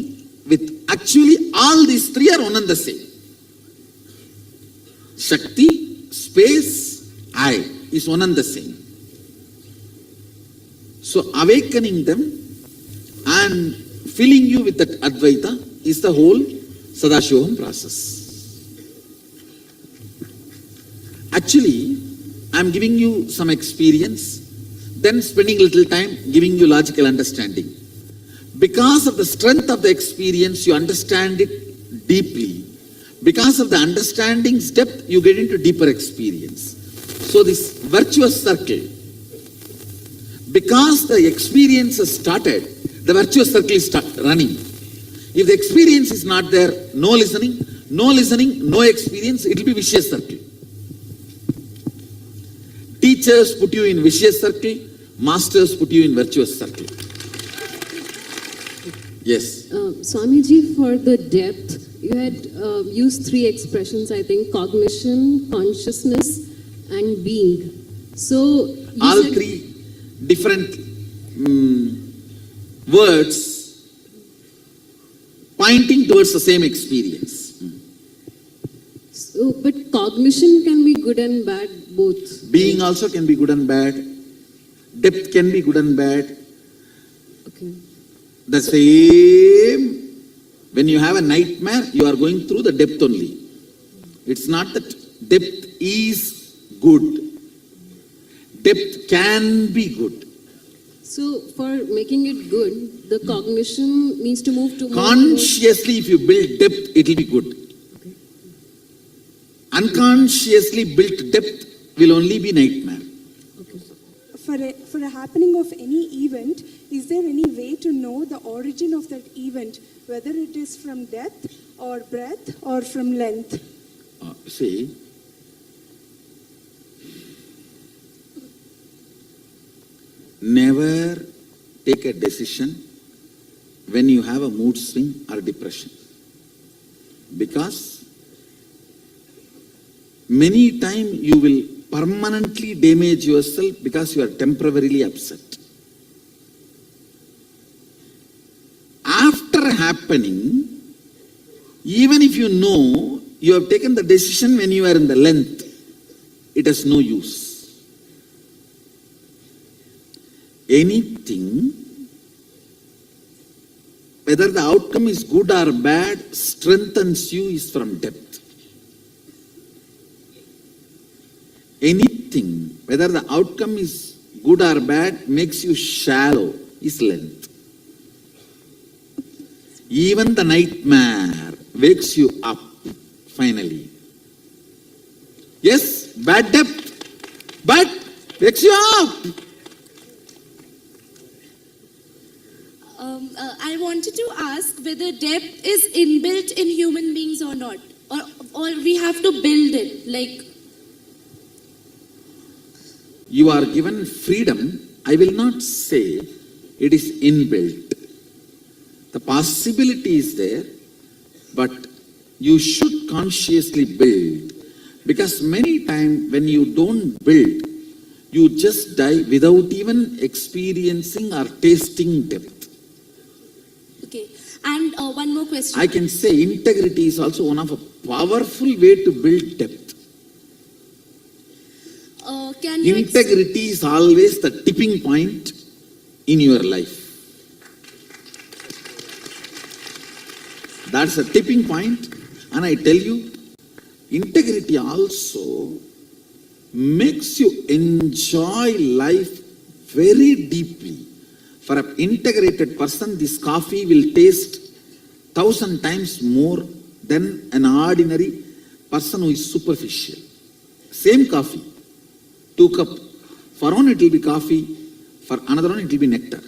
with, actually all these three are one and the same. Shakti, space, I is one and the same. So awakening them and filling you with that Advaita is the whole Sadashivoham process. Actually, I am giving you some experience, then spending little time giving you logical understanding. Because of the strength of the experience, you understand it deeply. Because of the understanding's depth, you get into deeper experience. So this virtuous circle, because the experience has started, the virtuous circle is running. If the experience is not there, no listening, no experience, it will be vicious circle. Teachers put you in vicious circle, masters put you in virtuous circle. Yes. Swamiji, for the depth, you had used three expressions, I think: cognition, consciousness, and being. So all three different words pointing towards the same experience. So, but cognition can be good and bad both. Being also can be good and bad. Depth can be good and bad. Okay. The same, when you have a nightmare, you are going through the depth only. It's not that depth is good. Depth can be good. So for making it good, the cognition needs to move to consciously. If you build depth, it will be good. Okay. Unconsciously built depth will only be nightmare. For a happening of any event, is there any way to know the origin of that event, whether it is from depth or breadth or from length? See, never take a decision when you have a mood swing or depression. Because many times you will permanently damage yourself because you are temporarily upset. After happening, even if you know you have taken the decision when you are in the length, it has no use. Anything, whether the outcome is good or bad, strengthens you is from depth. Anything, whether the outcome is good or bad, makes you shallow, is length. Even the nightmare wakes you up, finally. Yes, bad depth, but wakes you up. I wanted to ask whether depth is inbuilt in human beings or not, or we have to build it, like... You are given freedom. I will not say It is inbuilt. The possibility is there, but you should consciously build. Because many times when you don't build, you just die without even experiencing or tasting depth. Okay. And one more question. I can say integrity is also one of a powerful way to build depth. Can you Integrity is always the tipping point in your life. That's a tipping point, and I tell you, integrity also makes you enjoy life very deeply. For an integrated person, this coffee will taste 1,000 times more than an ordinary person who is superficial. Same coffee, 2 cups. For one it will be coffee, for another one it will be nectar.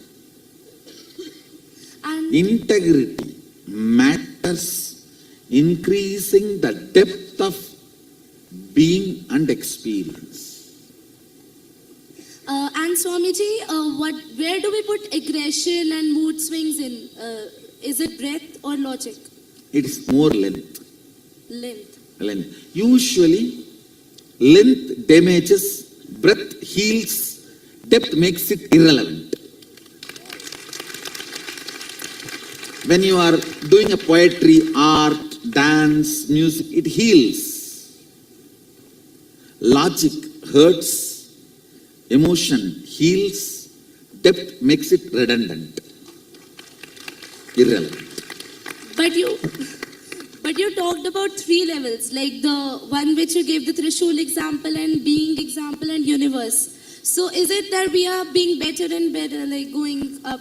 Integrity matters, increasing the depth of being and experience. And Swamiji, where do we put aggression and mood swings in? Is it breath or logic? It is more length. Length. Usually, length damages, breath heals, depth makes it irrelevant. When you are doing a poetry, art, dance, music, it heals. Logic hurts, emotion heals, depth makes it redundant, irrelevant. But you talked about 3 levels, like the one which you gave the Trishul example and being example and universe. So is it that we are being better and better, like going up?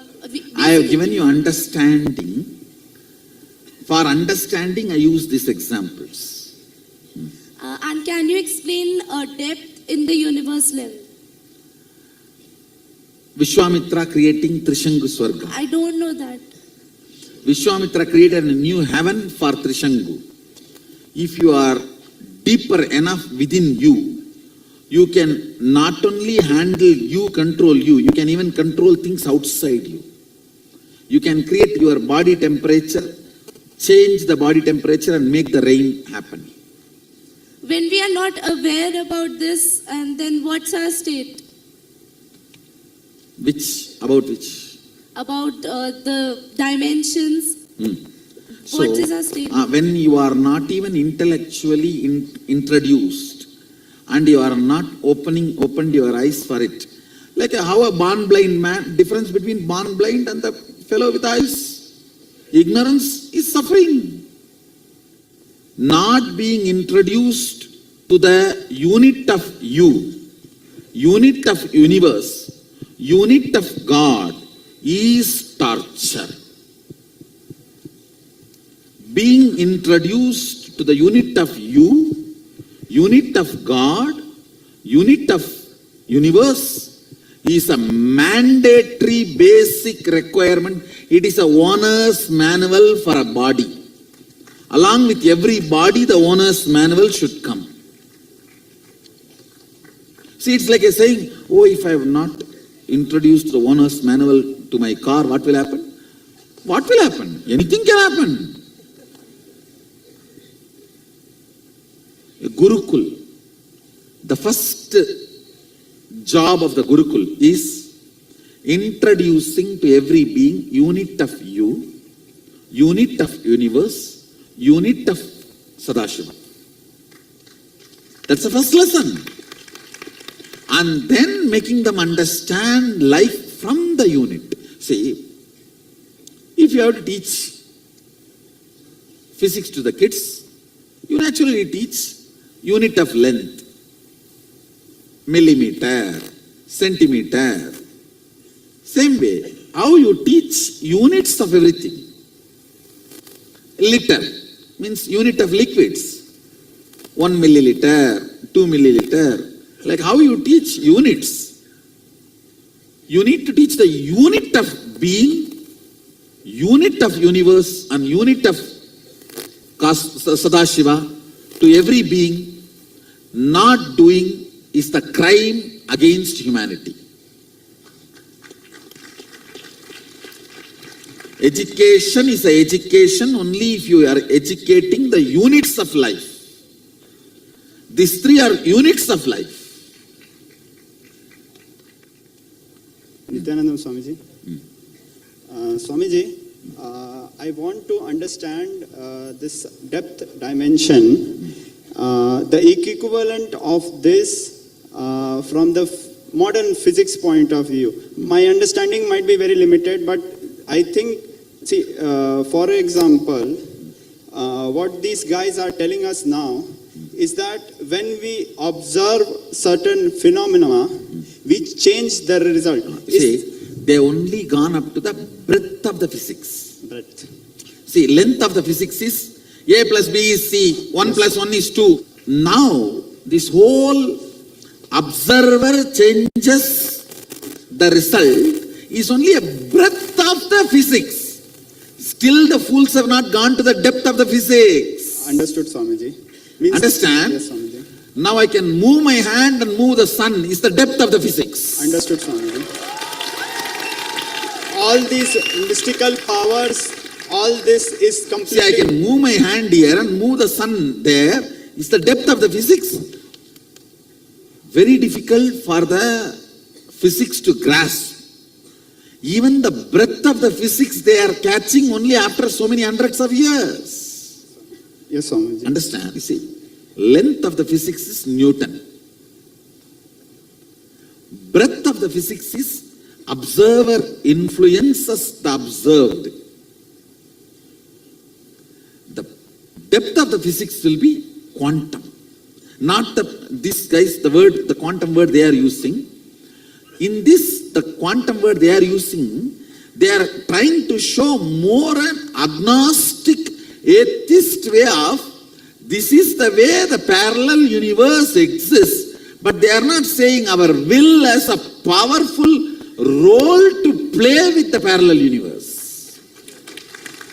I have given you understanding. For understanding, I use these examples. And can you explain depth in the universe level? Vishwamitra creating Trishangu Swarga. I don't know that. Vishwamitra created a new heaven for Trishangu. If you are deeper enough within you, you can not only handle you, control you, you can even control things outside you. You can create your body temperature, change the body temperature and make the rain happen. When we are not aware about this, and then what's our state? About which? About the dimensions. What is our state? When you are not even intellectually introduced and you are not opened your eyes for it. Like how a born blind man, difference between born blind and the fellow with eyes. Ignorance is suffering. Not being introduced to the unit of you, unit of universe, unit of God is torture. Being introduced to the unit of you, unit of God, unit of universe is a mandatory basic requirement. It is a owner's manual for a body. Along with every body, the owner's manual should come. See, it's like a saying, oh, if I have not introduced the owner's manual to my car, what will happen? What will happen? Anything can happen. A Gurukul, the first job of the Gurukul is introducing to every being unit of you, unit of universe, unit of Sadashiva. That's the first lesson. And then making them understand life from the unit. See, if you have to teach physics to the kids, you naturally teach unit of length, millimeter, centimeter. Same way, how you teach units of everything. Liter means unit of liquids. 1 milliliter, 2 milliliter. Like how you teach units. You need to teach the unit of being, unit of universe and unit of Sadashiva to every being. Not doing is the crime against humanity. Education is an education only if you are educating the units of life. These three are units of life. Nithyananda Swamiji. Swamiji, I want to understand this depth dimension, the equivalent of this from the modern physics point of view. My understanding might be very limited, but I think, see, for example, what these guys are telling us now is that when we observe certain phenomena, we change the result. See, they only gone up to the breadth of the physics. Breadth. See, length of the physics is A plus B is C, 1 plus 1 is 2. Now, this whole observer changes the result is only a breadth of the physics. Still the fools have not gone to the depth of the physics. Understood, Swamiji. Understand? Yes, Swamiji. Now I can move my hand and move the sun is the depth of the physics. Understood, Swamiji. All these mystical powers, all this is completely... See, I can move my hand here and move the sun there. Is the depth of the physics. Very difficult for the physics to grasp. Even the breadth of the physics they are catching only after so many hundreds of years. Yes, Swamiji. Understand? You see, length of the physics is Newton. Breadth of the physics is observer influences the observed. The depth of the physics will be quantum. Not this guys, the quantum word they are using. In this, the quantum word they are using, they are trying to show more an agnostic, atheist way of, this is the way the parallel universe exists, but they are not saying our will as a powerful role to play with the parallel universe.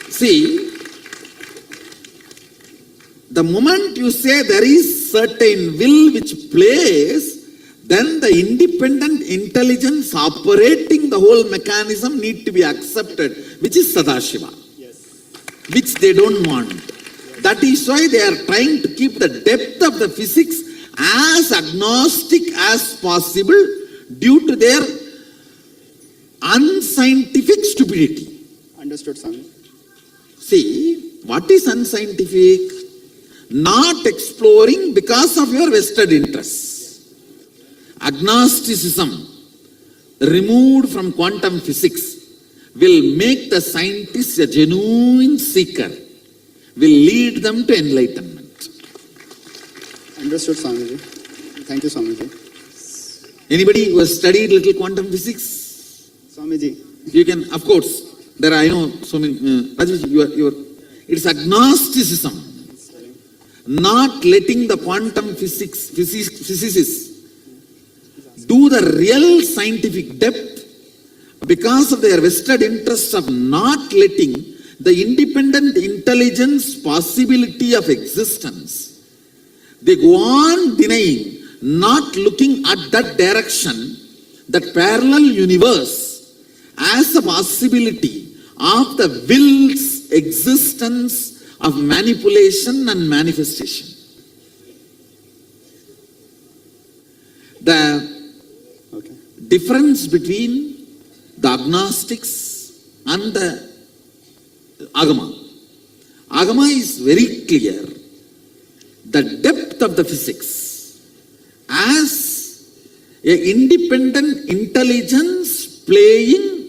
See, the moment you say there is certain will which plays, then the independent intelligence operating the whole mechanism need to be accepted, which is Sadashiva, which they don't want. That is why they are trying to keep the depth of the physics as agnostic as possible due to their unscientific stupidity. Understood, Swami. See, what is unscientific? Not exploring because of your vested interests. Agnosticism, removed from quantum physics, will make the scientist a genuine seeker, will lead them to enlightenment. Understood, Swamiji. Thank you, Swamiji. Anybody who has studied little quantum physics? Swamiji. You can, of course, there I know so many, it's agnosticism. Not letting the quantum physicists do the real scientific depth because of their vested interest of not letting the independent intelligence possibility of existence. They go on denying, not looking at that direction, that parallel universe as a possibility of the will's existence of manipulation and manifestation. The difference between the agnostics and the Agama. Agama is very clear. The depth of the physics as an independent intelligence playing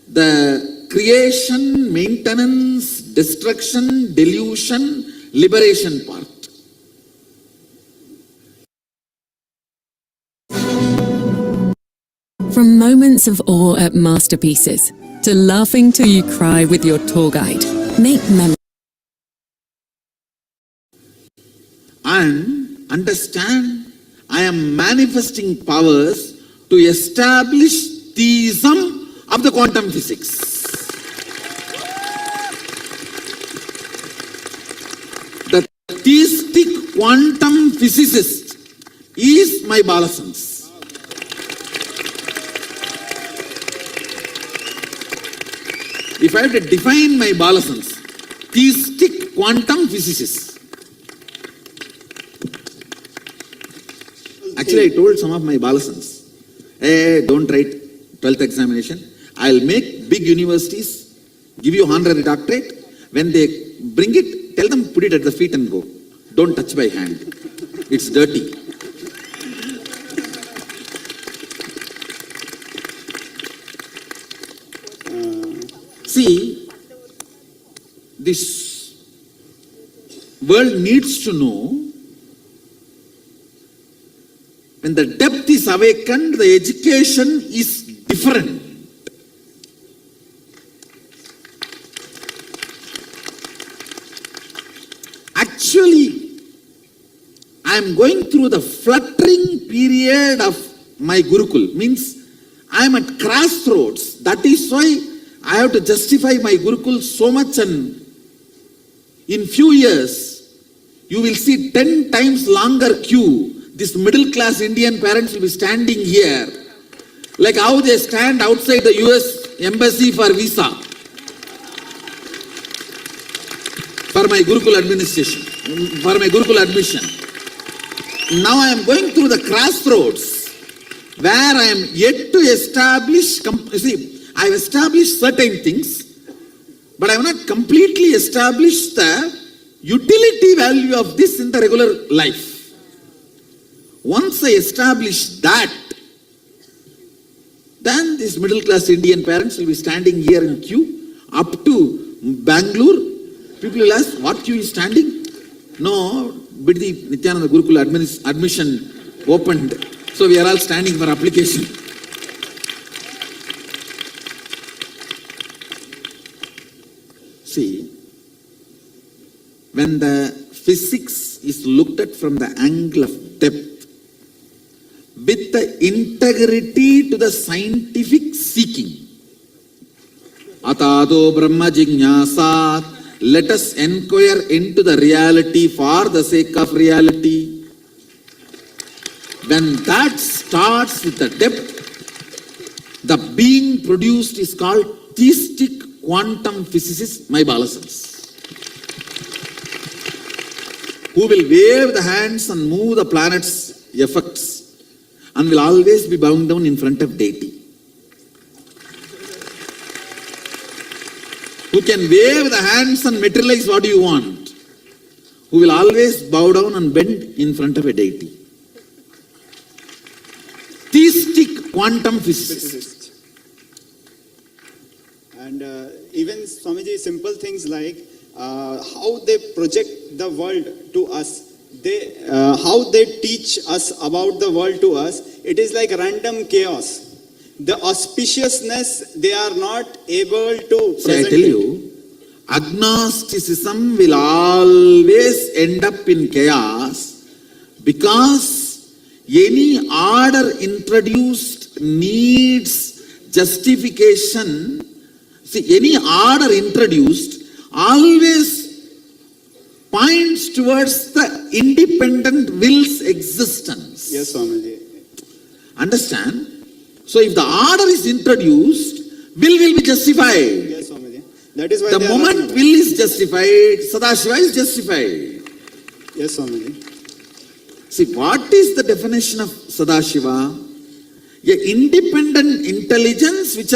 the creation, maintenance, destruction, delusion, liberation part. From moments of awe at masterpieces to laughing till you cry with your tour guide, make memories. And understand, I am manifesting powers to establish theism of the quantum physics. The theistic quantum physicist is my Balasans. if I have to define my ballasans, theistic quantum physicists. Actually, I told some of my ballasans, hey, don't write 12th examination. I'll make big universities, give you honorary doctorate. When they bring it, tell them put it at the feet and go. Don't touch by hand. It's dirty. See, this world needs to know when the depth is awakened, the education is different. Actually, I am going through the fluttering period of my Gurukul. Means I am at crossroads. That is why I have to justify my Gurukul so much, and in few years, you will see 10 times longer queue. This middle class Indian parents will be standing here, like how they stand outside the US embassy for visa, for my Gurukul administration, for my Gurukul admission. Now I am going through the crossroads where I am yet to establish, see, I have established certain things, but I have not completely established the utility value of this in the regular life. Once I establish that, then these middle class Indian parents will be standing here in queue up to Bangalore. People will ask, what queue is standing? No, but the Nithyananda Gurukul admission opened, so we are all standing for application. See, when the physics is looked at from the angle of depth, with the integrity to the scientific seeking, Atado Brahma Jignasat, let us inquire into the reality for the sake of reality. When that starts with the depth, the being produced is called theistic quantum physicists, my ballasans, who will wave the hands and move the planet's effects and will always be bound down in front of deity. Who can wave the hands and materialize what you want, who will always bow down and bend in front of a deity. Theistic quantum physicists. And even Swamiji, simple things like how they project the world to us, how they teach us about the world to us, it is like random chaos. The auspiciousness they are not able to present. So I tell you, agnosticism will always end up in chaos because any order introduced needs justification. See, any order introduced always points towards the independent will's existence. Yes, Swamiji. Understand? So if the order is introduced, will be justified. Yes, Swamiji. That is why the moment will is justified, Sadashiva is justified. Yes, Swamiji. See, what is the definition of Sadashiva? An independent intelligence which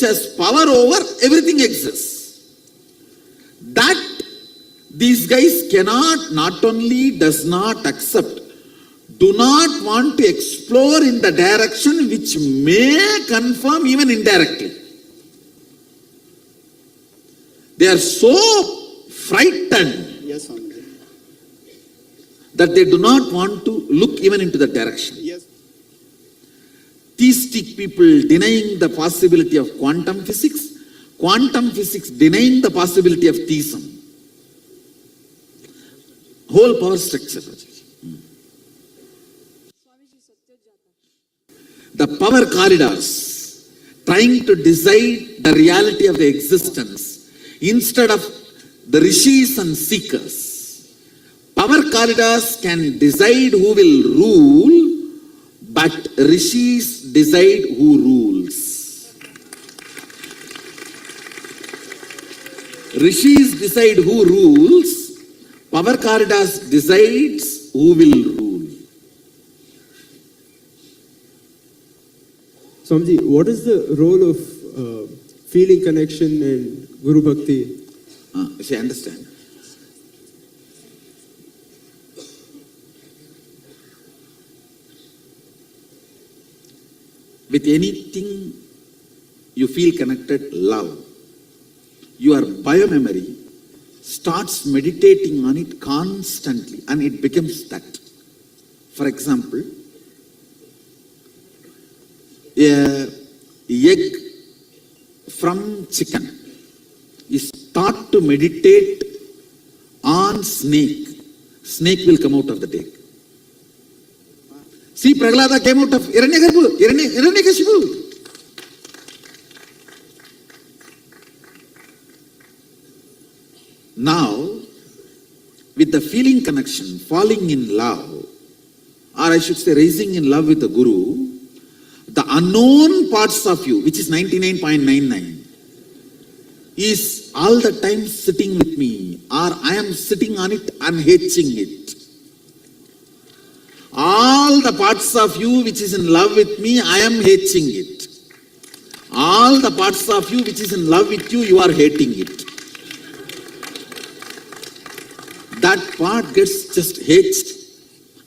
has power over everything exists. That these guys cannot, not only does not accept, do not want to explore in the direction which may confirm even indirectly. They are so frightened, yes, Swamiji, that they do not want to look even into the direction. Yes. Theistic people denying the possibility of quantum physics denying the possibility of theism. Whole power structure. The power corridors trying to decide the reality of the existence instead of the rishis and seekers. Power corridors can decide who will rule, but rishis decide who rules. Rishis decide who rules, power corridors decides who will rule. Swamiji, what is the role of feeling connection and Guru Bhakti? If you understand. With anything you feel connected, love, your biomemory starts meditating on it constantly and it becomes that. For example, an egg from chicken is taught to meditate on snake. Snake will come out of the egg. See, Prahlada came out of Hiranyakashipu. Now, with the feeling connection, falling in love, or I should say rising in love with the Guru, the unknown parts of you, which is 99.99, is all the time sitting with me, or I am sitting on it and hatching it. All the parts of you which is in love with me, I am hatching it. All the parts of you which is in love with you, you are hating it. That part gets just hatched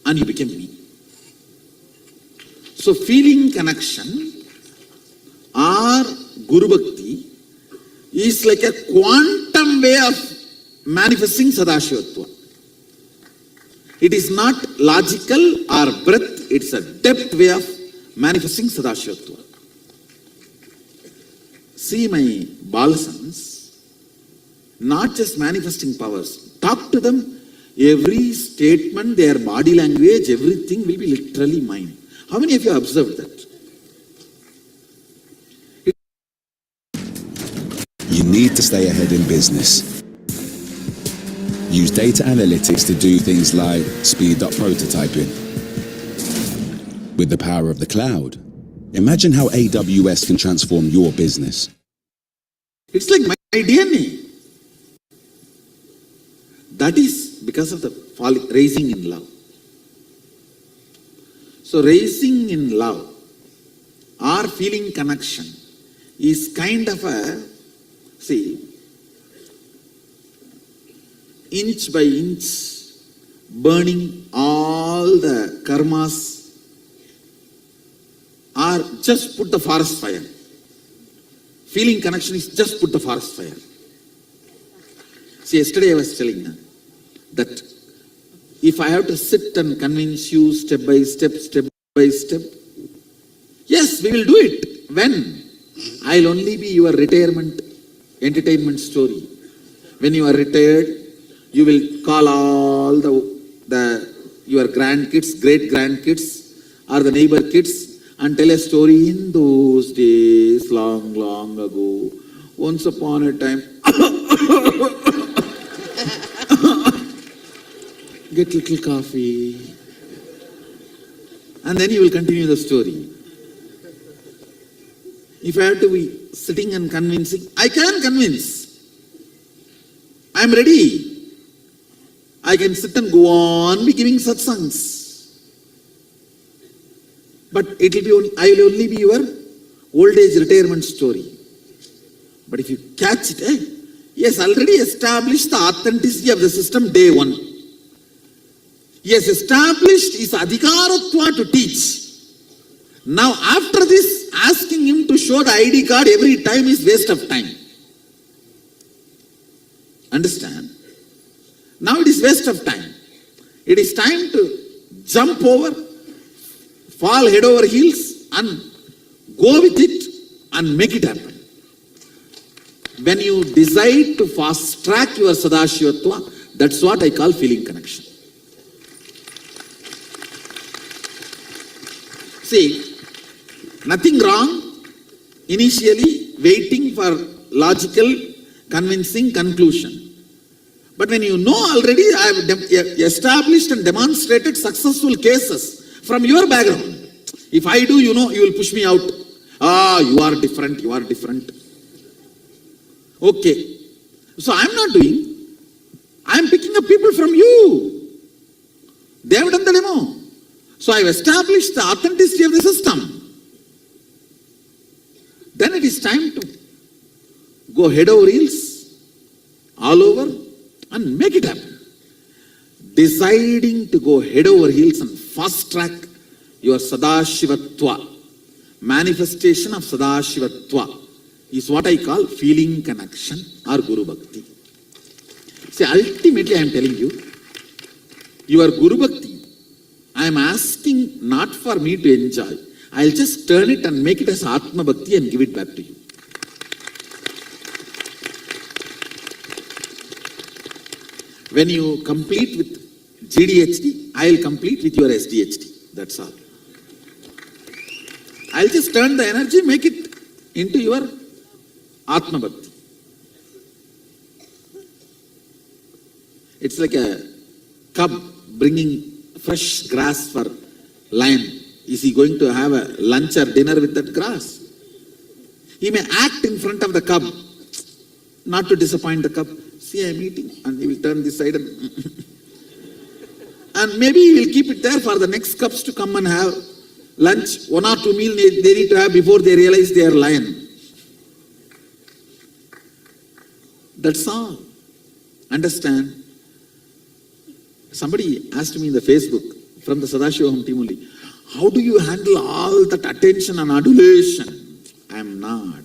and you become me. So feeling connection or Guru Bhakti is like a quantum way of manifesting Sadashivatva. It is not logical or breadth, it's a depth way of manifesting Sadashivatva. See my Balasans, not just manifesting powers. Talk to them, every statement, their body language, everything will be literally mine. How many of you have observed that? You need to stay ahead in business. Use data analytics to do things like speed up prototyping. With the power of the cloud, imagine how AWS can transform your business. It's like my DNA. That is because of the raising in love. So raising in love or feeling connection is kind of a, see, inch by inch burning all the karmas, or just put the forest fire. Feeling connection is just put the forest fire. See, yesterday I was telling you that if I have to sit and convince you step by step, yes, we will do it. When? I'll only be your retirement entertainment story. When you are retired, you will call all your grandkids, great grandkids, or the neighbor kids and tell a story in those days, long, long ago. Once upon a time, get little coffee, and then you will continue the story. If I have to be sitting and convincing, I can convince. I am ready. I can sit and go on be giving satsangs. But I will only be your old age retirement story. But if you catch it, yes, already established the authenticity of the system day one. Yes, established is adhikaratva to teach. Now after this, asking him to show the ID card every time is waste of time. Understand? Now it is waste of time. It is time to jump over, fall head over heels and go with it and make it happen. When you decide to fast track your Sadashivatva, that's what I call feeling connection. See, nothing wrong initially waiting for logical, convincing conclusion. But when you know already, I have established and demonstrated successful cases from your background. If I do, you will push me out. You are different, you are different. Okay. So I'm not doing. I'm picking up people from you. They have done the demo. So I've established the authenticity of the system. Then it is time to go head over heels, all over, and make it happen. Deciding to go head over heels and fast track your Sadashivatva, manifestation of Sadashivatva, is what I call feeling connection or Guru Bhakti. See, ultimately I am telling you, your Guru Bhakti, I am asking not for me to enjoy. I will just turn it and make it as Atma Bhakti and give it back to you. When you complete with GDHD, I will complete with your SDHD. That's all. I will just turn the energy, make it into your Atma Bhakti. It's like a cub bringing fresh grass for lion. Is he going to have a lunch or dinner with that grass? He may act in front of the cub, not to disappoint the cub. See, I'm eating, and he will turn this side and and maybe he will keep it there for the next cubs to come and have lunch. 1 or 2 meals they need to have before they realize they are lion. That's all. Understand? Somebody asked me in the Facebook from the Sadashivoham team only, how do you handle all that attention and adulation? I am not.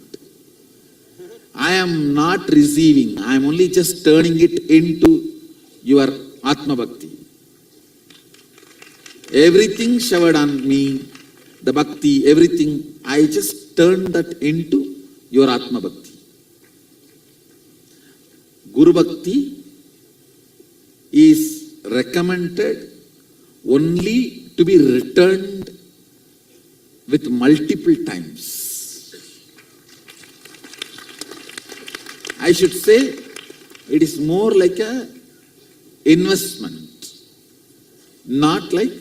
I am not receiving. I am only just turning it into your Atma Bhakti. Everything showered on me, the Bhakti, everything, I just turn that into your Atma Bhakti. Guru Bhakti is recommended only to be returned with multiple times. I should say it is more like a investment, not like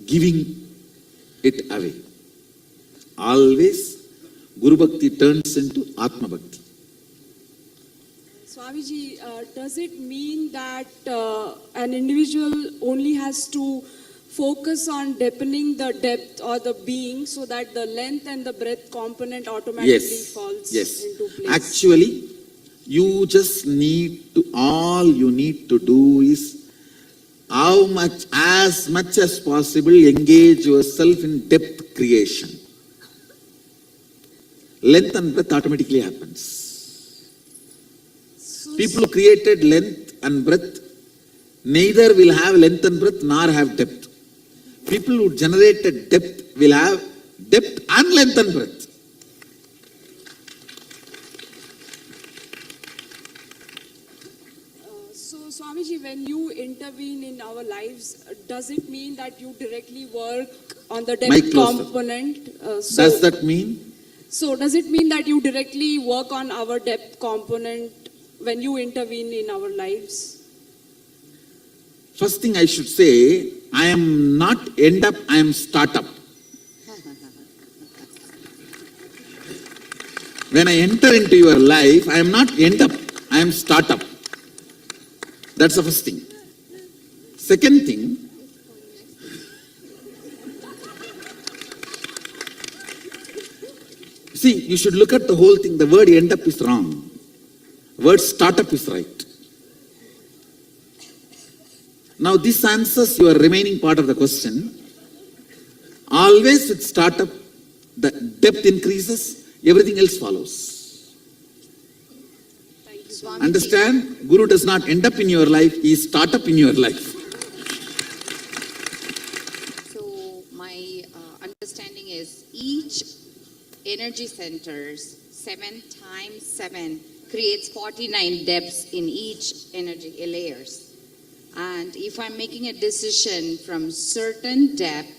giving it away. Always Guru Bhakti turns into Atma Bhakti. Swamiji, does it mean that an individual only has to focus on deepening the depth or the being so that the length and the breadth component automatically falls into place? Actually, you just need to, all you need to do is as much as possible, engage yourself in depth creation. Length and breadth automatically happens. People who created length and breadth neither will have length and breadth nor have depth. People who generated depth will have depth and length and breadth. So Swamiji, when you intervene in our lives, does it mean that you directly work on the depth component? Does that mean? So does it mean that you directly work on our depth component when you intervene in our lives? First thing I should say, I am not end up, I am startup. When I enter into your life, I am not end up, I am startup. That's the first thing. Second thing, see, you should look at the whole thing. The word end up is wrong. Word startup is right. Now this answers your remaining part of the question. Always with startup, the depth increases, everything else follows. Understand? Guru does not end up in your life, he is startup in your life. So my understanding is each energy centers 7 times 7 creates 49 depths in each energy layers. And if I'm making a decision from certain depth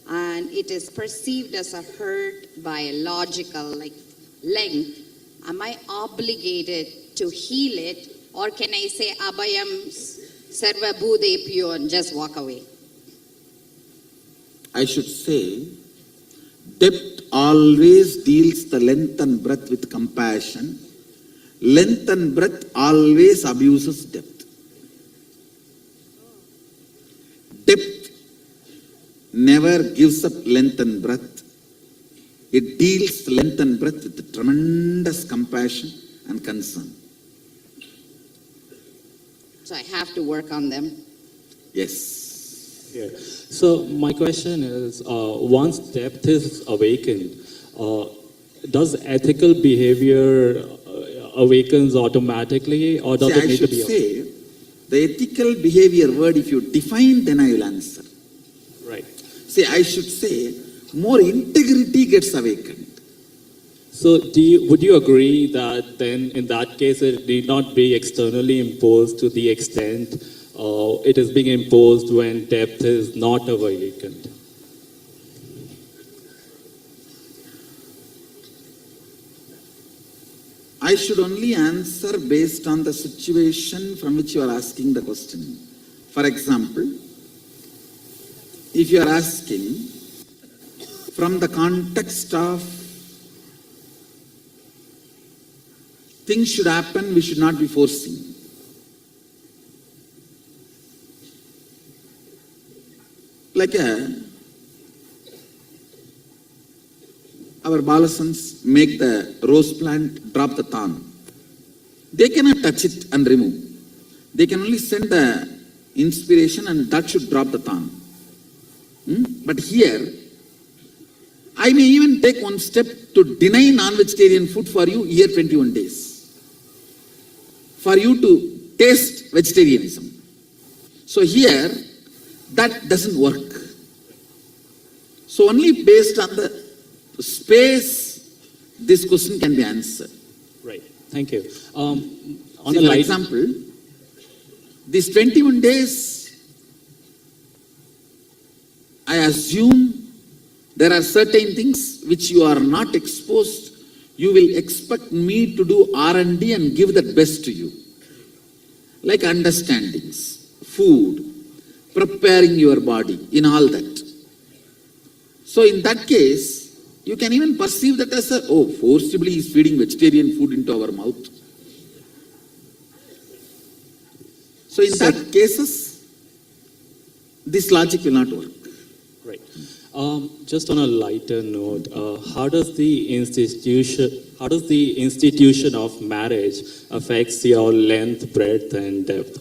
and it is perceived as a hurt by a logical like length, am I obligated to heal it, or can I say abhayam sarva bhudepyo and just walk away? I should say depth always deals the length and breadth with compassion. Length and breadth always abuses depth. Depth never gives up length and breadth. It deals length and breadth with tremendous compassion and concern. So I have to work on them. Yes. Yeah. So my question is, once depth is awakened, does ethical behavior awakens automatically, or does it need to be? I should say, the ethical behavior word, if you define, then I will answer. Right. See, I should say, more integrity gets awakened. So would you agree that then in that case it need not be externally imposed to the extent it is being imposed when depth is not awakened? I should only answer based on the situation from which you are asking the question. For example, if you are asking from the context of things should happen, we should not be forcing. Like our balasans make the rose plant drop the thorn. They cannot touch it and remove. They can only send the inspiration and that should drop the thorn. But here, I may even take one step to deny non-vegetarian food for you here 21 days. For you to taste vegetarianism. So here, that doesn't work. So only based on the space, this question can be answered. Right. Thank you. For example, these 21 days, I assume there are certain things which you are not exposed. You will expect me to do R&D and give that best to you. Like understandings, food, preparing your body, in all that. So in that case, you can even perceive that as forcibly he's feeding vegetarian food into our mouth. So in that cases, this logic will not work. Right. Just on a lighter note, how does the institution of marriage affects your length, breadth, and depth?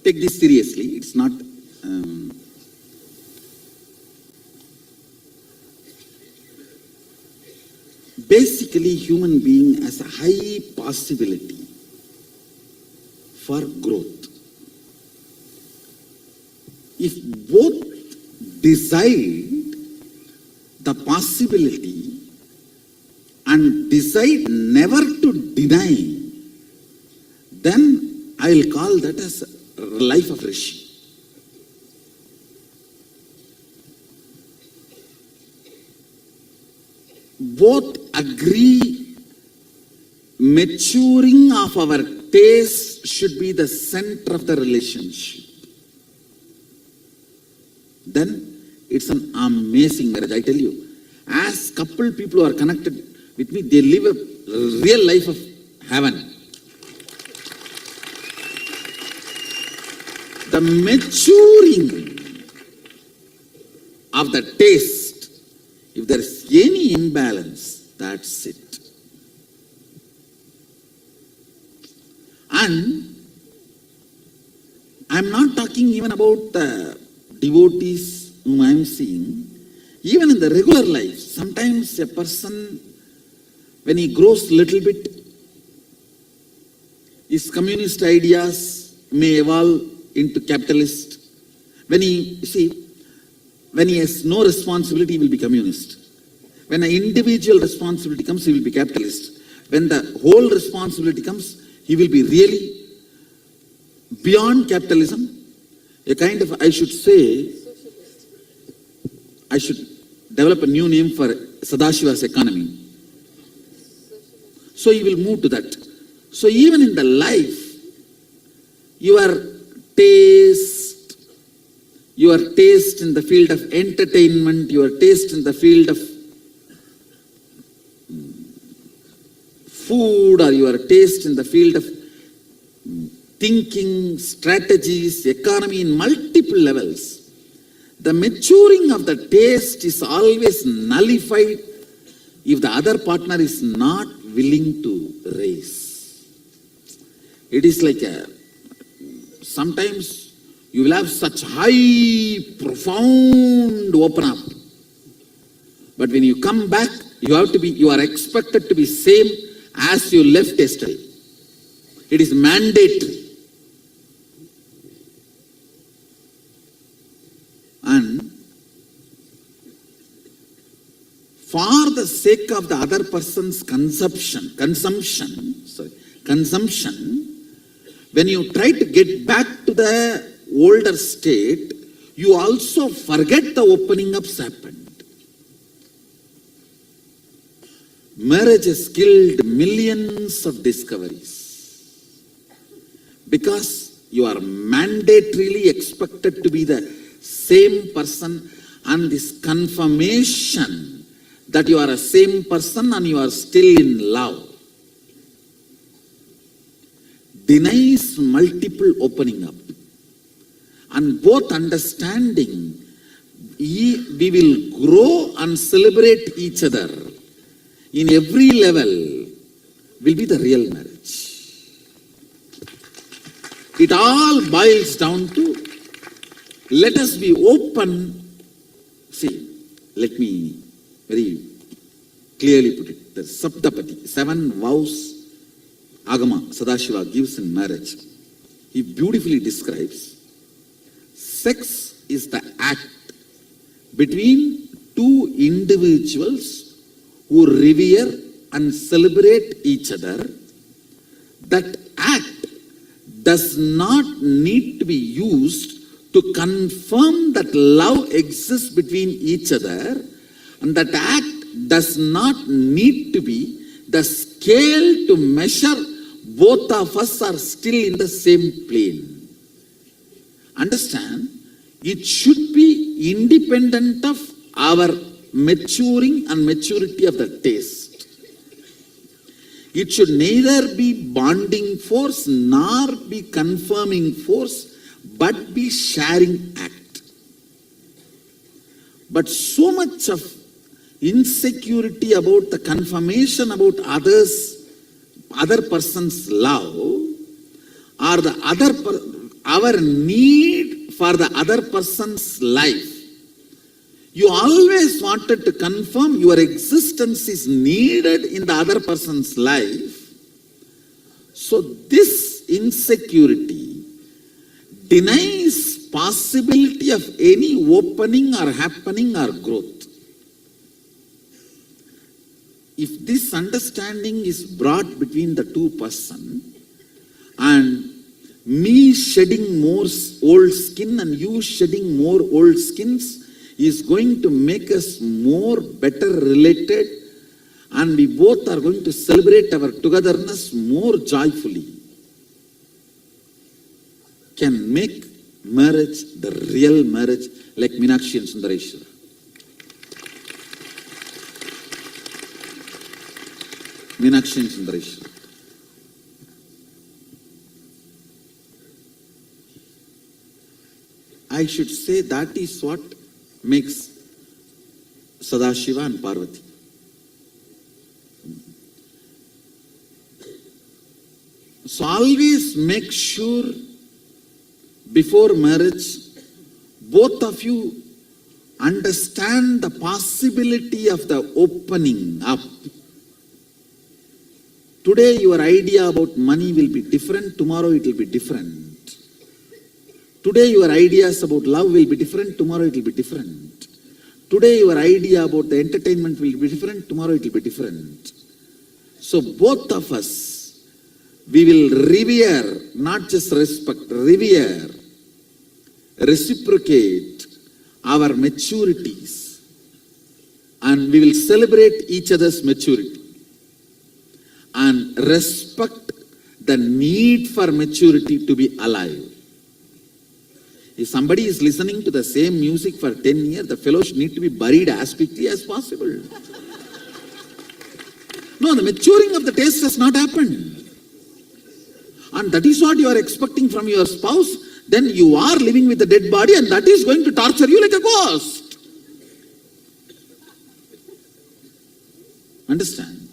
Take this seriously. It's not basically human being has a high possibility for growth. If both decide the possibility and decide never to deny, then I will call that as life of Rishi. Both agree maturing of our taste should be the center of the relationship. Then it's an amazing marriage, I tell you. As couple people who are connected with me, they live a real life of heaven. The maturing of the taste, if there is any imbalance, that's it. And I'm not talking even about the devotees whom I'm seeing. Even in the regular life, sometimes a person, when he grows a little bit, his communist ideas may evolve into capitalist. When he has no responsibility, he will be communist. When an individual responsibility comes, he will be capitalist. When the whole responsibility comes, he will be really beyond capitalism. a kind of, I should say, I should develop a new name for Sadashiva's economy. So you will move to that. So even in the life, your taste in the field of entertainment, your taste in the field of food, or your taste in the field of thinking, strategies, economy in multiple levels, the maturing of the taste is always nullified if the other partner is not willing to raise. It is like sometimes you will have such high, profound open up. But when you come back, you are expected to be same as you left yesterday. It is mandatory. And for the sake of the other person's consumption, when you try to get back to the older state, you also forget the opening ups happened. Marriage has killed millions of discoveries because you are mandatorily expected to be the same person, and this confirmation that you are a same person and you are still in love denies multiple opening up. And both understanding, we will grow and celebrate each other in every level will be the real marriage. It all boils down to, let us be open. See, let me very clearly put it. The Saptapati, 7 vows Agama Sadashiva gives in marriage. He beautifully describes sex is the act between two individuals who revere and celebrate each other. That act does not need to be used to confirm that love exists between each other, and that act does not need to be the scale to measure both of us are still in the same plane. Understand, it should be independent of our maturing and maturity of the taste. It should neither be bonding force nor be confirming force, but be sharing act. But so much of insecurity about the confirmation about other person's love, or our need for the other person's life. You always wanted to confirm your existence is needed in the other person's life. So this insecurity denies possibility of any opening or happening or growth. If this understanding is brought between the two persons, and me shedding more old skin and you shedding more old skins is going to make us more better related, and we both are going to celebrate our togetherness more joyfully, can make marriage the real marriage, like Meenakshi and Sundareshwara. Meenakshi and Sundareshwara. I should say that is what makes Sadashiva and Parvati. So always make sure before marriage, both of you understand the possibility of the opening up. Today your idea about money will be different, tomorrow it will be different. Today your ideas about love will be different, tomorrow it will be different. Today your idea about the entertainment will be different, tomorrow it will be different. So both of us, we will revere, not just respect, revere reciprocate our maturities and we will celebrate each other's maturity and respect the need for maturity to be alive. If somebody is listening to the same music for 10 years, the fellow should need to be buried as quickly as possible. No, the maturing of the taste has not happened. And that is what you are expecting from your spouse. Then you are living with a dead body and that is going to torture you like a ghost. Understand?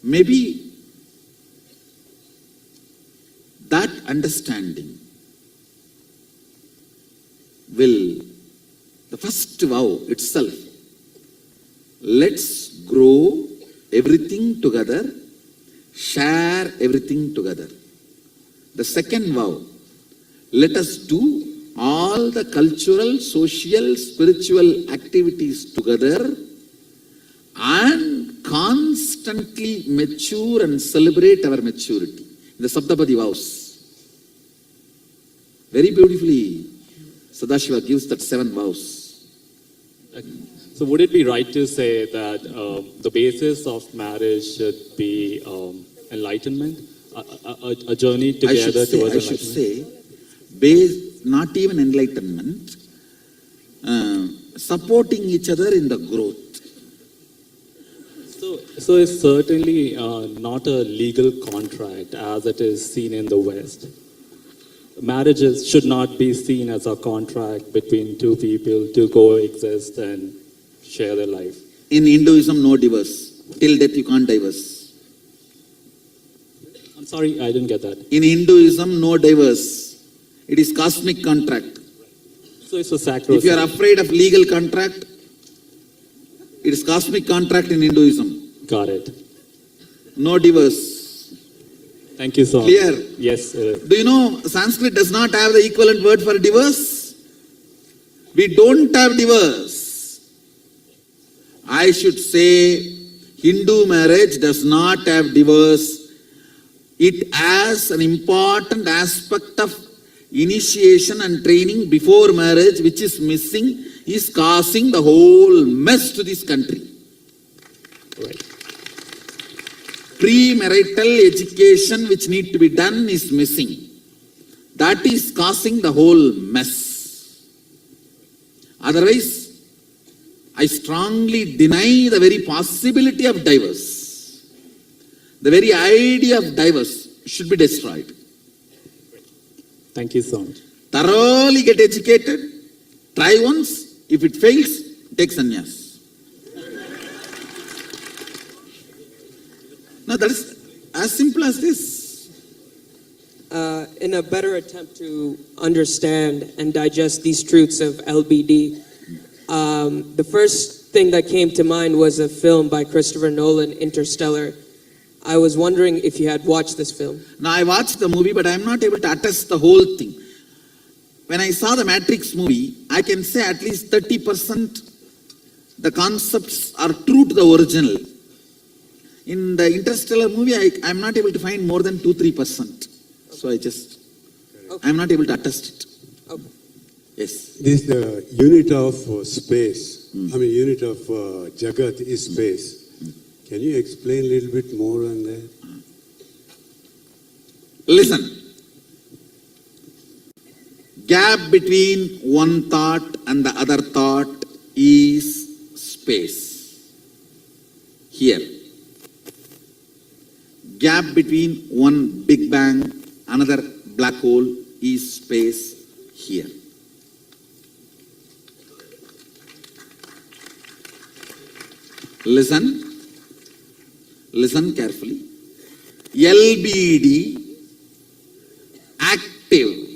Maybe that understanding will, the first vow itself, let's grow everything together, share everything together. The second vow, let us do all the cultural, social, spiritual activities together and constantly mature and celebrate our maturity. The Saptapadi vows. Very beautifully, Sadashiva gives that 7 vows. So would it be right to say that the basis of marriage should be enlightenment? A journey together towards enlightenment? I should say, not even enlightenment, supporting each other in the growth. So it's certainly not a legal contract as it is seen in the West. Marriages should not be seen as a contract between two people to coexist and share their life. In Hinduism, no divorce. Till death you can't divorce. I'm sorry, I didn't get that. In Hinduism, no divorce. It is cosmic contract. So it's a sacrosanct. If you are afraid of legal contract, it is cosmic contract in Hinduism. Got it. No divorce. Thank you so much. Clear? Yes. Do you know Sanskrit does not have the equivalent word for divorce? We don't have divorce. I should say Hindu marriage does not have divorce. It has an important aspect of initiation and training before marriage, which is missing, is causing the whole mess to this country. Right. Premarital education which need to be done is missing. That is causing the whole mess. Otherwise, I strongly deny the very possibility of divorce. The very idea of divorce should be destroyed. Thank you so much. Thoroughly get educated, try once, if it fails, take sannyas. Now that is as simple as this. In a better attempt to understand and digest these truths of LBD, the first thing that came to mind was a film by Christopher Nolan, Interstellar. I was wondering if you had watched this film. Now I watched the movie, but I am not able to attest the whole thing. When I saw the Matrix movie, I can say at least 30% the concepts are true to the original. In the Interstellar movie, I am not able to find more than 2-3%. So I am not able to attest it. Okay. Yes. This unit of space, unit of Jagat is space. Can you explain a little bit more on that? Listen. Gap between one thought and the other thought is space. Here. Gap between one Big Bang, another black hole is space here. Listen carefully. LBD active.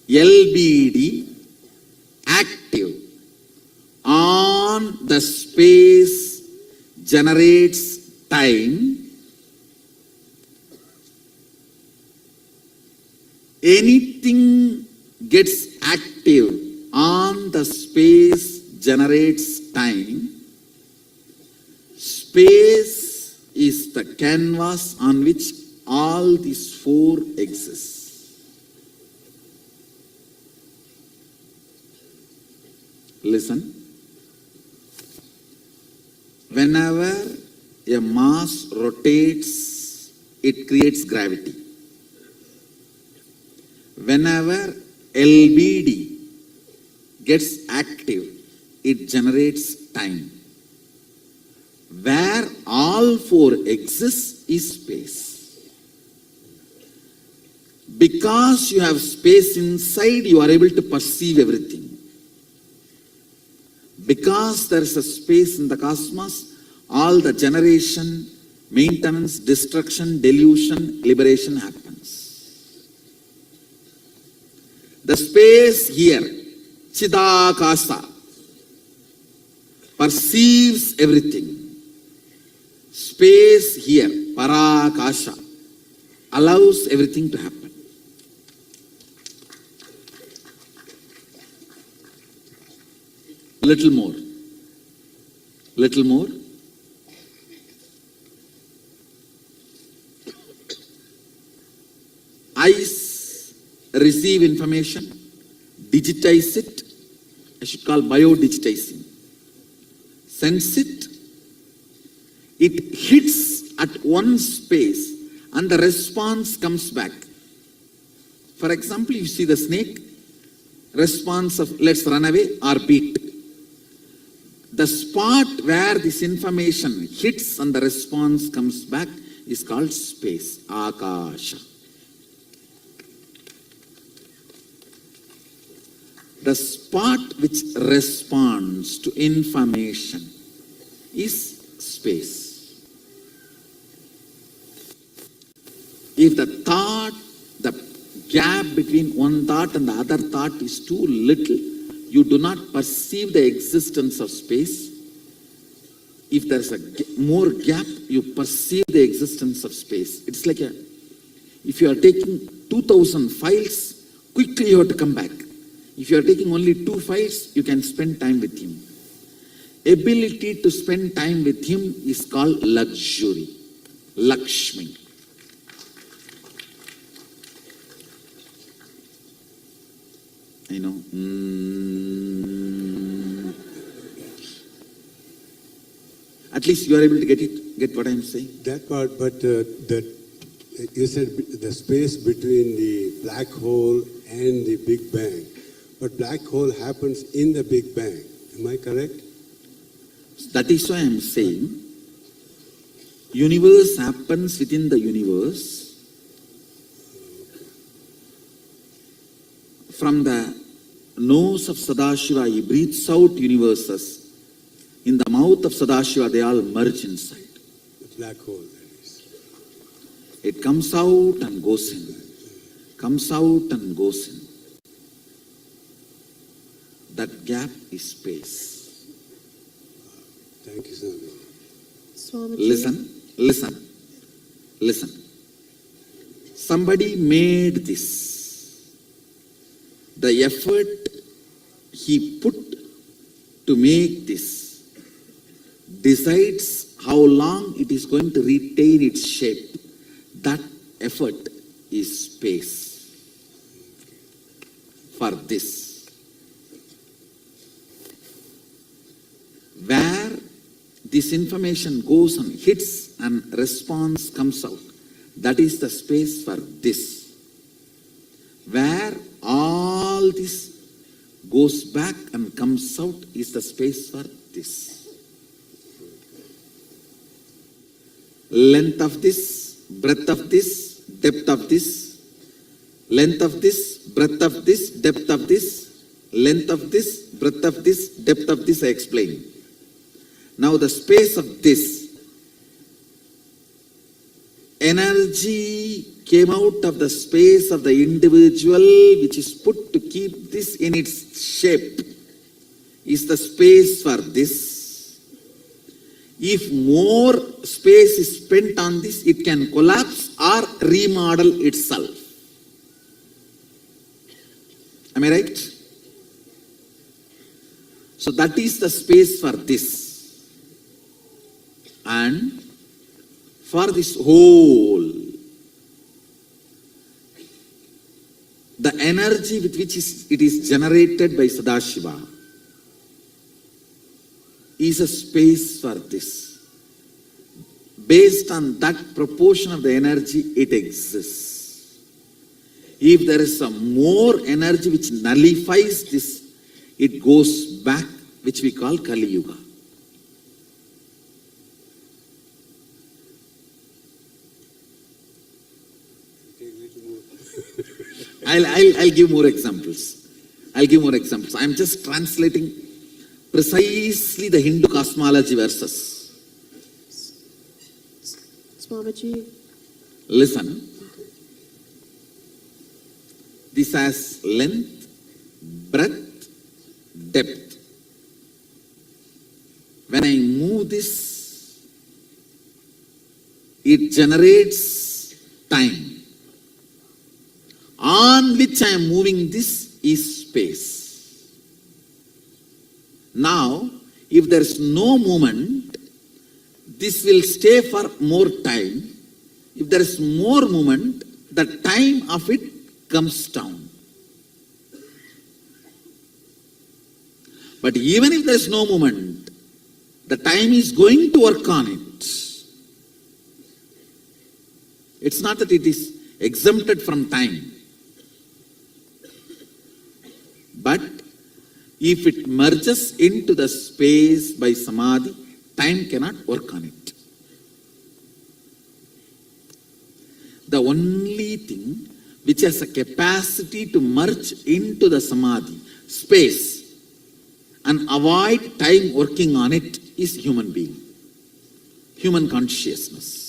LBD active on the space generates time. Anything gets active on the space generates time. Space is the canvas on which all these four exist. Listen. Whenever a mass rotates, it creates gravity. Whenever LBD gets active, it generates time. Where all four exists is space. Because you have space inside, you are able to perceive everything. Because there is a space in the cosmos, all the generation, maintenance, destruction, delusion, liberation happens. The space here, Chidakasa, perceives everything. Space here, Parakasha, allows everything to happen. Little more. Little more. Eyes receive information, digitize it, I should call bio-digitizing. Sense it, it hits at one space and the response comes back. For example, you see the snake, response of let's run away or beat. The spot where this information hits and the response comes back is called space, Akasha. The spot which responds to information is space. If the thought, the gap between one thought and the other thought is too little, you do not perceive the existence of space. If there's a more gap, you perceive the existence of space. It's like if you are taking 2,000 files, quickly you have to come back. If you are taking only 2 files, you can spend time with him. Ability to spend time with him is called luxury, Lakshmi. I know. At least you are able to get what I am saying. That part, but that you said the space between the black hole and the Big Bang. But black hole happens in the Big Bang. Am I correct? That is why I am saying, universe happens within the universe. From the nose of Sadashiva, he breathes out universes. In the mouth of Sadashiva, they all merge inside. The black hole, that is. It comes out and goes in. Comes out and goes in. That gap is space. Thank you, Swami. Listen. Somebody made this. The effort he put to make this decides how long it is going to retain its shape. That effort is space for this. Where this information goes and hits and response comes out, that is the space for this. Where all this goes back and comes out is the space for this. Length of this, breadth of this, depth of this, length of this, breadth of this, depth of this, length of this, breadth of this, depth of this, I explained. Now the space of this, energy came out of the space of the individual which is put to keep this in its shape, is the space for this. If more space is spent on this, it can collapse or remodel itself. Am I right? So that is the space for this. And for this whole, the energy with which it is generated by Sadashiva is a space for this. Based on that proportion of the energy, it exists. If there is some more energy which nullifies this, it goes back, which we call Kali Yuga. I'll give more examples. I am just translating precisely the Hindu cosmology verses. Swamiji. Listen. This has length, breadth, depth. When I move this, it generates time. On which I am moving this is space. Now, if there is no movement, this will stay for more time. If there is more movement, the time of it comes down. But even if there is no movement, the time is going to work on it. It's not that it is exempted from time. But if it merges into the space by samadhi, time cannot work on it. The only thing which has a capacity to merge into the samadhi, space, and avoid time working on it is human being, human consciousness.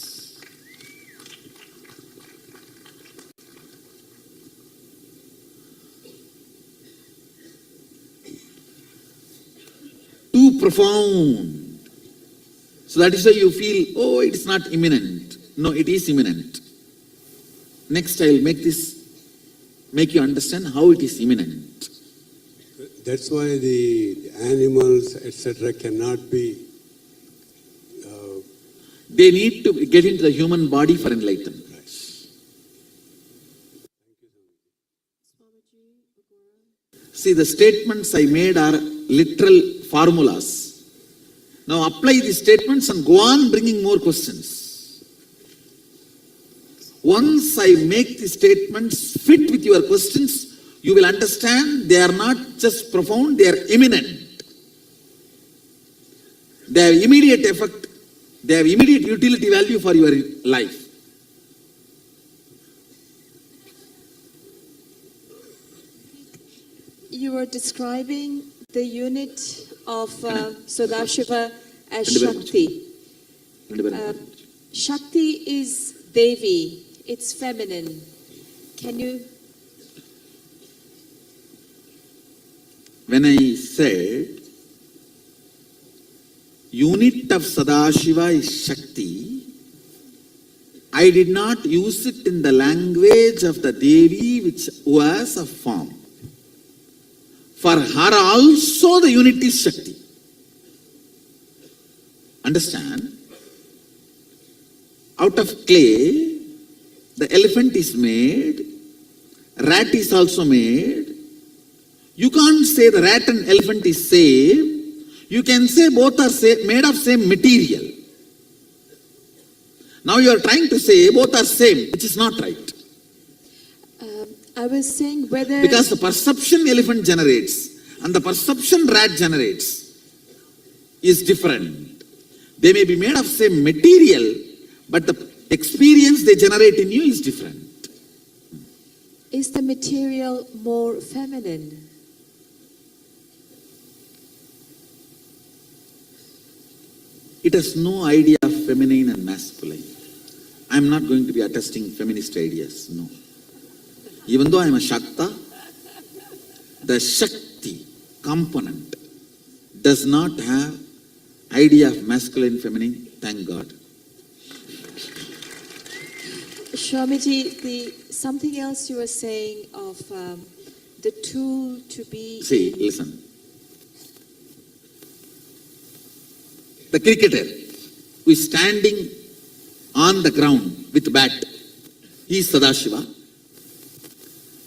Too profound. So that is why you feel, oh, it's not imminent. No, it is imminent. Next, I'll make you understand how it is imminent. That's why the animals, etc., cannot be. They need to get into the human body for enlightenment. See, the statements I made are literal formulas. Now apply these statements and go on bringing more questions. Once I make the statements fit with your questions, you will understand they are not just profound, they are imminent. They have immediate effect, they have immediate utility value for your life. You were describing the unit of Sadashiva as Shakti. Shakti is Devi, it's feminine. Can you? When I said unit of Sadashiva is Shakti, I did not use it in the language of the Devi which was a form. For her also the unit is Shakti. Understand? Out of clay, the elephant is made, rat is also made. You can't say the rat and elephant is same. You can say both are made of same material. Now you are trying to say both are same, which is not right. I was saying whether... Because the perception elephant generates and the perception rat generates is different. They may be made of same material, but the experience they generate in you is different. Is the material more feminine? It has no idea of feminine and masculine. I am not going to be attesting feminist ideas, no. Even though I am a Shakta, the Shakti component does not have idea of masculine, feminine, thank God. Swamiji, something else you were saying of the tool to be... See, listen. The cricketer who is standing on the ground with bat, he is Sadashiva.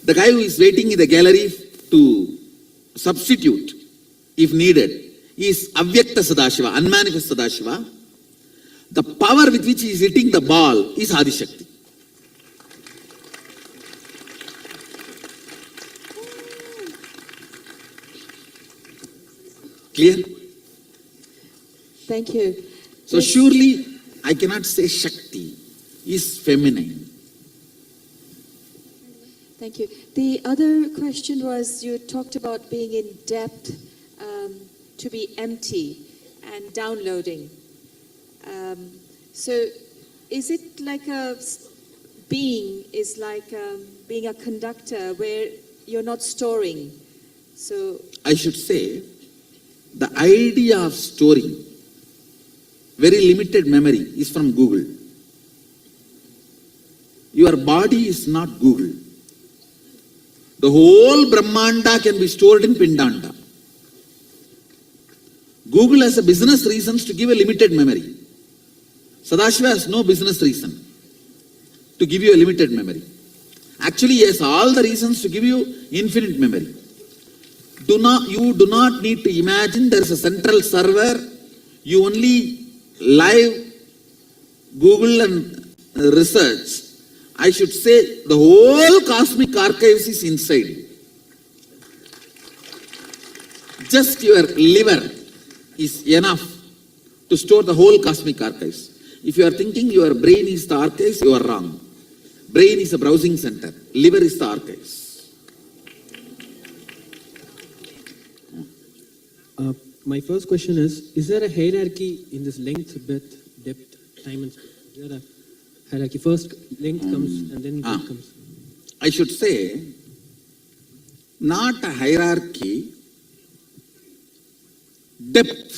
The guy who is waiting in the gallery to substitute, if needed, is Avyakta Sadashiva, unmanifest Sadashiva. The power with which he is hitting the ball is Adishakti. Clear? Thank you. So surely I cannot say Shakti is feminine. Thank you. The other question was, you talked about being in depth, to be empty and downloading. So is it like being is like being a conductor where you're not storing? So I should say, the idea of storing very limited memory is from Google. Your body is not Google. The whole Brahmanda can be stored in Pindanda. Google has a business reasons to give a limited memory. Sadashiva has no business reason to give you a limited memory. Actually, he has all the reasons to give you infinite memory. You do not need to imagine there is a central server. You only live Google and research. I should say the whole cosmic archives is inside. Just your liver is enough to store the whole cosmic archives. If you are thinking your brain is the archives, you are wrong. Brain is a browsing center. Liver is the archives. My first question is there a hierarchy in this length, breadth, depth, time and space? Is there a hierarchy? First length comes and then breadth comes. I should say, not a hierarchy, depth.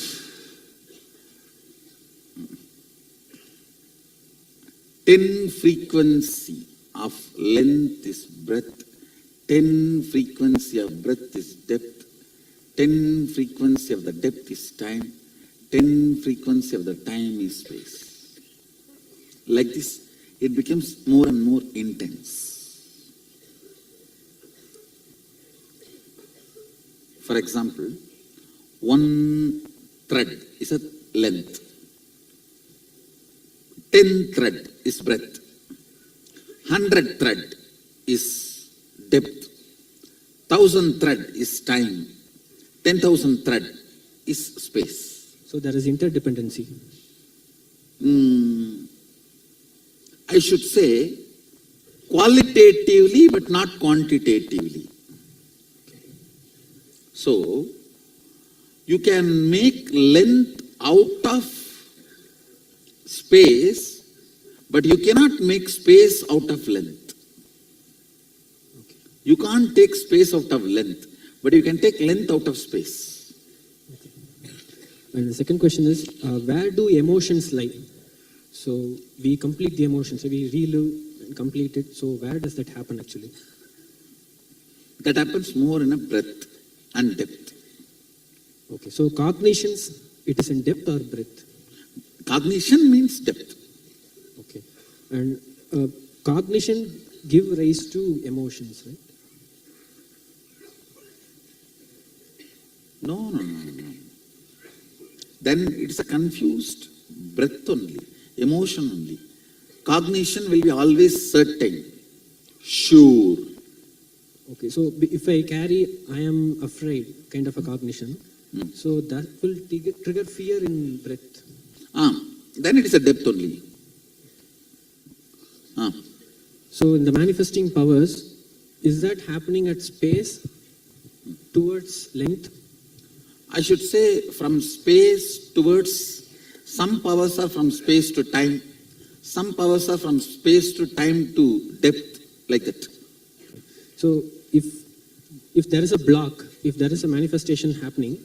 10 frequency of length is breadth, 10 frequency of breadth is depth, 10 frequency of the depth is time, 10 frequency of the time is space. Like this, it becomes more and more intense. For example, one thread is a length, 10 thread is breadth, 100 thread is depth, 1,000 thread is time, 10,000 thread is space. So there is interdependency. I should say qualitatively but not quantitatively. So you can make length out of space, but you cannot make space out of length. You can't take space out of length, but you can take length out of space. And the second question is, where do emotions lie? So we complete the emotions, so we relive and complete it. So where does that happen actually? That happens more in a breadth and depth. Okay, so cognitions, it is in depth or breadth? Cognition means depth. Okay, and cognition give rise to emotions, right? No. Then it's a confused breadth only, emotion only. Cognition will be always certain, sure. Okay, so if I carry, I am afraid, kind of a cognition, so that will trigger fear in breadth. Then it is a depth only. So in the manifesting powers, is that happening at space towards length? I should say from space towards, some powers are from space to time, some powers are from space to time to depth, like that. So if there is a block, if there is a manifestation happening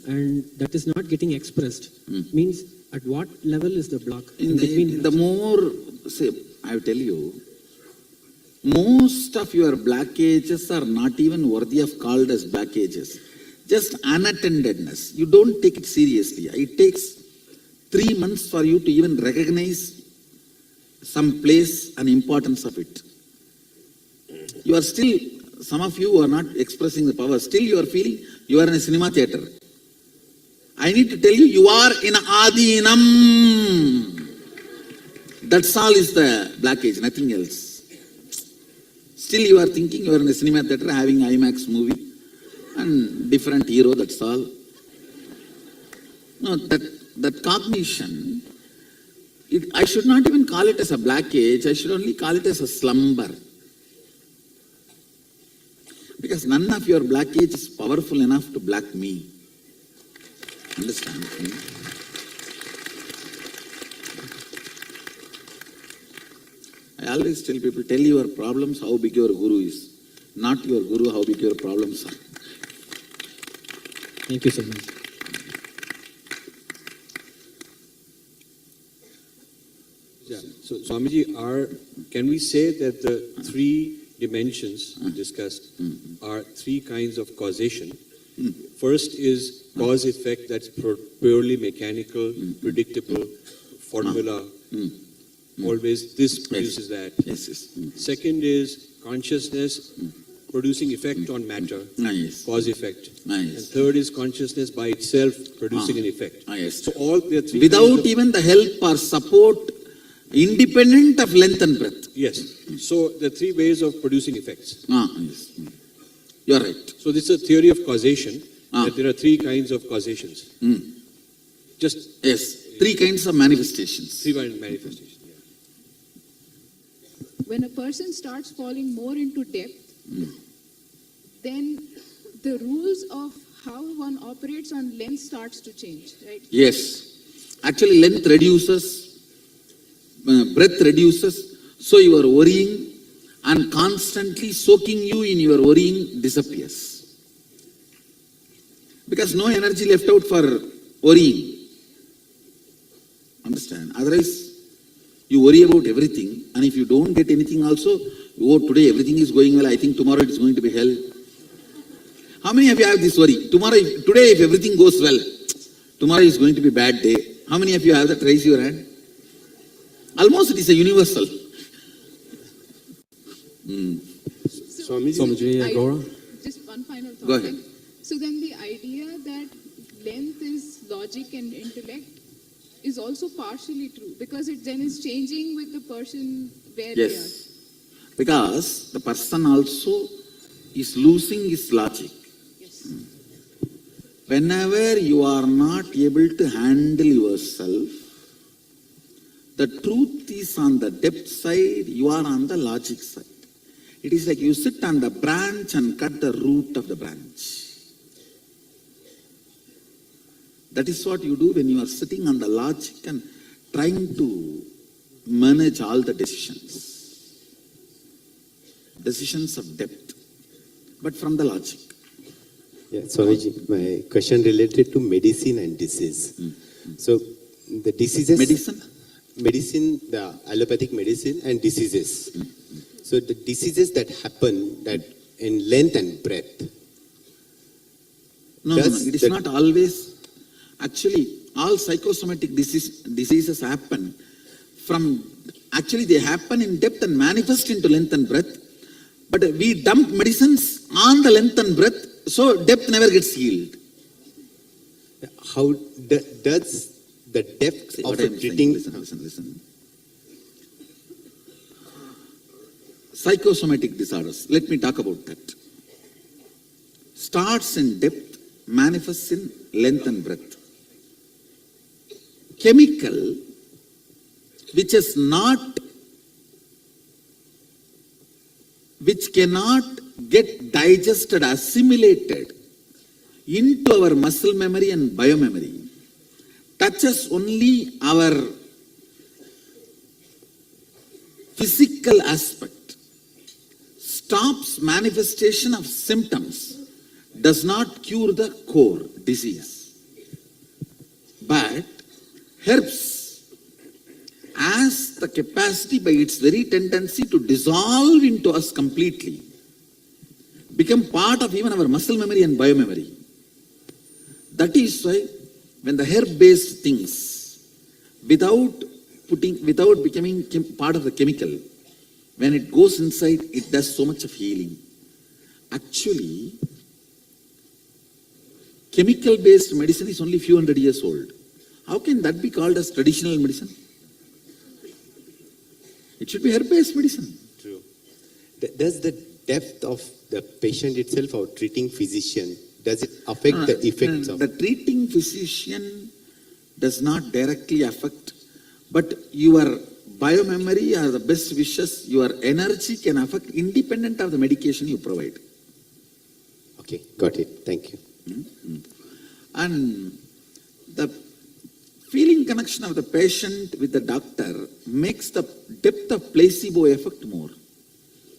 and that is not getting expressed, means at what level is the block? The more, say, I will tell you, most of your blockages are not even worthy of called as blockages. Just unattendedness. You don't take it seriously. It takes 3 months for you to even recognize some place and importance of it. You are still, some of you are not expressing the power. Still you are feeling you are in a cinema theater. I need to tell you, you are in Adinam. That's all is the blockage, nothing else. Still you are thinking you are in a cinema theatre having IMAX movie and different hero, that's all. No, that cognition, I should not even call it as a blockage, I should only call it as a slumber. Because none of your blockage is powerful enough to block me. Understand? I always tell people, tell your problems how big your guru is. Not your guru, how big your problems are. Thank you so much. Yeah. So Swamiji, can we say that the three dimensions discussed are three kinds of causation? First is cause-effect, that's purely mechanical, predictable, formula. Always this produces that. Second is consciousness producing effect on matter, cause-effect. And third is consciousness by itself producing an effect. So all the three without even the help or support, independent of length and breadth. Yes. So the three ways of producing effects. Yes. You are right. So this is a theory of causation, that there are three kinds of causations. Yes, three kinds of manifestations. Three kinds of manifestations. When a person starts falling more into depth, then the rules of how one operates on length starts to change, right? Yes. Actually, length reduces, breadth reduces, so your worrying and constantly soaking you in your worrying disappears. Because no energy left out for worrying. Understand? Otherwise, you worry about everything, and if you don't get anything also, oh, today everything is going well, I think tomorrow it is going to be hell. How many of you have this worry? Today if everything goes well, tomorrow is going to be a bad day. How many of you have that? Raise your hand. Almost it is a universal. Swamiji, Agora? Just one final thought. Go ahead. So then the idea that length is logic and intellect is also partially true, because it then is changing with the person where they are. Because the person also is losing his logic. Whenever you are not able to handle yourself, the truth is on the depth side, you are on the logic side. It is like you sit on the branch and cut the root of the branch. That is what you do when you are sitting on the logic and trying to manage all the decisions. Decisions of depth, but from the logic. Yeah, Swamiji, my question related to medicine and disease. So the diseases... Medicine, the allopathic medicine and diseases. So the diseases that happen that in length and breadth. No, it is not always. Actually, all psychosomatic diseases happen from, actually they happen in depth and manifest into length and breadth. But we dump medicines on the length and breadth, so depth never gets healed. How does the depth of treating... Listen. Psychosomatic disorders, let me talk about that. Starts in depth, manifests in length and breadth. Chemical, which cannot get digested, assimilated into our muscle memory and biomemory, touches only our physical aspect, stops manifestation of symptoms, does not cure the core disease, but helps as the capacity by its very tendency to dissolve into us completely, become part of even our muscle memory and biomemory. That is why when the herb-based things, without becoming part of the chemical, when it goes inside, it does so much of healing. Actually, chemical-based medicine is only few hundred years old. How can that be called as traditional medicine? It should be herb-based medicine. True. Does the depth of the patient itself or treating physician, does it affect the effects of? The treating physician does not directly affect, but your biomemory or the best wishes, your energy can affect independent of the medication you provide. Okay, got it. Thank you. And the feeling connection of the patient with the doctor makes the depth of placebo effect more.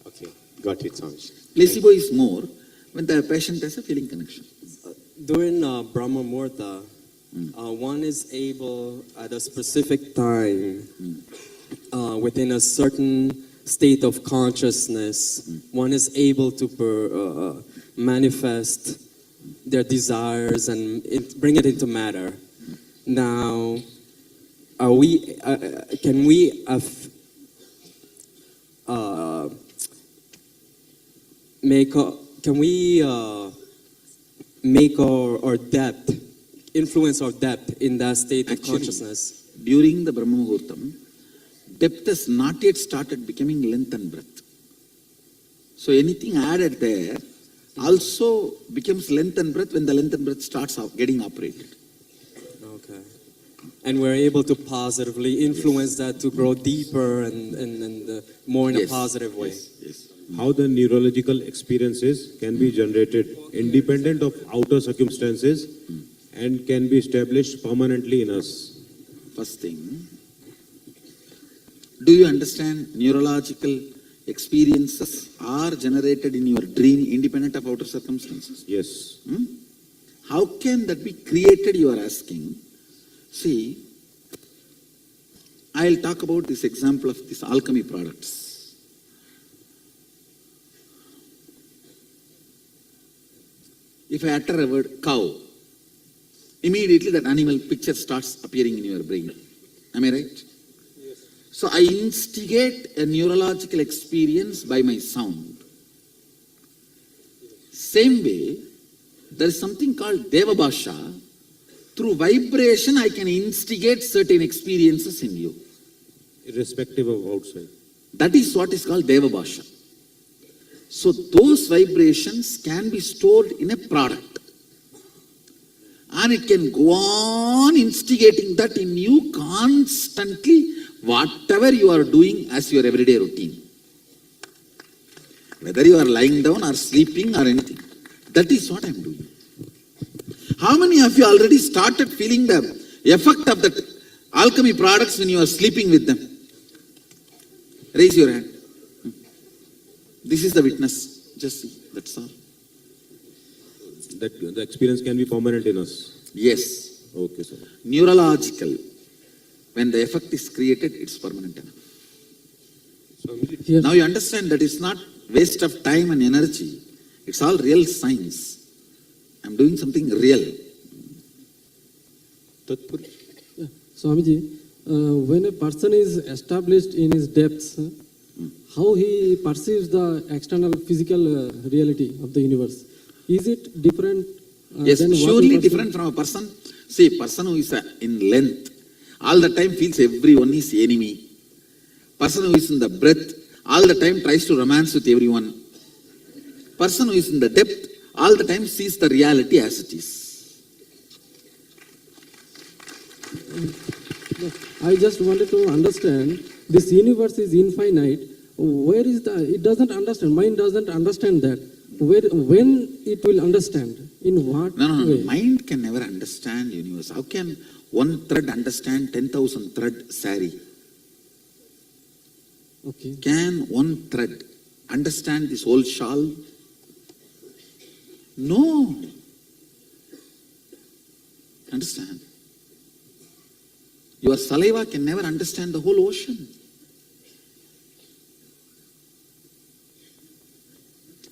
Okay, got it, Swamiji. Placebo is more when the patient has a feeling connection. During Brahma Muhurta, one is able at a specific time, within a certain state of consciousness, one is able to manifest their desires and bring it into matter. Now, can we make our depth, influence our depth in that state of consciousness? During the Brahma Muhurtam, depth has not yet started becoming length and breadth. So anything added there also becomes length and breadth when the length and breadth starts getting operated. Okay. And we're able to positively influence that to grow deeper and more in a positive way. How the neurological experiences can be generated independent of outer circumstances and can be established permanently in us. First thing, do you understand neurological experiences are generated in your dream independent of outer circumstances? Yes. How can that be created, you are asking? See, I'll talk about this example of these alchemy products. If I utter a word cow, immediately that animal picture starts appearing in your brain. Am I right? Yes. So I instigate a neurological experience by my sound. Same way, there is something called Devabhasha. Through vibration, I can instigate certain experiences in you. Irrespective of outside. That is what is called Devabhasha. So those vibrations can be stored in a product. And it can go on instigating that in you constantly, whatever you are doing as your everyday routine. Whether you are lying down or sleeping or anything. That is what I am doing. How many of you already started feeling the effect of the alchemy products when you are sleeping with them? Raise your hand. This is the witness. Just see, that's all. That the experience can be permanent in us. Yes. Okay, sir. Neurological. When the effect is created, it's permanent enough. Now you understand that it's not waste of time and energy. It's all real science. I'm doing something real. Swamiji, when a person is established in his depths, how he perceives the external physical reality of the universe, is it different? Yes, surely different from a person. See, a person who is in length, all the time feels everyone is enemy. Person who is in the breadth, all the time tries to romance with everyone. Person who is in the depth, all the time sees the reality as it is. I just wanted to understand, this universe is infinite. Where is it doesn't understand, mind doesn't understand that. When it will understand? In what way? Mind can never understand universe. How can one thread understand 10,000 thread sari? Okay. Can one thread understand this whole shawl? No. Understand? Your saliva can never understand the whole ocean.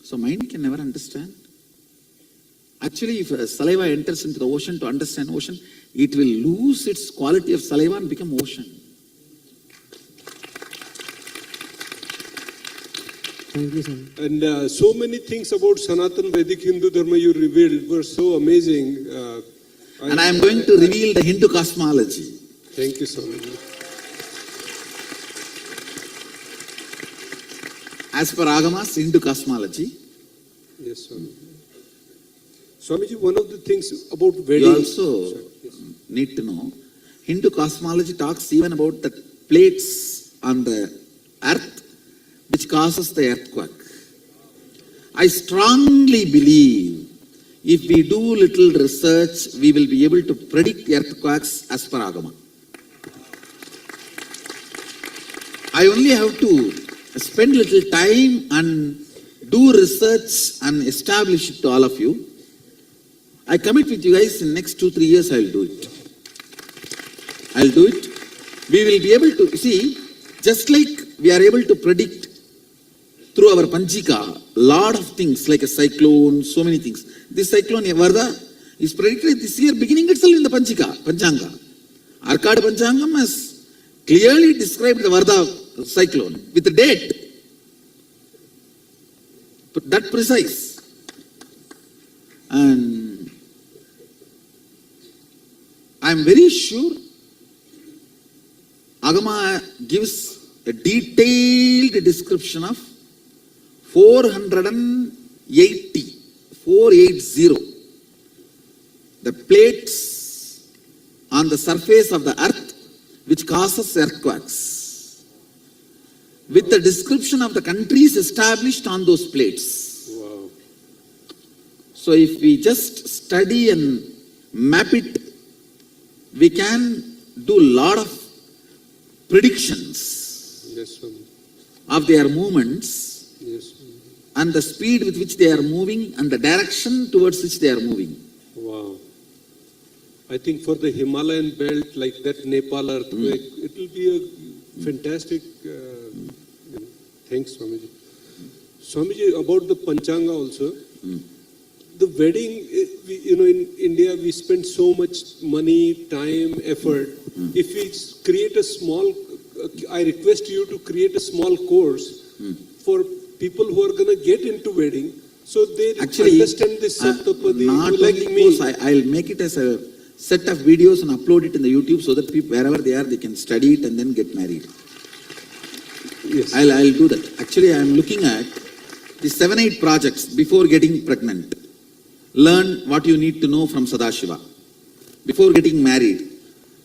So mind can never understand. Actually, if saliva enters into the ocean to understand ocean, it will lose its quality of saliva and become ocean. Thank you, Swami. And so many things about Sanatan Vedic Hindu Dharma you revealed were so amazing. And I am going to reveal the Hindu cosmology. Thank you, Swamiji. As per Agamas, Hindu cosmology. Yes, Swamiji. Swamiji, one of the things about wedding... You also need to know, Hindu cosmology talks even about the plates on the earth which causes the earthquake. I strongly believe if we do little research, we will be able to predict earthquakes as per Agama. I only have to spend little time and do research and establish it to all of you. I commit with you guys in next 2-3 years I will do it. I'll do it. We will be able to, see, just like we are able to predict through our Panchika, lot of things like a cyclone, so many things. This cyclone, Varda, is predicted this year beginning itself in the Panchanga. Arkad Panchangam has clearly described the Varda cyclone with the date. But that precise. And I am very sure Agama gives a detailed description of 480, the plates on the surface of the earth which causes earthquakes, with the description of the countries established on those plates. Wow. So if we just study and map it, we can do a lot of predictions of their movements and the speed with which they are moving and the direction towards which they are moving. Wow. I think for the Himalayan belt, like that Nepal earthquake, it will be a fantastic... Thanks, Swamiji. Swamiji, about the Panchanga also, the wedding, in India we spend so much money, time, effort. If we create a small, I request you to create a small course for people who are going to get into wedding, so they understand this Saptapadi, not like only me. course, I'll make it as a set of videos and upload it in the YouTube so that people, wherever they are, they can study it and then get married. Yes. I'll do that. Actually, I'm looking at the 7-8 projects before getting pregnant. Learn what you need to know from Sadashiva. Before getting married,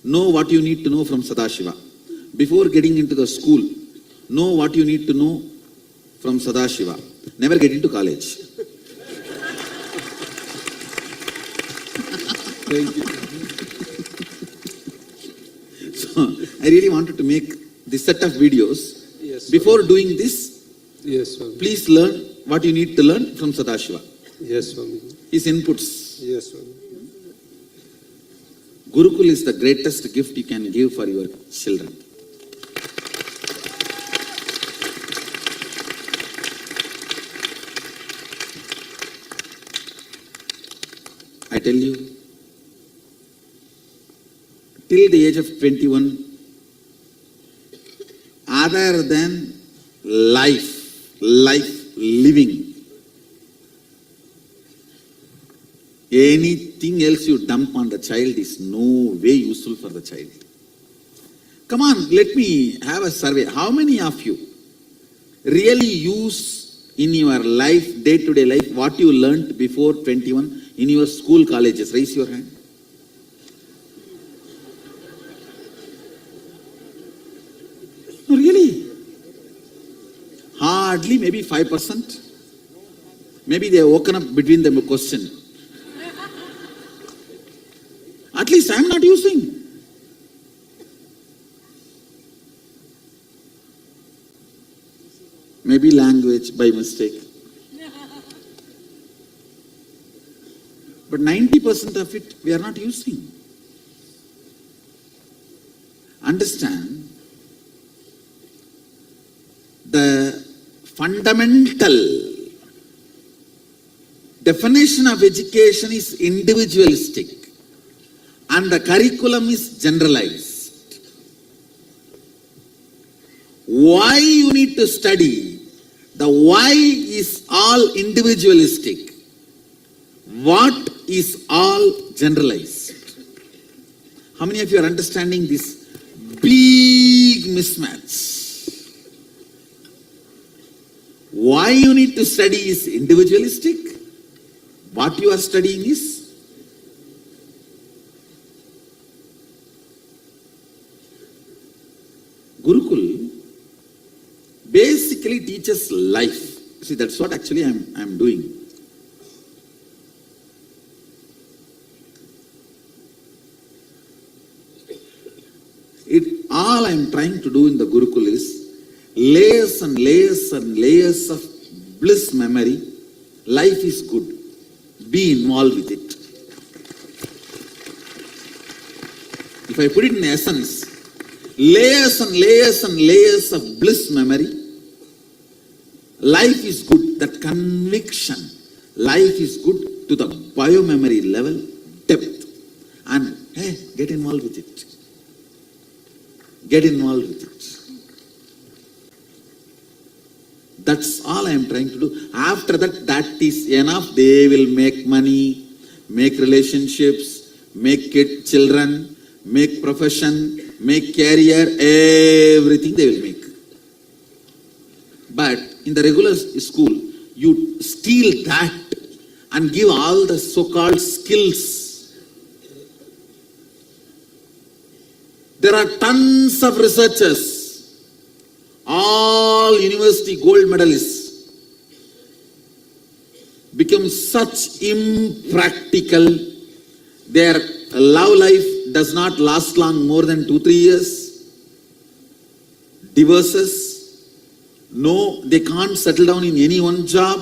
know what you need to know from Sadashiva. Before getting into the school, know what you need to know from Sadashiva. Never get into college. Thank you. So, I really wanted to make this set of videos. Yes, before doing this, yes, Swami. Please learn what you need to learn from Sadashiva. Yes, Swami. His inputs. Yes, Swami. Gurukul is the greatest gift you can give for your children. I tell you, till the age of 21, other than life, living, anything else you dump on the child is no way useful for the child. Come on, let me have a survey. How many of you really use in your life, day-to-day life, what you learnt before 21 in your school, colleges? Raise your hand. No, really? Hardly, maybe 5%. Maybe they have woken up between them a question. At least I am not using. Maybe language by mistake. But 90% of it we are not using. Understand, the fundamental definition of education is individualistic and the curriculum is generalized. Why you need to study The why is all individualistic. What is all generalized? How many of you are understanding this big mismatch? Why you need to study is individualistic. What you are studying is Gurukul basically teaches life. See, that's what actually I'm doing. All I'm trying to do in the Gurukul is layers and layers and layers of bliss memory. Life is good. Be involved with it. If I put it in essence, layers and layers and layers of bliss memory. Life is good. That conviction. Life is good to the biomemory level, depth. And hey, get involved with it. Get involved with it. That's all I am trying to do. After that, that is enough. They will make money, make relationships, make children, make profession, make career, everything they will make. But in the regular school, you steal that and give all the so-called skills. There are tons of researchers, all university gold medalists, become such impractical. Their love life does not last long, more than 2-3 years. Divorces, no, they can't settle down in any one job.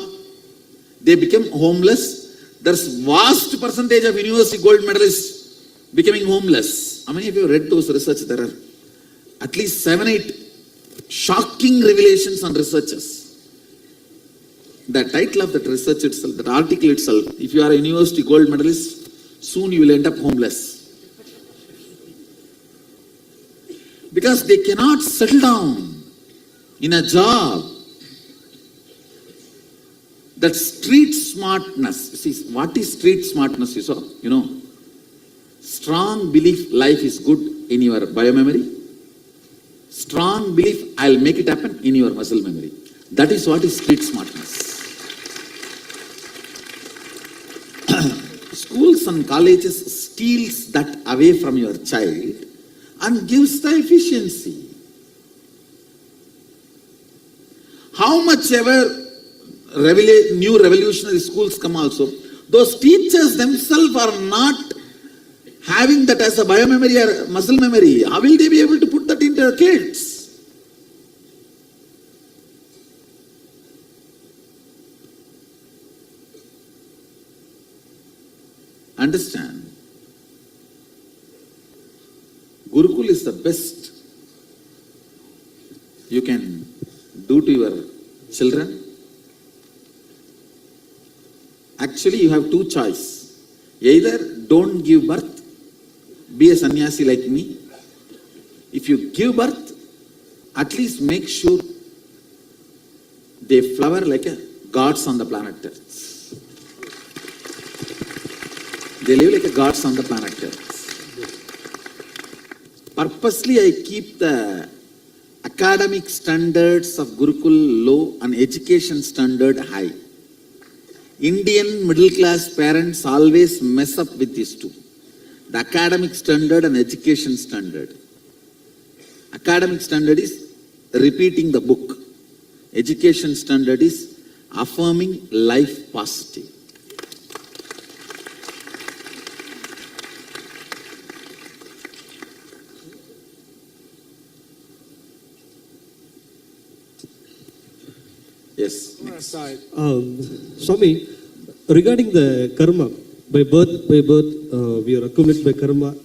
They become homeless. There's vast percentage of university gold medalists becoming homeless. How many of you have read those research? There are at least 7-8 shocking revelations on researchers. The title of that research itself, that article itself, if you are a university gold medalist, soon you will end up homeless. Because they cannot settle down in a job. That street smartness. See, what is street smartness, you saw? You know, strong belief life is good in your biomemory. Strong belief I'll make it happen in your muscle memory. That is what is street smartness. Schools and colleges steals that away from your child and gives the efficiency. How much ever new revolutionary schools come also, those teachers themselves are not having that as a biomemory or muscle memory. How will they be able to put that into their kids? Understand? Gurukul is the best you can do to your children. Actually, you have two choices. Either don't give birth, be a sannyasi like me. If you give birth, at least make sure they flower like gods on the planet Earth. They live like gods on the planet Earth. Purposely, I keep the academic standards of Gurukul low and education standard high. Indian middle class parents always mess up with these two. The academic standard and education standard. Academic standard is repeating the book. Education standard is affirming life positive. Yes. Swami, regarding the karma, by birth, we are accumulated by karma.